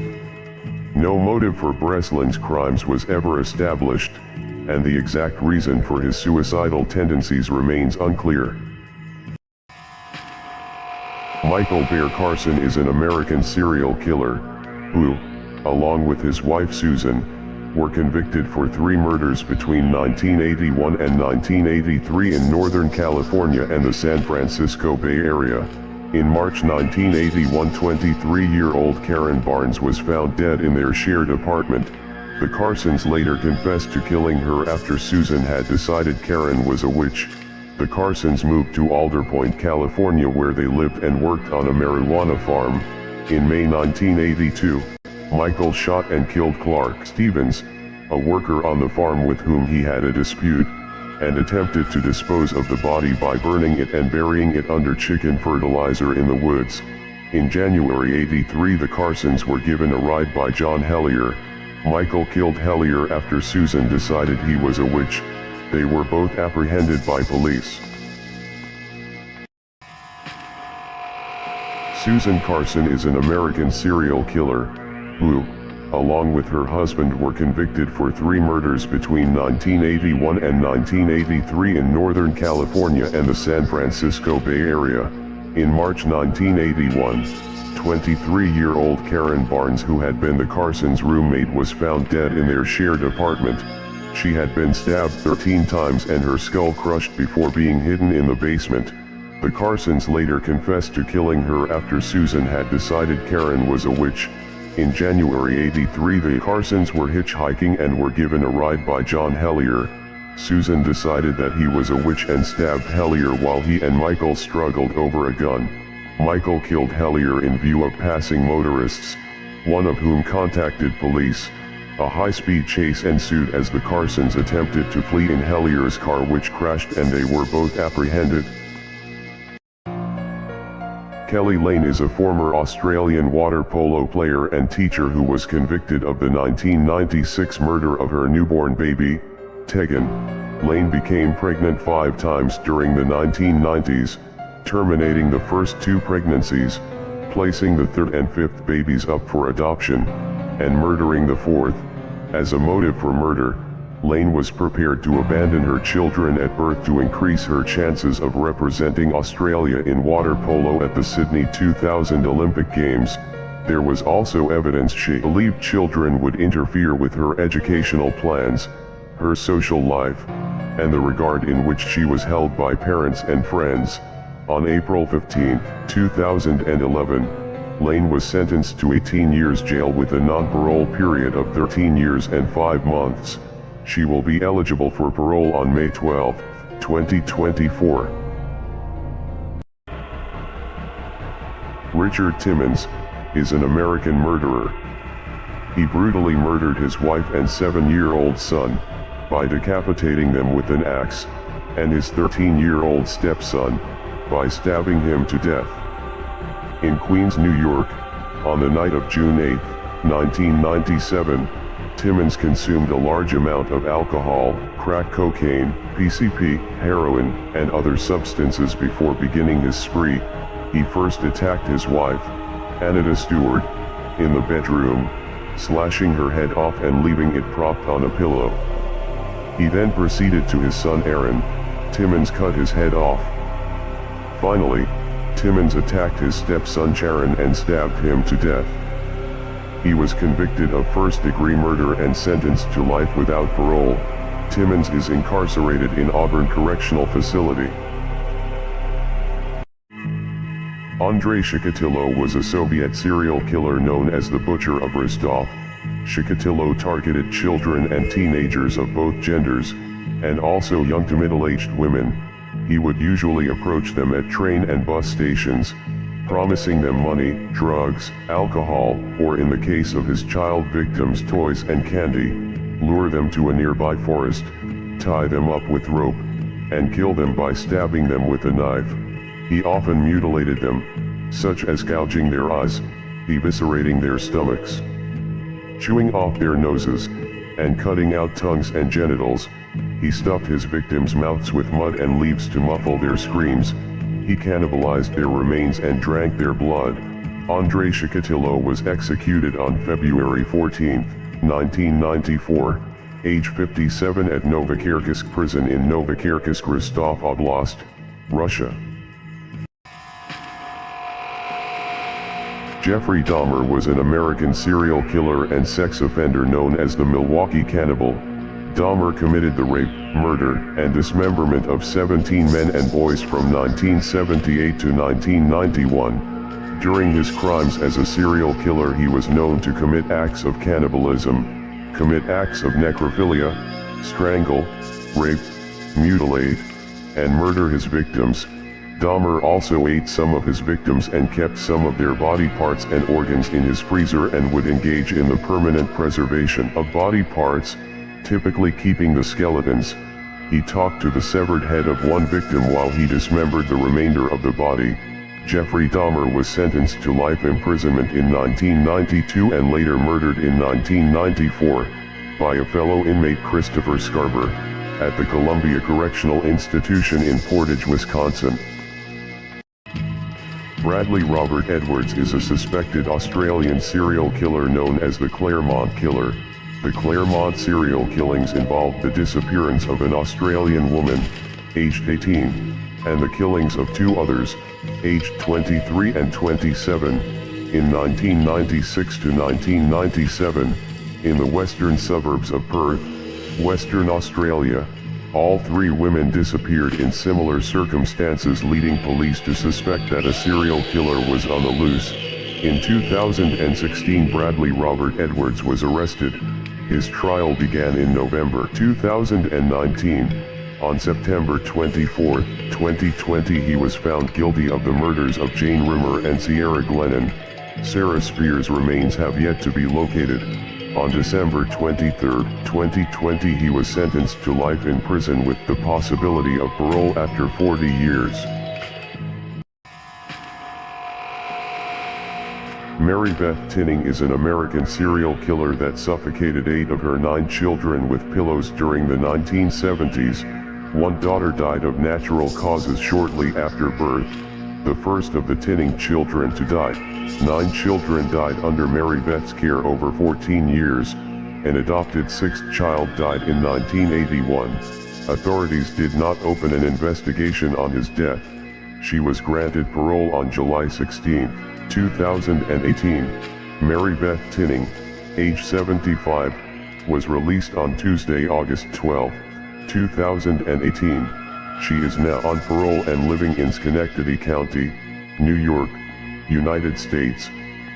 No motive for Breslin's crimes was ever established, and the exact reason for his suicidal tendencies remains unclear. Michael Bear Carson is an American serial killer who, along with his wife Susan, were convicted for 3 murders between 1981 and 1983 in Northern California and the San Francisco Bay Area. In March 1981, 23-year-old Karen Barnes was found dead in their shared apartment. The Carsons later confessed to killing her after Susan had decided Karen was a witch. The Carsons moved to Alder Point, California, where they lived and worked on a marijuana farm. In May 1982, Michael shot and killed Clark Stevens, a worker on the farm with whom he had a dispute, and attempted to dispose of the body by burning it and burying it under chicken fertilizer in the woods. In January '83, the Carsons were given a ride by John Hellier. Michael killed Hellier after Susan decided he was a witch. They were both apprehended by police. Susan Carson is an American serial killer who, along with her husband, were convicted for 3 murders between 1981 and 1983 in Northern California and the San Francisco Bay Area. In March 1981, 23-year-old Karen Barnes, who had been the Carsons' roommate, was found dead in their shared apartment. She had been stabbed 13 times and her skull crushed before being hidden in the basement. The Carsons later confessed to killing her after Susan had decided Karen was a witch. In January '83, the Carsons were hitchhiking and were given a ride by John Hellier. Susan decided that he was a witch and stabbed Hellier while he and Michael struggled over a gun. Michael killed Hellier in view of passing motorists, one of whom contacted police. A high-speed chase ensued as the Carsons attempted to flee in Hellier's car, which crashed, and they were both apprehended. Kelly Lane is a former Australian water polo player and teacher who was convicted of the 1996 murder of her newborn baby, Tegan. Lane became pregnant 5 times during the 1990s, terminating the first 2 pregnancies, placing the 3rd and 5th babies up for adoption, and murdering the 4th. As a motive for murder, Lane was prepared to abandon her children at birth to increase her chances of representing Australia in water polo at the Sydney 2000 Olympic Games. There was also evidence she believed children would interfere with her educational plans, her social life, and the regard in which she was held by parents and friends. On April 15, 2011, Lane was sentenced to 18 years jail with a non-parole period of 13 years and 5 months. She will be eligible for parole on May 12, 2024. Richard Timmons is an American murderer. He brutally murdered his wife and 7-year-old son by decapitating them with an axe, and his 13-year-old stepson by stabbing him to death. In Queens, New York, on the night of June 8, 1997, Timmons consumed a large amount of alcohol, crack cocaine, PCP, heroin, and other substances before beginning his spree. He first attacked his wife, Anita Stewart, in the bedroom, slashing her head off and leaving it propped on a pillow. He then proceeded to his son Aaron. Timmons cut his head off. Finally, Timmons attacked his stepson Sharon and stabbed him to death. He was convicted of first-degree murder and sentenced to life without parole. Timmons is incarcerated in Auburn Correctional Facility. Andrei Chikatilo was a Soviet serial killer known as the Butcher of Rostov. Chikatilo targeted children and teenagers of both genders, and also young to middle-aged women. He would usually approach them at train and bus stations, promising them money, drugs, alcohol, or in the case of his child victims, toys and candy, lure them to a nearby forest, tie them up with rope, and kill them by stabbing them with a knife. He often mutilated them, such as gouging their eyes, eviscerating their stomachs, chewing off their noses, and cutting out tongues and genitals. He stuffed his victims' mouths with mud and leaves to muffle their screams. He cannibalized their remains and drank their blood. Andrei Chikatilo was executed on February 14, 1994, age 57 at Novokirkisk prison in Novokirkisk, Rostov Oblast, Russia. Jeffrey Dahmer was an American serial killer and sex offender known as the Milwaukee Cannibal. Dahmer committed the rape, murder, and dismemberment of 17 men and boys from 1978 to 1991. During his crimes as a serial killer, he was known to commit acts of cannibalism, commit acts of necrophilia, strangle, rape, mutilate, and murder his victims. Dahmer also ate some of his victims and kept some of their body parts and organs in his freezer and would engage in the permanent preservation of body parts, typically keeping the skeletons. He talked to the severed head of one victim while he dismembered the remainder of the body. Jeffrey Dahmer was sentenced to life imprisonment in 1992 and later murdered in 1994 by a fellow inmate, Christopher Scarber, at the Columbia Correctional Institution in Portage, Wisconsin. Bradley Robert Edwards is a suspected Australian serial killer known as the Claremont Killer. The Claremont serial killings involved the disappearance of an Australian woman, aged 18, and the killings of two others, aged 23 and 27, in 1996 to 1997, in the western suburbs of Perth, Western Australia. All three women disappeared in similar circumstances, leading police to suspect that a serial killer was on the loose. In 2016, Bradley Robert Edwards was arrested. His trial began in November 2019. On September 24, 2020, he was found guilty of the murders of Jane Rimmer and Sierra Glennon. Sarah Spears' remains have yet to be located. On December 23, 2020, he was sentenced to life in prison with the possibility of parole after 40 years. Mary Beth Tinning is an American serial killer that suffocated 8 of her 9 children with pillows during the 1970s. One daughter died of natural causes shortly after birth, the first of the Tinning children to die. 9 children died under Mary Beth's care over 14 years. An adopted 6th child died in 1981. Authorities did not open an investigation on his death. She was granted parole on July 16, 2018. Mary Beth Tinning, age 75, was released on Tuesday, August 12, 2018. She is now on parole and living in Schenectady County, New York, United States.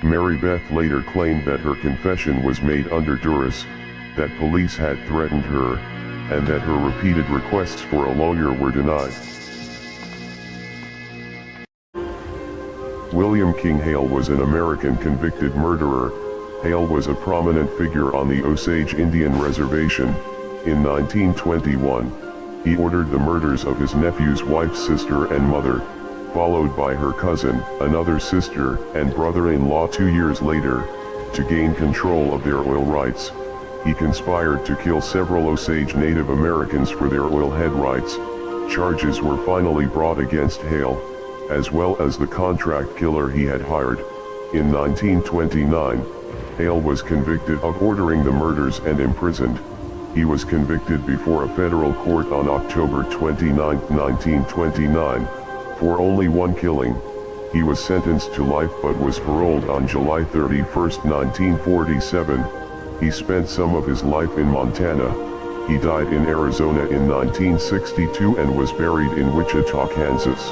Mary Beth later claimed that her confession was made under duress, that police had threatened her, and that her repeated requests for a lawyer were denied. William King Hale was an American convicted murderer. Hale was a prominent figure on the Osage Indian Reservation. In 1921, he ordered the murders of his nephew's wife's sister and mother, followed by her cousin, another sister, and brother-in-law 2 years later, to gain control of their oil rights. He conspired to kill several Osage Native Americans for their oil head rights. Charges were finally brought against Hale, as well as the contract killer he had hired. In 1929, Hale was convicted of ordering the murders and imprisoned. He was convicted before a federal court on October 29, 1929, for only one killing. He was sentenced to life but was paroled on July 31, 1947. He spent some of his life in Montana. He died in Arizona in 1962 and was buried in Wichita, Kansas.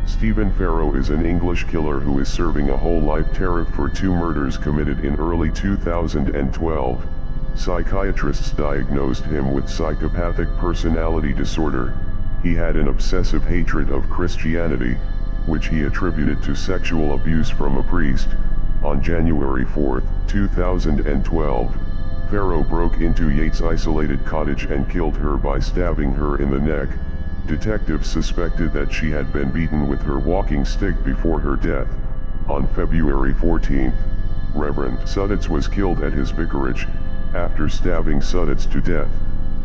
Stephen Farrow is an English killer who is serving a whole life tariff for 2 murders committed in early 2012. Psychiatrists diagnosed him with psychopathic personality disorder. He had an obsessive hatred of Christianity, which he attributed to sexual abuse from a priest. On January 4, 2012, Farrow broke into Yates' isolated cottage and killed her by stabbing her in the neck. Detectives suspected that she had been beaten with her walking stick before her death. On February 14, Reverend Suddets was killed at his vicarage. After stabbing Suddets to death,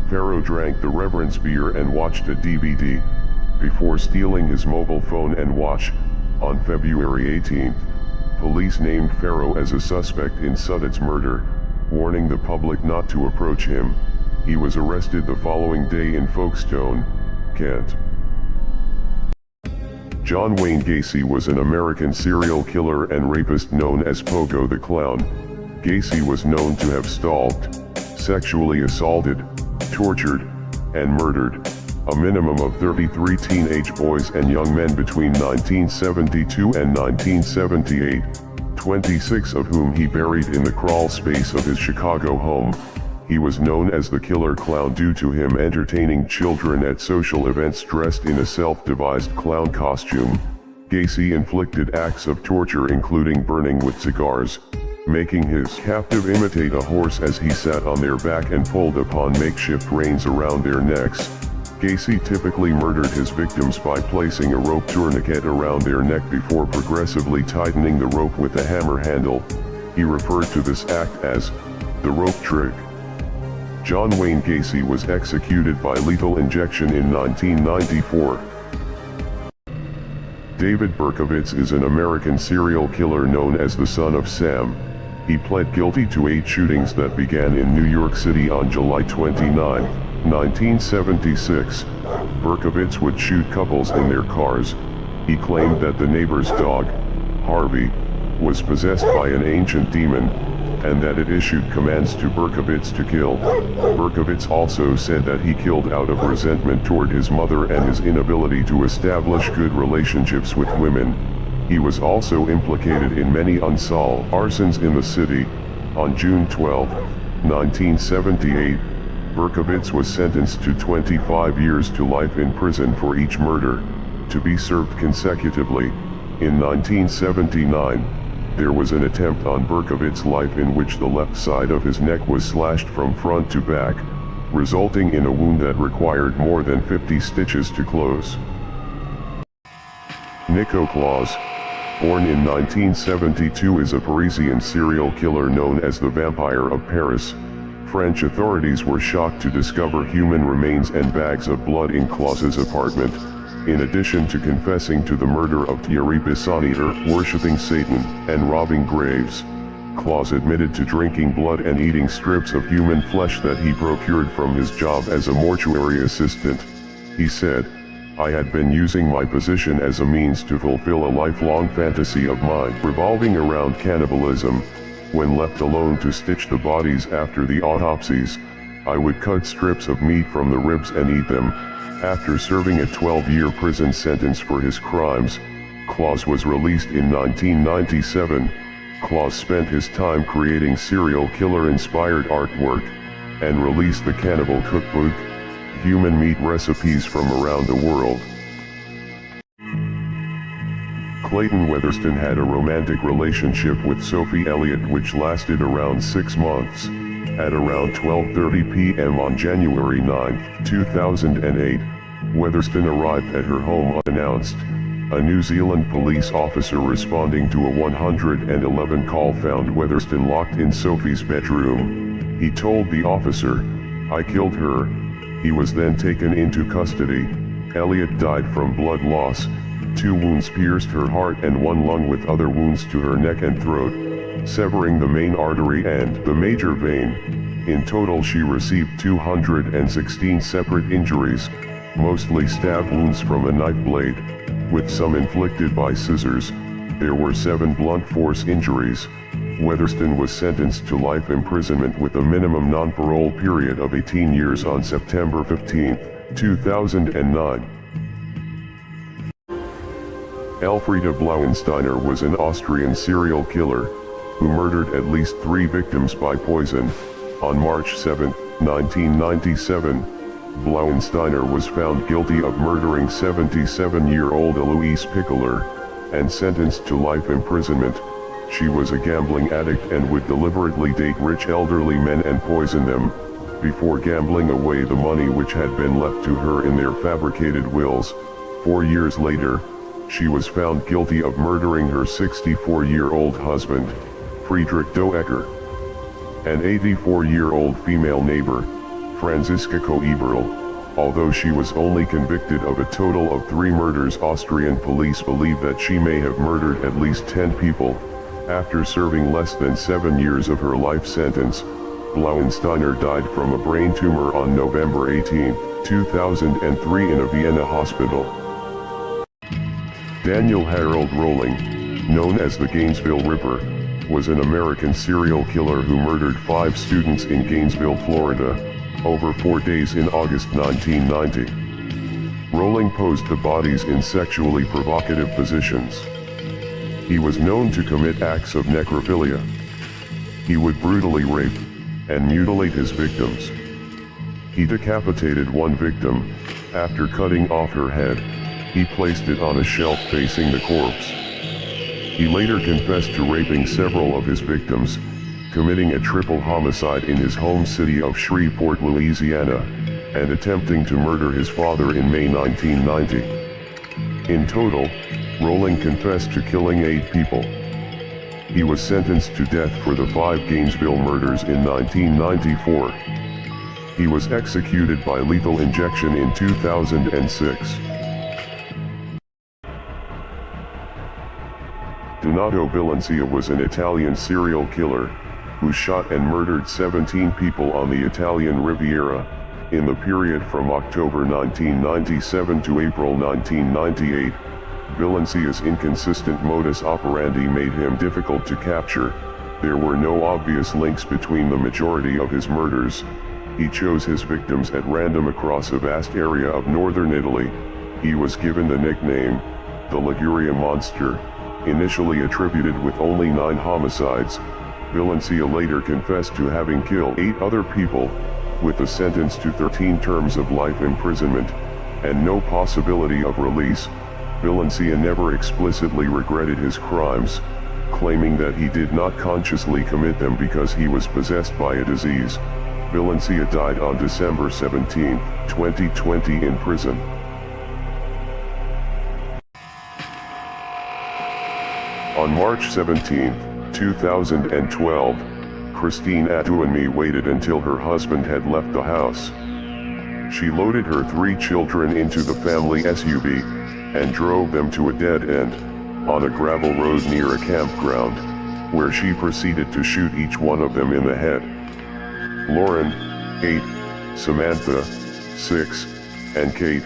Farrow drank the Reverend's beer and watched a DVD, before stealing his mobile phone and watch. On February 18, police named Farrow as a suspect in Suddets' murder, warning the public not to approach him. He was arrested the following day in Folkestone, Kent. John Wayne Gacy was an American serial killer and rapist known as Pogo the Clown. Gacy was known to have stalked, sexually assaulted, tortured, and murdered a minimum of 33 teenage boys and young men between 1972 and 1978, 26 of whom he buried in the crawl space of his Chicago home. He was known as the Killer Clown due to him entertaining children at social events dressed in a self-devised clown costume. Gacy inflicted acts of torture including burning with cigars, making his captive imitate a horse as he sat on their back and pulled upon makeshift reins around their necks. Gacy typically murdered his victims by placing a rope tourniquet around their neck before progressively tightening the rope with a hammer handle. He referred to this act as the rope trick. John Wayne Gacy was executed by lethal injection in 1994. David Berkowitz is an American serial killer known as the Son of Sam. He pled guilty to 8 shootings that began in New York City on July 29, 1976. Berkowitz would shoot couples in their cars. He claimed that the neighbor's dog, Harvey, was possessed by an ancient demon, and that it issued commands to Berkowitz to kill. Berkowitz also said that he killed out of resentment toward his mother and his inability to establish good relationships with women. He was also implicated in many unsolved arsons in the city. On June 12, 1978, Berkowitz was sentenced to 25 years to life in prison for each murder, to be served consecutively. In 1979, there was an attempt on Berkowitz's life in which the left side of his neck was slashed from front to back, resulting in a wound that required more than 50 stitches to close. Nico Claus, born in 1972, is a Parisian serial killer known as the Vampire of Paris. French authorities were shocked to discover human remains and bags of blood in Claus's apartment. In addition to confessing to the murder of Thierry Bissonnette, worshipping Satan, and robbing graves, Claus admitted to drinking blood and eating strips of human flesh that he procured from his job as a mortuary assistant. He said, "I had been using my position as a means to fulfill a lifelong fantasy of mine revolving around cannibalism. When left alone to stitch the bodies after the autopsies, I would cut strips of meat from the ribs and eat them." After serving a 12-year prison sentence for his crimes, Claus was released in 1997. Claus spent his time creating serial killer-inspired artwork, and released the Cannibal Cookbook, human meat recipes from around the world. Clayton Weatherston had a romantic relationship with Sophie Elliott which lasted around 6 months. At around 12:30 p.m. on January 9, 2008, Weatherston arrived at her home unannounced. A New Zealand police officer responding to a 111 call found Weatherston locked in Sophie's bedroom. He told the officer, "I killed her." He was then taken into custody. Elliott died from blood loss. 2 wounds pierced her heart and 1 lung with other wounds to her neck and throat, severing the main artery and the major vein. In total she received 216 separate injuries, mostly stab wounds from a knife blade, with some inflicted by scissors. There were 7 blunt force injuries. Weatherston was sentenced to life imprisonment with a minimum non-parole period of 18 years on September 15, 2009. Elfriede Blauensteiner was an Austrian serial killer, who murdered at least 3 victims by poison. On March 7, 1997, Blauensteiner was found guilty of murdering 77-year-old Eloise Pickler, and sentenced to life imprisonment. She was a gambling addict and would deliberately date rich elderly men and poison them, before gambling away the money which had been left to her in their fabricated wills. 4 years later, she was found guilty of murdering her 64-year-old husband, Friedrich Doecker. An 84-year-old female neighbor, Franziska Koeberl. Although she was only convicted of a total of 3 murders, Austrian police believe that she may have murdered at least 10 people. After serving less than 7 years of her life sentence, Blauensteiner died from a brain tumor on November 18, 2003 in a Vienna hospital. Daniel Harold Rolling, known as the Gainesville Ripper, was an American serial killer who murdered 5 students in Gainesville, Florida, over 4 days in August 1990. Rolling posed the bodies in sexually provocative positions. He was known to commit acts of necrophilia. He would brutally rape and mutilate his victims. He decapitated one victim. After cutting off her head, he placed it on a shelf facing the corpse. He later confessed to raping several of his victims, committing a triple homicide in his home city of Shreveport, Louisiana, and attempting to murder his father in May 1990. In total, Rolling confessed to killing 8 people. He was sentenced to death for the 5 Gainesville murders in 1994. He was executed by lethal injection in 2006. Donato Bilancia was an Italian serial killer who shot and murdered 17 people on the Italian Riviera in the period from October 1997 to April 1998. Bilancia's inconsistent modus operandi made him difficult to capture. There were no obvious links between the majority of his murders. He chose his victims at random across a vast area of northern Italy. He was given the nickname, the Liguria Monster, initially attributed with only 9 homicides. Bilancia later confessed to having killed 8 other people, with a sentence to 13 terms of life imprisonment, and no possibility of release. Bilancia never explicitly regretted his crimes, claiming that he did not consciously commit them because he was possessed by a disease. Bilancia died on December 17, 2020 in prison. On March 17, 2012, Christine Adouanmi waited until her husband had left the house. She loaded her 3 children into the family SUV, and drove them to a dead end, on a gravel road near a campground, where she proceeded to shoot each one of them in the head. Lauren, 8, Samantha, 6, and Kate,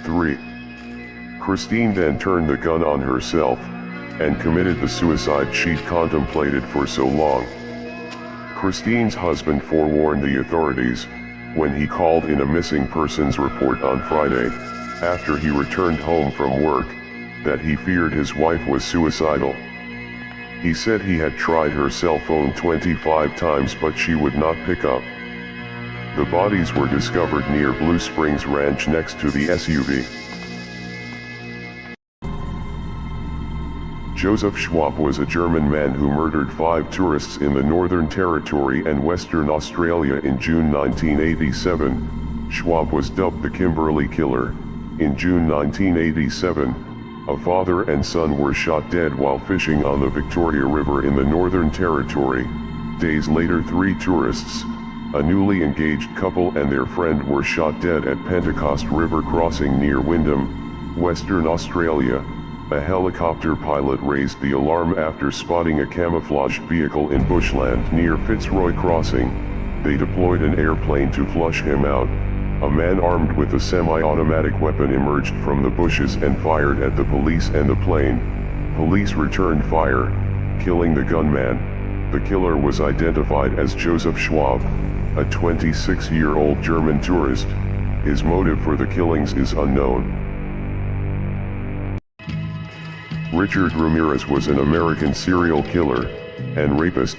3. Christine then turned the gun on herself, and committed the suicide she'd contemplated for so long. Christine's husband forewarned the authorities, when he called in a missing persons report on Friday, after he returned home from work, that he feared his wife was suicidal. He said he had tried her cell phone 25 times but she would not pick up. The bodies were discovered near Blue Springs Ranch next to the SUV. Joseph Schwab was a German man who murdered 5 tourists in the Northern Territory and Western Australia in June 1987. Schwab was dubbed the Kimberley Killer. In June 1987, a father and son were shot dead while fishing on the Victoria River in the Northern Territory. Days later, 3 tourists, a newly engaged couple and their friend, were shot dead at Pentecost River crossing near Wyndham, Western Australia. A helicopter pilot raised the alarm after spotting a camouflaged vehicle in bushland near Fitzroy Crossing. They deployed an airplane to flush him out. A man armed with a semi-automatic weapon emerged from the bushes and fired at the police and the plane. Police returned fire, killing the gunman. The killer was identified as Joseph Schwab, a 26-year-old German tourist. His motive for the killings is unknown. Richard Ramirez was an American serial killer and rapist,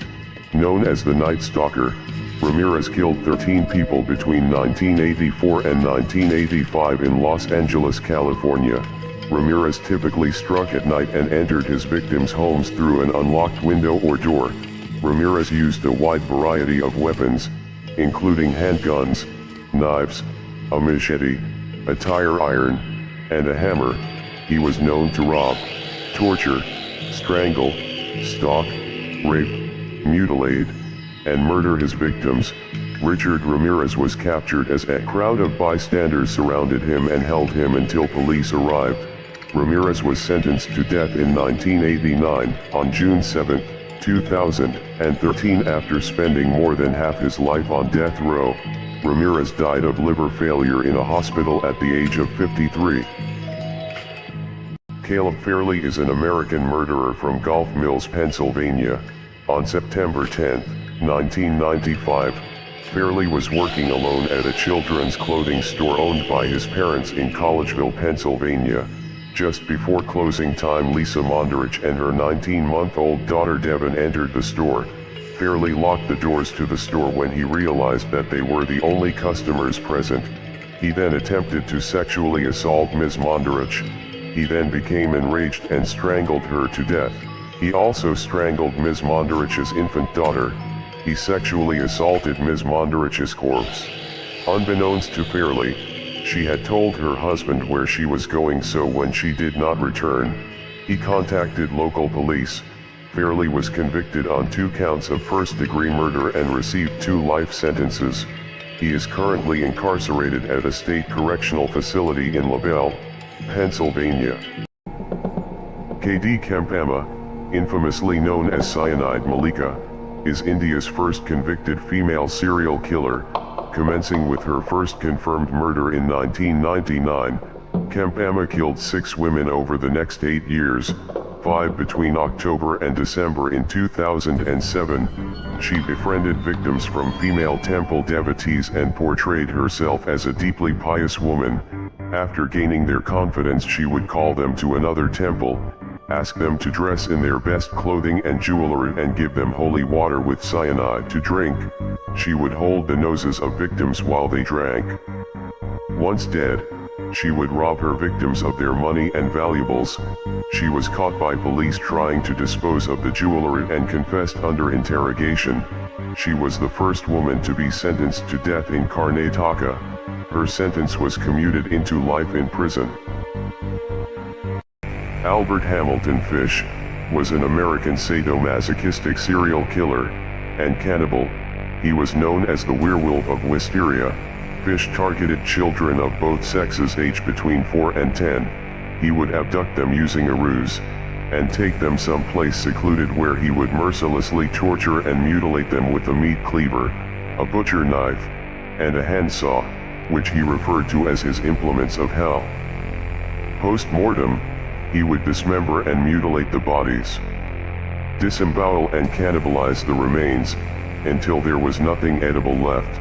known as the Night Stalker. Ramirez killed 13 people between 1984 and 1985 in Los Angeles, California. Ramirez typically struck at night and entered his victims' homes through an unlocked window or door. Ramirez used a wide variety of weapons, including handguns, knives, a machete, a tire iron, and a hammer. He was known to rob, torture, strangle, stalk, rape, mutilate, and murder his victims. Richard Ramirez was captured as a crowd of bystanders surrounded him and held him until police arrived. Ramirez was sentenced to death in 1989, on June 7, 2013. After spending more than half his life on death row, Ramirez died of liver failure in a hospital at the age of 53. Caleb Fairley is an American murderer from Gulf Mills, Pennsylvania. On September 10, 1995, Fairley was working alone at a children's clothing store owned by his parents in Collegeville, Pennsylvania. Just before closing time, Lisa Monderich and her 19-month-old daughter Devin entered the store. Fairley locked the doors to the store when he realized that they were the only customers present. He then attempted to sexually assault Ms. Monderich. He then became enraged and strangled her to death. He also strangled Ms. Monderich's infant daughter. He sexually assaulted Ms. Monderich's corpse. Unbeknownst to Fairley, she had told her husband where she was going, so when she did not return, he contacted local police. Fairley was convicted on 2 counts of first-degree murder and received 2 life sentences. He is currently incarcerated at a state correctional facility in LaBelle, Pennsylvania. K.D. Kempema, infamously known as Cyanide Malika, is India's first convicted female serial killer, commencing with her first confirmed murder in 1999. Kempema killed 6 women over the next 8 years, 5 between October and December in 2007. She befriended victims from female temple devotees and portrayed herself as a deeply pious woman. After gaining their confidence, she would call them to another temple, ask them to dress in their best clothing and jewelry, and give them holy water with cyanide to drink. She would hold the noses of victims while they drank. Once dead, she would rob her victims of their money and valuables. She was caught by police trying to dispose of the jewelry and confessed under interrogation. She was the first woman to be sentenced to death in Karnataka. Her sentence was commuted into life in prison. Albert Hamilton Fish was an American sadomasochistic serial killer and cannibal. He was known as the Werewolf of Wisteria. Fish targeted children of both sexes aged between 4 and 10. He would abduct them using a ruse, and take them someplace secluded where he would mercilessly torture and mutilate them with a meat cleaver, a butcher knife, and a handsaw, which he referred to as his implements of hell. Post-mortem, he would dismember and mutilate the bodies, disembowel and cannibalize the remains, until there was nothing edible left.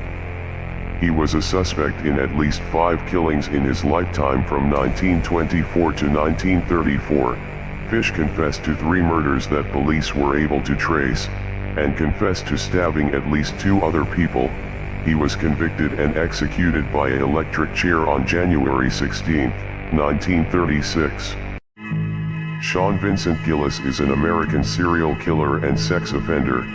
He was a suspect in at least 5 killings in his lifetime from 1924 to 1934. Fish confessed to 3 murders that police were able to trace, and confessed to stabbing at least 2 other people. He was convicted and executed by an electric chair on January 16, 1936. Sean Vincent Gillis is an American serial killer and sex offender,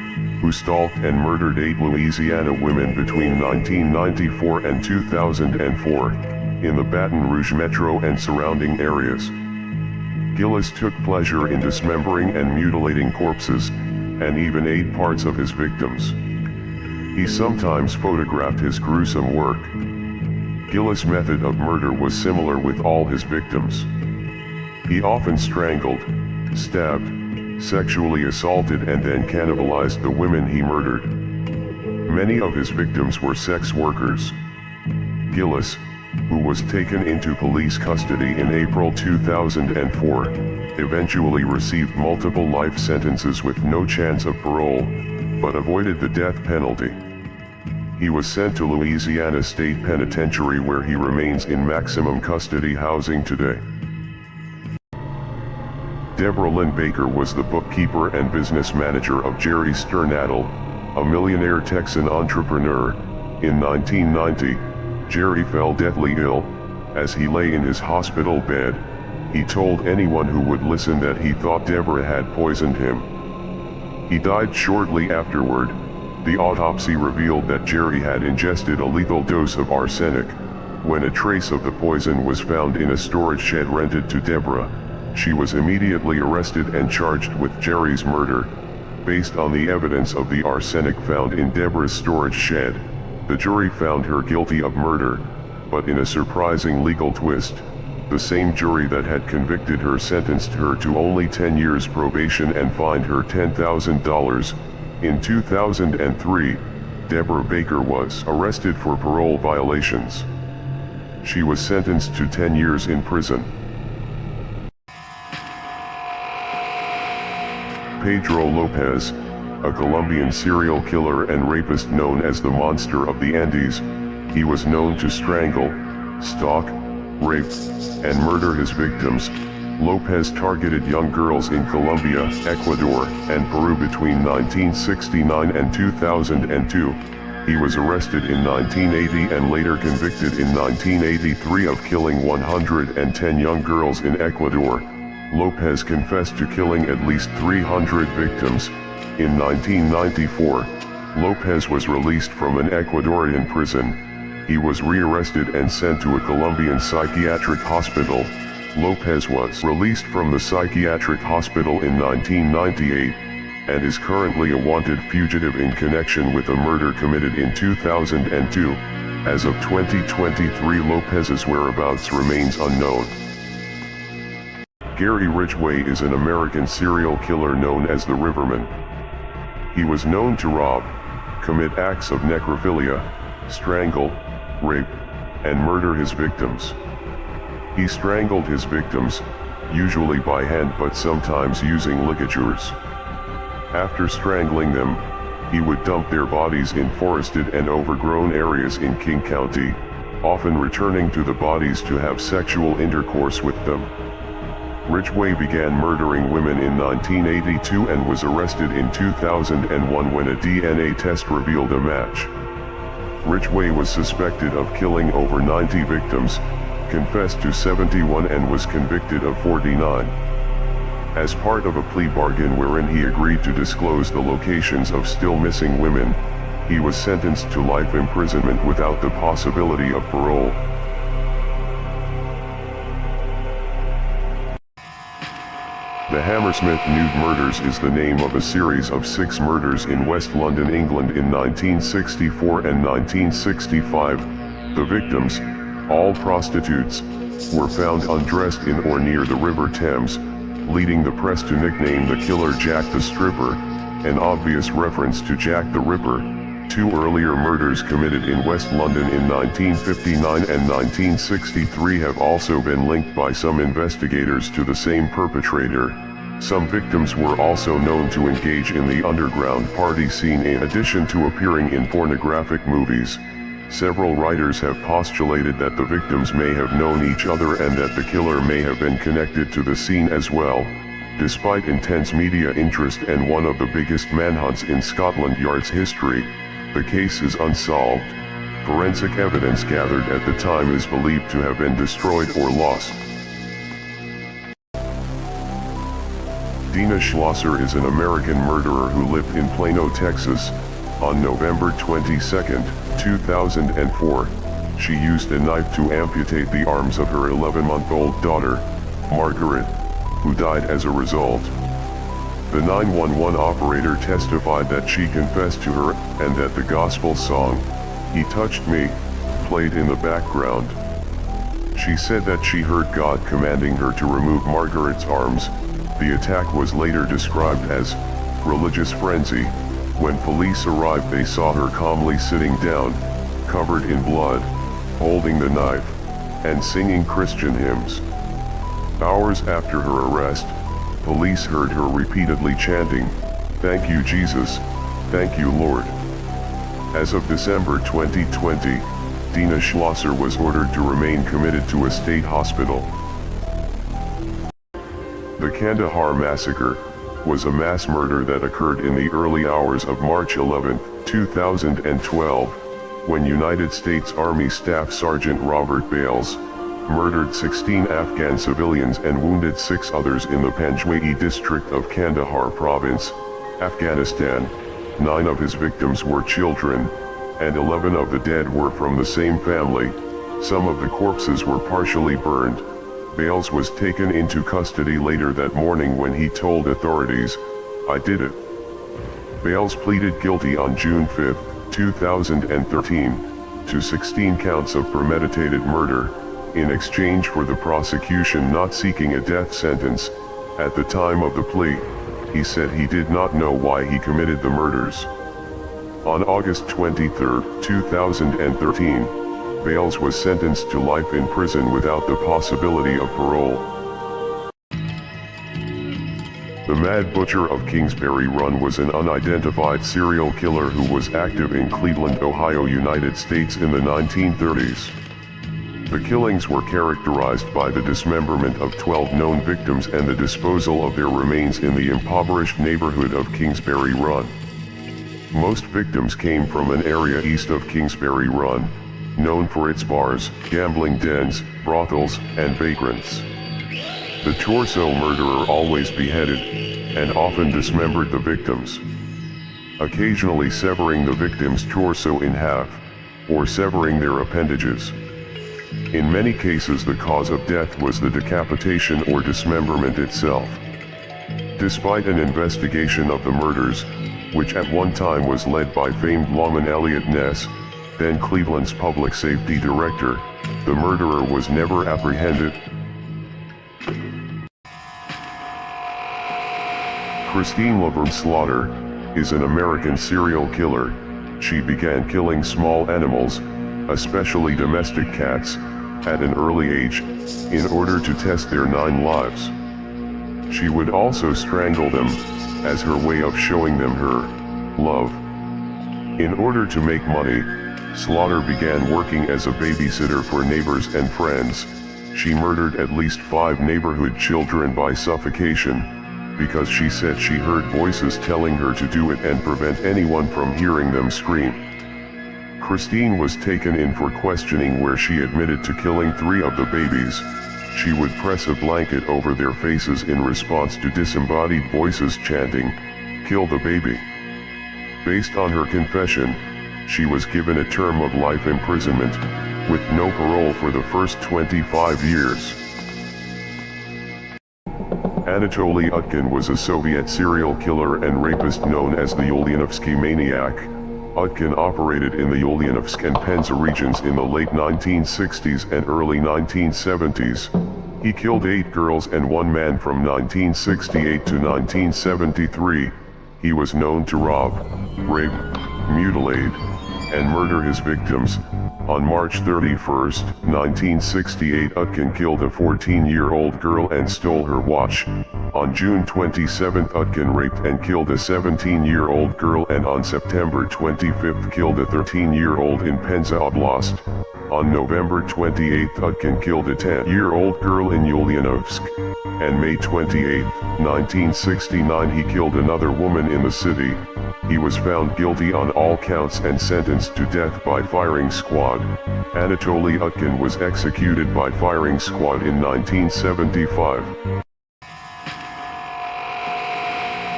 who stalked and murdered 8 Louisiana women between 1994 and 2004, in the Baton Rouge metro and surrounding areas. Gillis took pleasure in dismembering and mutilating corpses, and even ate parts of his victims. He sometimes photographed his gruesome work. Gillis' method of murder was similar with all his victims. He often strangled, stabbed, sexually assaulted and then cannibalized the women he murdered. Many of his victims were sex workers. Gillis, who was taken into police custody in April 2004, eventually received multiple life sentences with no chance of parole, but avoided the death penalty. He was sent to Louisiana State Penitentiary, where he remains in maximum custody housing today. Deborah Lynn Baker was the bookkeeper and business manager of Jerry Sternadel, a millionaire Texan entrepreneur. In 1990, Jerry fell deathly ill. As he lay in his hospital bed, he told anyone who would listen that he thought Deborah had poisoned him. He died shortly afterward. The autopsy revealed that Jerry had ingested a lethal dose of arsenic. When a trace of the poison was found in a storage shed rented to Deborah, she was immediately arrested and charged with Jerry's murder. Based on the evidence of the arsenic found in Deborah's storage shed, the jury found her guilty of murder, but in a surprising legal twist, the same jury that had convicted her sentenced her to only 10 years probation and fined her $10,000. In 2003, Deborah Baker was arrested for parole violations. She was sentenced to 10 years in prison. Pedro Lopez, a Colombian serial killer and rapist known as the Monster of the Andes. He was known to strangle, stalk, rape, and murder his victims. Lopez targeted young girls in Colombia, Ecuador, and Peru between 1969 and 2002. He was arrested in 1980 and later convicted in 1983 of killing 110 young girls in Ecuador. Lopez confessed to killing at least 300 victims. In 1994, Lopez was released from an Ecuadorian prison. He was rearrested and sent to a Colombian psychiatric hospital. Lopez was released from the psychiatric hospital in 1998, and is currently a wanted fugitive in connection with a murder committed in 2002. As of 2023, Lopez's whereabouts remains unknown. Gary Ridgway is an American serial killer known as the Riverman. He was known to rob, commit acts of necrophilia, strangle, rape, and murder his victims. He strangled his victims, usually by hand but sometimes using ligatures. After strangling them, he would dump their bodies in forested and overgrown areas in King County, often returning to the bodies to have sexual intercourse with them. Ridgway began murdering women in 1982 and was arrested in 2001 when a DNA test revealed a match. Ridgway was suspected of killing over 90 victims, confessed to 71 and was convicted of 49. As part of a plea bargain wherein he agreed to disclose the locations of still missing women, he was sentenced to life imprisonment without the possibility of parole. The Hammersmith Nude Murders is the name of a series of 6 murders in West London, England in 1964 and 1965. The victims, all prostitutes, were found undressed in or near the River Thames, leading the press to nickname the killer Jack the Stripper, an obvious reference to Jack the Ripper. 2 earlier murders committed in West London in 1959 and 1963 have also been linked by some investigators to the same perpetrator. Some victims were also known to engage in the underground party scene in addition to appearing in pornographic movies. Several writers have postulated that the victims may have known each other and that the killer may have been connected to the scene as well. Despite intense media interest and one of the biggest manhunts in Scotland Yard's history, the case is unsolved. Forensic evidence gathered at the time is believed to have been destroyed or lost. Dina Schlosser is an American murderer who lived in Plano, Texas. On November 22, 2004, she used a knife to amputate the arms of her 11-month-old daughter, Margaret, who died as a result. The 911 operator testified that she confessed to her, and that the gospel song, "He Touched Me," played in the background. She said that she heard God commanding her to remove Margaret's arms. The attack was later described as religious frenzy. When police arrived, they saw her calmly sitting down, covered in blood, holding the knife, and singing Christian hymns. Hours after her arrest, police heard her repeatedly chanting, "Thank you, Jesus, thank you, Lord." As of December 2020, Dina Schlosser was ordered to remain committed to a state hospital. The Kandahar Massacre was a mass murder that occurred in the early hours of March 11, 2012, when United States Army Staff Sergeant Robert Bales murdered 16 Afghan civilians and wounded 6 others in the Panjwai district of Kandahar province, Afghanistan. 9 of his victims were children, and 11 of the dead were from the same family. Some of the corpses were partially burned. Bales was taken into custody later that morning when he told authorities, "I did it." Bales pleaded guilty on June 5, 2013, to 16 counts of premeditated murder, in exchange for the prosecution not seeking a death sentence. At the time of the plea, he said he did not know why he committed the murders. On August 23, 2013, Bales was sentenced to life in prison without the possibility of parole. The Mad Butcher of Kingsbury Run was an unidentified serial killer who was active in Cleveland, Ohio, United States in the 1930s. The killings were characterized by the dismemberment of 12 known victims and the disposal of their remains in the impoverished neighborhood of Kingsbury Run. Most victims came from an area east of Kingsbury Run, known for its bars, gambling dens, brothels, and vagrants. The torso murderer always beheaded, and often dismembered the victims, occasionally severing the victim's torso in half, or severing their appendages. In many cases the cause of death was the decapitation or dismemberment itself. Despite an investigation of the murders, which at one time was led by famed lawman Eliot Ness, then Cleveland's public safety director, the murderer was never apprehended. Christine Laverne Slaughter is an American serial killer. She began killing small animals, especially domestic cats, at an early age, in order to test their 9 lives. She would also strangle them, as her way of showing them her love. In order to make money, Slaughter began working as a babysitter for neighbors and friends. She murdered at least 5 neighborhood children by suffocation, because she said she heard voices telling her to do it and prevent anyone from hearing them scream. Christine was taken in for questioning where she admitted to killing 3 of the babies. She would press a blanket over their faces in response to disembodied voices chanting, "Kill the baby." Based on her confession, she was given a term of life imprisonment, with no parole for the first 25 years. Anatoly Utkin was a Soviet serial killer and rapist known as the Ulyanovsky Maniac. Utkin operated in the Ulyanovsk and Penza regions in the late 1960s and early 1970s. He killed 8 girls and 1 man from 1968 to 1973. He was known to rob, rape, mutilate, and murder his victims. On March 31, 1968, Utkin killed a 14-year-old girl and stole her watch. On June 27, Utkin raped and killed a 17-year-old girl, and on September 25 killed a 13-year-old in Penza Oblast. On November 28, Utkin killed a 10-year-old girl in Ulyanovsk. And May 28, 1969, he killed another woman in the city. He was found guilty on all counts and sentenced to death by firing squad. Anatoly Utkin was executed by firing squad in 1975.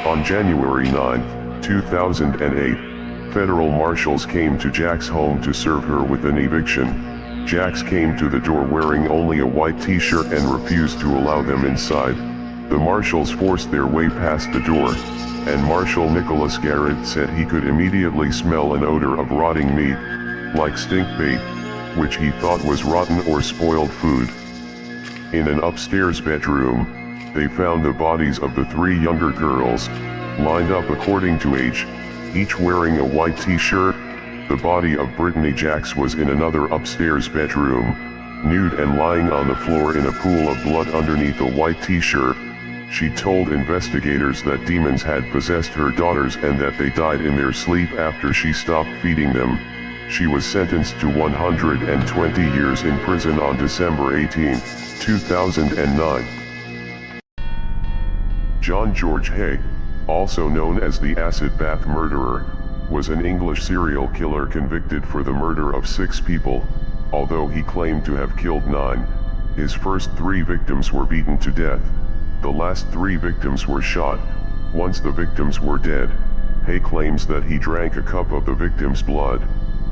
On January 9, 2008, federal marshals came to Jack's home to serve her with an eviction. Jax came to the door wearing only a white t-shirt and refused to allow them inside. The marshals forced their way past the door, and Marshal Nicholas Garrett said he could immediately smell an odor of rotting meat, like stink bait, which he thought was rotten or spoiled food. In an upstairs bedroom, they found the bodies of the 3 younger girls, lined up according to age, each wearing a white t-shirt. The body of Brittany Jax was in another upstairs bedroom, nude and lying on the floor in a pool of blood underneath a white t-shirt. She told investigators that demons had possessed her daughters and that they died in their sleep after she stopped feeding them. She was sentenced to 120 years in prison on December 18, 2009. John George Hay, also known as the Acid Bath Murderer, was an English serial killer convicted for the murder of 6 people, although he claimed to have killed 9. His first 3 victims were beaten to death. The last 3 victims were shot. Once the victims were dead, Hay claims that he drank a cup of the victim's blood.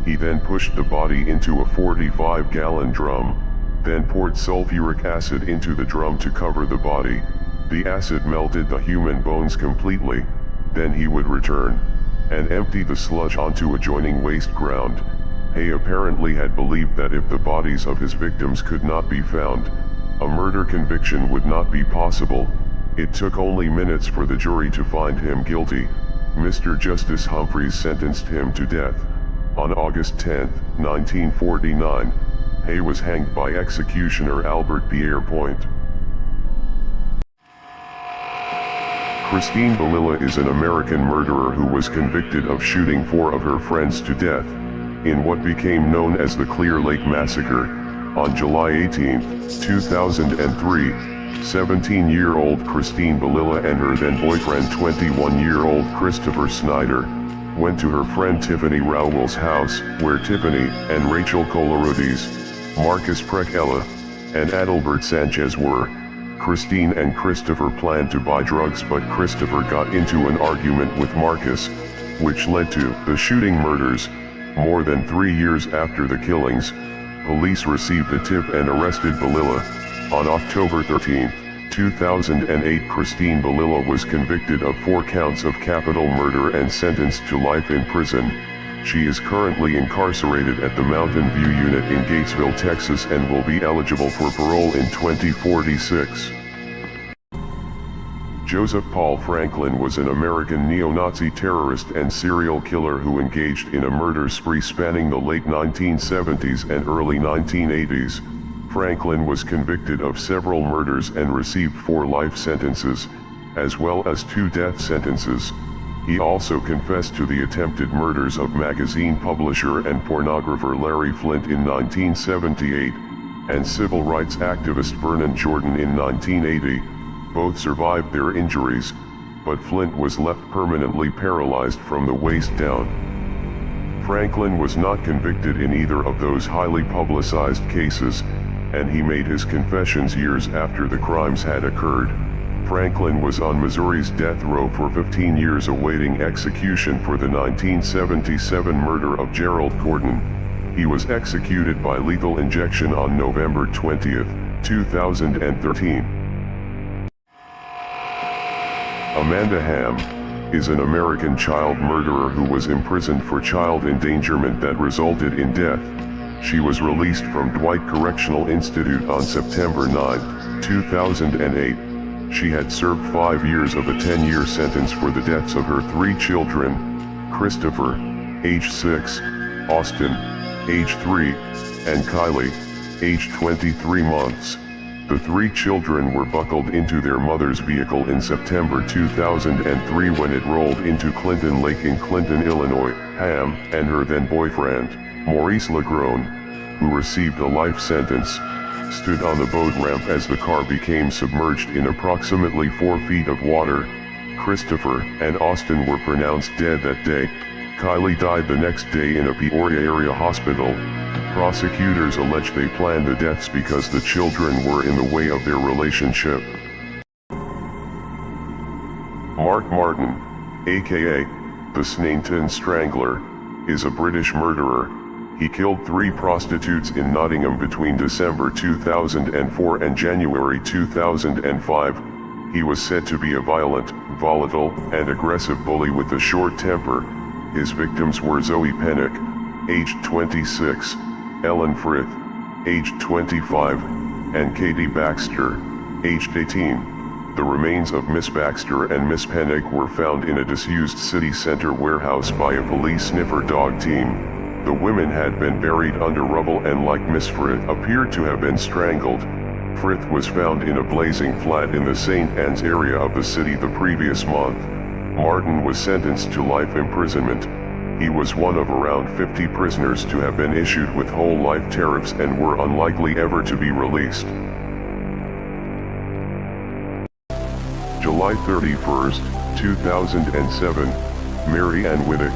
He then pushed the body into a 45-gallon drum, then poured sulfuric acid into the drum to cover the body. The acid melted the human bones completely. Then he would return and empty the sludge onto adjoining waste ground. Hay apparently had believed that if the bodies of his victims could not be found, a murder conviction would not be possible. It took only minutes for the jury to find him guilty. Mr. Justice Humphreys sentenced him to death. On August 10, 1949, Hay was hanged by executioner Albert Pierre Point. Christine Balilla is an American murderer who was convicted of shooting 4 of her friends to death in what became known as the Clear Lake Massacre. On July 18, 2003, 17-year-old Christine Balilla and her then-boyfriend 21-year-old Christopher Snyder went to her friend Tiffany Rowell's house, where Tiffany and Rachel Colarodes, Marcus Prekella, and Adalbert Sanchez were. Christine and Christopher planned to buy drugs, but Christopher got into an argument with Marcus, which led to the shooting murders. More than 3 years after the killings, police received a tip and arrested Balilla. On October 13, 2008, Christine Balilla was convicted of 4 counts of capital murder and sentenced to life in prison. She is currently incarcerated at the Mountain View Unit in Gatesville, Texas, and will be eligible for parole in 2046. Joseph Paul Franklin was an American neo-Nazi terrorist and serial killer who engaged in a murder spree spanning the late 1970s and early 1980s. Franklin was convicted of several murders and received 4 life sentences, as well as 2 death sentences. He also confessed to the attempted murders of magazine publisher and pornographer Larry Flynt in 1978, and civil rights activist Vernon Jordan in 1980. Both survived their injuries, but Flynt was left permanently paralyzed from the waist down. Franklin was not convicted in either of those highly publicized cases, and he made his confessions years after the crimes had occurred. Franklin was on Missouri's death row for 15 years awaiting execution for the 1977 murder of Gerald Gordon. He was executed by lethal injection on November 20, 2013. Amanda Hamm is an American child murderer who was imprisoned for child endangerment that resulted in death. She was released from Dwight Correctional Institute on September 9, 2008. She had served 5 years of a 10-year sentence for the deaths of her 3 children, Christopher, age 6, Austin, age 3, and Kylie, age 23 months. The 3 children were buckled into their mother's vehicle in September 2003 when it rolled into Clinton Lake in Clinton, Illinois. Hamm and her then-boyfriend, Maurice Lagrone, who received a life sentence, stood on the boat ramp as the car became submerged in approximately 4 feet of water. Christopher and Austin were pronounced dead that day. Kylie died the next day in a Peoria area hospital. Prosecutors allege they planned the deaths because the children were in the way of their relationship. Mark Martin, aka the Sneinton Strangler, is a British murderer. He killed 3 prostitutes in Nottingham between December 2004 and January 2005. He was said to be a violent, volatile, and aggressive bully with a short temper. His victims were Zoe Pennock, aged 26, Ellen Frith, aged 25, and Katie Baxter, aged 18. The remains of Miss Baxter and Miss Pennock were found in a disused city center warehouse by a police sniffer dog team. The women had been buried under rubble and, like Miss Frith, appeared to have been strangled. Frith was found in a blazing flat in the St. Anne's area of the city the previous month. Martin was sentenced to life imprisonment. He was one of around 50 prisoners to have been issued with whole life tariffs and were unlikely ever to be released. July 31, 2007, Mary Ann Whittock,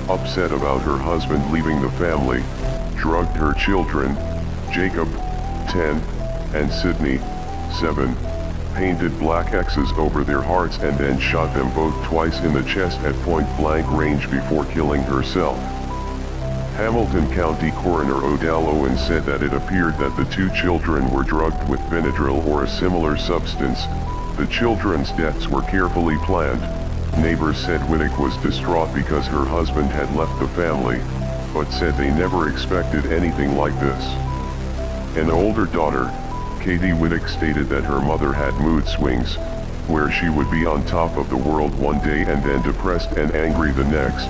upset about her husband leaving the family, drugged her children, Jacob, 10, and Sydney, 7, painted black X's over their hearts and then shot them both twice in the chest at point-blank range before killing herself. Hamilton County Coroner Odell Owens said that it appeared that the 2 children were drugged with Benadryl or a similar substance. The children's deaths were carefully planned. Neighbors said Whittock was distraught because her husband had left the family, but said they never expected anything like this. An older daughter, Katie Whittock, stated that her mother had mood swings, where she would be on top of the world one day and then depressed and angry the next.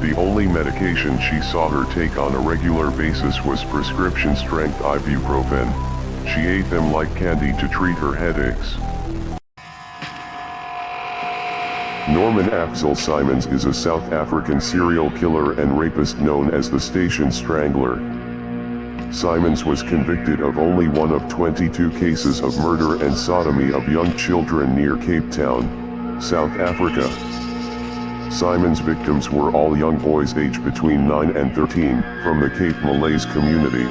The only medication she saw her take on a regular basis was prescription-strength ibuprofen. She ate them like candy to treat her headaches. Norman Axel Simons is a South African serial killer and rapist known as the Station Strangler. Simons was convicted of only one of 22 cases of murder and sodomy of young children near Cape Town, South Africa. Simons' victims were all young boys aged between 9 and 13 from the Cape Malays community.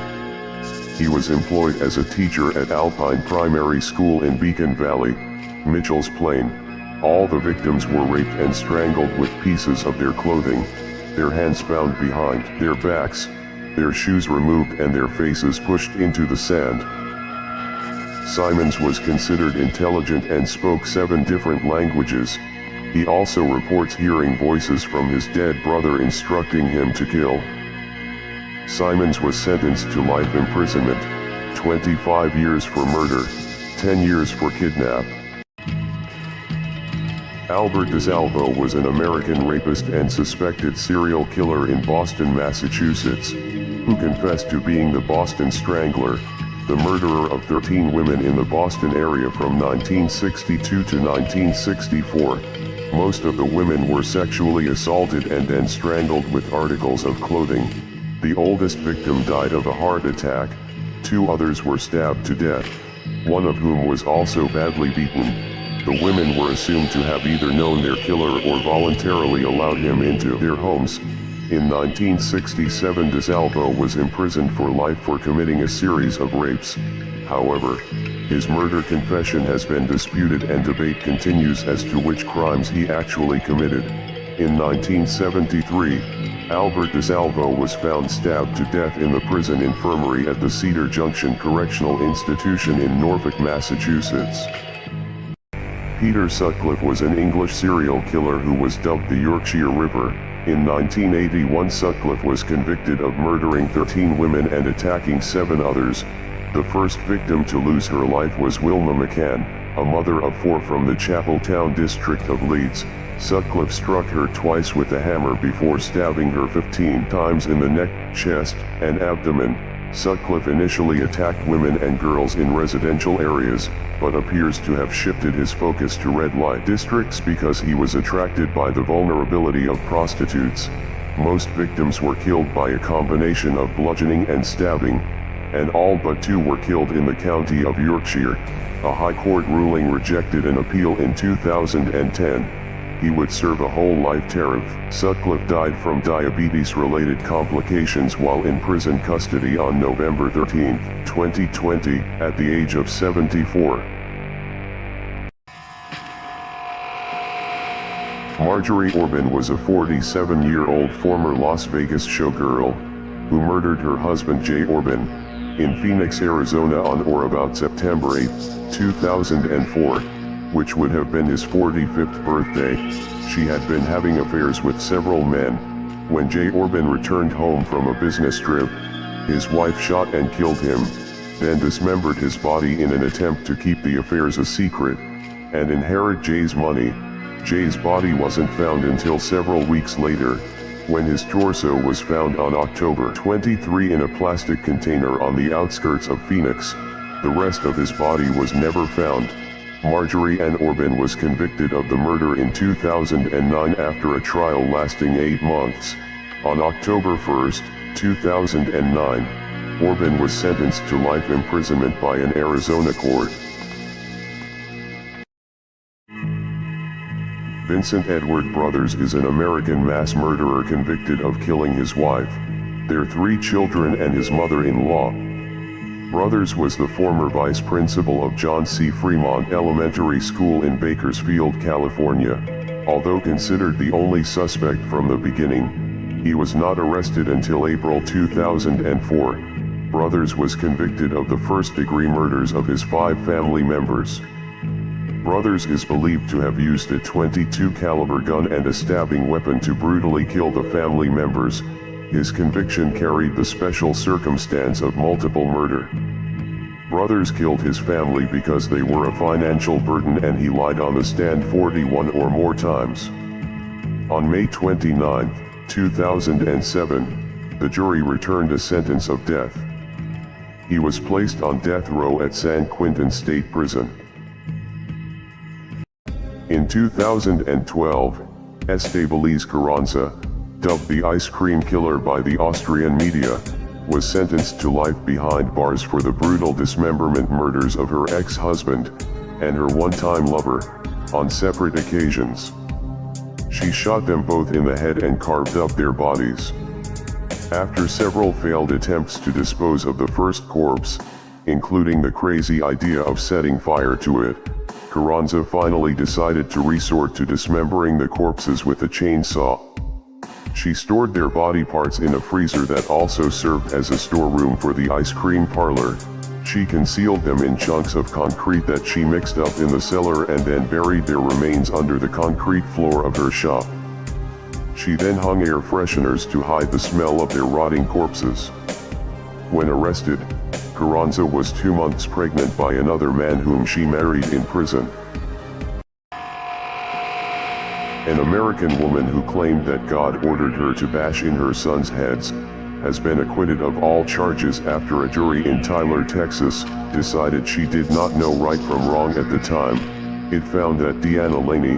He was employed as a teacher at Alpine Primary School in Beacon Valley, Mitchell's Plain. All the victims were raped and strangled with pieces of their clothing, their hands bound behind their backs, their shoes removed and their faces pushed into the sand. Simons was considered intelligent and spoke 7 different languages. He also reports hearing voices from his dead brother instructing him to kill. Simons was sentenced to life imprisonment, 25 years for murder, 10 years for kidnap. Albert DeSalvo was an American rapist and suspected serial killer in Boston, Massachusetts, who confessed to being the Boston Strangler, the murderer of 13 women in the Boston area from 1962 to 1964. Most of the women were sexually assaulted and then strangled with articles of clothing. The oldest victim died of a heart attack. 2 others were stabbed to death, one of whom was also badly beaten. The women were assumed to have either known their killer or voluntarily allowed him into their homes. In 1967, DeSalvo was imprisoned for life for committing a series of rapes. However, his murder confession has been disputed and debate continues as to which crimes he actually committed. In 1973, Albert DeSalvo was found stabbed to death in the prison infirmary at the Cedar Junction Correctional Institution in Norfolk, Massachusetts. Peter Sutcliffe was an English serial killer who was dubbed the Yorkshire Ripper. In 1981, Sutcliffe was convicted of murdering 13 women and attacking 7 others. The first victim to lose her life was Wilma McCann, a mother of 4 from the Chapeltown district of Leeds. Sutcliffe struck her twice with a hammer before stabbing her 15 times in the neck, chest, and abdomen. Sutcliffe initially attacked women and girls in residential areas, but appears to have shifted his focus to red light districts because he was attracted by the vulnerability of prostitutes. Most victims were killed by a combination of bludgeoning and stabbing, and all but 2 were killed in the county of Yorkshire. A High Court ruling rejected an appeal in 2010. He would serve a whole life term. Sutcliffe died from diabetes-related complications while in prison custody on November 13, 2020, at the age of 74. Marjorie Orban was a 47-year-old former Las Vegas showgirl, who murdered her husband Jay Orban, in Phoenix, Arizona on or about September 8, 2004. Which would have been his 45th birthday. She had been having affairs with several men. When Jay Orban returned home from a business trip, his wife shot and killed him, then dismembered his body in an attempt to keep the affairs a secret, and inherit Jay's money. Jay's body wasn't found until several weeks later, when his torso was found on October 23 in a plastic container on the outskirts of Phoenix. The rest of his body was never found. Marjorie Ann Orban was convicted of the murder in 2009 after a trial lasting 8 months. On October 1, 2009, Orban was sentenced to life imprisonment by an Arizona court. Vincent Edward Brothers is an American mass murderer convicted of killing his wife, their 3 children and his mother-in-law. Brothers was the former vice principal of John C. Fremont Elementary School in Bakersfield, California. Although considered the only suspect from the beginning, he was not arrested until April 2004. Brothers was convicted of the first-degree murders of his 5 family members. Brothers is believed to have used a .22 caliber gun and a stabbing weapon to brutally kill the family members. His conviction carried the special circumstance of multiple murder. Brothers killed his family because they were a financial burden and he lied on the stand 41 or more times. On May 29, 2007, the jury returned a sentence of death. He was placed on death row at San Quentin State Prison. In 2012, Estebaliz Carranza, dubbed the Ice Cream Killer by the Austrian media, was sentenced to life behind bars for the brutal dismemberment murders of her ex-husband and her one-time lover, on separate occasions. She shot them both in the head and carved up their bodies. After several failed attempts to dispose of the first corpse, including the crazy idea of setting fire to it, Carranza finally decided to resort to dismembering the corpses with a chainsaw. She stored their body parts in a freezer that also served as a storeroom for the ice cream parlor. She concealed them in chunks of concrete that she mixed up in the cellar and then buried their remains under the concrete floor of her shop. She then hung air fresheners to hide the smell of their rotting corpses. When arrested, Carranza was 2 months pregnant by another man whom she married in prison. An American woman who claimed that God ordered her to bash in her sons' heads, has been acquitted of all charges after a jury in Tyler, Texas, decided she did not know right from wrong at the time. It found that Deanna Laney,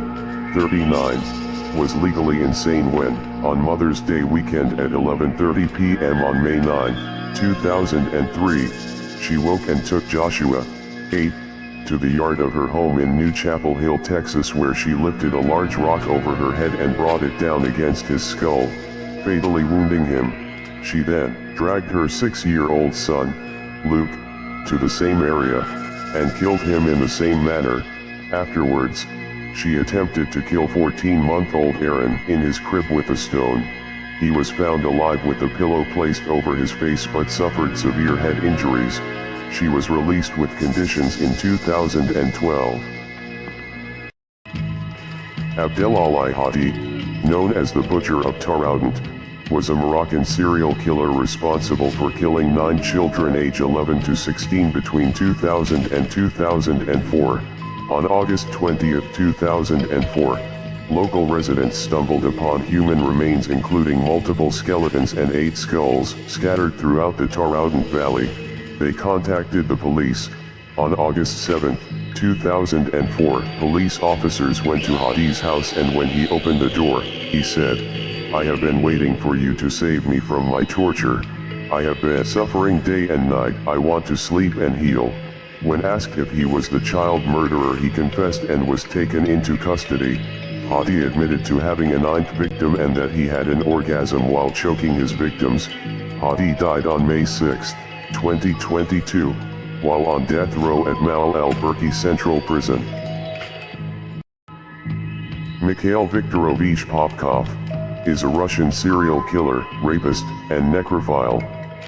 39, was legally insane when, on Mother's Day weekend at 11:30 p.m. on May 9, 2003, she woke and took Joshua, 8, to the yard of her home in New Chapel Hill, Texas, where she lifted a large rock over her head and brought it down against his skull, fatally wounding him. She then dragged her 6-year-old son, Luke, to the same area, and killed him in the same manner. Afterwards, she attempted to kill 14-month-old Aaron in his crib with a stone. He was found alive with a pillow placed over his face but suffered severe head injuries. She was released with conditions in 2012. Abdelallah Hadi, known as the Butcher of Taraudant, was a Moroccan serial killer responsible for killing 9 children age 11 to 16 between 2000 and 2004. On August 20, 2004, local residents stumbled upon human remains including multiple skeletons and 8 skulls scattered throughout the Taraudant Valley. They contacted the police. On August 7, 2004, police officers went to Hadi's house, and when he opened the door, he said, "I have been waiting for you to save me from my torture. I have been suffering day and night. I want to sleep and heal." When asked if he was the child murderer, he confessed and was taken into custody. Hadi admitted to having a 9th victim and that he had an orgasm while choking his victims. Hadi died on May 6, 2022, while on death row at Mal al-Burki Central Prison. Mikhail Viktorovich Popkov is a Russian serial killer, rapist, and necrophile,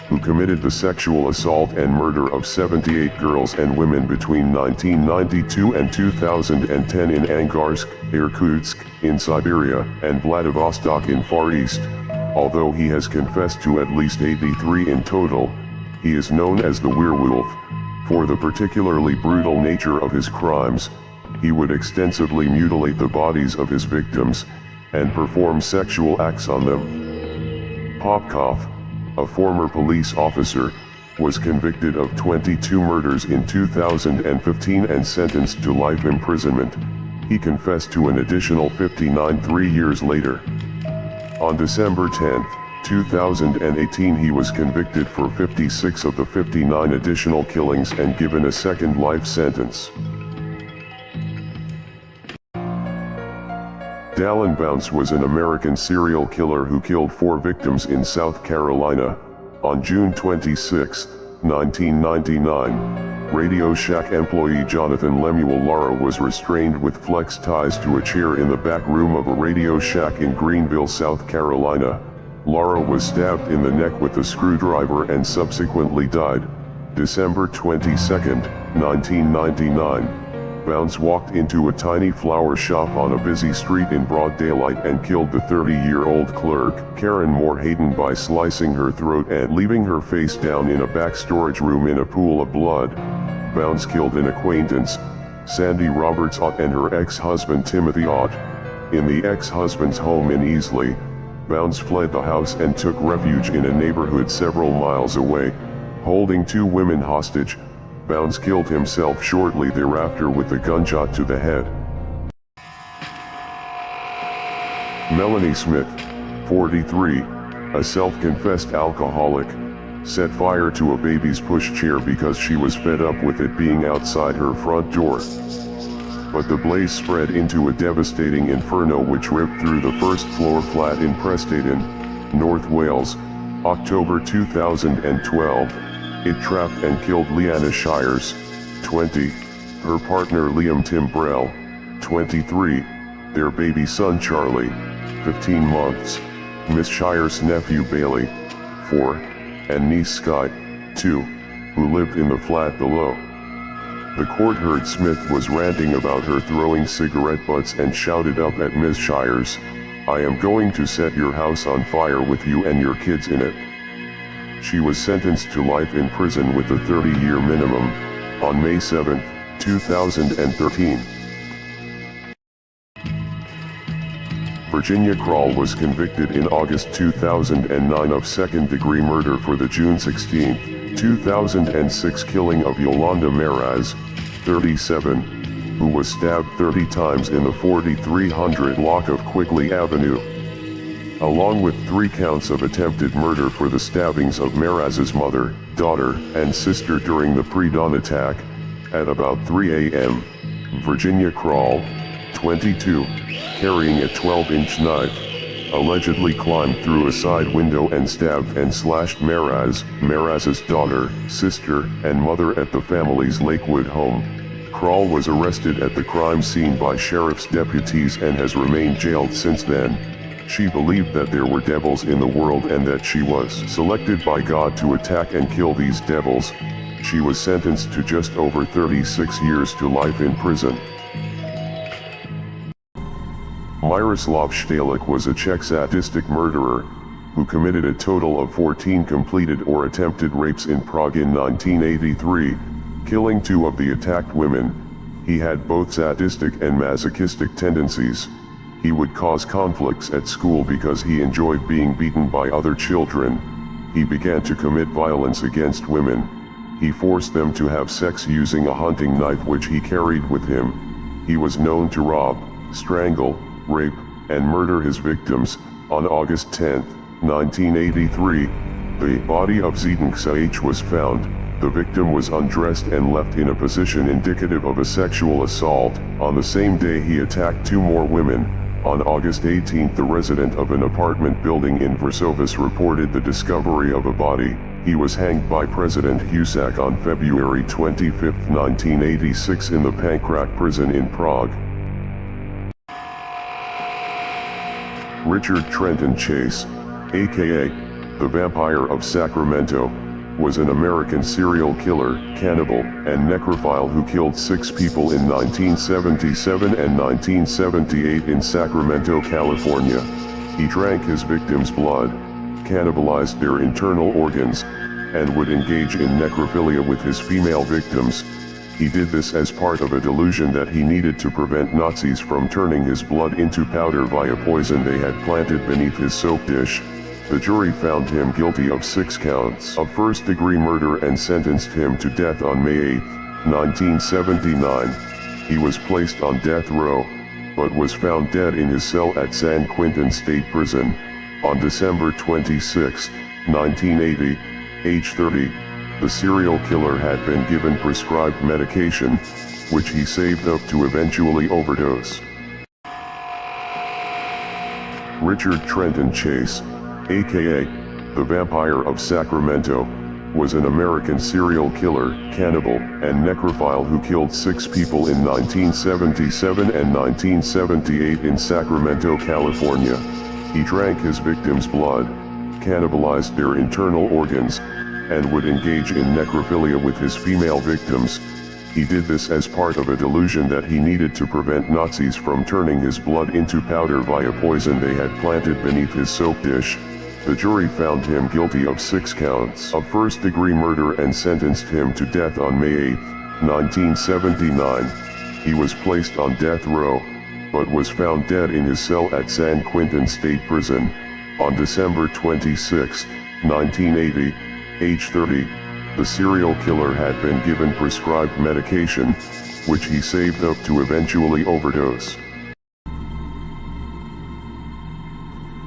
who committed the sexual assault and murder of 78 girls and women between 1992 and 2010 in Angarsk, Irkutsk, in Siberia, and Vladivostok in Far East. Although he has confessed to at least 83 in total, he is known as the Werewolf. For the particularly brutal nature of his crimes, he would extensively mutilate the bodies of his victims, and perform sexual acts on them. Popkov, a former police officer, was convicted of 22 murders in 2015 and sentenced to life imprisonment. He confessed to an additional 59 3 years later. On December 10, 2018, he was convicted for 56 of the 59 additional killings and given a second life sentence. Dallin Bounce was an American serial killer who killed 4 victims in South Carolina. On June 26, 1999, Radio Shack employee Jonathan Lemuel Lara was restrained with flex ties to a chair in the back room of a Radio Shack in Greenville, South Carolina. Lara was stabbed in the neck with a screwdriver and subsequently died. December 22, 1999. Bounce walked into a tiny flower shop on a busy street in broad daylight and killed the 30-year-old clerk, Karen Moore Hayden, by slicing her throat and leaving her face down in a back storage room in a pool of blood. Bounce killed an acquaintance, Sandy Roberts Ott, and her ex-husband Timothy Ott. In the ex-husband's home in Easley, Bounce fled the house and took refuge in a neighborhood several miles away. Holding 2 women hostage, Bounce killed himself shortly thereafter with a gunshot to the head. Melanie Smith, 43, a self-confessed alcoholic, set fire to a baby's pushchair because she was fed up with it being outside her front door. But the blaze spread into a devastating inferno which ripped through the first-floor flat in Presteiton, North Wales, October 2012. It trapped and killed Leanna Shires, 20, her partner Liam Timbrell, 23, their baby son Charlie, 15 months, Miss Shires' nephew Bailey, 4, and niece Sky, 2, who lived in the flat below. The court heard Smith was ranting about her throwing cigarette butts and shouted up at Miss Shires, "I am going to set your house on fire with you and your kids in it." She was sentenced to life in prison with a 30-year minimum, on May 7, 2013. Virginia Krall was convicted in August 2009 of second-degree murder for the June 16, 2006 killing of Yolanda Meraz, 37, who was stabbed 30 times in the 4300 block of Quigley Avenue, along with 3 counts of attempted murder for the stabbings of Meraz's mother, daughter, and sister during the pre-dawn attack. At about 3 a.m., Virginia Krall, 22, carrying a 12-inch knife, allegedly climbed through a side window and stabbed and slashed Meraz's daughter, sister, and mother at the family's Lakewood home. Krall was arrested at the crime scene by sheriff's deputies and has remained jailed since then. She believed that there were devils in the world and that she was selected by God to attack and kill these devils. She was sentenced to just over 36 years to life in prison. Miroslav Stalik was a Czech sadistic murderer, who committed a total of 14 completed or attempted rapes in Prague in 1983, killing 2 of the attacked women. He had both sadistic and masochistic tendencies. He would cause conflicts at school because he enjoyed being beaten by other children. He began to commit violence against women. He forced them to have sex using a hunting knife which he carried with him. He was known to rob, strangle, rape, and murder his victims. On August 10, 1983, the body of Zdeňka H. was found. The victim was undressed and left in a position indicative of a sexual assault. On the same day he attacked 2 more women. On August 18, the resident of an apartment building in Vršovec reported the discovery of a body. He was hanged by President Husak on February 25, 1986 in the Pankrak prison in Prague. Richard Trenton Chase, aka the Vampire of Sacramento, was an American serial killer, cannibal, and necrophile who killed 6 people in 1977 and 1978 in Sacramento, California. He drank his victims' blood, cannibalized their internal organs, and would engage in necrophilia with his female victims. He did this as part of a delusion that he needed to prevent Nazis from turning his blood into powder via poison they had planted beneath his soap dish. The jury found him guilty of 6 counts of first-degree murder and sentenced him to death on May 8, 1979. He was placed on death row, but was found dead in his cell at San Quentin State Prison. On December 26, 1980, age 30, the serial killer had been given prescribed medication, which he saved up to eventually overdose. Richard Trenton Chase, aka the Vampire of Sacramento, was an American serial killer, cannibal, and necrophile who killed 6 people in 1977 and 1978 in Sacramento, California. He drank his victims' blood, cannibalized their internal organs, and would engage in necrophilia with his female victims. He did this as part of a delusion that he needed to prevent Nazis from turning his blood into powder via poison they had planted beneath his soap dish. The jury found him guilty of 6 counts of first-degree murder and sentenced him to death on May 8, 1979. He was placed on death row, but was found dead in his cell at San Quentin State Prison. On December 26, 1980, age 30, the serial killer had been given prescribed medication, which he saved up to eventually overdose.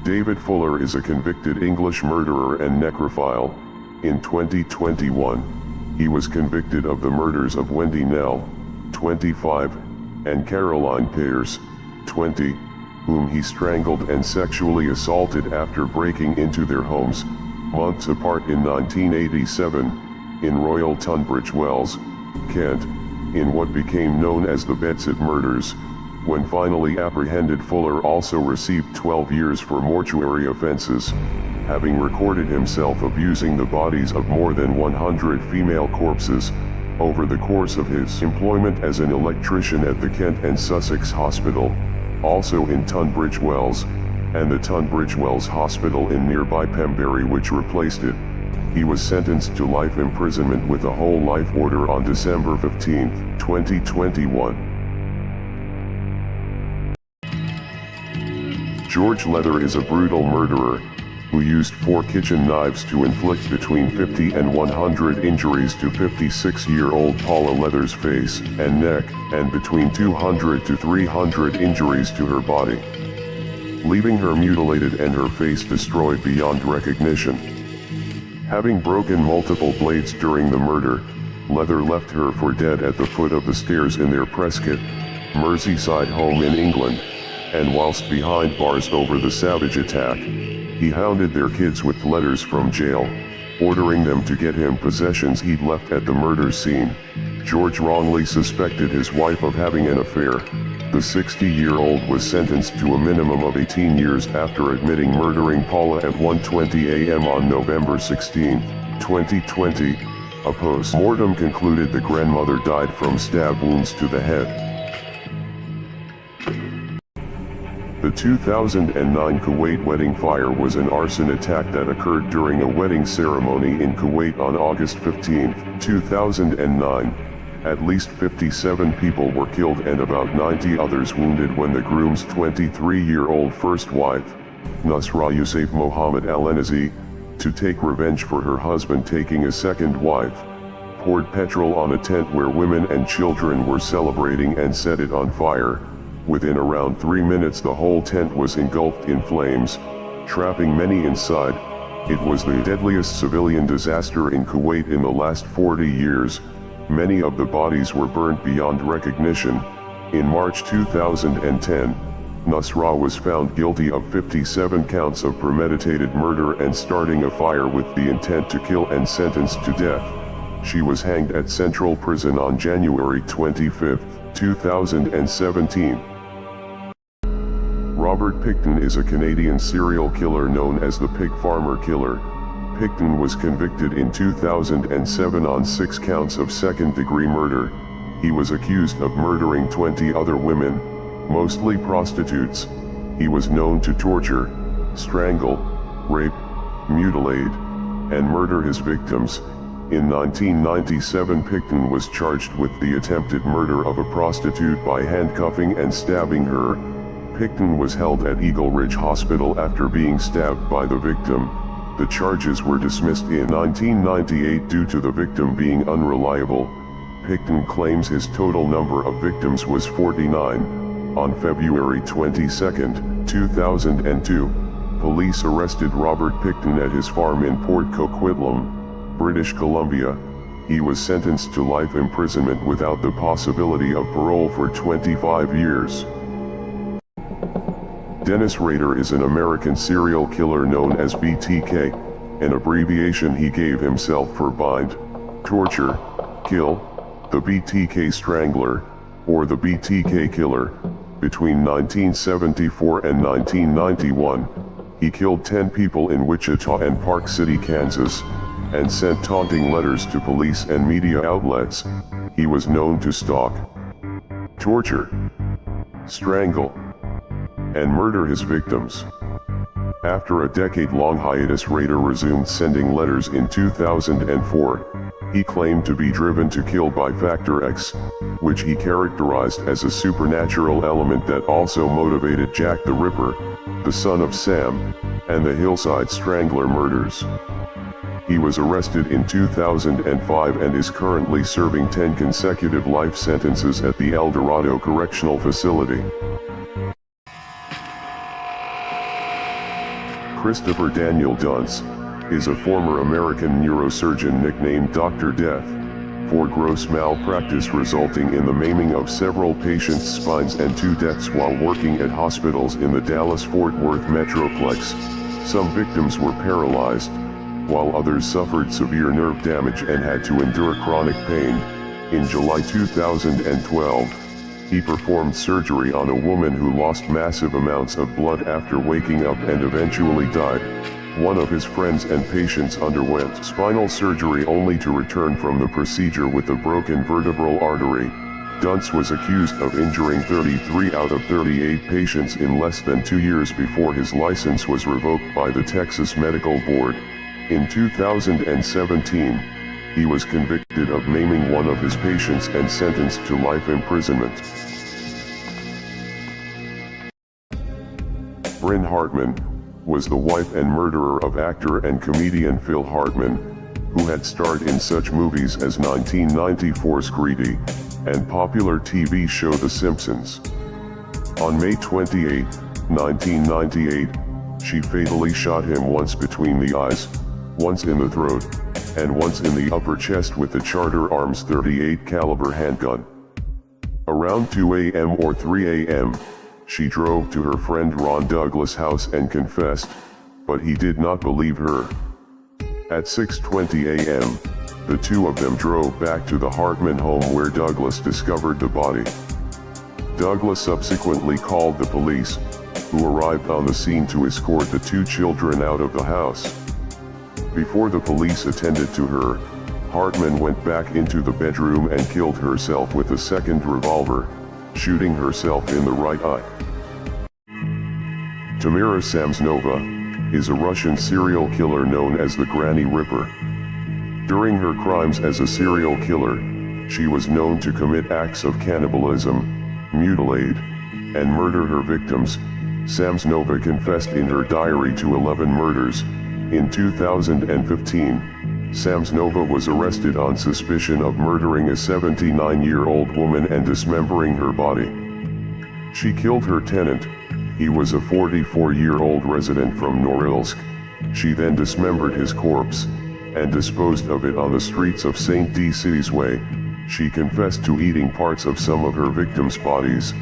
David Fuller is a convicted English murderer and necrophile. In 2021, he was convicted of the murders of Wendy Nell, 25, and Caroline Pears, 20, whom he strangled and sexually assaulted after breaking into their homes, months apart in 1987, in Royal Tunbridge Wells, Kent, in what became known as the Bedsett murders. When finally apprehended, Fuller also received 12 years for mortuary offenses, having recorded himself abusing the bodies of more than 100 female corpses, over the course of his employment as an electrician at the Kent and Sussex Hospital, also in Tunbridge Wells, and the Tunbridge Wells Hospital in nearby Pembury, which replaced it. He was sentenced to life imprisonment with a whole life order on December 15, 2021. George Leather is a brutal murderer, who used 4 kitchen knives to inflict between 50 and 100 injuries to 56-year-old Paula Leather's face and neck, and between 200 to 300 injuries to her body, leaving her mutilated and her face destroyed beyond recognition. Having broken multiple blades during the murder, Leather left her for dead at the foot of the stairs in their Prescott, Merseyside home in England, and whilst behind bars over the savage attack, he hounded their kids with letters from jail, ordering them to get him possessions he'd left at the murder scene. George wrongly suspected his wife of having an affair. The 60-year-old was sentenced to a minimum of 18 years after admitting murdering Paula at 1:20 a.m. on November 16, 2020. A post-mortem concluded the grandmother died from stab wounds to the head. The 2009 Kuwait wedding fire was an arson attack that occurred during a wedding ceremony in Kuwait on August 15, 2009. At least 57 people were killed and about 90 others wounded when the groom's 23-year-old first wife, Nusra Youssef Mohammed Al-Enazi, to take revenge for her husband taking a second wife, poured petrol on a tent where women and children were celebrating and set it on fire. Within around 3 minutes the whole tent was engulfed in flames, trapping many inside. It was the deadliest civilian disaster in Kuwait in the last 40 years. Many of the bodies were burnt beyond recognition. In March 2010, Nusra was found guilty of 57 counts of premeditated murder and starting a fire with the intent to kill and sentenced to death. She was hanged at Central Prison on January 25, 2017. Robert Pickton is a Canadian serial killer known as the Pig Farmer Killer. Pickton was convicted in 2007 on 6 counts of second-degree murder. He was accused of murdering 20 other women, mostly prostitutes. He was known to torture, strangle, rape, mutilate, and murder his victims. In 1997, Pickton was charged with the attempted murder of a prostitute by handcuffing and stabbing her. Pickton was held at Eagle Ridge Hospital after being stabbed by the victim. The charges were dismissed in 1998 due to the victim being unreliable. Pickton claims his total number of victims was 49. On February 22, 2002, police arrested Robert Pickton at his farm in Port Coquitlam, British Columbia. He was sentenced to life imprisonment without the possibility of parole for 25 years. Dennis Rader is an American serial killer known as BTK, an abbreviation he gave himself for bind, torture, kill, the BTK Strangler, or the BTK Killer. Between 1974 and 1991, he killed 10 people in Wichita and Park City, Kansas, and sent taunting letters to police and media outlets. He was known to stalk, torture, strangle, and murder his victims. After a decade-long hiatus, Rader resumed sending letters in 2004. He claimed to be driven to kill by Factor X, which he characterized as a supernatural element that also motivated Jack the Ripper, the son of Sam, and the Hillside Strangler murders. He was arrested in 2005 and is currently serving 10 consecutive life sentences at the El Dorado Correctional Facility. Christopher Daniel Dunce is a former American neurosurgeon nicknamed Dr. Death for gross malpractice resulting in the maiming of several patients' spines and 2 deaths while working at hospitals in the Dallas-Fort Worth Metroplex. Some victims were paralyzed, while others suffered severe nerve damage and had to endure chronic pain. In July 2012, he performed surgery on a woman who lost massive amounts of blood after waking up and eventually died. One of his friends and patients underwent spinal surgery only to return from the procedure with a broken vertebral artery. Dunce was accused of injuring 33 out of 38 patients in less than 2 years before his license was revoked by the Texas Medical Board. In 2017, he was convicted of maiming one of his patients and sentenced to life imprisonment. Bryn Hartman was the wife and murderer of actor and comedian Phil Hartman, who had starred in such movies as 1994's Greedy and popular TV show The Simpsons. On May 28, 1998, she fatally shot him once between the eyes, once in the throat, and once in the upper chest with the Charter Arms .38 caliber handgun. Around 2 a.m. or 3 a.m., she drove to her friend Ron Douglas' house and confessed, but he did not believe her. At 6:20 a.m., the two of them drove back to the Hartman home where Douglas discovered the body. Douglas subsequently called the police, who arrived on the scene to escort the 2 children out of the house. Before the police attended to her, Hartman went back into the bedroom and killed herself with a second revolver, shooting herself in the right eye. Tamara Samsonova is a Russian serial killer known as the Granny Ripper. During her crimes as a serial killer, she was known to commit acts of cannibalism, mutilate, and murder her victims. Samsonova confessed in her diary to 11 murders. In 2015, Samsonova was arrested on suspicion of murdering a 79-year-old woman and dismembering her body. She killed her tenant. He was a 44-year-old resident from Norilsk. She then dismembered his corpse and disposed of it on the streets of St. D. City's Way. She confessed to eating parts of some of her victims' bodies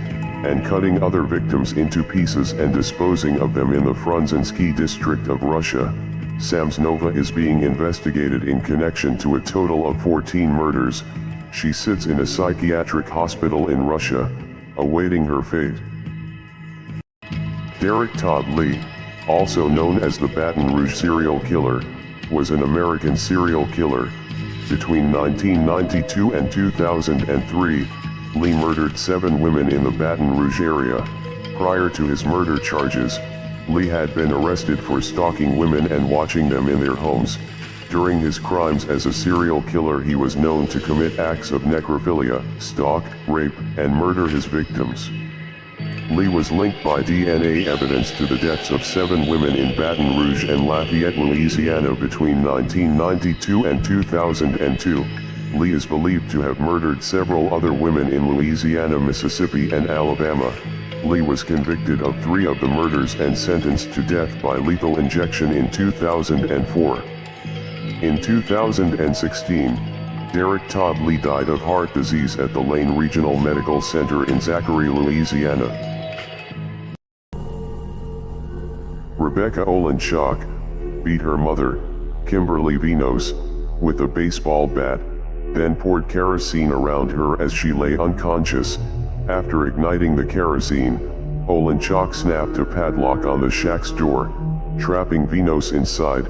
and cutting other victims into pieces and disposing of them in the Frunzensky district of Russia. Samsonova is being investigated in connection to a total of 14 murders. She sits in a psychiatric hospital in Russia, awaiting her fate. Derek Todd Lee, also known as the Baton Rouge serial killer, was an American serial killer. Between 1992 and 2003, Lee murdered 7 women in the Baton Rouge area. Prior to his murder charges, Lee had been arrested for stalking women and watching them in their homes. During his crimes as a serial killer, he was known to commit acts of necrophilia, stalk, rape, and murder his victims. Lee was linked by DNA evidence to the deaths of 7 women in Baton Rouge and Lafayette, Louisiana between 1992 and 2002. Lee is believed to have murdered several other women in Louisiana, Mississippi, and Alabama. Lee was convicted of 3 of the murders and sentenced to death by lethal injection in 2004. In 2016, Derek Todd Lee died of heart disease at the Lane Regional Medical Center in Zachary, Louisiana. Rebecca Olenchak beat her mother, Kimberly Vinos, with a baseball bat, then poured kerosene around her as she lay unconscious. After igniting the kerosene, Olenchak snapped a padlock on the shack's door, trapping Vinos inside,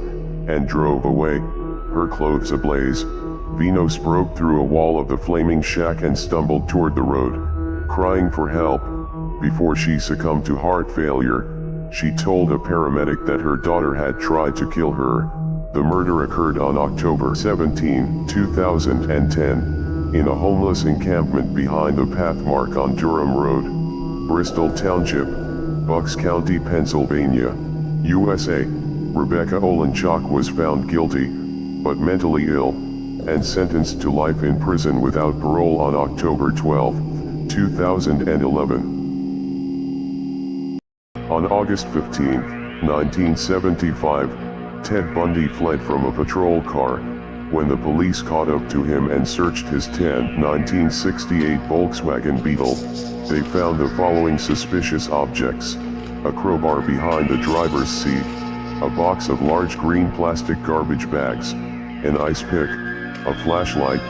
and drove away, her clothes ablaze. Vinos broke through a wall of the flaming shack and stumbled toward the road, crying for help. Before she succumbed to heart failure, she told a paramedic that her daughter had tried to kill her. The murder occurred on October 17, 2010. In a homeless encampment behind the pathmark on Durham Road, Bristol Township, Bucks County, Pennsylvania, USA. Rebecca Olenchak was found guilty, but mentally ill, and sentenced to life in prison without parole on October 12, 2011. On August 15, 1975, Ted Bundy fled from a patrol car. When the police caught up to him and searched his 1968 Volkswagen Beetle, they found the following suspicious objects: a crowbar behind the driver's seat, a box of large green plastic garbage bags, an ice pick, a flashlight,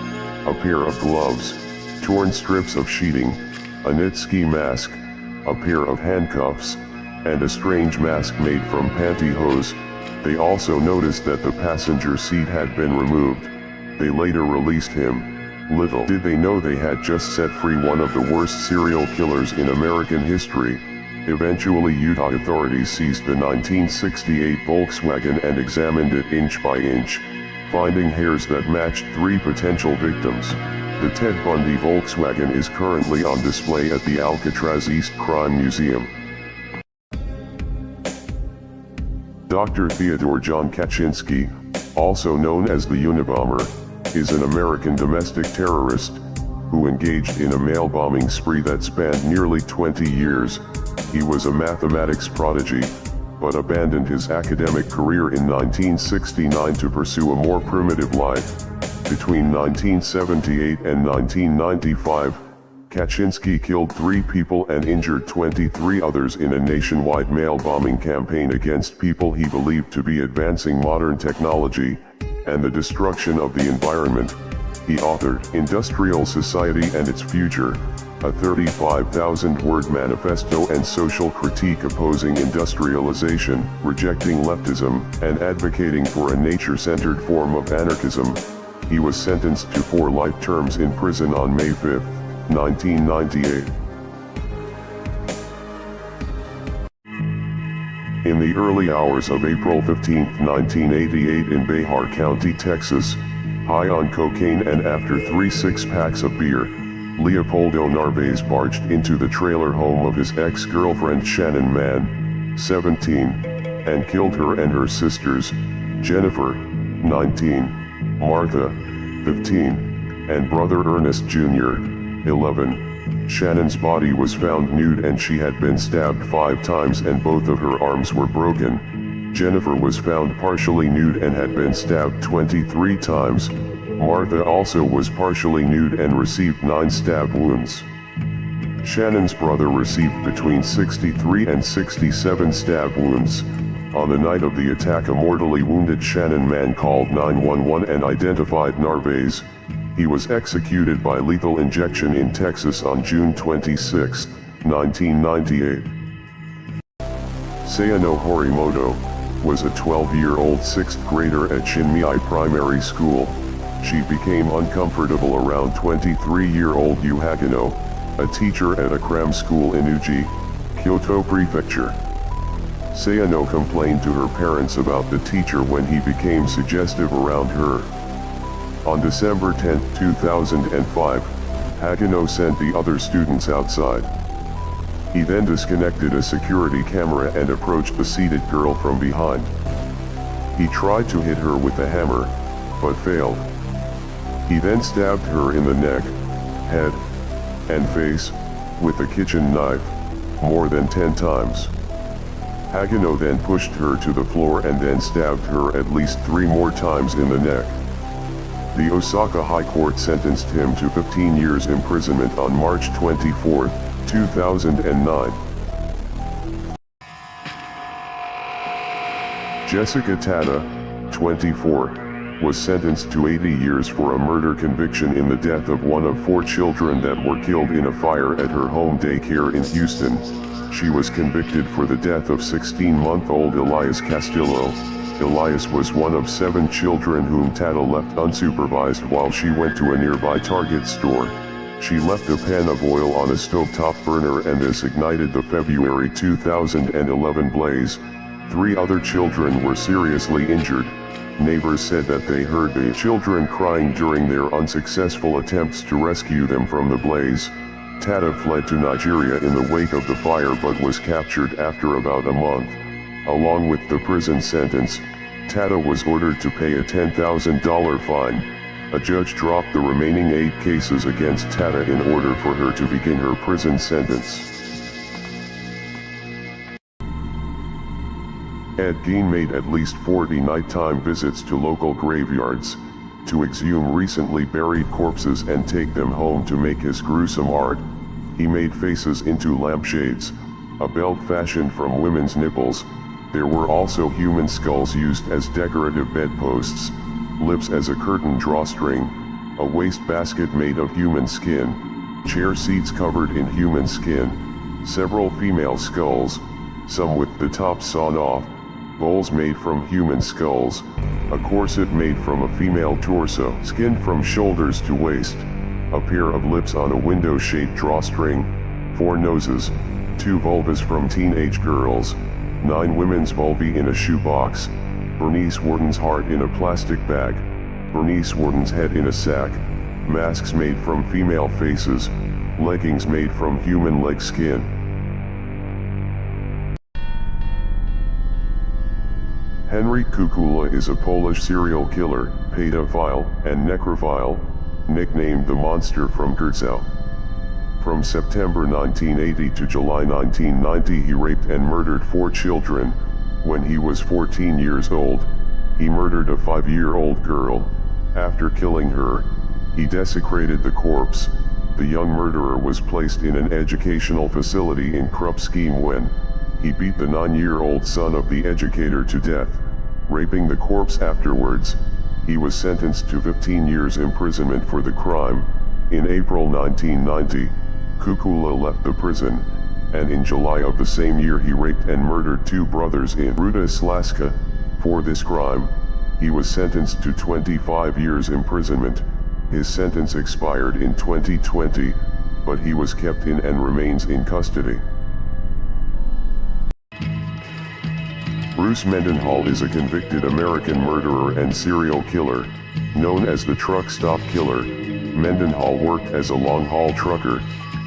a pair of gloves, torn strips of sheeting, a knit ski mask, a pair of handcuffs, and a strange mask made from pantyhose. They also noticed that the passenger seat had been removed. They later released him. Little did they know they had just set free one of the worst serial killers in American history. Eventually, Utah authorities seized the 1968 Volkswagen and examined it inch by inch, finding hairs that matched 3 potential victims. The Ted Bundy Volkswagen is currently on display at the Alcatraz East Crime Museum. Dr. Theodore John Kaczynski, also known as the Unabomber, is an American domestic terrorist who engaged in a mail bombing spree that spanned nearly 20 years. He was a mathematics prodigy, but abandoned his academic career in 1969 to pursue a more primitive life. Between 1978 and 1995, Kaczynski killed 3 people and injured 23 others in a nationwide mail bombing campaign against people he believed to be advancing modern technology and the destruction of the environment. He authored Industrial Society and Its Future, a 35,000-word manifesto and social critique opposing industrialization, rejecting leftism, and advocating for a nature-centered form of anarchism. He was sentenced to 4 life terms in prison on May 5, 1998. In the early hours of April 15, 1988 in Behar County, Texas, high on cocaine and after 3 six-packs of beer, Leopoldo Narvaez barged into the trailer home of his ex-girlfriend Shannon Mann, 17, and killed her and her sisters, Jennifer, 19, Martha, 15, and brother Ernest Jr., 11. Shannon's body was found nude and she had been stabbed 5 times and both of her arms were broken. Jennifer was found partially nude and had been stabbed 23 times. Martha also was partially nude and received 9 stab wounds. Shannon's brother received between 63 and 67 stab wounds. On the night of the attack, a mortally wounded Shannon Mann called 911 and identified Narvaez. He was executed by lethal injection in Texas on June 26, 1998. Sayano Horimoto was a 12-year-old 6th grader at Shinmei Primary School. She became uncomfortable around 23-year-old Yu Hagino, a teacher at a cram school in Uji, Kyoto Prefecture. Sayano complained to her parents about the teacher when he became suggestive around her. On December 10, 2005, Hagino sent the other students outside. He then disconnected a security camera and approached the seated girl from behind. He tried to hit her with a hammer, but failed. He then stabbed her in the neck, head, and face with a kitchen knife more than 10 times. Hagino then pushed her to the floor and then stabbed her at least 3 more times in the neck. The Osaka High Court sentenced him to 15 years imprisonment on March 24, 2009. Jessica Tada, 24, was sentenced to 80 years for a murder conviction in the death of one of 4 children that were killed in a fire at her home daycare in Houston. She was convicted for the death of 16-month-old Elias Castillo. Elias was one of 7 children whom Tada left unsupervised while she went to a nearby Target store. She left a pan of oil on a stovetop burner and this ignited the February 2011 blaze. 3 other children were seriously injured. Neighbors said that they heard the children crying during their unsuccessful attempts to rescue them from the blaze. Tada fled to Nigeria in the wake of the fire but was captured after about a month. Along with the prison sentence, Tada was ordered to pay a $10,000 fine. A judge dropped the remaining 8 cases against Tada in order for her to begin her prison sentence. Ed Gein made at least 40 nighttime visits to local graveyards to exhume recently buried corpses and take them home to make his gruesome art. He made faces into lampshades, a belt fashioned from women's nipples. There were also human skulls used as decorative bedposts, lips as a curtain drawstring, a wastebasket made of human skin, chair seats covered in human skin, several female skulls, some with the tops sawn off, bowls made from human skulls, a corset made from a female torso, skin from shoulders to waist, a pair of lips on a window-shaped drawstring, 4 noses, 2 vulvas from teenage girls, 9 women's vulvae in a shoebox, Bernice Worton's heart in a plastic bag, Bernice Worton's head in a sack, masks made from female faces, leggings made from human leg skin. Henryk Kukula is a Polish serial killer, pedophile, and necrophile, nicknamed the Monster from Grzał. From September 1980 to July 1990 he raped and murdered 4 children. When he was 14 years old, he murdered a 5-year-old girl. After killing her, he desecrated the corpse. The young murderer was placed in an educational facility in Krupski when he beat the 9-year-old son of the educator to death, raping the corpse afterwards. He was sentenced to 15 years imprisonment for the crime. In April 1990, Kukula left the prison, and in July of the same year he raped and murdered 2 brothers in Ruda Slaska. For this crime, he was sentenced to 25 years imprisonment. His sentence expired in 2020, but he was kept in and remains in custody. Bruce Mendenhall is a convicted American murderer and serial killer, known as the Truck Stop Killer. Mendenhall worked as a long-haul trucker.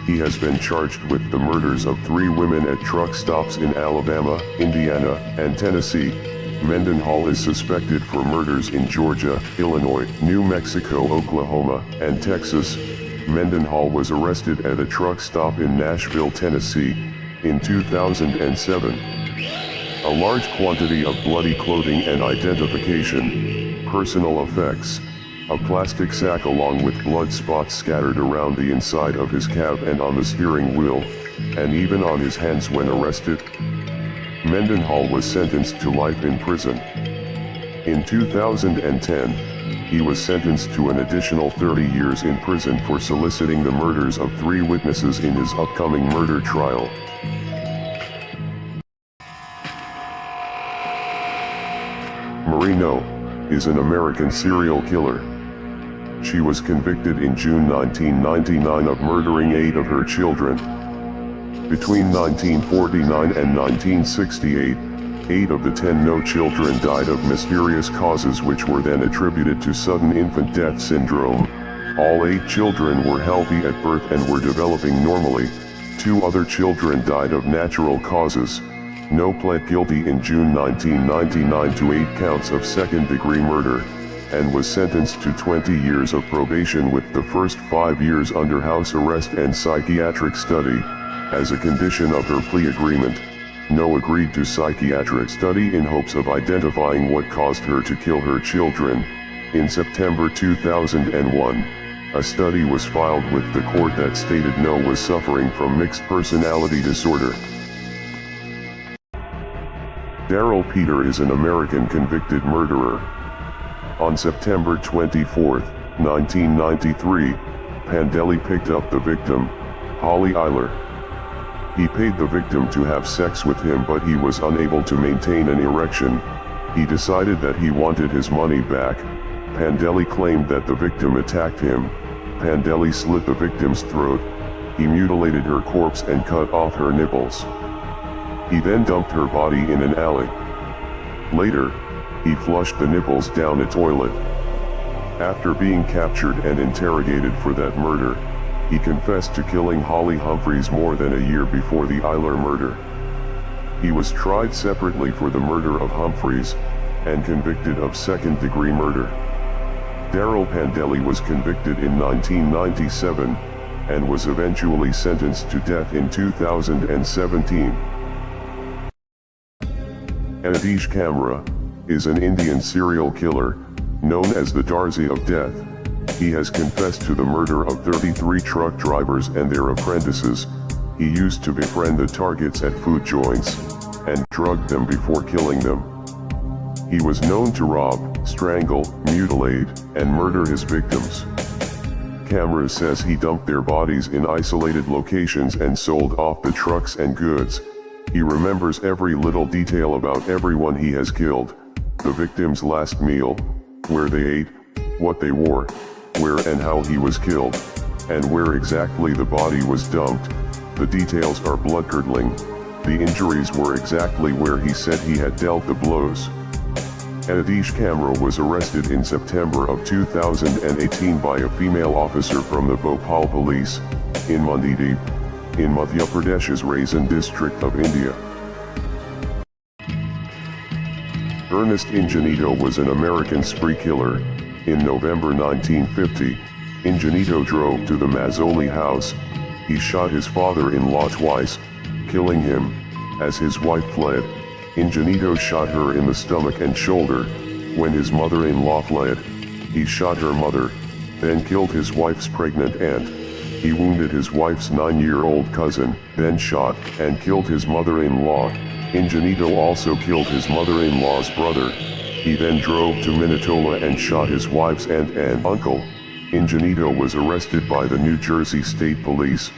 He has been charged with the murders of 3 women at truck stops in Alabama, Indiana, and Tennessee. Mendenhall is suspected for murders in Georgia, Illinois, New Mexico, Oklahoma, and Texas. Mendenhall was arrested at a truck stop in Nashville, Tennessee, in 2007. A large quantity of bloody clothing and identification, personal effects, a plastic sack along with blood spots scattered around the inside of his cab and on the steering wheel, and even on his hands when arrested. Mendenhall was sentenced to life in prison. In 2010, he was sentenced to an additional 30 years in prison for soliciting the murders of 3 witnesses in his upcoming murder trial. Marino is an American serial killer. She was convicted in June 1999 of murdering 8 of her children. Between 1949 and 1968, 8 of the 10 no children died of mysterious causes which were then attributed to sudden infant death syndrome. All 8 children were healthy at birth and were developing normally. 2 other children died of natural causes. No pled guilty in June 1999 to 8 counts of second-degree murder, and was sentenced to 20 years of probation with the first 5 years under house arrest and psychiatric study. As a condition of her plea agreement, No agreed to psychiatric study in hopes of identifying what caused her to kill her children. In September 2001, a study was filed with the court that stated No was suffering from mixed personality disorder. Daryl Peter is an American convicted murderer. On September 24, 1993, Pandeli picked up the victim, Holly Eiler. He paid the victim to have sex with him, but he was unable to maintain an erection. He decided that he wanted his money back. Pandeli claimed that the victim attacked him. Pandeli slit the victim's throat. He mutilated her corpse and cut off her nipples. He then dumped her body in an alley. Later, he flushed the nipples down a toilet. After being captured and interrogated for that murder, he confessed to killing Holly Humphreys more than a year before the Eiler murder. He was tried separately for the murder of Humphreys, and convicted of second-degree murder. Daryl Pandeli was convicted in 1997, and was eventually sentenced to death in 2017. Adish Kamra is an Indian serial killer, known as the Darzi of Death. He has confessed to the murder of 33 truck drivers and their apprentices. He used to befriend the targets at food joints, and drug them before killing them. He was known to rob, strangle, mutilate, and murder his victims. Kamra says he dumped their bodies in isolated locations and sold off the trucks and goods. He remembers every little detail about everyone he has killed: the victim's last meal, where they ate, what they wore, where and how he was killed, and where exactly the body was dumped. The details are blood-curdling. The injuries were exactly where he said he had dealt the blows. Adish Kamra was arrested in September of 2018 by a female officer from the Bhopal police, in Mandideep, in Madhya Pradesh's Raisin district of India. Ernest Ingenito was an American spree killer. In November 1950, Ingenito drove to the Mazzoli house. He shot his father-in-law twice, killing him. As his wife fled, Ingenito shot her in the stomach and shoulder. When his mother-in-law fled, he shot her mother, then killed his wife's pregnant aunt. He wounded his wife's 9-year-old cousin, then shot and killed his mother-in-law. Ingenito also killed his mother-in-law's brother. He then drove to Minatola and shot his wife's aunt and uncle. Ingenito was arrested by the New Jersey State Police.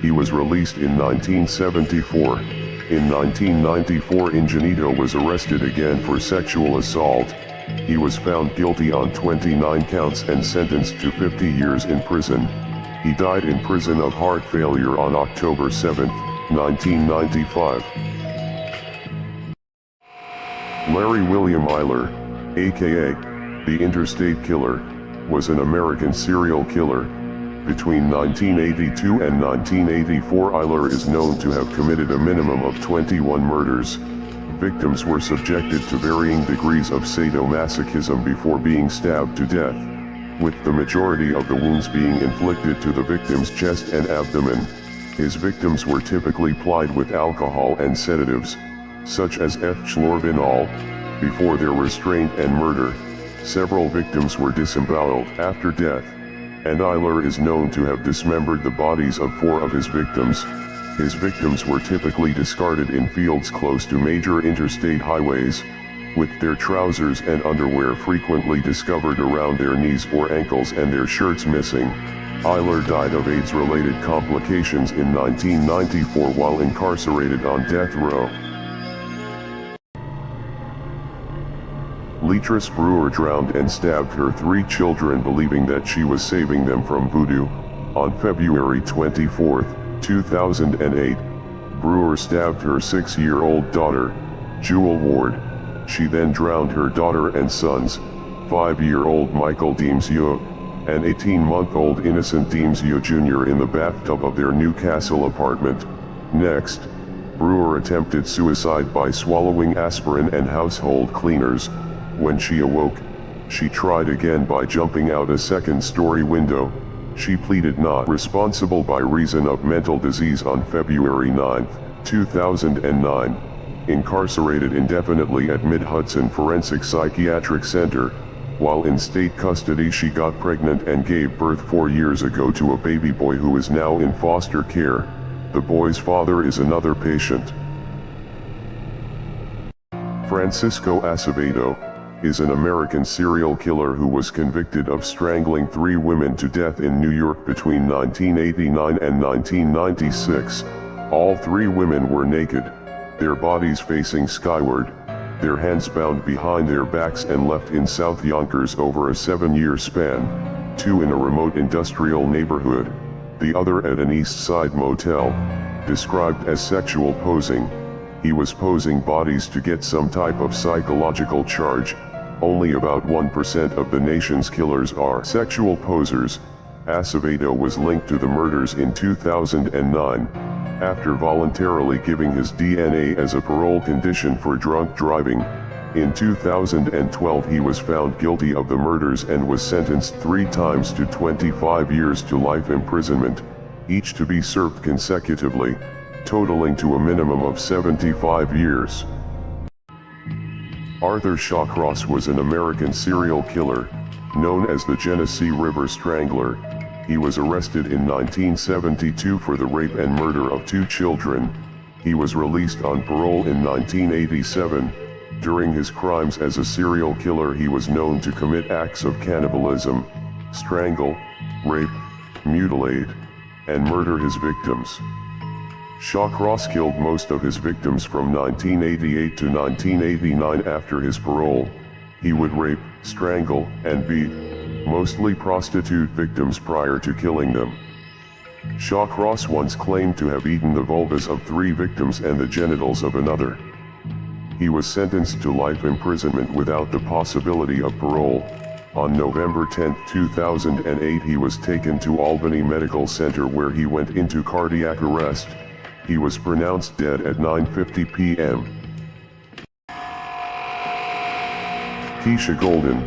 He was released in 1974. In 1994, Ingenito was arrested again for sexual assault. He was found guilty on 29 counts and sentenced to 50 years in prison. He died in prison of heart failure on October 7, 1995. Larry William Eyler, aka the Interstate Killer, was an American serial killer. Between 1982 and 1984, Eyler is known to have committed a minimum of 21 murders. Victims were subjected to varying degrees of sadomasochism before being stabbed to death, with the majority of the wounds being inflicted to the victim's chest and abdomen. His victims were typically plied with alcohol and sedatives, such as F-chlorvinol, before their restraint and murder. Several victims were disemboweled after death, and Eyler is known to have dismembered the bodies of 4 of his victims. His victims were typically discarded in fields close to major interstate highways, with their trousers and underwear frequently discovered around their knees or ankles and their shirts missing. Eyler died of AIDS-related complications in 1994 while incarcerated on death row. Leatrice Brewer drowned and stabbed her 3 children believing that she was saving them from voodoo. On February 24, 2008, Brewer stabbed her 6-year-old daughter, Jewel Ward. She then drowned her daughter and sons, 5-year-old Michael Deemsyo, and 18-month-old Innocent Deemsyo Jr. in the bathtub of their Newcastle apartment. Next, Brewer attempted suicide by swallowing aspirin and household cleaners. When she awoke, she tried again by jumping out a second-story window. She pleaded not responsible by reason of mental disease on February 9, 2009. Incarcerated indefinitely at Mid-Hudson Forensic Psychiatric Center. While in state custody, she got pregnant and gave birth 4 years ago to a baby boy who is now in foster care. The boy's father is another patient. Francisco Acevedo is an American serial killer who was convicted of strangling 3 women to death in New York between 1989 and 1996. All 3 women were naked, their bodies facing skyward, their hands bound behind their backs and left in South Yonkers over a 7-year span, 2 in a remote industrial neighborhood, the other at an East Side motel. Described as sexual posing, he was posing bodies to get some type of psychological charge. Only about 1% of the nation's killers are sexual posers. Acevedo was linked to the murders in 2009, after voluntarily giving his DNA as a parole condition for drunk driving. In 2012 he was found guilty of the murders and was sentenced 3 times to 25 years to life imprisonment, each to be served consecutively, totaling to a minimum of 75 years. Arthur Shawcross was an American serial killer, known as the Genesee River Strangler. He was arrested in 1972 for the rape and murder of 2 children. He was released on parole in 1987. During his crimes as a serial killer, he was known to commit acts of cannibalism, strangle, rape, mutilate, and murder his victims. Shawcross killed most of his victims from 1988 to 1989 after his parole. He would rape, strangle, and beat, mostly prostitute victims prior to killing them. Shawcross once claimed to have eaten the vulvas of 3 victims and the genitals of another. He was sentenced to life imprisonment without the possibility of parole. On November 10, 2008, he was taken to Albany Medical Center where he went into cardiac arrest. He was pronounced dead at 9:50 p.m. Keisha Golden,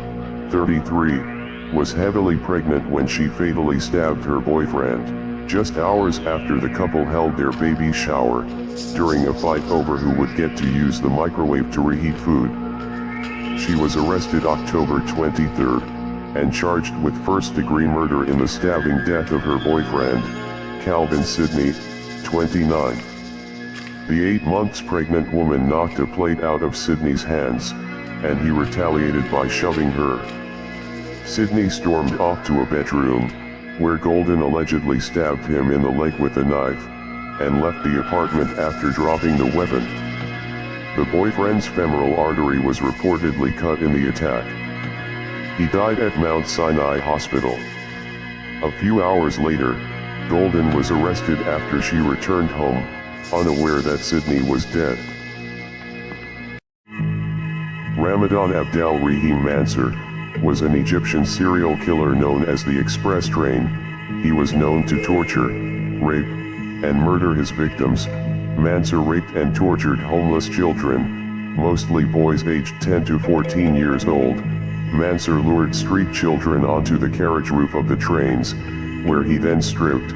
33, was heavily pregnant when she fatally stabbed her boyfriend, just hours after the couple held their baby shower, during a fight over who would get to use the microwave to reheat food. She was arrested October 23 and charged with first-degree murder in the stabbing death of her boyfriend, Calvin Sidney, 29. The 8 months pregnant woman knocked a plate out of Sidney's hands, and he retaliated by shoving her. Sidney stormed off to a bedroom, where Golden allegedly stabbed him in the leg with a knife, and left the apartment after dropping the weapon. The boyfriend's femoral artery was reportedly cut in the attack. He died at Mount Sinai Hospital. A few hours later, Golden was arrested after she returned home, unaware that Sidney was dead. Ramadan Abdel Rahim Mansour was an Egyptian serial killer known as the Express Train. He was known to torture, rape, and murder his victims. Mansour raped and tortured homeless children, mostly boys aged 10 to 14 years old. Mansour lured street children onto the carriage roof of the trains, where he then stripped,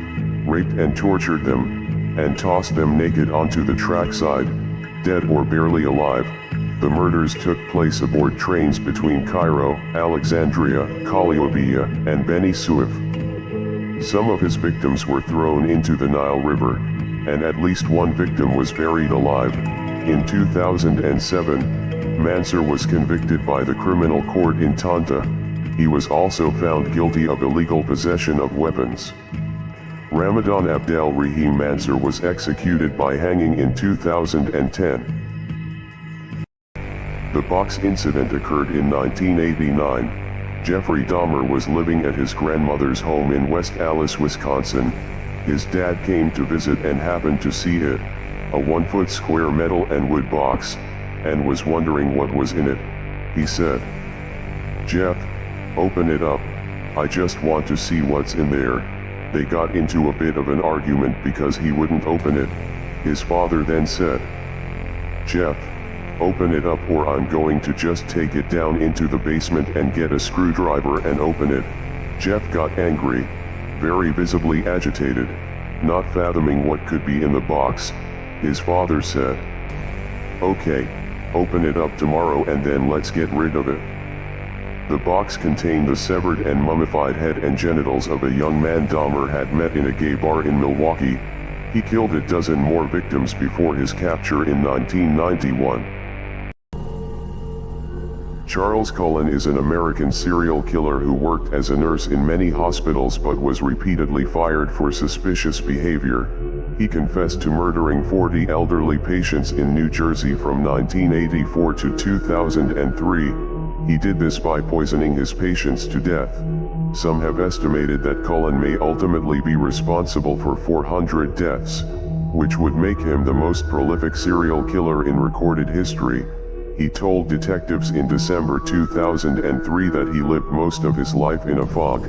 raped and tortured them, and tossed them naked onto the trackside, dead or barely alive. The murders took place aboard trains between Cairo, Alexandria, Calliopeia, and Beni Suef. Some of his victims were thrown into the Nile River, and at least one victim was buried alive. In 2007, Mansour was convicted by the criminal court in Tanta. He was also found guilty of illegal possession of weapons. Ramadan Abdel Rahim Mansour was executed by hanging in 2010. The box incident occurred in 1989. Jeffrey Dahmer was living at his grandmother's home in West Allis, Wisconsin. His dad came to visit and happened to see it, a 1-foot square metal and wood box, and was wondering what was in it. He said, "Jeff, open it up. I just want to see what's in there." They got into a bit of an argument because he wouldn't open it. His father then said, "Jeff, open it up or I'm going to just take it down into the basement and get a screwdriver and open it." Jeff got angry, very visibly agitated, not fathoming what could be in the box. His father said, "Okay, open it up tomorrow and then let's get rid of it." The box contained the severed and mummified head and genitals of a young man Dahmer had met in a gay bar in Milwaukee. He killed a dozen more victims before his capture in 1991. Charles Cullen is an American serial killer who worked as a nurse in many hospitals but was repeatedly fired for suspicious behavior. He confessed to murdering 40 elderly patients in New Jersey from 1984 to 2003. He did this by poisoning his patients to death. Some have estimated that Cullen may ultimately be responsible for 400 deaths, which would make him the most prolific serial killer in recorded history. He told detectives in December 2003 that he lived most of his life in a fog,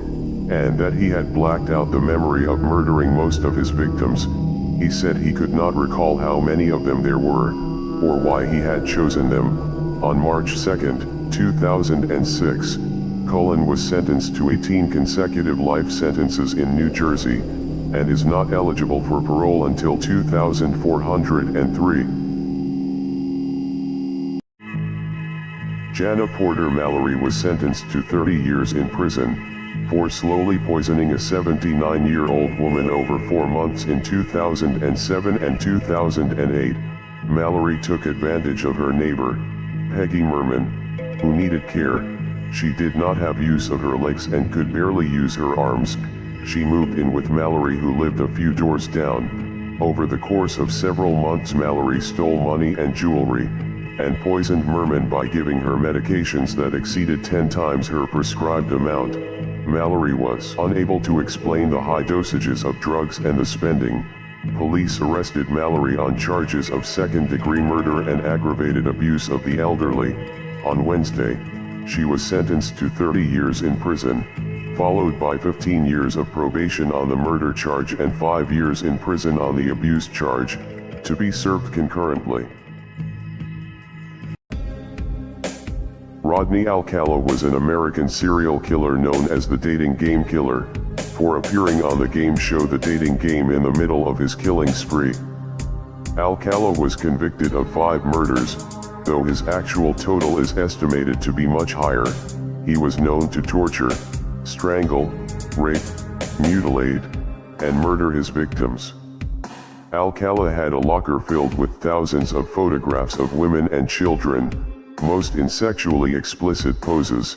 and that he had blacked out the memory of murdering most of his victims. He said he could not recall how many of them there were, or why he had chosen them. On March 2, 2006, Cullen was sentenced to 18 consecutive life sentences in New Jersey, and is not eligible for parole until 2403. Jana Porter Mallory was sentenced to 30 years in prison for slowly poisoning a 79-year-old woman over 4 months in 2007 and 2008. Mallory took advantage of her neighbor, Peggy Merman, who needed care. She did not have use of her legs and could barely use her arms. She moved in with Mallory, who lived a few doors down. Over the course of several months, Mallory stole money and jewelry, and poisoned Merman by giving her medications that exceeded 10 times her prescribed amount. Mallory was unable to explain the high dosages of drugs and the spending. Police arrested Mallory on charges of second-degree murder and aggravated abuse of the elderly. On Wednesday, she was sentenced to 30 years in prison, followed by 15 years of probation on the murder charge and 5 years in prison on the abuse charge, to be served concurrently. Rodney Alcala was an American serial killer known as the Dating Game Killer, for appearing on the game show The Dating Game in the middle of his killing spree. Alcala was convicted of 5 murders, though his actual total is estimated to be much higher. He was known to torture, strangle, rape, mutilate, and murder his victims. Alcala had a locker filled with thousands of photographs of women and children, most in sexually explicit poses,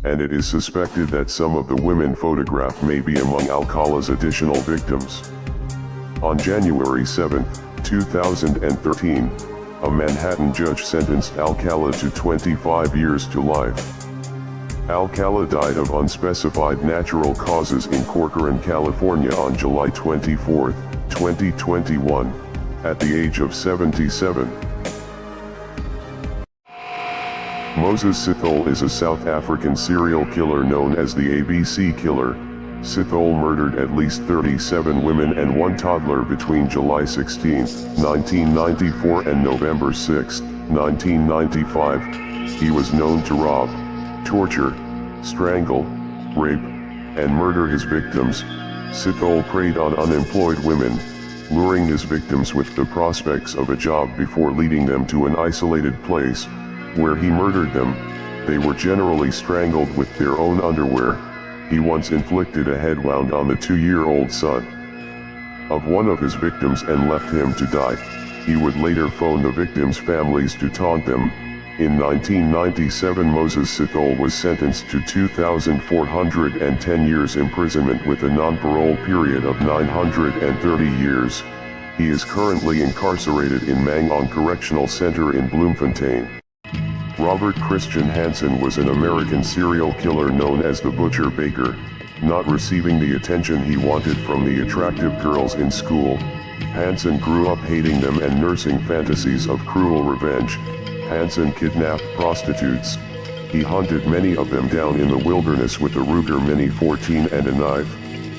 and it is suspected that some of the women photographed may be among Alcala's additional victims. On January 7, 2013, a Manhattan judge sentenced Alcala to 25 years to life. Alcala died of unspecified natural causes in Corcoran, California on July 24, 2021, at the age of 77. Moses Sithole is a South African serial killer known as the ABC Killer. Sithole murdered at least 37 women and 1 toddler between July 16, 1994 and November 6, 1995. He was known to rob, torture, strangle, rape, and murder his victims. Sithole preyed on unemployed women, luring his victims with the prospects of a job before leading them to an isolated place, where he murdered them. They were generally strangled with their own underwear. He once inflicted a head wound on the 2-year-old son of one of his victims and left him to die. He would later phone the victims' families to taunt them. In 1997, Moses Sithole was sentenced to 2,410 years imprisonment with a non-parole period of 930 years. He is currently incarcerated in Mangong Correctional Center in Bloemfontein. Robert Christian Hansen was an American serial killer known as the Butcher Baker, not receiving the attention he wanted from the attractive girls in school. Hansen grew up hating them and nursing fantasies of cruel revenge. Hansen kidnapped prostitutes. He hunted many of them down in the wilderness with a Ruger Mini 14 and a knife.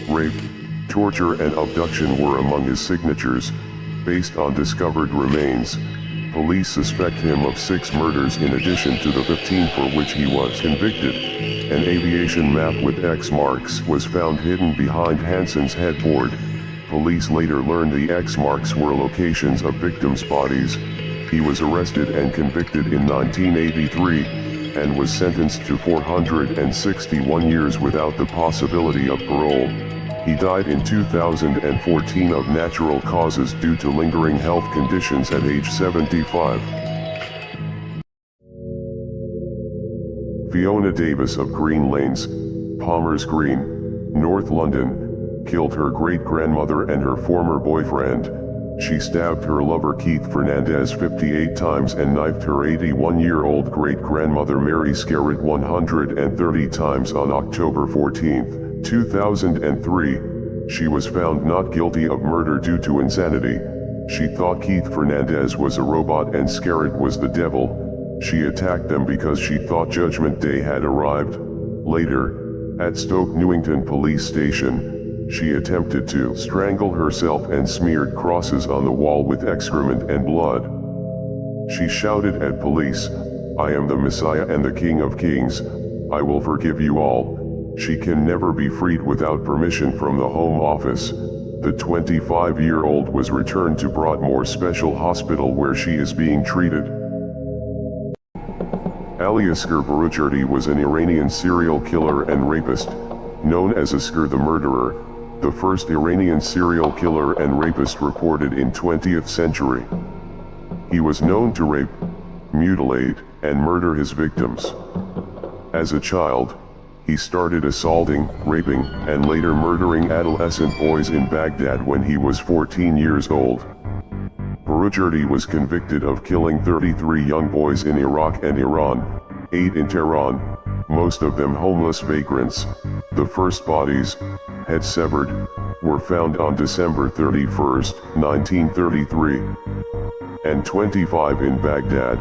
Rape, torture and abduction were among his signatures, based on discovered remains. Police suspect him of 6 murders in addition to the 15 for which he was convicted. An aviation map with X marks was found hidden behind Hansen's headboard. Police later learned the X marks were locations of victims' bodies. He was arrested and convicted in 1983, and was sentenced to 461 years without the possibility of parole. He died in 2014 of natural causes due to lingering health conditions at age 75. Fiona Davis of Green Lanes, Palmer's Green, North London, killed her great-grandmother and her former boyfriend. She stabbed her lover Keith Fernandez 58 times and knifed her 81-year-old great-grandmother Mary Scarrett 130 times on October 14, 2003, she was found not guilty of murder due to insanity. She thought Keith Fernandez was a robot and Scarrett was the devil. She attacked them because she thought Judgment Day had arrived. Later, at Stoke Newington Police Station, she attempted to strangle herself and smeared crosses on the wall with excrement and blood. She shouted at police, "I am the Messiah and the King of Kings. I will forgive you all." She can never be freed without permission from the Home Office. The 25-year-old was returned to Broadmoor Special Hospital where she is being treated. Ali Asghar Barujerdi was an Iranian serial killer and rapist, known as Asghar the Murderer, the first Iranian serial killer and rapist recorded in 20th century. He was known to rape, mutilate, and murder his victims. As a child, he started assaulting, raping, and later murdering adolescent boys in Baghdad when he was 14 years old. Barujerdi was convicted of killing 33 young boys in Iraq and Iran, 8 in Tehran, most of them homeless vagrants. The first bodies, heads severed, were found on December 31, 1933, and 25 in Baghdad.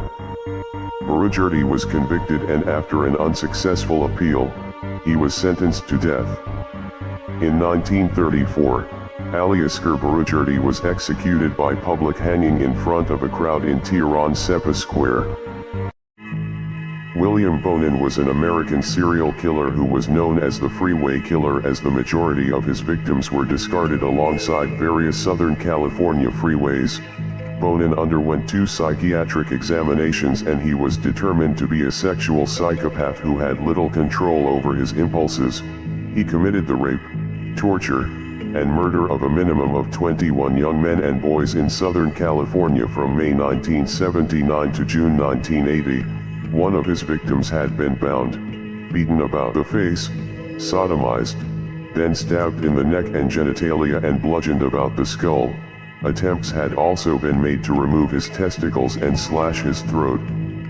Barujerdi was convicted, and after an unsuccessful appeal, he was sentenced to death. In 1934, Ali Asghar Barujerdi was executed by public hanging in front of a crowd in Tehran's Sepah Square. William Bonin was an American serial killer who was known as the Freeway Killer, as the majority of his victims were discarded alongside various Southern California freeways. Bonin underwent 2 psychiatric examinations, and he was determined to be a sexual psychopath who had little control over his impulses. He committed the rape, torture, and murder of a minimum of 21 young men and boys in Southern California from May 1979 to June 1980. One of his victims had been bound, beaten about the face, sodomized, then stabbed in the neck and genitalia and bludgeoned about the skull. Attempts had also been made to remove his testicles and slash his throat.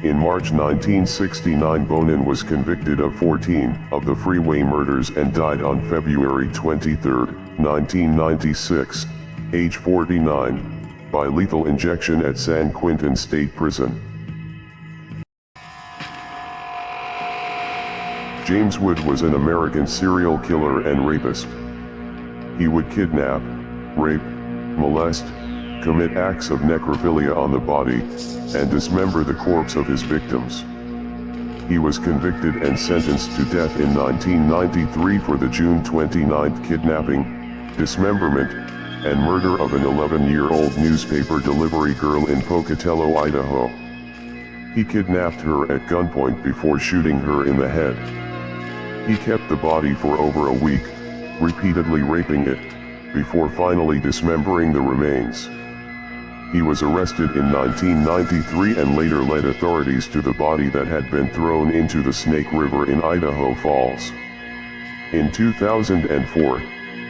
In March 1969, Bonin was convicted of 14 of the freeway murders and died on February 23, 1996, age 49, by lethal injection at San Quentin State Prison. James Wood was an American serial killer and rapist. He would kidnap, rape, molest, commit acts of necrophilia on the body, and dismember the corpse of his victims. He was convicted and sentenced to death in 1993 for the June 29 kidnapping, dismemberment, and murder of an 11-year-old newspaper delivery girl in Pocatello, Idaho. He kidnapped her at gunpoint before shooting her in the head. He kept the body for over a week, repeatedly raping it, before finally dismembering the remains. He was arrested in 1993 and later led authorities to the body that had been thrown into the Snake River in Idaho Falls. In 2004,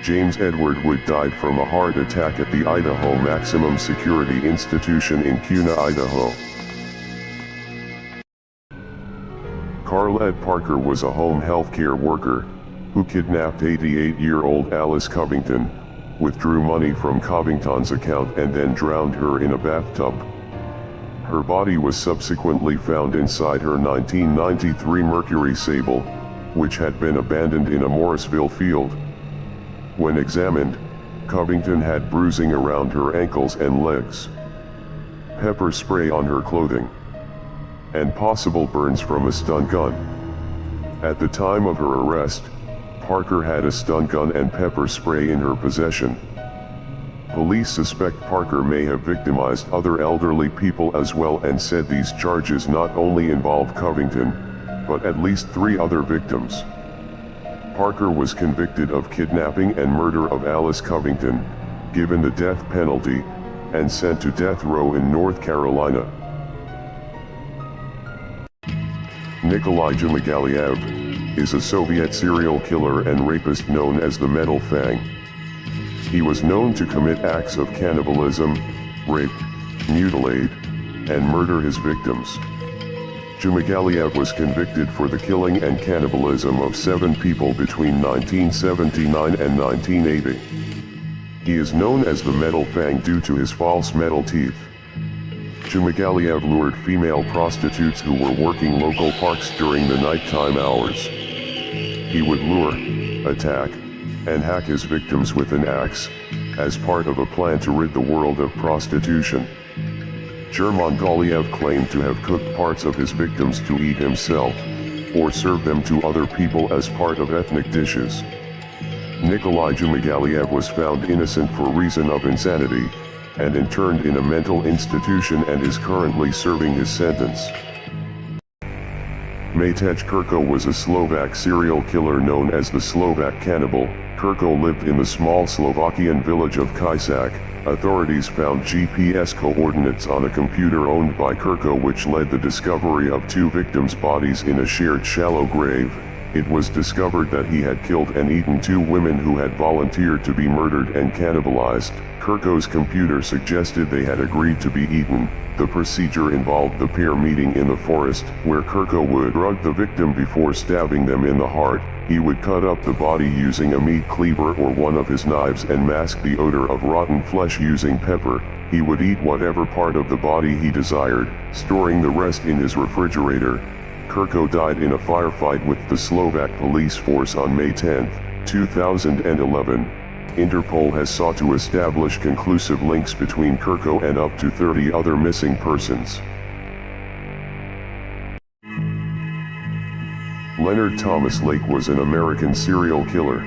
James Edward Wood died from a heart attack at the Idaho Maximum Security Institution in Kuna, Idaho. Carlette Parker was a home health care worker who kidnapped 88-year-old Alice Covington, withdrew money from Covington's account, and then drowned her in a bathtub. Her body was subsequently found inside her 1993 Mercury Sable, which had been abandoned in a Morrisville field. When examined, Covington had bruising around her ankles and legs, pepper spray on her clothing, and possible burns from a stun gun. At the time of her arrest, Parker had a stun gun and pepper spray in her possession. Police suspect Parker may have victimized other elderly people as well, and said these charges not only involve Covington, but at least 3 other victims. Parker was convicted of kidnapping and murder of Alice Covington, given the death penalty, and sent to death row in North Carolina. Nikolai Zhumaguliev is a Soviet serial killer and rapist known as the Metal Fang. He was known to commit acts of cannibalism, rape, mutilate, and murder his victims. Zhumaguliev was convicted for the killing and cannibalism of 7 people between 1979 and 1980. He is known as the Metal Fang due to his false metal teeth. Zhumaguliev lured female prostitutes who were working local parks during the nighttime hours. He would lure, attack, and hack his victims with an axe, as part of a plan to rid the world of prostitution. Zhumaguliev claimed to have cooked parts of his victims to eat himself, or serve them to other people as part of ethnic dishes. Nikolai Zhumaguliev was found innocent for reason of insanity, and interned in a mental institution and is currently serving his sentence. Matej Krko was a Slovak serial killer known as the Slovak Cannibal. Krko lived in the small Slovakian village of Kisak. Authorities found GPS coordinates on a computer owned by Krko, which led the discovery of 2 victims' bodies in a shared shallow grave. It was discovered that he had killed and eaten 2 women who had volunteered to be murdered and cannibalized. Krko's computer suggested they had agreed to be eaten. The procedure involved the pair meeting in the forest, where Krko would drug the victim before stabbing them in the heart. He would cut up the body using a meat cleaver or one of his knives and mask the odor of rotten flesh using pepper. He would eat whatever part of the body he desired, storing the rest in his refrigerator. Krko died in a firefight with the Slovak police force on May 10, 2011. Interpol has sought to establish conclusive links between Krko and up to 30 other missing persons. Leonard Thomas Lake was an American serial killer.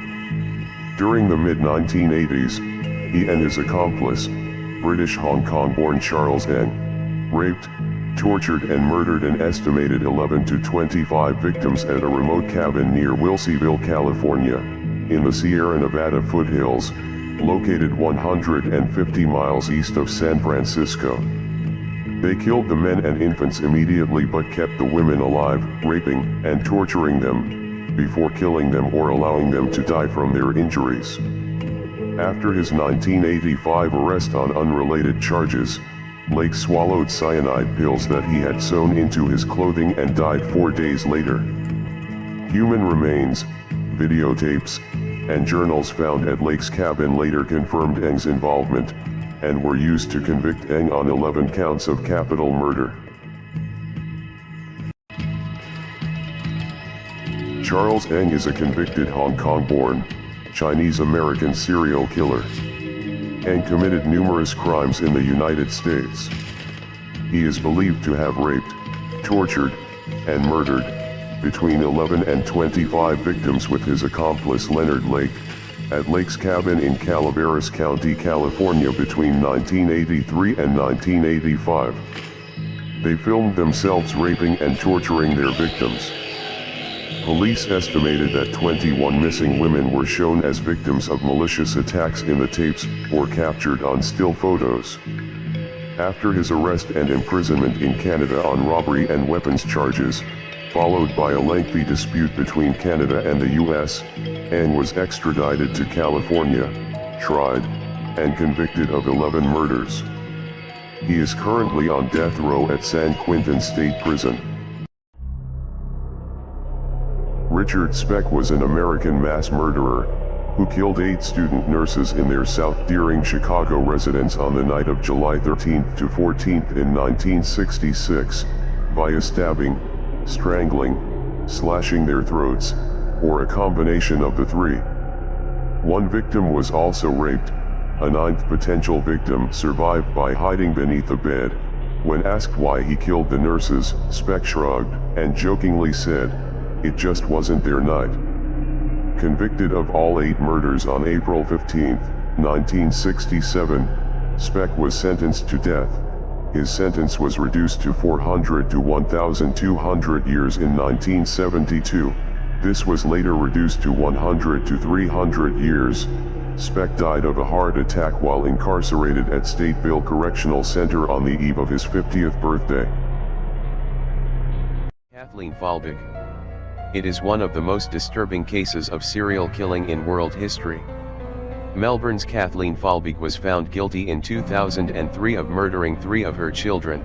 During the mid-1980s, he and his accomplice, British Hong Kong-born Charles Ng, raped, tortured and murdered an estimated 11 to 25 victims at a remote cabin near Wilseyville, California, in the Sierra Nevada foothills, located 150 miles east of San Francisco. They killed the men and infants immediately but kept the women alive, raping and torturing them, before killing them or allowing them to die from their injuries. After his 1985 arrest on unrelated charges, Lake swallowed cyanide pills that he had sewn into his clothing and died 4 days later. Human remains, videotapes, and journals found at Lake's cabin later confirmed Ng's involvement, and were used to convict Ng on 11 counts of capital murder. Charles Ng is a convicted Hong Kong-born, Chinese-American serial killer. Ng committed numerous crimes in the United States. He is believed to have raped, tortured, and murdered between 11 and 25 victims with his accomplice Leonard Lake, at Lake's cabin in Calaveras County, California between 1983 and 1985. They filmed themselves raping and torturing their victims. Police estimated that 21 missing women were shown as victims of malicious attacks in the tapes, or captured on still photos. After his arrest and imprisonment in Canada on robbery and weapons charges, followed by a lengthy dispute between Canada and the US, Ng was extradited to California, tried, and convicted of 11 murders. He is currently on death row at San Quentin State Prison. Richard Speck was an American mass murderer, who killed 8 student nurses in their South Deering, Chicago residence on the night of July 13th to 14th in 1966, via stabbing, strangling, slashing their throats, or a combination of the 3. One victim was also raped. A 9th potential victim survived by hiding beneath a bed. When asked why he killed the nurses, Speck shrugged, and jokingly said, "It just wasn't their night." Convicted of all 8 murders on April 15, 1967, Speck was sentenced to death. His sentence was reduced to 400 to 1,200 years in 1972. This was later reduced to 100 to 300 years. Speck died of a heart attack while incarcerated at Stateville Correctional Center on the eve of his 50th birthday. Kathleen Falbig. It is one of the most disturbing cases of serial killing in world history. Melbourne's Kathleen Falbig was found guilty in 2003 of murdering 3 of her children.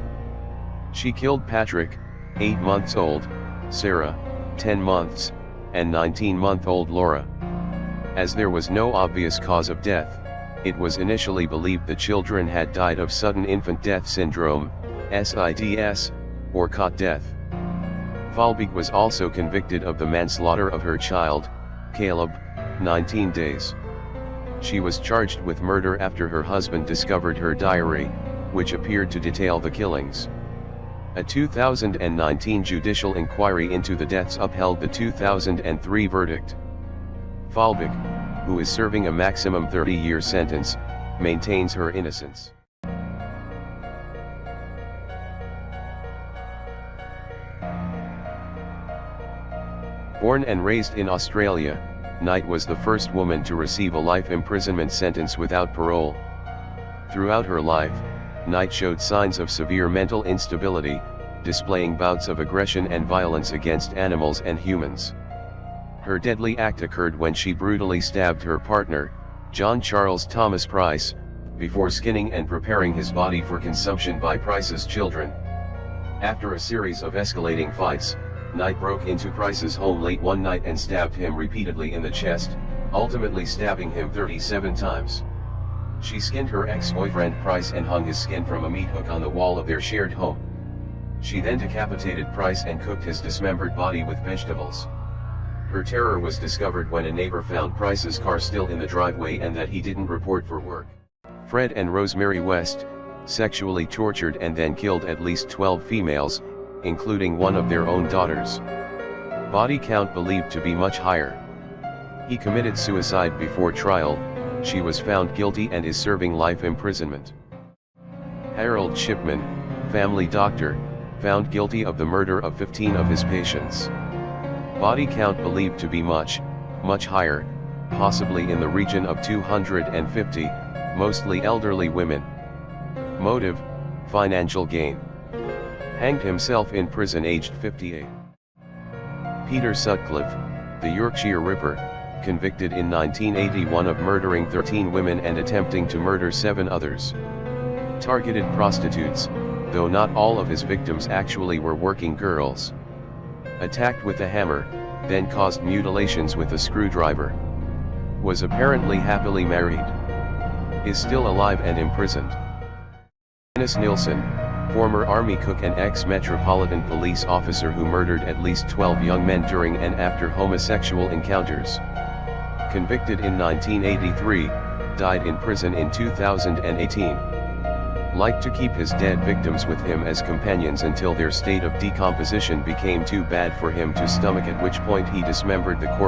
She killed Patrick, 8 months old, Sarah, 10 months, and 19-month-old Laura. As there was no obvious cause of death, it was initially believed the children had died of sudden infant death syndrome, SIDS, or cot death. Falbig was also convicted of the manslaughter of her child, Caleb, 19 days. She was charged with murder after her husband discovered her diary, which appeared to detail the killings. A 2019 judicial inquiry into the deaths upheld the 2003 verdict. Falbig, who is serving a maximum 30-year sentence, maintains her innocence. Born and raised in Australia, Knight was the first woman to receive a life imprisonment sentence without parole. Throughout her life, Knight showed signs of severe mental instability, displaying bouts of aggression and violence against animals and humans. Her deadly act occurred when she brutally stabbed her partner, John Charles Thomas Price, before skinning and preparing his body for consumption by Price's children. After a series of escalating fights, Knight broke into Price's home late one night and stabbed him repeatedly in the chest, ultimately stabbing him 37 times. She skinned her ex-boyfriend Price and hung his skin from a meat hook on the wall of their shared home. She then decapitated Price and cooked his dismembered body with vegetables. Her terror was discovered when a neighbor found Price's car still in the driveway and that he didn't report for work. Fred and Rosemary West sexually tortured and then killed at least 12 females, including one of their own daughters. Body count believed to be much higher. He committed suicide before trial. She was found guilty and is serving life imprisonment. Harold Shipman, family doctor, found guilty of the murder of 15 of his patients. Body count believed to be much higher, possibly in the region of 250, mostly elderly women. Motive: financial gain. Hanged himself in prison aged 58. Peter Sutcliffe, the Yorkshire Ripper, convicted in 1981 of murdering 13 women and attempting to murder 7 others. Targeted prostitutes, though not all of his victims actually were working girls. Attacked with a hammer, then caused mutilations with a screwdriver. Was apparently happily married. Is still alive and imprisoned. Dennis Nilsen, former Army cook and ex-Metropolitan Police officer who murdered at least 12 young men during and after homosexual encounters. Convicted in 1983, died in prison in 2018. Liked to keep his dead victims with him as companions until their state of decomposition became too bad for him to stomach, at which point he dismembered the corpse.